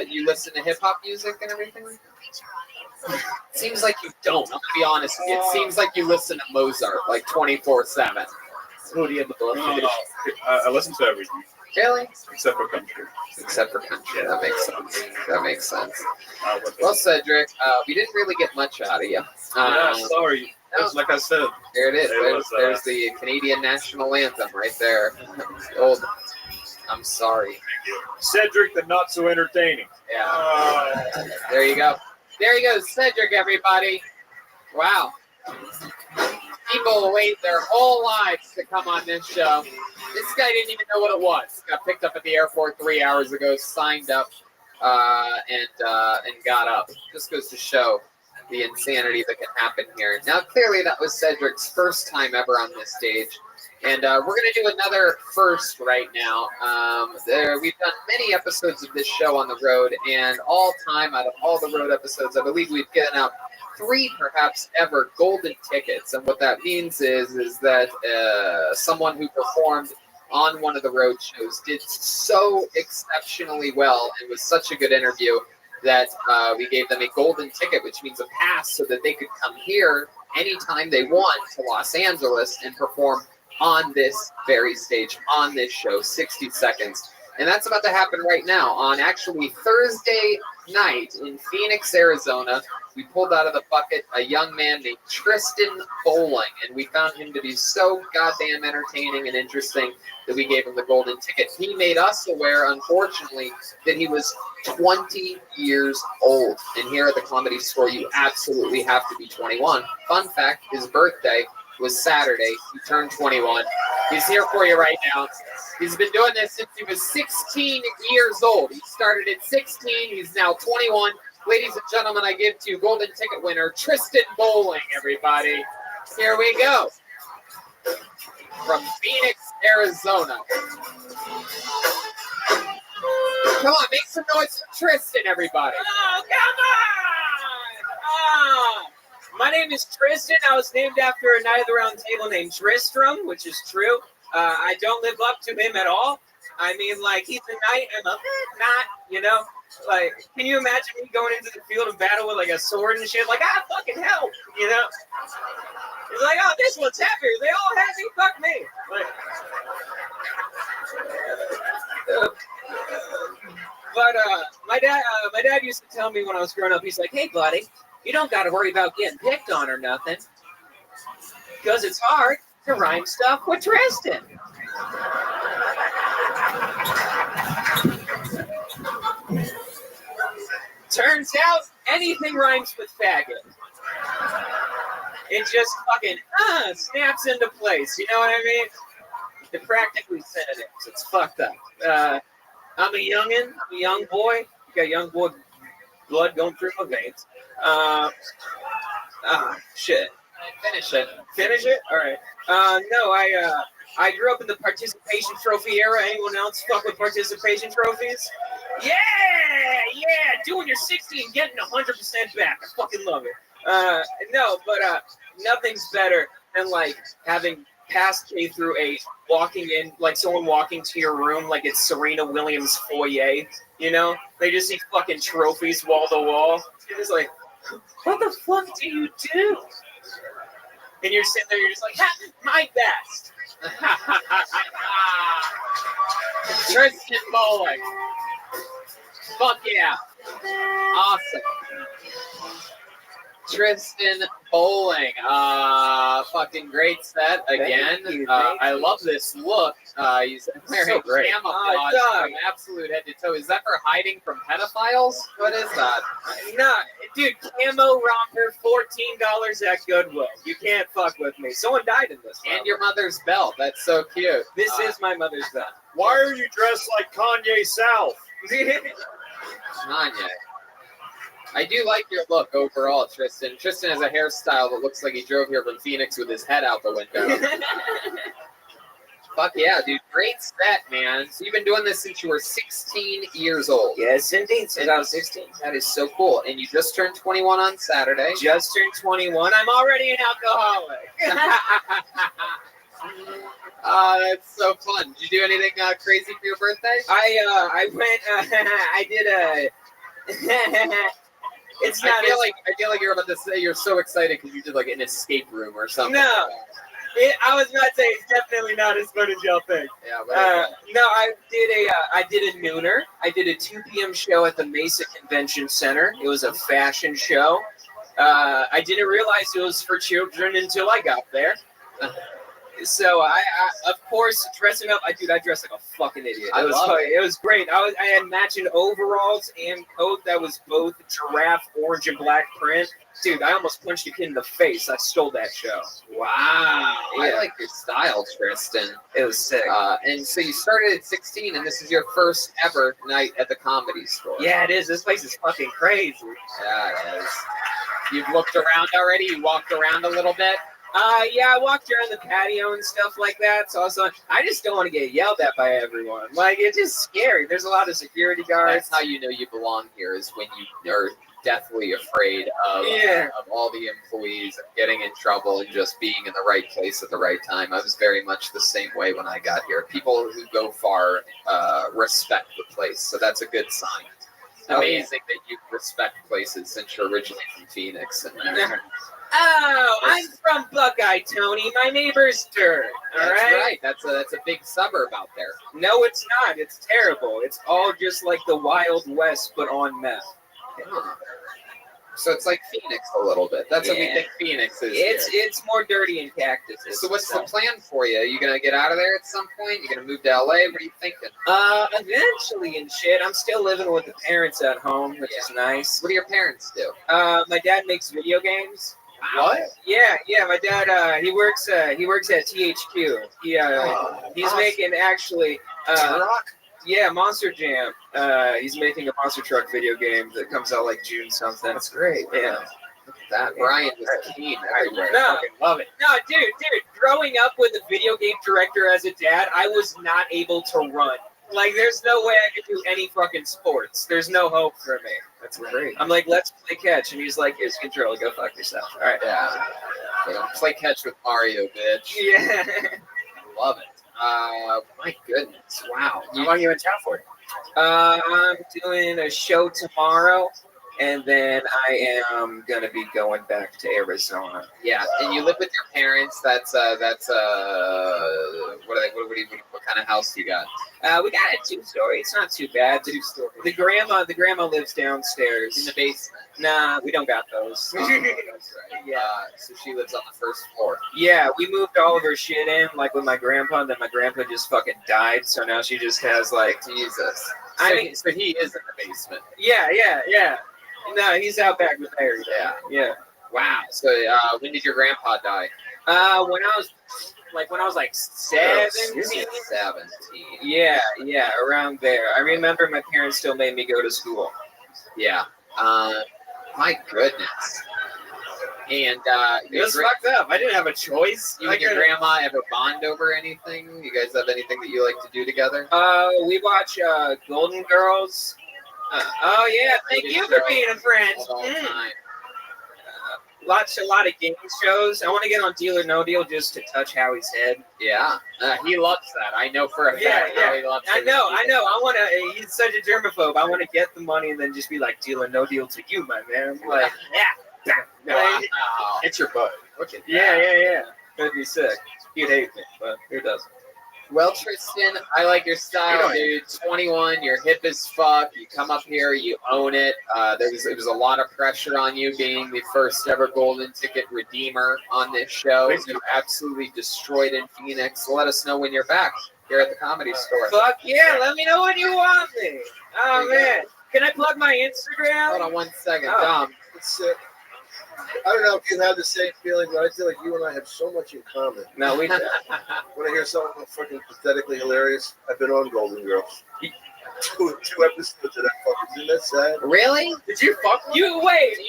You listen to hip hop music and everything? Seems like you don't. I'm gonna be honest with you. It seems like you listen to Mozart like 24/7. I listen to everything. Really? Except for country. That makes sense. Well, Cedric, we didn't really get much out of you. Sorry. No. Like I said. There it is. There's the Canadian national anthem right there. Old. I'm sorry. Cedric, the not so entertaining. Yeah. There you go. There you go, Cedric, everybody. Wow. People wait their whole lives to come on this show. This guy didn't even know what it was. Got picked up at the airport 3 hours ago, signed up, and got up. Just goes to show the insanity that can happen here. Now, clearly, that was Cedric's first time ever on this stage. And we're going to do another first right now. We've done many episodes of this show on the road, and all time out of all the road episodes, I believe we've given out 3 perhaps ever golden tickets. And what that means is that someone who performed on one of the road shows did so exceptionally well and was such a good interview that we gave them a golden ticket, which means a pass so that they could come here anytime they want to Los Angeles and perform on this very stage, on this show, 60 Seconds. And that's about to happen right now. On actually Thursday night in Phoenix, Arizona, we pulled out of the bucket a young man named Tristan Bowling, and we found him to be so goddamn entertaining and interesting that we gave him the golden ticket. He made us aware, unfortunately, that he was 20 years old. And here at the Comedy Store, you absolutely have to be 21. Fun fact, his birthday was Saturday. He turned 21. He's here for you right now. He's been doing this since he was 16 years old. He started at 16. He's now 21. Ladies and gentlemen, I give to you golden ticket winner Tristan Bowling, everybody. Here we go. From Phoenix, Arizona. Come on, make some noise for Tristan, everybody. Oh, come on! My name is Tristan. I was named after a knight of the round table named Tristram, which is true. I don't live up to him at all. I mean, like, he's a knight and I'm not, you know? Like, can you imagine me going into the field of battle with, like, a sword and shit? Like, fucking hell, you know? He's like, oh, this one's heavier. They all heavy. Fuck me. Like, but my dad used to tell me when I was growing up, he's like, hey, buddy, you don't got to worry about getting picked on or nothing, because it's hard to rhyme stuff with Tristan. Turns out anything rhymes with faggot. It just fucking snaps into place. You know what I mean? They're practically synonyms. It's fucked up. I'm a youngin'. I'm a young boy. You got young boy blood going through my veins. Shit. Finish it. Finish it? All right. No, I grew up in the participation trophy era. Anyone else fuck with participation trophies? Yeah, doing your 60 and getting 100% back. I fucking love it. No, but nothing's better than like having passed K through 8, walking in, like someone walking to your room like it's Serena Williams' foyer. You know, they just see fucking trophies wall to wall. You're just like, what the fuck do you do? And you're sitting there, you're just like, my best. Tristan Bowling. Fuck yeah. Awesome. Tristan Bowling. Fucking great set again. I love this look. He's wearing camouflage from absolute head to toe. Is that for hiding from pedophiles? What is that? Nah, dude, camo romper, $14 at Goodwill. You can't fuck with me. Someone died in this. And your mother's belt. That's so cute. This is my mother's belt. Why are you dressed like Kanye South? Kanye. I do like your look overall, Tristan. Tristan has a hairstyle that looks like he drove here from Phoenix with his head out the window. Fuck yeah, dude. Great set, man. So you've been doing this since you were 16 years old. Yes, indeed. Since I was 16. That is so cool. And you just turned 21 on Saturday. Just turned 21. I'm already an alcoholic. It's so fun. Did you do anything crazy for your birthday? I went, I did a... It's not. I feel like you're about to say you're so excited because you did like an escape room or something. No, I was about to say it's definitely not as fun as y'all think. Yeah. No, I did a nooner. I did a 2 p.m. show at the Mesa Convention Center. It was a fashion show. I didn't realize it was for children until I got there. So I of course dressing up. I dressed like a fucking idiot. It was great. I had matching overalls and coat that was both giraffe orange and black print. Dude, I almost punched a kid in the face. I stole that show. Wow. Yeah. I like your style, Tristan. It was sick. And so you started at 16, and this is your first ever night at the Comedy Store. Yeah, it is. This place is fucking crazy. Yeah, it is. You've looked around already? You walked around a little bit? Yeah, I walked around the patio and stuff like that. So I just don't want to get yelled at by everyone. Like, it's just scary. There's a lot of security guards. That's how you know you belong here, is when you are deathly afraid of all the employees and getting in trouble and just being in the right place at the right time. I was very much the same way when I got here. People who go far respect the place, so that's a good sign. Amazing that you respect places since you're originally from Phoenix. And oh, I'm from Buckeye, Tony. My neighbor's dirt. All right? That's a big suburb out there. No, it's not. It's terrible. It's all just like the Wild West, but on meth. So it's like Phoenix a little bit. That's what we think Phoenix is. It's more dirty and cactuses. So what's the plan for you? Are you gonna get out of there at some point? You gonna move to LA? What are you thinking? Eventually and shit. I'm still living with the parents at home, which is nice. What do your parents do? My dad makes video games. What? Yeah. My dad, he works at THQ. He's making actually. Yeah, Monster Jam. He's making a Monster Truck video game that comes out like June something. That's great. Yeah. That Brian was keen everywhere. No, I fucking love it. No, dude. Growing up with a video game director as a dad, I was not able to run. Like, there's no way I could do any fucking sports. There's no hope for me. That's great. I'm like, let's play catch, and he's like, here's control. Go fuck yourself. All right. Yeah. Play catch with Mario, bitch. Yeah. I love it. My goodness, wow. How long are you in town for? I'm doing a show tomorrow, and then I am gonna be going back to Arizona. Yeah, and you live with your parents. That's what kind of house you got? We got a 2-story. It's not too bad. 2-story. The grandma lives downstairs in the basement. Nah, we don't got those. That's right. Yeah. So she lives on the first floor. Yeah, we moved all of her shit in, like with my grandpa, and then my grandpa just fucking died, so now she just has like Jesus. So he is in the basement. Yeah. No, he's out back with Harry. Yeah. Wow. So when did your grandpa die? When I was like when I was like 17. 17. Yeah, around there. I remember my parents still made me go to school. Yeah. My goodness. And It was fucked up. I didn't have a choice. You and your grandma ever bond over anything? You guys have anything that you like to do together? We watch Golden Girls. Oh yeah, thank you for being a friend. Watch a lot of game shows. I want to get on Deal or No Deal just to touch Howie's head. Yeah, he loves that. I know for a fact. Yeah. He loves I it. know. I want to. He's such a germaphobe. I want to get the money and then just be like, Deal or No Deal to you, my man. Like, Wow. It's your buddy. Okay. Yeah. That'd be sick. He'd hate me, but who doesn't? Well, Tristan, I like your style, dude. 21, you're hip as fuck. You come up here, you own it. It was a lot of pressure on you being the first ever golden ticket redeemer on this show. You absolutely destroyed in Phoenix. Let us know when you're back here at the Comedy Store. Fuck yeah! Let me know when you want me. Oh man, can I plug my Instagram? Hold on 1 second, Oh. Dom. It's, I don't know if you have the same feeling, but I feel like you and I have so much in common. No, we don't. When I hear something fucking pathetically hilarious, I've been on Golden Girls. Two episodes of that fucking. Isn't that sad? Really? Did you fuck? You wait. Do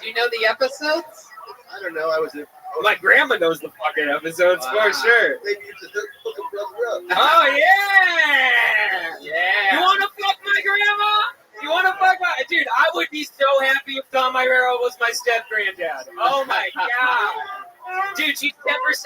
you know the episodes? I don't know. I was in. My grandma knows the fucking episodes for sure. Maybe you should look a brother up. Oh yeah! Yeah. You want to fuck my grandma? You want to fuck my dude? I would be so happy if Tom Irero was my step granddad. Oh my god, dude, she's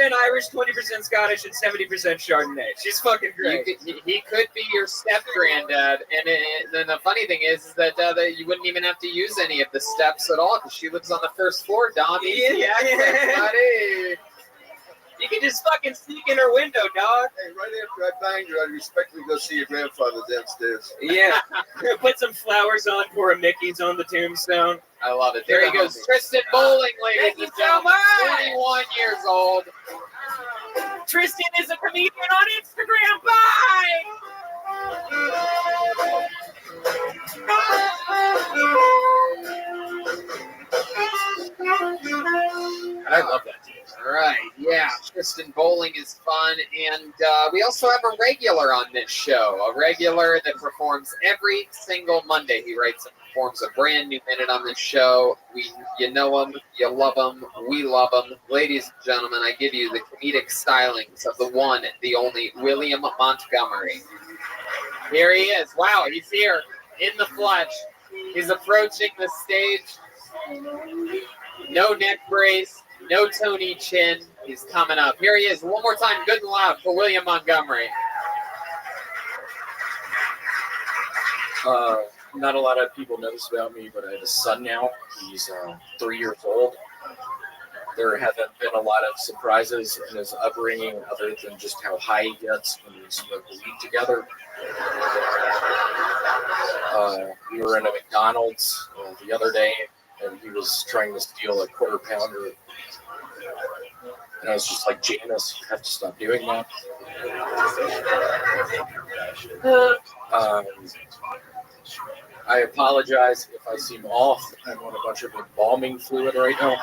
10% Irish, 20% Scottish, and 70% Chardonnay. She's fucking great. He could be your step granddad, and then the funny thing is that you wouldn't even have to use any of the steps at all because she lives on the first floor. Dom, Yeah. buddy. You can just fucking sneak in her window, dog. Hey, right after I banged her, I'd respectfully go see your grandfather downstairs. Yeah. Put some flowers on for a Mickey's on the tombstone. I love it. There he goes, Tristan Bowling, ladies Thank you and so gentlemen. much. 21 years old. Tristan is a comedian on Instagram. Bye. I love that dude. All right, yeah, Tristan Bowling is fun, and we also have a regular on this show, a regular that performs every single Monday. He writes and performs a brand new minute on this show. You know him, you love him, we love him. Ladies and gentlemen, I give you the comedic stylings of the one, the only William Montgomery. Here he is. Wow, he's here in the flesh. He's approaching the stage. No neck brace, no Tony Chin. He's coming up. Here he is. One more time, good and loud for William Montgomery. Not a lot of people know this about me, but I have a son now. He's 3 years old. There haven't been a lot of surprises in his upbringing other than just how high he gets when we smoke weed together. We were in a McDonald's the other day, and he was trying to steal a quarter pounder. And I was just like, Jameis, you have to stop doing that. I apologize if I seem off. I'm on a bunch of embalming fluid right now.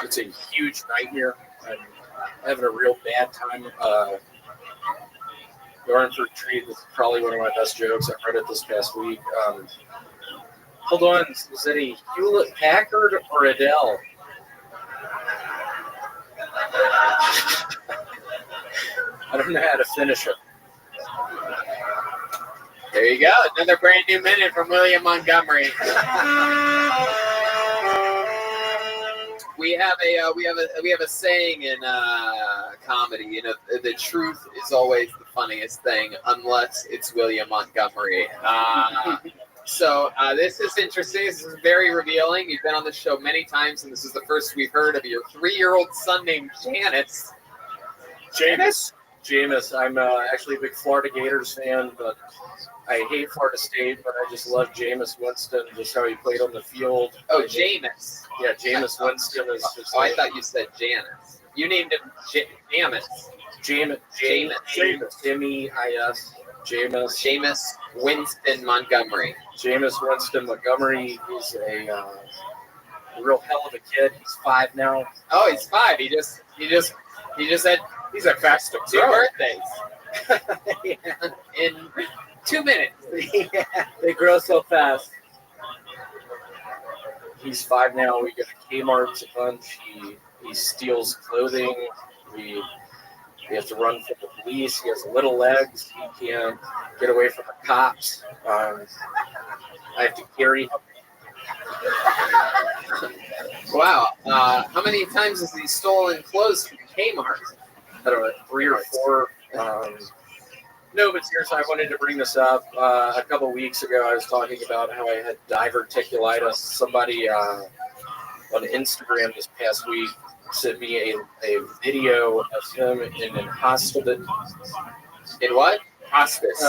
It's a huge nightmare. I'm having a real bad time. Going for a treat. This is probably one of my best jokes. I read it this past week. Hold on. Was it a Hewlett Packard or Adele? I don't know how to finish it. There you go. Another brand new minute from William Montgomery. We have a saying in comedy. You know, the truth is always the funniest thing, unless it's William Montgomery. So this is interesting. This is very revealing. You've been on the show many times, and this is the first we've heard of your 3-year-old son named Janice. Jameis. I'm actually a big Florida Gators fan, but I hate Florida State, but I just love Jameis Winston, just how he played on the field. Oh, Jameis. Yeah, Jameis Winston is just. Oh, I thought you said Janice. You named him Jameis. Jameis. M-E-I-S. Jameis Winston Montgomery. Jameis Winston Montgomery. He's a real hell of a kid. He's 5 now. Oh, he's 5. He just had He's a fast to 2 grow. birthdays in 2 minutes. Yeah, they grow so fast. He's 5 now. We go to Kmart a bunch. He steals clothing. We have to run from the police. He has little legs. He can't get away from the cops. I have to carry him. Wow. How many times has he stolen clothes from Kmart? I don't know, 3 or 4. No, but seriously, I wanted to bring this up. A couple weeks ago, I was talking about how I had diverticulitis. Somebody on Instagram this past week sent me a video of him in a hospital. In what? Hospice.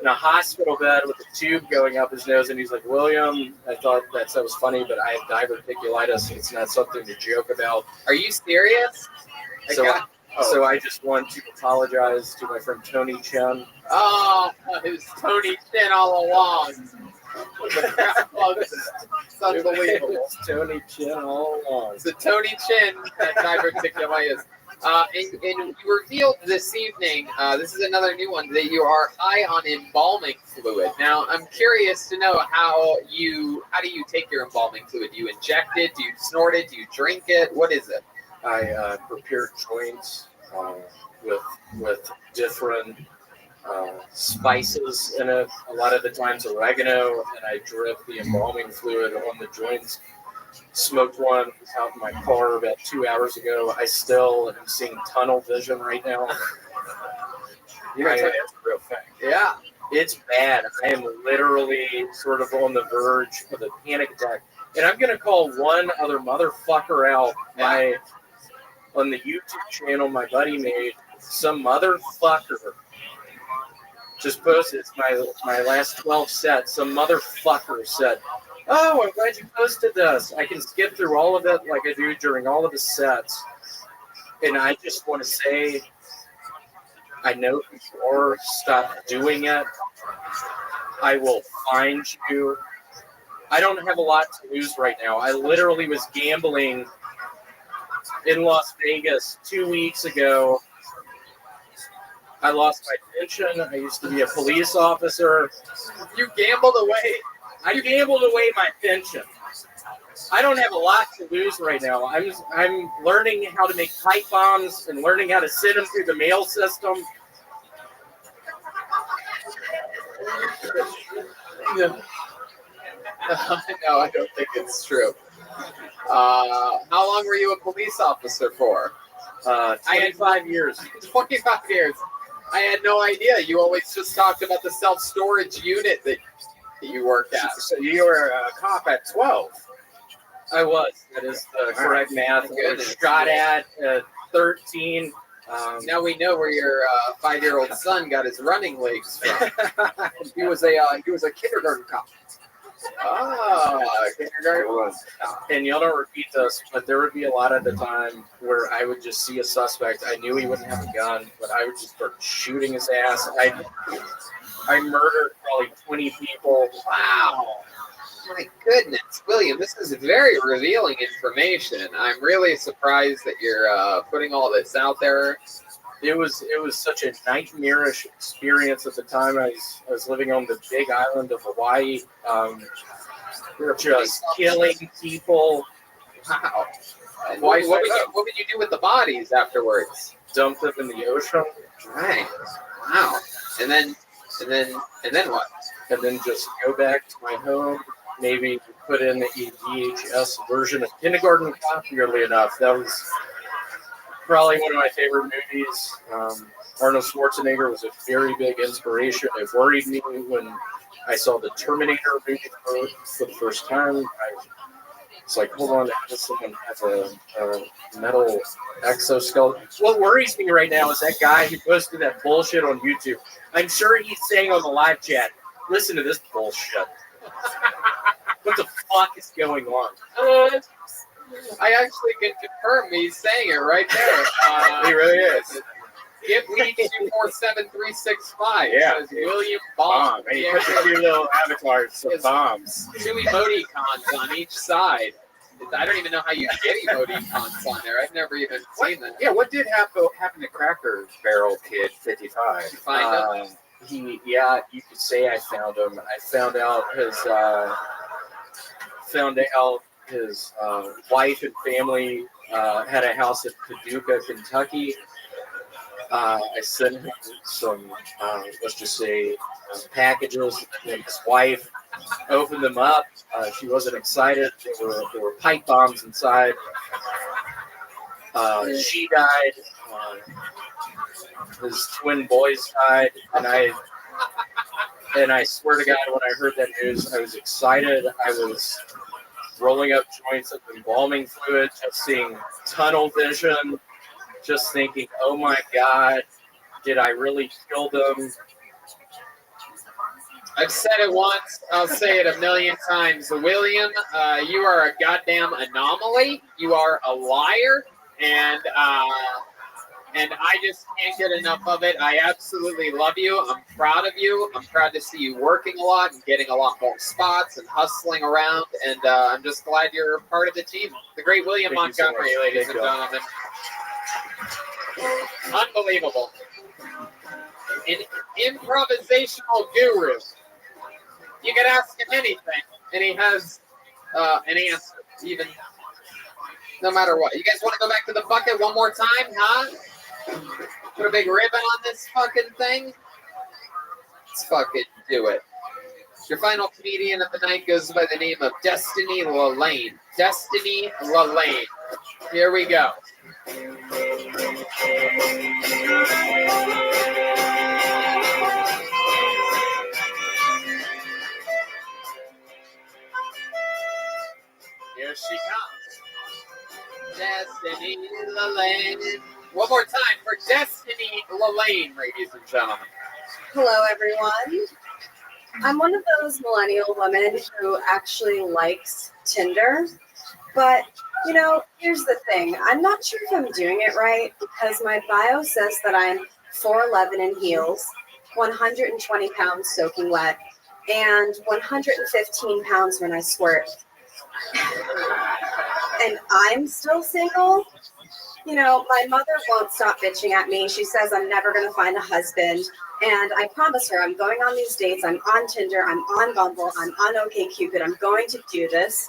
In a hospital bed with a tube going up his nose, and he's like, William, I thought that was funny, but I have diverticulitis. It's not something to joke about. Are you serious? So I just want to apologize to my friend Tony Chen. Oh, it was Tony Chin all along. It's unbelievable. It's Tony Chen all along. It's a Tony Chin that diverticulitis. And you revealed this evening, this is another new one, that you are high on embalming fluid. Now, I'm curious to know how do you take your embalming fluid? Do you inject it? Do you snort it? Do you drink it? What is it? I prepare joints with different spices in it. A lot of the times oregano, and I drip the embalming fluid on the joints. Smoked one out in my car about 2 hours ago. I still am seeing tunnel vision right now. It's a real thing. Yeah. It's bad. I am literally sort of on the verge of a panic attack. And I'm going to call one other motherfucker out. On the YouTube channel my buddy made, some motherfucker just posted my last 12 sets. Some motherfucker said, oh, I'm glad you posted this. I can skip through all of it like I do during all of the sets. And I just want to say, I know who you are. Stop doing it. I will find you. I don't have a lot to lose right now. I literally was gambling in Las Vegas 2 weeks ago. I lost my pension. I used to be a police officer. You gambled away. I gambled away my pension. I don't have a lot to lose right now. I'm learning how to make pipe bombs and learning how to send them through the mail system. No, I don't think it's true. How long were you a police officer for? 25 years. 25 years. I had no idea. You always just talked about the self-storage unit that you worked at. So you were a cop at 12. I was. That is the correct math. I was shot at 13. Now we know where your 5-year-old son got his running legs from. He was a kindergarten cop. Oh, kindergarten. And y'all don't repeat this, but there would be a lot of the time where I would just see a suspect. I knew he wouldn't have a gun, but I would just start shooting his ass. I murdered probably 20 people. Wow. My goodness, William, this is very revealing information. I'm really surprised that you're putting all this out there. It was such a nightmarish experience at the time. I was living on the big island of Hawaii, just killing people. Wow. And what would you do with the bodies afterwards? Dump them in the ocean. Right. Wow. And then what? And then just go back to my home. Maybe put in a VHS version of Kindergarten Cop. Weirdly enough, that was probably one of my favorite movies. Arnold Schwarzenegger was a very big inspiration. It worried me when I saw the Terminator movie for the first time. It's like, hold on, how does someone have a metal exoskeleton? What worries me right now is that guy who posted that bullshit on YouTube. I'm sure he's saying on the live chat, listen to this bullshit. What the fuck is going on? I actually can confirm he's saying it right there. He really is. Give me 247365. Yeah. Says William Bomb. And you put the cute little avatars of bombs. 2 emoticons on each side. I don't even know how you get emoticons on there. I've never even seen that. Yeah, what did happen to Cracker Barrel Kid 55? Find him. You could say I found him. I found out his wife and family had a house in Paducah, Kentucky. I sent him some, let's just say, packages, and his wife opened them up. She wasn't excited. There were pipe bombs inside. She died. His twin boys died, and I swear to God, when I heard that news, I was excited. I was rolling up joints of embalming fluid, just seeing tunnel vision, just thinking, oh my God, did I really kill them? I've said it once, I'll say it a million times. William, you are a goddamn anomaly. You are a liar, and I just can't get enough of it. I absolutely love you. I'm proud of you. I'm proud to see you working a lot and getting a lot more spots and hustling around. And I'm just glad you're part of the team. The great William Montgomery, ladies and gentlemen. Unbelievable. An improvisational guru. You can ask him anything, and he has an answer, even no matter what. You guys want to go back to the bucket one more time, huh? Put a big ribbon on this fucking thing? Let's fucking do it. Your final comedian of the night goes by the name of Destiny Lalaine. Destiny Lalaine. Here we go. Here she comes. Destiny Lalaine. One more time for Destiny Lalaine, ladies and gentlemen. Hello, everyone. I'm one of those millennial women who actually likes Tinder. But, you know, here's the thing. I'm not sure if I'm doing it right because my bio says that I'm 4'11" in heels, 120 pounds soaking wet, and 115 pounds when I squirt. And I'm still single. You know, my mother won't stop bitching at me. She says I'm never going to find a husband. And I promise her I'm going on these dates. I'm on Tinder. I'm on Bumble. I'm on OkCupid. I'm going to do this.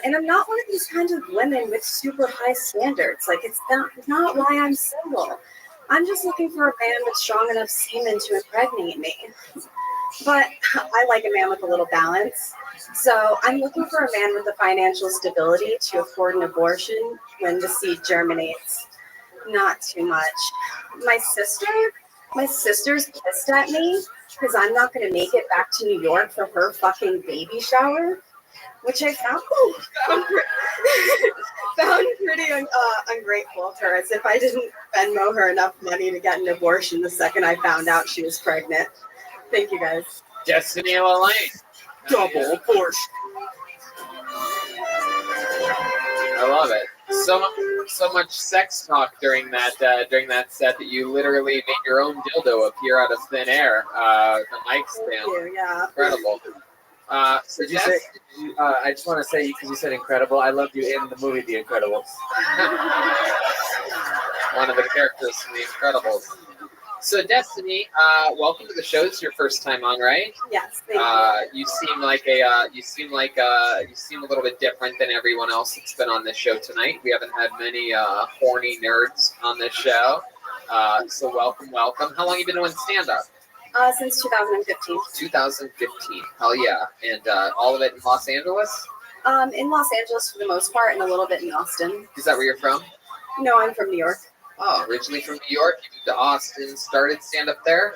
And I'm not one of these kinds of women with super high standards. Like, it's not why I'm single. I'm just looking for a man with strong enough semen to impregnate me. But I like a man with a little balance. So I'm looking for a man with the financial stability to afford an abortion when the seed germinates. Not too much. My sister's pissed at me because I'm not going to make it back to New York for her fucking baby shower, which I found pretty ungrateful of her, as if I didn't Venmo her enough money to get an abortion the second I found out she was pregnant. Thank you, guys. Destiny Lalaine. Double abortion. I love it. So much sex talk during that set that you literally made your own dildo appear out of thin air. The mic stand. Thank you, yeah. Incredible. So Did you say? I just want to say, because you said incredible, I loved you in the movie The Incredibles. One of the characters from The Incredibles. So Destiny, welcome to the show. This is your first time on, right? Yes, thank you. You seem a little bit different than everyone else that's been on this show tonight. We haven't had many horny nerds on this show. So welcome. How long have you been doing stand-up? Since 2015. 2015. Hell yeah. And all of it in Los Angeles? In Los Angeles for the most part, and a little bit in Austin. Is that where you're from? No, I'm from New York. Oh, originally from New York. You moved to Austin, started stand-up there?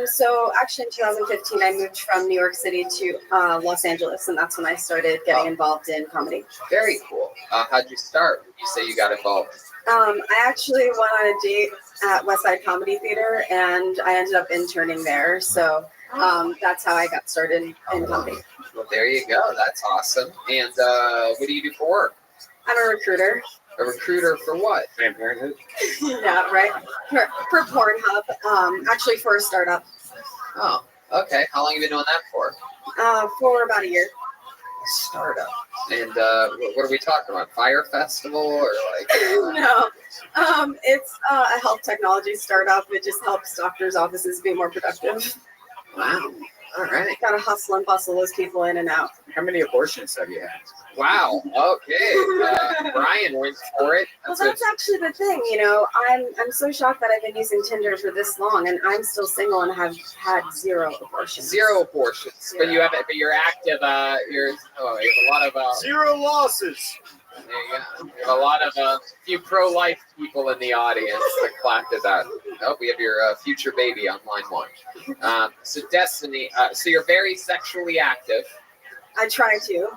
So actually in 2015, I moved from New York City to Los Angeles, and that's when I started getting involved in comedy. Very cool. How'd you start? You say you got involved. I actually went on a date at West Side Comedy Theater, and I ended up interning there. So that's how I got started in comedy. Well, there you go. That's awesome. And what do you do for work? I'm a recruiter. A recruiter for what? Planned Parenthood. Yeah, right. For Pornhub, actually for a startup. Oh, okay. How long have you been doing that for? For about a year. Startup. And what are we talking about? Fire festival or like? No, it's a health technology startup. It just helps doctors' offices be more productive. Wow. All right. Gotta hustle and bustle those people in and out. How many abortions have you had? Wow. Okay. Brian went for it. Well, that's actually the thing. You know, I'm so shocked that I've been using Tinder for this long, and I'm still single and have had 0 abortions. 0 abortions, but you have it. But you're active. You have a lot of 0 losses. There you go. We have a lot of few pro-life people in the audience that clapped at that. Oh, we have your future baby on line 1. So Destiny, so you're very sexually active. I try to.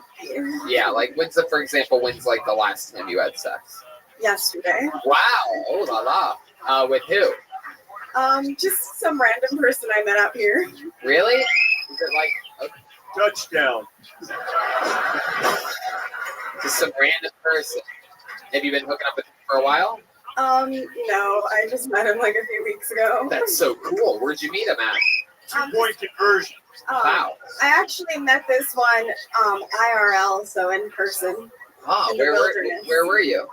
Yeah, like for example, when's like the last time you had sex? Yesterday. Wow. Oh la la. With who? Just some random person I met out here. Really? Is it like touchdown? Just some random person. Have you been hooking up with him for a while? No, I just met him like a few weeks ago. That's so cool. Where'd you meet him at? 2-point conversion. Wow. I actually met this one IRL, so in person. Oh, in the wilderness. Where were you?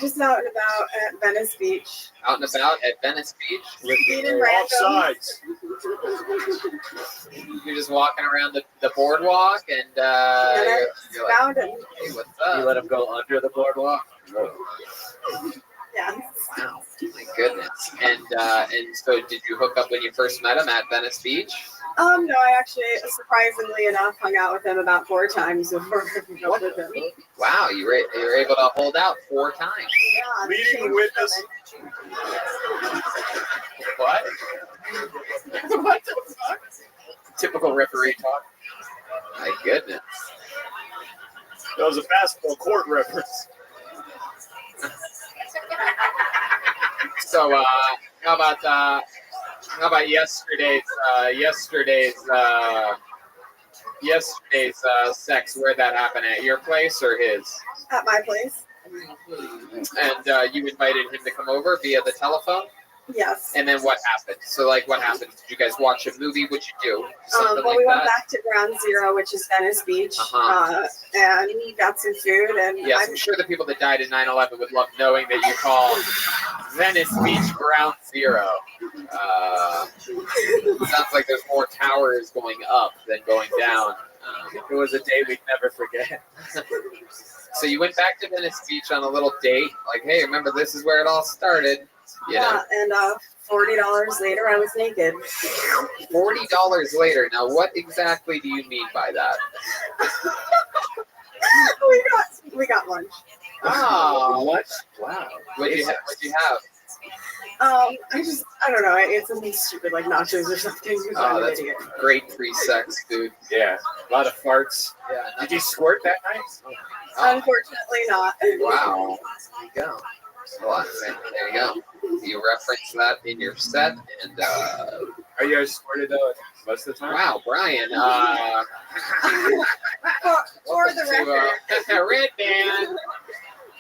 Just out and about at Venice Beach. Out and about at Venice Beach? Meeting randoms. You're just walking around the boardwalk and you're like, found him. hey, what's up? You let him go under the boardwalk? Yeah. Wow, my goodness. And so did you hook up when you first met him at Venice Beach? No, I actually, surprisingly enough, hung out with him about 4 times before hooking up with him. Wow, you were able to hold out 4 times. Yeah. Leading witness. What? What the fuck? Typical referee talk. My goodness. That was a basketball court reference. So, how about yesterday's sex? Where'd that happen at? Your place or his? At my place. And you invited him to come over via the telephone? Yes. And then what happened? So, like, what happened? Did you guys watch a movie? What'd you do? Something Well, like we went that? back to Ground Zero, which is Venice Beach, Uh-huh. and got some food. And Yes, I'm sure the people that died in 9/11 would love knowing that you call Venice Beach Ground Zero. Sounds like there's more towers going up than going down. It was a day we'd never forget. So you went back to Venice Beach on a little date, like, hey, remember this is where it all started. You know? and $40 later, I was naked. $40 later. Now, what exactly do you mean by that? we got lunch. Oh, lunch? Wow. What'd you have? I don't know. I ate something stupid like nachos or something. Oh, that's great pre-sex food. Yeah, a lot of farts. Yeah. Did you squirt that night? Unfortunately, not. Wow. There you go. Well, there you go. You reference that in your set, and are you guys squirted though most of the time? Wow, Brian. For the record, Red Band.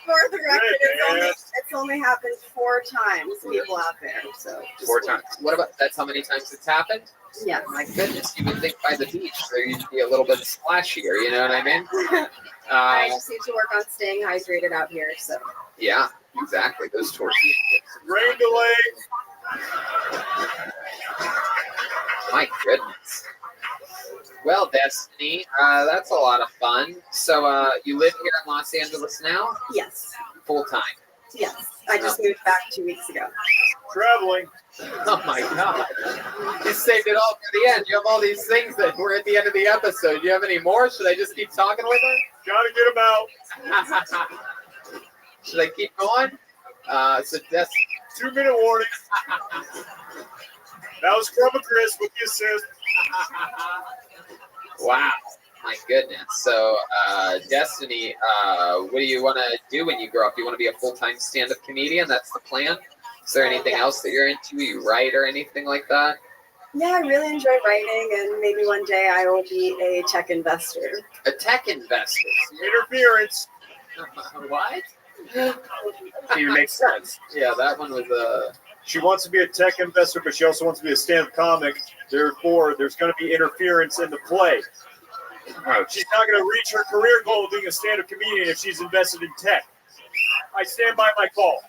For the record, it's only happened 4 times. People out there, so 4 times. What about that's how many times it's happened? Yeah. My goodness, you would think by the beach there you'd be a little bit splashier. You know what I mean? I just need to work on staying hydrated out here. So. Yeah, exactly. Those tortillas. Rain delay. My goodness. Well, Destiny, that's a lot of fun. So, you live here in Los Angeles now? Yes. Full time? Yes. I just moved back 2 weeks ago. Traveling. Oh my God. You saved it all for the end. You have all these things that were at the end of the episode. Do you have any more? Should I just keep talking with her? Gotta get them out. Should I keep going? So that's 2-minute warning. That was Crumba Chris with the assist. Wow. My goodness. So, Destiny, what do you want to do when you grow up? Do you want to be a full-time stand-up comedian? That's the plan? Is there anything else that you're into? You write or anything like that? Yeah, I really enjoy writing, and maybe one day I will be a tech investor. A tech investor? Interference. What? Even makes sense. Yeah, that one was She wants to be a tech investor, but she also wants to be a stand-up comic. Therefore, there's going to be interference in the play. She's not going to reach her career goal of being a stand-up comedian if she's invested in tech. I stand by my call.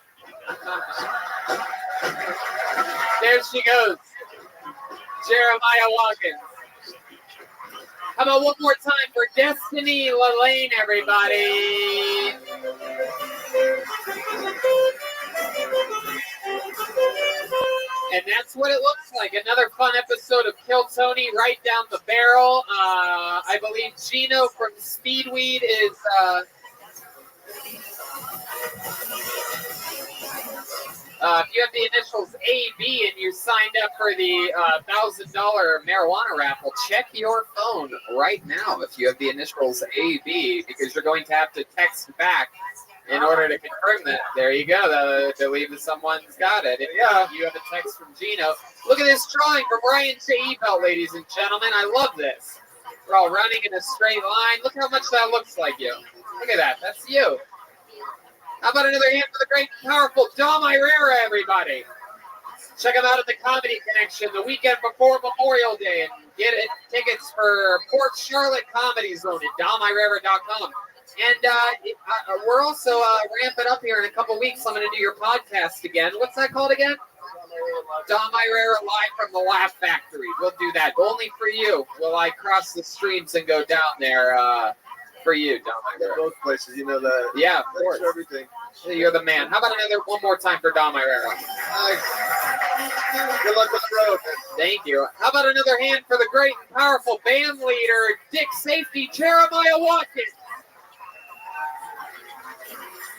There she goes. Jeremiah Watkins. How about one more time for Destiny Lane, everybody? And that's what it looks like. Another fun episode of Kill Tony right down the barrel. I believe Gino from Speedweed is... if you have the initials AB and you signed up for the $1,000 marijuana raffle, check your phone right now if you have the initials AB, because you're going to have to text back in order to confirm that. There you go. Believe that someone's got it. If not, you have a text from Gino. Look at this drawing from Ryan J. Ebelt, ladies and gentlemen. I love this. We're all running in a straight line. Look how much that looks like you. Look at that. That's you. How about another hand for the great and powerful Dom Irera, everybody? Check him out at the Comedy Connection the weekend before Memorial Day and get tickets for Port Charlotte Comedy Zone at domirera.com. And we're also ramping up here in a couple weeks. I'm going to do your podcast again. What's that called again? Dom Irera Live from the Laugh Factory. We'll do that. Only for you. Will I cross the streams and go down there for you, Dom Irera? Both places, you know that. Yeah, of course. Everything. You're the man. How about one more time for Dom Irera? Good luck with the road. Thank you. How about another hand for the great and powerful band leader, Dick Safety, Jeremiah Watkins?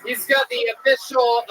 He's got the official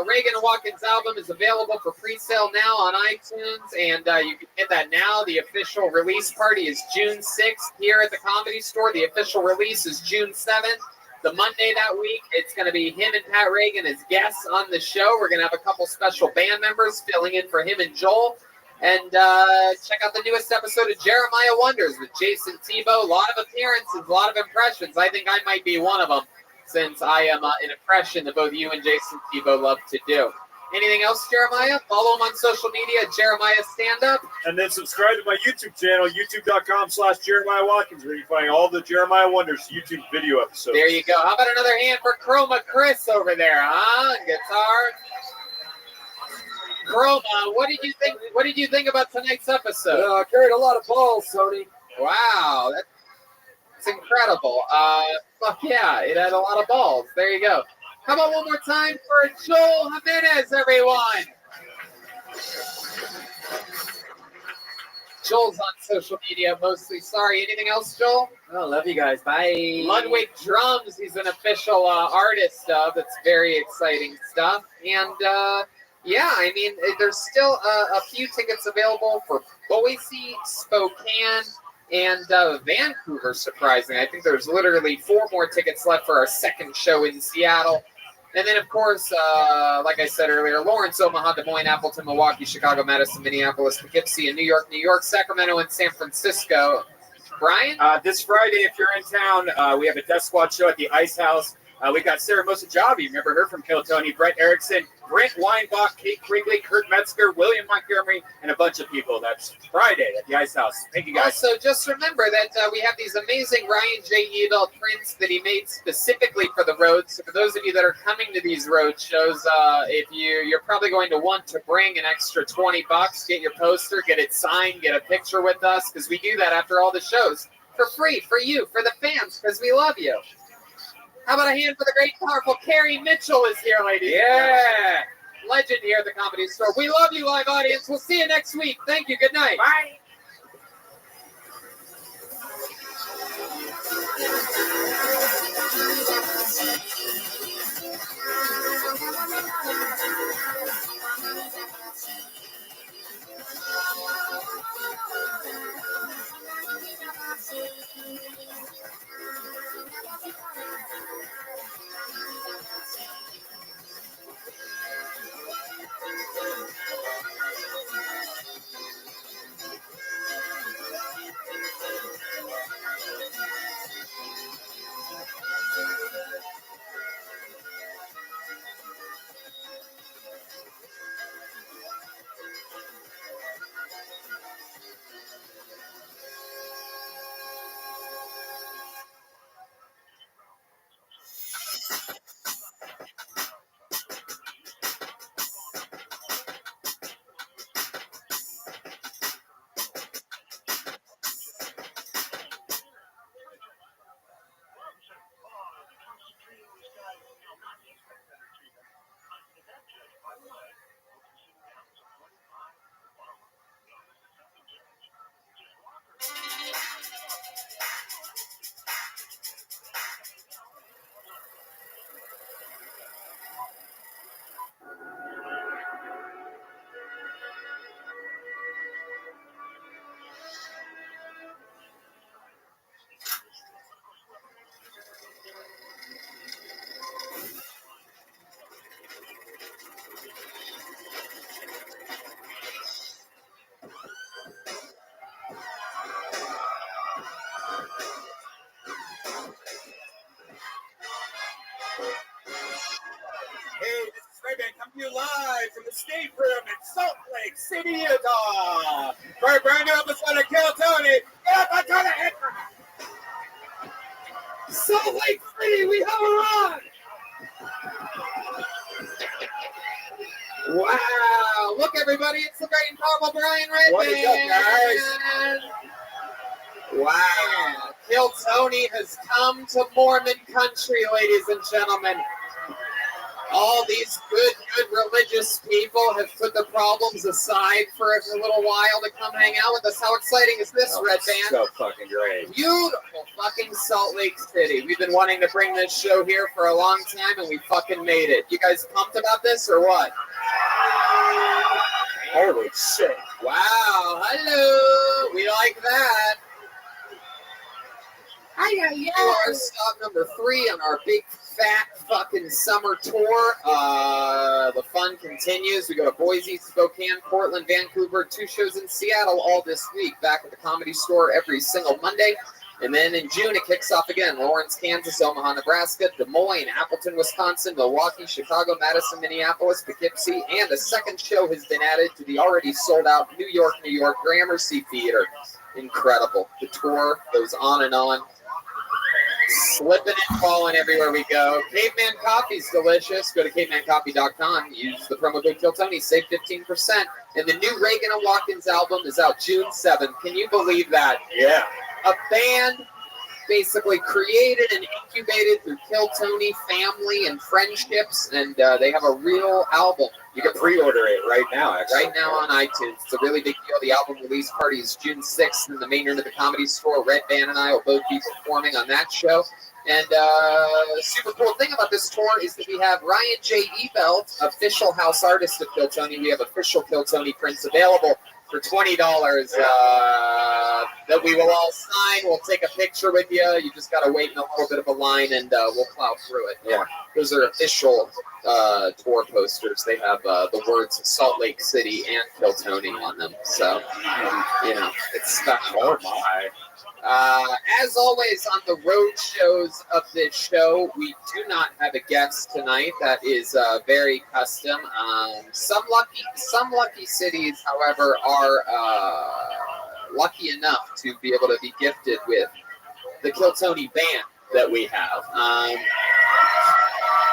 Reagan and Watkins album is available for pre-sale now on iTunes, and you can get that now. The official release party is June 6th here at the Comedy Store. The official release is June 7th. The Monday that week, it's going to be him and Pat Reagan as guests on the show. We're going to have a couple special band members filling in for him and Joel. And check out the newest episode of Jeremiah Wonders with Jason Tebow. A lot of appearances, a lot of impressions. I think I might be one of them, since I am an impression that both you and Jason Tebow love to do. Anything else, Jeremiah? Follow him on social media, Jeremiah Stand Up. And then subscribe to my YouTube channel, youtube.com/Jeremiah Watkins, where you find all the Jeremiah Wonders YouTube video episodes. There you go. How about another hand for Chroma Chris over there, huh? Guitar. Chroma, what did you think? What did you think about tonight's episode? Carried a lot of balls, Tony. Wow, that's incredible. Fuck yeah, it had a lot of balls. There you go. How about one more time for Joel Jimenez, everyone? Joel's on social media mostly. Sorry, anything else, Joel? Oh, love you guys. Bye. Ludwig Drums, he's an official artist of. It's very exciting stuff. And yeah, I mean, there's still a few tickets available for Boise, Spokane, and Vancouver, surprisingly. I think there's literally 4 more tickets left for our second show in Seattle. And then, of course, like I said earlier, Lawrence, Omaha, Des Moines, Appleton, Milwaukee, Chicago, Madison, Minneapolis, Poughkeepsie, and New York, Sacramento, and San Francisco. Brian? This Friday, if you're in town, we have a Death Squad show at the Ice House. We got Sarah Mosajabi, remember her from Kill Tony, Brett Erickson, Brent Weinbach, Kate Krigley, Kurt Metzger, William Montgomery, and a bunch of people. That's Friday at the Ice House. Thank you, guys. Also, just remember that we have these amazing Ryan J. Ebelt prints that he made specifically for the roads. So for those of you that are coming to these road shows, if you're probably going to want to bring an extra $20, get your poster, get it signed, get a picture with us, because we do that after all the shows for free, for you, for the fans, because we love you. How about a hand for the great, powerful Carrie Mitchell is here, ladies. Yeah. Legend here at the Comedy Store. We love you, live audience. We'll see you next week. Thank you. Good night. Bye. State Room in Salt Lake City, Utah. For a brand new episode of Kill Tony. Get up and turn it. Salt Lake City, we have a run. Wow! Look, everybody, it's the great and powerful Brian Redman. What is up, guys? Wow! Kill Tony has come to Mormon country, ladies and gentlemen. All these good religious people have put the problems aside for a little while to come hang out with us. How exciting is this, Red Band? So fucking great. Beautiful fucking Salt Lake City. We've been wanting to bring this show here for a long time, and we fucking made it. You guys pumped about this or what? Holy shit. Wow. Hello. We like that. You are stop number 3 on our big fat fucking summer tour. The fun continues. We go to Boise, Spokane, Portland, Vancouver, 2 shows in Seattle all this week. Back at the Comedy Store every single Monday. And then in June, it kicks off again. Lawrence, Kansas, Omaha, Nebraska, Des Moines, Appleton, Wisconsin, Milwaukee, Chicago, Madison, Minneapolis, Poughkeepsie, and a second show has been added to the already sold-out New York, Gramercy Theater. Incredible. The tour goes on and on. Slipping and falling everywhere we go. Caveman Coffee's delicious. Go to cavemancoffee.com. Use the promo code KillTony. Save 15%. And the new Reagan and Watkins album is out June 7th. Can you believe that? Yeah. A band basically created and incubated through Kill Tony family and friendships, and they have a real album. You can pre-order it right now, actually. Right now on iTunes. It's a really big deal. The album release party is June 6th in the main room of the Comedy Store. Red Band and I will both be performing on that show. And the super cool thing about this tour is that we have Ryan J. Ebelt, official house artist of Kill Tony. We have official Kill Tony prints available for $20 that we will all sign. We'll take a picture with you. You just got to wait in a little bit of a line, and we'll plow through it. Yeah. Those are official tour posters. They have the words Salt Lake City and Kill Tony on them. So, it's special. Oh, my. As always on the road shows of this show, we do not have a guest tonight. That is very custom. Some lucky cities, however, are lucky enough to be able to be gifted with the Kill Tony band that we have.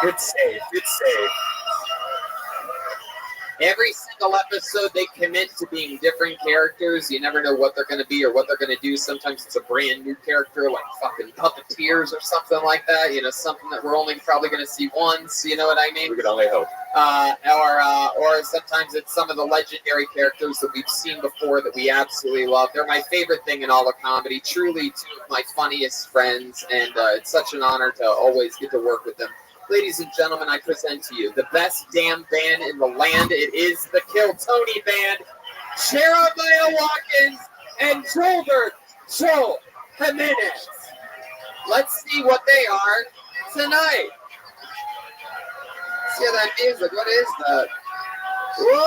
It's safe. It's safe. Every single episode, they commit to being different characters. You never know what they're going to be or what they're going to do. Sometimes it's a brand new character, like fucking puppeteers or something like that. Something that we're only probably going to see once. You know what I mean? We can only hope. Or sometimes it's some of the legendary characters that we've seen before that we absolutely love. They're my favorite thing in all of comedy. Truly, 2 of my funniest friends, and it's such an honor to always get to work with them. Ladies and gentlemen, I present to you the best damn band in the land. It is the Kill Tony Band. Jeremiah Watkins and Joel Jimenez. Let's see what they are tonight. Let's hear that music. What is that? Whoa!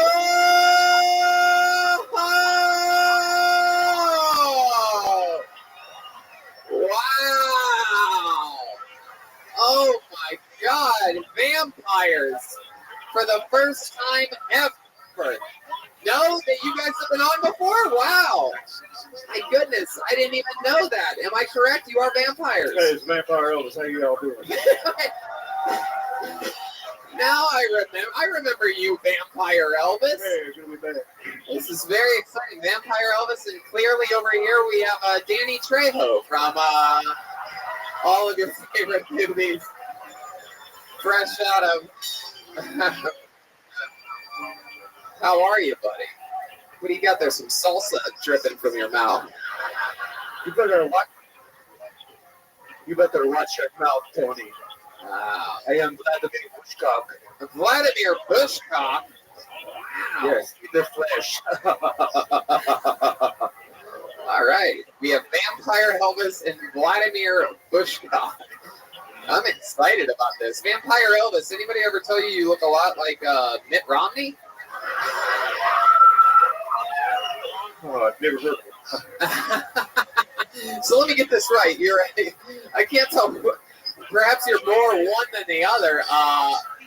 Wow! Oh my God, vampires for the first time ever. No, that you guys have been on before? Wow. My goodness, I didn't even know that. Am I correct? You are vampires. Hey, it's Vampire Elvis. How you all doing? Now I remember you, Vampire Elvis. Hey, it's gonna be bad. This is very exciting. Vampire Elvis, and clearly over here we have Danny Trejo from all of your favorite movies. Fresh out of... How are you, buddy? What do you got there? Some salsa dripping from your mouth. You better watch your mouth, Tony. Wow. I am Vladimir Bushcock. Vladimir Bushcock? Wow. Yes, eat the flesh. All right. We have Vampire Elvis and Vladimir Bushcock. I'm excited about this. Vampire Elvis, anybody ever tell you look a lot like Mitt Romney? Oh, I've never heard of it. So let me get this right. I can't tell. Perhaps you're more one than the other.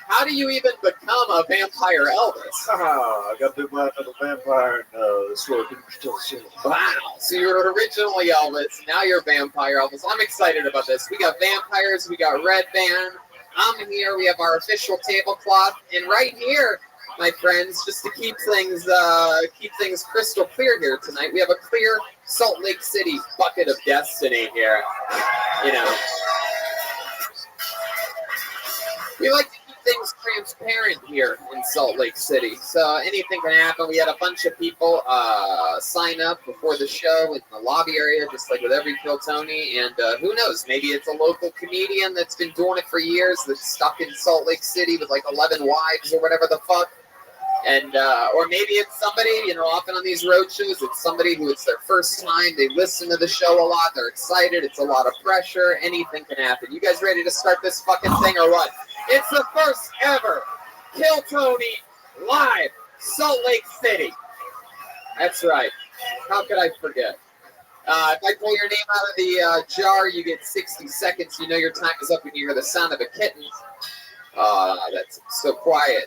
How do you even become a vampire Elvis? I got bit by another vampire and the sword didn't still see. Wow. So you were originally Elvis, now you're vampire Elvis. I'm excited about this. We got vampires, we got Red Band. I'm here, we have our official tablecloth, and right here, my friends, just to keep things crystal clear here tonight, we have a clear Salt Lake City bucket of destiny here. You know. We like to keep things transparent here in Salt Lake City, so anything can happen. We had a bunch of people sign up before the show in the lobby area, just like with every Kill Tony, and who knows, maybe it's a local comedian that's been doing it for years that's stuck in Salt Lake City with like 11 wives or whatever the fuck. And or maybe it's somebody, you know, often on these road shows, it's somebody who it's their first time. They listen to the show a lot. They're excited. It's a lot of pressure. Anything can happen. You guys ready to start this fucking thing or what? It's the first ever Kill Tony live Salt Lake City. That's right. How could I forget? If I pull your name out of the jar, you get 60 seconds. You know your time is up when you hear the sound of a kitten. That's so quiet.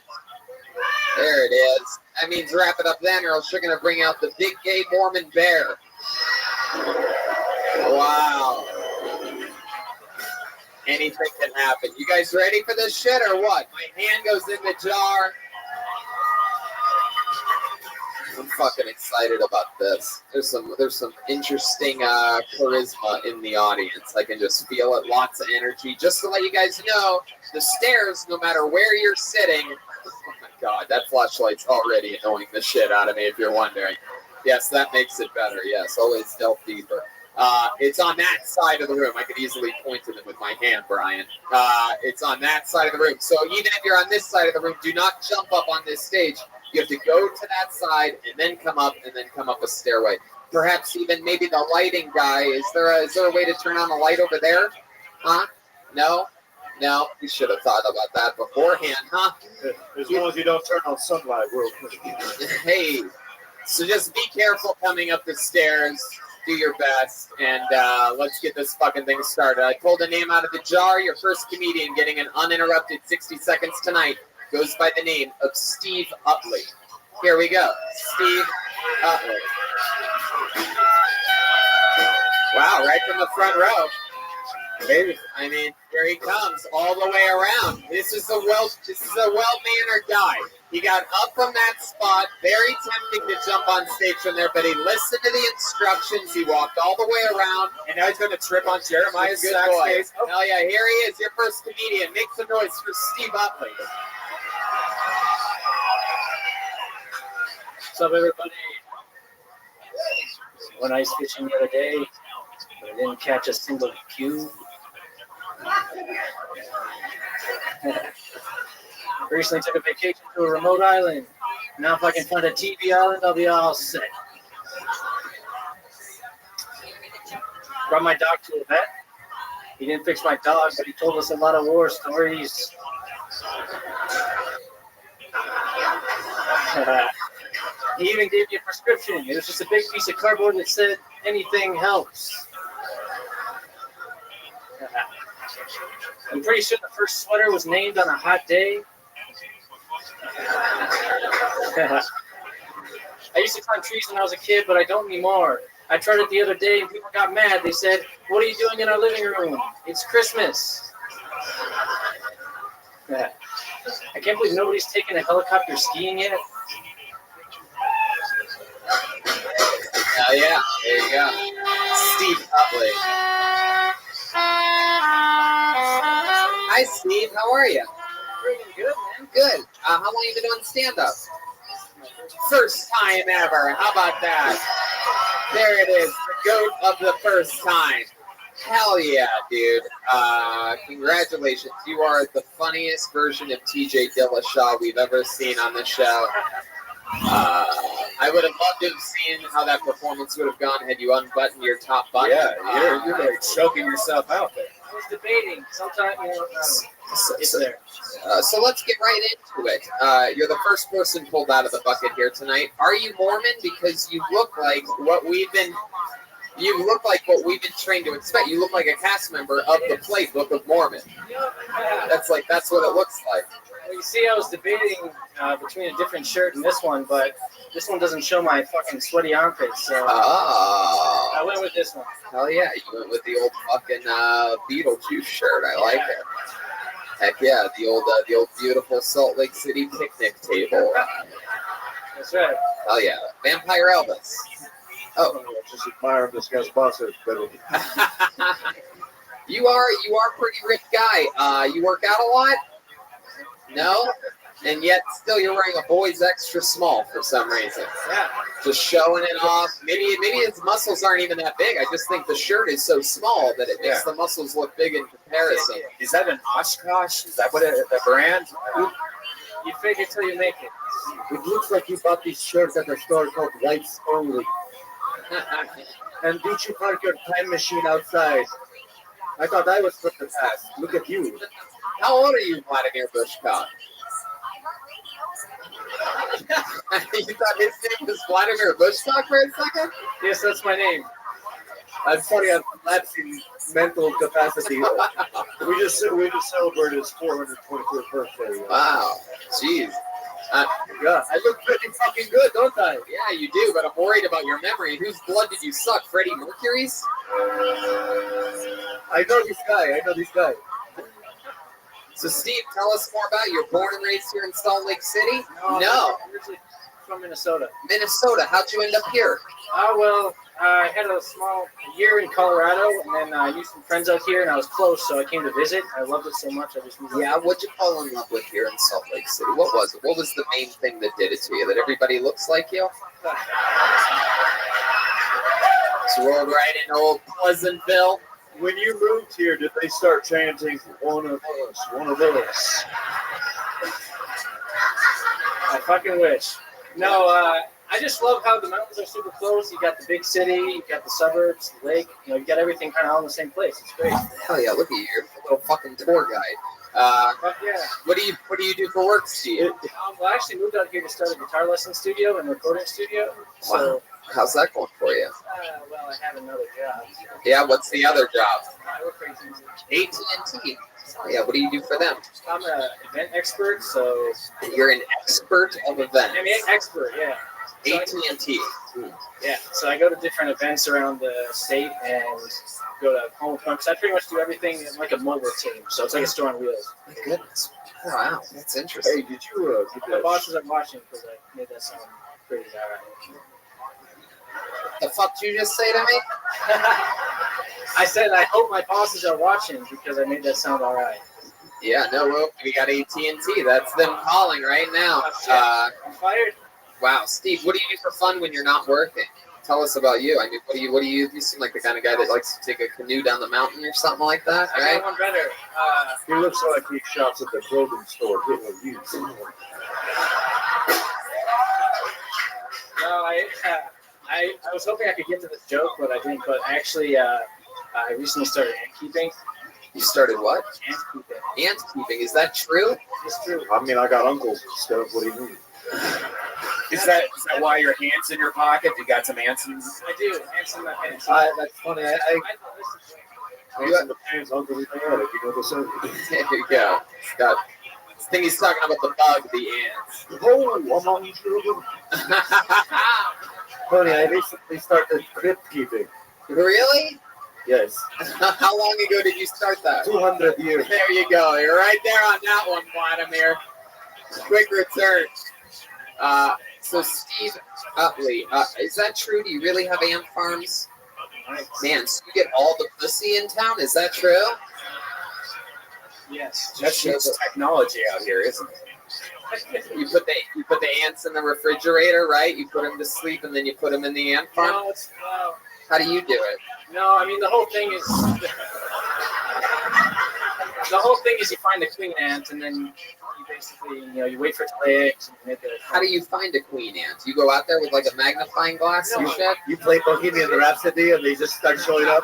There it is. That means wrap it up then, or else you're going to bring out the big gay Mormon bear. Wow. Anything can happen. You guys ready for this shit or what? My hand goes in the jar. I'm fucking excited about this. There's some interesting charisma in the audience. I can just feel it. Lots of energy. Just to let you guys know, the stairs, no matter where you're sitting. Oh my God, that flashlight's already annoying the shit out of me. If you're wondering, yes, that makes it better. Yes, always delve deeper. It's on that side of the room. I could easily point to them with my hand, Brian. It's on that side of the room. So even if you're on this side of the room, do not jump up on this stage. You have to go to that side and then come up a stairway. Perhaps even maybe the lighting guy. Is there a way to turn on the light over there? Huh? No, you should have thought about that beforehand, huh? As long as you don't turn on sunlight, we're okay. Hey, so just be careful coming up the stairs. Do your best, and let's get this fucking thing started. I pulled a name out of the jar. Your first comedian getting an uninterrupted 60 seconds tonight goes by the name of Steve Utley. Here we go. Steve Utley. Wow, right from the front row. Baby, I mean, here he comes all the way around. This is a well-mannered guy. He got up from that spot, very tempting to jump on stage from there, but he listened to the instructions. He walked all the way around, And now he's going to trip on Jeremiah's good sax boy. case. Oh. Hell yeah, here he is, your first comedian. Make some noise for Steve Utley. What's up, everybody? Went ice fishing the other day, but I didn't catch a single cue. Recently took a vacation to a remote island. Now if I can find a TV island, I'll be all set. Brought my dog to a vet. He didn't fix my dog, but he told us a lot of war stories. He even gave me a prescription. It was just a big piece of cardboard that said, anything helps. I'm pretty sure the first sweater was named on a hot day. I used to climb trees when I was a kid, but I don't anymore. I tried it the other day and people got mad. They said, what are you doing in our living room? It's Christmas. I can't believe nobody's taken a helicopter skiing yet. Oh yeah, there you go. Steve Utley. Hi Steve, how are you? Pretty good, man. Good. How long you been doing stand-up? First time ever. How about that? There it is, the goat of the first time. Hell yeah, dude. Congratulations. You are the funniest version of TJ Dillashaw we've ever seen on the show. I would have loved to have seen how that performance would have gone had you unbuttoned your top button. Yeah, you're like choking yourself out there. I was debating. Sometimes, it's there. So let's get right into it. You're the first person pulled out of the bucket here tonight. Are you Mormon? Because you look like what we've been You look like what we've been trained to expect. You look like a cast member of the play Book of Mormon. That's what it looks like. Well, you see, I was debating between a different shirt and this one, but this one doesn't show my fucking sweaty armpits, so I went with this one. Hell yeah, you went with the old fucking Beetlejuice shirt. I like it. Heck yeah, the old beautiful Salt Lake City picnic table. That's right. Hell yeah, Vampire Elvis. Oh, just admire this guy's boss. You are a pretty ripped guy. You work out a lot? No? And yet still you're wearing a boy's extra small for some reason. Yeah. Just showing it off. Maybe his muscles aren't even that big. I just think the shirt is so small that it makes the muscles look big in comparison. Is that an Oshkosh? Is that what the brand? You fake it till you make it. It looks like you bought these shirts at a store called Whites Only. And did you park your time machine outside? I thought I was from the past. Look at you. How old are you, Vladimir Bushcock? You thought his name was Vladimir Bushcock for a second? Yes, that's my name. I'm sorry, I'm lapsing mental capacity. we just celebrated his 424th birthday. Wow, jeez. Yeah, I look pretty fucking good, don't I? Yeah, you do, but I'm worried about your memory. Whose blood did you suck? Freddie Mercury's? I know this guy. So, Steve, tell us more about you. You're born and raised here in Salt Lake City? No. I'm originally from Minnesota. Minnesota. How'd you end up here? Well, I had a small year in Colorado, and then I knew some friends out here, and I was close, so I came to visit. I loved it so much, I just moved. Yeah, what'd you fall in love with here in Salt Lake City? What was it? What was the main thing that did it to you? That everybody looks like you? So rolled right in old Pleasantville. When you moved here, did they start chanting, one of us, one of us? I fucking wish. No, I just love how the mountains are super close. You got the big city, you got the suburbs, the lake. You know, you got everything kind of all in the same place. It's great. Hell yeah! Look at you, you're a little fucking tour guide. Fuck yeah. What do you do for work, Steve? Well, I actually moved out here to start a guitar lesson studio and recording studio. So, wow. How's that going for you? well, I have another job. Yeah, what's the other job? I work for AT&T. AT&T. Oh, yeah, what do you do for them? I'm an event expert, so... You're an expert of events. I mean, expert, yeah. AT&T. Yeah, so I go to different events around the state and go to home because I pretty much do everything like a mobile team. So it's like a store on wheels. My goodness. Wow, that's interesting. Hey, did you my bosses are watching because I made that sound pretty alright. The fuck did you just say to me? I said I hope my bosses are watching because I made that sound alright. Yeah, no, well, we got AT&T. That's them calling right now. I'm fired. Wow, Steve, what do you do for fun when you're not working? Tell us about you. I mean, what do you? You seem like the kind of guy that likes to take a canoe down the mountain or something like that, right? I got one better. He looks like he shops at the clothing store getting a view. No, I was hoping I could get to this joke, but I didn't. But actually, I recently started ant keeping. You started what? Ant keeping. Ant keeping. Is that true? It's true. I mean, I got uncles and stuff. What do you mean? Is that why your hand's in your pocket? You got some ants in? I do. Ants in my pants. That's funny. Ants in the pants, uncle in the attic. You know the saying. There you go. Scott. I think he's talking about the bug, the ants. Oh, I'm on children. Tony, I recently started crypt keeping. Really? Yes. How long ago did you start that? 200 years. There you go. You're right there on that one, Vladimir. Quick return. So Steve Utley, is that true? Do you really have ant farms? Man, so you get all the pussy in town? Is that true? Yes. That's just technology out here, isn't it? You put the ants in the refrigerator, right? You put them to sleep and then you put them in the ant farm. No, How do you do it? No, I mean the whole thing is you find the queen ant and then you basically you wait for it to lay eggs and you make it. How do you find a queen ant? You go out there with like a magnifying glass and shit? You play Bohemian Rhapsody and they just start showing up.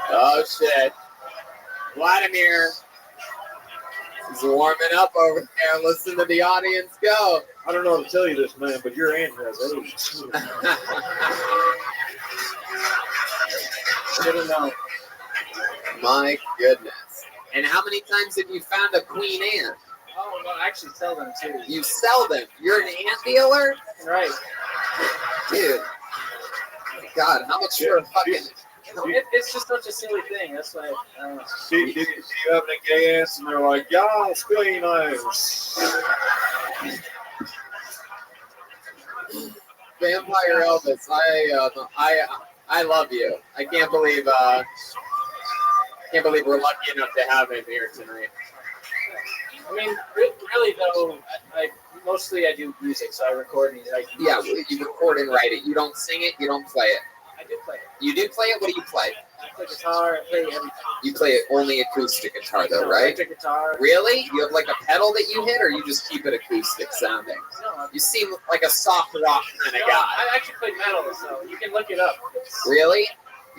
Oh shit. Vladimir. He's warming up over there. Listen to the audience go. I don't know how to tell you this, man, but your aunt has AIDS. Should've known. My goodness. And how many times have you found a queen ant? Oh, no, I actually sell them too. You sell them. You're an ant dealer? Right. Dude. God, how much for a fucking... It's just such a silly thing. That's why. See you having a gay ass, and they're like, "Yeah, queen ants." Vampire Elvis, I love you. I can't believe we're lucky enough to have him here tonight. I mean, really though, mostly I do music, so I record and write. Yeah, you record and write it. You don't sing it. You don't play it. I do play it. You do play it. What do you play? I play guitar. I play everything. You play it only acoustic guitar, though, No, right? electric guitar. Really? You have like a pedal that you hit, or you just keep it acoustic sounding? No, You seem like a soft rock kind of no, guy. I actually play metal, so you can look it up. Really?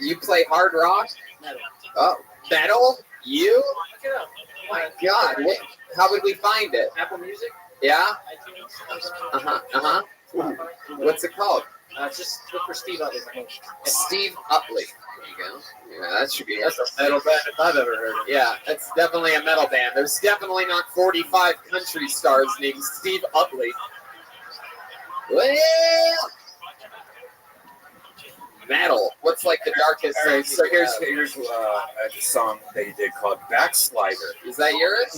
You play hard rock? Metal. Oh, metal? You? Look it up. My God, how would we find it? Apple Music. Yeah? iTunes. What's it called? Just look for Steve Utley. Steve Utley. There you go. Yeah, that's a metal band if I've ever heard of. Yeah, that's definitely a metal band. There's definitely not 45 country stars named Steve Utley. Well, metal. What's like the darkest? All right, so here's a song that he did called Backslider. Is that yours?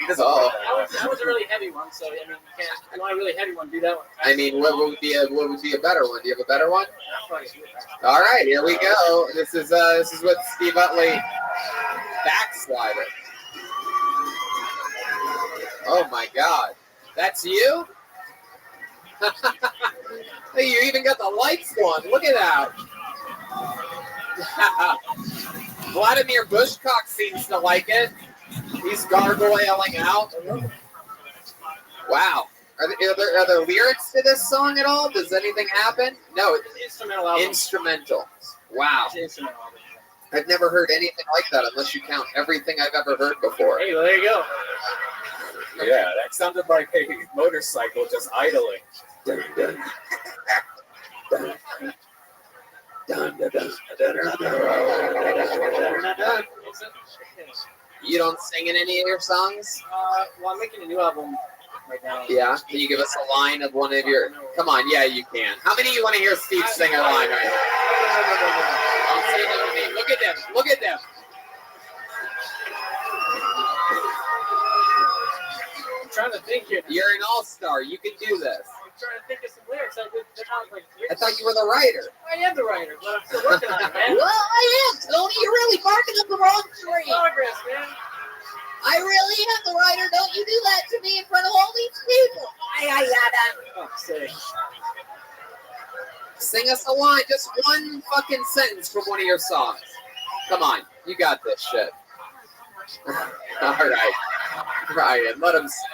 That was a really heavy one, so I mean, if you want a really heavy one, do that one. I mean, what would be a better one? Do you have a better one? All right, here we go. This is what Steve Utley Backslider. Oh my God, that's you? Hey, you even got the lights on. Look at that. Vladimir Bushcock seems to like it. He's gargoyling out. Wow. Are there lyrics to this song at all? Does anything happen? No, it's instrumental album. Instrumental. Wow. Instrumental album. I've never heard anything like that unless you count everything I've ever heard before. Hey, well, there you go. Yeah, that sounded like a motorcycle just idling. Dun, dun. Dun, dun, dun, dun, dun, dun, dun. You don't sing in any of your songs? Well, I'm making a new album right now. Yeah. Can you give us a line of one of your? Come on, yeah, you can. How many of you want to hear Steve sing a line right now? Don't say no to me. Look at them. Look at them. I'm trying to think here. You're an all-star. You can do this. I'm trying to think of some lyrics. They're not like. I thought you were the writer. I am the writer, but I'm still working on it, man. Well, I am, Tony. You're really barking up the wrong tree. Progress, man. I really am the writer. Don't you do that to me in front of all these people. Oh, say. Sing us a line, just one fucking sentence from one of your songs. Come on, you got this shit. All right, Ryan, let him sing.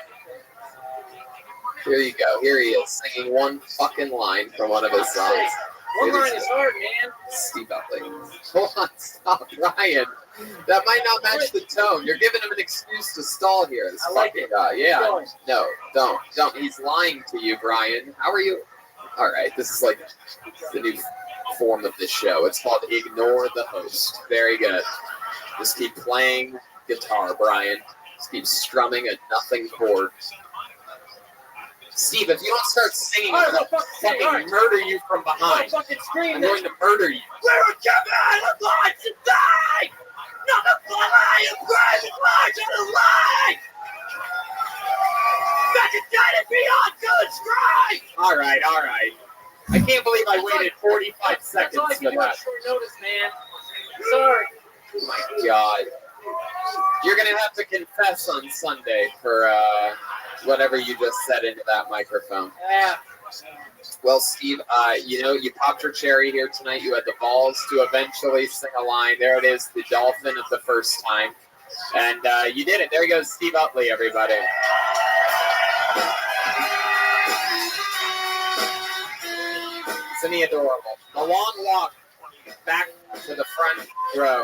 Here you go. Here he is, singing one fucking line from one of his songs. One line is hard, man. Steve Utley. Hold on, stop, Ryan. That might not match the tone. You're giving him an excuse to stall here. This I like fucking it. guy. Yeah. Going. No, don't. He's lying to you, Brian. How are you? All right, this is like the new form of this show. It's called Ignore the Host. Very good. Just keep playing guitar, Brian. Just keep strumming a nothing chord. Steve, if you don't start singing, I'm going to fucking murder you from behind. I'm going to murder you. We're a Kevin alive to die! Not a fly of private lives in a lie! Vegetated beyond good strike! All right. I can't believe I waited 45 seconds That's all I can for do on that. short notice, man. Sorry. Oh my God. You're going to have to confess on Sunday for whatever you just said into that microphone. Yeah. Well, Steve, you popped your cherry here tonight. You had the balls to eventually sing a line. There it is, the dolphin of the first time. And you did it. There goes Steve Utley, everybody. Isn't he adorable? A long walk back to the front row.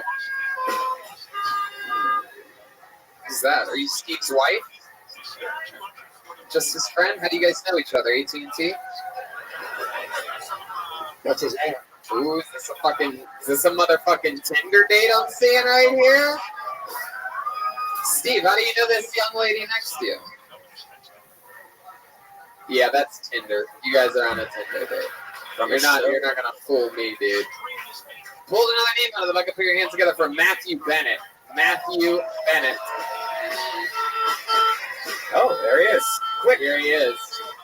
Who's that? Are you Steve's wife? Just his friend? How do you guys know each other? AT&T? What's his name? Ooh, is this a motherfucking Tinder date I'm seeing right here? Steve, how do you know this young lady next to you? Yeah, that's Tinder. You guys are on a Tinder date. You're not gonna fool me, dude. Pull another name out of the bucket. Put your hands together for Matthew Bennett. Matthew Bennett. Oh, there he is. Quick. Here he is.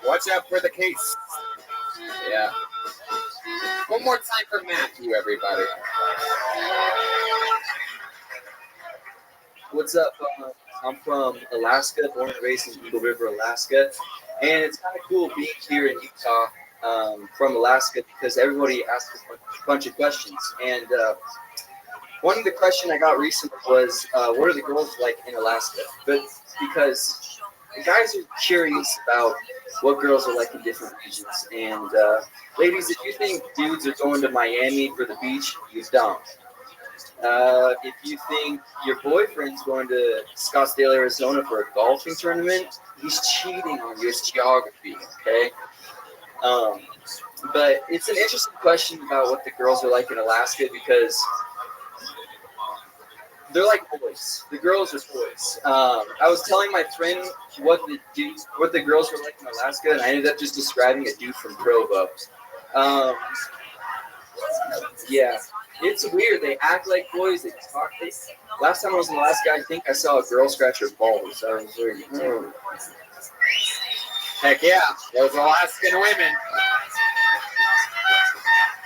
Watch out for the case. Yeah. One more time for Matthew, everybody. What's up? I'm from Alaska, born and raised in Eagle River, Alaska. And it's kind of cool being here in Utah from Alaska because everybody asks a bunch of questions. And one of the questions I got recently was, what are the girls like in Alaska? But because the guys are curious about what girls are like in different regions. And ladies, if you think dudes are going to Miami for the beach, you don't. If you think your boyfriend's going to Scottsdale, Arizona for a golfing tournament, he's cheating on you. It's geography, okay? But it's an interesting question about what the girls are like in Alaska because they're like boys. The girls are boys. I was telling my friend what the girls were like in Alaska, and I ended up just describing a dude from Provo. Yeah. It's weird. They act like boys. They talk. Last time I was in Alaska, I think I saw a girl scratch her balls. I was very. Heck yeah, those Alaskan women.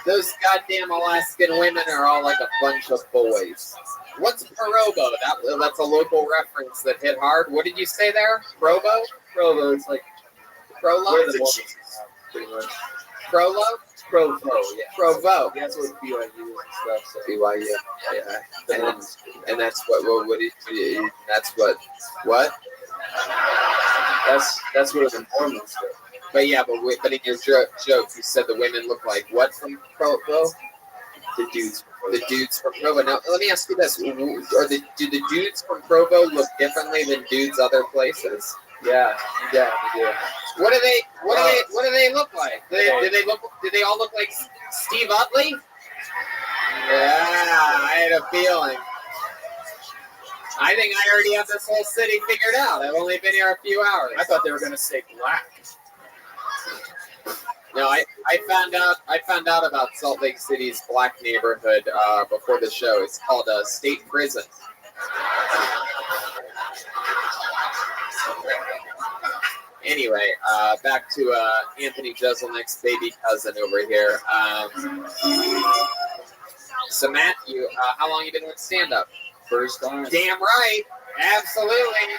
Those goddamn Alaskan women are all like a bunch of boys. What's Provo? That's a local reference that hit hard. What did you say there? Provo? Provo. It's like Prolo. Pretty much. Prolo. Provo, yeah. Provo. Yeah, that's what BYU and stuff. So. BYU, yeah. And that's what? That's what the Mormons do. But yeah, but in your joke, you said the women look like what from Provo? The dudes. The dudes from Provo. Now, let me ask you this: do the dudes from Provo look differently than dudes other places? Yeah. What do they look like? Do they all look like Steve Utley? Yeah, I had a feeling. I think I already have this whole city figured out. I've only been here a few hours. I thought they were gonna say black. No, I found out about Salt Lake City's black neighborhood before the show. It's called State Prison. Anyway, back to Anthony Jeselnik's baby cousin over here. So Matthew, how long you been with stand-up? First time. Damn right. Absolutely.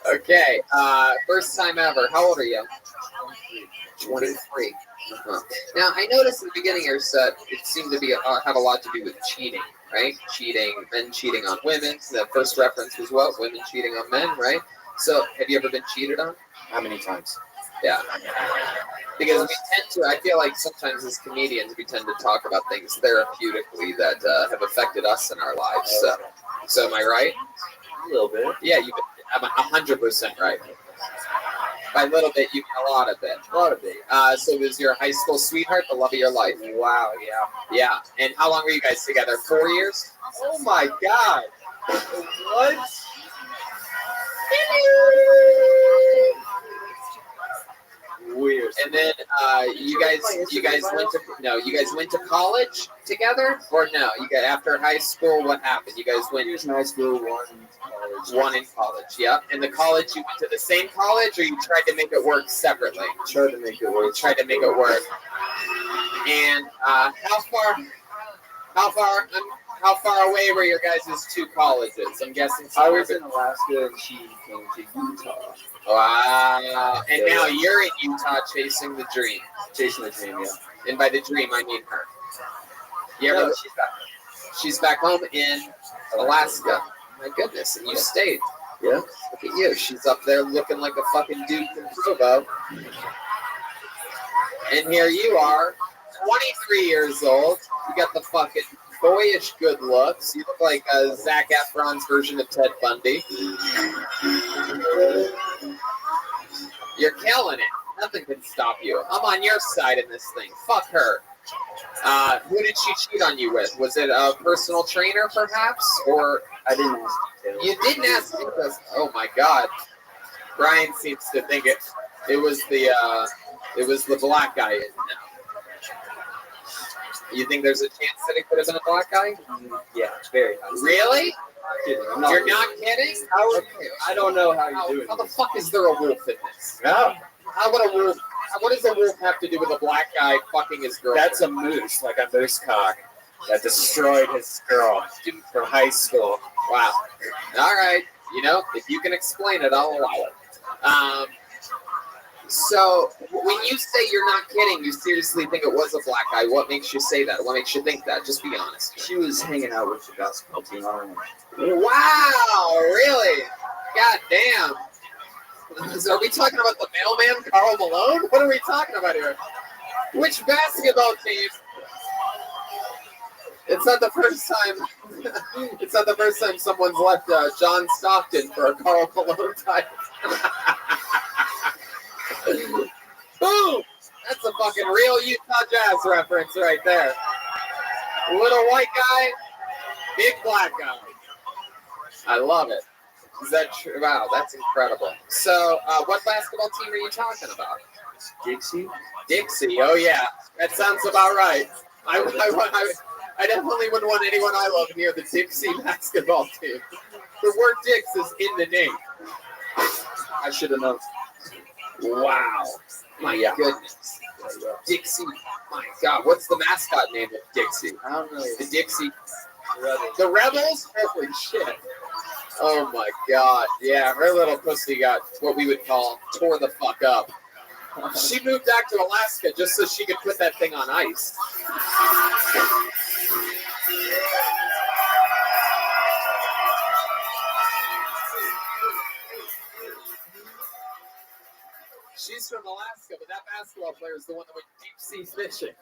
Okay. First time ever. How old are you? 23. Uh-huh. Now, I noticed in the beginning of your set, it seemed to be have a lot to do with cheating, right? Men cheating on women. The first reference was what? Women cheating on men, right? So, have you ever been cheated on? How many times? Yeah. Because we tend to, I feel like sometimes as comedians, we tend to talk about things therapeutically that have affected us in our lives. So am I right? A little bit. Yeah, I'm 100% right. By a little bit, you mean a lot of it. A lot of it. So was your high school sweetheart the love of your life? Wow, yeah. Yeah. And how long were you guys together? 4 years? Oh my God. What? Weird. And then you guys went to college together, or no? You got after high school. What happened? You guys went in high school, one in college. Yeah. And the college you went to the same college, or you tried to make it work separately? Tried to make it work. Tried to make it work. And how far away were your guys' two colleges? I'm guessing. I was in Alaska, and she came to Utah. Wow. And now you're in Utah chasing the dream. Chasing the dream, yeah. And by the dream, I mean her. No, she's back home. She's back home in Alaska. My goodness, and you stayed. Yeah. Look at you. She's up there looking like a fucking dude from Provo. And here you are 23 years old. You got the fucking boyish good looks. You look like Zac Efron's version of Ted Bundy. You're killing it. Nothing can stop you. I'm on your side in this thing. Fuck her. Who did she cheat on you with? Was it a personal trainer, perhaps, or I didn't ask details. You didn't ask details. Oh my God. Brian seems to think it was the black guy. You think there's a chance that it could have been a black guy? Yeah, very. Really? You're not kidding? I don't know how you do it. How the fuck is there a wolf in this? No. How would a wolf? What does a wolf have to do with a black guy fucking his girlfriend? That's a moose, like a moose cock that destroyed his girl from high school. Wow. All right. You know, if you can explain it, I'll allow it. So when you say you're not kidding, you seriously think it was a black guy. What makes you say that? What makes you think that? Just be honest. She was hanging out with the basketball team. I don't know. Wow, really? God damn. So are we talking about the mailman, Karl Malone? What are we talking about here? Which basketball team? It's not the first time. It's not the first time someone's left John Stockton for a Karl Malone title. Boom! That's a fucking real Utah Jazz reference right there. Little white guy, big black guy. I love it. Is that true? Wow, that's incredible. So, what basketball team are you talking about? Dixie. Dixie. Oh yeah, that sounds about right. I definitely wouldn't want anyone I love near the Dixie basketball team. The word Dix is in the name. I should have known. Wow. My goodness. Dixie. My God. What's the mascot name of Dixie? I don't know. The Dixie. The Rebels? Holy shit. Oh my God. Yeah, her little pussy got what we would call tore the fuck up. She moved back to Alaska just so she could put that thing on ice. She's from Alaska, but that basketball player is the one that went deep sea fishing.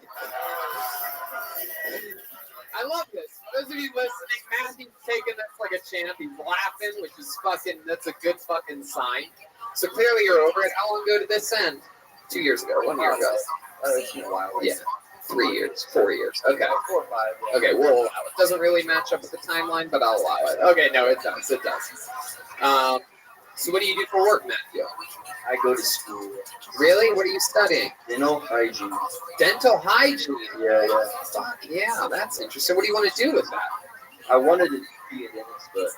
I love this. For those of you listening, Matthew's taking this like a champ. He's laughing, which is fucking, that's a good fucking sign. So clearly you're over it. How long ago did this end? 2 years ago, 1 year ago. It's been a while. Yeah. 3 years, 4 years. Okay. 4 or 5. Yeah. Okay, we'll allow it. Doesn't really match up with the timeline, but I'll allow it. Okay, no, it does. It does. So what do you do for work, Matthew? I go to school. Really? What are you studying? Dental hygiene. Dental hygiene? Yeah. Fuck, yeah, that's interesting. What do you want to do with that? I wanted to be a dentist, but...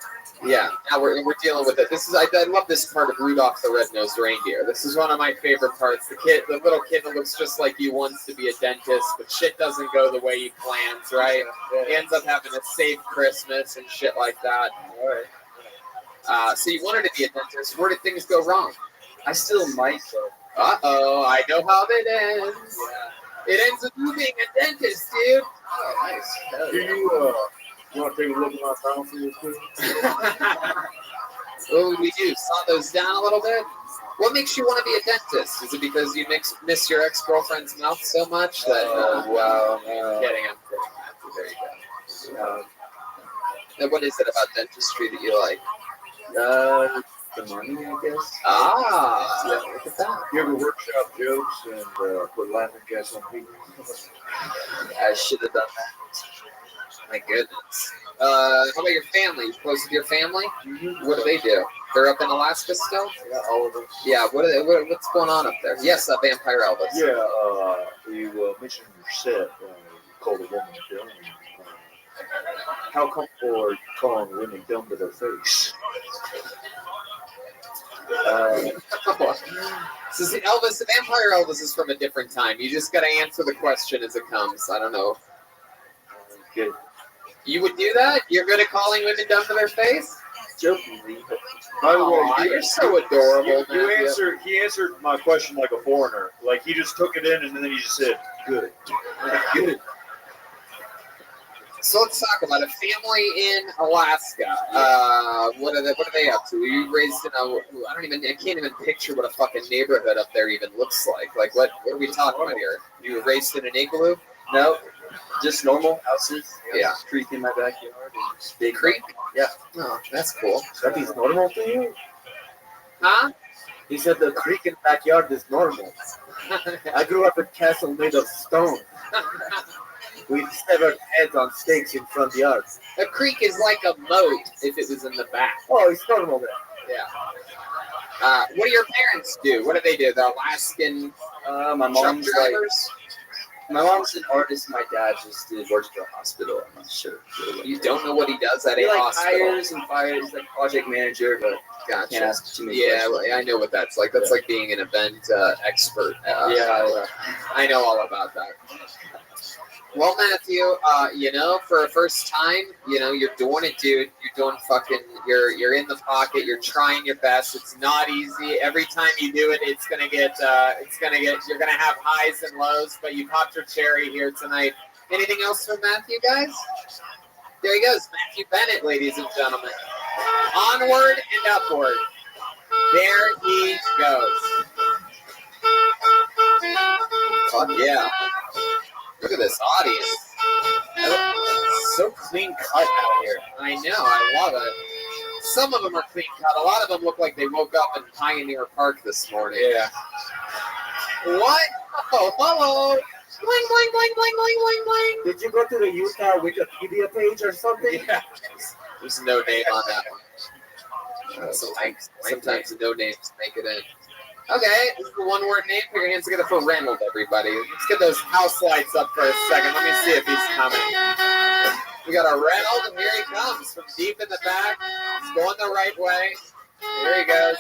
Yeah, now we're dealing with it. This is I love this part of Rudolph the Red-Nosed Reindeer. This is one of my favorite parts. The little kid that looks just like you wants to be a dentist, but shit doesn't go the way he plans, right? He ends up having to save Christmas and shit like that. All right. So you wanted to be a dentist. Where did things go wrong? I still might, though. Uh-oh, I know how it ends. Yeah. It ends with you being a dentist, dude. Oh, nice. Do you want to take a look at my phone for you, please? What would we do? Saw those down a little bit? What makes you want to be a dentist? Is it because you miss your ex-girlfriend's mouth so much that... wow. I'm kidding. There you go. Then what is it about dentistry that you like? The money, I guess. Ah, yeah, look at that. You ever workshop jokes and put laughing gas on people? I should have done that. My goodness. How about your family? You close with your family? Mm-hmm. What do they do? They're up in Alaska still? Yeah, all of them. Yeah, what's going on up there? Yes, Vampire Elvis. Yeah, you mentioned your set. You called a woman dumb. How comfortable are you calling women dumb to their face? So see, Elvis, Vampire Elvis is from a different time. You just got to answer the question as it comes. I don't know. Good. You would do that? You're good at calling women dumb to their face? Jokingly. By the way, you're so adorable. He answered my question like a foreigner. Like he just took it in and then he just said, "Good, good." So let's talk about a family in Alaska. What are they up to? You raised in I can't even picture what a fucking neighborhood up there even looks like. Like what are we talking about here? You were raised in an igloo? No, just normal houses. Yeah. Creek in my backyard. And big Creek? Yeah. Oh, that's cool. That is normal to you? Huh? He said the creek in the backyard is normal. I grew up in a castle made of stone. We severed heads on stakes in front yard. A creek is like a moat if it was in the back. Oh, it's normal there. Yeah. What do your parents do? What do they do? They're Alaskan My truck mom's like, drivers? my mom's an artist. My dad just works for a hospital. I'm not sure. You don't know what he does at He a like hospital? hires and fires. He's like project manager, but Gotcha. can't ask too many Yeah, questions. well, I know what that's like. That's like being an event expert. Yeah. I know all about that. Well, Matthew, for a first time, you're doing it, dude. You're doing you're in the pocket. You're trying your best. It's not easy. Every time you do it, you're gonna have highs and lows. But you popped your cherry here tonight. Anything else from Matthew, guys? There he goes, Matthew Bennett, ladies and gentlemen. Onward and upward. There he goes. Fuck yeah. Look at this audience. So clean cut out here. I know, I love it. Some of them are clean cut. A lot of them look like they woke up in Pioneer Park this morning. Yeah. What? Oh, hello. Bling, bling, bling, bling, bling, bling, bling. Did you go to the Utah Wikipedia page or something? Yeah. There's no name on that one. Sometimes the no names make it in. Okay, this is the one-word name. Put your hands together for Reynold, everybody. Let's get those house lights up for a second. Let me see if he's coming. We got a Reynold, and here he comes from deep in the back. He's going the right way. Here he goes.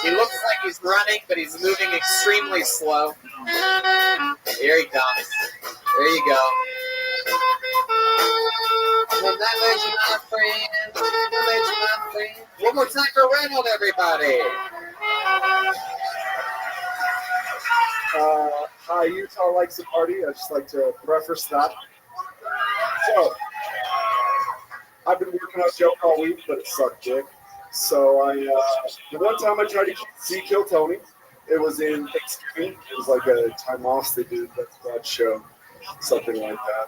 He looks like he's running, but he's moving extremely slow. Here he comes. There you go. One more time for Reynold, everybody. Hi, Utah likes to party. I just like to preface that. So, I've been working out joke all week, but it sucked dick. So the one time I tried to see Kill Tony, it was in Thanksgiving. It was like a time off they did that show, something like that.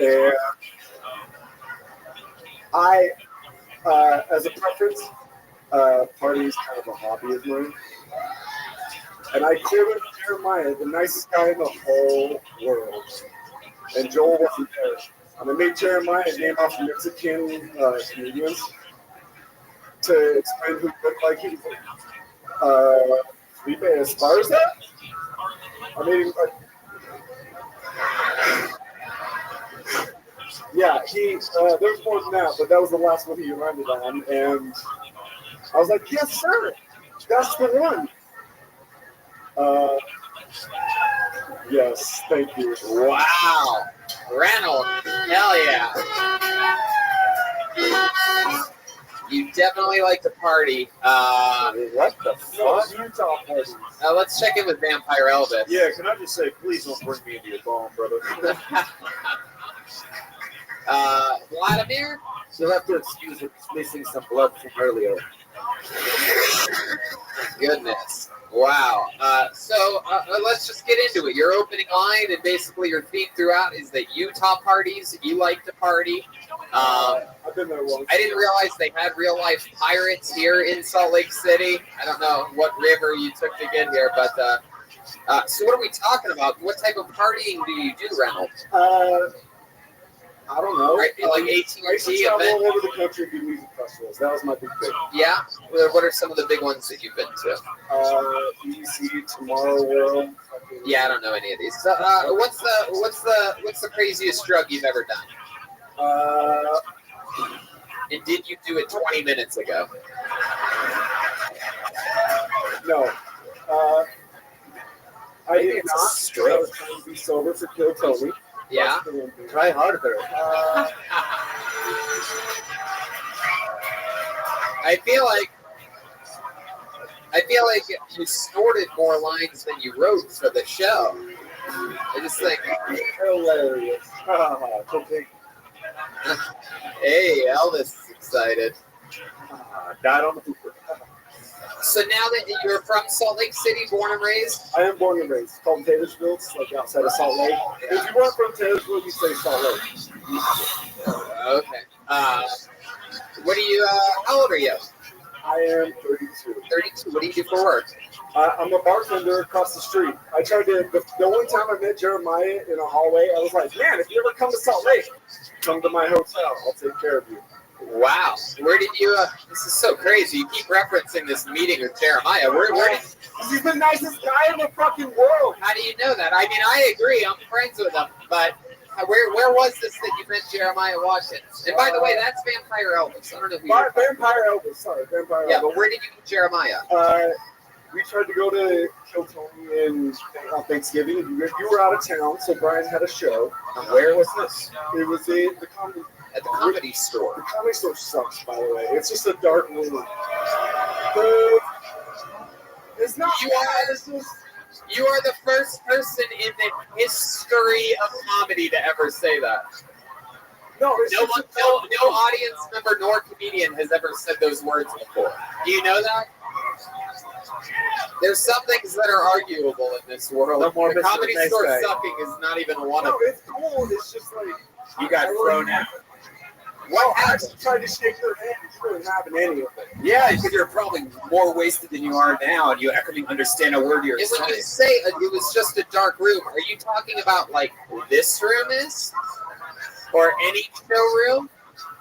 And I, as a preference, party is kind of a hobby of mine. And I cleared with Jeremiah, the nicest guy in the whole world. And Joel wasn't there. And I made Jeremiah name off Mexican comedians to explain who looked like he. Felipe Esparza? I made him like. Yeah, there's more than that, but that was the last one he landed on. And I was like, yes, sir. That's the one. Yes, thank you. Wow. Reynold, hell yeah. You definitely like to party. What the fuck? Utah parties. Let's check in with Vampire Elvis. Yeah, can I just say, please don't bring me into your bomb, brother. Vladimir? You'll have to excuse it. It's missing some blood from earlier. Goodness. Wow. So let's just get into it. Your opening line and basically your theme throughout is that Utah parties, you like to party. I've been there once. I didn't realize they had real life pirates here in Salt Lake City. I don't know what river you took to get here, but so what are we talking about? What type of partying do you do, Reynolds? I don't know. Right, like I used to AT&T travel event? all over the country and do music festivals. That was my big thing. Yeah? What are some of the big ones that you've been to? EDC, Tomorrow World. Yeah, I don't know any of these. So, what's the craziest drug you've ever done? And did you do it 20 minutes ago? No. I did not. I was trying to be sober for Kill Tony. Yeah. Try harder. I feel like you snorted more lines than you wrote for the show. I just think hilarious. Cocaine. Hey, Elvis is excited. Died on the pooper. So now that you're from Salt Lake City, born and raised? I am born and raised. It's called Taylorsville. It's like outside of Salt Lake. If you weren't from Taylorsville, you say Salt Lake. Okay. What are you, how old are you? I am 32. 32. What do you do for work? I'm a bartender across the street. I tried to, the only time I met Jeremiah in a hallway, I was like, man, if you ever come to Salt Lake, come to my hotel. I'll take care of you. Wow. Where did you, this is so crazy. You keep referencing this meeting with Jeremiah. Where did, he's the nicest guy in the fucking world. How do you know that? I mean, I agree. I'm friends with him, but where was this that you met Jeremiah Watkins? And by the way, that's Vampire Elvis. I don't know who you're Vampire Elvis. Sorry, Vampire Elvis. Yeah, but where did you meet Jeremiah? We tried to go to Kill Tony on Thanksgiving. You were out of town, so Brian had a show. Where was this? It was at the comedy. At the comedy store. The comedy store sucks, by the way. It's just a dark room. It's not. You are the first person in the history of comedy to ever say that. No, no audience member nor comedian has ever said those words before. Do you know that? There's some things that are arguable in this world. The comedy store sucking is not even one of them. It's cool. It's just like you got thrown out. Well, I actually tried to shake your hand. You didn't have any of it. Yeah, because you're probably more wasted than you are now, and you couldn't understand a word you're And saying. when you say it was just a dark room, are you talking about like this room is? Or any show room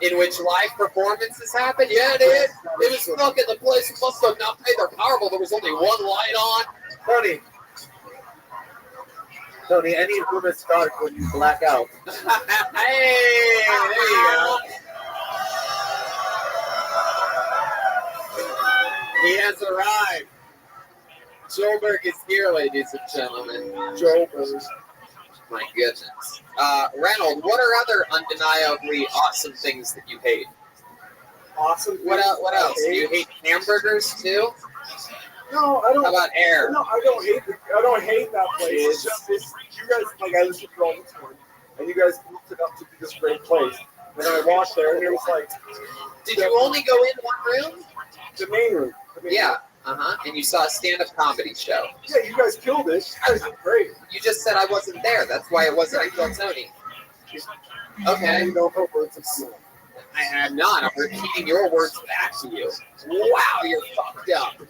in which live performances happen? Yeah, dude. It was fucking, the place must have not paid their power bill. There was only one light on. Tony, any room is dark when you black out. Hey, there you go. He has arrived. Joelberg is here, ladies and gentlemen. Joelberg. My goodness. Reynolds, what are other undeniably awesome things that you hate? Awesome. What else? Do you hate hamburgers too? No, I don't. How about air? No, I don't hate that place. It's just you guys, like, I listen to you all the time, and you guys built it up to be this great place. And I walked there, and it was like. Did you only go in one room? The main room. Yeah. And you saw a stand-up comedy show. Yeah, you guys killed it. You guys did great. You just said I wasn't there. That's why it wasn't at Kill Tony. Okay. You don't put words in my mouth. I have not. I'm repeating your words back to you. Wow, you're fucked up.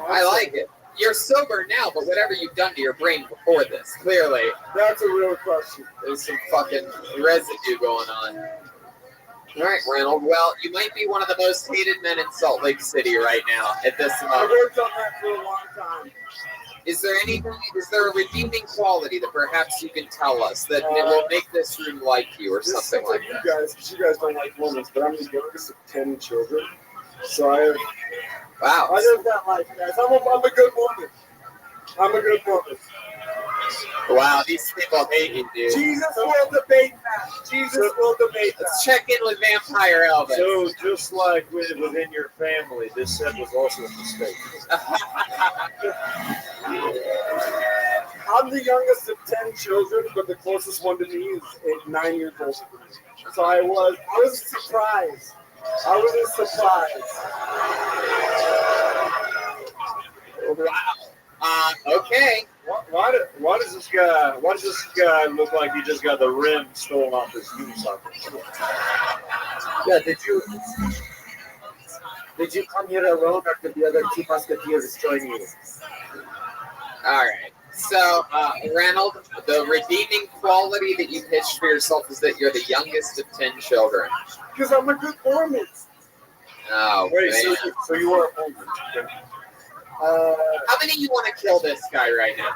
I like it. You're sober now, but whatever you've done to your brain before this, clearly. That's a real question. There's some fucking residue going on. All right, Reynolds. Well, you might be one of the most hated men in Salt Lake City right now at this moment. I've worked on that for a long time. Is there a redeeming quality that perhaps you can tell us that it will make this room like you or something like that? Because you guys don't like women, but I'm the youngest of 10 children. So I have. Wow. I live that life, guys. I'm a good woman. I'm a good woman. Wow, these people hate you, dude. Jesus will debate that. Jesus will debate that. Let's check in with Vampire Elvis. So, just like within your family, this set was also a mistake. I'm the youngest of 10 children, but the closest one to me is 9 years old. So I was surprised. I was surprised. Wow. Okay. Why does this guy look like he just got the rim stolen off his unicycle? Yeah, did you come here alone, or did the other two musketeers join you? All right. So, Reynolds, the redeeming quality that you pitched for yourself is that you're the youngest of 10 children. Because I'm a good foreman. Oh, wait, man. so you are a foreman? How many of you want to kill this guy right now?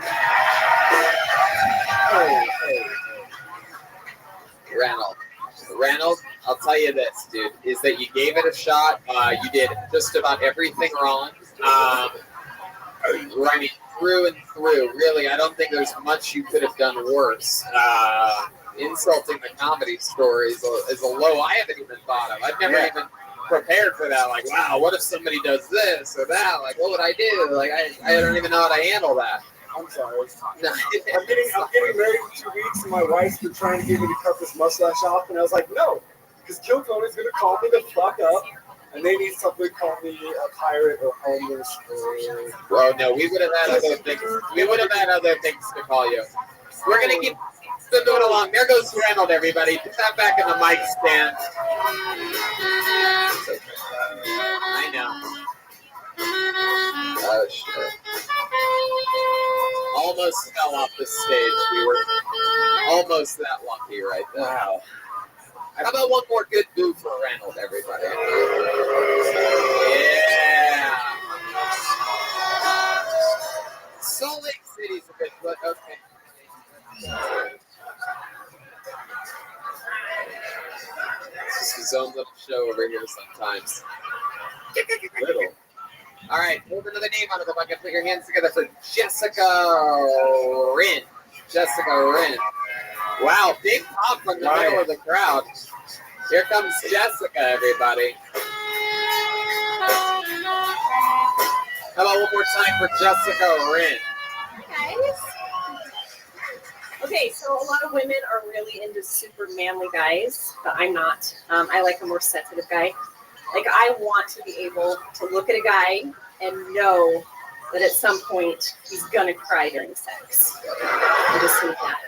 Reynolds, I'll tell you this, dude, is that you gave it a shot. You did just about everything wrong. I mean, through and through. Really, I don't think there's much you could have done worse. Insulting the comedy store is a low I haven't even thought of. I've never even prepared for that. Like, wow, what if somebody does this or that? Like, what would I do? Like, I don't even know how to handle that. I'm sorry. I'm getting married in 2 weeks, and my wife's been trying to get me to cut this mustache off, and I was like, no, because Kill Tony's going to call me the fuck up, and they need something to call me a pirate or homeless. Well, no, we would have had other things. We would have had other things to call you. We're gonna keep moving along. There goes Reynold, everybody. Put that back in the mic stand. I know. Oh shit! Almost fell off the stage. We were almost that lucky right there. Wow. How about one more good boo for Reynold, everybody? Yeah. Salt Lake City's a bit, but okay. It's just his own little show over here sometimes. Little. All right, move another name out of the bucket. Put your hands together for Jessica Rin. Jessica Rin. Wow, big pop from the middle of the crowd. Here comes Jessica, everybody. How about one more time for Jessica Rin? Guys. Okay, so a lot of women are really into super manly guys, but I'm not. I like a more sensitive guy. Like, I want to be able to look at a guy and know that at some point he's gonna cry during sex. I just need that.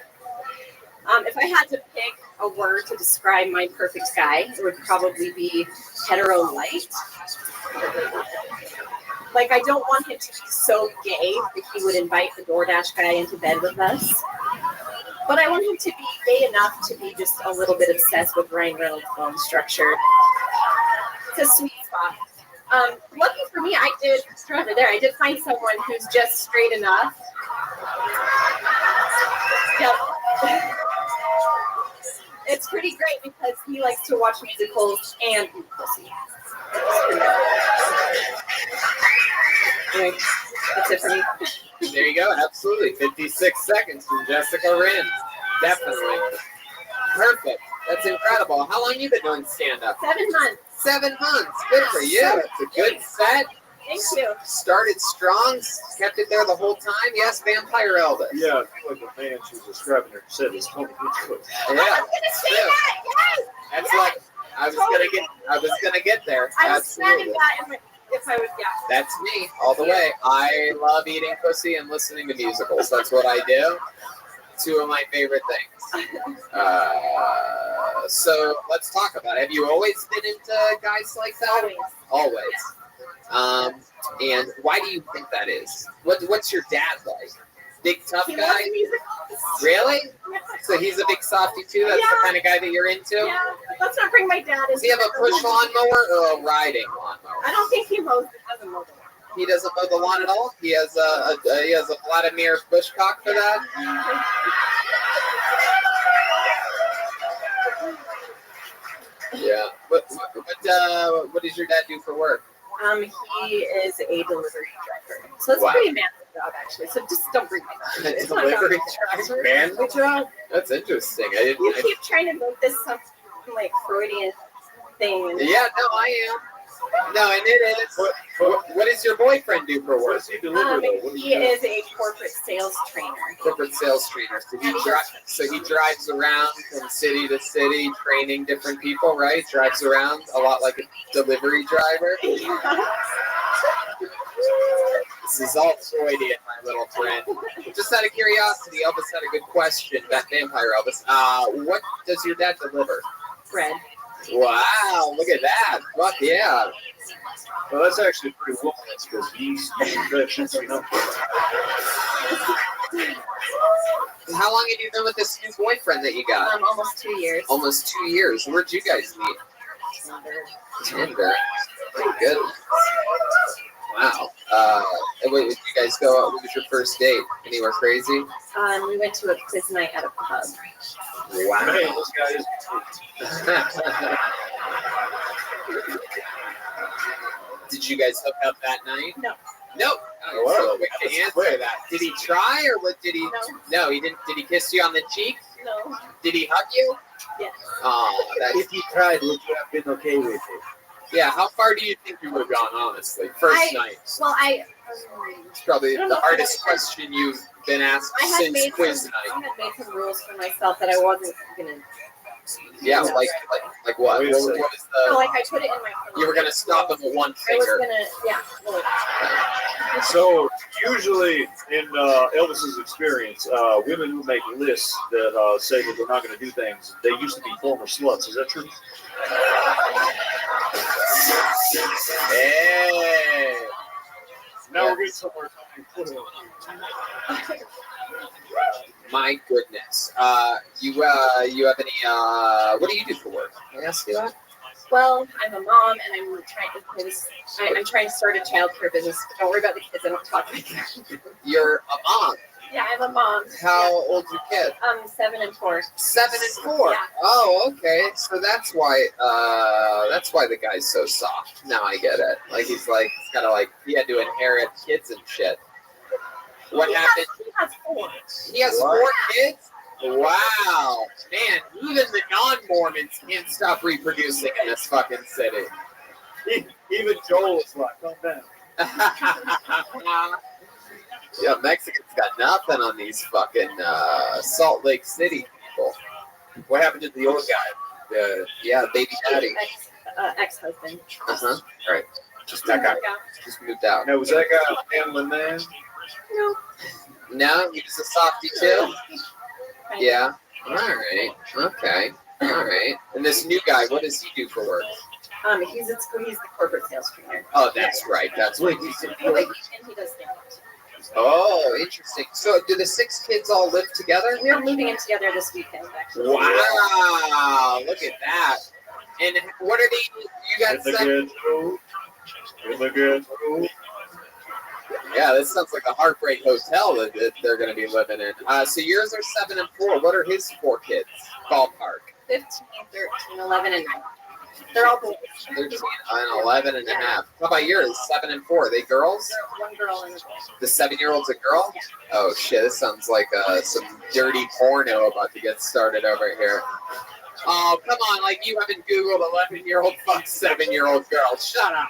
If I had to pick a word to describe my perfect guy, it would probably be hetero-light. Like, I don't want him to be so gay that he would invite the DoorDash guy into bed with us. But I want him to be gay enough to be just a little bit obsessed with Ryan Reynolds' bone structure. It's a sweet spot. Lucky for me, I did find someone who's just straight enough. Yep. It's pretty great because he likes to watch musicals and eat pussy. Anyway, that's it for me. There you go, absolutely. 56 seconds from Jessica Rin. Definitely. Perfect. That's incredible. How long have you been doing stand-up? 7 months. 7 months. Good for you. It's a good set. Thank you. Started strong, kept it there the whole time. Yes, Vampire Elvis. Yeah, I feel like the man she was describing her said is totally good. Yeah. I was gonna say that. Yes. That's yes. like I was gonna get there. I was Absolutely. planning that if I was That's me all the way. I love eating pussy and listening to musicals. That's what I do. 2 of my favorite things. So let's talk about it. Have you always been into guys like that? Always. And why do you think that is? What's your dad like? Big tough He guy? loves musicals. Really? So he's a big softie too? That's the kind of guy that you're into? Yeah, let's not bring my dad in. Does he have a push lawnmower or a riding lawnmower? I don't think he doesn't mow the lawn. He doesn't mow the lawn at all? He has a Vladimir Bushcock for that? Yeah. What does your dad do for work? He is a delivery driver. So it's a pretty manly job, actually. So just don't bring my dad. It's not Delivery driver. manly job? That's interesting. You keep trying to make this some like Freudian thing. And Yeah, no, I am. No, and it is. What does your boyfriend do for work? he is a corporate sales trainer. Corporate sales trainer. So he drives around from city to city, training different people, right? Drives around a lot like a delivery driver. This is all Freudian, my little friend. Just out of curiosity, Elvis had a good question. That Vampire Elvis. What does your dad deliver? Bread. Wow, look at that. Fuck yeah. Well, that's actually pretty womanist because he's vegetables, you know. How long have you been with this new boyfriend that you got? Almost 2 years. Almost 2 years. Where'd you guys meet? Tinder. Pretty good. Wow. Wait, did you guys go out? What was your first date? Anywhere crazy? We went to a quiz night at a pub. Wow. Hey, this guy is. Did you guys hook up that night? No. Nope. Oh, so quick to answer that. Did he try or what did he? No, he didn't. Did he kiss you on the cheek? No. Did he hug you? Yes. Oh, If he tried, would you have been okay with it? Yeah, how far do you think you would have gone, honestly? First night. Well, It's probably the hardest question you've been asked since quiz night. I had made some rules for myself that I wasn't going to Yeah, like what? Wait a What second. was So the? like I put it in my phone. You were gonna stop him with one I was finger. gonna, yeah. So usually in Elvis's experience, women who make lists that say that they're not going to do things, they used to be former sluts. Is that true? Hey. Now we're getting somewhere. My goodness. You have any? What do you do for work? Can I ask you that? Well, I'm a mom, and I'm trying to start a childcare business. Don't worry about the kids. I don't talk like that. You're a mom. Yeah, I'm a mom. How old's your kid? 7 and 4. 7 and 4. Yeah. Oh, okay. So that's why the guy's so soft. Now I get it. Like he's gotta he had to inherit kids and shit. What happened? He has 4. He has 4 kids? Wow. Man, even the non-Mormons can't stop reproducing in this fucking city. Even Joel is like, calm down. Yeah, Mexicans got nothing on these fucking Salt Lake City people. What happened to the old guy? Baby daddy. Ex-husband. Uh-huh. Right. Just that guy. Just moved out. Now, was that guy a gambling man? No. No, he was a softie too? Yeah. All right. Okay. All right. And this new guy, what does he do for work? He's at school. He's the corporate sales trainer. Oh, that's right. That's what he's doing. And he does stand up. Oh, interesting. So, do the 6 kids all live together here? We're moving in together this weekend, actually. Wow! Look at that. And what are they? You got 7? Yeah, this sounds like a heartbreak hotel that they're going to be living in. So yours are 7 and 4. What are his 4 kids? Ballpark. 15, 13, 11, and 9. They're all boys. 13 and 11 and a half. How about yours? 7 and 4. Are they girls? One girl and a boy. The 7-year-old's a girl? Yeah. Oh shit! This sounds like some dirty porno about to get started over here. Oh come on! Like you haven't Googled 11-year-old fuck 7-year-old girl. Shut up!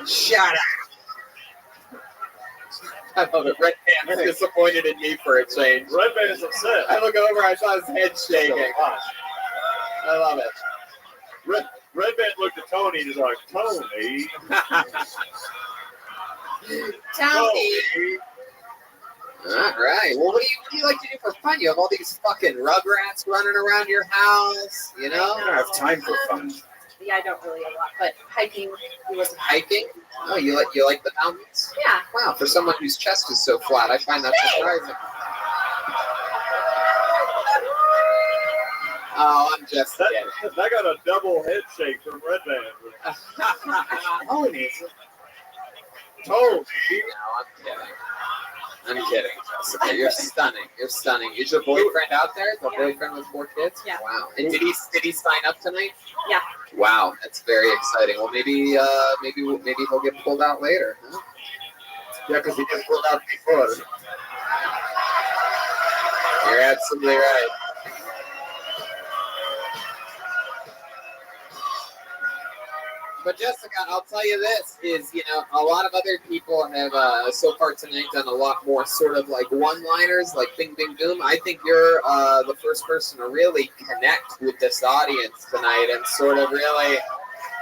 Shut up! I love it. Red Band's disappointed in me for a change. Red Band's upset. I look over, I saw his head shaking. I love it. Red Band looked at Tony and he's like, Tony. Tony. All right. Well, what do you like to do for fun? You have all these fucking rugrats running around your house, you know? I don't have time for fun. Yeah, I don't really a lot, but hiking. Hiking? Oh, you like the mountains? Yeah. Wow, for someone whose chest is so flat, I find that surprising. Oh, I'm just kidding. I got a double head shake from Red Band. Tony. Tony. No, I'm kidding, Jessica. You're stunning. You're stunning. Is your boyfriend out there? The boyfriend with 4 kids? Yeah. Wow. And did he sign up tonight? Yeah. Wow, that's very exciting. Well, maybe he'll get pulled out later. Huh? Yeah, because he gets pulled out before. You're absolutely right. But Jessica, I'll tell you this, is, a lot of other people have so far tonight done a lot more sort of like one-liners, like bing, bing, boom. I think you're the first person to really connect with this audience tonight and sort of really,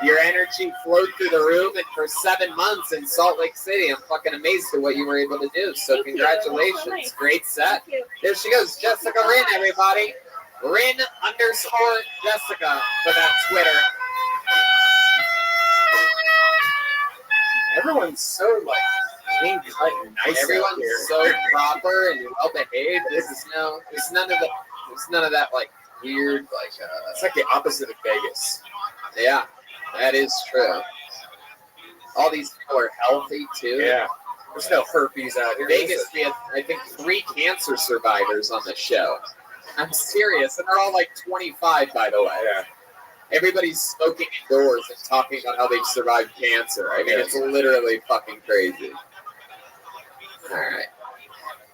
your energy flowed through the room, and for 7 months in Salt Lake City, I'm fucking amazed at what you were able to do. So congratulations. So nice. Great set. There she goes, Jessica Rin, everybody. Rin_Jessica for that Twitter. Everyone's so clean cut and nice. Everyone's so proper and well behaved. There's none of that weird it's like the opposite of Vegas. Yeah, that is true. All these people are healthy too. Yeah. There's no herpes out here. Vegas, we had I think 3 cancer survivors on the show. I'm serious, and they're all 25, by the way. Yeah. Everybody's smoking indoors and talking about how they've survived cancer. I mean, it's literally fucking crazy. All right.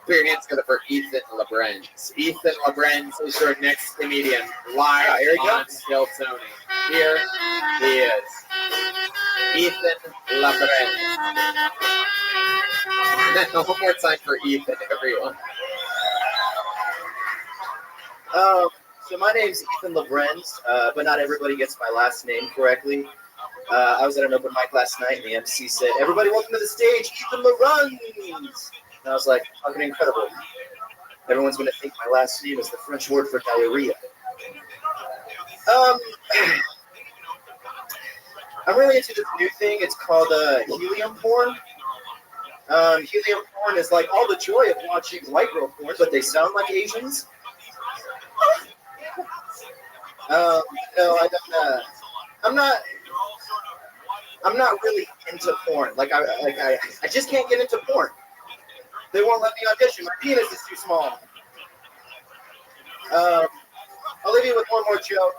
Put your hands together for Ethan LeBrenz. Ethan LeBrenz is your next comedian, live on Kill Tony. Here he is. Ethan LeBrenz. One more time for Ethan, everyone. So my name's Ethan Lebrenz, but not everybody gets my last name correctly. I was at an open mic last night, and the MC said, "Everybody, welcome to the stage, Ethan Lebrenz." And I was like, "Fucking incredible! Everyone's gonna think my last name is the French word for diarrhea." I'm really into this new thing. It's called helium porn. Helium porn is like all the joy of watching white girl porn, but they sound like Asians. No, I don't. I'm not really into porn. I just can't get into porn. They won't let me audition. My penis is too small. I'll leave you with one more joke.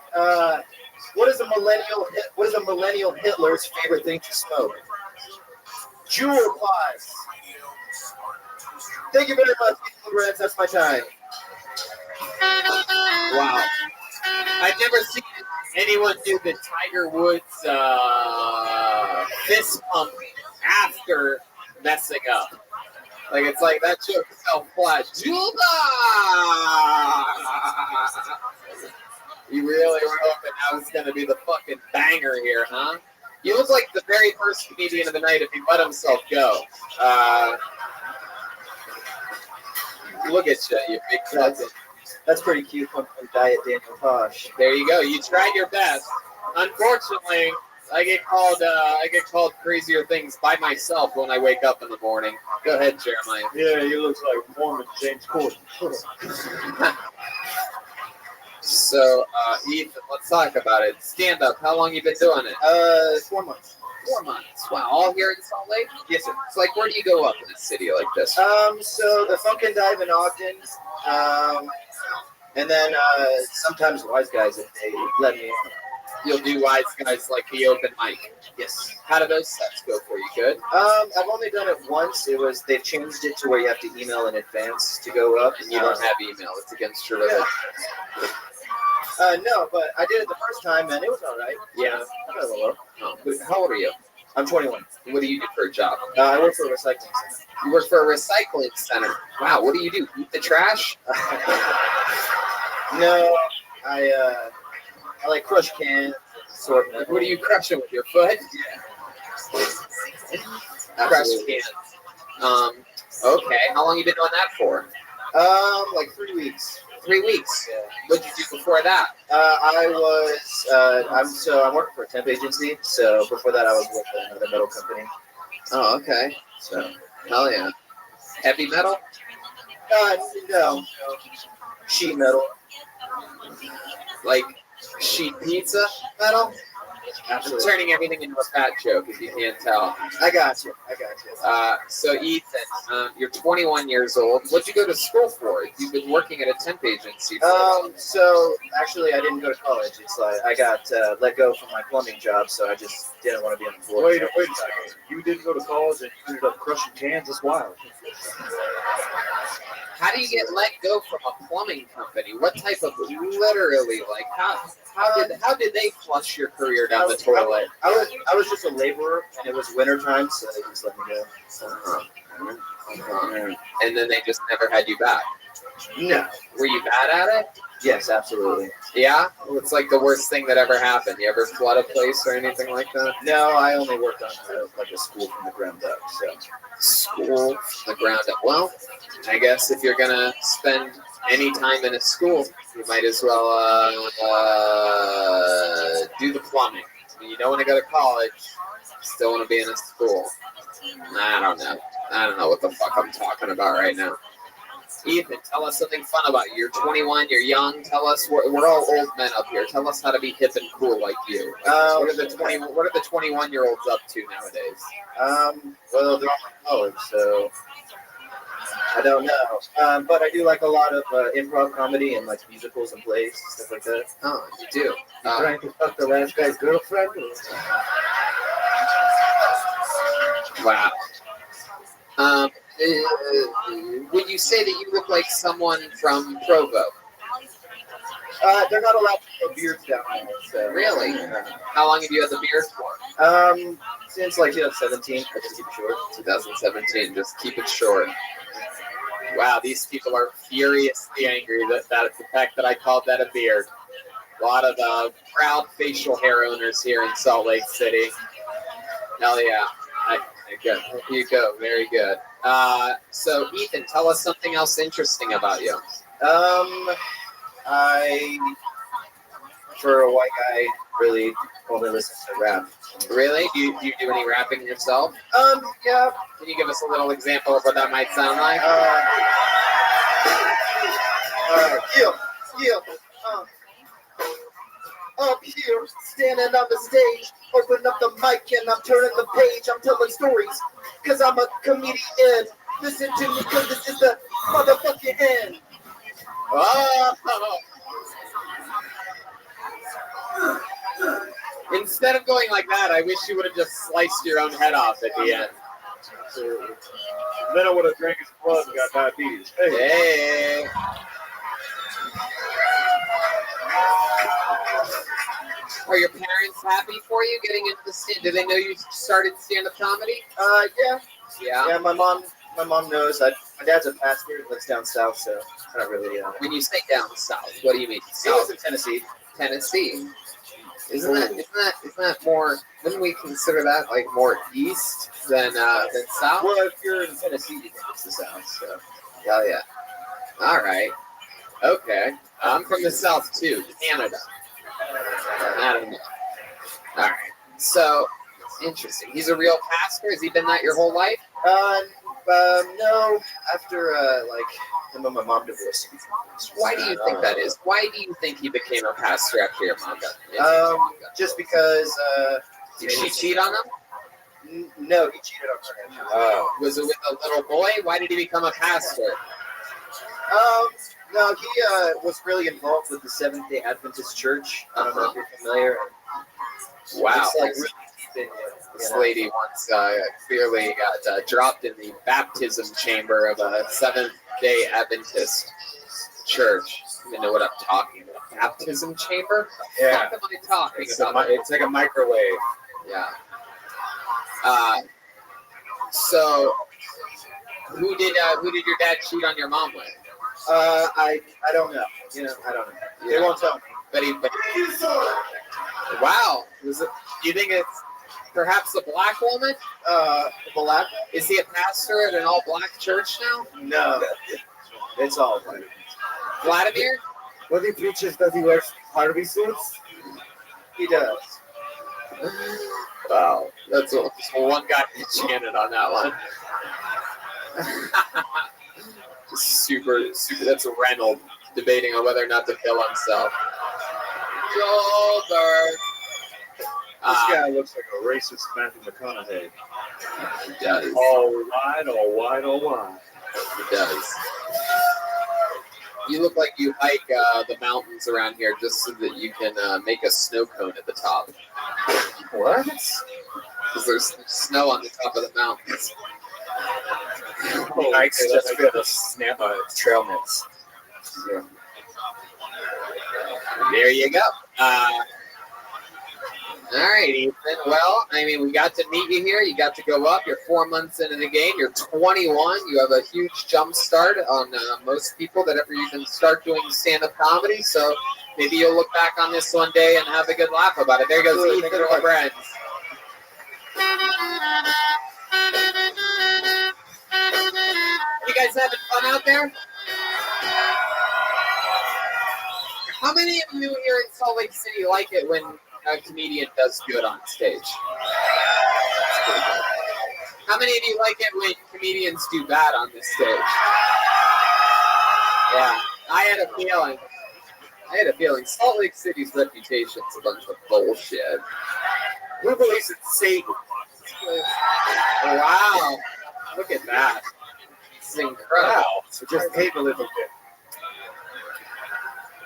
What is a millennial Hitler's favorite thing to smoke? Jewel pies. Thank you very much, Lorenz. That's my time. Wow. I've never seen anyone do the Tiger Woods fist pump after messing up. Like, it's like that joke fell flat. Juba! You really were hoping that was going to be the fucking banger here, huh? You look like the very first comedian of the night if he let himself go. Look at you big cousin. That's pretty cute from Diet Daniel Tosh. There you go. You tried your best. Unfortunately, I get called crazier things by myself when I wake up in the morning. Go ahead, Jeremiah. Yeah, he looks like Mormon James Corden. So, Ethan, let's talk about it. Stand up. How long you been doing it? 4 months. 4 months. Wow. All here in Salt Lake? Yes, sir. It's like, where do you go up in a city like this? So the Funk and Dive in Ogden, and then sometimes Wise Guys if they let me on. You'll do Wise Guys like the open mic. Yes. How do those sets go for you? Good? I've only done it once. They've changed it to where you have to email in advance to go up. And you don't have email. It's against your religion. No, but I did it the first time, and it was all right. Yeah. I got a little low. Oh, how old are you? I'm 21. What do you do for a job? I work for a recycling center. You work for a recycling center. Wow. What do you do? Eat the trash? No, I like crush cans, sort of. What are you crushing with your foot? Yeah. Crush cans. Okay. How long you been doing that for? Like 3 weeks. 3 weeks. Yeah. What did you do before that? I'm working for a temp agency. So before that, I was with another metal company. Oh, okay. So hell yeah. Heavy metal? No. Sheet metal. Like sheet pizza metal? Absolutely. I'm turning everything into a fat joke, if you can't tell. I got you. So Ethan, you're 21 years old. What'd you go to school for? You've been working at a temp agency. So actually, I didn't go to college. It's like I got let go from my plumbing job, so I just didn't want to be unemployed. Wait a second. You didn't go to college and you ended up crushing cans? That's wild. How do you get let go from a plumbing company? What type of literally like how did they flush your career down the toilet? I was just a laborer, and it was winter time, so they just let me go. And then they just never had you back. No. Were you bad at it? Yes, absolutely. Yeah? What's like the worst thing that ever happened? You ever flood a place or anything like that? No, I only worked on like a school from the ground up. So school from the ground up. Well, I guess if you're gonna spend any time in a school, you might as well do the plumbing. You don't want to go to college. You still want to be in a school. I don't know. I don't know what the fuck I'm talking about right now. Ethan, tell us something fun about you. You're 21, you're young. Tell us, we're all old men up here. Tell us how to be hip and cool like you. What are the 21-year-olds up to nowadays? Well, they're all in college, so I don't know. But I do like a lot of improv comedy and like musicals and plays, stuff like that. Oh, you do? Trying to fuck the last guy's girlfriend? Wow. Would you say that you look like someone from Provo? They're not allowed to grow beards down there. So. Really? How long have you had the beard for? Since like 2017. I just keep it short. 2017. Just keep it short. Wow, these people are furiously angry that the fact that I called that a beard. A lot of proud facial hair owners here in Salt Lake City. Hell yeah. Good. Here you go. Very good. So, Ethan, tell us something else interesting about you. I, for a white guy, really only listen to rap. Really? Do you do any rapping yourself? Yeah. Can you give us a little example of what that might sound like? Up here, standing on the stage, open up the mic and I'm turning the page. I'm telling stories, cause I'm a comedian. Listen to me, cause this is the motherfucking end. Oh. Instead of going like that, I wish you would have just sliced your own head off at the end. Then I would have drank his blood and got diabetes. Hey. Are your parents happy for you getting into the stand? Do they know you started stand-up comedy? Yeah. Yeah. Yeah, my mom knows. My dad's a pastor and lives down south, so I don't really. When you say down south, what do you mean? He lives in Tennessee. Tennessee. Isn't that more? Wouldn't we consider that like more east than south? Well, if you're in Tennessee, you think it's the south. So. Oh yeah. All right. Okay. I'm from the south too, Canada. I don't know. All right. So interesting. He's a real pastor. Has he been that your whole life? No. After him and my mom divorced. Why do you think that is? Why do you think he became a pastor after your mom got? Just because. Did she cheat on him? No, he cheated on her. Oh. Was it with a little boy? Why did he become a pastor? No, he was really involved with the Seventh-day Adventist Church. I don't know if you're familiar. Wow. It's like really deep in This lady once clearly got dropped in the baptism chamber of a Seventh-day Adventist church. I don't even know what I'm talking about. Baptism chamber? Yeah. What am I talking about? It's like a microwave. Yeah. So, who did your dad cheat on your mom with? I don't know. I don't know. They won't tell me. But wow. Do you think it's perhaps a black woman? Black? Is he a pastor at an all-black church now? No. It's all white. Vladimir? When he preaches, does he wear Harvey suits? He does. Wow. That's one guy chanted on that one. super. That's Reynolds debating on whether or not to kill himself. Goldberg. This guy looks like a racist Matthew McConaughey. He does. All right. He does. You look like you hike the mountains around here just so that you can make a snow cone at the top. What? Because there's snow on the top of the mountains. Hikes just for the trail mix. Yeah. There you go. All right, Ethan. Well, I mean, we got to meet you here. You got to go up. You're 4 months into the game. You're 21. You have a huge jump start on most people that ever even start doing stand-up comedy. So maybe you'll look back on this one day and have a good laugh about it. There goes Ethan LeBrens. You guys having fun out there? How many of you here in Salt Lake City like it when a comedian does good on stage? How many of you like it when comedians do bad on this stage? Yeah, I had a feeling Salt Lake City's reputation is a bunch of bullshit. Who believes in Satan? Wow, look at that. This is incredible. Wow. So just tape a little bit.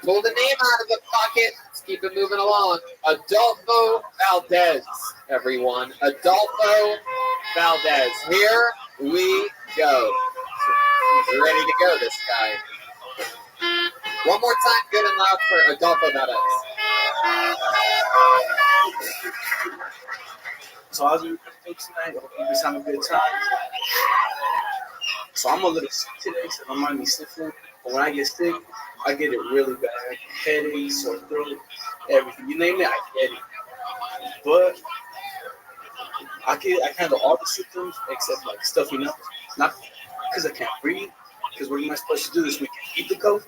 Pull the name out of the pocket. Let's keep it moving along. Adolfo Valdez, everyone. Adolfo Valdez. Here we go. He's ready to go, this guy. One more time, good and loud for Adolfo Valdez. So how's everybody doing tonight? I hope you guys have a good time. So I'm a little sick today, so don't mind me sniffling. But when I get sick, I get it really bad. Headache, sore throat, everything. You name it, I get it. But I handle all the symptoms except like stuffy nose. Not because I can't breathe. Because what am I supposed to do this weekend? Eat the coke?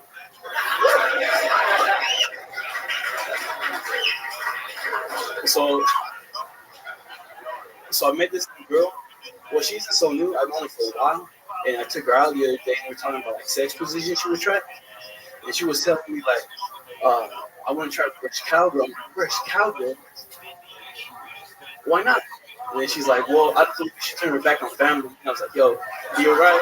So I met this girl. Well, she's so new. I've known her for a while. And I took her out the other day and we were talking about like sex positions she would try. And she was telling me like, I want to try fresh cowgirl. Fresh cowgirl? Why not? And then she's like, well, I think she turned her back on family. And I was like, yo, you're right.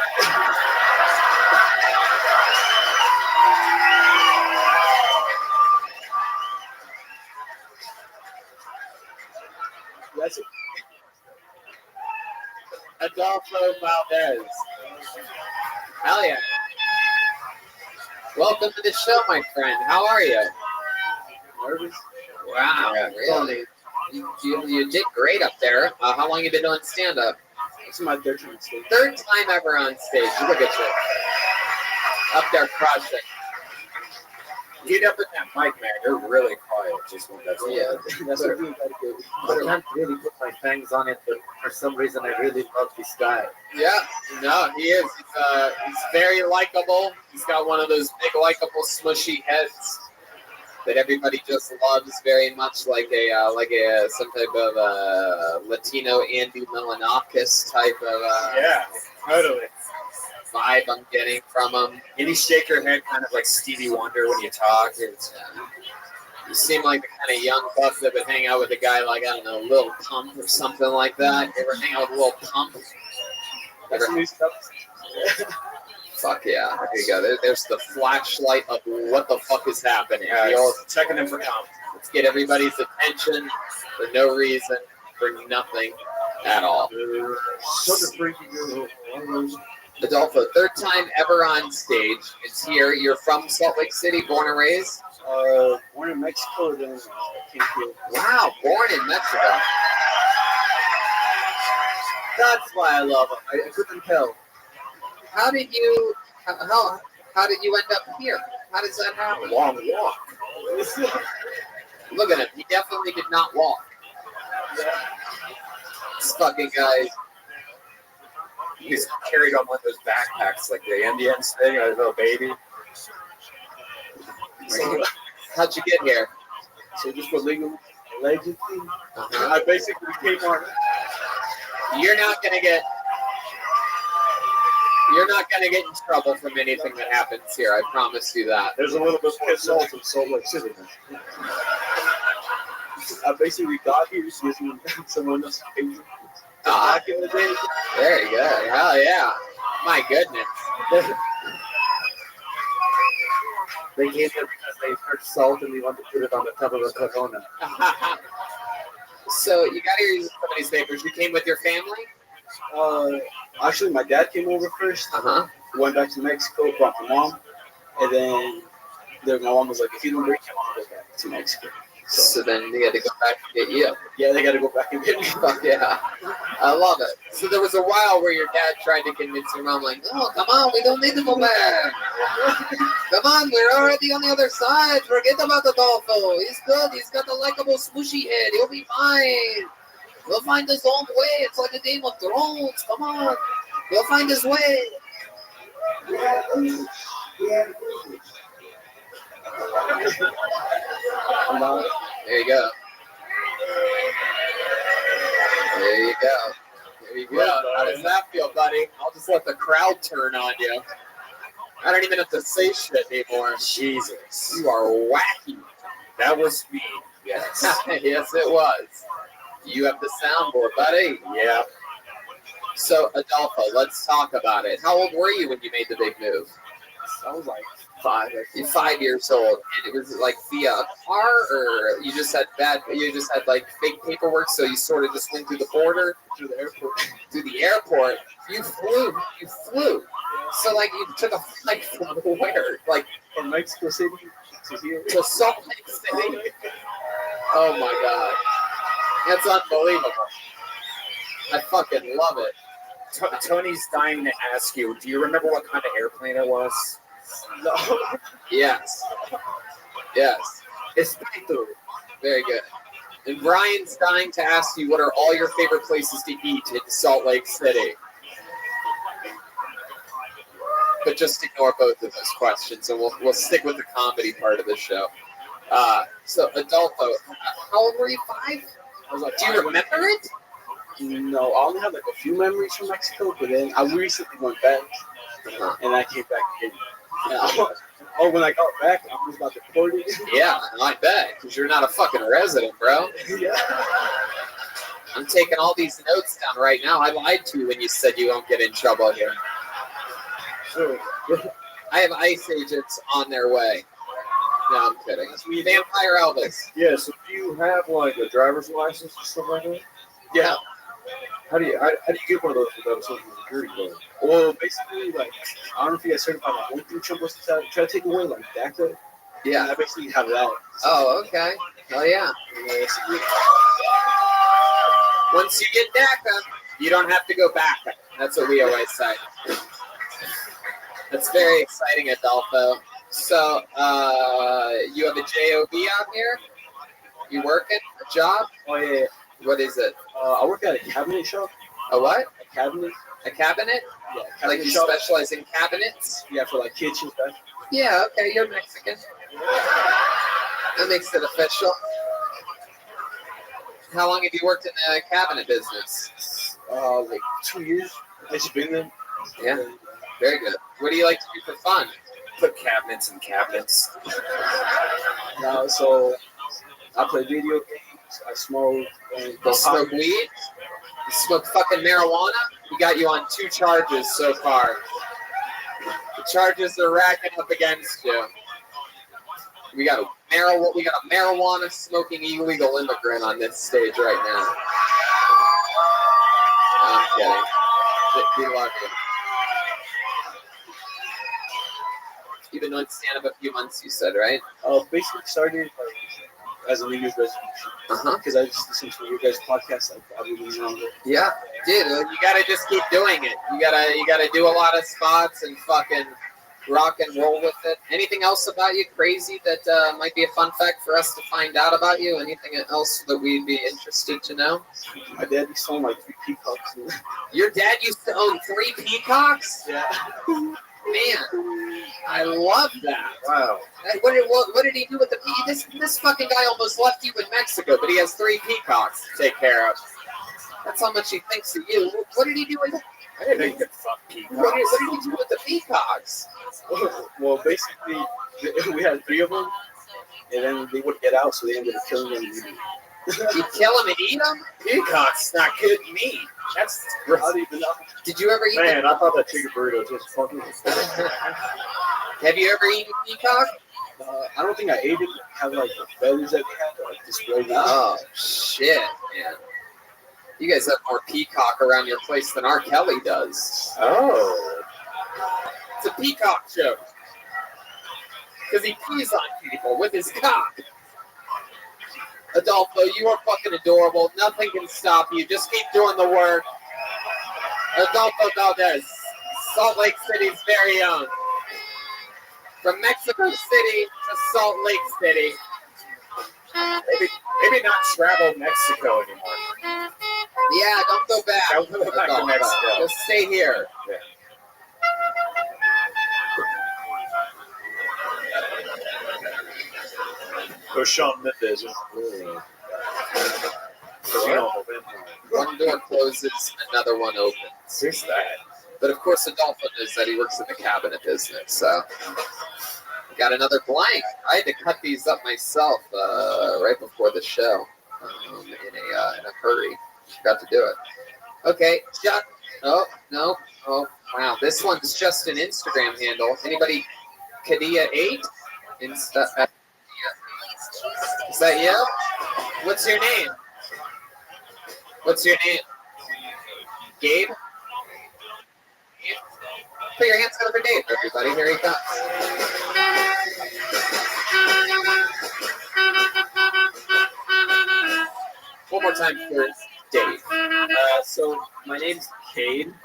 That's it. Adolfo Valdez. Hell yeah. Welcome to the show, my friend. How are you? Nervous? Wow, really? You did great up there. How long you been doing stand-up? This is my third time on stage. Third time ever on stage. Look at you. Up there crushing. Get up in that mic, man. You're really quiet. Just when that's That's what we gotta do. I can't really put my fangs on it, but for some reason I really love this guy. Yeah, no, he is. He's very likable. He's got one of those big, likable, smushy heads that everybody just loves very much, like some type of Latino Andy Milonakis type of Yeah, totally. vibe I'm getting from him. And you shake your head kind of like Stevie Wonder when you talk. It's, You seem like the kind of young buck that would hang out with a guy like, I don't know, Lil Pump or something like that. You ever hang out with Lil Pump? That's new stuff. Fuck yeah. There you go. There's the flashlight of what the fuck is happening. checking in for comment. Let's get everybody's attention for no reason, for nothing at all. Such a freaky girl. Adolfo, third time ever on stage. It's here. You're from Salt Lake City, born and raised? Born in Mexico, then I came here. Wow, born in Mexico. That's why I love him. I couldn't tell. How did you end up here? How does that happen? Long walk. Look at him. He definitely did not walk. This fucking guy. He's carried on one of those backpacks like the Indians thing, a little baby. So, how'd you get here? So just for allegedly, I basically came on. You're not gonna get in trouble from anything that happens here. I promise you that. There's a little bit more salt in Salt Lake City. I basically got here using someone else's page. Back in the day. Very good. Hell yeah. My goodness. They came here because they heard salt and they wanted to put it on the top of a Corona. So you got here using somebody's papers. You came with your family? Actually, my dad came over first. Went back to Mexico, brought my mom, and then my mom was like, "If you don't bring him, I'll go back to Mexico." So then they had to go back and get you. Yeah, they got to go back and get me. Fuck yeah. I love it. So there was a while where your dad tried to convince your mom, like, "No, come on, we don't need to go back. Come on, we're already on the other side. Forget about Adolfo. He's good. He's got the likable smooshy head. He'll be fine. He'll find his own way. It's like a Game of Thrones. Come on. He'll find his way." There you go. There you go. There you go. How does that feel, buddy? I'll just let the crowd turn on you. I don't even have to say shit anymore. Jesus. You are wacky. That was me. Yes. Yes, it was. You have the soundboard, buddy. Yeah. So, Adolfo, let's talk about it. How old were you when you made the big move? I was like 5. You're 5 years old, and it was like via a car, or you just had like fake paperwork, so you sort of just went through the border, through the airport. Through the airport, you flew. So like you took a flight from where? Like from Mexico City to here to Salt Lake City. Oh my God, that's unbelievable. I fucking love it. Tony's dying to ask you. Do you remember what kind of airplane it was? No. Yes. Yes. Espiritu. Very good. And Brian's dying to ask you, what are all your favorite places to eat in Salt Lake City? But just ignore both of those questions, and we'll stick with the comedy part of the show. So, Adolfo, how old were you? 5? I was like, do you remember it? No, I only have like a few memories from Mexico, but then I recently went back, and I came back again. And when I got back, I was about to report it. Yeah, I bet, because you're not a fucking resident, bro. Yeah. I'm taking all these notes down right now. I lied to you when you said you won't get in trouble here. Sure. I have ICE agents on their way. No, I'm kidding. Vampire Elvis. Yeah, so do you have like a driver's license or something like that? Yeah. How do you get one of those without a social security card? Well, basically, like, I don't know if you guys heard about my 1 Trump was to try to take away, like, DACA. Yeah. I basically have that. Oh, okay. Oh, yeah. Once you get DACA, you don't have to go back. That's what we always say. That's very exciting, Adolfo. So, you have a JOB out here? You working? A job? Oh, yeah. What is it? I work at a cabinet shop. A what? A cabinet. A cabinet? Yeah. Like Cabinet you shop. specialize in cabinets? Yeah, for like kitchen stuff. Yeah, okay, you're Mexican. That makes it official. How long have you worked in the cabinet business? Like 2 years. I just been there. Yeah, very good. What do you like to do for fun? Put cabinets in cabinets. So I play video games. I smoke. And You smoke weed? You smoke fucking marijuana? We got you on 2 charges so far. The charges are racking up against you. We got a marijuana smoking illegal immigrant on this stage right now. No, I'm kidding. We love you. You've been doing stand-up a few months, you said, right? Basically started as a New Year's resolution. Because I just listened to your guys' podcast like probably longer. Yeah, dude, you gotta just keep doing it. You gotta do a lot of spots and fucking rock and roll with it. Anything else about you crazy that might be a fun fact for us to find out about you? Anything else that we'd be interested to know? My dad used to own like 3 peacocks. Your dad used to own 3 peacocks? Yeah. Man, I love that. Wow. What did he do with the this fucking guy almost left you in Mexico, but he has 3 peacocks to take care of. That's how much he thinks of you. What did he do with it? I didn't think that fuck peacocks. What did he do with the peacocks? Well, basically, we had 3 of them, and then they would get out, so they ended up killing them. You kill them and eat them? Peacock's not good meat. That's gross. Did you ever eat Man, I thought that chicken burrito was fucking. Have you ever eaten peacock? I don't think I ate it. Have like the feathers that they had, like displayed. Oh shit, man! You guys have more peacock around your place than R. Kelly does. Oh. It's a peacock joke. Because he pees on people with his cock. Adolfo, you are fucking adorable. Nothing can stop you. Just keep doing the work. Adolfo Valdez, Salt Lake City's very own. From Mexico City to Salt Lake City. Maybe not travel Mexico anymore. Yeah, don't go back. Don't go back to Mexico. Just stay here. Yeah. Or Shawn Mendes. One door closes, another one opens. Who's that? But of course, Adolfo knows that he works in the cabinet business, so got another blank. I had to cut these up myself right before the show in a hurry. Forgot to do it. Okay, Chuck. Oh no. Oh wow, this one's just an Instagram handle. Anybody? Kadia8. Insta. Is that you? What's your name? What's your name? Gabe? Put your hands together for Dave, everybody. Here he comes. One more time for Dave. So my name's Cade, and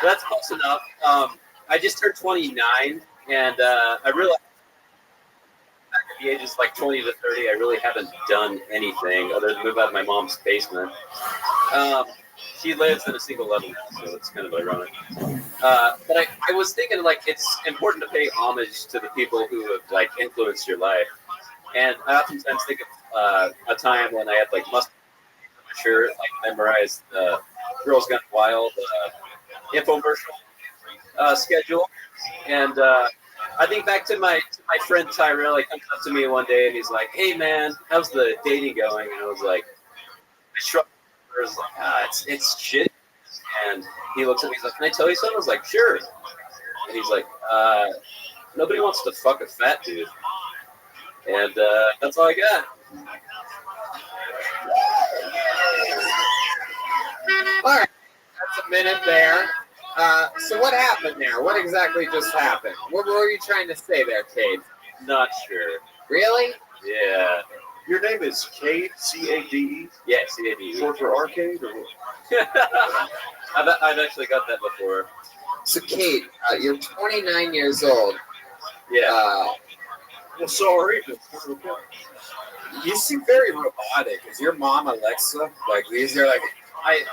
that's close enough. I just turned 29, and I realized at the ages like 20 to 30, I really haven't done anything other than move out of my mom's basement. She lives in a single level now, so it's kind of ironic. But I was thinking, like, it's important to pay homage to the people who have, like, influenced your life. And I oftentimes think of a time when I had, like, mustard on my shirt, like, memorized Girls Gone Wild infomercial schedule. And I think back to my friend Tyrell. He comes up to me one day, and he's like, "Hey, man, how's the dating going?" And I was like, I shrugged. I was like, it's shit. And he looks at me, he's like, "Can I tell you something?" I was like, "Sure." And he's like, "Nobody wants to fuck a fat dude." And that's all I got. All right, that's a minute there. So what happened there? What exactly just happened? What were you trying to say there, Cade? Not sure. Really? Yeah. Your name is Cade, C-A-D-E? Yeah, C-A-D-E. Short for arcade? Or I've actually got that before. So, Cade, you're 29 years old. Yeah. Well, sorry. You seem very robotic. Is your mom Alexa? Like, these are like... I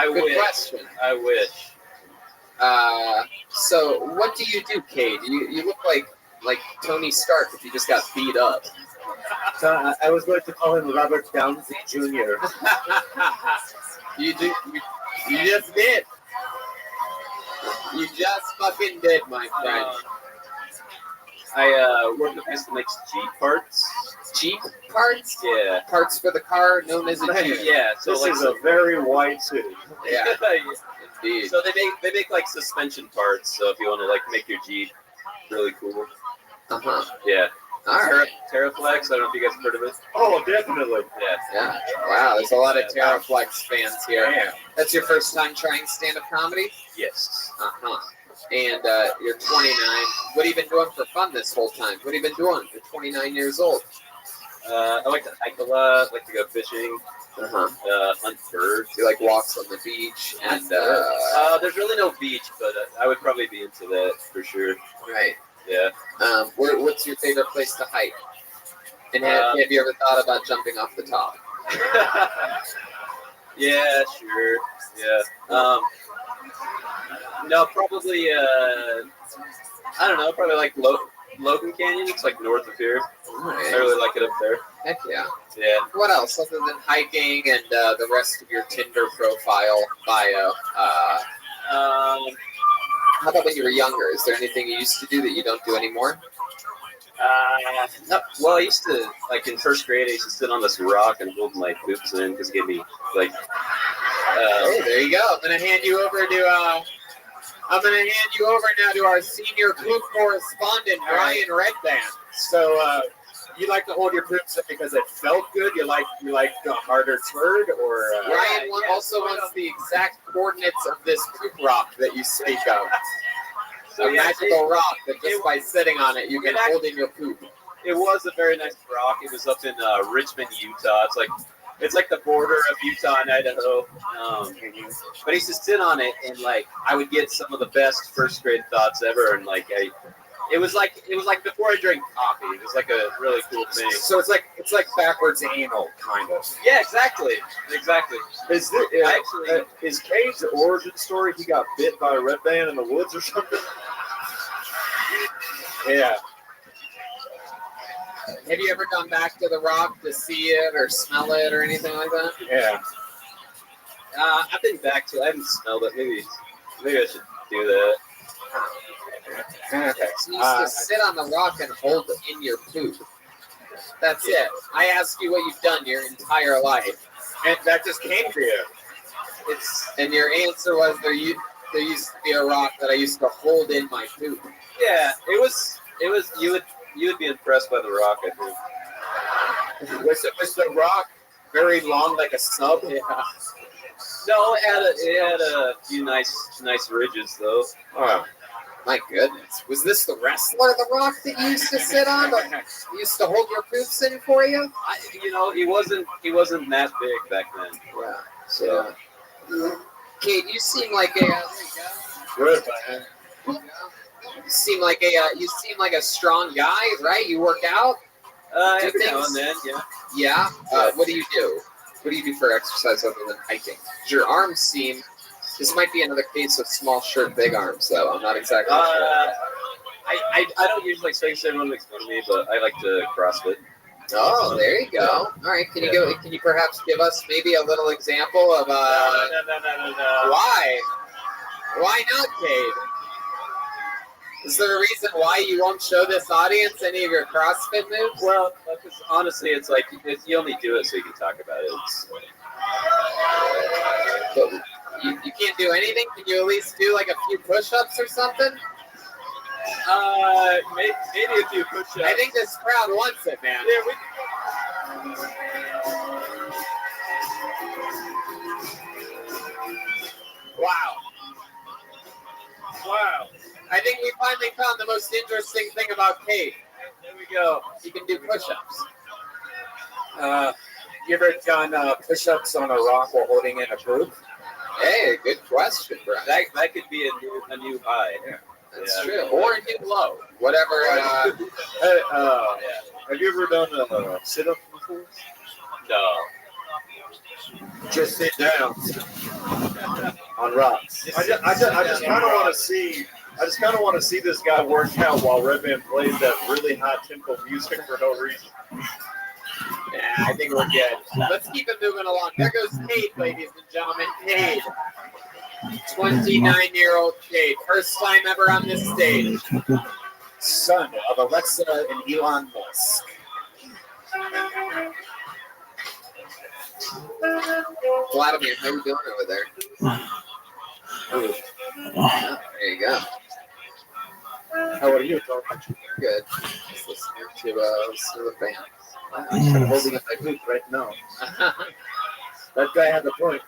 Good wish. question. I wish. So, what do you do, Cade? You look like Tony Stark if you just got beat up. So I was going to call him Robert Downey Jr. You just did. You just fucking did, my friend. I work at a place that makes Jeep parts. Jeep parts? Yeah. Parts for the car known as a Jeep. Yeah. So this like is a very white suit. Yeah. Indeed. So they make like suspension parts. So if you want to like make your Jeep really cool. Uh-huh. Yeah. All right. Terraflex. I don't know if you guys have heard of it. Oh, definitely. Yeah. Yeah. Wow, there's a lot of Terraflex fans here. Yeah. That's your first time trying stand-up comedy? Yes. Uh-huh. And you're 29. What have you been doing for fun this whole time? What have you been doing? You're 29 years old. I like to hike a lot. Like to go fishing. Uh-huh. Hunt birds. You like walks on the beach and there's really no beach, but I would probably be into that for sure. Right. Yeah. What's your favorite place to hike? And have you ever thought about jumping off the top? Yeah, sure. Yeah. No, probably. I don't know. Probably like Logan Canyon. It's like north of here. Right. I really like it up there. Heck yeah. Yeah. What else other than hiking and the rest of your Tinder profile bio? How about when you were younger? Is there anything you used to do that you don't do anymore? No, well, I used to, like in first grade, I used to sit on this rock and hold my boobs in because it gave me, like... Hey, there you go. I'm going to hand you over now to our senior poop correspondent, Ryan Redband. So, you like to hold your poops in because it felt good? You like a harder turd? Or Ryan also wants the exact coordinates of this poop rock that you speak of. So, A magical rock that just by sitting on it, you can hold in your poop. It was a very nice rock. It was up in Richmond, Utah. It's like the border of Utah and Idaho. But I used to sit on it, and like I would get some of the best first grade thoughts ever. And like it was like before I drank coffee. It was like a really cool thing. So it's like backwards anal, kind of. Yeah, exactly. Is Cade's origin story he got bit by a red band in the woods or something? Yeah. Have you ever gone back to the rock to see it or smell it or anything like that? Yeah. I've been back to it. I haven't smelled it. Maybe I should do that. Okay. So you used to sit on the rock and hold in your poop. That's it. I ask you what you've done your entire life, and that just came to you. And your answer was there used to be a rock that I used to hold in my poop. Yeah, it was. You would be impressed by the rock, I think. Was the rock very long, like a sub? Yeah. No, it had a few nice ridges though. Oh, my goodness! Was this the wrestler, the rock that you used to sit on? You used to hold your poops in for you? He wasn't that big back then. Yeah. So Kate, you seem like a Good, man. you seem like a strong guy, right? You work out. Do Every now things? and then, yeah. Yeah. What do you do? What do you do for exercise other than hiking? 'Cause your arms seem. This might be another case of small shirt, big arms, though. I'm not exactly sure. I don't usually say everyone makes fun of me, but I like to CrossFit. Oh, there you go. All right, can you perhaps give us maybe a little example of No. why? Why not, Cade? Is there a reason why you won't show this audience any of your CrossFit moves? Well, because honestly, it's like you only do it so you can talk about it. But you can't do anything? Can you at least do like a few push-ups or something? Maybe a few push-ups. I think this crowd wants it, man. Yeah, Wow. Wow. I think we finally found the most interesting thing about Kate. There we go. He can do push-ups. You ever done push-ups on a rock while holding in a poop? Hey, good question, bro. That could be a new high. Yeah. That's true. Or a new low. Whatever. Hey, have you ever done a sit-up before? No. Just sit down on rocks. I just kind of want to see. I just kind of want to see this guy work out while Redman plays that really hot tempo music for no reason. Yeah, I think we're good. Let's keep it moving along. There goes Kate, ladies and gentlemen. Kate. 29-year-old Kate. First time ever on this stage. Son of Alexa and Elon Musk. Vladimir, how you doing over there? Yeah, there you go. How are you, Tom? Good. Just listening to the band. I'm holding up my boot right now. That guy had a point.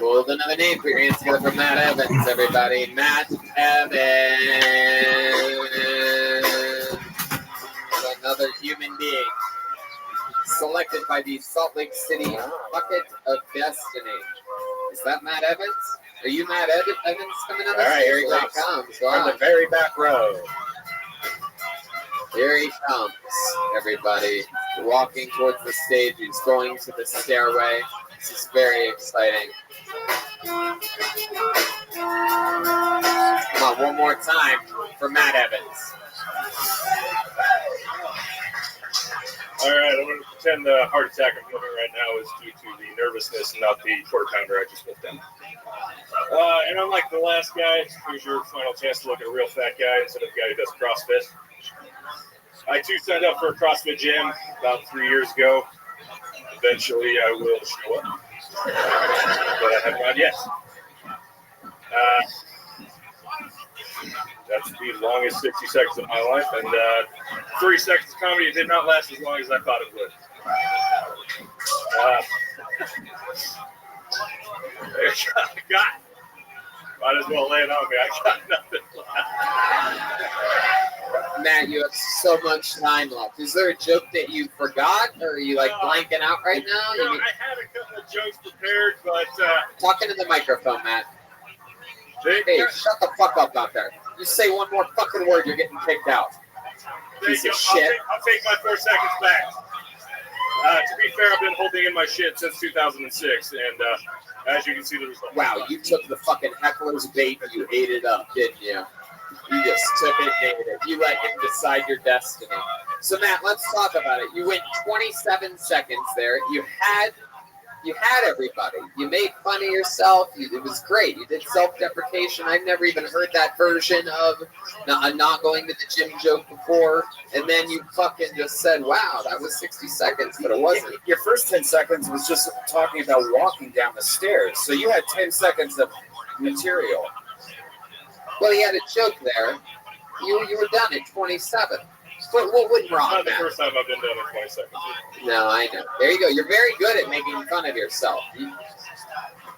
Well, another name for your hands together for Matt Evans, everybody. Matt Evans. Another human being. Selected by the Salt Lake City Bucket of Destiny. Is that Matt Evans? Are you Matt Evans coming on the All right, stage? here he Here comes. he comes. From Wow. the very back row. Here he comes, everybody. Walking towards the stage. He's going to the stairway. This is very exciting. Come on, one more time for Matt Evans. All right, I'm going to pretend the heart attack I'm having right now is due to the nervousness and not the quarter pounder I just put down. And unlike the last guy, here's your final chance to look at a real fat guy instead of a guy who does CrossFit. I too signed up for a CrossFit gym about 3 years ago. Eventually, I will show up, but I haven't gone yet. That's the longest 60 seconds of my life, and 3 seconds of comedy did not last as long as I thought it would. Might as well lay it on me. I got nothing left. Matt, you have so much time left. Is there a joke that you forgot, or are you like blanking out right now? No, I had a couple of jokes prepared, but talking to the microphone, Matt. Hey, shut the fuck up out there. You say one more fucking word, you're getting kicked out. Piece of shit. I'll take my 4 seconds back. To be fair, I've been holding in my shit since 2006, and as you can see, the result. Wow, you took the fucking heckler's bait and you ate it up, didn't you? You just took it and ate it. You let him decide your destiny. So, Matt, let's talk about it. You went 27 seconds there. You had everybody. You made fun of yourself. It was great. You did self-deprecation. I've never even heard that version of not going to the gym joke before. And then you fucking just said, wow, that was 60 seconds, but it wasn't. Your first 10 seconds was just talking about walking down the stairs. So you had 10 seconds of material. Well, he had a joke there. You were done at 27. What went wrong? Not the Matt? first time I've been done in 20 seconds. No, I know. There you go. You're very good at making fun of yourself.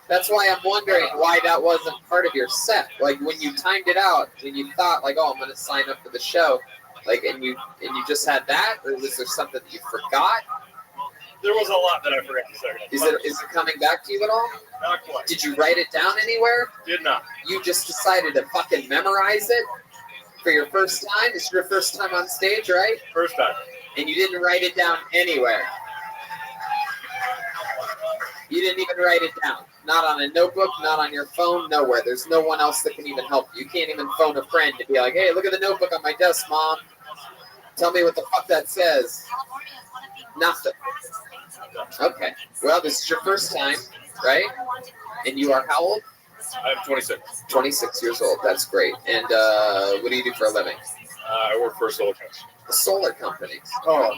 That's why I'm wondering why that wasn't part of your set. Like when you timed it out, when you thought like, "Oh, I'm going to sign up for the show," like, and you just had that, or was there something that you forgot? There was a lot that I forgot to say. Is it coming back to you at all? Not quite. Did you write it down anywhere? Did not. You just decided to fucking memorize it for your first time? It's your first time on stage, right? First time. And you didn't write it down anywhere. You didn't even write it down. Not on a notebook, not on your phone, nowhere. There's no one else that can even help you. You can't even phone a friend and be like, hey, look at the notebook on my desk, Mom. Tell me what the fuck that says. Nothing. Okay. Well, this is your first time, right? And you are how old? I'm 26. 26 years old. That's great. And what do you do for a living? I work for a solar company. A solar company. Oh,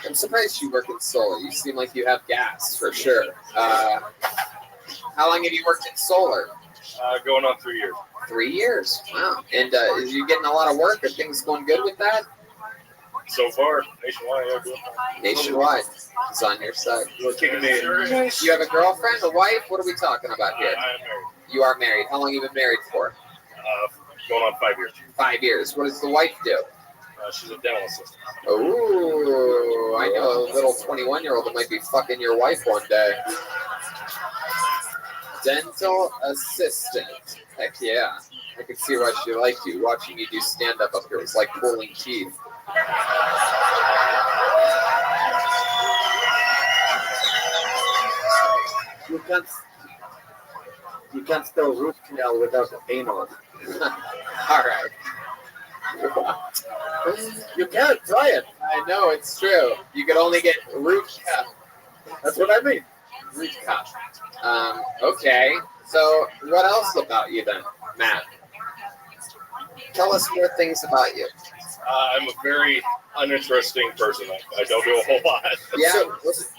I'm surprised you work in solar. You seem like you have gas for sure. How long have you worked in solar? Going on 3 years. 3 years. Wow. And is you getting a lot of work? Are things going good with that? So far, nationwide, yeah, good. Nationwide. It's on your side. You're kicking me. You have a girlfriend, a wife? What are we talking about here? I am married. You are married. How long have you been married for? Going on 5 years. 5 years. What does the wife do? She's a dental assistant. Ooh, I know a little 21-year-old that might be fucking your wife one day. Dental assistant. Heck yeah. I can see why she liked you. Watching you do stand-up up here was like pulling teeth. You can't spell root canal without the anal. All right. You can't try it. I know, it's true. You could only get root cup. That's what I mean. Root cup. Okay. So what else about you then, Matt? Tell us more things about you. I'm a very uninteresting person. I don't do a whole lot. Yeah.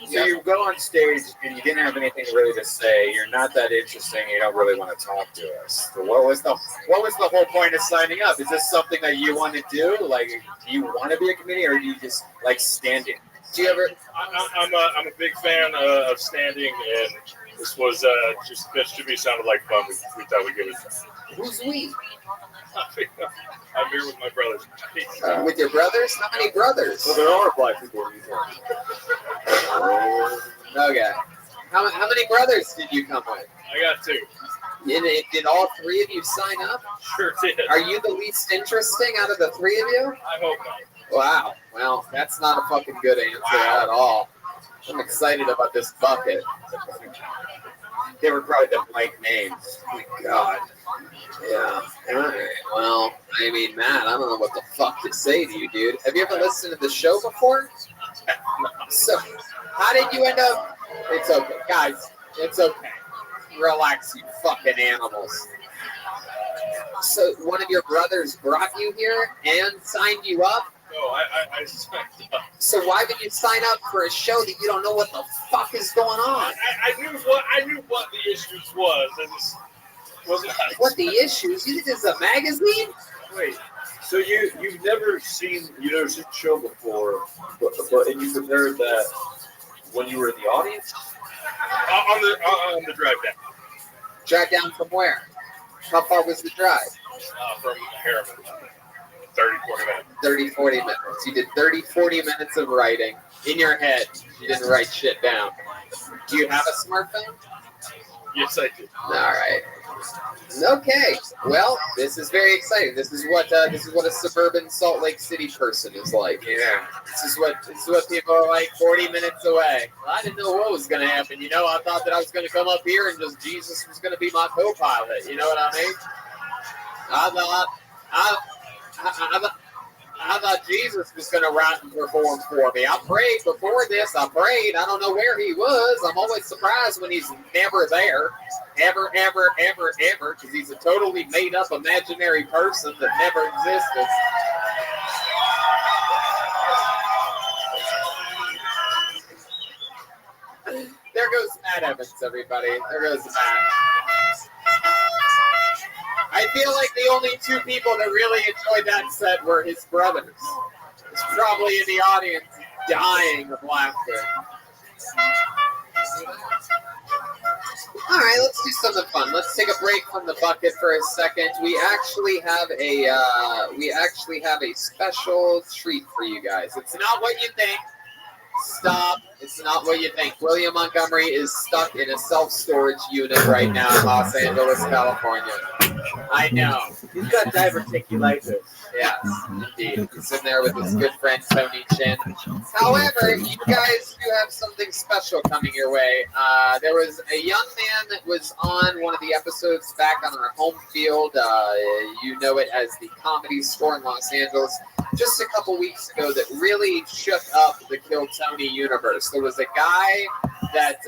So you go on stage and you didn't have anything really to say. You're not that interesting. You don't really want to talk to us. So what was the whole point of signing up? Is this something that you want to do? Like, do you want to be a comedian, or do you just like standing? Do you ever? I'm a big fan of standing, and this was just that to me sounded like fun. We thought we'd give it a try. Who's we? I'm here with my brothers. With your brothers? How many brothers? Well, there are black people in Utah. Okay. How many brothers did you come with? I got 2. Did all 3 of you sign up? Sure did. Are you the least interesting out of the 3 of you? I hope not. Wow. Well, that's not a fucking good answer at all. I'm excited about this bucket. They were probably the blank names. Oh my God. Yeah. All right. Well, I mean, Matt, I don't know what the fuck to say to you, dude. Have you ever listened to the show before? So, how did you end up? It's okay, guys. It's okay. Relax, you fucking animals. So, one of your brothers brought you here and signed you up? No, I signed up. So why would you sign up for a show that you don't know what the fuck is going on? I knew what the issues was. I just wasn't. What the issues? You think this is a magazine? Wait, so you've never seen the show before, but and you compared that when you were in the audience? On the drive down. Drive down from where? How far was the drive? From Harriman. 30, 40 minutes. 30, 40 minutes. You did 30, 40 minutes of writing in your head. You didn't write shit down. Do you have a smartphone? Yes, I do. All right. Okay. Well, this is very exciting. This is what a suburban Salt Lake City person is like. Yeah. This is what people are like 40 minutes away. Well, I didn't know what was going to happen. I thought that I was going to come up here and just Jesus was going to be my co-pilot. You know what I mean? I thought Jesus was going to write and perform for me. I prayed before this. I don't know where he was. I'm always surprised when he's never there. Ever, because he's a totally made-up imaginary person that never existed. There goes Matt Evans, everybody. There goes Matt. I feel like the only 2 people that really enjoyed that set were his brothers. He's probably in the audience dying of laughter. All right, let's do something fun. Let's take a break from the bucket for a second. We actually have a special treat for you guys. It's not what you think. Stop. It's not what you think. William Montgomery is stuck in a self-storage unit right now in Los Angeles, California. I know. He's got diverticulitis. Yes, indeed. He's in there with his good friend Tony Chin. However, you guys do have something special coming your way. There was a young man that was on one of the episodes back on our home field. You know it as the Comedy Store in Los Angeles. Just a couple weeks ago that really shook up the Kill Tony universe. There was a guy that